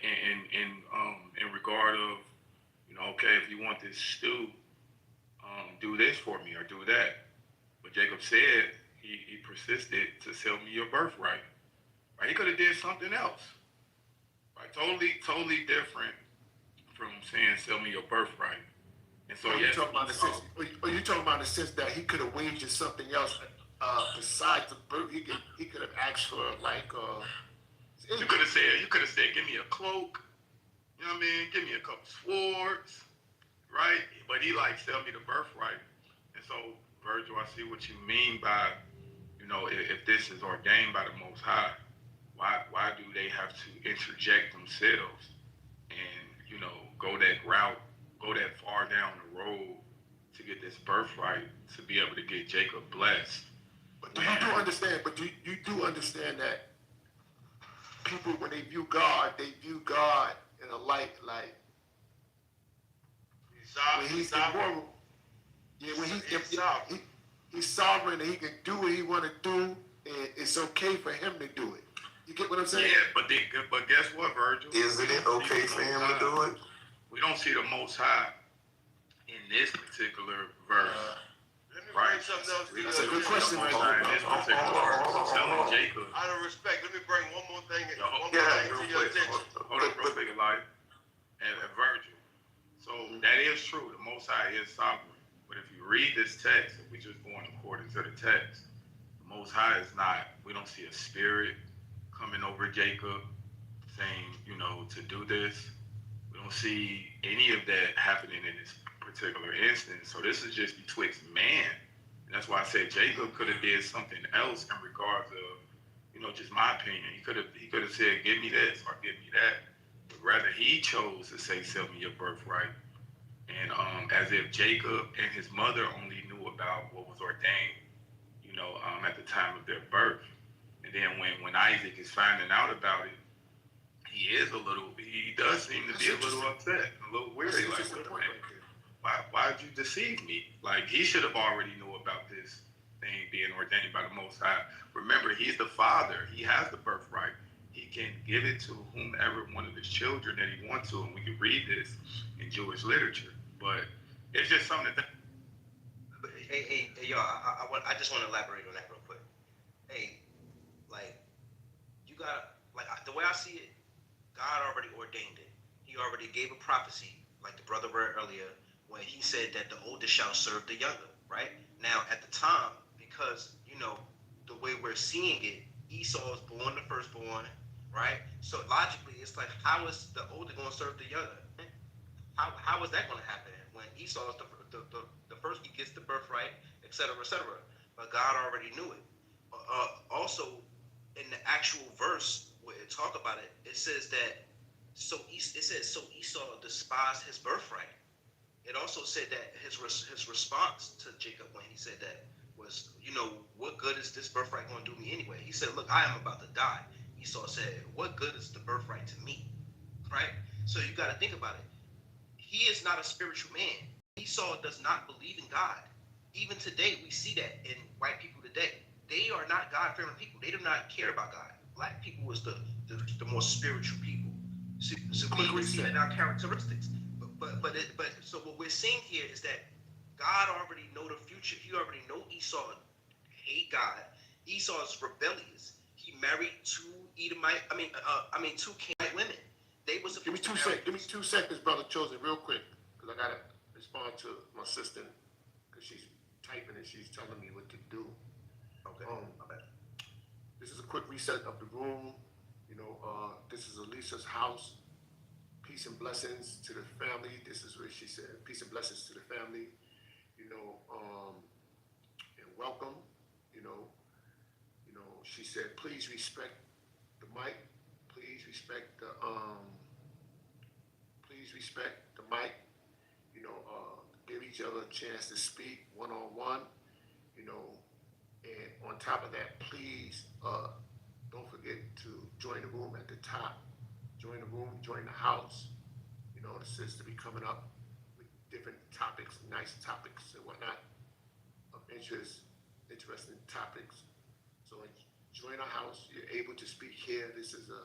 In regard of, okay, if you want this stew, do this for me or do that. But Jacob said he persisted to sell me your birthright. Right? He could have did something else. Right? Totally different from saying sell me your birthright. And so you talking about the sense? Are you talking about the sense that he could have wagered something else besides the birth? He could have asked for like. You could have said, give me a cloak. You know what I mean? Give me a couple swords, right? But he sell me the birthright. And so, Virgil, I see what you mean by, if this is ordained by the Most High, why do they have to interject themselves and, go that route, go that far down the road to get this birthright to be able to get Jacob blessed? But you do understand? But you do understand that people, when they view God in a light like when he's immoral. Yeah, when he's sovereign and he can do what he want to do, and it's okay for him to do it. You get what I'm saying? Yeah, but guess what, Virgil? Isn't it okay for him to do it? We don't see the Most High in this particular verse. Right. That's a good question, man. Telling Jacob. Out of respect, let me bring one more thing to your attention. Hold on, real quick, Elijah. And Virgil. So that is true. The Most High is sovereign. But if you read this text, if we just going according to the text, the Most High is not. We don't see a spirit coming over Jacob saying, to do this. We don't see any of that happening in this particular instance. So this is just betwixt man. And that's why I said Jacob could have did something else in regards of, just my opinion. He could have said, give me this or give me that. But rather he chose to say, sell me your birthright. And as if Jacob and his mother only knew about what was ordained, at the time of their birth. And then when Isaac is finding out about it, he does seem to be a little upset, a little weary. Why'd you deceive me? He should have already knew about this thing being ordained by the Most High. Remember, he's the father. He has the birthright. He can give it to whomever one of his children that he wants to, and we can read this in Jewish literature. But it's just something that. Hey, y'all, I just want to elaborate on that real quick. Hey, you got the way I see it, God already ordained it. He already gave a prophecy, like the brother read earlier, when he said that the older shall serve the younger, right? Now, at the time, because, the way we're seeing it, Esau is born the firstborn, right? So logically, it's like, how is the older going to serve the younger? How is that going to happen when Esau is the first, he gets the birthright, et cetera, et cetera. But God already knew it. Also, in the actual verse where it talk about it, it says that so Esau despised his birthright. It also said that his response to Jacob when he said that was, what good is this birthright going to do me anyway? He said, look, I am about to die. Esau said, what good is the birthright to me? Right? So you got to think about it. He is not a spiritual man. Esau does not believe in God. Even today, we see that in white people today. They are not God-fearing people. They do not care about God. Black people is the more spiritual people. So we even see it in our characteristics. But so what we're seeing here is that God already know the future. He already know Esau hate God. Esau is rebellious. He married two Canaanite women. They was Give me 2 seconds. Give me 2 seconds, brother Chosen, real quick, because I gotta respond to my sister, because she's typing and she's telling me what to do. Okay. My bad. This is a quick reset of the room. This is Elisa's house. Peace and blessings to the family. This is where she said, peace and blessings to the family. And welcome. She said, please respect the mic. Please respect the mic. Give each other a chance to speak one-on-one. And on top of that, please don't forget to join the room at the top. Join the room, join the house. This is to be coming up with different topics, nice topics and whatnot of interest, interesting topics. So join our house. You're able to speak here. This is a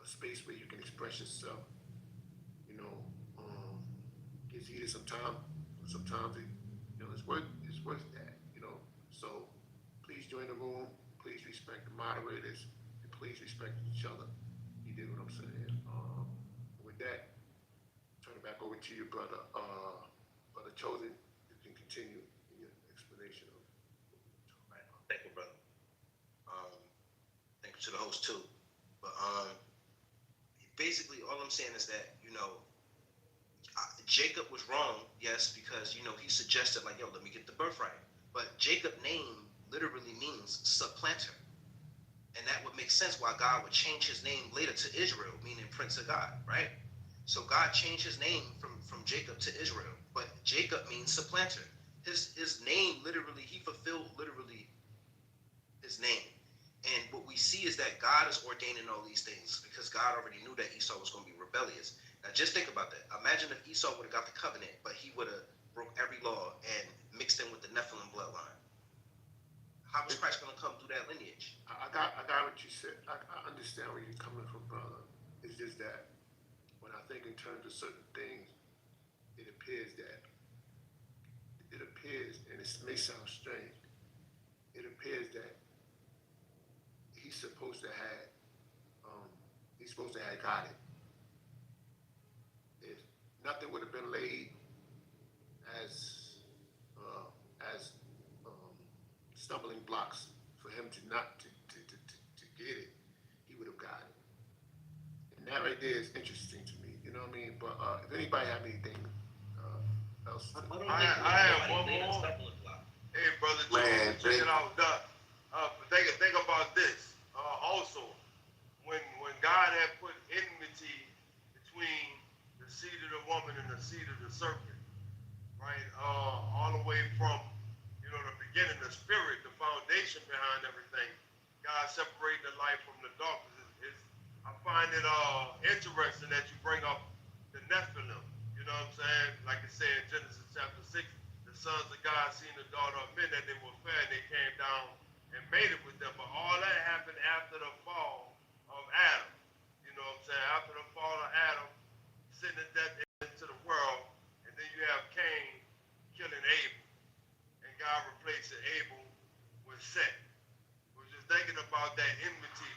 space where you can express yourself. Gets heated sometimes. Sometimes it's worth that. So please join the room. Please respect the moderators, and please respect each other. You dig what I'm saying? With that, turn it back over to you, brother. Brother Chosen, you can continue in your explanation of. Right. Thank you, brother. Thank you to the host too. But basically, all I'm saying is that Jacob was wrong, yes, because he suggested like, let me get the birthright. But Jacob name literally means supplanter. And that would make sense why God would change his name later to Israel, meaning Prince of God, right? So God changed his name from Jacob to Israel. But Jacob means supplanter. His name literally, he fulfilled literally his name. And what we see is that God is ordaining all these things because God already knew that Esau was going to be rebellious. Now just think about that. Imagine if Esau would have got the covenant, but he would have broke every law and mixed in with the Nephilim bloodline. How was Christ going to come through that lineage? I got what you said. I understand where you're coming from, brother. It's just that when I think in terms of certain things, it appears, and it may sound strange, it appears that he's supposed to have got it. If nothing would have been laid as stumbling blocks for him to get it, he would have got it. And that right there is interesting to me. You know what I mean? But if anybody have anything else, I have one more. Hey, brother, check it out. Think about this. Also, when God had put enmity between the seed of the woman and the seed of the serpent, right? All the way from the beginning, the spirit, the foundation behind everything. God separating the light from the darkness. I find it interesting that you bring up the Nephilim. You know what I'm saying? Like it said in Genesis chapter 6, the sons of God seen the daughter of men that they were fair, and they came down and made it with them. But all that happened after the fall of Adam. You know what I'm saying? After the fall of Adam, sending death into the world, and then you have Cain killing Abel, and God replacing Abel with Seth. We're just thinking about that enmity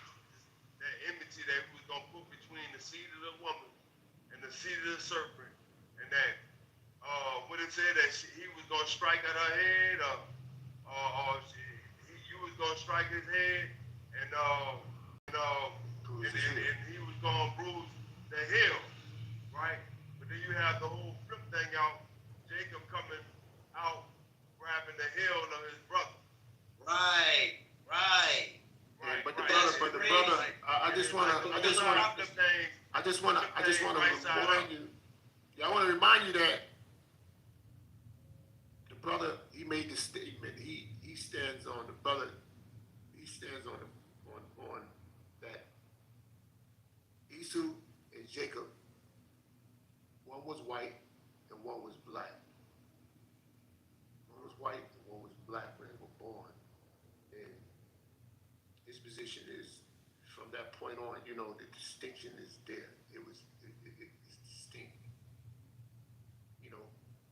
seed of the woman and the seed of the serpent, and that what it said that he was gonna strike at her head, you was gonna strike his head, and he was gonna bruise the heel, right? But then you have the whole flip thing out, Jacob coming out grabbing the heel of his brother. Right. But the brother, I just wanna remind you. I want to remind you that the brother, he made this statement. He stands on the brother. He stands on that Esau and Jacob. One was white and one was black. One was white and one was black when they were born. And his position is, from that point on, the distinction is there. It's distinct.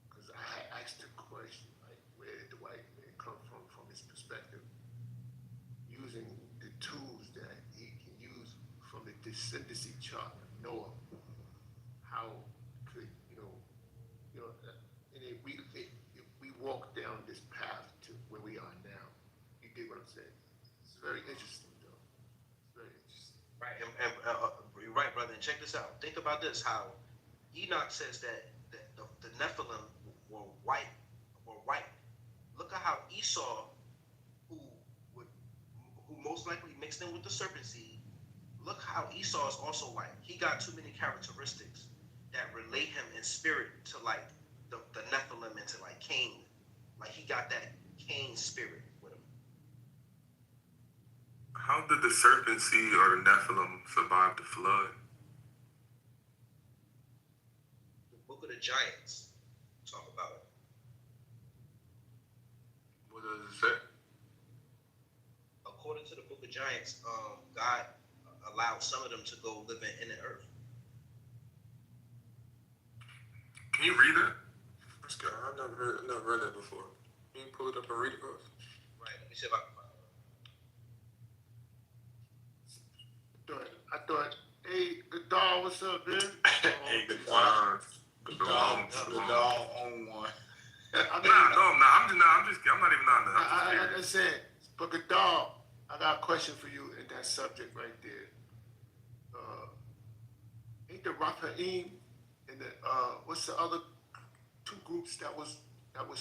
Because I had asked the question, like, where did the white man come from his perspective, using the tools that he can use from the descendancy chart of Noah. How could, and if we walk down this path to where we are now, you get what I'm saying? It's very interesting, though. It's very interesting. Right, and you're right, brother. And check this out. Think about this: how Enoch says that the Nephilim were white. Look at how Esau, who most likely mixed in with the serpent seed. Look how Esau is also white. He got too many characteristics that relate him in spirit to like the Nephilim and to like Cain. Like he got that Cain spirit with him. How did the serpent seed or the Nephilim survive the flood? The Book of the Giants talk about it. What does it say? According to the Book of Giants, God allowed some of them to go live in the earth. Can you read it? Let's go. I've never read that before. Can you pull it up and read it for us? Right. Let me see if I can find it. I thought, hey, Gadar, what's up, man? Hey, Gadar. Gadar on one. I'm not even on that. I said, but Gadar, I got a question for you in that subject right there. Ain't the Raphaim and the what's the other two groups that was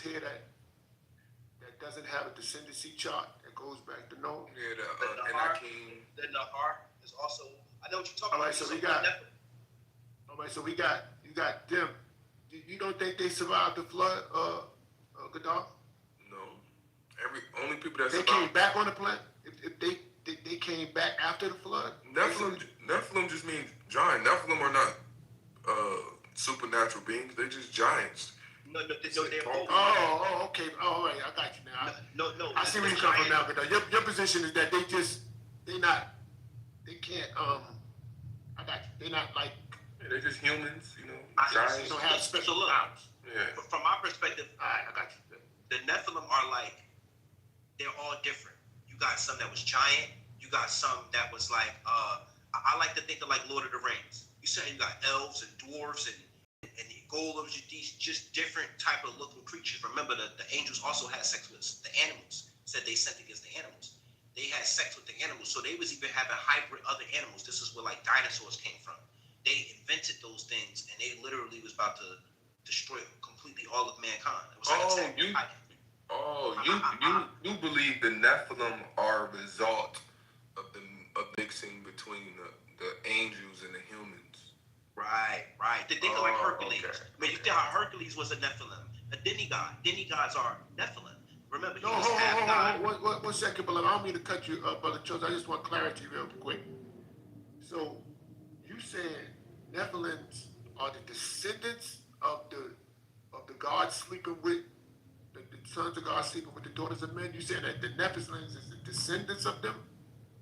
here that doesn't have a descendancy chart that goes back to Noah? Yeah, the Nahar is also. I know what you're talking about. All right, so you got them. You don't think they survived the flood, Gadar? No. Only people that they survived. Came back on the planet. If they came back after the flood. Nephilim just means giant. Nephilim are not supernatural beings. They're just giants. No, they're both. Oh, okay. All right, I got you now. No. I see where you come from now, Gadar. Your position is that they can't. I got you. They're not like. Yeah, they're just humans, Giants. They don't have special powers. Yeah. From my perspective, I got you. The Nephilim are like, they're all different. You got some that was giant. You got some that was like, I like to think of like Lord of the Rings. You say you got elves and dwarves and the golems, these just different type of looking creatures. Remember, the angels also had sex with the animals. Said they sent against the animals. They had sex with the animals. So they was even having hybrid other animals. This is where like dinosaurs came from. They invented those things, and they literally was about to destroy completely all of mankind. It was like you believe the Nephilim are a result of mixing between the angels and the humans. Right. Think of like Hercules. Okay. I mean, you think how Hercules was a Nephilim, a demigod. Demigods are Nephilim. Remember, he was half God. One second, beloved. I don't mean to cut you up, Brother Chose. I just want clarity real quick. So, you saying Nephilims are the descendants of the gods sleeping with the sons of God sleeping with the daughters of men? You saying that the Nephilims is the descendants of them?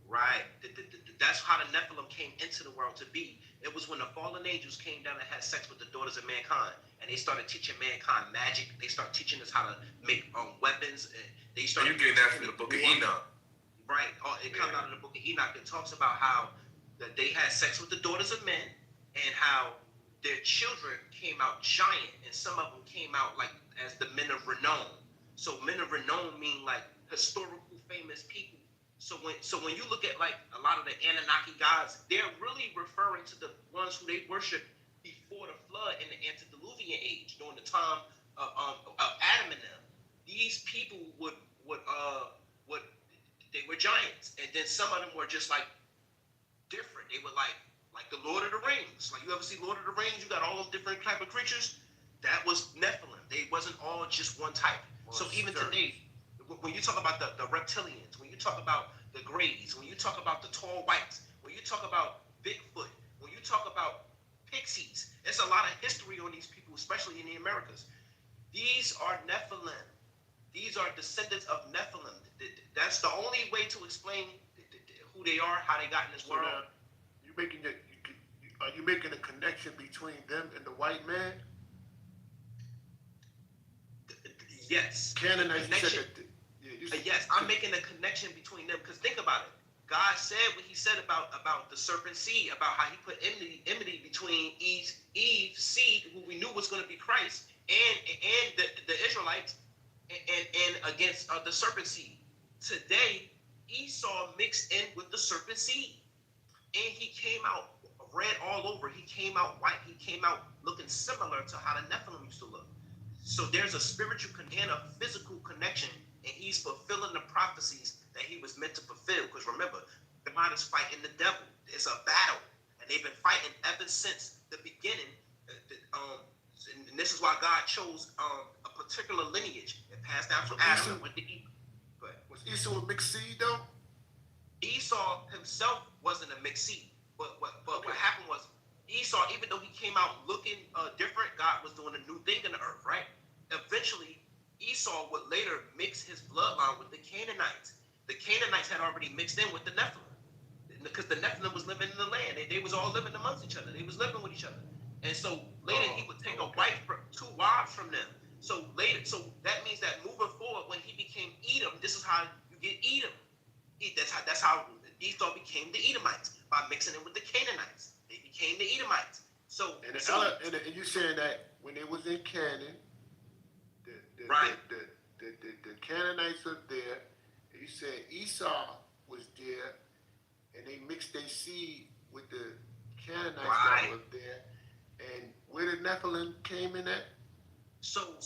Right. That's how the Nephilim came into the world to be. It was when the fallen angels came down and had sex with the daughters of mankind, and they started teaching mankind magic. They started teaching us how to make weapons. And they started. You getting that from the Book of Enoch? Right. It comes out of the Book of Enoch. It talks about how that they had sex with the daughters of men, and how their children came out giant, and some of them came out like as the men of renown. So men of renown mean like historical famous people. So when you look at like a lot of the Anunnaki gods, they're really referring to the ones who they worship before the flood in the antediluvian age, during the time of Adam and them. These people would they were giants, and then some of them were just like different. They were like the Lord of the Rings. Like, you ever see Lord of the Rings? You got all those different type of creatures. That was Nephilim. They wasn't all just one type. So even today, when you talk about the reptilians, when you talk about the Greys, when you talk about the tall whites, when you talk about Bigfoot, when you talk about pixies, there's a lot of history on these people, especially in the Americas. These are Nephilim. These are descendants of Nephilim. That's the only way to explain who they are, how they got in this world. Are you making a connection between them and the white man? Yes. Canaanites. Yes, I'm making a connection between them, because think about it. God said what he said about the serpent seed, about how he put enmity between Eve's seed, who we knew was going to be Christ, and the Israelites, and against the serpent seed. Today, Esau mixed in with the serpent seed, and he came out red all over. He came out white. He came out looking similar to how the Nephilim used to look. So there's a spiritual and a physical connection, and he's fulfilling the prophecies that he was meant to fulfill. Because remember, God is fighting the devil. It's a battle, and they've been fighting ever since the beginning. And this is why God chose a particular lineage and passed down from Adam and went to Eve. Was Esau a mixed seed though? Esau himself wasn't a mixed seed, but what happened was Esau, even though he came out looking different, God was doing a new thing in the earth, right? Eventually, Esau would later mix his bloodline with the Canaanites. The Canaanites had already mixed in with the Nephilim, because the Nephilim was living in the land. They was all living amongst each other. They was living with each other. And so later he would take a wife, 2 wives from them. So that means that moving forward, when he became Edom, this is how you get Edom. That's how Esau became the Edomites, by mixing it with the Canaanites. They became the Edomites. And you saying that when they was in Canaan, the Canaanites were there, and you said Esau was there, and they mixed their seed with the Canaanites that was there, and where the Nephilim came in at? So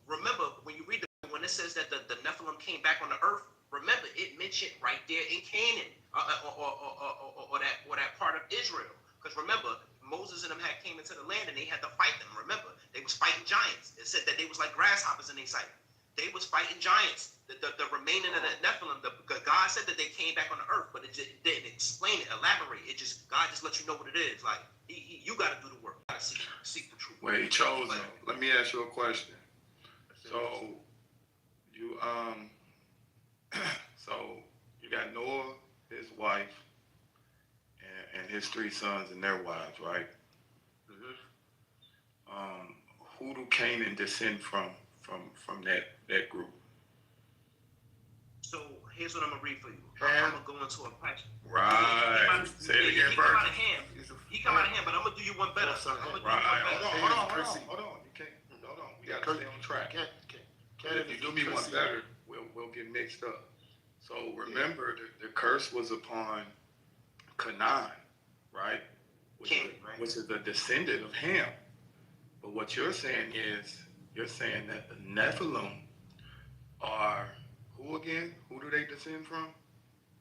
remember, when you read when it says that the Nephilim came back on the earth, remember it mentioned right there in Canaan, or that part of Israel. Because remember, Moses and them came into the land and they had to fight them. Remember, they was fighting giants. It said that they was like grasshoppers in their sight. They was fighting giants. The remaining of the Nephilim, God said that they came back on the earth, but it just didn't explain it, elaborate. God just let you know what it is. Like, you got to do the work. You got to seek the truth. Wait, Chosen, let me ask you a question. So you you got Noah, his wife, and his 3 sons and their wives, right? Who do Canaan descend from that group? So here's what I'm gonna read for you. I'm gonna go into a passage. Right. Say it again, Bert. He come out of hand, but I'm gonna do you one better. Hold on. You can't. Hold on. We gotta stay on track. If you do me one better, we'll get mixed up. So remember, the curse was upon Canaan, right? Which is the descendant of Ham. But what you're saying is, you're saying that the Nephilim are who again? Who do they descend from?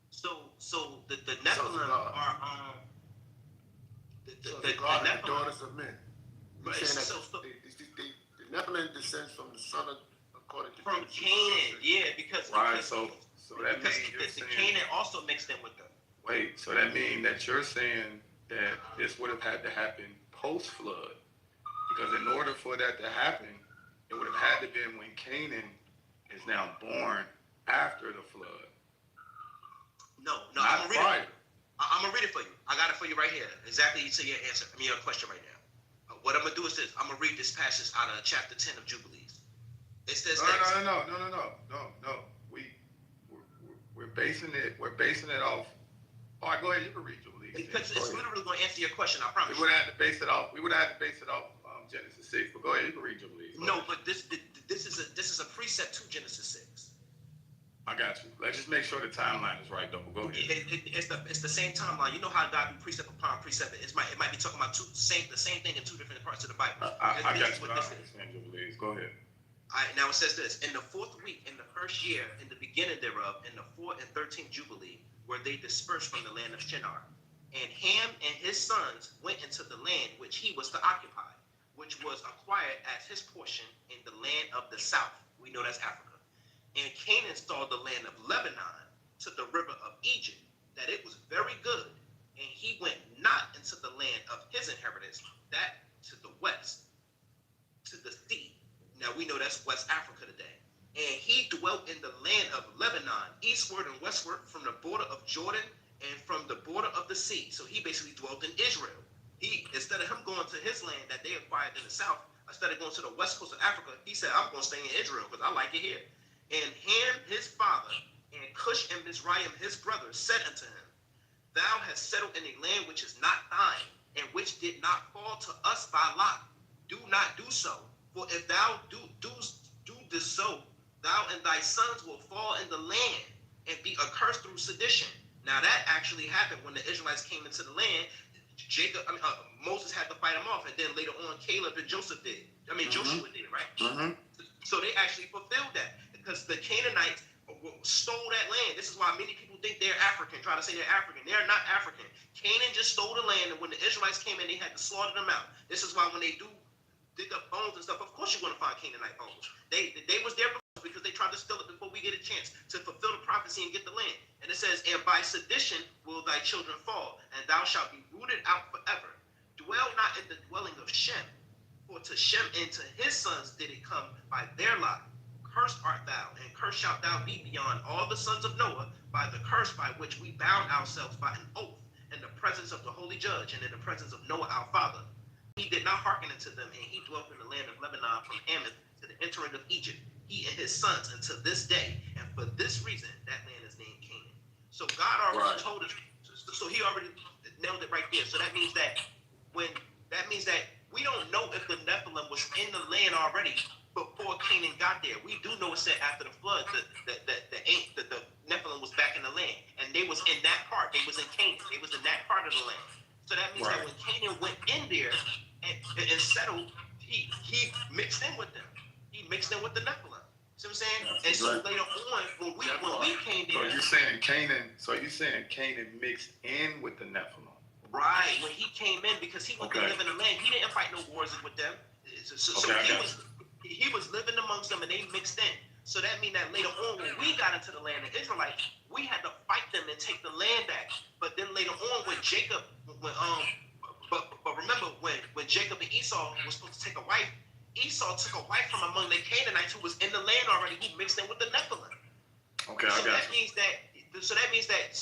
So the Nephilim are the daughters of men. Right. The Nephilim descends from the son of, according to from Canaan, because so that means the Canaan also mixed in with them. Wait, so that means that you're saying that this would have had to happen post-flood, because in order for that to happen, it would have had to be when Canaan is now born after the flood. No, I'm gonna read it for you. I got it for you right here. Exactly to your answer. Your question right now. What I'm gonna do is this. I'm gonna read this passage out of chapter 10 of Jubilees. It says No. We're basing it All right, go ahead. You can read Jubilees. Because it's literally going to answer your question. I promise. We would have to base it off. Genesis 6. But go ahead. You can read Jubilees. No, but this is a precept to Genesis 6. I got you. Let's just make sure the timeline is right, though. Go ahead. It's the same timeline. You know how God do precept upon precept. It might be talking about the same thing in two different parts of the Bible. I got you. I understand Jubilees. Go ahead. Now it says this: in the 4th week, in the 1st year, in the beginning thereof, in the 4th and 13th Jubilee, were they dispersed from the land of Shinar. And Ham and his sons went into the land which he was to occupy, which was acquired as his portion in the land of the south. We know that's Africa. And Canaan saw the land of Lebanon to the river of Egypt, that it was very good. And he went not into the land of his inheritance, that to the west, to the sea. Now we know that's West Africa today. And he dwelt in the land of Lebanon, eastward and westward, from the border of Jordan and from the border of the sea. So he basically dwelt in Israel. He, instead of him going to his land that they acquired in the south, instead of going to the west coast of Africa, he said, I'm going to stay in Israel because I like it here. And Ham, his father, and Cush and Mizraim, his brothers, said unto him, Thou hast settled in a land which is not thine, and which did not fall to us by lot. Do not do so. For if thou do this so, thou and thy sons will fall in the land and be accursed through sedition. Now that actually happened when the Israelites came into the land. Moses had to fight them off, and then later on, Caleb and Joshua did, right? Mm-hmm. So they actually fulfilled that because the Canaanites stole that land. This is why many people think they're African, try to say they're African. They're not African. Canaan just stole the land, and when the Israelites came in, they had to slaughter them out. This is why when they do dig up bones and stuff, of course you're going to find Canaanite bones. They was there because they tried to steal it before we get a chance to fulfill the prophecy and get the land. And it says, and by sedition will thy children fall, and thou shalt be rooted out forever. Dwell not in the dwelling of Shem, for to Shem and to his sons did it come by their lot. Cursed art thou, and cursed shalt thou be beyond all the sons of Noah by the curse by which we bound ourselves by an oath in the presence of the holy judge and in the presence of Noah our father. He did not hearken unto them, and he dwelt in the land of Lebanon from Ammon to the entering of Egypt, he and his sons until this day. And for this reason, that land is named Canaan. So God already told us, so he already nailed it right there. So that means that we don't know if the Nephilim was in the land already before Canaan got there. We do know it said after the flood, the Nephilim was back in the land. And they was in that part. They was in Canaan. They was in that part of the land. So that means that when Canaan went in there and settled, he mixed in with them. He mixed in with the Nephilim. See what I'm saying? And so later on, when we came there. So you're saying Canaan mixed in with the Nephilim. Right. When he came in, because he went to live in the land, he didn't fight no wars with them. He was living amongst them, and they mixed in. So that means that later on, when we got into the land of Israelites, we had to fight them and take the land back. But then later on, when Jacob, but remember when Jacob and Esau were supposed to take a wife, Esau took a wife from among the Canaanites who was in the land already, who mixed in with the Nephilim. Okay, so that means that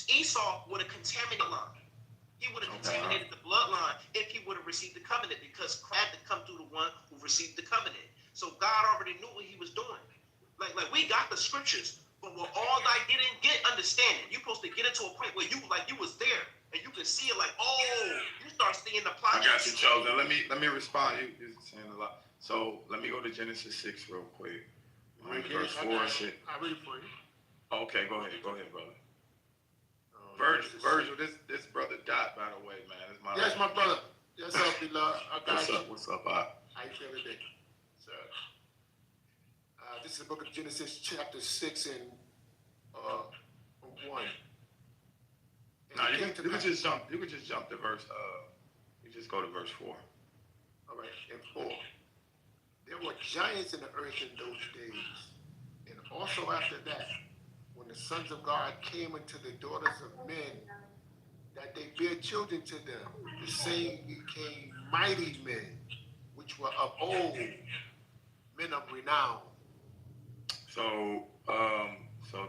Esau would have contaminated the line. He would have contaminated the bloodline if he would have received the covenant, because Christ had to come through the one who received the covenant. So God already knew what he was doing. Like we got the scriptures, but we're all like didn't get understanding. You're supposed to get into a point where you was there and you can see it like, you start seeing the plot. I got you, Chosen. Let me respond. You're saying a lot. So let me go to Genesis 6 real quick. Verse 4. I'll read it for you. Okay, go ahead, brother. Virgil, this brother Dot, by the way, man. Is my yes, my brother. Yes, sir, beloved. What's up, Bob? How you feeling today? So, this is the book of Genesis, chapter 6 and 1. No, you can just jump. You can just jump to verse. You just go to verse 4. All right, and 4. There were giants in the earth in those days, and also after that, when the sons of God came into the daughters of men, that they bare children to them, the same became mighty men, which were of old, men of renown. So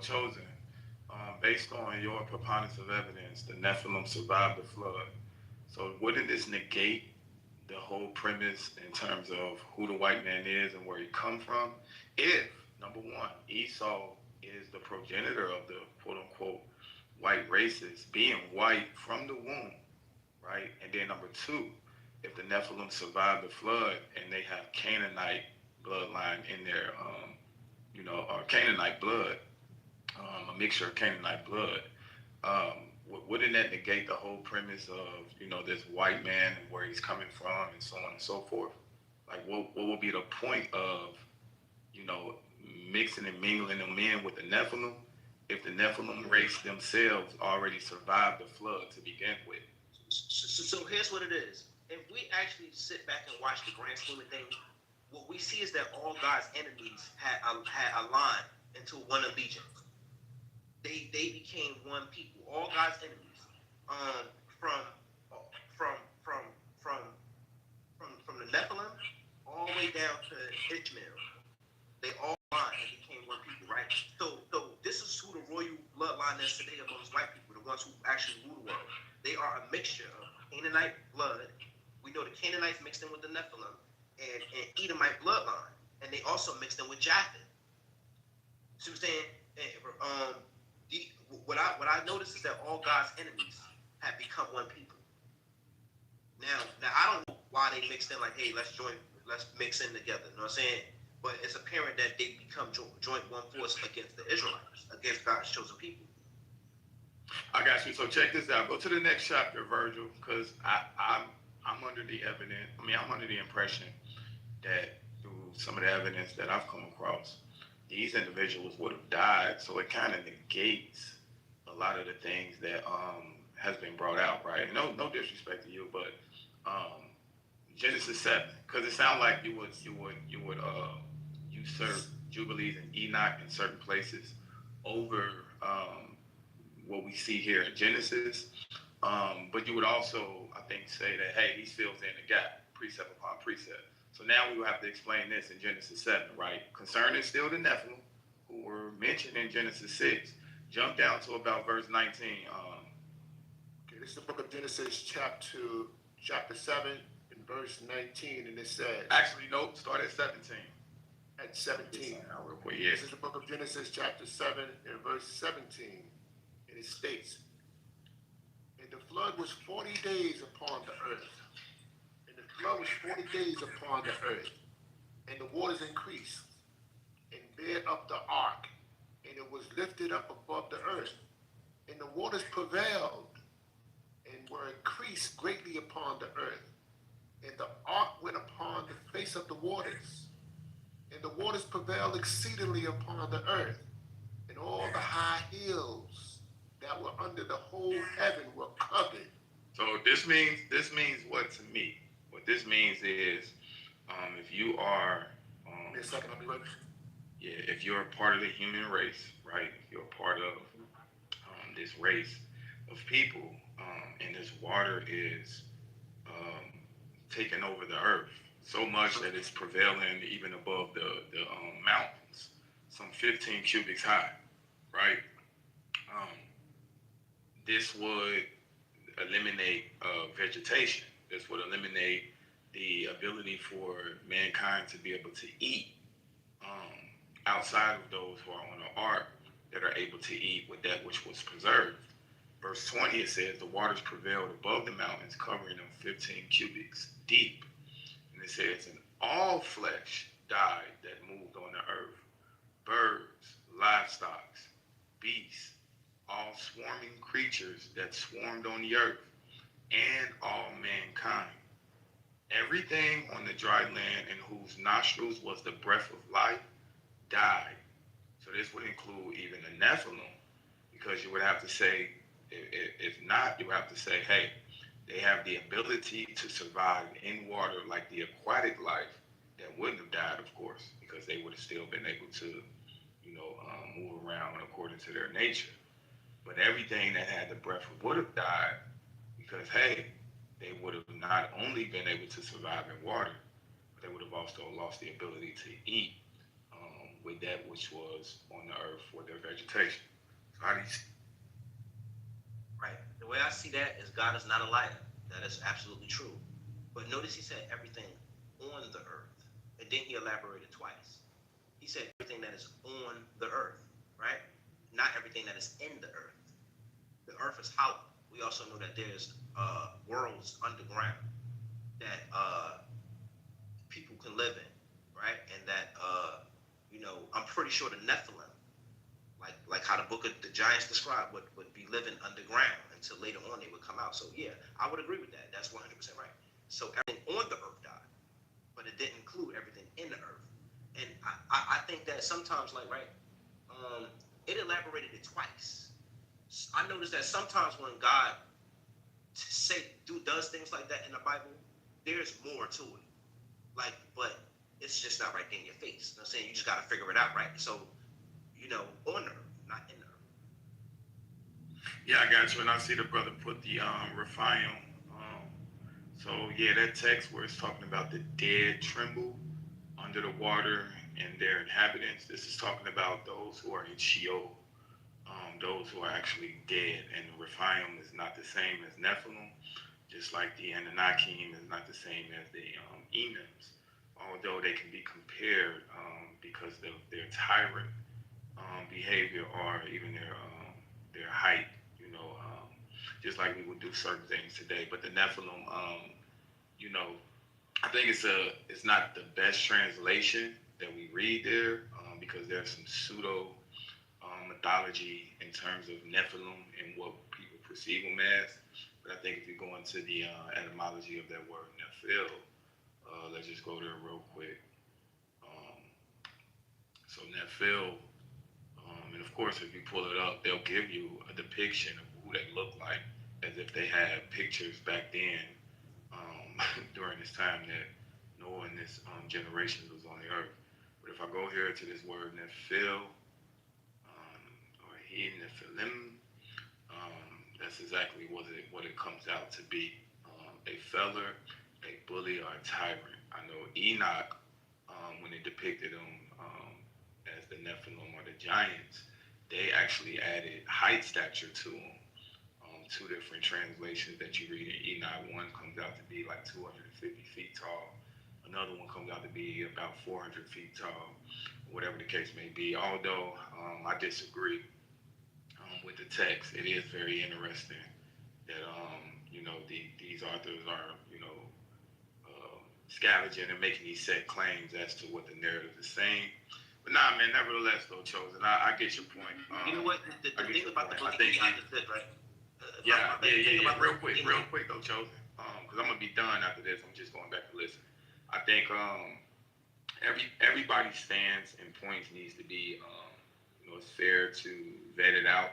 Chosen, based on your preponderance of evidence, the Nephilim survived the flood. So wouldn't this negate the whole premise in terms of who the white man is and where he come from? If, number one, Esau is the progenitor of the quote-unquote white races being white from the womb, right? And then number two, if the Nephilim survived the flood and they have Canaanite bloodline in their, or Canaanite blood, a mixture of Canaanite blood, wouldn't that negate the whole premise of, this white man and where he's coming from and so on and so forth? Like, what would be the point of, mixing and mingling them in with the Nephilim if the Nephilim race themselves already survived the flood to begin with? So here's what it is. If we actually sit back and watch the grand scheme of things, what we see is that all God's enemies had aligned into one allegiance. They became one people. All God's enemies, from the Nephilim all the way down to Ishmael, they all aligned and became one people, right? So this is who the royal bloodline is today amongst white people, the ones who actually rule the world. They are a mixture of Canaanite blood. We know the Canaanites mixed in with the Nephilim and Edomite bloodline, and they also mixed in with Japheth. See what I'm saying? What I noticed is that all God's enemies have become one people. Now I don't know why they mixed in, like, hey, let's mix in together. You know what I'm saying? But it's apparent that they become joint one force against the Israelites, against God's chosen people. I got you. So check this out. Go to the next chapter, Virgil, because I'm under the I'm under the impression that through some of the evidence that I've come across, these individuals would have died. So it kind of negates a lot of the things that has been brought out, right? No disrespect to you, but Genesis 7, because it sounds like you would usurp Jubilees and Enoch in certain places over what we see here in Genesis. But you would also, I think, say that, hey, he fills in the gap, precept upon precept. So now we will have to explain this in Genesis 7, right? Concerning still the Nephilim, who were mentioned in Genesis 6. Jump down to about verse 19. Okay, this is the book of Genesis, chapter 7, and verse 19, and it says... Actually, nope, start at 17. At 17. Real quick, yeah. This is the book of Genesis, chapter 7, and verse 17, and it states, "And the flood was 40 days upon the earth. And the flood was 40 days upon the earth. And the waters increased, and bare up the ark, and it was lifted up above the earth. And the waters prevailed, and were increased greatly upon the earth. And the ark went upon the face of the waters. And the waters prevailed exceedingly upon the earth. And all the high hills that were under the whole heaven were covered." So this means what to me? What this means is, if you are, if you're a part of the human race, right? If you're a part of this race of people, and this water is taking over the earth so much that it's prevailing even above the mountains, some 15 cubics high, right? This would eliminate vegetation. This would eliminate the ability for mankind to be able to eat outside of those who are on the ark that are able to eat with that which was preserved. Verse 20, it says, "The waters prevailed above the mountains, covering them 15 cubits deep." And it says, "And all flesh died that moved on the earth, birds, livestock, beasts, all swarming creatures that swarmed on the earth, and all mankind. Everything on the dry land in whose nostrils was the breath of life died." So this would include even the Nephilim, because you would have to say, if not, you would have to say, hey, they have the ability to survive in water like the aquatic life that wouldn't have died, of course, because they would have still been able to, move around according to their nature. But everything that had the breath would have died because, hey, they would have not only been able to survive in water, but they would have also lost the ability to eat with that which was on the earth for their vegetation. So how do you see? Right. The way I see that is God is not a liar. That is absolutely true. But notice he said everything on the earth. And then he elaborated twice. He said everything that is on the earth, right? Not everything that is in the earth. the earth is hollow. We also know that there's worlds underground that people can live in, right? And that I'm pretty sure the Nephilim, like how the book of the Giants described, would be living underground until later on they would come out. So yeah, I would agree with that. That's 100% right. So everything on the earth died, but it didn't include everything in the earth. And I think that sometimes, like, right, it elaborated it twice. I noticed that sometimes when God does things like that in the Bible, there's more to it. Like, but it's just not right there in your face. You know what I'm saying? You just gotta figure it out, right? So, on the earth, not in the earth. Yeah, I got you. And I see the brother put the Rephaim. So yeah, that text where it's talking about the dead tremble under the water and their inhabitants. This is talking about those who are in Sheol, those who are actually dead. And the Rephaim is not the same as Nephilim, just like the Ananakim is not the same as the Emims, although they can be compared because of their tyrant behavior or even their height, just like we would do certain things today. But the Nephilim, I think it's not the best translation that we read there because there's some pseudo mythology in terms of Nephilim and what people perceive them as. But I think if you go into the etymology of that word Nephil, let's just go there real quick. So Nephil, and of course if you pull it up, they'll give you a depiction of who they look like as if they had pictures back then during this time that Noah and this generation was on the earth. But if I go here to this word Nephil, or he Nephilim, that's exactly what it comes out to be. A feller, a bully, or a tyrant. I know Enoch, when they depicted him as the Nephilim or the giants, they actually added height stature to him. Two different translations that you read in Enoch. One comes out to be like 250 feet tall. Another one comes out to be about 400 feet tall, whatever the case may be. Although I disagree with the text, it is very interesting that these authors are scavenging and making these set claims as to what the narrative is saying. But nah, man, nevertheless, though, Chosen, I get your point. You know what? The thing about the book of Enoch is this, right? Yeah. Real quick, though, Chosen, because I'm gonna be done after this. I'm just going back to listen. I think everybody's stance and points needs to be it's fair to vet it out.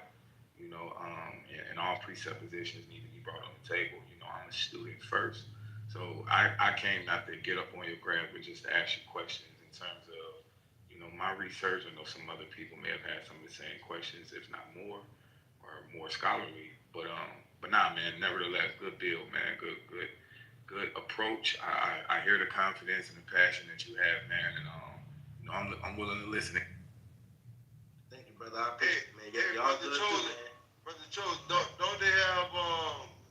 And all presuppositions need to be brought on the table. I'm a student first, so I came not to get up on your grab, but just to ask you questions in terms of my research. I know some other people may have had some of the same questions, if not more, or more scholarly. But nah, man. Nevertheless, good build, man. Good approach. I hear the confidence and the passion that you have, man, and I'm willing to listen. Thank you, brother. I appreciate it, man. Y'all good too, man. Brother Chosen, don't they have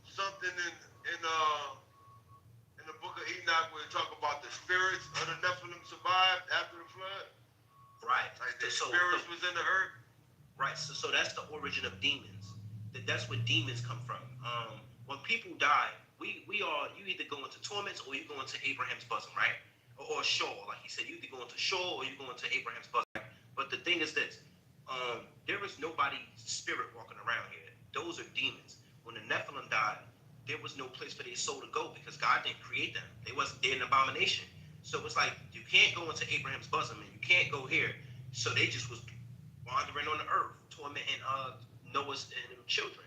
something in the book of Enoch where they talk about the spirits of the Nephilim survived after the flood? Right. Like the spirits was in the earth? Right. So that's the origin of demons. That's where demons come from. When people die, you either go into torments or you go into Abraham's bosom, right? Or Sheol, like he said, you either go into Sheol or you go into Abraham's bosom. Right? But the thing is this, there is nobody spirit walking around here. Those are demons. When the Nephilim died, there was no place for their soul to go because God didn't create them. They're an abomination. So it's like you can't go into Abraham's bosom and you can't go here. So they just was wandering on the earth, tormenting Noah's and children.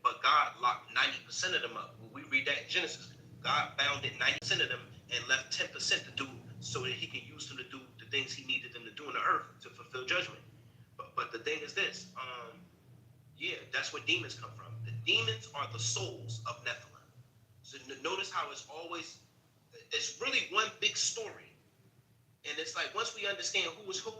But God locked 90% of them up. We read that in Genesis. God bounded 90% of them and left 10% to do so that he can use them to do the things he needed them to do on the earth to fulfill judgment. But the thing is this, that's where demons come from. The demons are the souls of Nephilim. So notice how it's really one big story. And it's like once we understand who is who,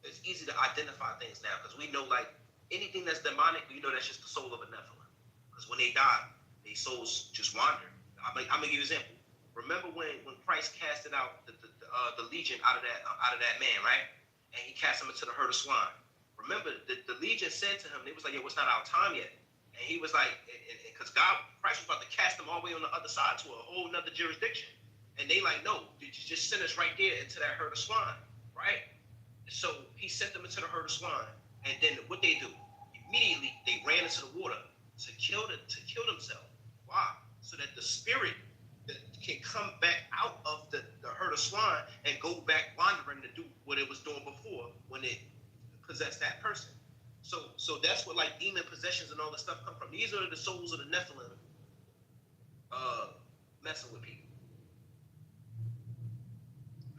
it's easy to identify things now because we know like anything that's demonic, we know that's just the soul of a Nephilim. Because when they die, their souls just wander. I'm gonna give you an example. Remember when Christ casted out the legion out of that man, right? And he cast him into the herd of swine. Remember, the legion said to him, they was like, "Yo, it's not our time yet." And he was like, because Christ was about to cast them all the way on the other side to a whole nother jurisdiction. And they like, no, you just send us right there into that herd of swine, right? So he sent them into the herd of swine. And then what they do? Immediately they ran into the water to kill themselves. Why? So that the spirit that can come back out of the herd of swine and go back wandering to do what it was doing before when it possessed that person. So that's what like demon possessions and all this stuff come from. These are the souls of the Nephilim messing with people.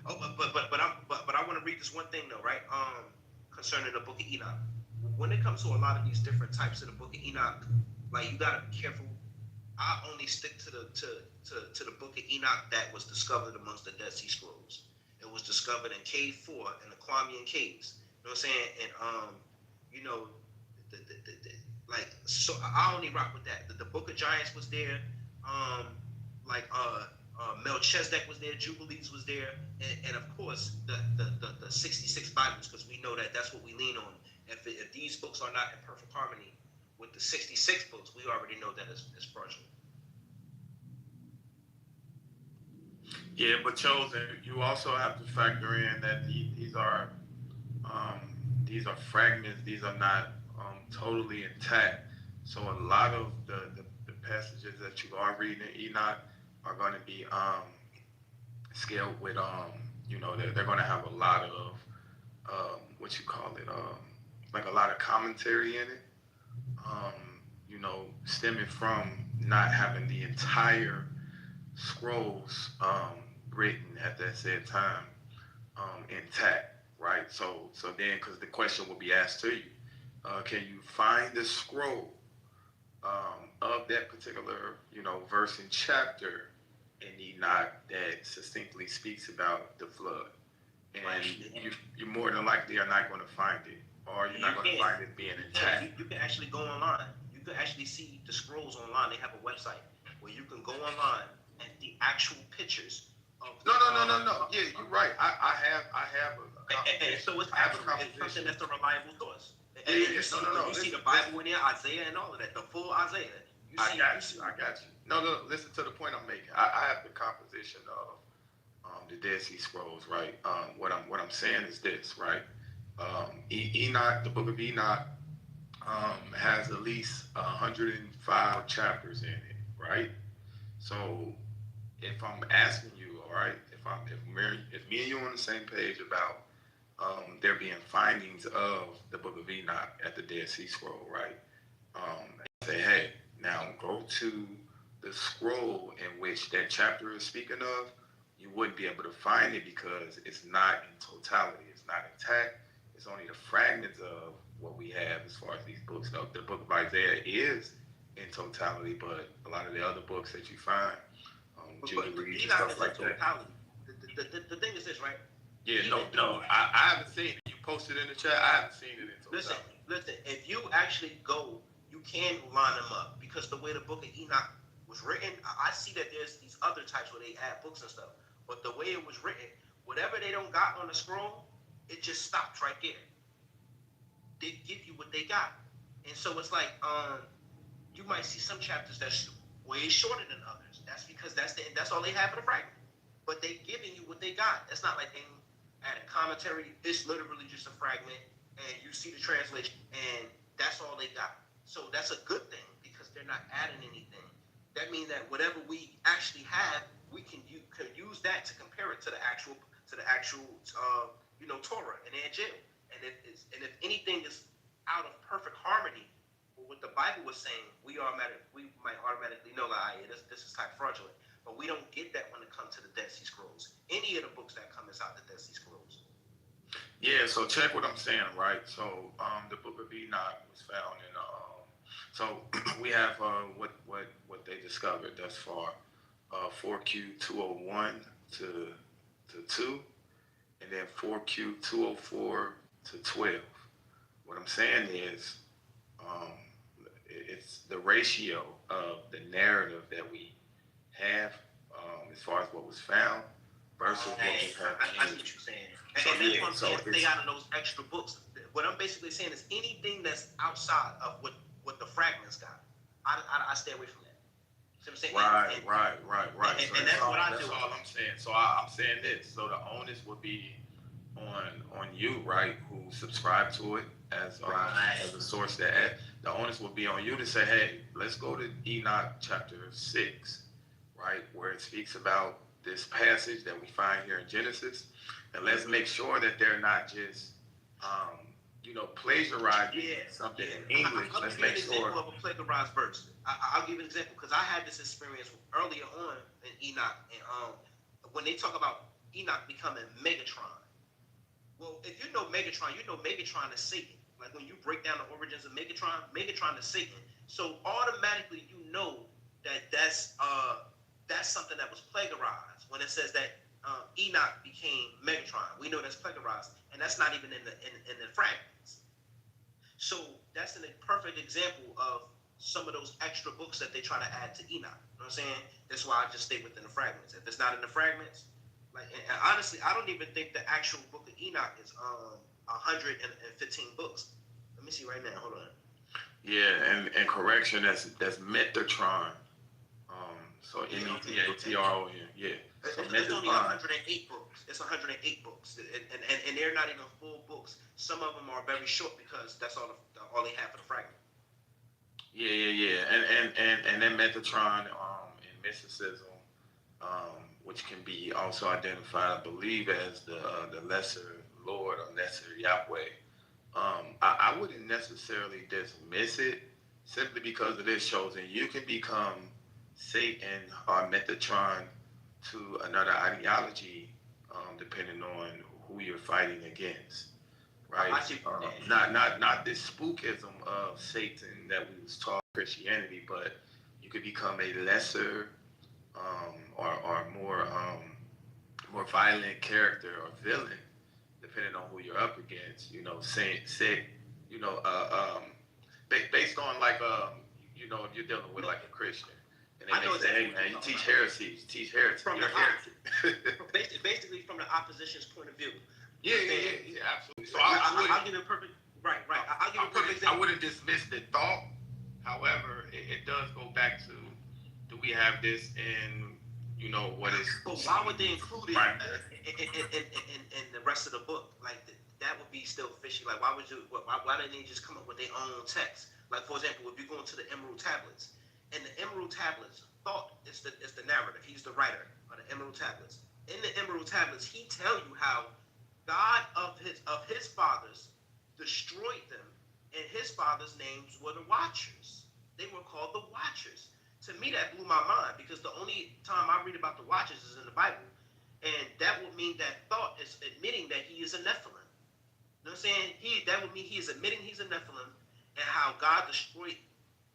Oh, but I want to read this one thing though, right? Concerning the Book of Enoch. When it comes to a lot of these different types of the Book of Enoch, like you gotta be careful. I only stick to the Book of Enoch that was discovered amongst the Dead Sea Scrolls. It was discovered in Cave 4 in the Kwame Caves. You know what I'm saying? And you know, like so I only rock with that. The Book of Giants was there. Melchizedek was there, Jubilees was there, and of course the 66 Bibles, because we know that's what we lean on. If these books are not in perfect harmony with the 66 books, we already know that it's fraudulent. Yeah, but Chosen, you also have to factor in that these are fragments. These are not totally intact. So a lot of the passages that you are reading in Enoch are going to be scaled with they're going to have a lot of like a lot of commentary in it. Stemming from not having the entire scrolls written at that said time intact, right? So then, because the question will be asked to you, can you find the scroll of that particular verse and chapter in Enoch that succinctly speaks about the flood? And you more than likely are not going to find it, or you're not going to find it being intact. You can actually go online. You can actually see the scrolls online. They have a website where you can go online and the actual pictures of. No. Yeah, you're right. I have a so it's something that's a reliable source. You see the Bible in there, Isaiah and all of that, the full Isaiah. I got you. No, listen to the point I'm making. I have the composition of the Dead Sea Scrolls, right? What I'm saying is this, right? Enoch, the Book of Enoch, has at least 105 chapters in it, right? So if I'm asking you, all right, if me and you are on the same page about there being findings of the Book of Enoch at the Dead Sea Scroll, right? Say, hey, now go to the scroll in which that chapter is speaking of. You wouldn't be able to find it because it's not in totality. It's not intact. It's only the fragments of what we have as far as these books. The Book of Isaiah is in totality, but a lot of the other books that you find, Jubilees and stuff like that. The thing is this, right? Yeah, no. I haven't seen it. You posted in the chat. I haven't seen it in totality. Listen. If you actually go, you can line them up because the way the Book of Enoch was written, I see that there's these other types where they add books and stuff. But the way it was written, whatever they don't got on the scroll, it just stops right there. They give you what they got. And so it's like, you might see some chapters that's way shorter than others. That's because that's all they have in the fragment. But they giving you what they got. It's not like they add a commentary. It's literally just a fragment, and you see the translation, and that's all they got. So that's a good thing because they're not adding anything. That means that whatever we actually have, we can use that to compare it to the actual Torah and Injil. And if anything is out of perfect harmony with what the Bible was saying, we might automatically know that this is type fraudulent. But we don't get that when it comes to the Dead Sea Scrolls. Any of the books that come inside the Dead Sea Scrolls. Yeah, so check what I'm saying, right? So the Book of Enoch was found in so we have what they discovered thus far, 4Q201 to 2, and then 4Q204 to 12. What I'm saying is it's the ratio of the narrative that we have as far as what was found versus what we have. I see what you're saying. And that's what I'm saying. Stay out of those extra books. What I'm basically saying is anything that's outside of what the fragments got. I stay away from that. See what I'm saying? Right. And that's what I do. That's all I'm saying. So I'm saying this. So the onus would be on you, right, who subscribe to it as a source that the onus would be on you to say, hey, let's go to Enoch chapter 6, right, where it speaks about this passage that we find here in Genesis, and let's make sure that they're not just plagiarizing something in English. I'll give you an example of a plagiarized verse. I'll give you an example because I had this experience earlier on in Enoch, and when they talk about Enoch becoming Megatron. Well, if you know Megatron, you know Megatron is Satan. Like when you break down the origins of Megatron, Megatron is Satan. So automatically you know that's something that was plagiarized when it says that Enoch became Megatron. We know that's plagiarized, and that's not even in the fragments. So that's a perfect example of some of those extra books that they try to add to Enoch. You know what I'm saying? That's why I just stay within the fragments. If it's not in the fragments, and honestly, I don't even think the actual book of Enoch is 115 books. Let me see right now. Hold on. Yeah, and correction, that's Metatron. So Metron. Yeah. So it's only 108 books. It's 108 books, and they're not even full books. Some of them are very short because that's all they have for the fragment. Yeah. And then Metatron in mysticism, which can be also identified, I believe, as the lesser Lord or lesser Yahweh. I wouldn't necessarily dismiss it simply because it is chosen. You can become Satan or Metatron to another ideology, depending on who you're fighting against, right? Not this spookism of Satan that we was taught in Christianity, but you could become a lesser or more violent character or villain, depending on who you're up against. Based on if you're dealing with like a Christian. And they say, hey man, you teach heresy. Basically from the opposition's point of view. Yeah, absolutely. So I'll give you a perfect I'll give you a perfect example. I wouldn't dismiss the thought. However, it does go back to, do we have this in what is? But why would they include it in the rest of the book? Like that would be still fishy. Like why didn't they just come up with their own text? Like for example, if you go into the Emerald Tablets. And the Emerald Tablets, Thought is the narrative. He's the writer of the Emerald Tablets. In the Emerald Tablets, he tell you how God of his fathers destroyed them, and his fathers' names were the Watchers. They were called the Watchers. To me, that blew my mind because the only time I read about the Watchers is in the Bible, and that would mean that Thought is admitting that he is a Nephilim. You know what I'm saying? That would mean he is admitting he's a Nephilim, and how God destroyed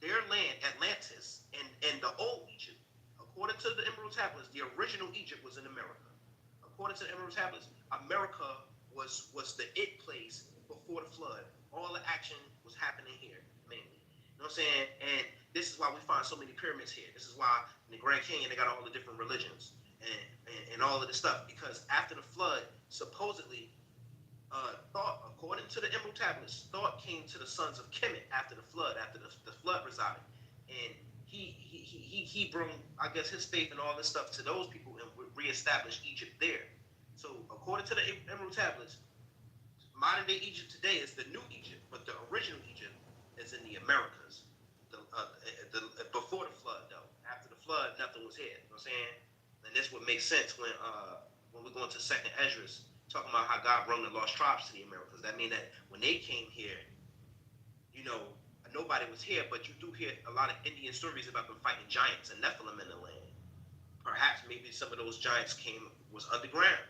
their land, Atlantis, and the old Egypt. According to the Emerald Tablets, the original Egypt was in America. According to the Emerald Tablets, America was the place before the flood. All the action was happening here, mainly. You know what I'm saying? And this is why we find so many pyramids here. This is why in the Grand Canyon they got all the different religions and all of this stuff. Because after the flood, supposedly, Thought, according to the Emerald Tablets, Thought came to the sons of Kemet after the flood, after the flood resided, and he brought, I guess, his faith and all this stuff to those people and reestablished Egypt there. So according to the Emerald Tablets, modern day Egypt today is the new Egypt, but the original Egypt is in the Americas. Before the flood, though, after the flood, nothing was here. You know what I'm saying? And this would make sense when we go into Second Esdras. Talking about how God brought the lost tribes to the Americas. That means that when they came here, nobody was here, but you do hear a lot of Indian stories about them fighting giants and Nephilim in the land. Perhaps maybe some of those giants was underground.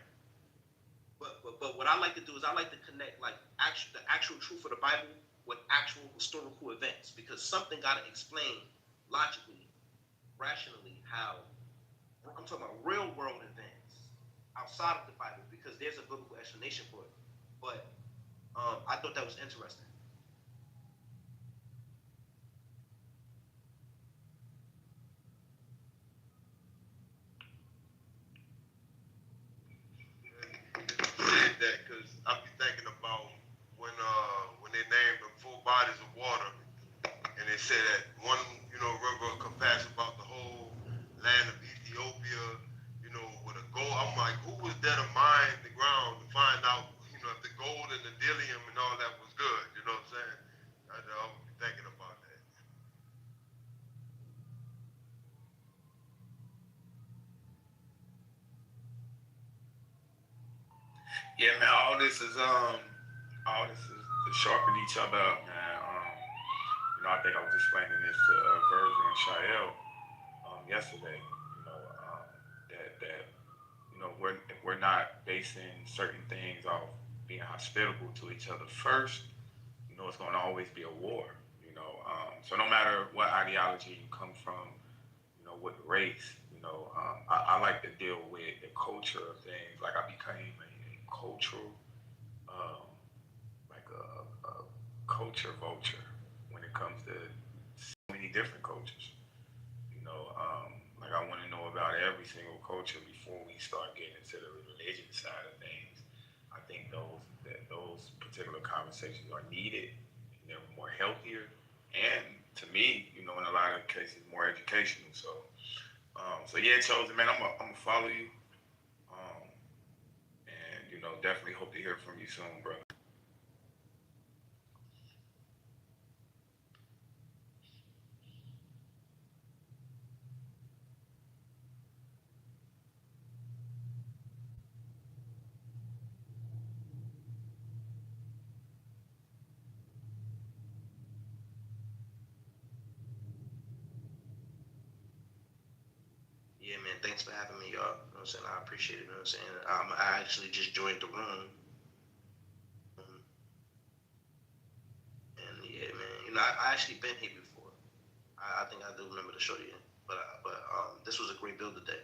But what I like to do is I like to connect the actual truth of the Bible with actual historical events, because something got to explain logically, rationally, how I'm talking about real world events outside of the Bible, because there's a biblical explanation for it. But I thought that was interesting. That because I be thinking about when they named the 4 bodies of water, and they say that one, river of compassion about the whole land of Ethiopia, with a gold. I'm like, who was there to mine the ground to find out, if the gold and the dillium and all that was good? You know what I'm saying? I was thinking about that. Yeah, man. All this is to sharpen each other up, man. I think I was explaining this to Virgil and Shael yesterday. That we're not basing certain things off being hospitable to each other first. It's going to always be a war. So no matter what ideology you come from, what race, I like to deal with the culture of things. Like I became a cultural, like a culture vulture when it comes to so many different cultures. Like I want to know about every single culture before we start getting into the religion side of things. I think those particular conversations are needed. And they're more healthier, and to me, in a lot of cases, more educational. So yeah, Chosen, man, I'm gonna follow you, and definitely hope to hear from you soon, brother. Yeah, man. Thanks for having me, y'all. You know what I'm saying? I appreciate it. You know what I'm saying? I actually just joined the room. And yeah, man. I actually been here before. I think I do remember the show you. But this was a great build today.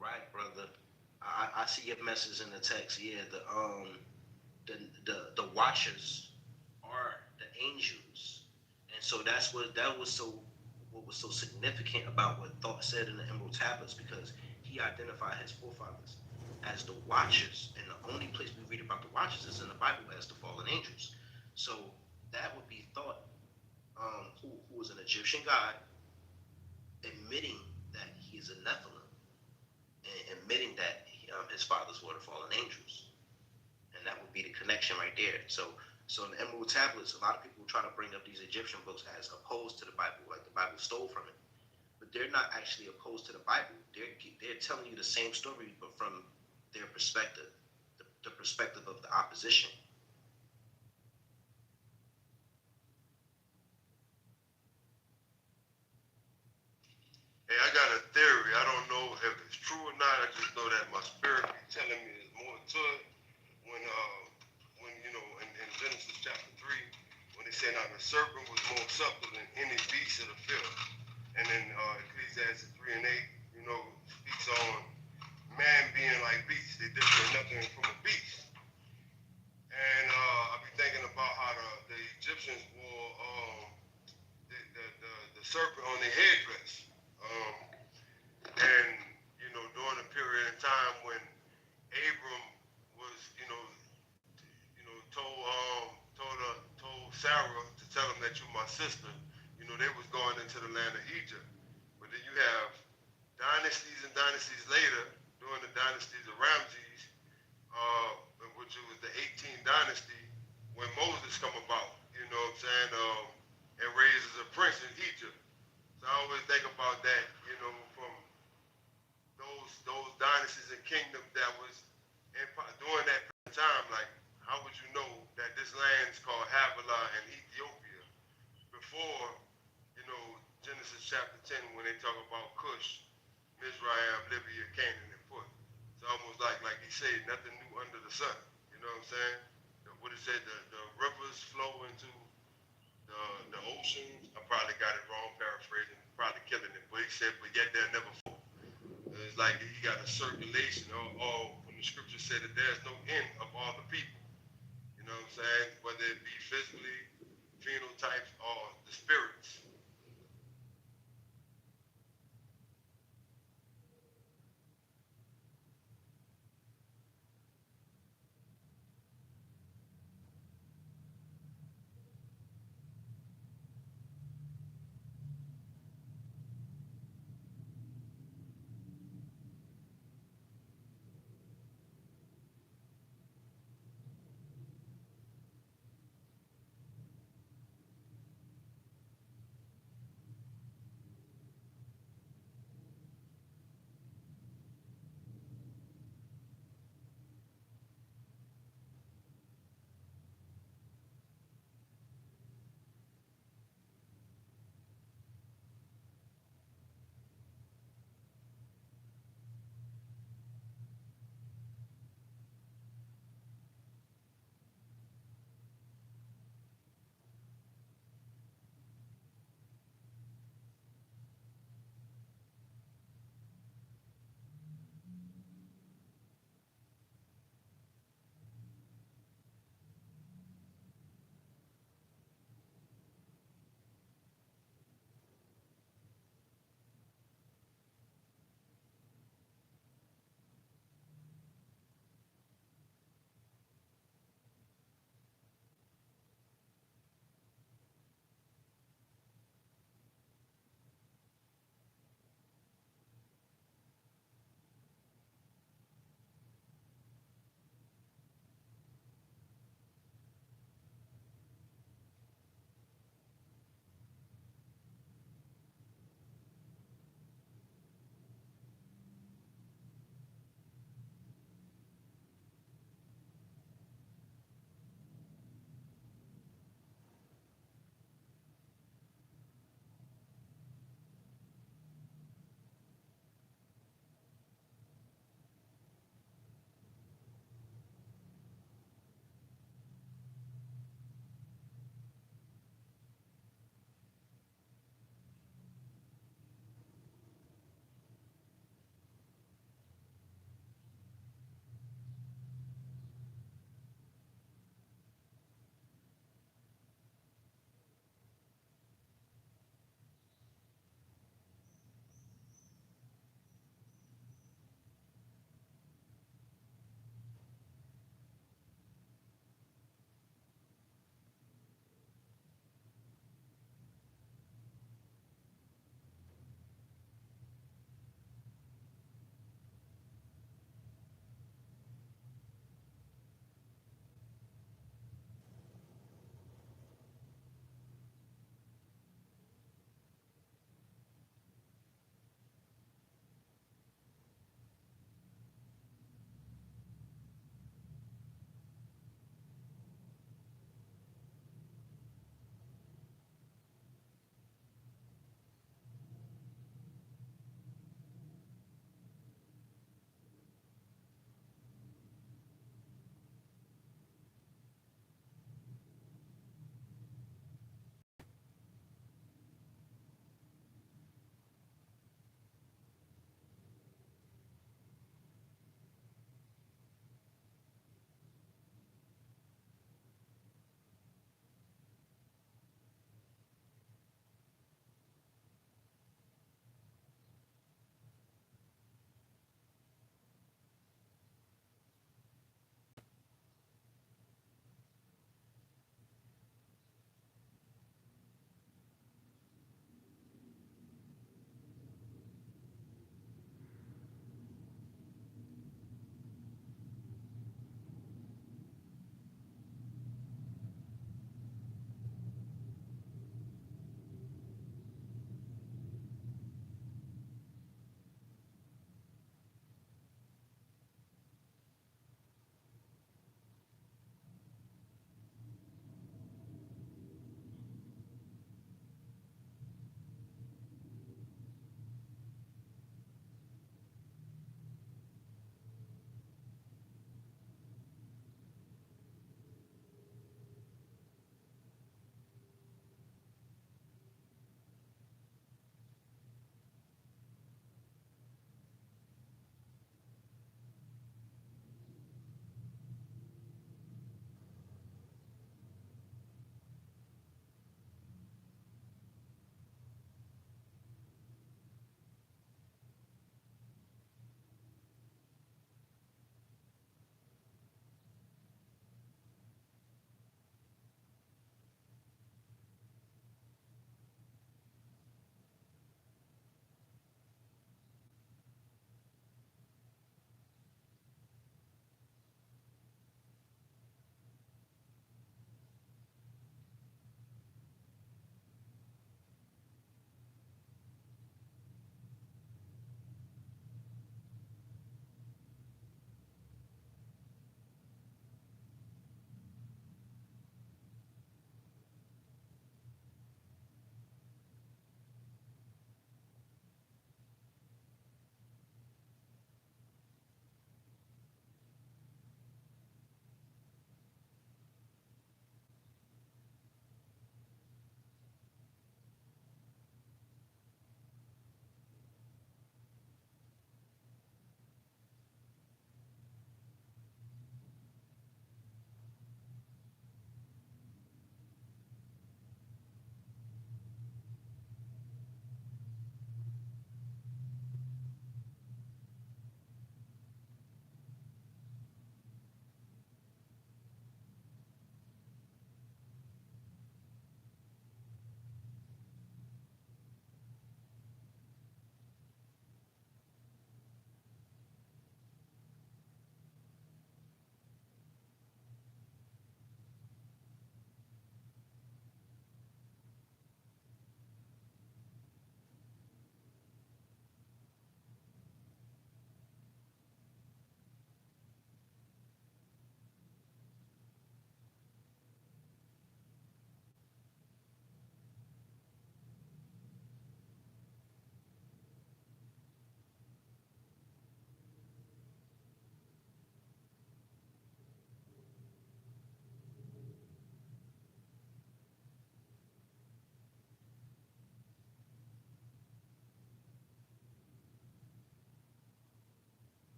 Right, brother. I see your message in the text. Yeah, the watchers are the angels, and so what was so significant about what Thought said in the Emerald Tablets, because he identified his forefathers as the watchers, and the only place we read about the watchers is in the Bible as the fallen angels. So that would be Thought, who was an Egyptian god, admitting that he is a Nephilim, and admitting that his fathers were the fallen angels, and that would be the connection right there. So in the Emerald Tablets, a lot of people try to bring up these Egyptian books as opposed to the Bible, like the Bible stole from it, but they're not actually opposed to the Bible. They're telling you the same story, but from their perspective, the perspective of the opposition. Hey, I got a theory. I don't know if it's true or not. I just know that my spirit be telling me there's more to it. When in Genesis chapter 3, when they say now the serpent was more subtle than any beast of the field. And then Ecclesiastes 3 and 8, speaks on man being like beasts. They differ in nothing from a beast. And I be thinking about how the Egyptians wore the serpent on their headdress. And during a period of time when Abram was, told Sarah to tell him that you're my sister, they was going into the land of Egypt. But then you have dynasties and dynasties later, during the dynasties of Ramses, which was the 18th dynasty, when Moses come about, and raises a prince in Egypt. So I always think about that, from those dynasties and kingdoms that was during that 10 when they talk about Cush, Mizraim, Libya, Canaan, and Put. It's almost like he said, nothing new under the sun. You know what I'm saying? What it said, the rivers flow into the oceans. I probably got it wrong, paraphrasing, probably killing it. But he said, but yet they'll never flow. It's like he got a circulation, or when the scripture said that there's no end of all the people. You know what I'm saying? Whether it be physically, phenotypes, or the spirits.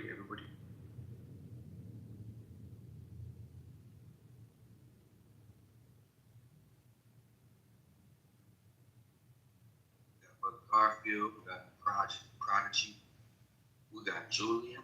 everybody. We got Brother Garfield, we got Prodigy, we got Julian.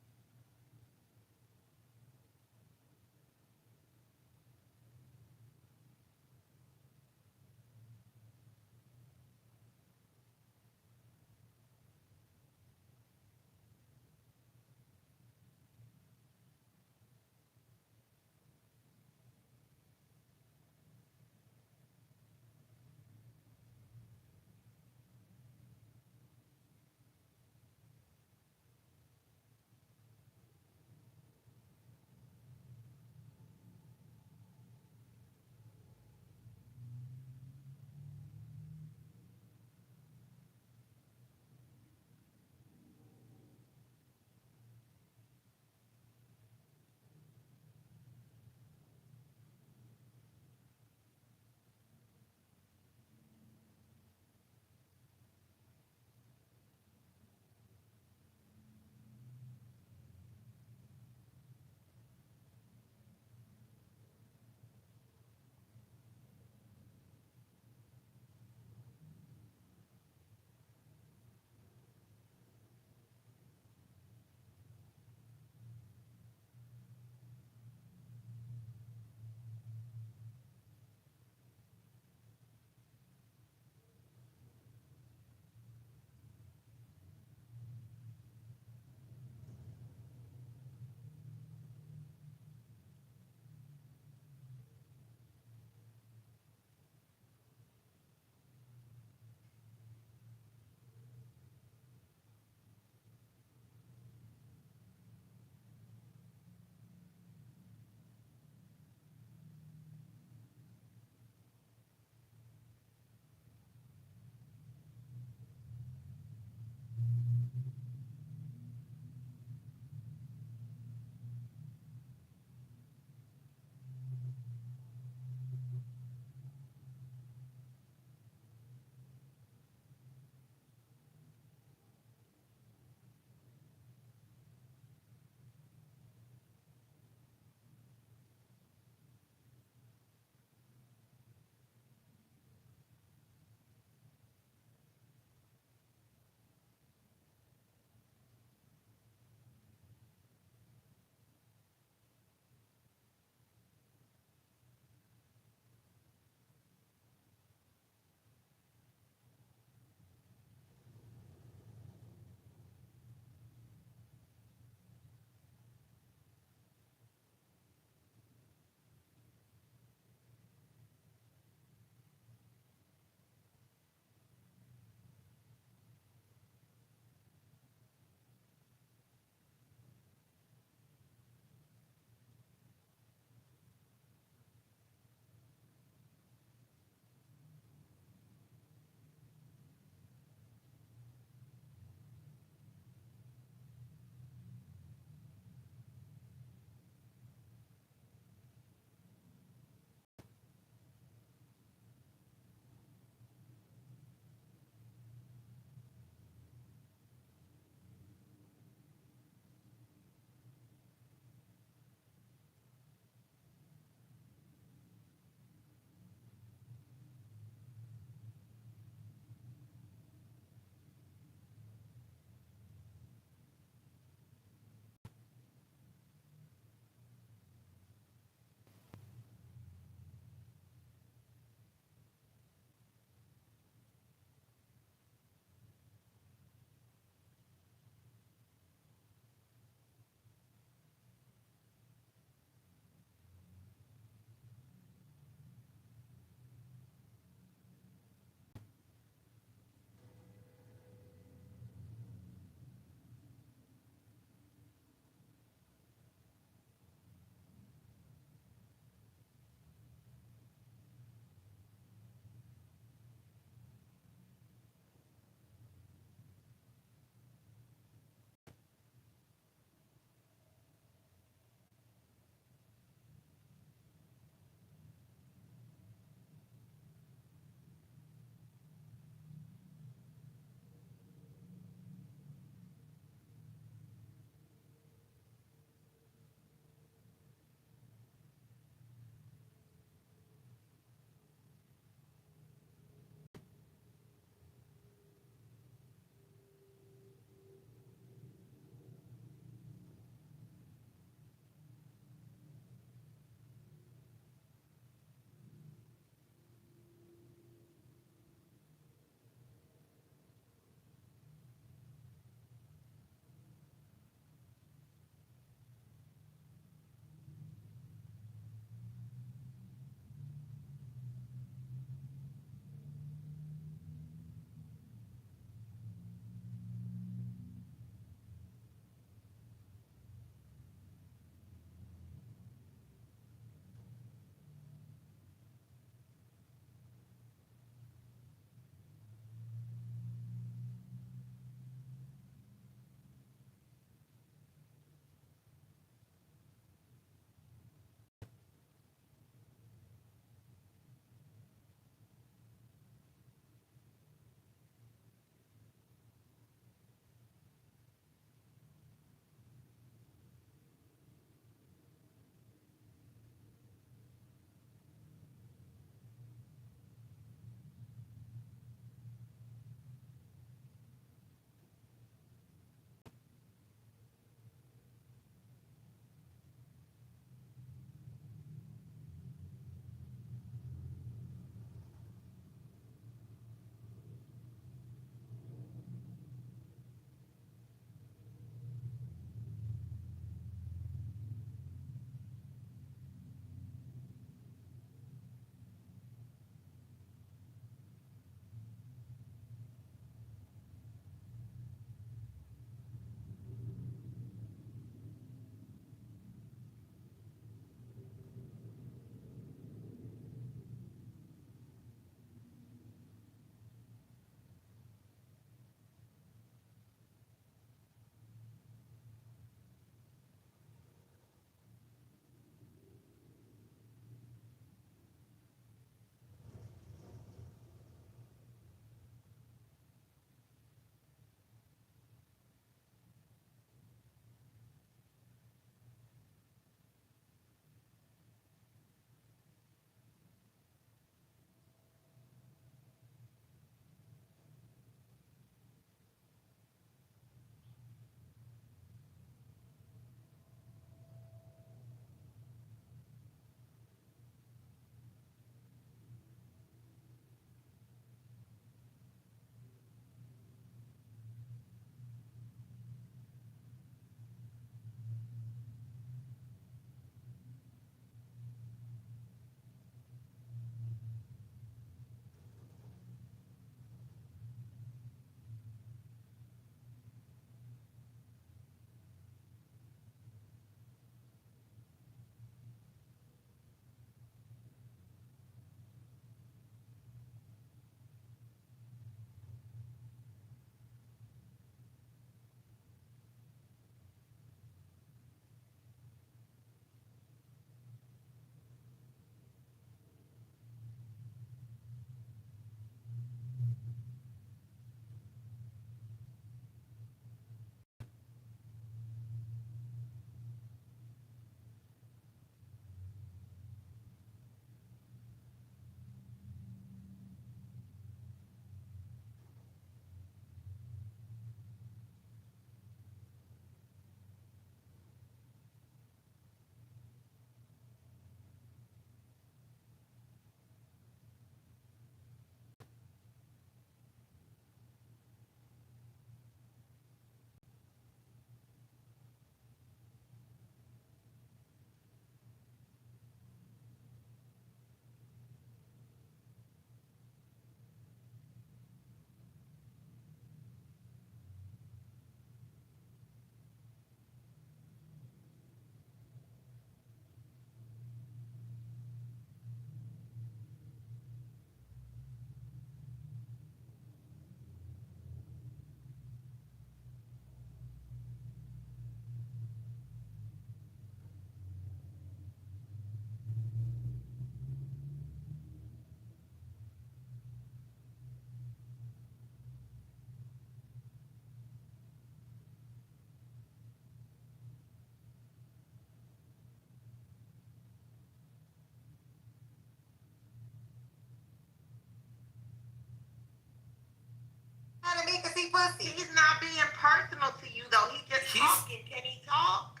pussy. He's not being personal to you though. He's just talking. Can he talk?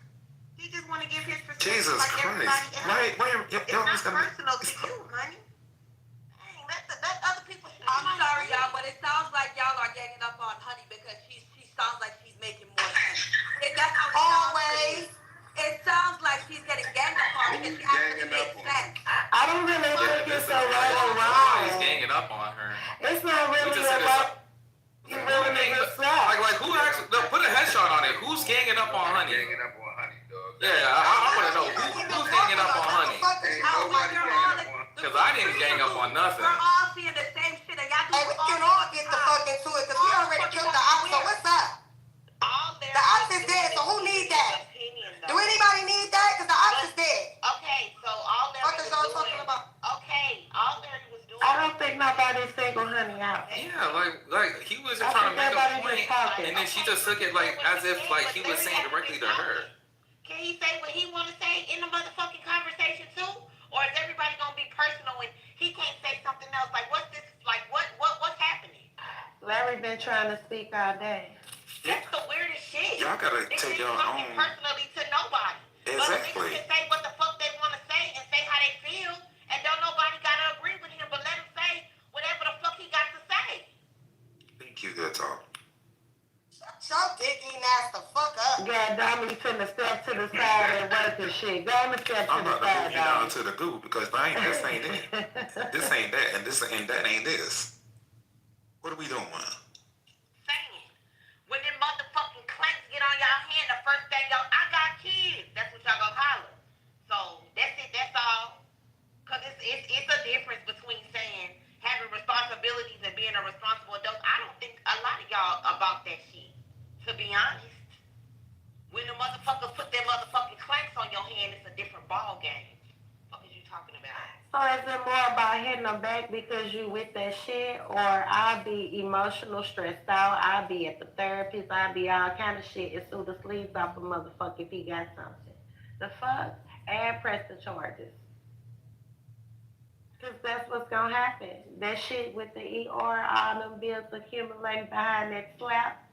He just want to give his perspective Jesus like Christ. everybody else. Wait, It's not personal to you, honey. Dang, let other people. I'm sorry, y'all, but it sounds like y'all are getting up on Honey because she sounds like she's making more sense. That's how it always. It sounds like she's getting ganged up on because she actually makes sense. I don't really think it's so right or wrong. Nobody's ganging up on her. It's not really about you really make a slap. Like who actually put a headshot on it? Who's ganging up on Honey? Ganging up on Honey, dog. Yeah, I want to know who's ganging up on Honey. Because I didn't gang up on nothing. We're all seeing the same shit, and y'all do we can all get the fuck into it because we already killed the ox. So what's up? The ox is dead. So who needs that? Do anybody need that? Because the ox is dead. Okay, so all What is y'all talking about? Okay, all Larry was doing. I don't think nobody's single Honey out. Yeah, like he was just trying to make a point, and then she just took it like as if like he was saying directly to her. Can he say what he want to say in the motherfucking conversation too? Or is everybody gonna be personal and he can't say something else? Like what's this? Like what's happening? Larry been trying to speak all day. That's the weirdest shit. Y'all gotta take your own. Personally to nobody. Exactly. But niggas can say what the fuck they want to say and say how they feel, and don't nobody gotta agree with him. But let him say whatever the fuck he got to say. Thank you, good talk. Y'all digging ass the fuck up. Yeah, Dominique finna step to the side and work and shit. Go on and step to I'm the about to move side, you down Dominique. to the goo because this ain't it. This ain't that, and that ain't this. What are we doing? When them motherfucking clanks get on y'all hand, the first thing y'all, I got kids. That's what y'all gonna holler. So that's it. That's all. Cause it's a difference between saying having responsibilities and being a responsible adult. I don't think a lot of y'all about that shit. To be honest, when the motherfuckers put their motherfucking clanks on your hand, it's a different ball game. What is you talking about? So is it more about hitting them back because you with that shit, or I'll be emotional, stressed out, I'll be at the therapist, I'll be all kind of shit and sue the sleeves off a motherfucker if he got something. The fuck? And press the charges. Because that's what's gonna happen. That shit with the ER, all them bills accumulating behind that slap.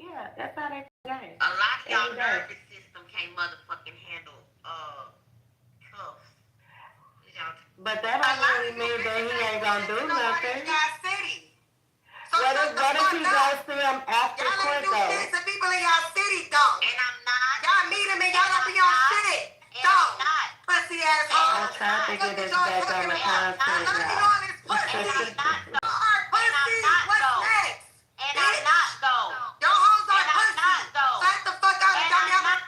Yeah, that's how they game. A lot of y'all nervous system can't motherfucking handle cuffs. But that don't really mean that he ain't gonna do nothing. What if he goes to him after court though? Y'all ain't do shit to people in y'all city though. And I'm not. Y'all meet him and y'all don't be on shit. Dog. Pussy ass hoes. I'm trying to get this back on the content, y'all. Pussy, what's next? And I'm not though. Y'all hoes are And I'm pussy. not though. Shut the fuck out and dumb y'all.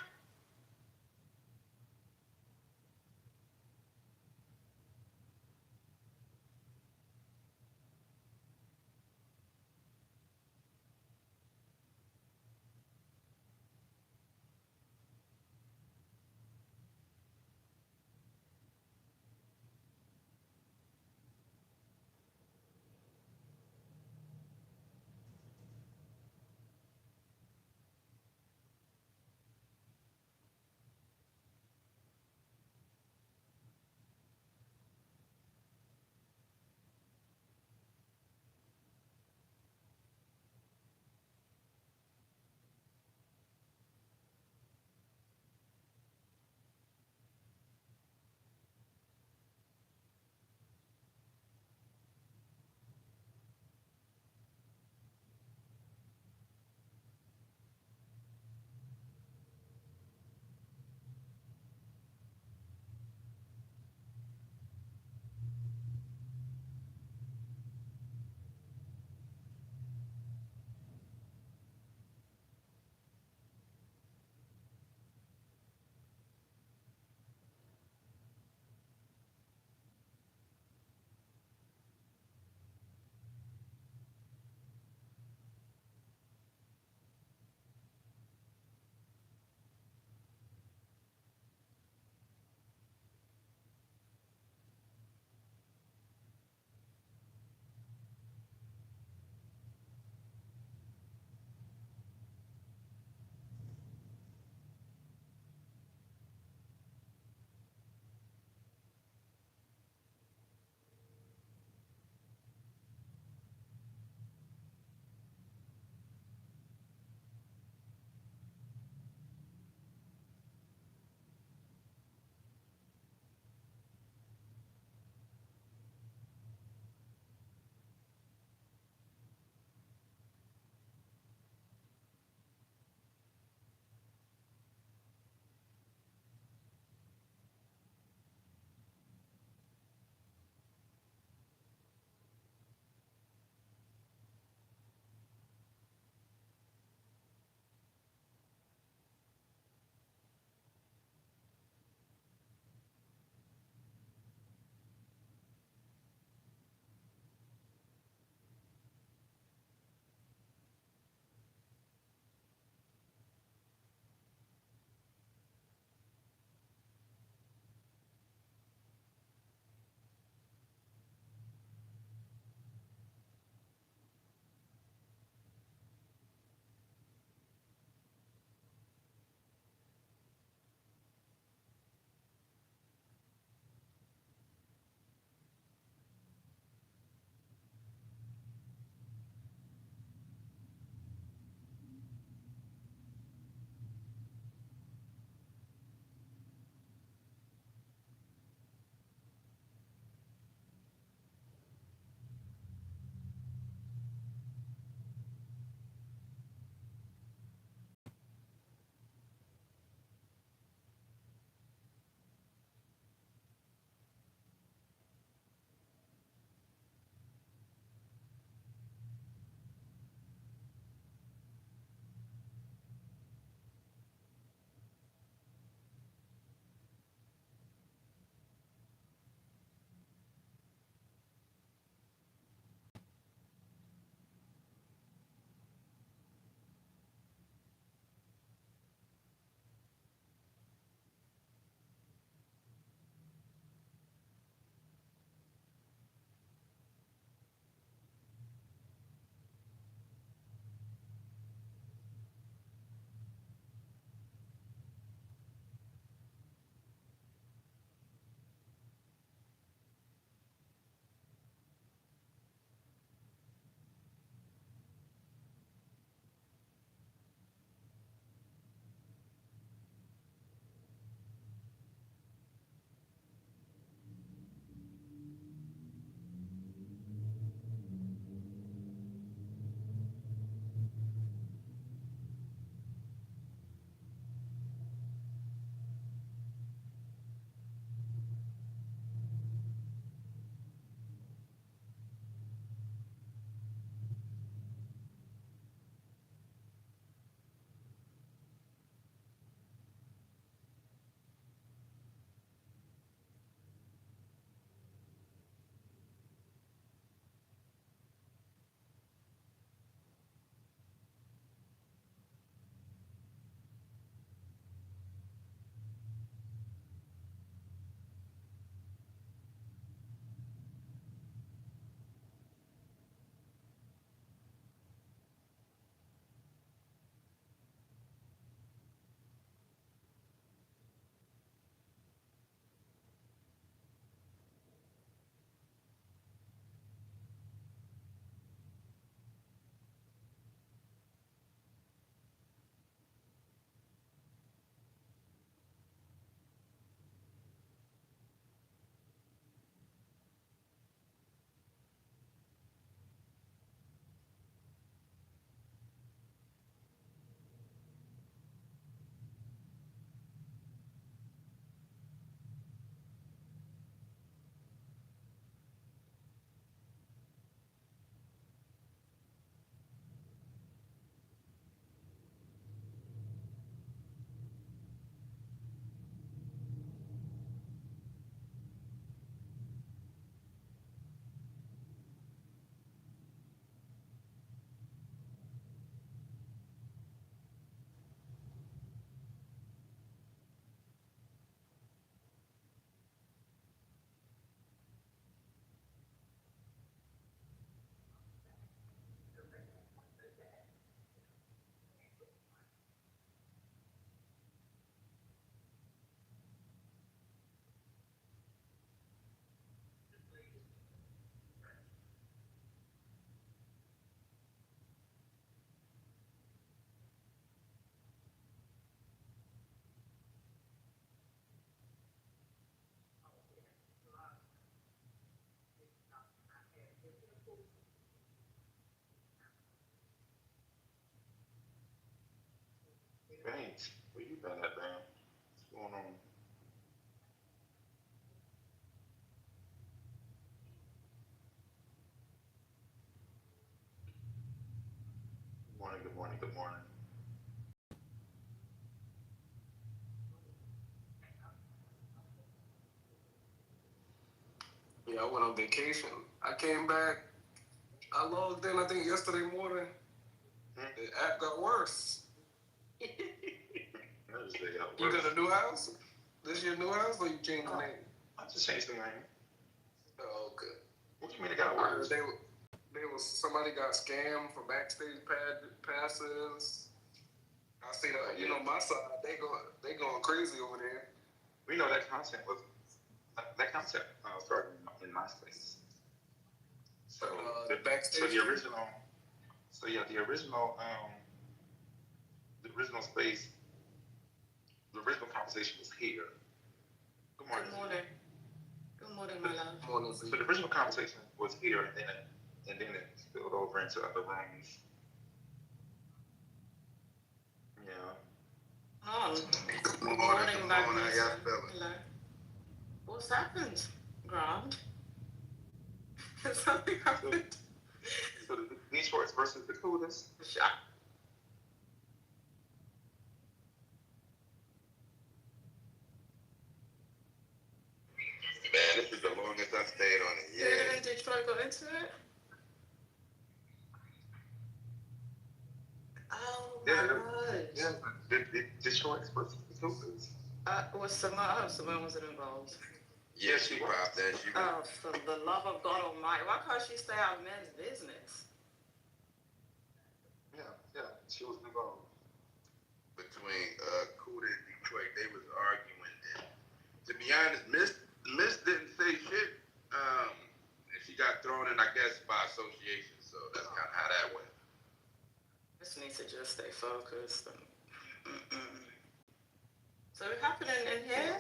Saints. Where you been at, man? What's going on? Good morning, good morning, good morning. Yeah, I went on vacation. I came back. I logged in, I think, yesterday morning. The app got worse. You got a new house? This your new house, or you changed the name? I just changed the name. Oh, okay. What you mean it got worse? Somebody got scammed for backstage passes. I see that. You know, my side, they going crazy over there. We know that content started in MySpace. So the backstage. The original space. The original conversation was here. Good morning. Good morning. Good morning, my love. So the original conversation was here, and then it spilled over into other rooms. Yeah. Good morning, Magnesium. Hello. What's happened, Grant? Something happened. So the Detroit versus the Cougars. Man, this is the longest I stayed on it. Yeah. Did Detroit go into it? Oh my God. Yeah, the Detroit versus the Cougars. Was Simone wasn't involved. Yeah, she popped in. Oh, for the love of God Almighty, why can't she stay out of men's business? Yeah, she was involved. Between Cuda and Detroit, they was arguing. And to be honest, Miss didn't say shit. And she got thrown in, I guess, by association. So that's kind of how that went. Just need to just stay focused. So it happened in here?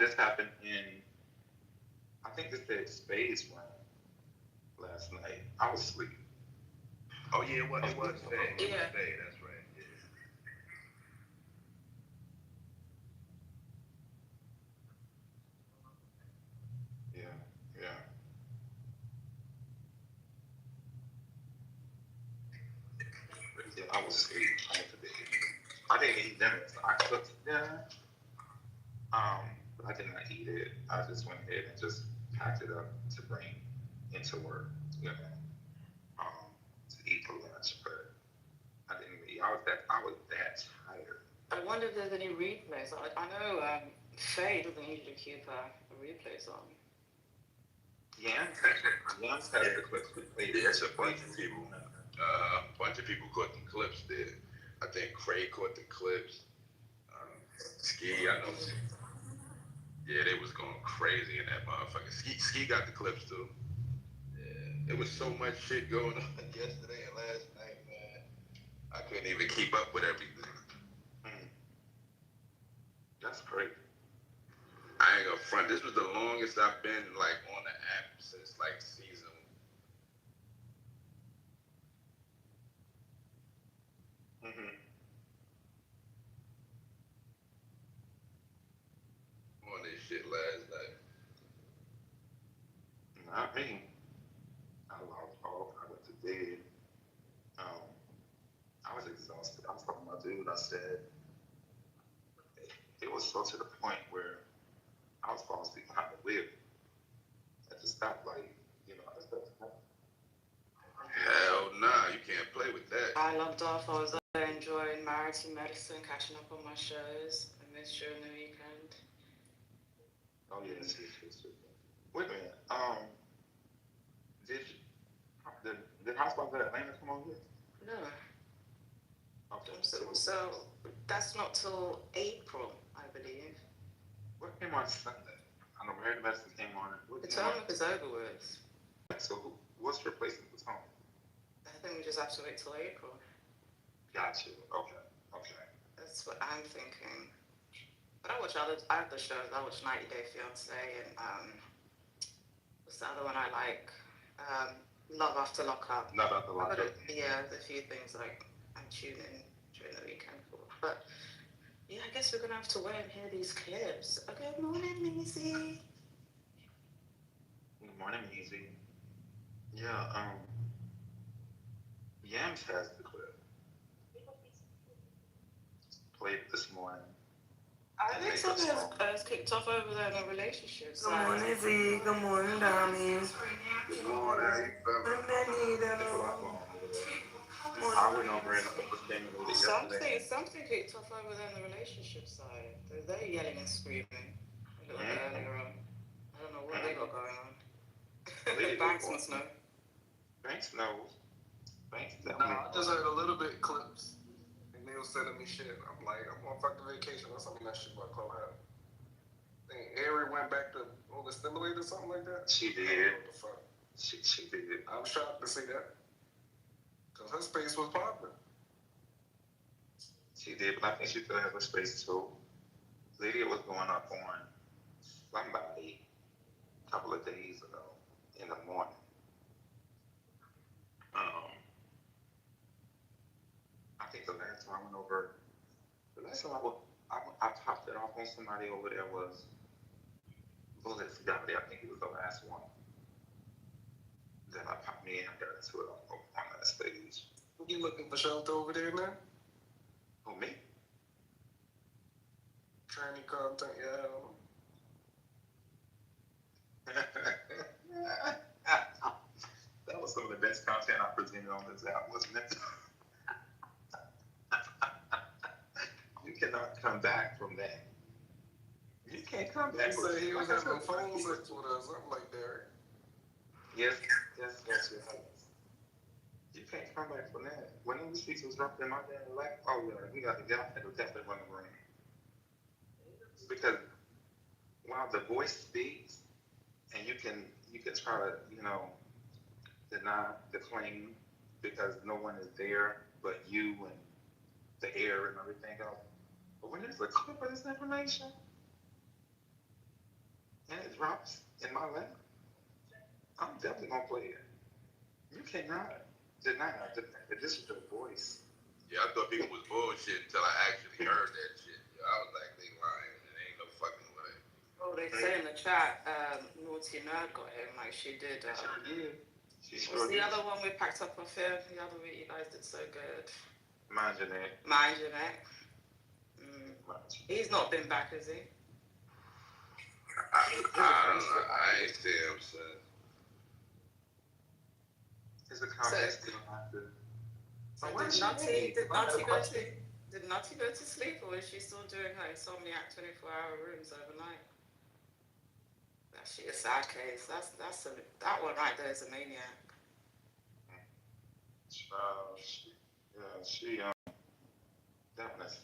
This happened in, I think this said Spades room last night. I was asleep. Oh yeah, it was Spade. Yeah. Spade, that's right. Yeah. Yeah. Yeah, I was asleep. I didn't eat dinner. So I cooked dinner. But I did not eat it. I just went ahead and just packed it up to bring into work, to eat for lunch. But I didn't eat. I was that tired. I wonder if there's any replays. I know Faye doesn't usually keep replays on. Yams had the clips replayed. There's a bunch of people. Bunch of people caught the clips there. I think Craig caught the clips. Ski, I know. Yeah, they was going crazy in that motherfucker. Ski got the clips too. Yeah, there was so much shit going on yesterday and last night, man. I couldn't even keep up with everything. That's crazy. I ain't gonna front. This was the longest I've been like on the app since like season. On this shit last night. Not me. I logged off. I went to bed. I was exhausted. I was talking about dude. I said it was so to the point where I was falling asleep behind the wheel at the stoplight. Hell nah, you can't play with that. I logged off. I was there enjoying Married to Medicine, catching up on my shows. I missed you in the weekend. Oh yeah, it's wait a minute. Did Housewives of Atlanta come on here? No. Okay. So that's not till April, I believe. What came on Sunday? I know Married to Medicine came on. Potomac is over with. So what's replacing Potomac? I think we just have to wait till April. Got you. Okay. That's what I'm thinking. But I watch other shows. I watch 90 Day Fiancé and what's the other one I like? Love After Lockup. Love After Lockup. Yeah, there's a few things like I'm tuning during the weekend for. But yeah, I guess we're gonna have to wait and hear these clips. Good morning, Maisie. Good morning, Easy. Yeah, Yams has the clip. Played this morning. I think something has kicked off over there in a relationship. Good morning, Z. Good morning, Dami. Good morning. I went over and overstimulated yesterday. Something kicked off over there in the relationship side. They're yelling and screaming a little bit earlier on. I don't know what they got going on. Banks must know. Banks knows. Banks I just heard a little bit clips. And they was sending me shit. I'm like, I'm on fucking vacation or something. That shit about Clubhouse. I think Ari went back to overstimulate or something like that. She did. What the fuck? She did. I was shocked to see that. Because her space was popping. She did, but I think she still has her space too. Lydia was going up on somebody a couple of days ago in the morning. I think the last time I popped it off on somebody over there was Bullets Gotti. I think it was the last one. Then I popped me and got into it on that stage. You looking for shelter over there now? Who, me? Training content, yeah. That was some of the best content I presented on this app, wasn't it? You cannot come back from that. You can't come back from that. He was having phone sex with us, something like that. Yes. You can't come back from that. When those speaks was dropped in my damn lap, oh yeah, we got to get out and definitely run the room. Because while the voice speaks, and you can try to, deny the claim because no one is there but you and the air and everything else. But when there's a clip of this information and it drops in my lap, I'm definitely gonna play it. You cannot deny the fact that this is your voice. Yeah, I thought people was bullshit until I actually heard that shit. Yeah, I was like, they lying, and there ain't no fucking way. Oh, they say in the chat, Naughty Nerd got him like she did. What's the other one we packed up on film? The other week you guys did so good. Mind your neck. He's not been back, has he? I don't know. I ain't see him, son. It's a contest. Did Nutty go to sleep, or is she still doing her insomniac 24-hour rooms overnight? That shit is a sad case. That one right there is a maniac. She definitely,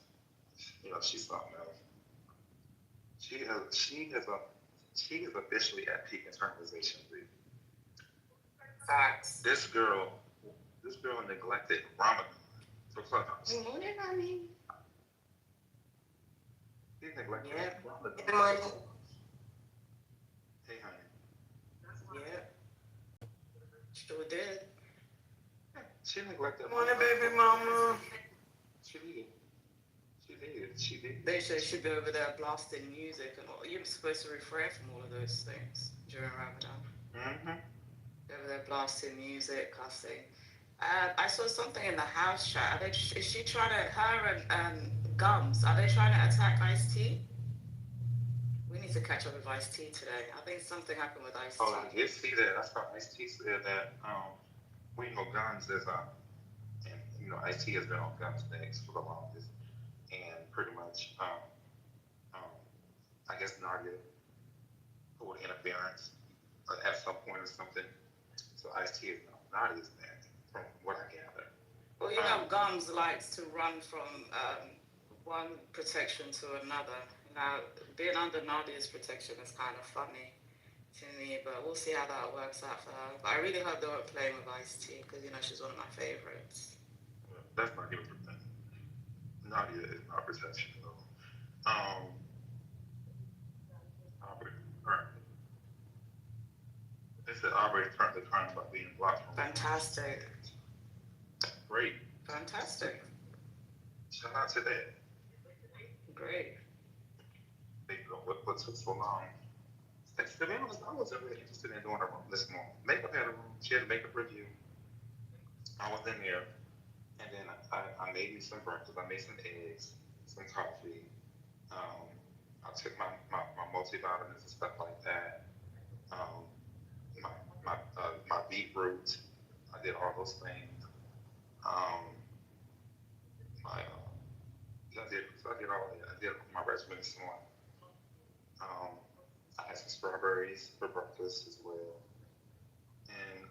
she's something else. She is officially at peak internalization. Facts. This girl neglected Ramadan for Clubhouse. Good morning, honey. She neglected Ramadan. Good morning. Hey, honey. Yeah. Sure did. She neglected. Morning, baby mama. She did. They should be over there blasting music and all. You're supposed to refrain from all of those things during Ramadan. Mm-hmm. Over there blasting music, cussing. I saw something in the house chat. Is she trying to, her and Gums, are they trying to attack Ice-T? We need to catch up with Ice-T today. I think something happened with Ice-T. Oh, I did see that. I saw Ice-T said that, Gums is, and, Ice-T has been on Gums' necks for the longest. And pretty much, I guess Nadia pulled interference at some point or something. So Ice-T is on Nadia's neck, from what I gather. Well, Gums likes to run from one protection to another. Now, being under Nadia's protection is kind of funny to me, but we'll see how that works out for her. But I really hope they weren't playing with Ice-T, because, she's one of my favorites. That's not even protection. Nadia is not protection at all. Aubrey, right. They said Aubrey turned the crime by being blocked from. Fantastic. Great. Fantastic. Shout out to that. Great. What took so long? To be honest, I wasn't really interested in doing a room this morning. Makeup had a room. She had a makeup review. I was in there, and then I made me some breakfast. I made some eggs, some coffee. I took my multivitamins and stuff like that. My beetroot. I did all those things. My I did all that. I did my regimen this morning. I had some strawberries for breakfast as well, and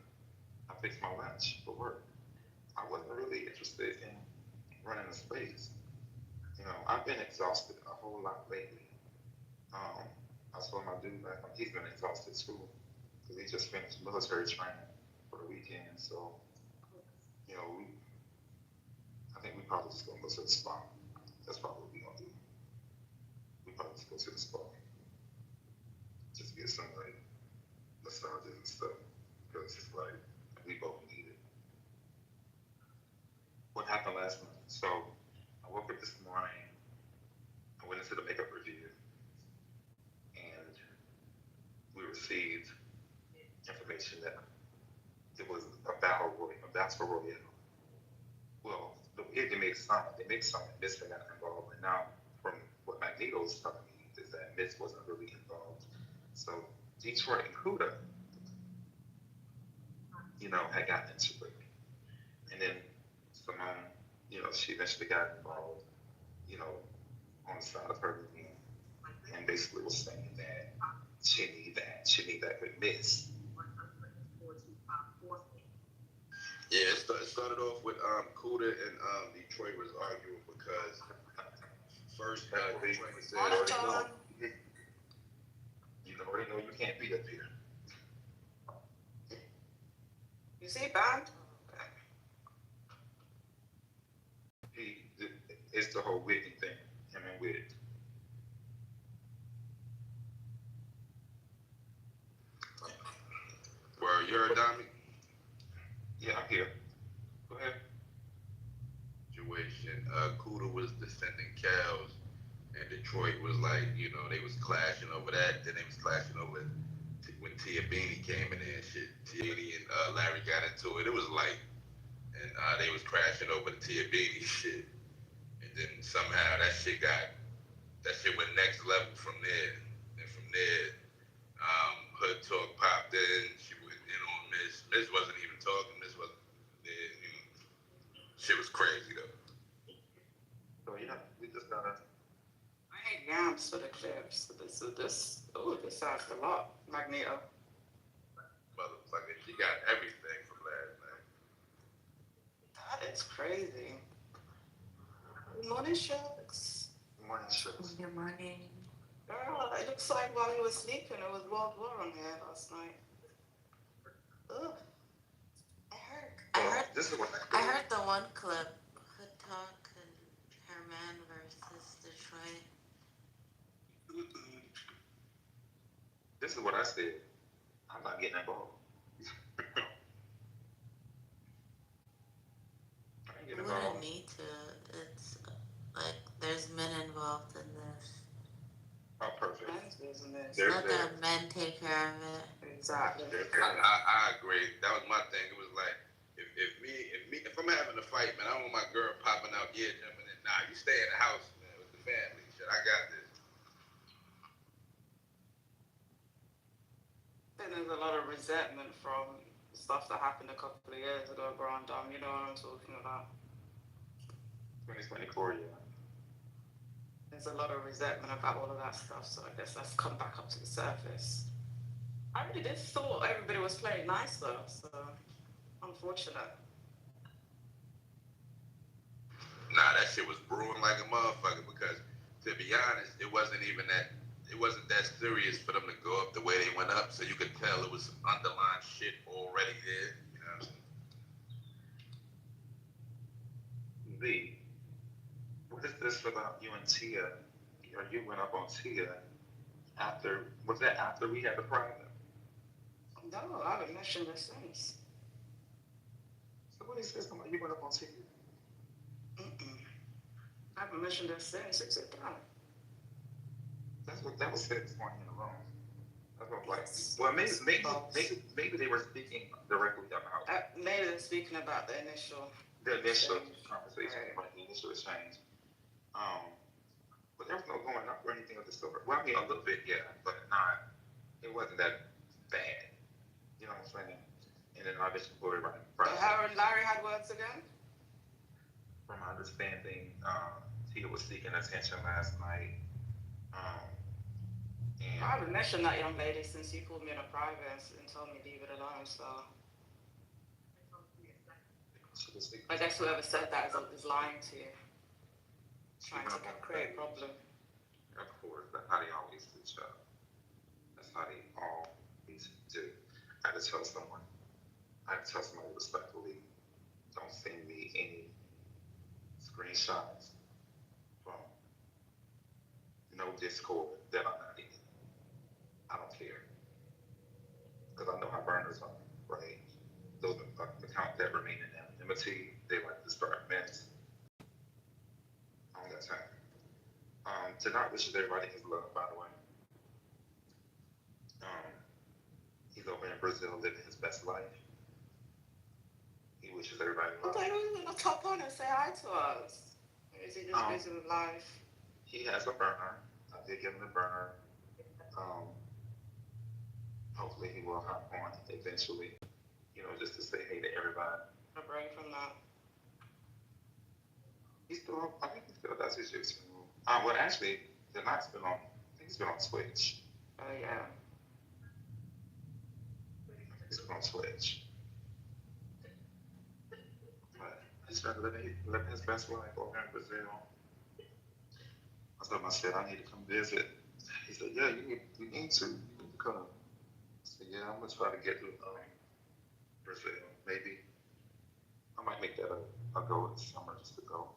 I fixed my lunch for work. I wasn't really interested in running a space. I've been exhausted a whole lot lately. I saw my dude back. He's been exhausted too, because he just finished military training for the weekend. So, I think we probably just gonna go to the spa. That's probably what we gonna do. We probably just go to the spa, just get some massages and stuff, because it's like we both need it. What happened last night? So I woke up this morning. I went into the makeup review, and we received information that it was a battle royale. Well, they make some in Miss got involved, and now from what Magneto's telling me is that Miss wasn't really involved. So Detroit and Cuda, had gotten into it, and then Simone, she eventually got involved, on the side of her review, and basically was saying that she need that with Miss. Yeah, it started off with Cuda and Detroit was arguing because first Detroit said, you already know you can't be up here. You see, band? It's the whole Whitney thing, him and Whit. Where you heard Dominic? Yeah, I'm here. Go ahead. Situation. Cuda was defending cows, and Detroit was like, they was clashing over that. Then they was clashing over when Tia Beanie came in there and shit. Tia Beanie and Larry got into it. It was light, and they was crashing over the Tia Beanie shit. And then somehow that shit went next level from there. And from there, Hood Talk popped in. She went in on Miss. Miss wasn't even talking. Miss wasn't there. Shit was crazy though. So we just gotta. I hate yams for the clips. This sounds a lot, Magneto. Motherfucker, she got everything from last night. That is crazy. Good morning, Shucks. Good morning, Shucks. Good morning. Girl, it looks like while you were sleeping, it was World War on here last night. Ugh. I heard the one clip, Hood Talk and Herman versus Detroit. This is what I said. I'm not getting involved. You wouldn't need to. It's like there's men involved in this. Oh, perfect. Let the men take care of it. Exactly. I agree. That was my thing. It was like, if I'm having a fight, man, I don't want my girl popping out here jumping in. Nah, you stay in the house, man, with the family. Shit, I got this. I think there's a lot of resentment from stuff that happened a couple of years ago, Brandon. You know what I'm talking about? 2024, yeah. There's a lot of resentment about all of that stuff, so I guess that's come back up to the surface. I really did thought everybody was playing nice though, so unfortunate. Nah, that shit was brewing like a motherfucker because, to be honest, it wasn't that serious for them to go up the way they went up, so you could tell it was some underlying shit already there, you know what I'm saying? What is this about you and Tia? Or you went up on Tia was that after we had the private? No, I haven't mentioned this since. So what is this about you went up on Tia? I haven't mentioned that since. It's it down. That was said this morning in the room. That's what like. Well, maybe they were speaking directly about. Maybe they're speaking about the initial conversation, right? The initial exchange. But there was no going up or anything of the sort. Well, I mean, a little bit, yeah, but not. It wasn't that bad. You know what I'm saying? And then obviously, Corey, right? So Howard and Larry had words again? From my understanding, Tia was seeking attention last night. And I haven't mentioned that young lady since you called me in a private and told me leave it alone, so. I guess whoever said that is lying to you. Trying to create a problem. Of course, that's how they always do stuff. That's how they always do. I had to tell somebody respectfully, don't send me any screenshots from no Discord that I'm not in. I don't care. Because I know how burners are, right? Those accounts that remain in anonymity, they like to start mess. On that time. Tonight wishes everybody his love, by the way. He's over in Brazil living his best life. He wishes everybody love. I thought he was going to top on and say hi to us. Or is he just busy with life? He has a burner. I did give him the burner. Hopefully he will hop on eventually. You know, just to say hey to everybody. A break from that. I think he still does his YouTube. Well, actually, the night's been on. I think he's been on Twitch. Oh yeah. He's been on Twitch. But he's been living his best life over in Brazil. I told him, I said, I need to come visit. He said, yeah, you need to come. I said, yeah, I'm gonna try to get to Brazil. Maybe I might make that a goal this summer just to go.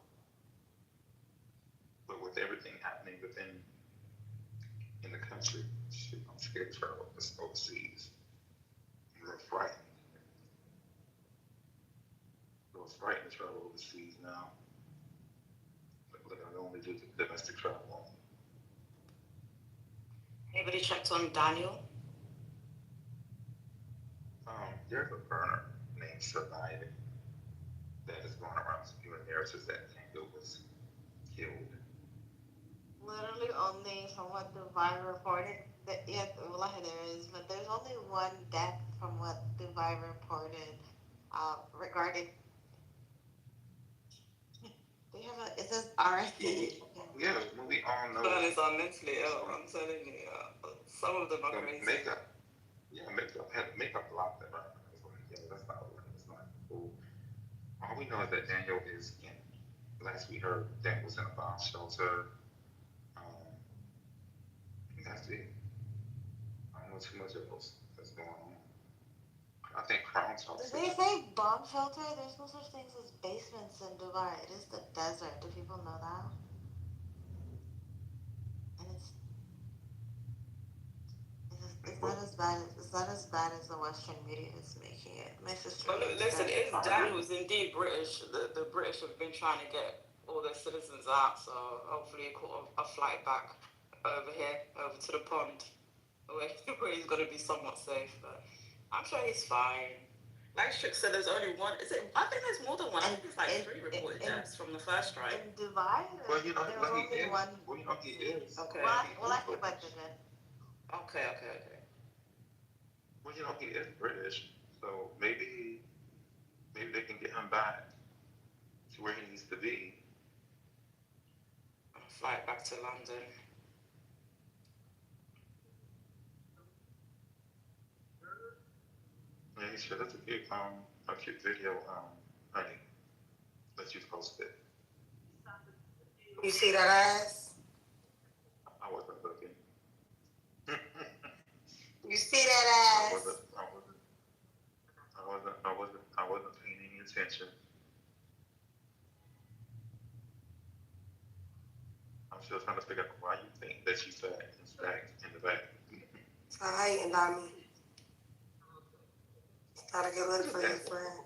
But with everything happening in the country, I'm scared to travel overseas. I'm real frightened. I'm frightened to travel overseas now. Look, I only do domestic travel. Anybody checked on Daniel? There's a burner named Surviving that is going around spewing narratives that Daniel was killed. Literally only from what Dubai reported, that there is, but there's only one death from what Dubai reported regarding. They have it says RSD. Yeah, we all know. Burn is mentally ill, I'm telling you. Some of them are crazy. Makeup blocked that burner. Yeah, that's not right. It's not cool. All we know is that Daniel is in. Last we heard, Daniel was in a bomb shelter. That's it. I don't know too much else that's going on. I think Crown talks. Did they say bomb shelter? There's no such things as basements in Dubai. It is the desert. Do people know that? And it's not as bad as the Western media is making it. My sister. But listen, if Daniel was indeed British, the British have been trying to get all their citizens out, so hopefully he caught a flight back over here, over to the pond, where he's going to be somewhat safe. But I'm sure he's fine. Like Strick said, there's only one. I think there's more than one. I think it's like 3 reported deaths from the first strike. In Dubai, well, you know, there's only one. Well, you know, he is. Okay. Well, I think about it. Okay. Well, you know, he is British, so maybe they can get him back to where he needs to be. Fly back to London. Yeah, sure. That's a cute video, honey, that you posted. You see that ass? I wasn't looking. You see that ass? I wasn't paying any attention. I'm still trying to figure out why you think that she's fat and stacked in the back. Stop hating on me. Gotta get ready for your friend.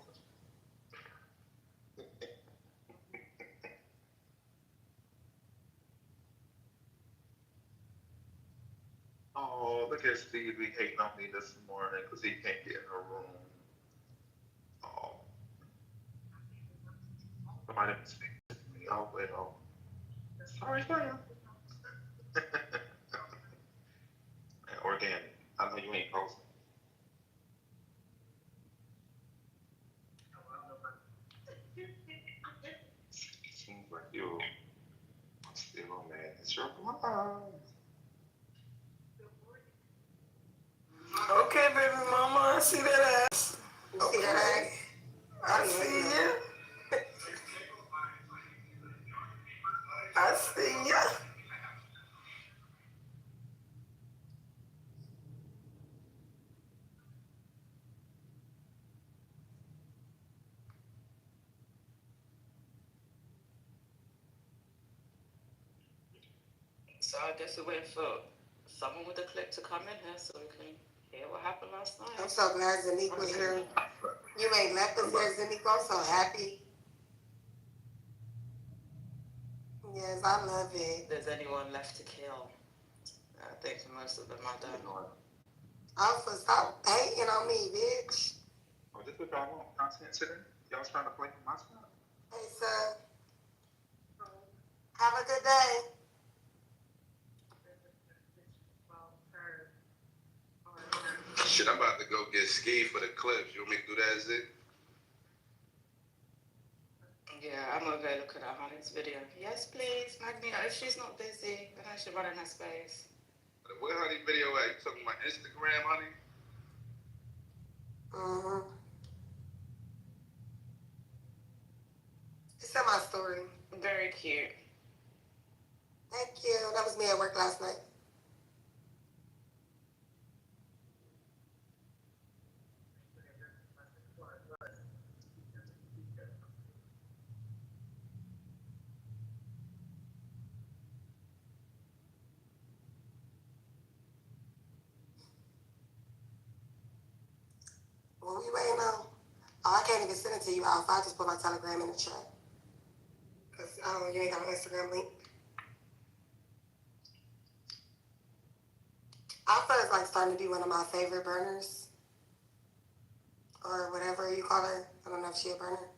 Steve be hating on me this morning because he can't get in her room. Oh. Somebody been speaking to me. Oh, wait, oh. Sorry for you. Organic. I know you ain't posting. Seems like you still mad. It's your mom. Okay, baby mama, I see that ass. See that ass? I see ya. I see ya. So I guess we wait for someone with a clip to come in here so we can hear what happened last night. I'm so glad Zanique was here. You ain't left us here, Zanique. I'm so happy. Yes, I love it. If there's anyone left to kill, I think most of them are done. Alpha, stop hating on me, bitch. Oh, this what y'all want? Content today? Y'all was trying to play for my spot? Hey, son. Have a good day. Shit, I'm about to go get ski for the clips. You want me to do that, Zig? Yeah, I'm gonna go look at her honey's video. Yes, please, Magnia. If she's not busy, then I should run in her space. Where honey video at? You talking about Instagram, honey? Mm-hmm. It's in my story. Very cute. Thank you. That was me at work last night. What we waiting on? Oh, I can't even send it to you, Alpha. I just put my Telegram in the chat. Because, you ain't got an Instagram link. Alpha is like starting to be one of my favorite burners. Or whatever you call her. I don't know if she a burner.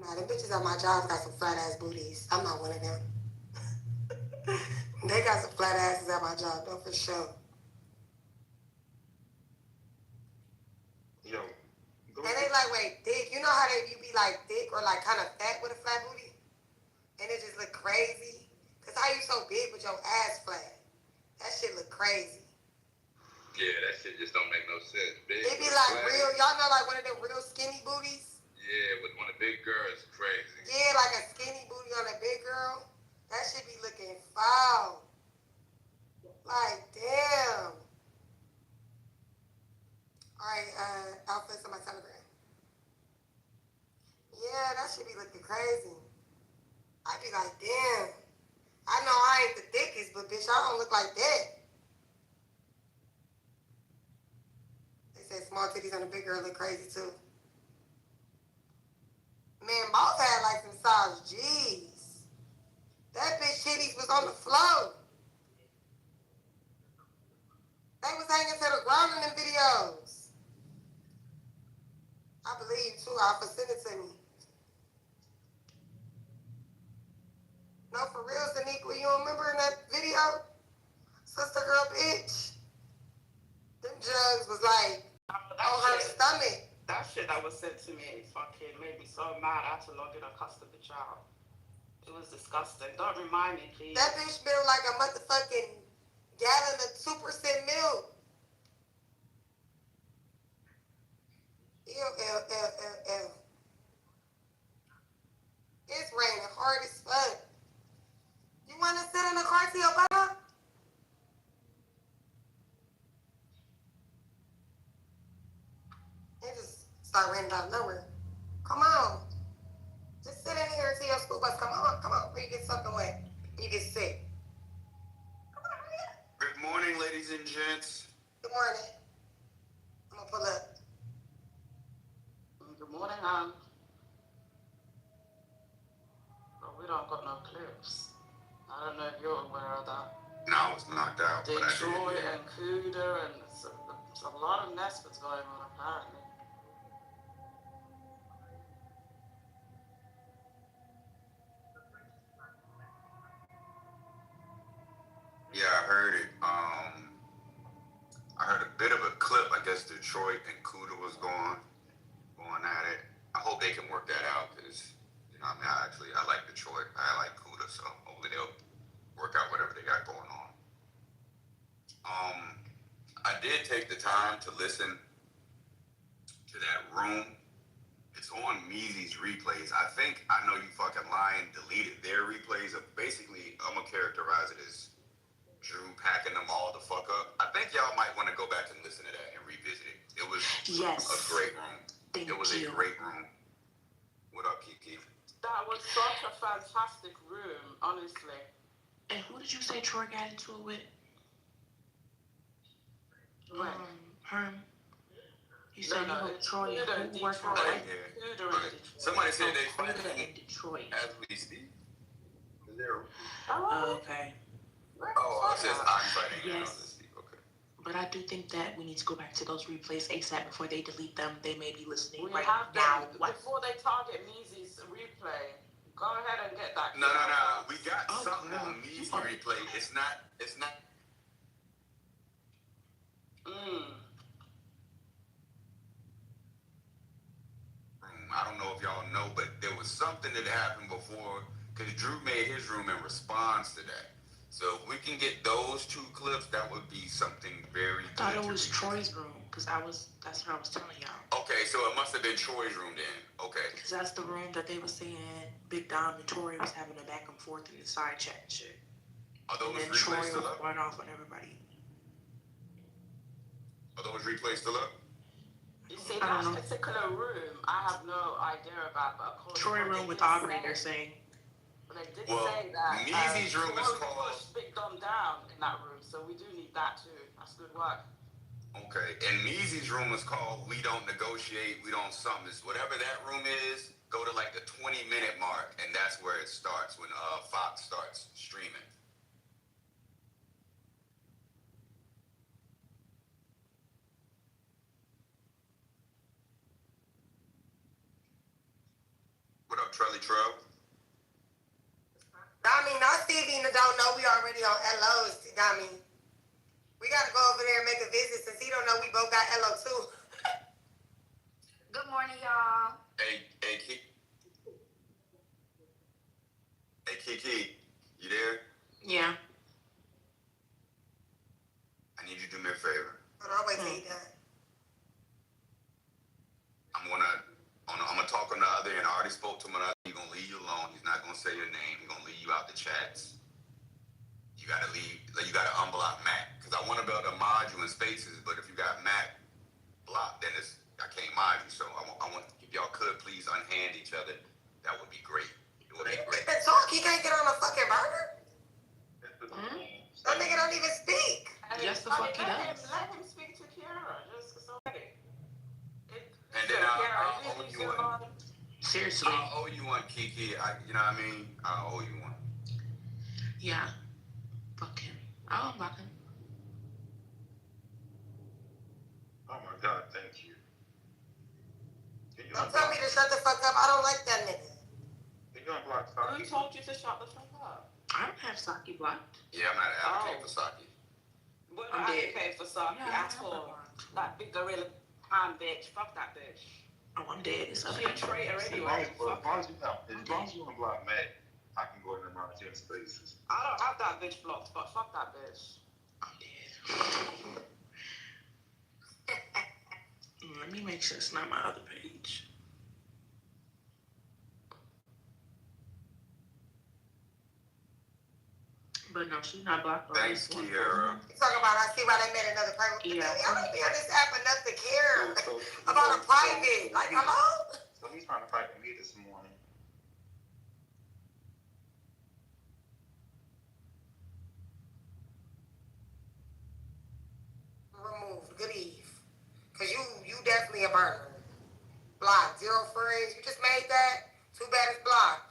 Nah, them bitches at my job got some flat ass booties. I'm not one of them. They got some flat asses at my job, though, for sure. Yo, And they like, wait, thick. You know how you be like thick or like kind of fat with a flat booty? And it just look crazy? Because how you so big with your ass flat? That shit look crazy. Yeah, that shit just don't make no sense. Big It be like flat. real, y'all know like one of them real skinny booties? Yeah, with one of the big girls, crazy. Yeah, like a skinny booty on a big girl. That shit be looking foul. Like, damn. Alright, outfits on my Telegram. Yeah, that should be looking crazy. I be like, damn. I know I ain't the thickest, but bitch, I don't look like that. They said small titties on a big girl look crazy too. Man, both had like some size G's. That bitch titties was on the floor. They was hanging to the ground in them videos. I believe too. Alpha, send it to me. No, for real, Zaniqua, you don't remember in that video? Sister girl, bitch. Them jugs was like on her stomach. That shit that was sent to me fucking made me so mad. I had to log in and custom the child. It was disgusting. Don't remind me, please. That bitch smelled like a motherfucking gallon of 2% milk. Ew. It's raining hard as fuck. You want to sit in the car to your bottom? It just start raining out of nowhere. Come on. Just sit in here until your school bus come on. Come on, before you get something wet. You get sick. Good morning, ladies and gents. Good morning. I'm gonna pull up. Good morning, don't got no clips. I don't know if you're aware of that. No, I was knocked out. Detroit and Cooter, and it's a lot of Nesbitt's going on apparently. Yeah, I heard it. I heard a bit of a clip. I guess Detroit and Cooter was going at it. I hope they can work that out because, you know, I mean, I like Detroit. I like Cooter, so hopefully they'll work out whatever they got going on. I did take the time to listen to that room. It's on Meezy's replays. I think I Know You Fucking Lying deleted their replays. Basically, I'm gonna characterize it as Drew packing them all the fuck up. I think y'all might want to go back and listen to that and revisit it. It was a great room. It was a great room. What up, Kiki? That was such a fantastic room, honestly. And who did you say Troy got into it with? Herm. You said Troy and who worked on it? Somebody said they fight in Detroit. As we speak. Is there? Okay. Oh, it says I'm fighting. Yes. Okay. But I do think that we need to go back to those replays ASAP before they delete them. They may be listening We right have now. Before they target Meezy's replay, go ahead and get that. No. We got something on Meezy replay. It's not. I don't know if y'all know, but there was something that happened before because Drew made his room in response to that. So if we can get those two clips, that would be something very good. I thought it was Troy's room because that's what I was telling y'all. Okay, so it must have been Troy's room then. Okay. Because that's the room that they were saying Big Dom and Tori was having a back and forth in the side chat and shit. Are those and then replays Troy still was up? going off on everybody. Are those replays still up? You see, that particular room, I have no idea about, but of course, Troy room with Aubrey, they're saying. They did say that Meezy's room is called pushed Big Dom down in that room, so we do need that too. That's good work. Okay, and Meezy's room is called We Don't Negotiate, We Don't Something. Whatever that room is, go to like the 20-minute mark, and that's where it starts when Fox starts streaming. What up, Trelly Trell? I mean, no Stevie don't know we already on LOs. I mean, we gotta go over there and make a visit since he don't know we both got LO too. Good morning, y'all. Hey, Kiki, you there? Yeah. I need you to do me a favor. Hold on, wait till he done. I'm gonna talk on the other end. I already spoke to him. He's gonna leave you alone. He's not gonna say your name. He's gonna leave you out the chats. You gotta leave. You gotta unblock Mac because I want to be able to mod you in spaces. But if you got Mac blocked, then I can't mod you. So I want if y'all could please unhand each other. That would be great. It would be great. That talk, he can't get on a fucking burner. That nigga don't even speak. Yes, the fuck he does. Let him speak to Kiara. Just so. And then I'll owe you one. Seriously. I'll owe you one, Kiki. You know what I mean? I'll owe you one. Yeah. Fuck him. I'll unblock him. Oh my God, thank you. Don't tell me to shut the fuck up. I don't like that nigga. Can you unblock Saki? Who told you to shut the fuck up? I don't have Saki blocked. Yeah, I'm not advocating for Saki. We're not advocating for Saki at all. That big gorilla hand bitch. Fuck that bitch. Oh, I'm dead. It's She a traitor anyway. As long as you unblock Mac, I can go in and monitor your spaces. I don't have that bitch blocked, but fuck that bitch. I'm dead. Let me make sure it's not my other page. But no, she's not blocked. Thanks, Kiara. You talk about, I see why they made another private. Yeah. Y'all don't be on this app enough to care about a private. Like, hello? So he's trying to fight with me this morning. Removed. Good eve. Because you definitely a burner. Blocked. 0 friends. You just made that. Too bad it's blocked.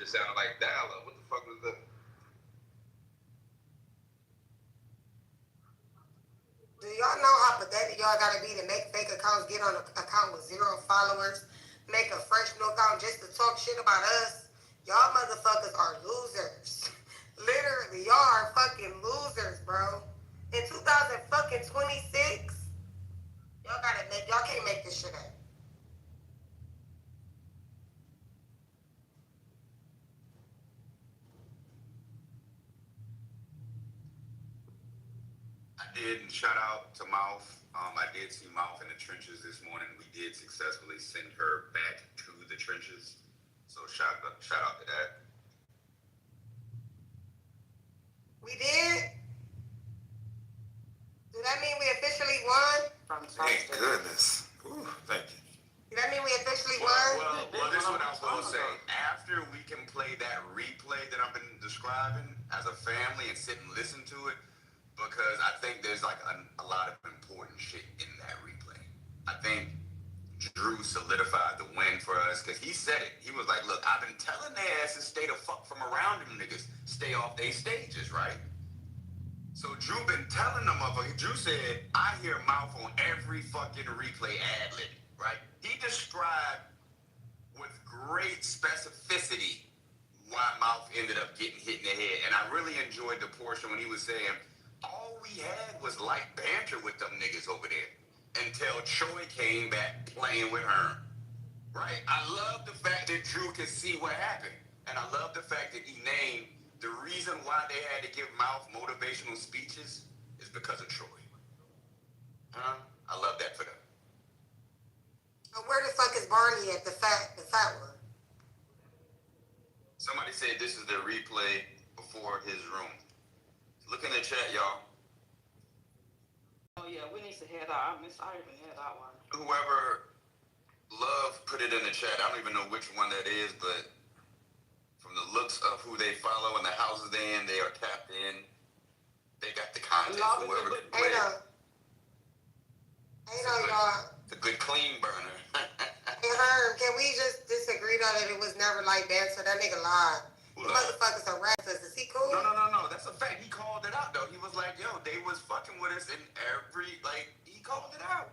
It sounded like dial-up. What the fuck was that? Do y'all know how pathetic y'all gotta be to make fake accounts, get on an account with 0 followers, make a fresh new account just to talk shit about us? Y'all motherfuckers are losers. Literally, y'all are fucking losers, bro. In 2026, y'all can't make this shit up. I did, and shout out to Mouth. I did see Mouth in the trenches this morning. We did successfully send her back to the trenches. So shout out to that. We did? Does that mean we officially won? Thank goodness. Ooh, thank you. Does that mean we officially won? Well, this is what I will say. After we can play that replay that I've been describing as a family and sit and listen to it, because I think there's like a lot of important shit in that replay. I think Drew solidified the win for us because he said it. He was like, look, I've been telling their asses stay the fuck from around them niggas. Stay off their stages, right? So Drew been telling them motherfuckers. Drew said, I hear Mouth on every fucking replay ad-lib, right? He described with great specificity why Mouth ended up getting hit in the head. And I really enjoyed the portion when he was saying, all we had was light banter with them niggas over there until Troy came back playing with Herm. Right? I love the fact that Drew could see what happened. And I love the fact that he named the reason why they had to give Mouth motivational speeches is because of Troy. I love that for them. Where the fuck is Barney at, the fat one? Somebody said this is the replay before his room. Look in the chat, y'all. Oh yeah, we need to hear that. I even hear that one. Whoever Love put it in the chat. I don't even know which one that is, but from the looks of who they follow and the houses they in, they are tapped in. They got the content. Whoever Hey, y'all. The good clean burner. Hey, Herm, can we just disagree though that it was never like banter? That nigga lied. The motherfuckers are rappers. Is he cool? No. That's a fact. He called it out though. He was like, yo, they was fucking with us in every, he called it out.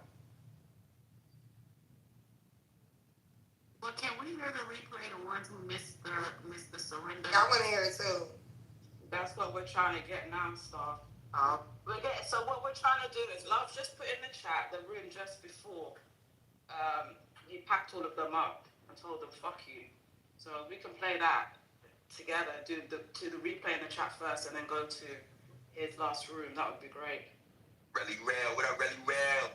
Well, can we hear the replay, the ones who missed the surrender? I want to hear it too. That's what we're trying to get now, Star. So what we're trying to do is, Love just put in the chat the room just before he packed all of them up and told them, fuck you. So we can play that together, do the replay in the chat first and then go to his last room. That would be great. Really real. What up, really real?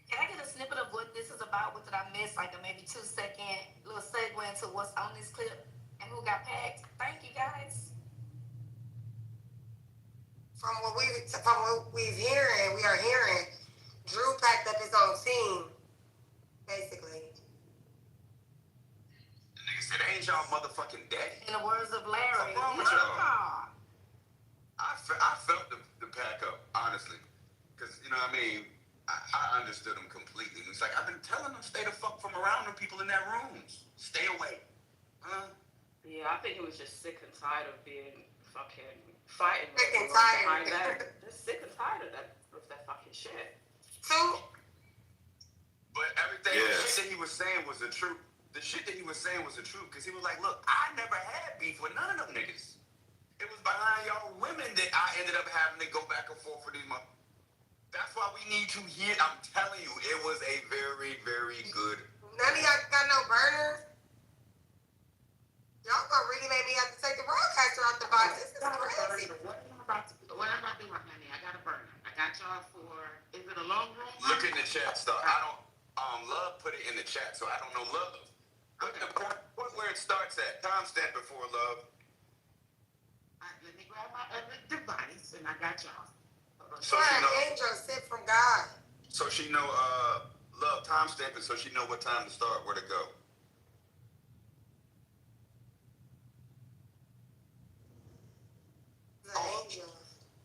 Can I get a snippet of what this is about? What did I miss? Like a maybe 2-second little segue into what's on this clip and who got packed? Thank you, guys. From what we are hearing, Drew packed up his own team, basically. The nigga said, ain't y'all motherfucking daddy? In the words of Larry. What's wrong with y'all? I felt the pack up, honestly. Because, you know what I mean? I understood him completely. It's like, I've been telling them, stay the fuck from around them people in their rooms. Stay away. Yeah, I think he was just sick and tired of being fucking fighting. Sick and tired. Just sick and tired of that fucking shit. But everything, the shit that he was saying was the truth. The shit that he was saying was the truth. Because he was like, look, I never had beef with none of them niggas. It was behind y'all women that I ended up having to go back and forth with these motherfuckers. That's why we need to hear. I'm telling you, it was a very, very good. None of y'all got no burners? Y'all gonna really make me have to take the broadcaster out the box. This is crazy. What am I doing, honey? I got a burner. I got y'all for, is it a long room? Look in the chat stuff. I don't, Love put it in the chat, so I don't know Love. Look at the point where it starts at. Timestamp before Love. All right, let me grab my other device, and I got y'all. So she know, angel sent from God. So she know, Love timestamping, so she know what time to start, where to go.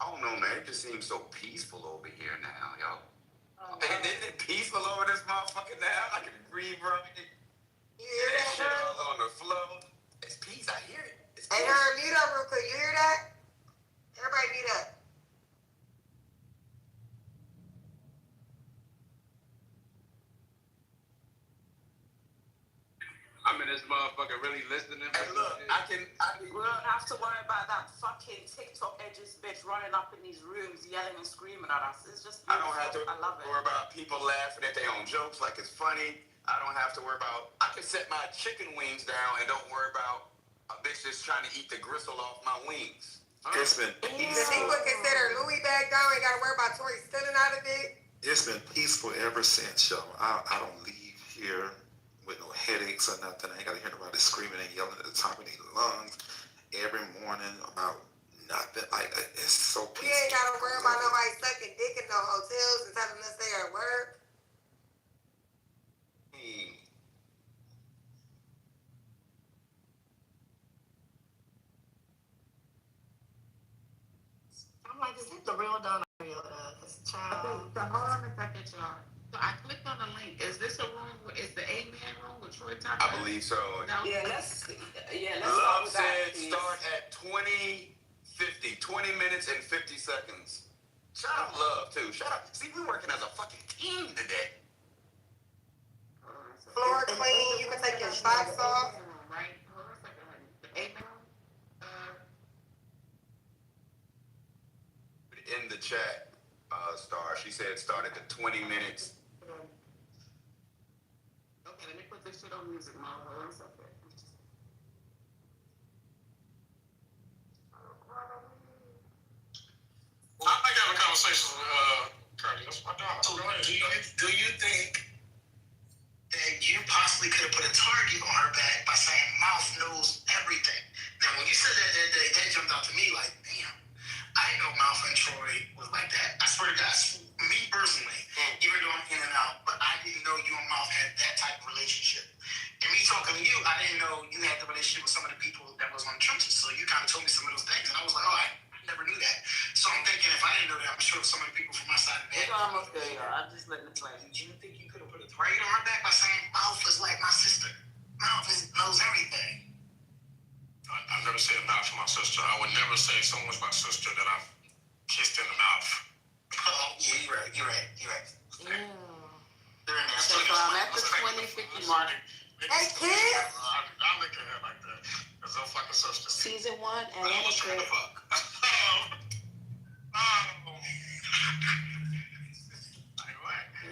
I don't know, man. It just seems so peaceful over here now, yo. And isn't it peaceful over this motherfucker now? I can breathe right. You hear that shit all on the floor. this motherfucker really listening. And look, we don't have to worry about that fucking TikTok edges bitch running up in these rooms yelling and screaming at us. It's just I don't have to I love it. worry about people laughing at their own jokes like it's funny. I don't have to worry about, I can set my chicken wings down and don't worry about a bitch that's trying to eat the gristle off my wings. It's been The people consider Louis back down. Ain't got to worry about Tory stealing out of it. It's been peaceful ever since, yo. I don't leave here with no headaches or nothing. I ain't got to hear nobody screaming and yelling at the top of their lungs every morning about nothing. Like, it's so peaceful. We ain't got to worry about nobody sucking dick in no hotels and telling us they at work. I'm like, is it the real Donna? Child. So hold on a second, y'all. So I clicked on the link. Is this a room? Is the A-Man room with Troy Tucker? I believe so. No. Let's Love said start at 20 minutes and 50 seconds. Shout out Love, too. Shout out. See, we're working as a fucking team today. Floor clean. You can take your socks off. Right? Hold on a second, honey. The A-Man room? In the chat, Star, she said start at the 20 minutes. Okay, let me put this shit on music mode. Hold on a second. I got a conversation with Curtis. That's my dog. So do you think that you possibly could have put a target on her back by saying mouth knows everything? Now, when you said that jumped out to me like, damn. I didn't know Mouth and Troy was like that. I swear to God, me personally, even though I'm in and out, but I didn't know you and Mouth had that type of relationship. And me talking to you, I didn't know you had the relationship with some of the people that was on the trenches. So you kind of told me some of those things, and I was like, oh, I never knew that. So I'm thinking if I didn't know that, I'm sure some of the people from my side of the bed. I'm just letting it play. Do you think you could have put a target on her back by saying Mouth is like my sister? Mouth knows everything. I've never said mouth for my sister. I would never say someone's my sister that I've kissed in the mouth. Oh, yeah, you're right. Yeah. They're in there. So I'm at the 2050 mark. Hey, kid! I look at her like that. As a fucking sister. Season 1 and I was trying to fuck.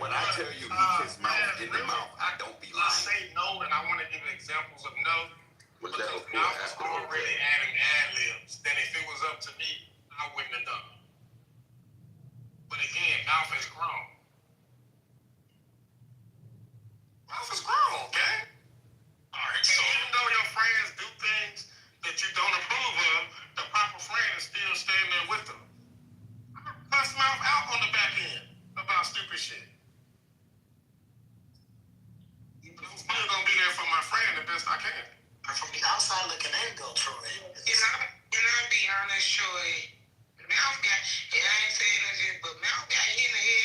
When I tell you he kissed Mouth in the mouth, I don't be lying. I say no, and I want to give examples of no. Was that Because before Mouth or was after? already adding ad-libs. Then if it was up to me, I wouldn't have done it. But again, Mouth is grown. Mouth is grown, okay? Alright, so even though your friends do things that you don't approve of, the proper friend is still staying there with them. I cuss Mouth out on the back end about stupid shit. But I'm still gonna be there for my friend the best I can. From the outside looking in, though, Troy. I'll be honest, Troy. Mouth got, and I ain't saying nothing, but Mouth got hit in the head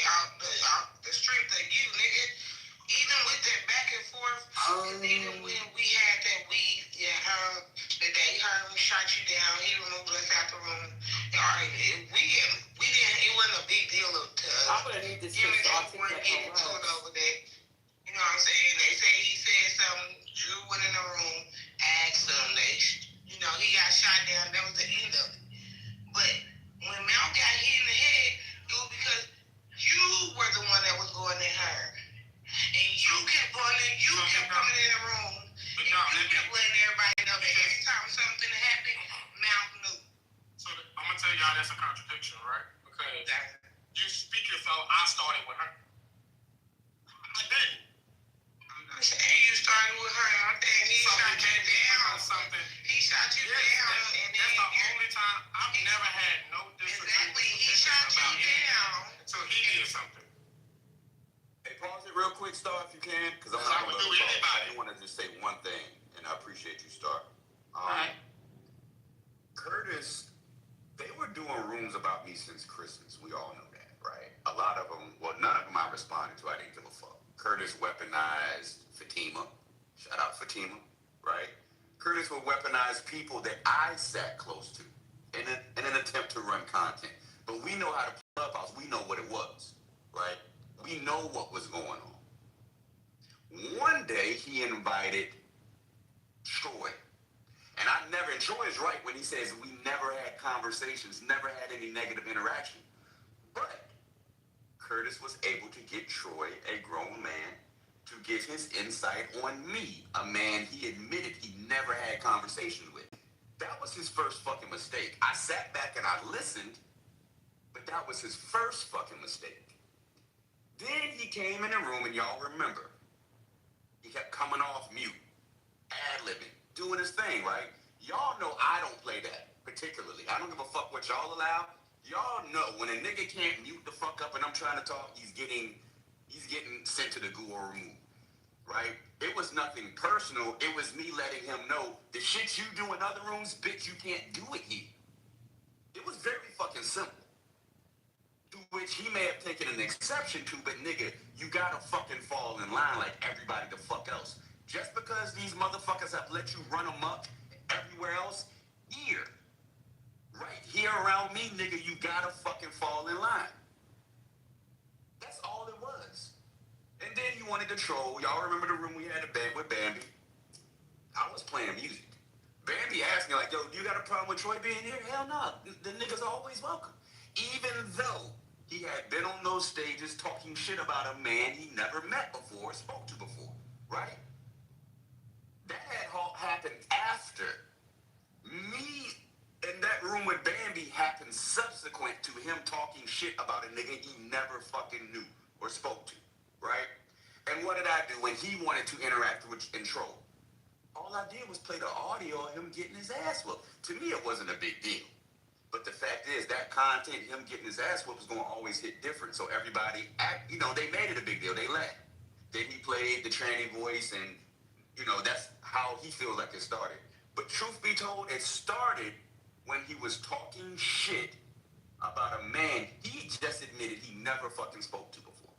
out the strength of you, nigga. Even with that back and forth, even when we had that weed, the day he shot you down, he removed us out the room. All right, we didn't, it wasn't a big deal to us. I'm gonna need this You shit and him weren't getting to it over that. You know what I'm saying? They say he said something, Drew went in the room, asked him, he got shot down, that was the end of it. But when Mel got hit in the head, it was because you were the one that was going at her. And you kept coming in the room, and you kept letting everybody know that every time something happened, Mel knew. So I'm gonna tell y'all that's a contradiction, right? Because you speak as though I started with her. I didn't. I'm saying you started with her, and I'm saying he shot you down. He shot you down, and then that's the only time I've never had no disagreement. Exactly, he shot you down. So he did something. Hey, pause it real quick, Star, if you can, because I'm I not would gonna do anybody. I want to just say one thing, and I appreciate you, Star. Curtis, they were doing rooms about me since Christmas. We all know that, right? A lot of them, well, none of them I responded to. I didn't give a fuck. Curtis weaponized Fatima. Shout out Fatima, right? Curtis would weaponize people that I sat close to in an attempt to run content. But we know how to play Clubhouse. We know what it was, right? We know what was going on. One day he invited Troy. And Troy is right when he says we never had conversations, never had any negative interaction. But Curtis was able to get Troy, a grown man, to give his insight on me, a man he admitted he never had conversations with. That was his first fucking mistake. I sat back and I listened, but that was his first fucking mistake. Then he came in the room, and y'all remember, he kept coming off mute, ad-libbing, doing his thing, right? Y'all know I don't play that, particularly. I don't give a fuck what y'all allow. Y'all know when a nigga can't mute the fuck up and I'm trying to talk, he's getting sent to the goo or removed, right? It was nothing personal. It was me letting him know the shit you do in other rooms, bitch, you can't do it here. It was very fucking simple. To which he may have taken an exception to, but nigga, you gotta fucking fall in line like everybody the fuck else. Just because these motherfuckers have let you run amok everywhere else, here, right here around me, nigga, you gotta fucking fall in line. That's all it was. And then he wanted to troll. Y'all remember the room we had with Bambi? I was playing music. Bambi asked me like, yo, do you got a problem with Troy being here? Hell no. The nigga's always welcome. Even though he had been on those stages talking shit about a man he never met before, spoke to before, right? That had happened after. Me in that room with Bambi happened subsequent to him talking shit about a nigga he never fucking knew or spoke to, right? And what did I do when he wanted to interact with and troll? All I did was play the audio of him getting his ass whooped. To me, it wasn't a big deal. But the fact is, that content, him getting his ass whooped, was going to always hit different. So everybody, they made it a big deal. They laughed. Then he played the tranny voice, and, that's how he feels like it started. But truth be told, it started when he was talking shit about a man he just admitted he never fucking spoke to before.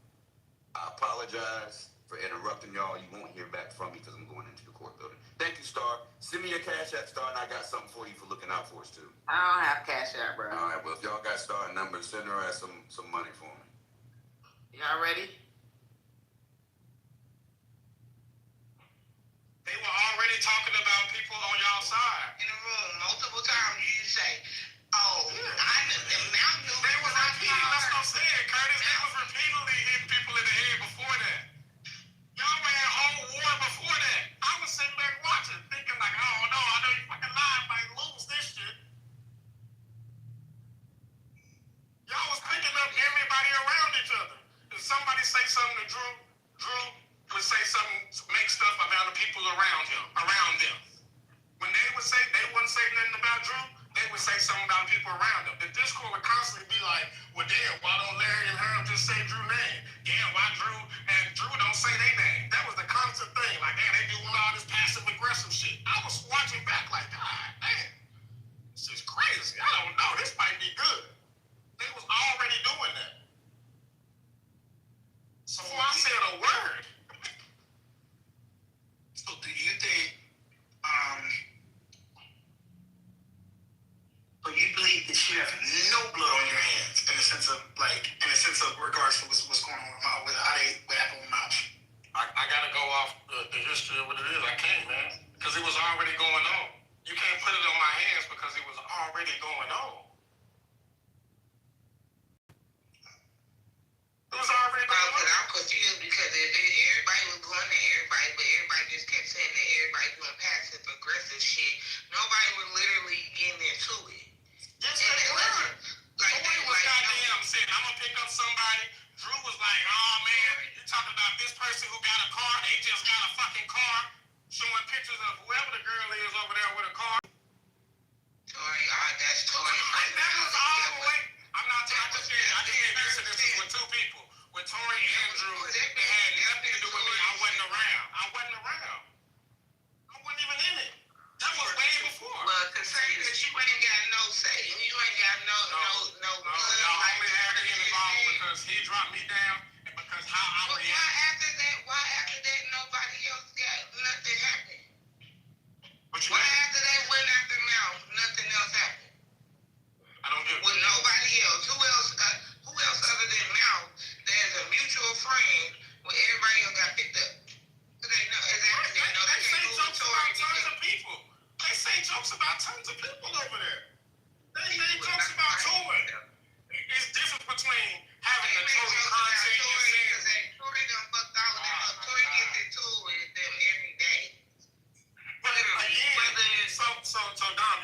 I apologize for interrupting y'all. You won't hear back from me because I'm going into the court building. Thank you, Star. Send me your Cash App, Star, and I got something for you for looking out for us, too. I don't have Cash App, bro. All right, well, if y'all got Star numbers, send her ass some money for me. Y'all ready? They were already talking about people on y'all side. In the room, multiple times you say, oh, I knew. They was repeating, that's what I'm saying, Curtis. They was repeatedly hitting people in the head before that. Y'all ran whole war before that. I was sitting back watching, thinking like, oh no, I know you fucking lied, might lose this shit. Y'all was picking up everybody around each other. If somebody say something to Drew would say something, make stuff about the people around them. When they wouldn't say nothing about Drew, they would say something about people around them. The Discord would constantly be like, well, damn, why don't Larry and Herb just say Drew's name? Damn, why Drew and Drew don't say their name? That was the constant thing. Like, damn, they doing all this passive-aggressive shit. I was watching back like, God, damn, this is crazy. I don't know. This might be good. They was already doing that. So before I said a word. So do you think, so you believe that you have no blood on your hands in the sense of regards to what's going on with what happened with Mouth? I gotta go off the history of what it is. I can't, man. Because it was already going on. You can't put it on my hands because it was already going on. It was already going on. I'm confused because everybody was going to everybody, but everybody just kept saying that everybody doing passive aggressive shit. Nobody was literally getting into it. Yes, they were. Nobody was goddamn saying, I'm gonna pick up somebody. Drew was like, oh man, you talking about this person who got a car, they just got a fucking car. So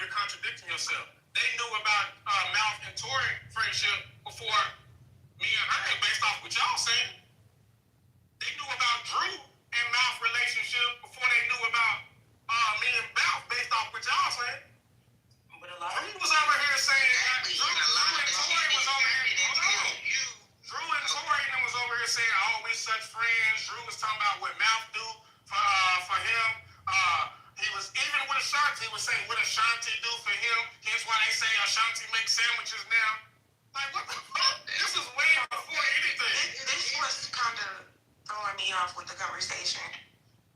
you're contradicting yourself. They knew about Mouth and Tory friendship before me and her, based off what y'all saying. They knew about Drew and Mouth relationship before they knew about me and Mouth, based off what y'all saying. But a lot Drew was over here saying that Drew and Tory was over here. Drew and Tory was over here saying, "Oh, we such friends." Drew was talking about what Mouth do for him. He was even with Ashanti. He was saying what Ashanti do for him. Here's why they say Ashanti makes sandwiches now. Like what the fuck? This is way before anything. This was kind of throwing me off with the conversation.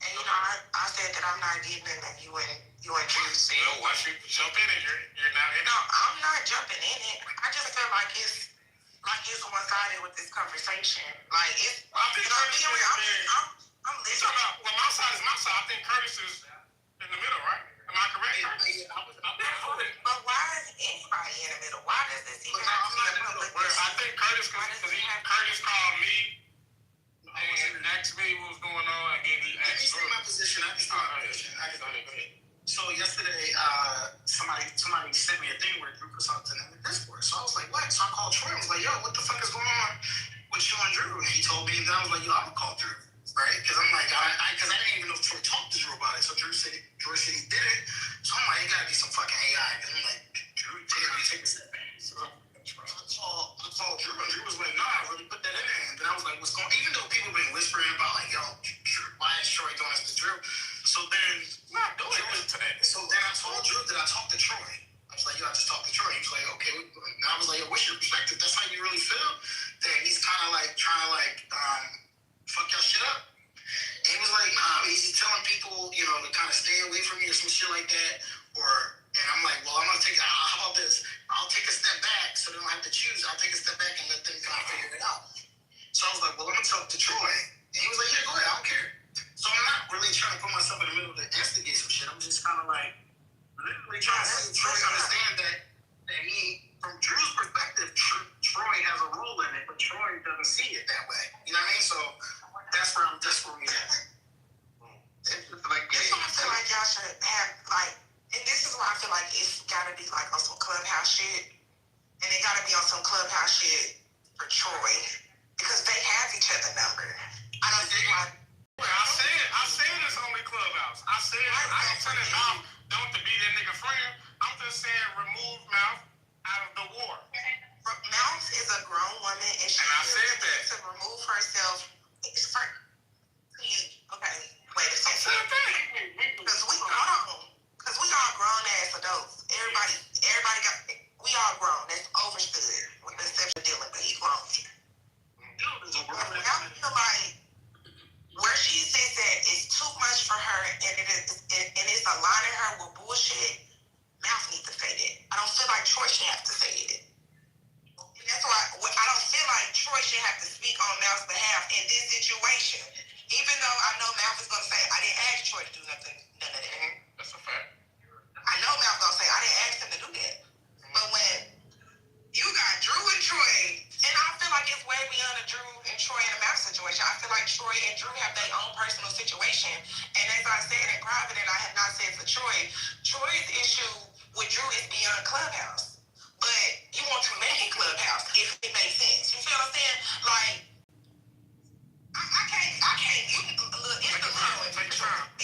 And you know, I said that I'm not getting in that you and Drew said. Well, once you jump in it, you're not in it. No, I'm not jumping in it. I just feel like it's one-sided with this conversation. Like it's. I think Curtis I'm listening. Well, my side is my side. I think Curtis is in the middle, right? Am I correct? But why is anybody in the middle? Why does this even have to be a public issue? I think Curtis, because Curtis called me and asked me what was going on, and then he asked Drew. My position. I can go ahead. So yesterday, somebody sent me a thing where Drew put something in the Discord. So I was like, what? So I called Troy. I was like, yo, what the fuck is going on with you and Drew? And he told me, and then I was like, yo, I'm gonna call Drew, right? Because I'm like, because I didn't even know if Troy talked to Drew about it. So Drew said he did it. So I'm like, it gotta be some fucking AI. And I'm like, Drew, take a step back. So I called Drew, and Drew was like, nah, let me put that in there. And then I was like, what's going on? Even though people been whispering about like, yo, why is Troy doing this to Drew? So then, So then I told Drew that I talked to Troy. I was like, yo, I just talked to Troy. He was like, okay. And I was like, yo, what's your perspective? That's how you really feel? That he's kind of like trying to fuck your shit up? And he was like, nah, he's telling people, you know, to kind of stay away from me or some shit like that. And I'm like, well, I'm going to take, how about this? I'll take a step back so they don't have to choose. I'll take a step back and let them kind of figure it out. So I was like, well, I'm going to talk to Troy. And he was like, yeah, go ahead. I don't care. So I'm not really trying to put myself in the middle to instigate some shit. I'm just kind of like literally trying to let Troy understand that he, from Drew's perspective, Troy has a role in it, but Troy doesn't see it that way. You know what I mean? So that's where we at. That's why I feel like y'all should have and this is why I feel like it's gotta be like on some clubhouse shit, and it gotta be on some clubhouse shit for Troy because they have each other number. I don't think I said it's only Clubhouse. I said I ain't telling Mouth don't to be that nigga friend. I'm just saying remove Mouth out of the war. Mouth is a grown woman and she needs to remove herself. Okay, wait a second. Because we all grown ass adults. Everybody we all grown. That's overstood with the exception of Dylan, but he grown. I feel like where she sits at is too much for her, and it's aligning her with bullshit. Mouth needs to say that. I don't feel like Troy should have to say it. And that's why I don't feel like Troy should have to speak on Mouth's behalf in this situation. Even though I know Mouth is gonna say I didn't ask Troy to do none of that. That's a fact. I know Mouth gonna say I didn't ask him to do that. But when you got Drew and Troy, and I feel like it's way beyond the Drew and Troy and the Mouth situation. I feel like Troy and Drew have their own personal situation. And as I said in private, and I have not said for Troy's issue with Drew is beyond Clubhouse. But you want to make it Clubhouse if it makes sense. You feel what I'm saying? Like, I can't, it's the Leo in me.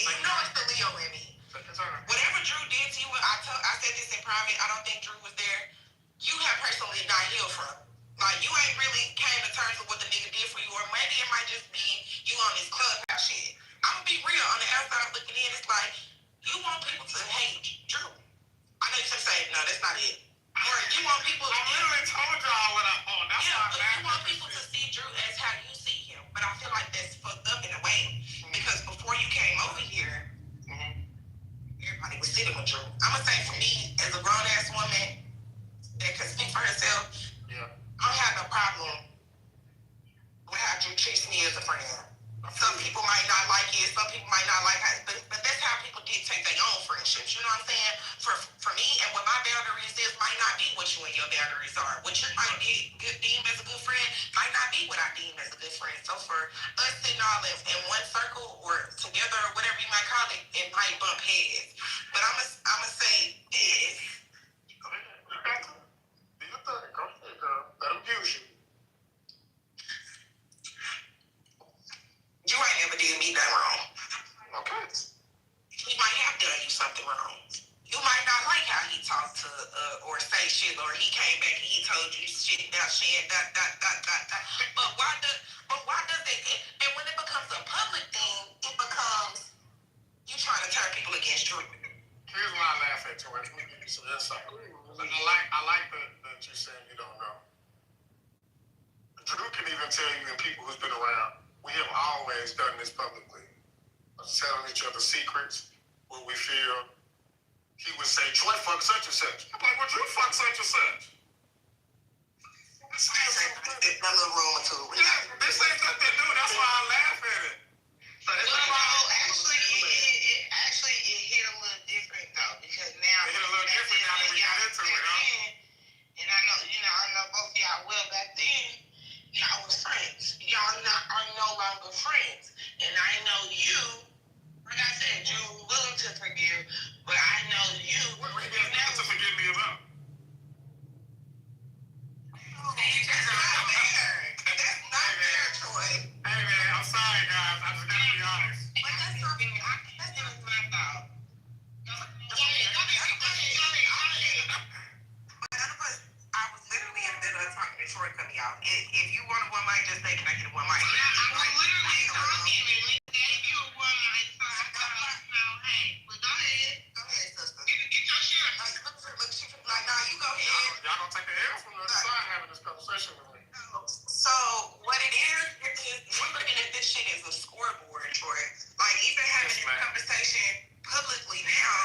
You know it's the Leo in me. Whatever Drew did to you, I said this in private, I don't think Drew was there. You have personally not healed from. Like, you ain't really came to terms with what the nigga did for you, or maybe it might just be you on this Clubhouse shit. I'm gonna be real, on the outside looking in, it's like, you want people to hate Drew. I know you should say, no, that's not it. Or you want people to... I literally told y'all what I want. That's but you want people to see Drew as how you see him. But I feel like that's fucked up in a way. Because before you came over here, everybody was sitting with Drew. I'm gonna say for me, as a grown-ass woman that can speak for herself, I don't have no problem with how Drew treats me as a friend. Some people might not like it, some people might not like it, but that's how people dictate their own friendships. You know what I'm saying? For me, and what my boundaries is might not be what you and your boundaries are. What you might deem as a good friend might not be what I deem as a good friend. So for us sitting all in one circle or together or whatever you might call it, it might bump heads. But I'm gonna say this. the room. You might not like how he talked to or say shit, or he came back and he told you shit about shit. But why does it? And when it becomes a public thing, it becomes you trying to turn people against Drew. Here's why I laugh at you. Let me give you some insight. I like that you're saying you don't know. Drew can even tell you, and people who's been around, we have always done this publicly. Telling each other secrets, what we feel. He would say, Troy fuck such and such. I'm like, well, Drew fuck such and such. This ain't that little room or two. This ain't nothing new. That's why I laugh at it. So Actually, it hit a little different though, because now it hit a little different now that we got into it, huh? And I know both y'all well back then. Y'all was friends. Y'all are no longer friends, and I know you. Like I said, you were willing to forgive, but I know you. What are you willing to forgive me about? That's not fair, Troy. Hey man, I'm sorry guys. I just gotta be honest. But that's something that's my thought. I was literally in the middle of talking to Troy coming out. If you want one mic, just say, can I get one mic? I was literally talking and we gave you a one mic. So I thought, hey, well, go ahead. Go ahead, sister. Get your shit. Look, she was like, nah, you go ahead. Y'all gonna take the L from the other side having this conversation with me. So what it is we're looking at this shit as a scoreboard, Troy. Like even having this conversation publicly now,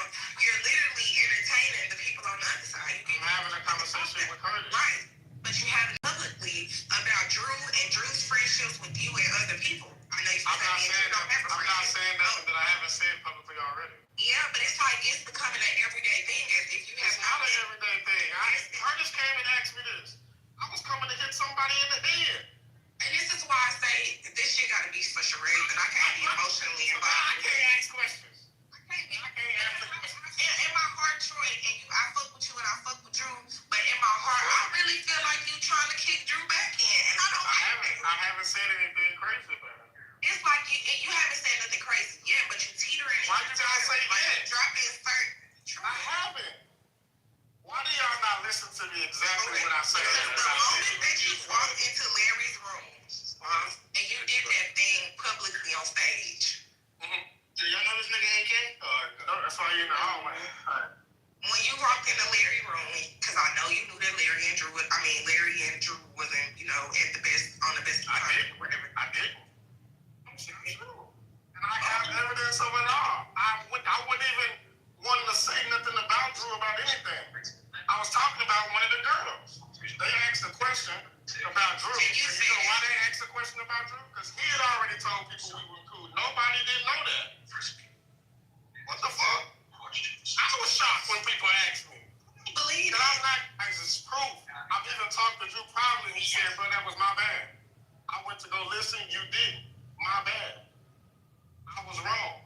you're literally entertaining the people on the other side. I'm having a conversation with Curtis. Right. But you have it publicly about Drew and Drew's friendships with you and other people. I know I'm not saying nothing that I haven't said publicly already. Yeah, but it's like it's becoming an everyday thing as if you have It's not an everyday thing. Curtis came and asked me this. I was coming to hit somebody in the head. And this is why I say this shit gotta be for charades, and I can't be emotionally involved. I can't ask questions. I can't answer questions. In my heart, Troy, and I fuck with you and I fuck with Drew, but in my heart, I really feel like you trying to kick Drew back in, and I don't. I haven't said anything crazy about it. It's like you haven't said nothing crazy yet, but you teetering. Why you guys say that? Dropping certain. I haven't. Why do y'all not listen to me exactly when I say that? The moment that you walked into Larry's room, and you did that thing publicly on stage. Do y'all know this nigga AK? No, that's why you in the hallway. When you walked into Larry's room, because I know you knew that Larry and Drew wasn't, at the best, on the best time. I didn't. I'm serious. And I have evidence of it all. I wouldn't even want to say nothing about Drew about anything. I was talking about one of the girls. They asked a question about Drew. And you know why they asked a question about Drew? Because he had already told people we were cool. Nobody didn't know that. What the fuck? I was shocked when people asked me. Believe that I'm not, as it's proof. I've even talked to Drew privately. He said, bro, that was my bad. I went to go listen, you didn't. My bad. I was wrong.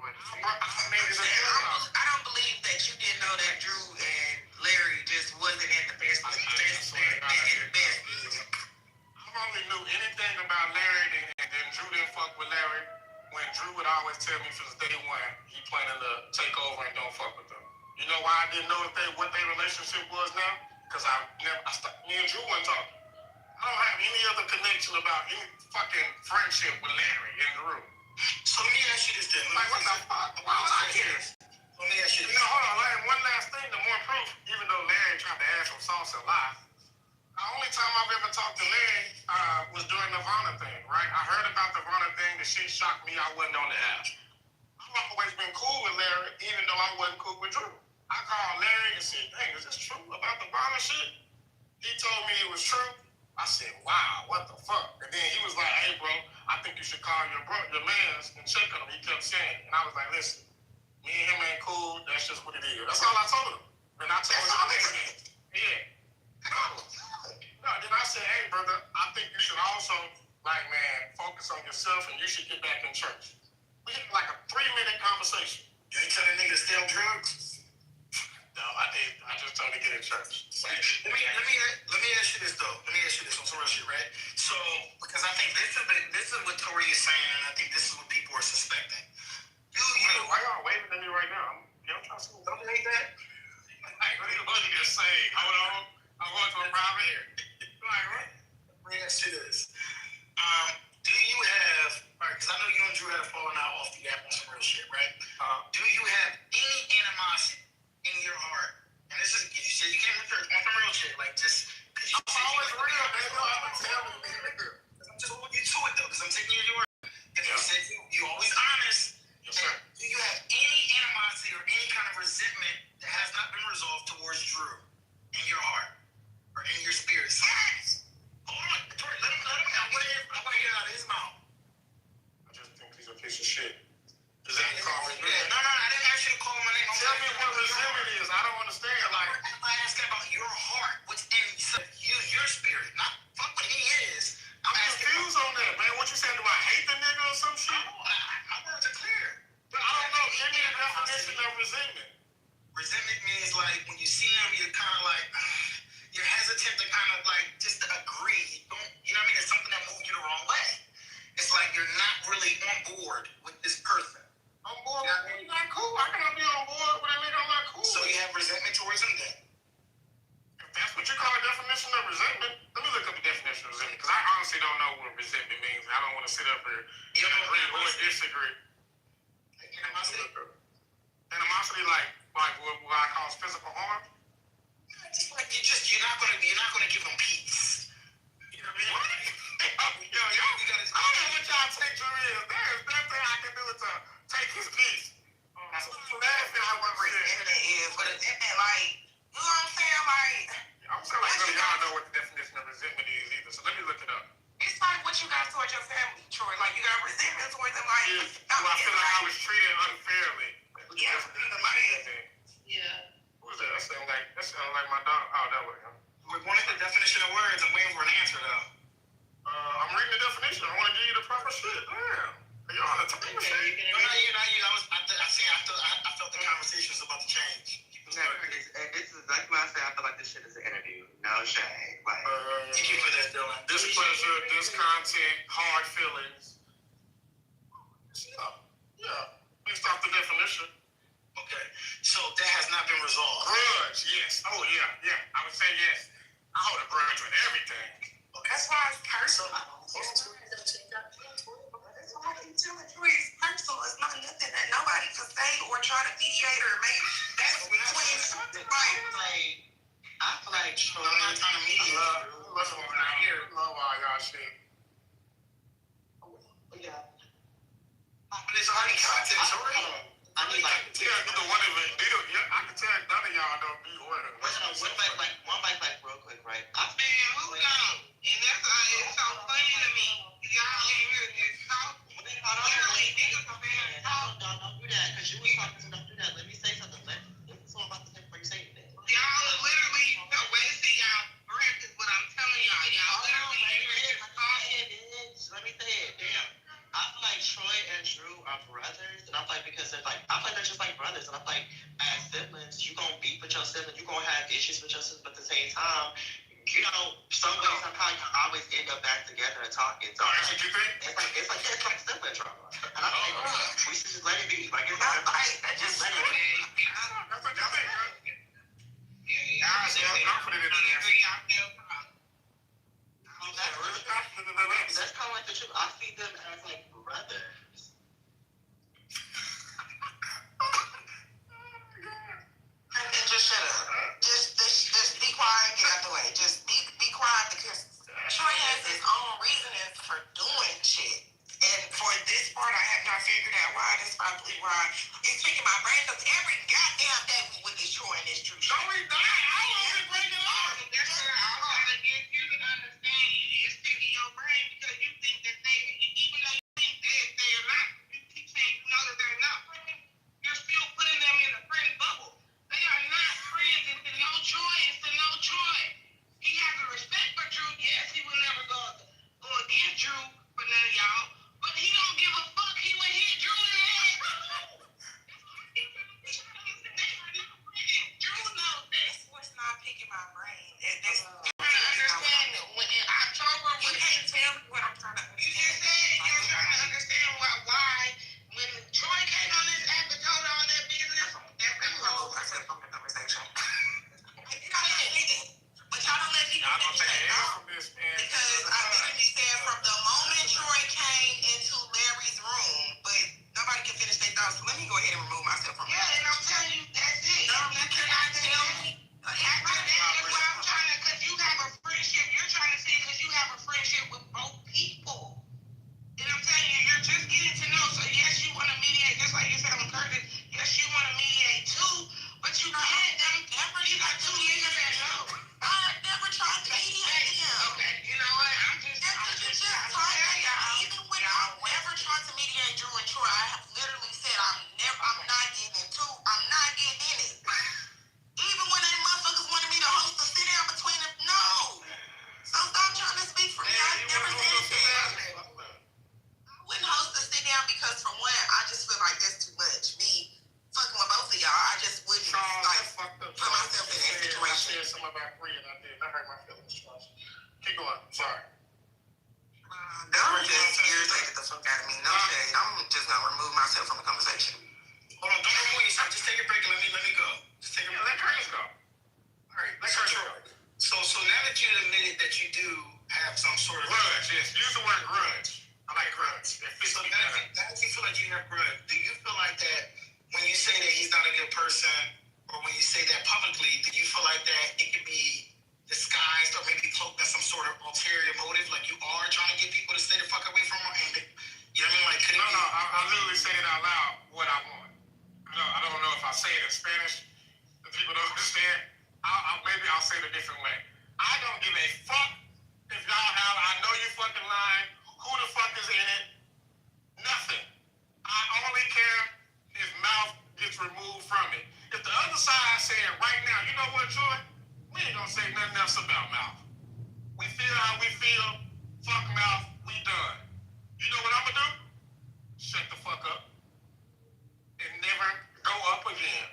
I don't believe that you didn't know that Drew and Larry just wasn't at the best. I only knew anything about Larry and then Drew didn't fuck with Larry when Drew would always tell me since day one he planning to take over and don't fuck with them. You know why I didn't know what their relationship was now? Because me and Drew weren't talking. I don't have any other connection about any fucking friendship with Larry and Drew. So let me ask you this then. Like, what the fuck? Why would I care? Let me ask you this. Hold on, Larry, one last thing, the more proof, even though Larry tried to add some sauce and lie, the only time I've ever talked to Larry was during the Nirvana thing, right? I heard about the Nirvana thing, the shit shocked me, I wasn't on the app. I've always been cool with Larry, even though I wasn't cool with Drew. I called Larry and said, dang, is this true about the Nirvana shit? He told me it was true. I said, wow, what the fuck? And then he was like, hey, bro, I think you should call your mans and check on him. He kept saying, and I was like, listen, me and him ain't cool. That's just what it is. That's all I told him. And I told him, yeah. No, then I said, hey, brother, I think you should also, focus on yourself and you should get back in church. We had like a 3-minute conversation. You ain't telling niggas to steal drugs? No, I did. I just told him to get in church. Let me ask you this though. Let me ask you this on some real shit, right? So, because I think this is what Tori is saying, and I think this is what people are suspecting. Why y'all waving at me here. Right, right? Let me ask you this. Do you have, all right, because I know you and Drew had a falling out off the app on some real shit, right? Do you have any animosity in your heart? And this is, you said you came to church on some real shit, like just, because you said always real, man. I'm telling you. I'm just holding you to it, though, because I'm taking you to your word. Because you said you always honest. Yes, sir. Do you have any animosity or any kind of resentment that has not been resolved towards Drew in your heart or in your spirit? Yes. Hold on, Tori, let him know. I want to hear it out of his mouth. I just think he's a piece of shit. Does that call me? No, I didn't ask you to call my name. Tell me what resentment is. I don't understand. Like, I'm asking about your heart. What's in you, your spirit, not fuck what he is. I'm confused on that, man. What you saying? Do I hate the nigga or some shit? My words are clear. But I don't know. Give me the definition of resentment. Resentment means like when you see him, you're kind of like, you're hesitant to kind of like just to agree. You know what I mean? It's something that moved you the wrong way. It's like you're not really on board with this person. On board? You're not cool. I cannot be on board with a nigga I'm not cool. So you have resentment towards him then? If that's what you call a definition of resentment, let me look up the definition of resentment, because I honestly don't know what resentment means. I don't want to sit up here and agree or disagree. Animosity? Animosity, like what I call physical harm? Just like you're not gonna give him peace. You know what I mean? Yo, I don't know what y'all take Drew is. There's nothing I can do to take his peace. That's the last thing I want to say. Resentment is, but resentment, like, you know what I'm saying? Like, I'm saying like none of y'all know what the definition of resentment is either. So let me look it up. it's like what you got towards your family, Troy. Like, you got resentment towards them. Like, do I feel like I was treated unfairly? Yeah. Who is that? That sound like my dog. Oh, that was him. We wanted the definition of words. I'm waiting for an answer, though. I'm reading the definition. I want to give you the proper shit. Damn. Y'all on the time of shit? No, not you. I felt the conversation was about to change. No, it's exactly why I say I feel like this shit is an interview. No shade. Like, thank you for that, Dylan. Displeasure, discontent, hard feelings. Yeah. Based off the definition. Okay. So that has not been resolved. Grudge, yes. Oh, yeah. I would say yes. I hold a grudge with everything. Okay. That's why it's personal. That's why I keep telling you it's personal. It's not nothing that nobody can say or try to mediate or make. That's between something. Right. I feel like Troy. I'm not trying to mediate. Listen, when I hear love all y'all shit. Yeah. But it's already content, Troy. I mean, like, I can tell none of y'all don't be order. One bite, real quick, right? Hold on. And that's it's so funny to me. Y'all ain't really just talk. Don't do that, because you was talking, don't do that. Let me say something. This is what I'm about to say before you say anything. Y'all are literally wasting y'all breath is what I'm telling y'all. Y'all literally Let me say it. Damn. I feel like Troy and Drew are brothers, and I'm like, because they're like, I feel like they're just like brothers, and I'm like, as siblings, you gonna beef with your sibling, you gonna have issues with your sibling, but at the same time, you know, some way, somehow you always end up back together and talking. So that's what you think? It's like sibling trauma. And I'm like, we should just let it be. Like, it's not like that. Just let it be. That's what you think, right? Yeah, y'all I'm confident in that. That's kind of like the truth. I see them as like brothers. And just shut up. Just be quiet and get out the way. Just be quiet because Troy has his own reasons for doing shit. And for this part, I have not figured out why. That's probably why it's picking my brain up every goddamn day with this Troy and this Drew. Don't we die? I want to break it off. That's what I'm trying to get you to understand. It's picking your brain because you think that they, even though you think they're not, you keep saying you know that they're not friends. You're still putting them in a friend bubble. They are not friends. It's no joy. It's no joy. He has a respect for Drew. Yes, he will never go against Drew for none of y'all. But he don't give a fuck. He would hit Drew in the head. Drew knows that. That's what's not picking my brain. go ahead and remove myself from it. Yeah, and I'm telling you, that's it. No, you cannot tell me. That's what I'm trying to, because you have a friendship. You're trying to say because you have a friendship with both people. And I'm telling you, you're just getting to know. So yes, you want to mediate, just like you're telling Curtis. Yes, you want to mediate too, but you can't. You got two niggas that know. I never tried to mediate him. Okay, you know what? I'm just talking, y'all. Even when I never tried to mediate Drew and Troy, I have literally said I'm not getting into. I'm not getting in it. Even when they motherfuckers wanted me to host a sit down between them, no. So stop trying to speak for me. I never said that. I wouldn't host a sit down because for one, I just feel like that's too much. Me fucking with both of y'all, I just wouldn't put myself in that situation. I said something about Bree and I did. I hurt my feelings. Keep going. Sorry. That just irritated the fuck out of me. No shade. I'm just gonna remove myself from the conversation. Hold on, don't remove yourself. Just take a break and let me go. Just take a break. Let Curtis go. All right, let's go. So now that you admitted that you do have some sort of grudge, yes, use the word grudge. I like grudge. So now that you feel like you have grudge, do you feel like that when you say that he's not a good person, or when you say that publicly, do you feel like that it could be disguised or maybe cloaked as some sort of ulterior motive, like you are trying to get people to stay the fuck away from him? And you know what I mean? Like, no, I literally say it out loud what I want. I don't know if I say it in Spanish, if people don't understand. Maybe I'll say it a different way. I don't give a fuck if y'all have. I know you fucking lying. Who the fuck is in it? Nothing. I only care if mouth gets removed from it. If the other side said right now, you know what, Troy? We ain't gonna say nothing else about mouth. We feel how we feel. Fuck mouth. We done. You know what I'm gonna do? Shut the fuck up and never go up again.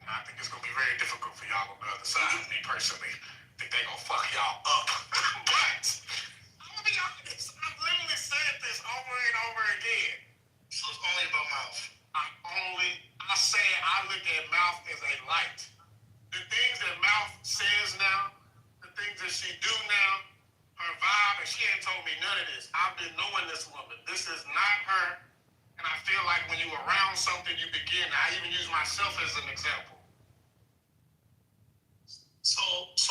And I think it's gonna be very difficult for y'all on the other side. Me personally, I think they gonna fuck y'all up. But I'm gonna be honest. I've literally said this over and over again. So it's only about mouth. I look at mouth as a light. The things that mouth says now, the things that she do now, her vibe, and she ain't told me none of this. I've been knowing this woman. This is not her. And I feel like when you around something, you begin. I even use myself as an example.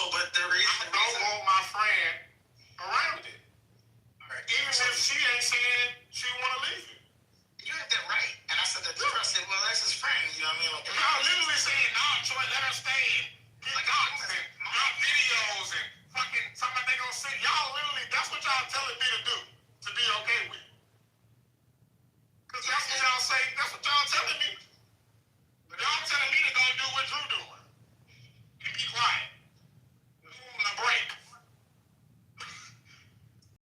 But the reason I don't want my friend around it. Right. Even if she ain't saying she want to leave it. You have that right. And I said that to her. I said, well, that's his friend. You know what I mean? Like, y'all literally saying, no, Troy, let her stay and get docs and drop videos and fucking something they gonna say. Y'all literally, that's what y'all telling me to do. To be okay with. Because that's what y'all say. That's what y'all telling me. Y'all telling me to go do what Drew doing. And be quiet. A break.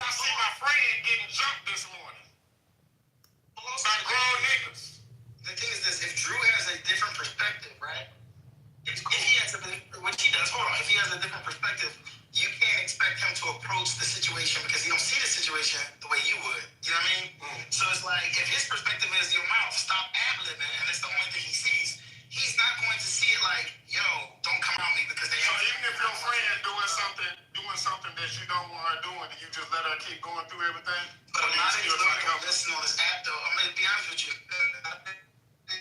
I see my friend getting jumped this morning. By grown niggas. The thing is this, if Drew has a different perspective, right? If he has what he does, hold on, if he has a different perspective, you can't expect him to approach the situation because he don't see the situation the way you would. You know what I mean? So it's like, if his perspective is your mouth, stop ad-libbing, and it's the only thing he sees, he's not going to see it like, yo, don't come around me because they have. So even if your friend doing something that you don't want her doing, do you just let her keep going through everything? But a lot of these women don't listen on this app, though. I'm gonna be honest with you.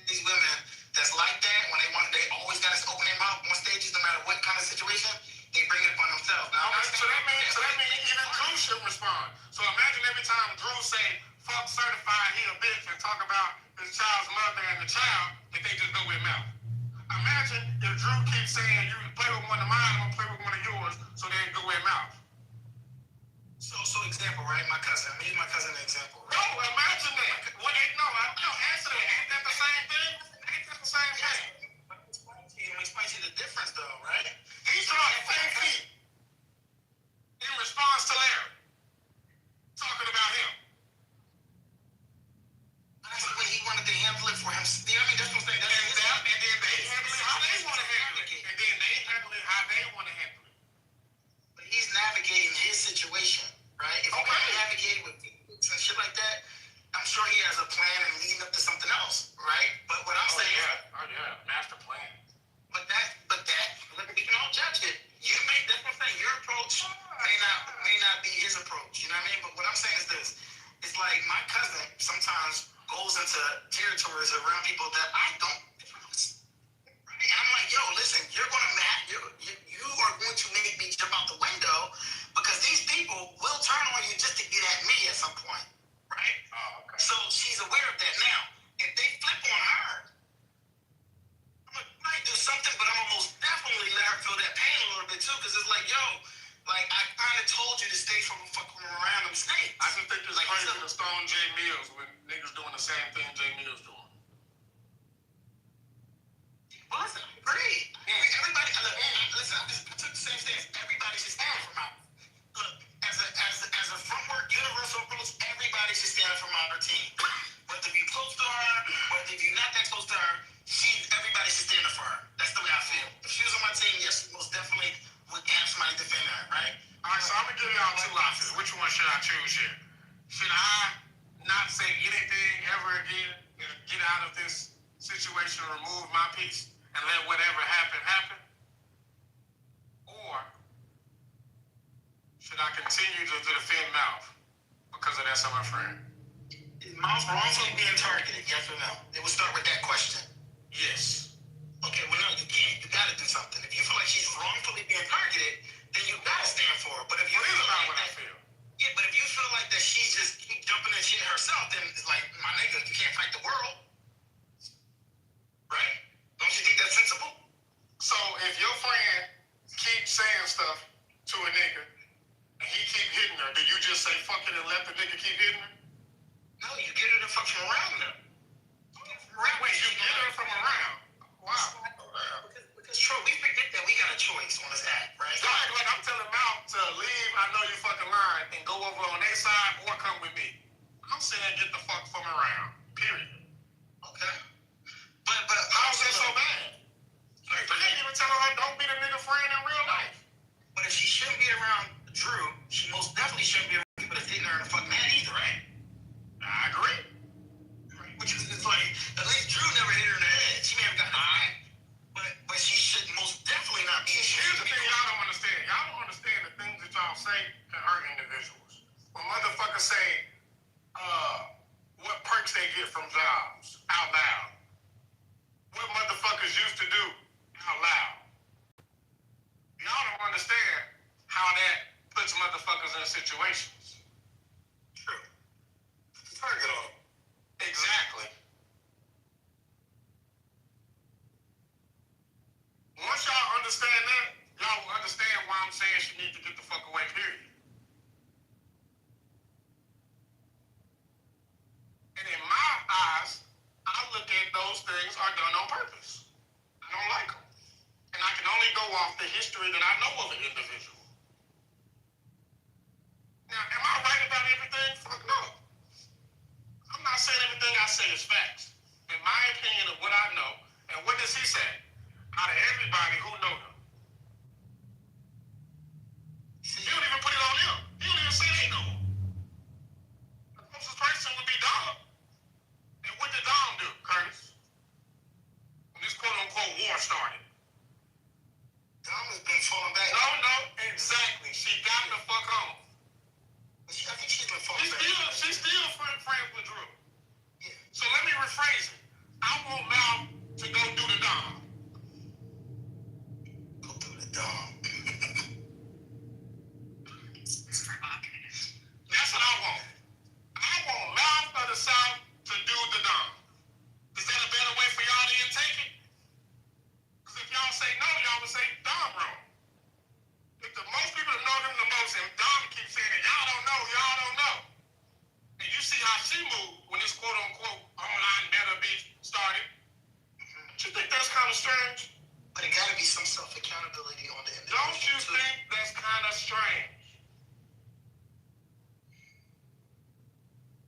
These women that's like that, when they always got to open their mouth on stages, no matter what kind of situation, they bring it upon themselves. Now, okay, so that means even Drew should respond. So imagine every time Drew say, fuck certified, he a bitch, and talk about his child's mother and the child, if they just go with mouth. Imagine if Drew keeps saying, you play with one of mine, I'm gonna play with one of yours, so they go with mouth. So example, right? My cousin. Me and my cousin an example. Right? No, imagine that. What? No, answer that. Ain't that the same thing? Ain't that the same thing? Explain to you the difference, though, right? He's trying 10 feet in response to Larry talking about him. That's the way he wanted to handle it for him. You know what I mean? That's what I'm saying. And then they handle it how they want to handle it. And then they handle it how they want to handle it. But he's navigating his situation, right? If he's navigating with and shit like that, I'm sure he has a plan and leading up to something else, right? But what I'm saying is, master plan. But we can all judge it. That's what I'm saying. Your approach may not be his approach. You know what I mean? But what I'm saying is this: is it's like my cousin sometimes goes into territories around people that I don't. Right? And I'm like, yo, listen, you're gonna you are going to make me jump out the window because these people will turn on you just to get at me at some point, right? Oh, okay. So she's aware of that now. If they flip on her, I'm like, might do something, but I'm almost definitely let her feel that pain a little bit too, because it's like, yo, like I kind of told you to stay from fucking around them snakes. I just think it's like crazy to stone Jay Mills when niggas doing the same thing Jay Mills doing. Listen, great. Everybody, listen, I took the same stance. Everybody should stand for my. Look, as a frontward universal approach, everybody should stand for my team. Whether you're close to her, whether you're not that close to her, everybody should stand up for her. That's the way I feel. If she was on my team, yes, most definitely would have somebody defend her, right? All right, so I'm gonna give y'all two options. Which one should I choose here? Should I not say anything ever again and get out of this situation, remove my piece, and let whatever happen happen? Or should I continue to defend Mouth because of that's my friend? Is Mouth wrongfully being targeted, yes or no? It would start with that question. Yes. Okay, well, no, you can't. You gotta do something. If you feel like she's wrongfully being targeted, then you gotta stand for her. But if you feel like what I feel. Yeah, but if you feel like that she's just keep jumping in shit herself, then it's like, my nigga, you can't fight the world. Right? Don't you think that's sensible? So if your friend keeps saying stuff to a nigga and he keep hitting her, do you just say fuck it and let the nigga keep hitting her? No, you get her to fuck from around her. Wait, you get her from around? Wow. Because Troy, we forget that we got a choice on this app, right? So like I'm telling Mal to leave, I know you fucking lying, and go over on their side or come with me. I'm saying get the fuck from around. Period. Okay. But how's that so bad? Like, I can't even tell her don't be the nigga friend in real life. But if she shouldn't be around Drew, she most definitely shouldn't be around people that's hitting her in the fuck man either, right? I agree. Right. Which is like, at least Drew never hit her in the head. She may have gotten high, but she should most definitely not be. Here's the thing y'all don't understand. Y'all don't understand the things that y'all say can hurt individuals. When motherfuckers say, what perks they get from jobs out loud. What motherfuckers used to do out loud. Y'all don't understand how that puts motherfuckers in situations. True. Target on. Exactly. Once y'all understand that, y'all will understand why I'm saying she needs to get the fuck away, period. And in my eyes, I look at those things are done on purpose. I don't like them. And I can only go off the history that I know of an individual. Now, am I right about everything? Fuck no. I'm not saying everything I say is facts. In my opinion of what I know, and what does he say? Out of everybody who know him. He don't even put it on him. He don't even say they know him. The closest person would be Dom. And what did Dom do, Curtis? When this quote-unquote war started. Dom has been falling back. No, exactly. She got the fuck home. I think she's been falling back. She's still friends with Drew. Yeah. So let me rephrase it. I want Mal to go do the Dom. Go do the Dom. That's what I want. I want Mal of the South to do the Dom. Is that a better way for y'all to intake it? Because if y'all say no, y'all would say Dom wrong. If the most people that know him the most, and Dom keeps saying that y'all don't know. And you see how she moved when this quote-unquote online meta beef started. Don't you think that's kind of strange? But it got to be some self-accountability on the individual. Don't you think that's kind of strange?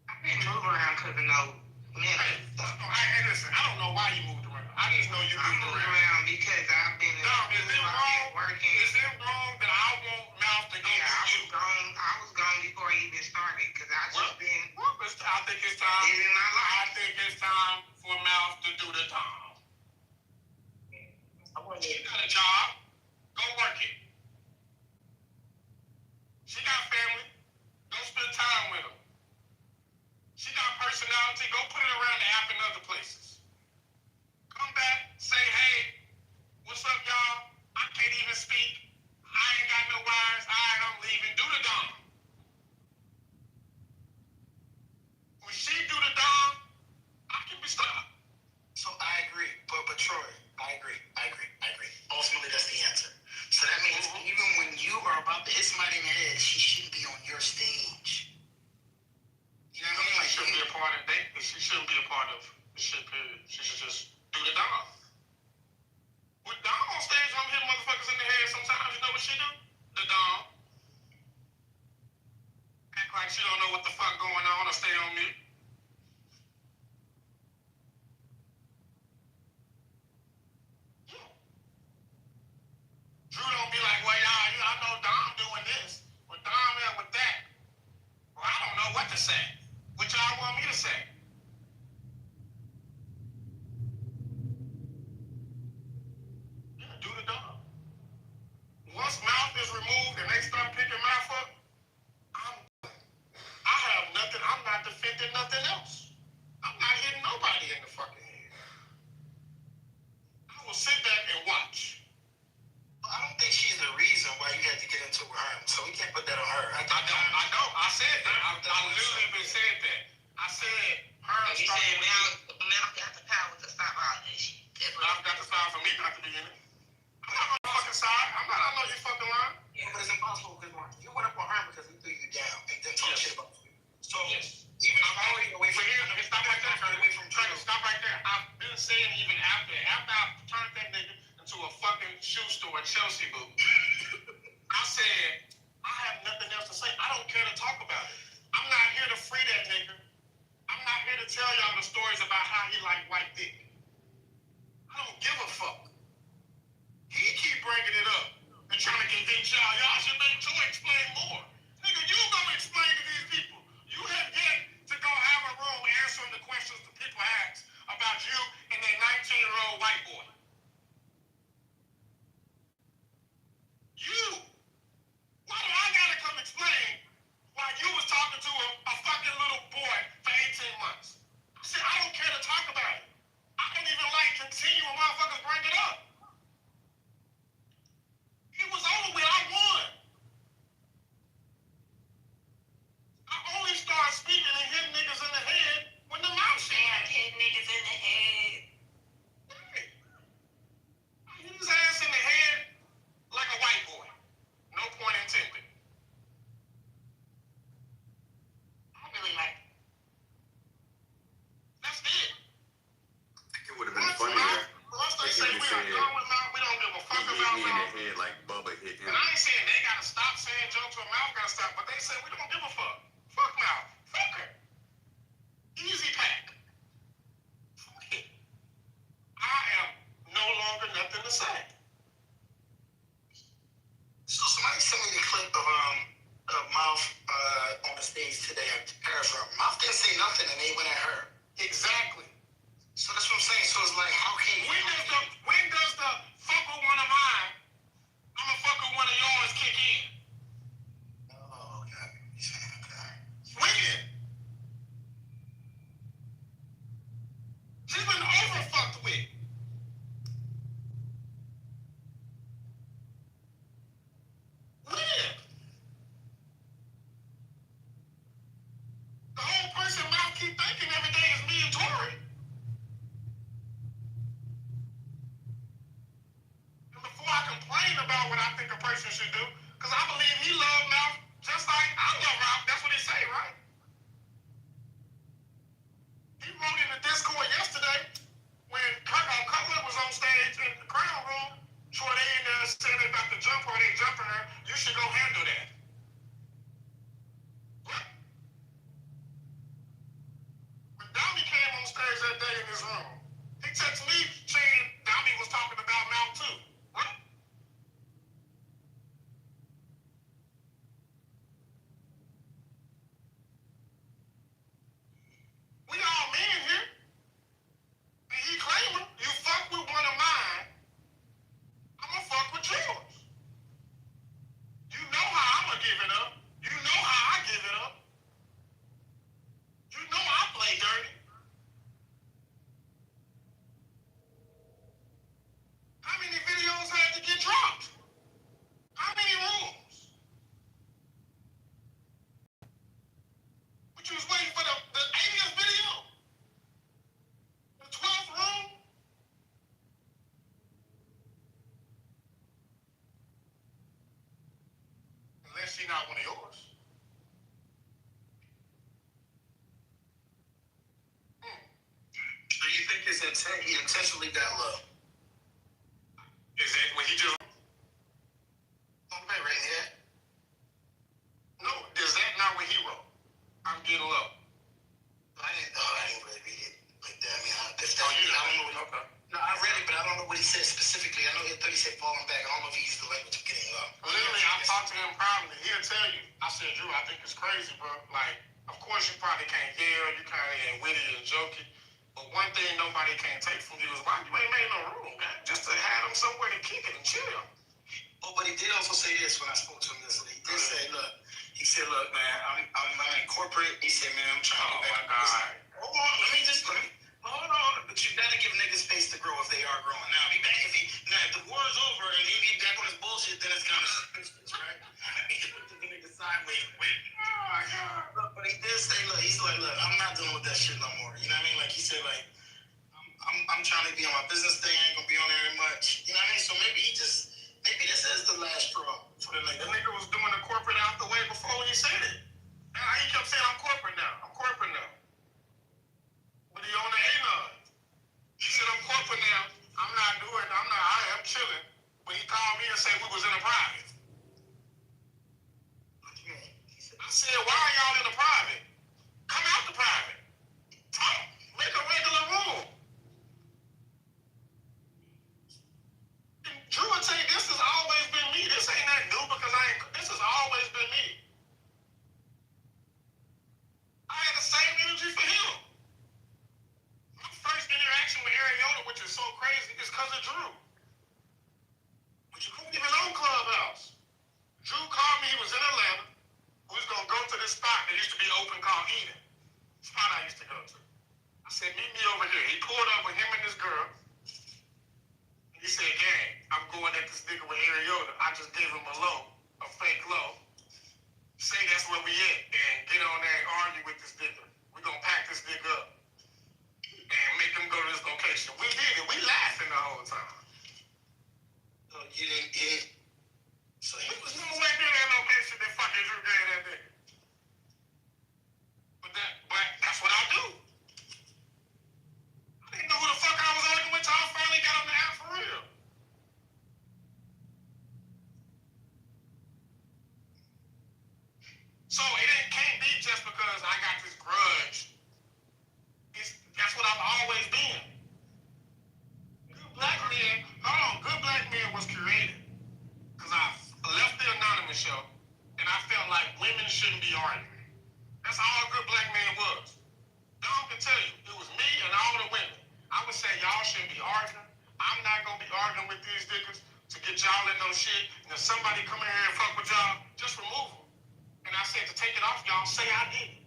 I didn't move around because of no men. Hey, listen, I don't know why you moved around. I just know you moved around because I've been is it wrong working. Is it wrong that I want Mouth to go? Yeah, I was gone before I even started because I just been. I think it's time. In my life. I think it's time for Mouth to do the time. She got a job. Go work it. She got family. Go spend time with them. Monty, go put it around the app and other places. Come back, say, hey, what's up, y'all? I can't even speak. I ain't got no wires. All right, I'm leaving. Do the Dom. When she do the Dom, I can be stopped. So I agree, but Troy, I agree. Ultimately, that's the answer. So that means even when you are about to hit somebody in the head, she shouldn't be on your stage. You know what I mean? Like, she shouldn't be a part of it. She shouldn't be a part of the shit, period. She should just do the Dom. With Dom on stage, I'm hitting motherfuckers in the head sometimes. You know what she do? The Dom. Act like she don't know what the fuck going on or stay on mute. Drew don't be like, well, y'all, I know Dom doing this. Well, Dom here with that. Well, I don't know what to say. What y'all want me to say? Yeah, do the Dom. Once mouth is removed and they start picking mouth up, I have nothing. I'm not defending nothing else. I'm not hitting nobody in the fucking head. I will sit back and watch. I don't think she's the reason why you had to get into her, so we can't put that on her. I know. I said that. I literally even said that. I said her. You said Mouth got the power to stop all this shit. Mouth got the power for me not to be in it. I'm not on the fucking side. I know you fucking lying. Yeah, but it's impossible because you went up on her because we threw you down and then talk shit about you. So even I'm already away from here. Stop right there. Away from Trey. Stop right there. I've been saying even after I turned that nigga into a fucking shoe store, Chelsea boot. I said I have nothing else to say. I don't care to talk about it. I'm not here to free that nigga. I'm not here to tell y'all the stories about how he like white dick. I don't give a fuck. He keep bringing it up and trying to convince y'all. Y'all should make Joy explain more. Nigga, you go explain to these people. You have yet to go have a room answering the questions that people ask about you and that 19-year-old white boy. You. Why do I gotta come explain why you was talking to a fucking little boy for 18 months? I said, I don't care to talk about it. I don't even like continuing motherfuckers bring it up. It was over with. I won. I only started speaking and hitting niggas in the head when the mouth shit happened. Hit niggas in the head. Hey. I hit his ass in the head like a white boy. No point intended. I really like it. That's it. I think it would have been funnier Once they if say he we said are done with mouth, we don't give a fuck he about hit me in mouth. the head like Bubba hit him. And I ain't saying they gotta stop saying jokes or mouth gotta stop, but they say we don't give a fuck. Fuck mouth. Fuck her. Easy pack. Fuck it. I am no longer nothing to say. So somebody sent me the clip of Mouth on the stage today at Paris Room. Mouth didn't say nothing and they went at her. Exactly. So that's what I'm saying. So it's like, how can you? When does the fuck with one of mine, I'ma fuck with one of yours kick in? Oh, okay. Okay. When? She's been over fucked with. When? The whole person mouth keep thinking every day is me and Tori. And before I complain about what I think a person should do, because I believe he loved mouth just like I love mouth. That's what he say, right? He wrote in the Discord yesterday when Cutler was on stage in the crown room. Troy, they in there saying they about to jump her, they jumping her. You should go handle that. What? When Downey came on stage that day in his room, he texted me saying Downey was talking about mouth too. What? he intentionally got low. Is that what he just right here? No, is that not what he wrote? I'm getting low. I didn't really read it like that. I mean, I don't know. Okay. No, I read it, but I don't know what he said specifically. I know he said falling back. I don't know if he used the language of getting low. Literally, I talked to him privately. He'll tell you. I said, Drew, I think it's crazy, bro. Like, of course you probably can't yell. You kind of ain't witty and jokey. But one thing nobody can't take from you is why you ain't made no room, man. Just to have them somewhere to kick it and chill. Oh, but he did also say this when I spoke to him yesterday. He did say, look, man, I'm in corporate. He said, man, I'm trying to get back to business. Hold on, hold on. But you gotta give niggas space to grow if they are growing. Now, if the war is over and he be back on his bullshit, then it's kind of suspicious, right? He can put the nigga sideways with. Oh my God. But he did say, he's like, I'm not dealing with that shit no more. You know what I mean? Like he said, like, I'm trying to be on my business thing. I ain't gonna be on there very much. You know what I mean? So maybe this is the last straw for the nigga. The nigga was doing the corporate out the way before he said it. And he kept saying, I'm corporate now. But he on the A9. He said, I'm corporate now. I am chilling. But he called me and said we was in a private. What do you mean? I said, why are y'all in a private? Come out the private. Talk. Make a regular room. Drew would say, this has always been me. This ain't that new because this has always been me. I had the same energy for him. My first interaction with Ariana, which is so crazy, is because of Drew. But you couldn't even on Clubhouse. Drew called me, he was in Atlanta. We was going to go to this spot that used to be open called Eden. Spot I used to go to. I said, meet me over here. He pulled up with him and this girl. He said, gang, I'm going at this nigga with Ariota. I just gave him a fake low. Say that's where we at, and get on there and argue with this nigga. We gonna pack this nigga up and make him go to this location. We did it. We laughing the whole time. So you didn't. So we was never went to that location that fucking Drew gave that nigga. But that's what I do. I didn't know who the fuck I was arguing with till I finally got on the app for real. So it can't be just because I got this grudge. That's what I've always been. Good Black Men was created because I left the Anonymous show and I felt like women shouldn't be arguing. That's all Good Black Men was. Y'all can tell you, it was me and all the women. I would say y'all shouldn't be arguing. I'm not gonna be arguing with these niggas to get y'all in no shit. And if somebody come in here and fuck with y'all, just remove them. And I said to take it off y'all, say I did it.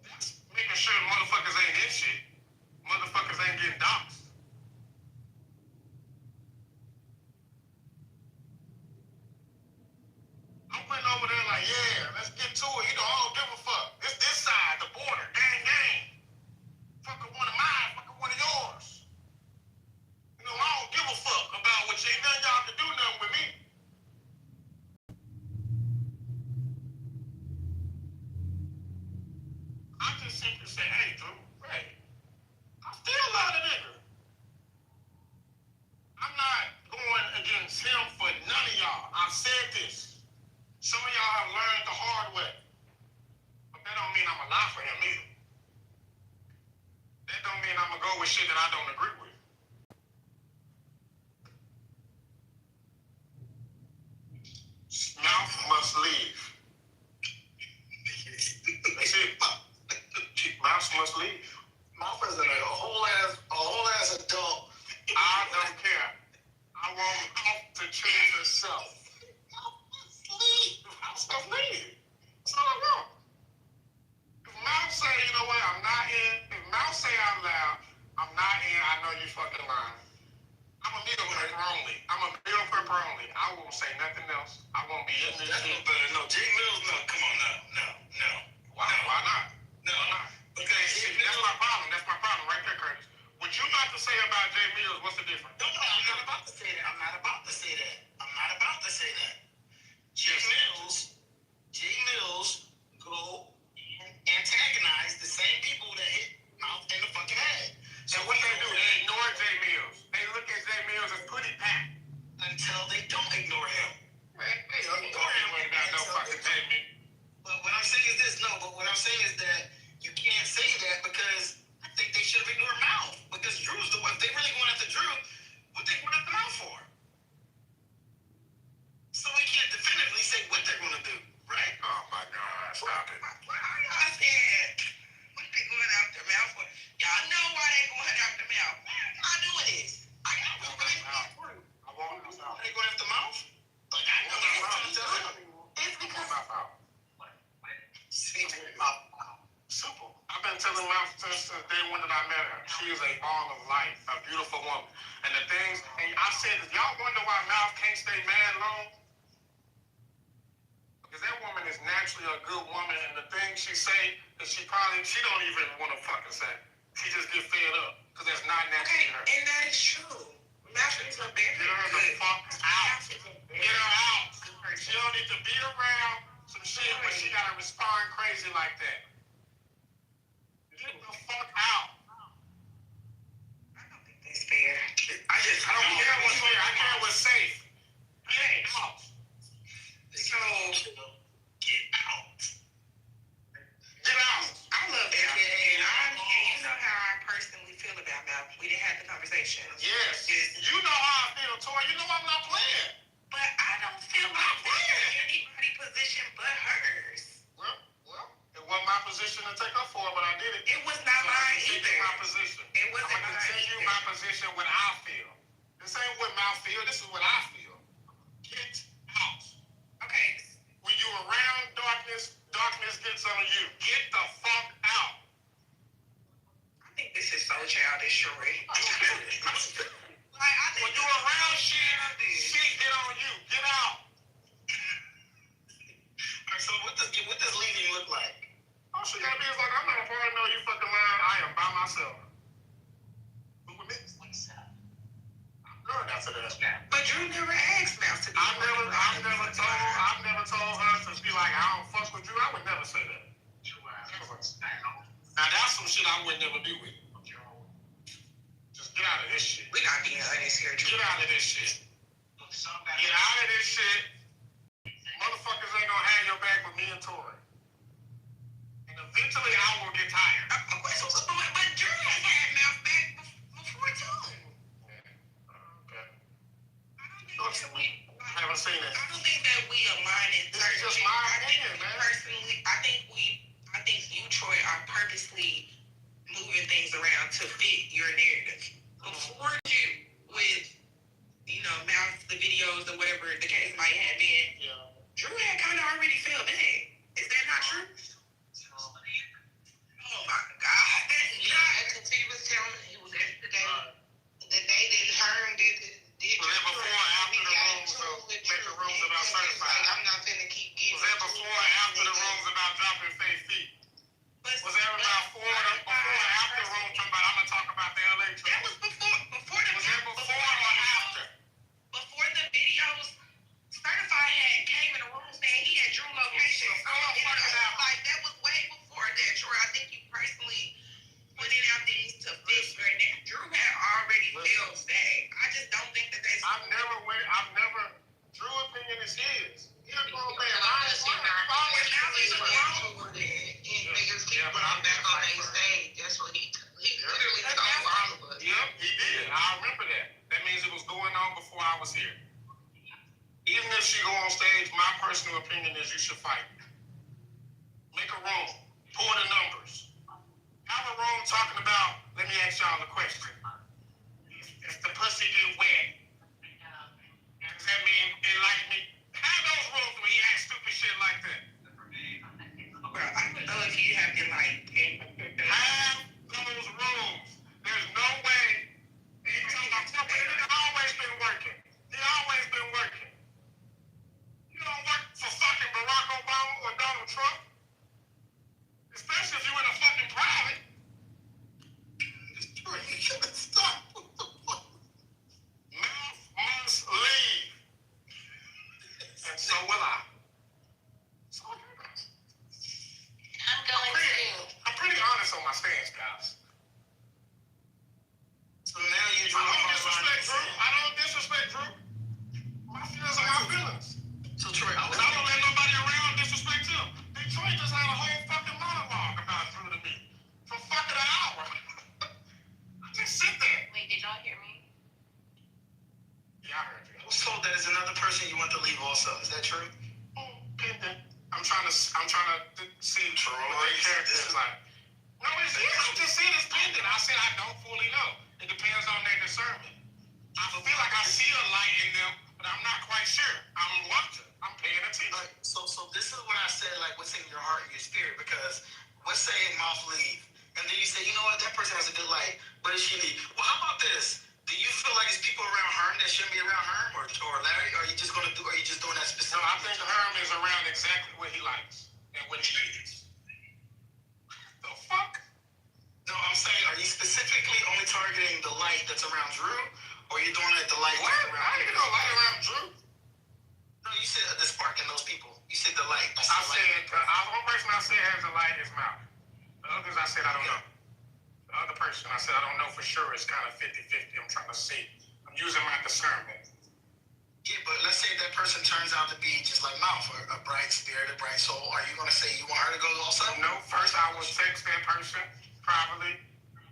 That's making sure motherfuckers ain't in shit. Motherfuckers ain't getting doxxed. I'm putting over there like, yeah, let's get to it. I don't give a fuck. This side, the border, gang. Fucking one of mine, fucking one of yours. I don't give a fuck about what you ain't done. Y'all can do nothing with me. I just simply say, hey, Drew, hey, I still love the nigga. I'm not going against him for none of y'all. I've said this. Some of y'all have learned the hard way. But that don't mean I'm a lie for him either. That don't mean I'm gonna go with shit that I don't agree with. Mouth must leave. That's it. Mouth must leave. Mouth is a whole ass adult. I don't care. I want Mouth to choose himself. Mouth must leave. That's all I want. If Mouth say, you know what, I'm not in. If Mouth say out loud, I'm not in, I know you fucking lying. I'm a meal prepper only. I won't say nothing else. I won't be in this shit. No, J Mills, no, come on, no. Why not? No. Because that's my problem. That's my problem right there, Curtis. What you about to say about J Mills, what's the difference? No, I'm not about to say that. I'm not about to say that. J Mills go and antagonize the same people that day one that I met her, she is a ball of light, a beautiful woman. And the things, and I said, y'all wonder why Mouth can't stay mad long? Because that woman is naturally a good woman, and the things she say, that she don't even want to fucking say. She just get fed up, because that's not naturally her. And that is true. Mouth is a very Get her the fuck out. Get her out. She don't need to be around some shit when she gotta respond crazy like that. Get the fuck out. It's fair. I don't care what's fair. I care what's safe. Get out. So, Get out. Get out. I love that. And you know how I personally feel about Mouth. We didn't have the conversation. Yes. You know how I feel, Tori. You know I'm not playing. But I don't feel like that's anybody's position but hers. Well, it wasn't my position to take up for, but I did it. It was not mine either. My position. It wasn't I'm gonna continue my position what I feel. This ain't what Mouth feel. This is what I feel. Get out. Okay. When you around darkness, darkness gets on you. Get the fuck out. I think this is so childish, Troy. When you around shit get on you. Get out. Alright, so what does leaving look like? All she gotta be is like, I'm not a part of no you fucking lying. I am by myself. Who with me? I'm good after that. But Drew never asked Mouth to be I've never told her to be like, I don't fuck with you. I would never say that. Now that's some shit I would never do with you. Just get out of this shit. We're not being honest here, Drew. Get out of this shit. Get out of this shit. Motherfuckers ain't gonna have your back with me and Tori. And eventually I will get tired. But Drew has had Mouth back before too. Okay. I haven't seen it. I don't think that we align in This is just my opinion, man. Personally, I think you, Troy, are purposely moving things around to fit your narrative. Before you, with Mouth, the videos or whatever the case might have been, Drew had kind of already felt that. Is that not true? Oh my God, that's not. He was telling me he was yesterday. The day that Herm did Was that before or after the rooms make the rooms about certified? I'm not finna keep getting. Was that before or after the rooms about dropping fake feet? Was that about before or after the room talking about I'm gonna talk about the LA trip? That was before the Was that before or after? Before the videos, Certified had came in the room saying he had Drew location. Like that was way before that, Troy. I think you personally putting out things to fit your name. Drew had already felt that. I just don't think that they. I've never. Drew opinion is his. He's a grown man. Honestly, but I'm back on main stage. That's what he literally told all of us. Yep, he did. I remember that. That means it was going on before I was here. Even if she go on stage, my personal opinion is you should fight. Make a room. Pour the numbers. Have a room talking about, let me ask y'all a question. If the pussy get wet, does that mean it like me? Have those rooms where he asks stupid shit like that. Bro, I don't know if you have been like. Have those rooms. There's no way. He's always been working. He always been working. You don't work for fucking Barack Obama or Donald Trump. Especially if you're in a fucking private. Stop. Mouth must leave. And so will I. I'm pretty honest on my stance, guys. So now you're I don't disrespect Drew. My feelings are my feelings. So Troy, I don't let nobody around disrespect him. Detroit just had a whole fucking monologue about Drew to me for fucking an hour. I just sit there. Wait, did y'all hear me? Yeah, I heard you. I was told that is another person you want to leave also. Is that true? Pending. I'm trying to see what their character is like. No, I just said it's pending. I said I don't fully know. It depends on their discernment. I feel like I see a light in them, but I'm not quite sure. I'm watching. I'm paying attention. So this is what I said, like what's in your heart and your spirit, because let's say Mouth leave, and then you you say, you know what, that person has a good light. What does she need? Well, how about this? Do you feel like it's people around Herm that shouldn't be around Herm or Larry? Or are you just doing that specific? No, I think Herm is around exactly what he likes and what he needs. The fuck? No, I'm saying, are you specifically only targeting the light that's around Drew, or are you doing it the light What? that's around? I didn't know light around Drew. No, you said the spark in those people. You said the light. I said, the one person I said has a light is Malcolm. The others I said I don't know. The other person I said I don't know for sure. It's kind of 50-50. I'm trying to see. I'm using my discernment. Yeah, but let's say that person turns out to be just like Mouth, a bright spirit, a bright soul. Are you going to say you want her to go also? No, first I will text that person privately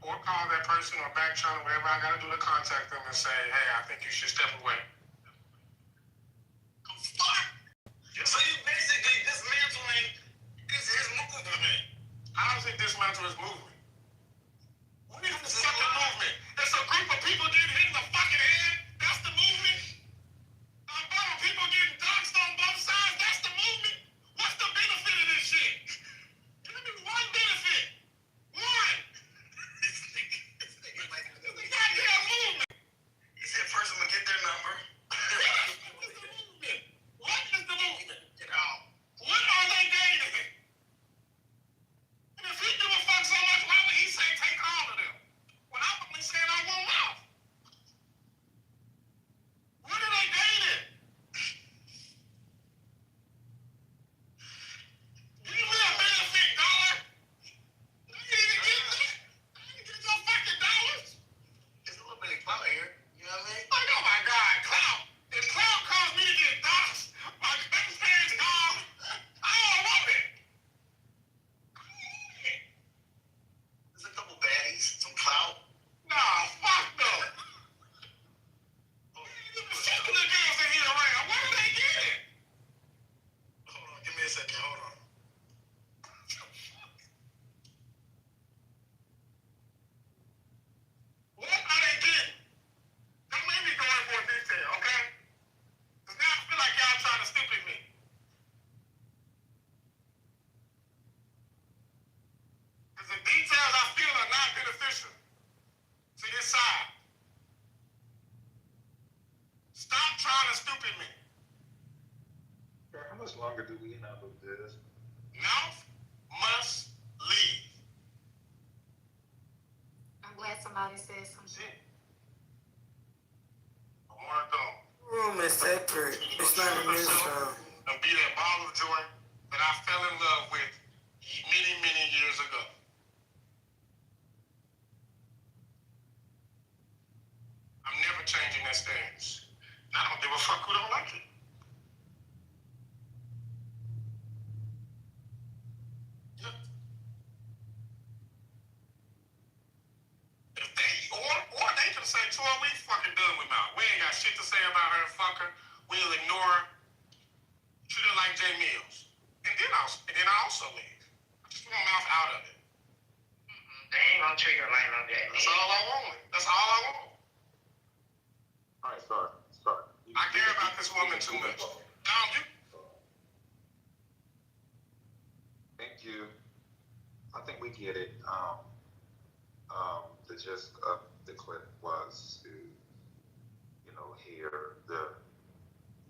or call that person or back channel, whatever I got to do to contact them and say, hey, I think you should step away. Fuck! So you basically dismantling his movement. How does it dismantle his movement? What is the fucking movement? It's a group of people getting hit in the fucking head. That's the movement. People getting doxed on both sides. That's the movement. What's the benefit of this shit? Give me one benefit. One. It's a goddamn movement. He said first I'm going to get their number. What is the movement? You know, what are they gaining? And if he give a fuck so much, why would he say take all of them? When I'm only saying I want Mouth. What are they gaining? Give me a benefit, dollar. You didn't even get that. I didn't get no fucking dollars. There's a little bit of clout here. You know what I mean? Like, oh my God, clout. If clout caused me to get doxxed, my grandparents called. I don't want it. There's a couple baddies, some clout. Nah, fuck no. Fuck the girls in here around. What are they getting? Hold on, give me a second. Hold on. What are they getting? Don't make me go in more detail, okay? Because now I feel like y'all trying to stupid me. Because the details I feel are not beneficial to your side. Stop trying to stupid me. How much longer do we have of this? Mouth must leave. I'm glad somebody said some shit. I want to go. Room is separate. It's not in this room. And be that ball of joy that I fell in love with many, many years ago. I'm never changing that stance. And I don't give a fuck who don't like it. Yeah. If they, or they can say, Troy, we fucking done with Mouth. We ain't got shit to say about her, fuck her. We'll ignore her. Treat her like Jay Mills. And then I also leave. I just want Mouth out of it. They ain't gonna treat her like no Jay That's all I want. That's all I want. All right, sorry. I care about this woman too much. Dom, you. Thank you. I think we get it. The gist of the clip was to, hear the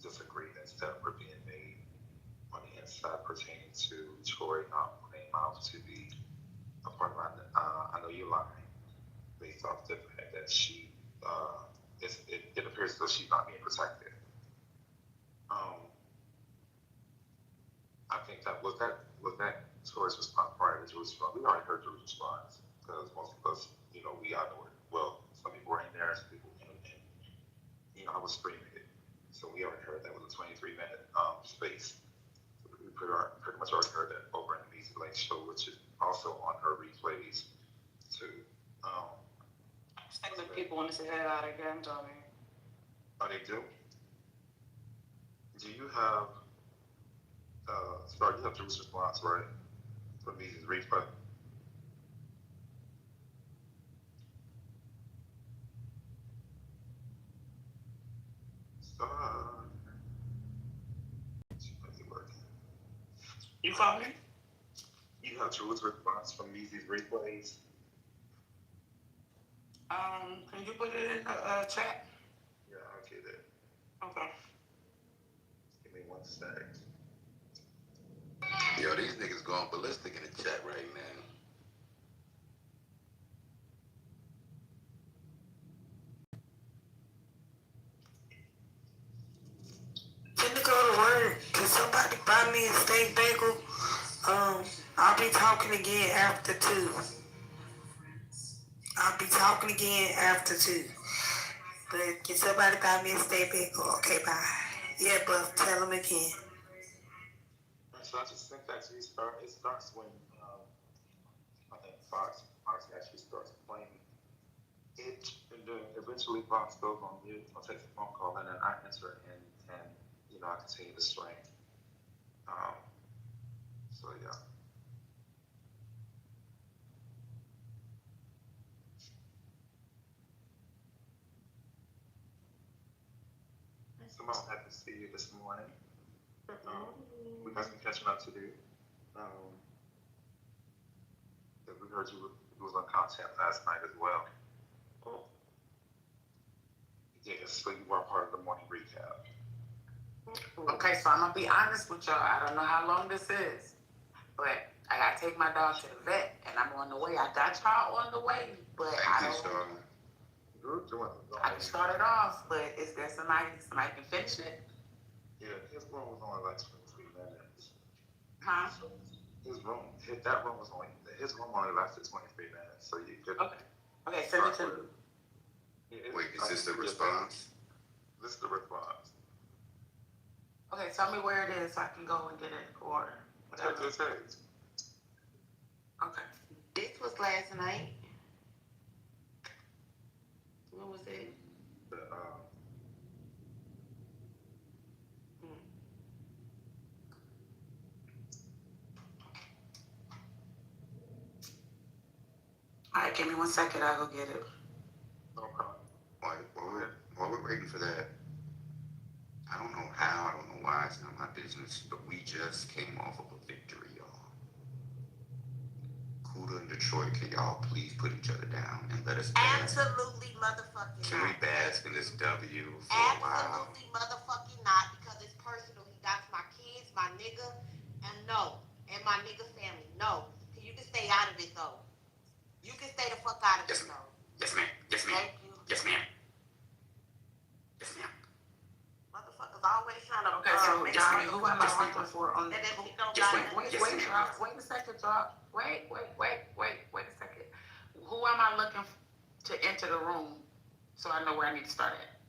disagreements that were being made on the inside pertaining to Troy not putting Mouth to be a part of I know you're lying, based off the fact that she, it appears as though she's not being protected. I think that was Troy's response prior to Drew's response. We already heard Drew's response because most of us, we all know it. Well, some people were in there, some people, I was streaming it, so we already heard that was a 23-minute space. So we pretty much already heard that over in the Measy Lake show, which is also on her replays too. I think the people want to say that again, Tommy. Oh, they do? Do you have, you have Drew's response, right? For Measy's replay. You follow me? You have Drew's response from Measy's replays. Can you put it in the chat? Yeah, I'll get it. Okay. Give me 1 sec. Yo, these niggas going ballistic in the chat right now. Finna go to work. Can somebody buy me a steak bagel? I'll be talking again after 2. I'll be talking again after 2. But can somebody buy me a steak bagel? Okay, bye. Yeah, but tell them again. So I just think that it starts when I think Fox actually starts playing it, and then eventually Fox goes on mute or takes a phone call, and then I answer and I continue to stream. So yeah. Simone, happy to see you this morning. We got some catching up to do. We heard you was on content last night as well. Yeah, so you were part of the morning recap. Okay, so I'm gonna be honest with y'all. I don't know how long this is, but I gotta take my dog to the vet, and I'm on the way. I got y'all on the way, but I can start it off. But is there somebody can finish it? Yeah, his room was only like 23 minutes. Huh? So his room only lasted 23 minutes. So you could. Okay, send it to me. Wait, is this the response? This is the response. Okay, tell me where it is so I can go and get it or whatever. Okay. This was last night. When was it? All right, give me 1 second. I'll go get it. No problem. While we're waiting for that, I don't know how, I don't know why, it's not my business, but we just came off of a victory, y'all. Cuda and Detroit, can y'all please put each other down and let us bask? Absolutely motherfucking Can not. we bask in this W for a while? Absolutely motherfucking not, because it's personal. That's my kids, my nigga, and my nigga family. No. You can stay out of it though. You can stay the fuck out of it though. Yes, ma'am. Yes, ma'am. Thank you. Yes, ma'am. Yes, ma'am. Motherfuckers always trying to Okay, so Johnny, who am I looking for on the? And if you don't Just got wait nothing- a second, drop. Wait a second. Who am I looking to enter the room so I know where I need to start at?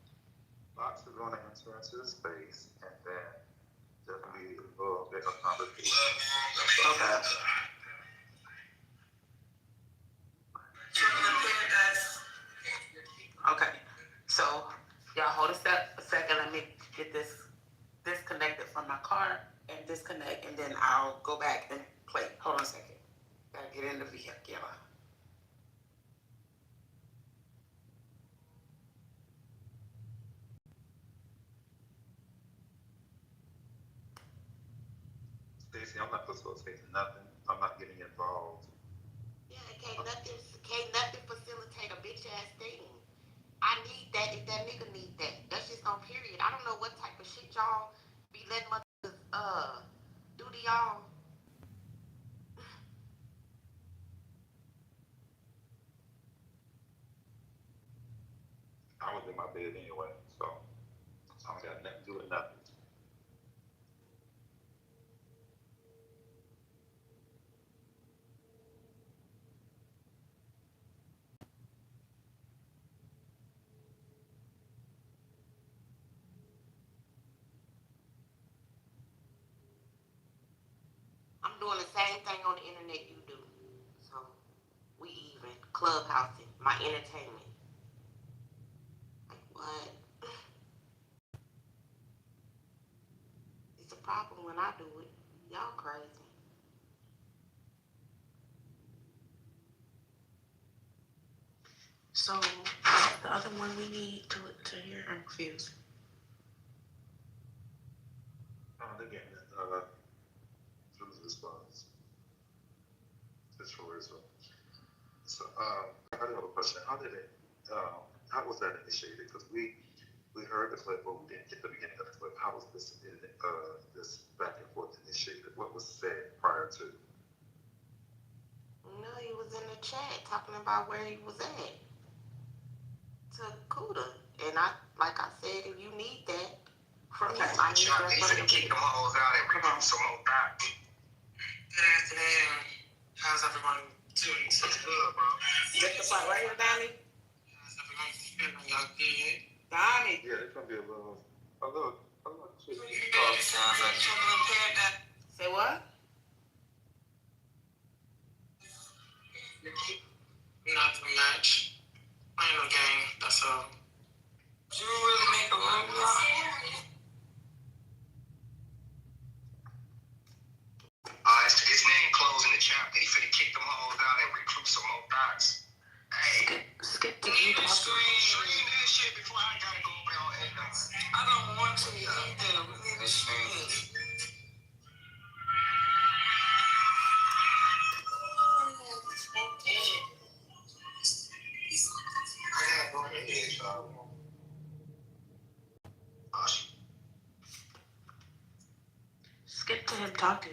Fox is going to enter into the space, and then there'll be a little bit of conversation. Okay. Okay, so y'all hold a second. Let me get this disconnected from my car and disconnect, and then I'll go back and play. Hold on a second. Gotta get in the vehicle. Stacey, I'm not facilitating nothing. I'm not getting involved. Yeah, can't nothing facilitate a bitch ass thing. I need that if that nigga need that. That's just on period. I don't know what type of shit y'all be letting motherfuckers do to y'all. I was in my bed anyway, so I don't got nothing to do with nothing. I'm doing the same thing on the internet you do. So we even. Clubhousing, my entertainment. Like what? It's a problem when I do it. Y'all crazy. So the other one we need to hear. I'm confused. They're getting it. Drew's response. It's for Israel. So, I do have a question. How did it how was that initiated? Because we heard the clip, but we didn't get the beginning of the clip. How was this back and forth initiated? What was said prior to? No, he was in the chat talking about where he was at to Cuda, and like I said, if you need that from him, I need that They from finna kick him. them hoes out and recruit some more doctors. Good afternoon. How's everyone doing? So good, bro. Get the part right here, Donnie. How's everyone feeling? Y'all good? Donnie. Yeah, it's gonna be a little. It sounds like trouble in paradise. Say what? Nothing much. Playing a game, that's all. Did you really make a room, y'all? His name closing the chapter. He finna kick them hoes out and recruit some more docs. Hey, Skip to you can stream this shit before I gotta go over on X. I don't want to either. We need to stream. I gotta go ahead, y'all. Skip to him talking.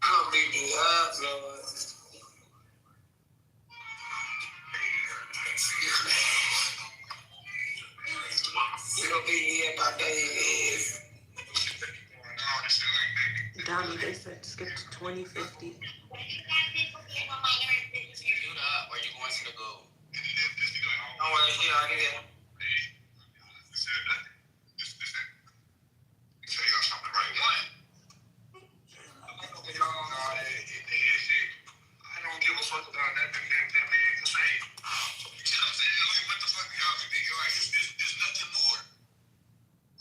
I'll beat me up, Lord. You gonna beat me up, I know you is. Donnie, they said skip to 2050. Where you going to the goal? Don't worry, here, I'll get it. I don't give a fuck about that man can say. You know what I'm saying? Like, what the fuck y'all be thinking? Like, it's nothing more.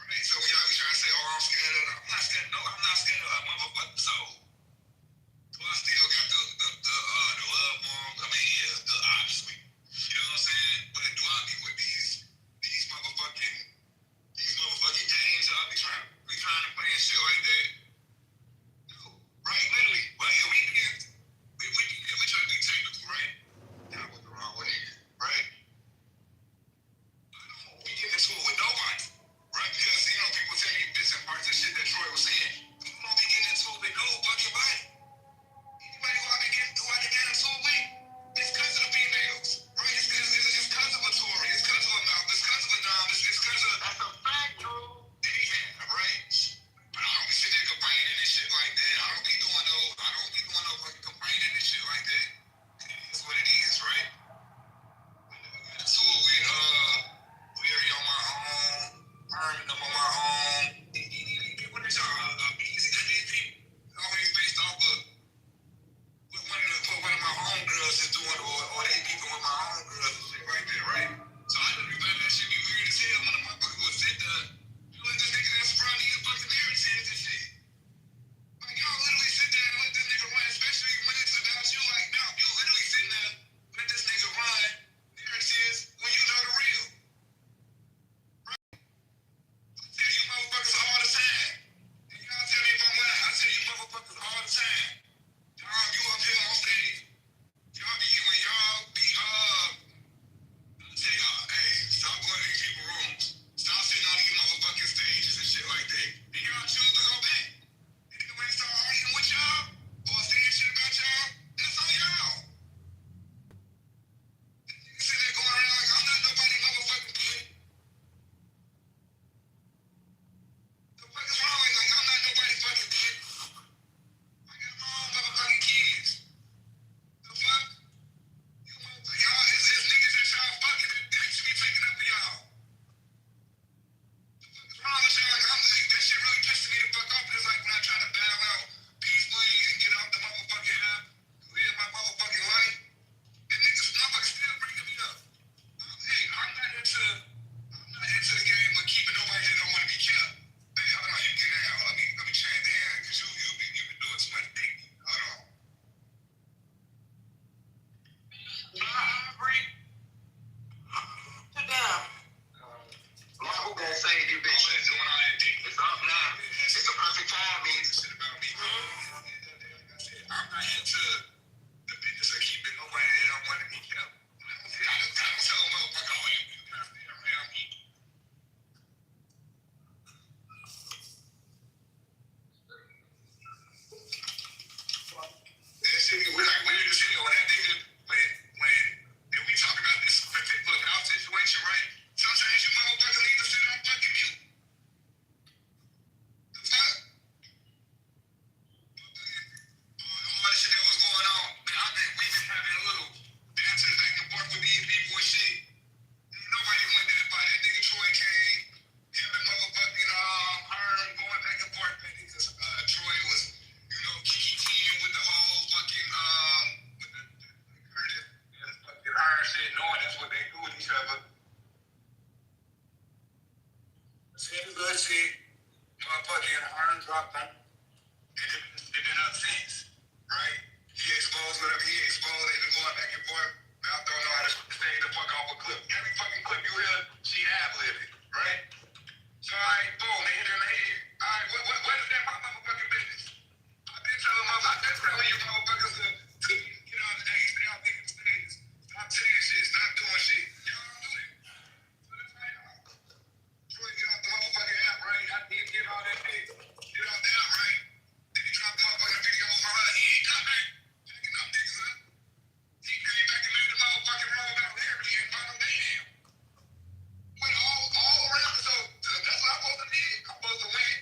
Right? So y'all be trying to say, oh, I'm scared of I'm not scared. No, I'm not scared of a motherfucking soul. Do I still It been up since, right? He exposed whatever he exposed. They've been going back and forth. Mouth don't know how to stay the fuck off a clip. Every fucking clip you hear, she ad-libbed it, right? So, all right, boom, they hit her in the head. All right, what is that my motherfucking business? I've been telling you motherfuckers to get on the hey, stay out there in the states. Stop saying shit, stop doing shit. Y'all don't do it. So that's why y'all trying to get off the motherfucking app, right? I did get all that shit. Get off the app, right? Then he dropped the motherfucking videos on her. He ain't come back. Taking them niggas up. He came back and made the motherfucking roll about Larry and found him damn. Went all around. So that's what I'm supposed to be. I'm supposed to win.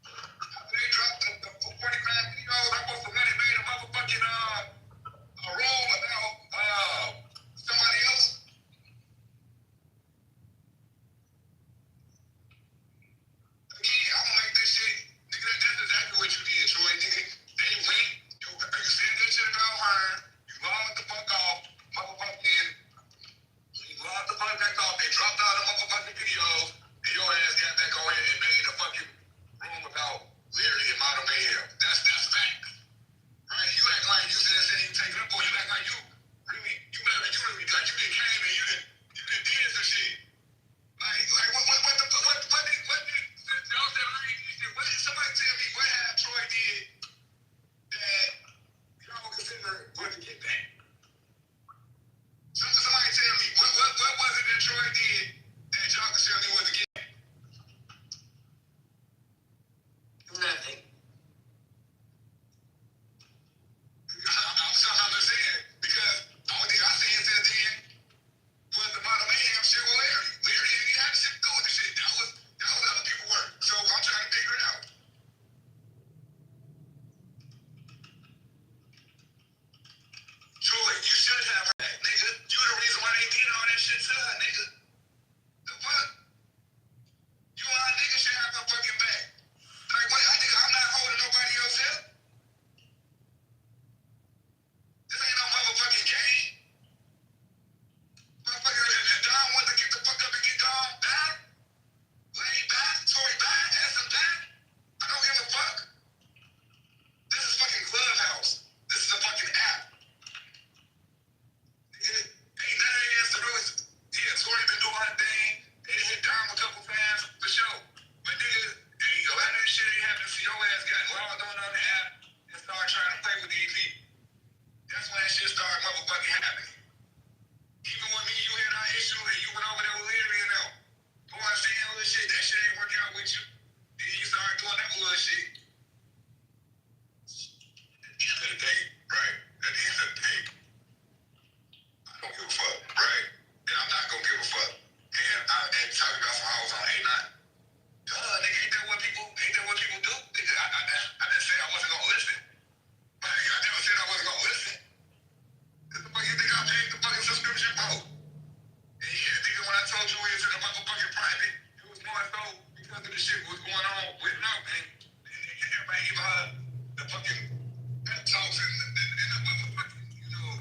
After they dropped the 45 videos, I'm supposed to win and made a motherfucking a roll about somebody else. Again, I'm gonna make this shit, nigga. That's exactly what you did, Troy. Nigga, they went. You said that shit about her. You logged the fuck off, motherfucking. You logged the fuck back off. They dropped all the motherfucking videos, and your ass got back on here and made a fucking room about Larry and Model Mayhem. That's fact. Right? You act like you said you take it up on you act like you really like you did came and you did some shit. Like what did y'all said Larry did? What did somebody tell me what have Troy did that y'all would consider was a get back? Somebody tell me what was it that Troy did that y'all consider me was a get back? Nothing. I'm just saying, because the only thing I seen since then was the Model Mayhem shit with Larry. Larry didn't even have shit to do with the shit. That was other people's work. So I'm trying to figure it out. Troy, you should have that, nigga. You the reason why they did all that shit to her, nigga. The fuck? You and her nigga should have her fucking back. Like, what? I'm not holding nobody else up. This ain't no motherfucking game. Motherfucker, if Don wants to get the fuck up and get gone, back, lay back, Tory back, ass him back. I don't give a fuck. This is fucking Clubhouse. This is a fucking app. Nigga, ain't none of that ass to really. Yeah, Tory been doing her thing. They done hit Dom a couple times for sure. But nigga, a lot of this shit ain't happening so your ass got logged on the app and started trying to play with these people. That's when that shit started motherfucking happening. Even when me and you had our issue and you went over there with Larry and them, going saying all this shit, that shit ain't working out with you. Then you started doing that little shit. At the end of the day, right? At the end of the day, I don't give a fuck, right? And I'm not gonna give a fuck. And talking about some hoes on A9. Nigga, ain't that what people do? Nigga, I didn't say I wasn't gonna listen. But I never said I wasn't gonna listen. What the fuck you think I paid the fucking subscription for? And yeah, nigga, when I told you we was in the motherfucking private, it was more so because of the shit was going on with Note and everybody gave her the fucking pep talks and the motherfucking,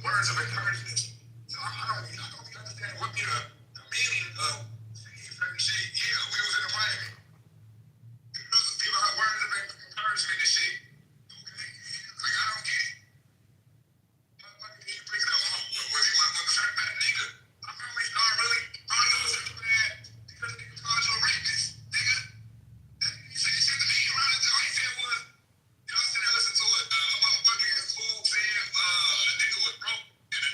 words of encouragement. So I don't understand what the meaning of saying certain shit. Yeah, we was in the private. Giving her words of encouragement and shit. Okay? Like, I don't get it. Motherfucker, you bring it up with a certain bad nigga. I probably started really certain bad because nigga called you a rapist. Nigga. He said shit to me around the time. All he said was, y'all sit there listen to it. A motherfucking fool said a nigga was broke and a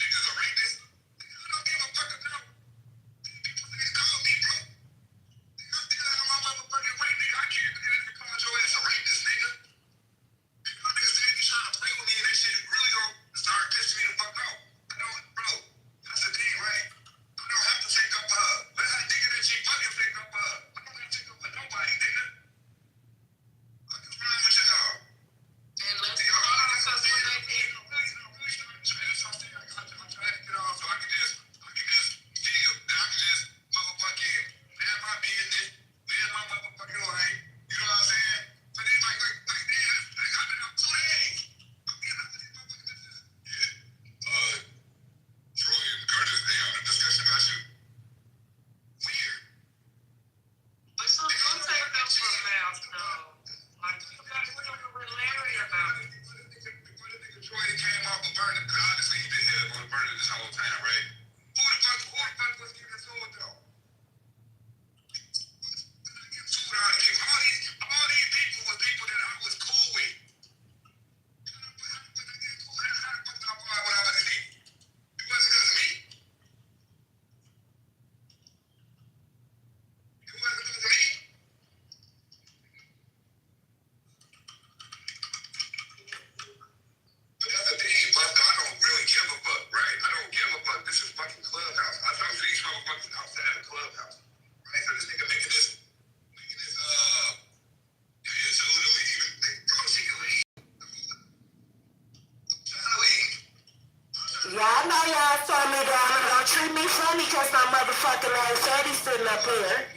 Y'all know y'all saw me down. Don't treat me funny because my motherfucking ass Teddy sitting up here.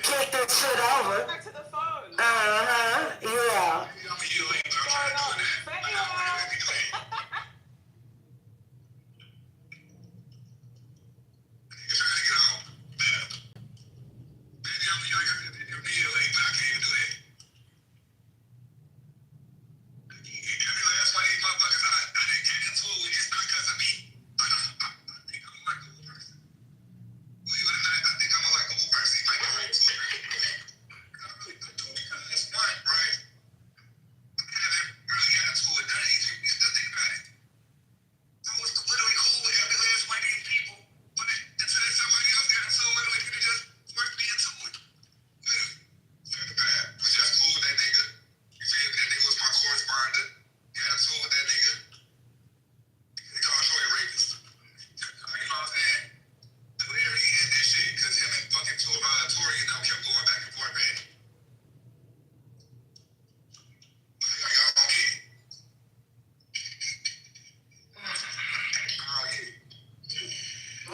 Kick this shit over. Yeah.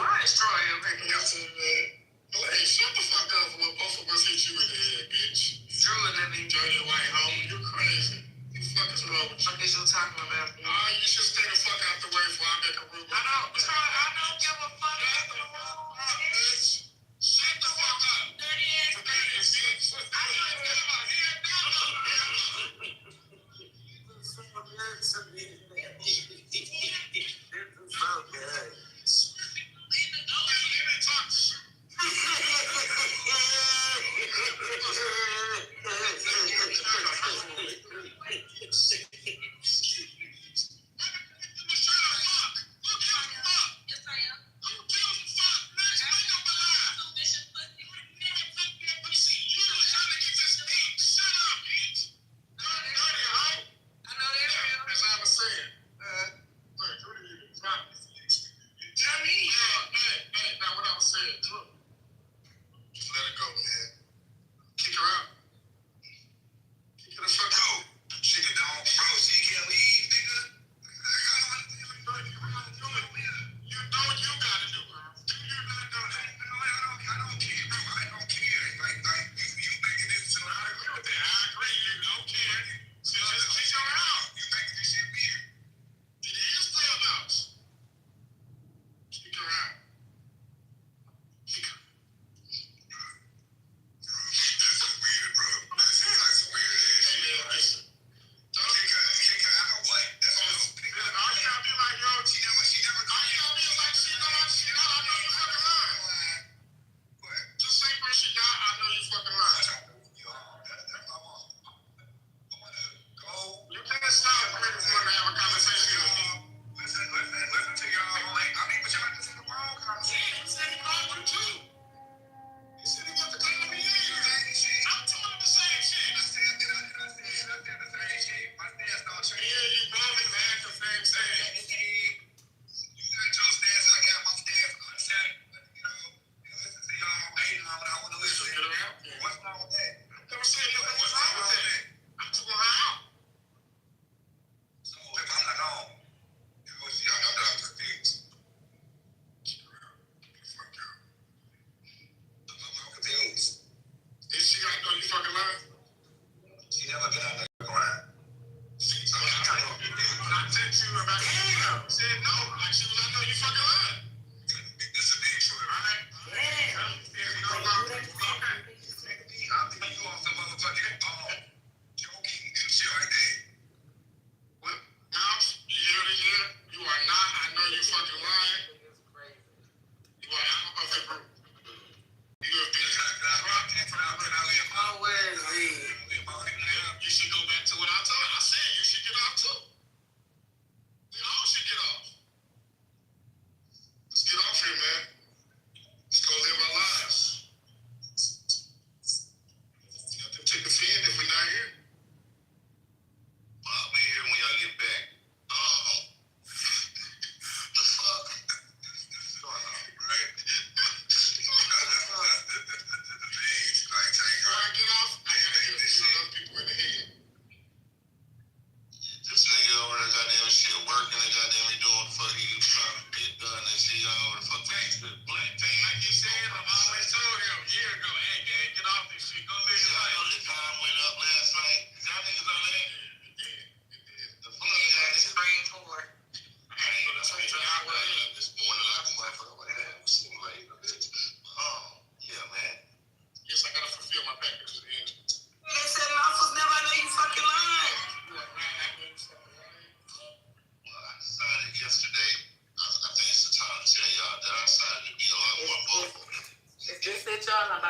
Why is Troy up here dancing, man? Hey, shut the fuck up when both of us hit you in the head, bitch. Drew and them dirty white home. You're crazy. You fuck is wrong with you? What is you talking about? You should stay the fuck out the way before I make a rude. I don't give a fuck. Bitch. Shut the fuck up. Dirty ass bitch. I don't give a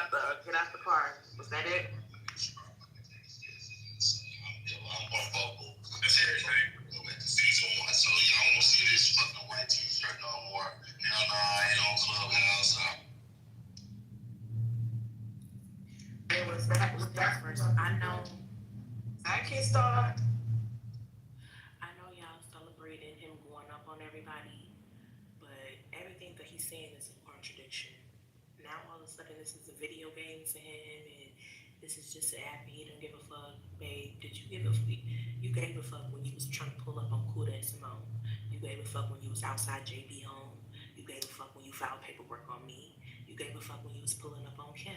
about the get out the car. Was that it? I'm more vocal. That's everything. Season 1. I told you, I don't want to see this fucking white t-shirt no more. Hell no, I ain't on Clubhouse. It was that first. I know. I can start. I know y'all celebrating him going up on everybody, but everything that he's saying is a contradiction. Now all of a sudden this is a video game to him, and this is just an app and he don't give a fuck. Babe, did you give a fuck? You gave a fuck when you was trying to pull up on Kuda and Simone. You gave a fuck when you was outside JB home. You gave a fuck when you filed paperwork on me. You gave a fuck when you was pulling up on Kim.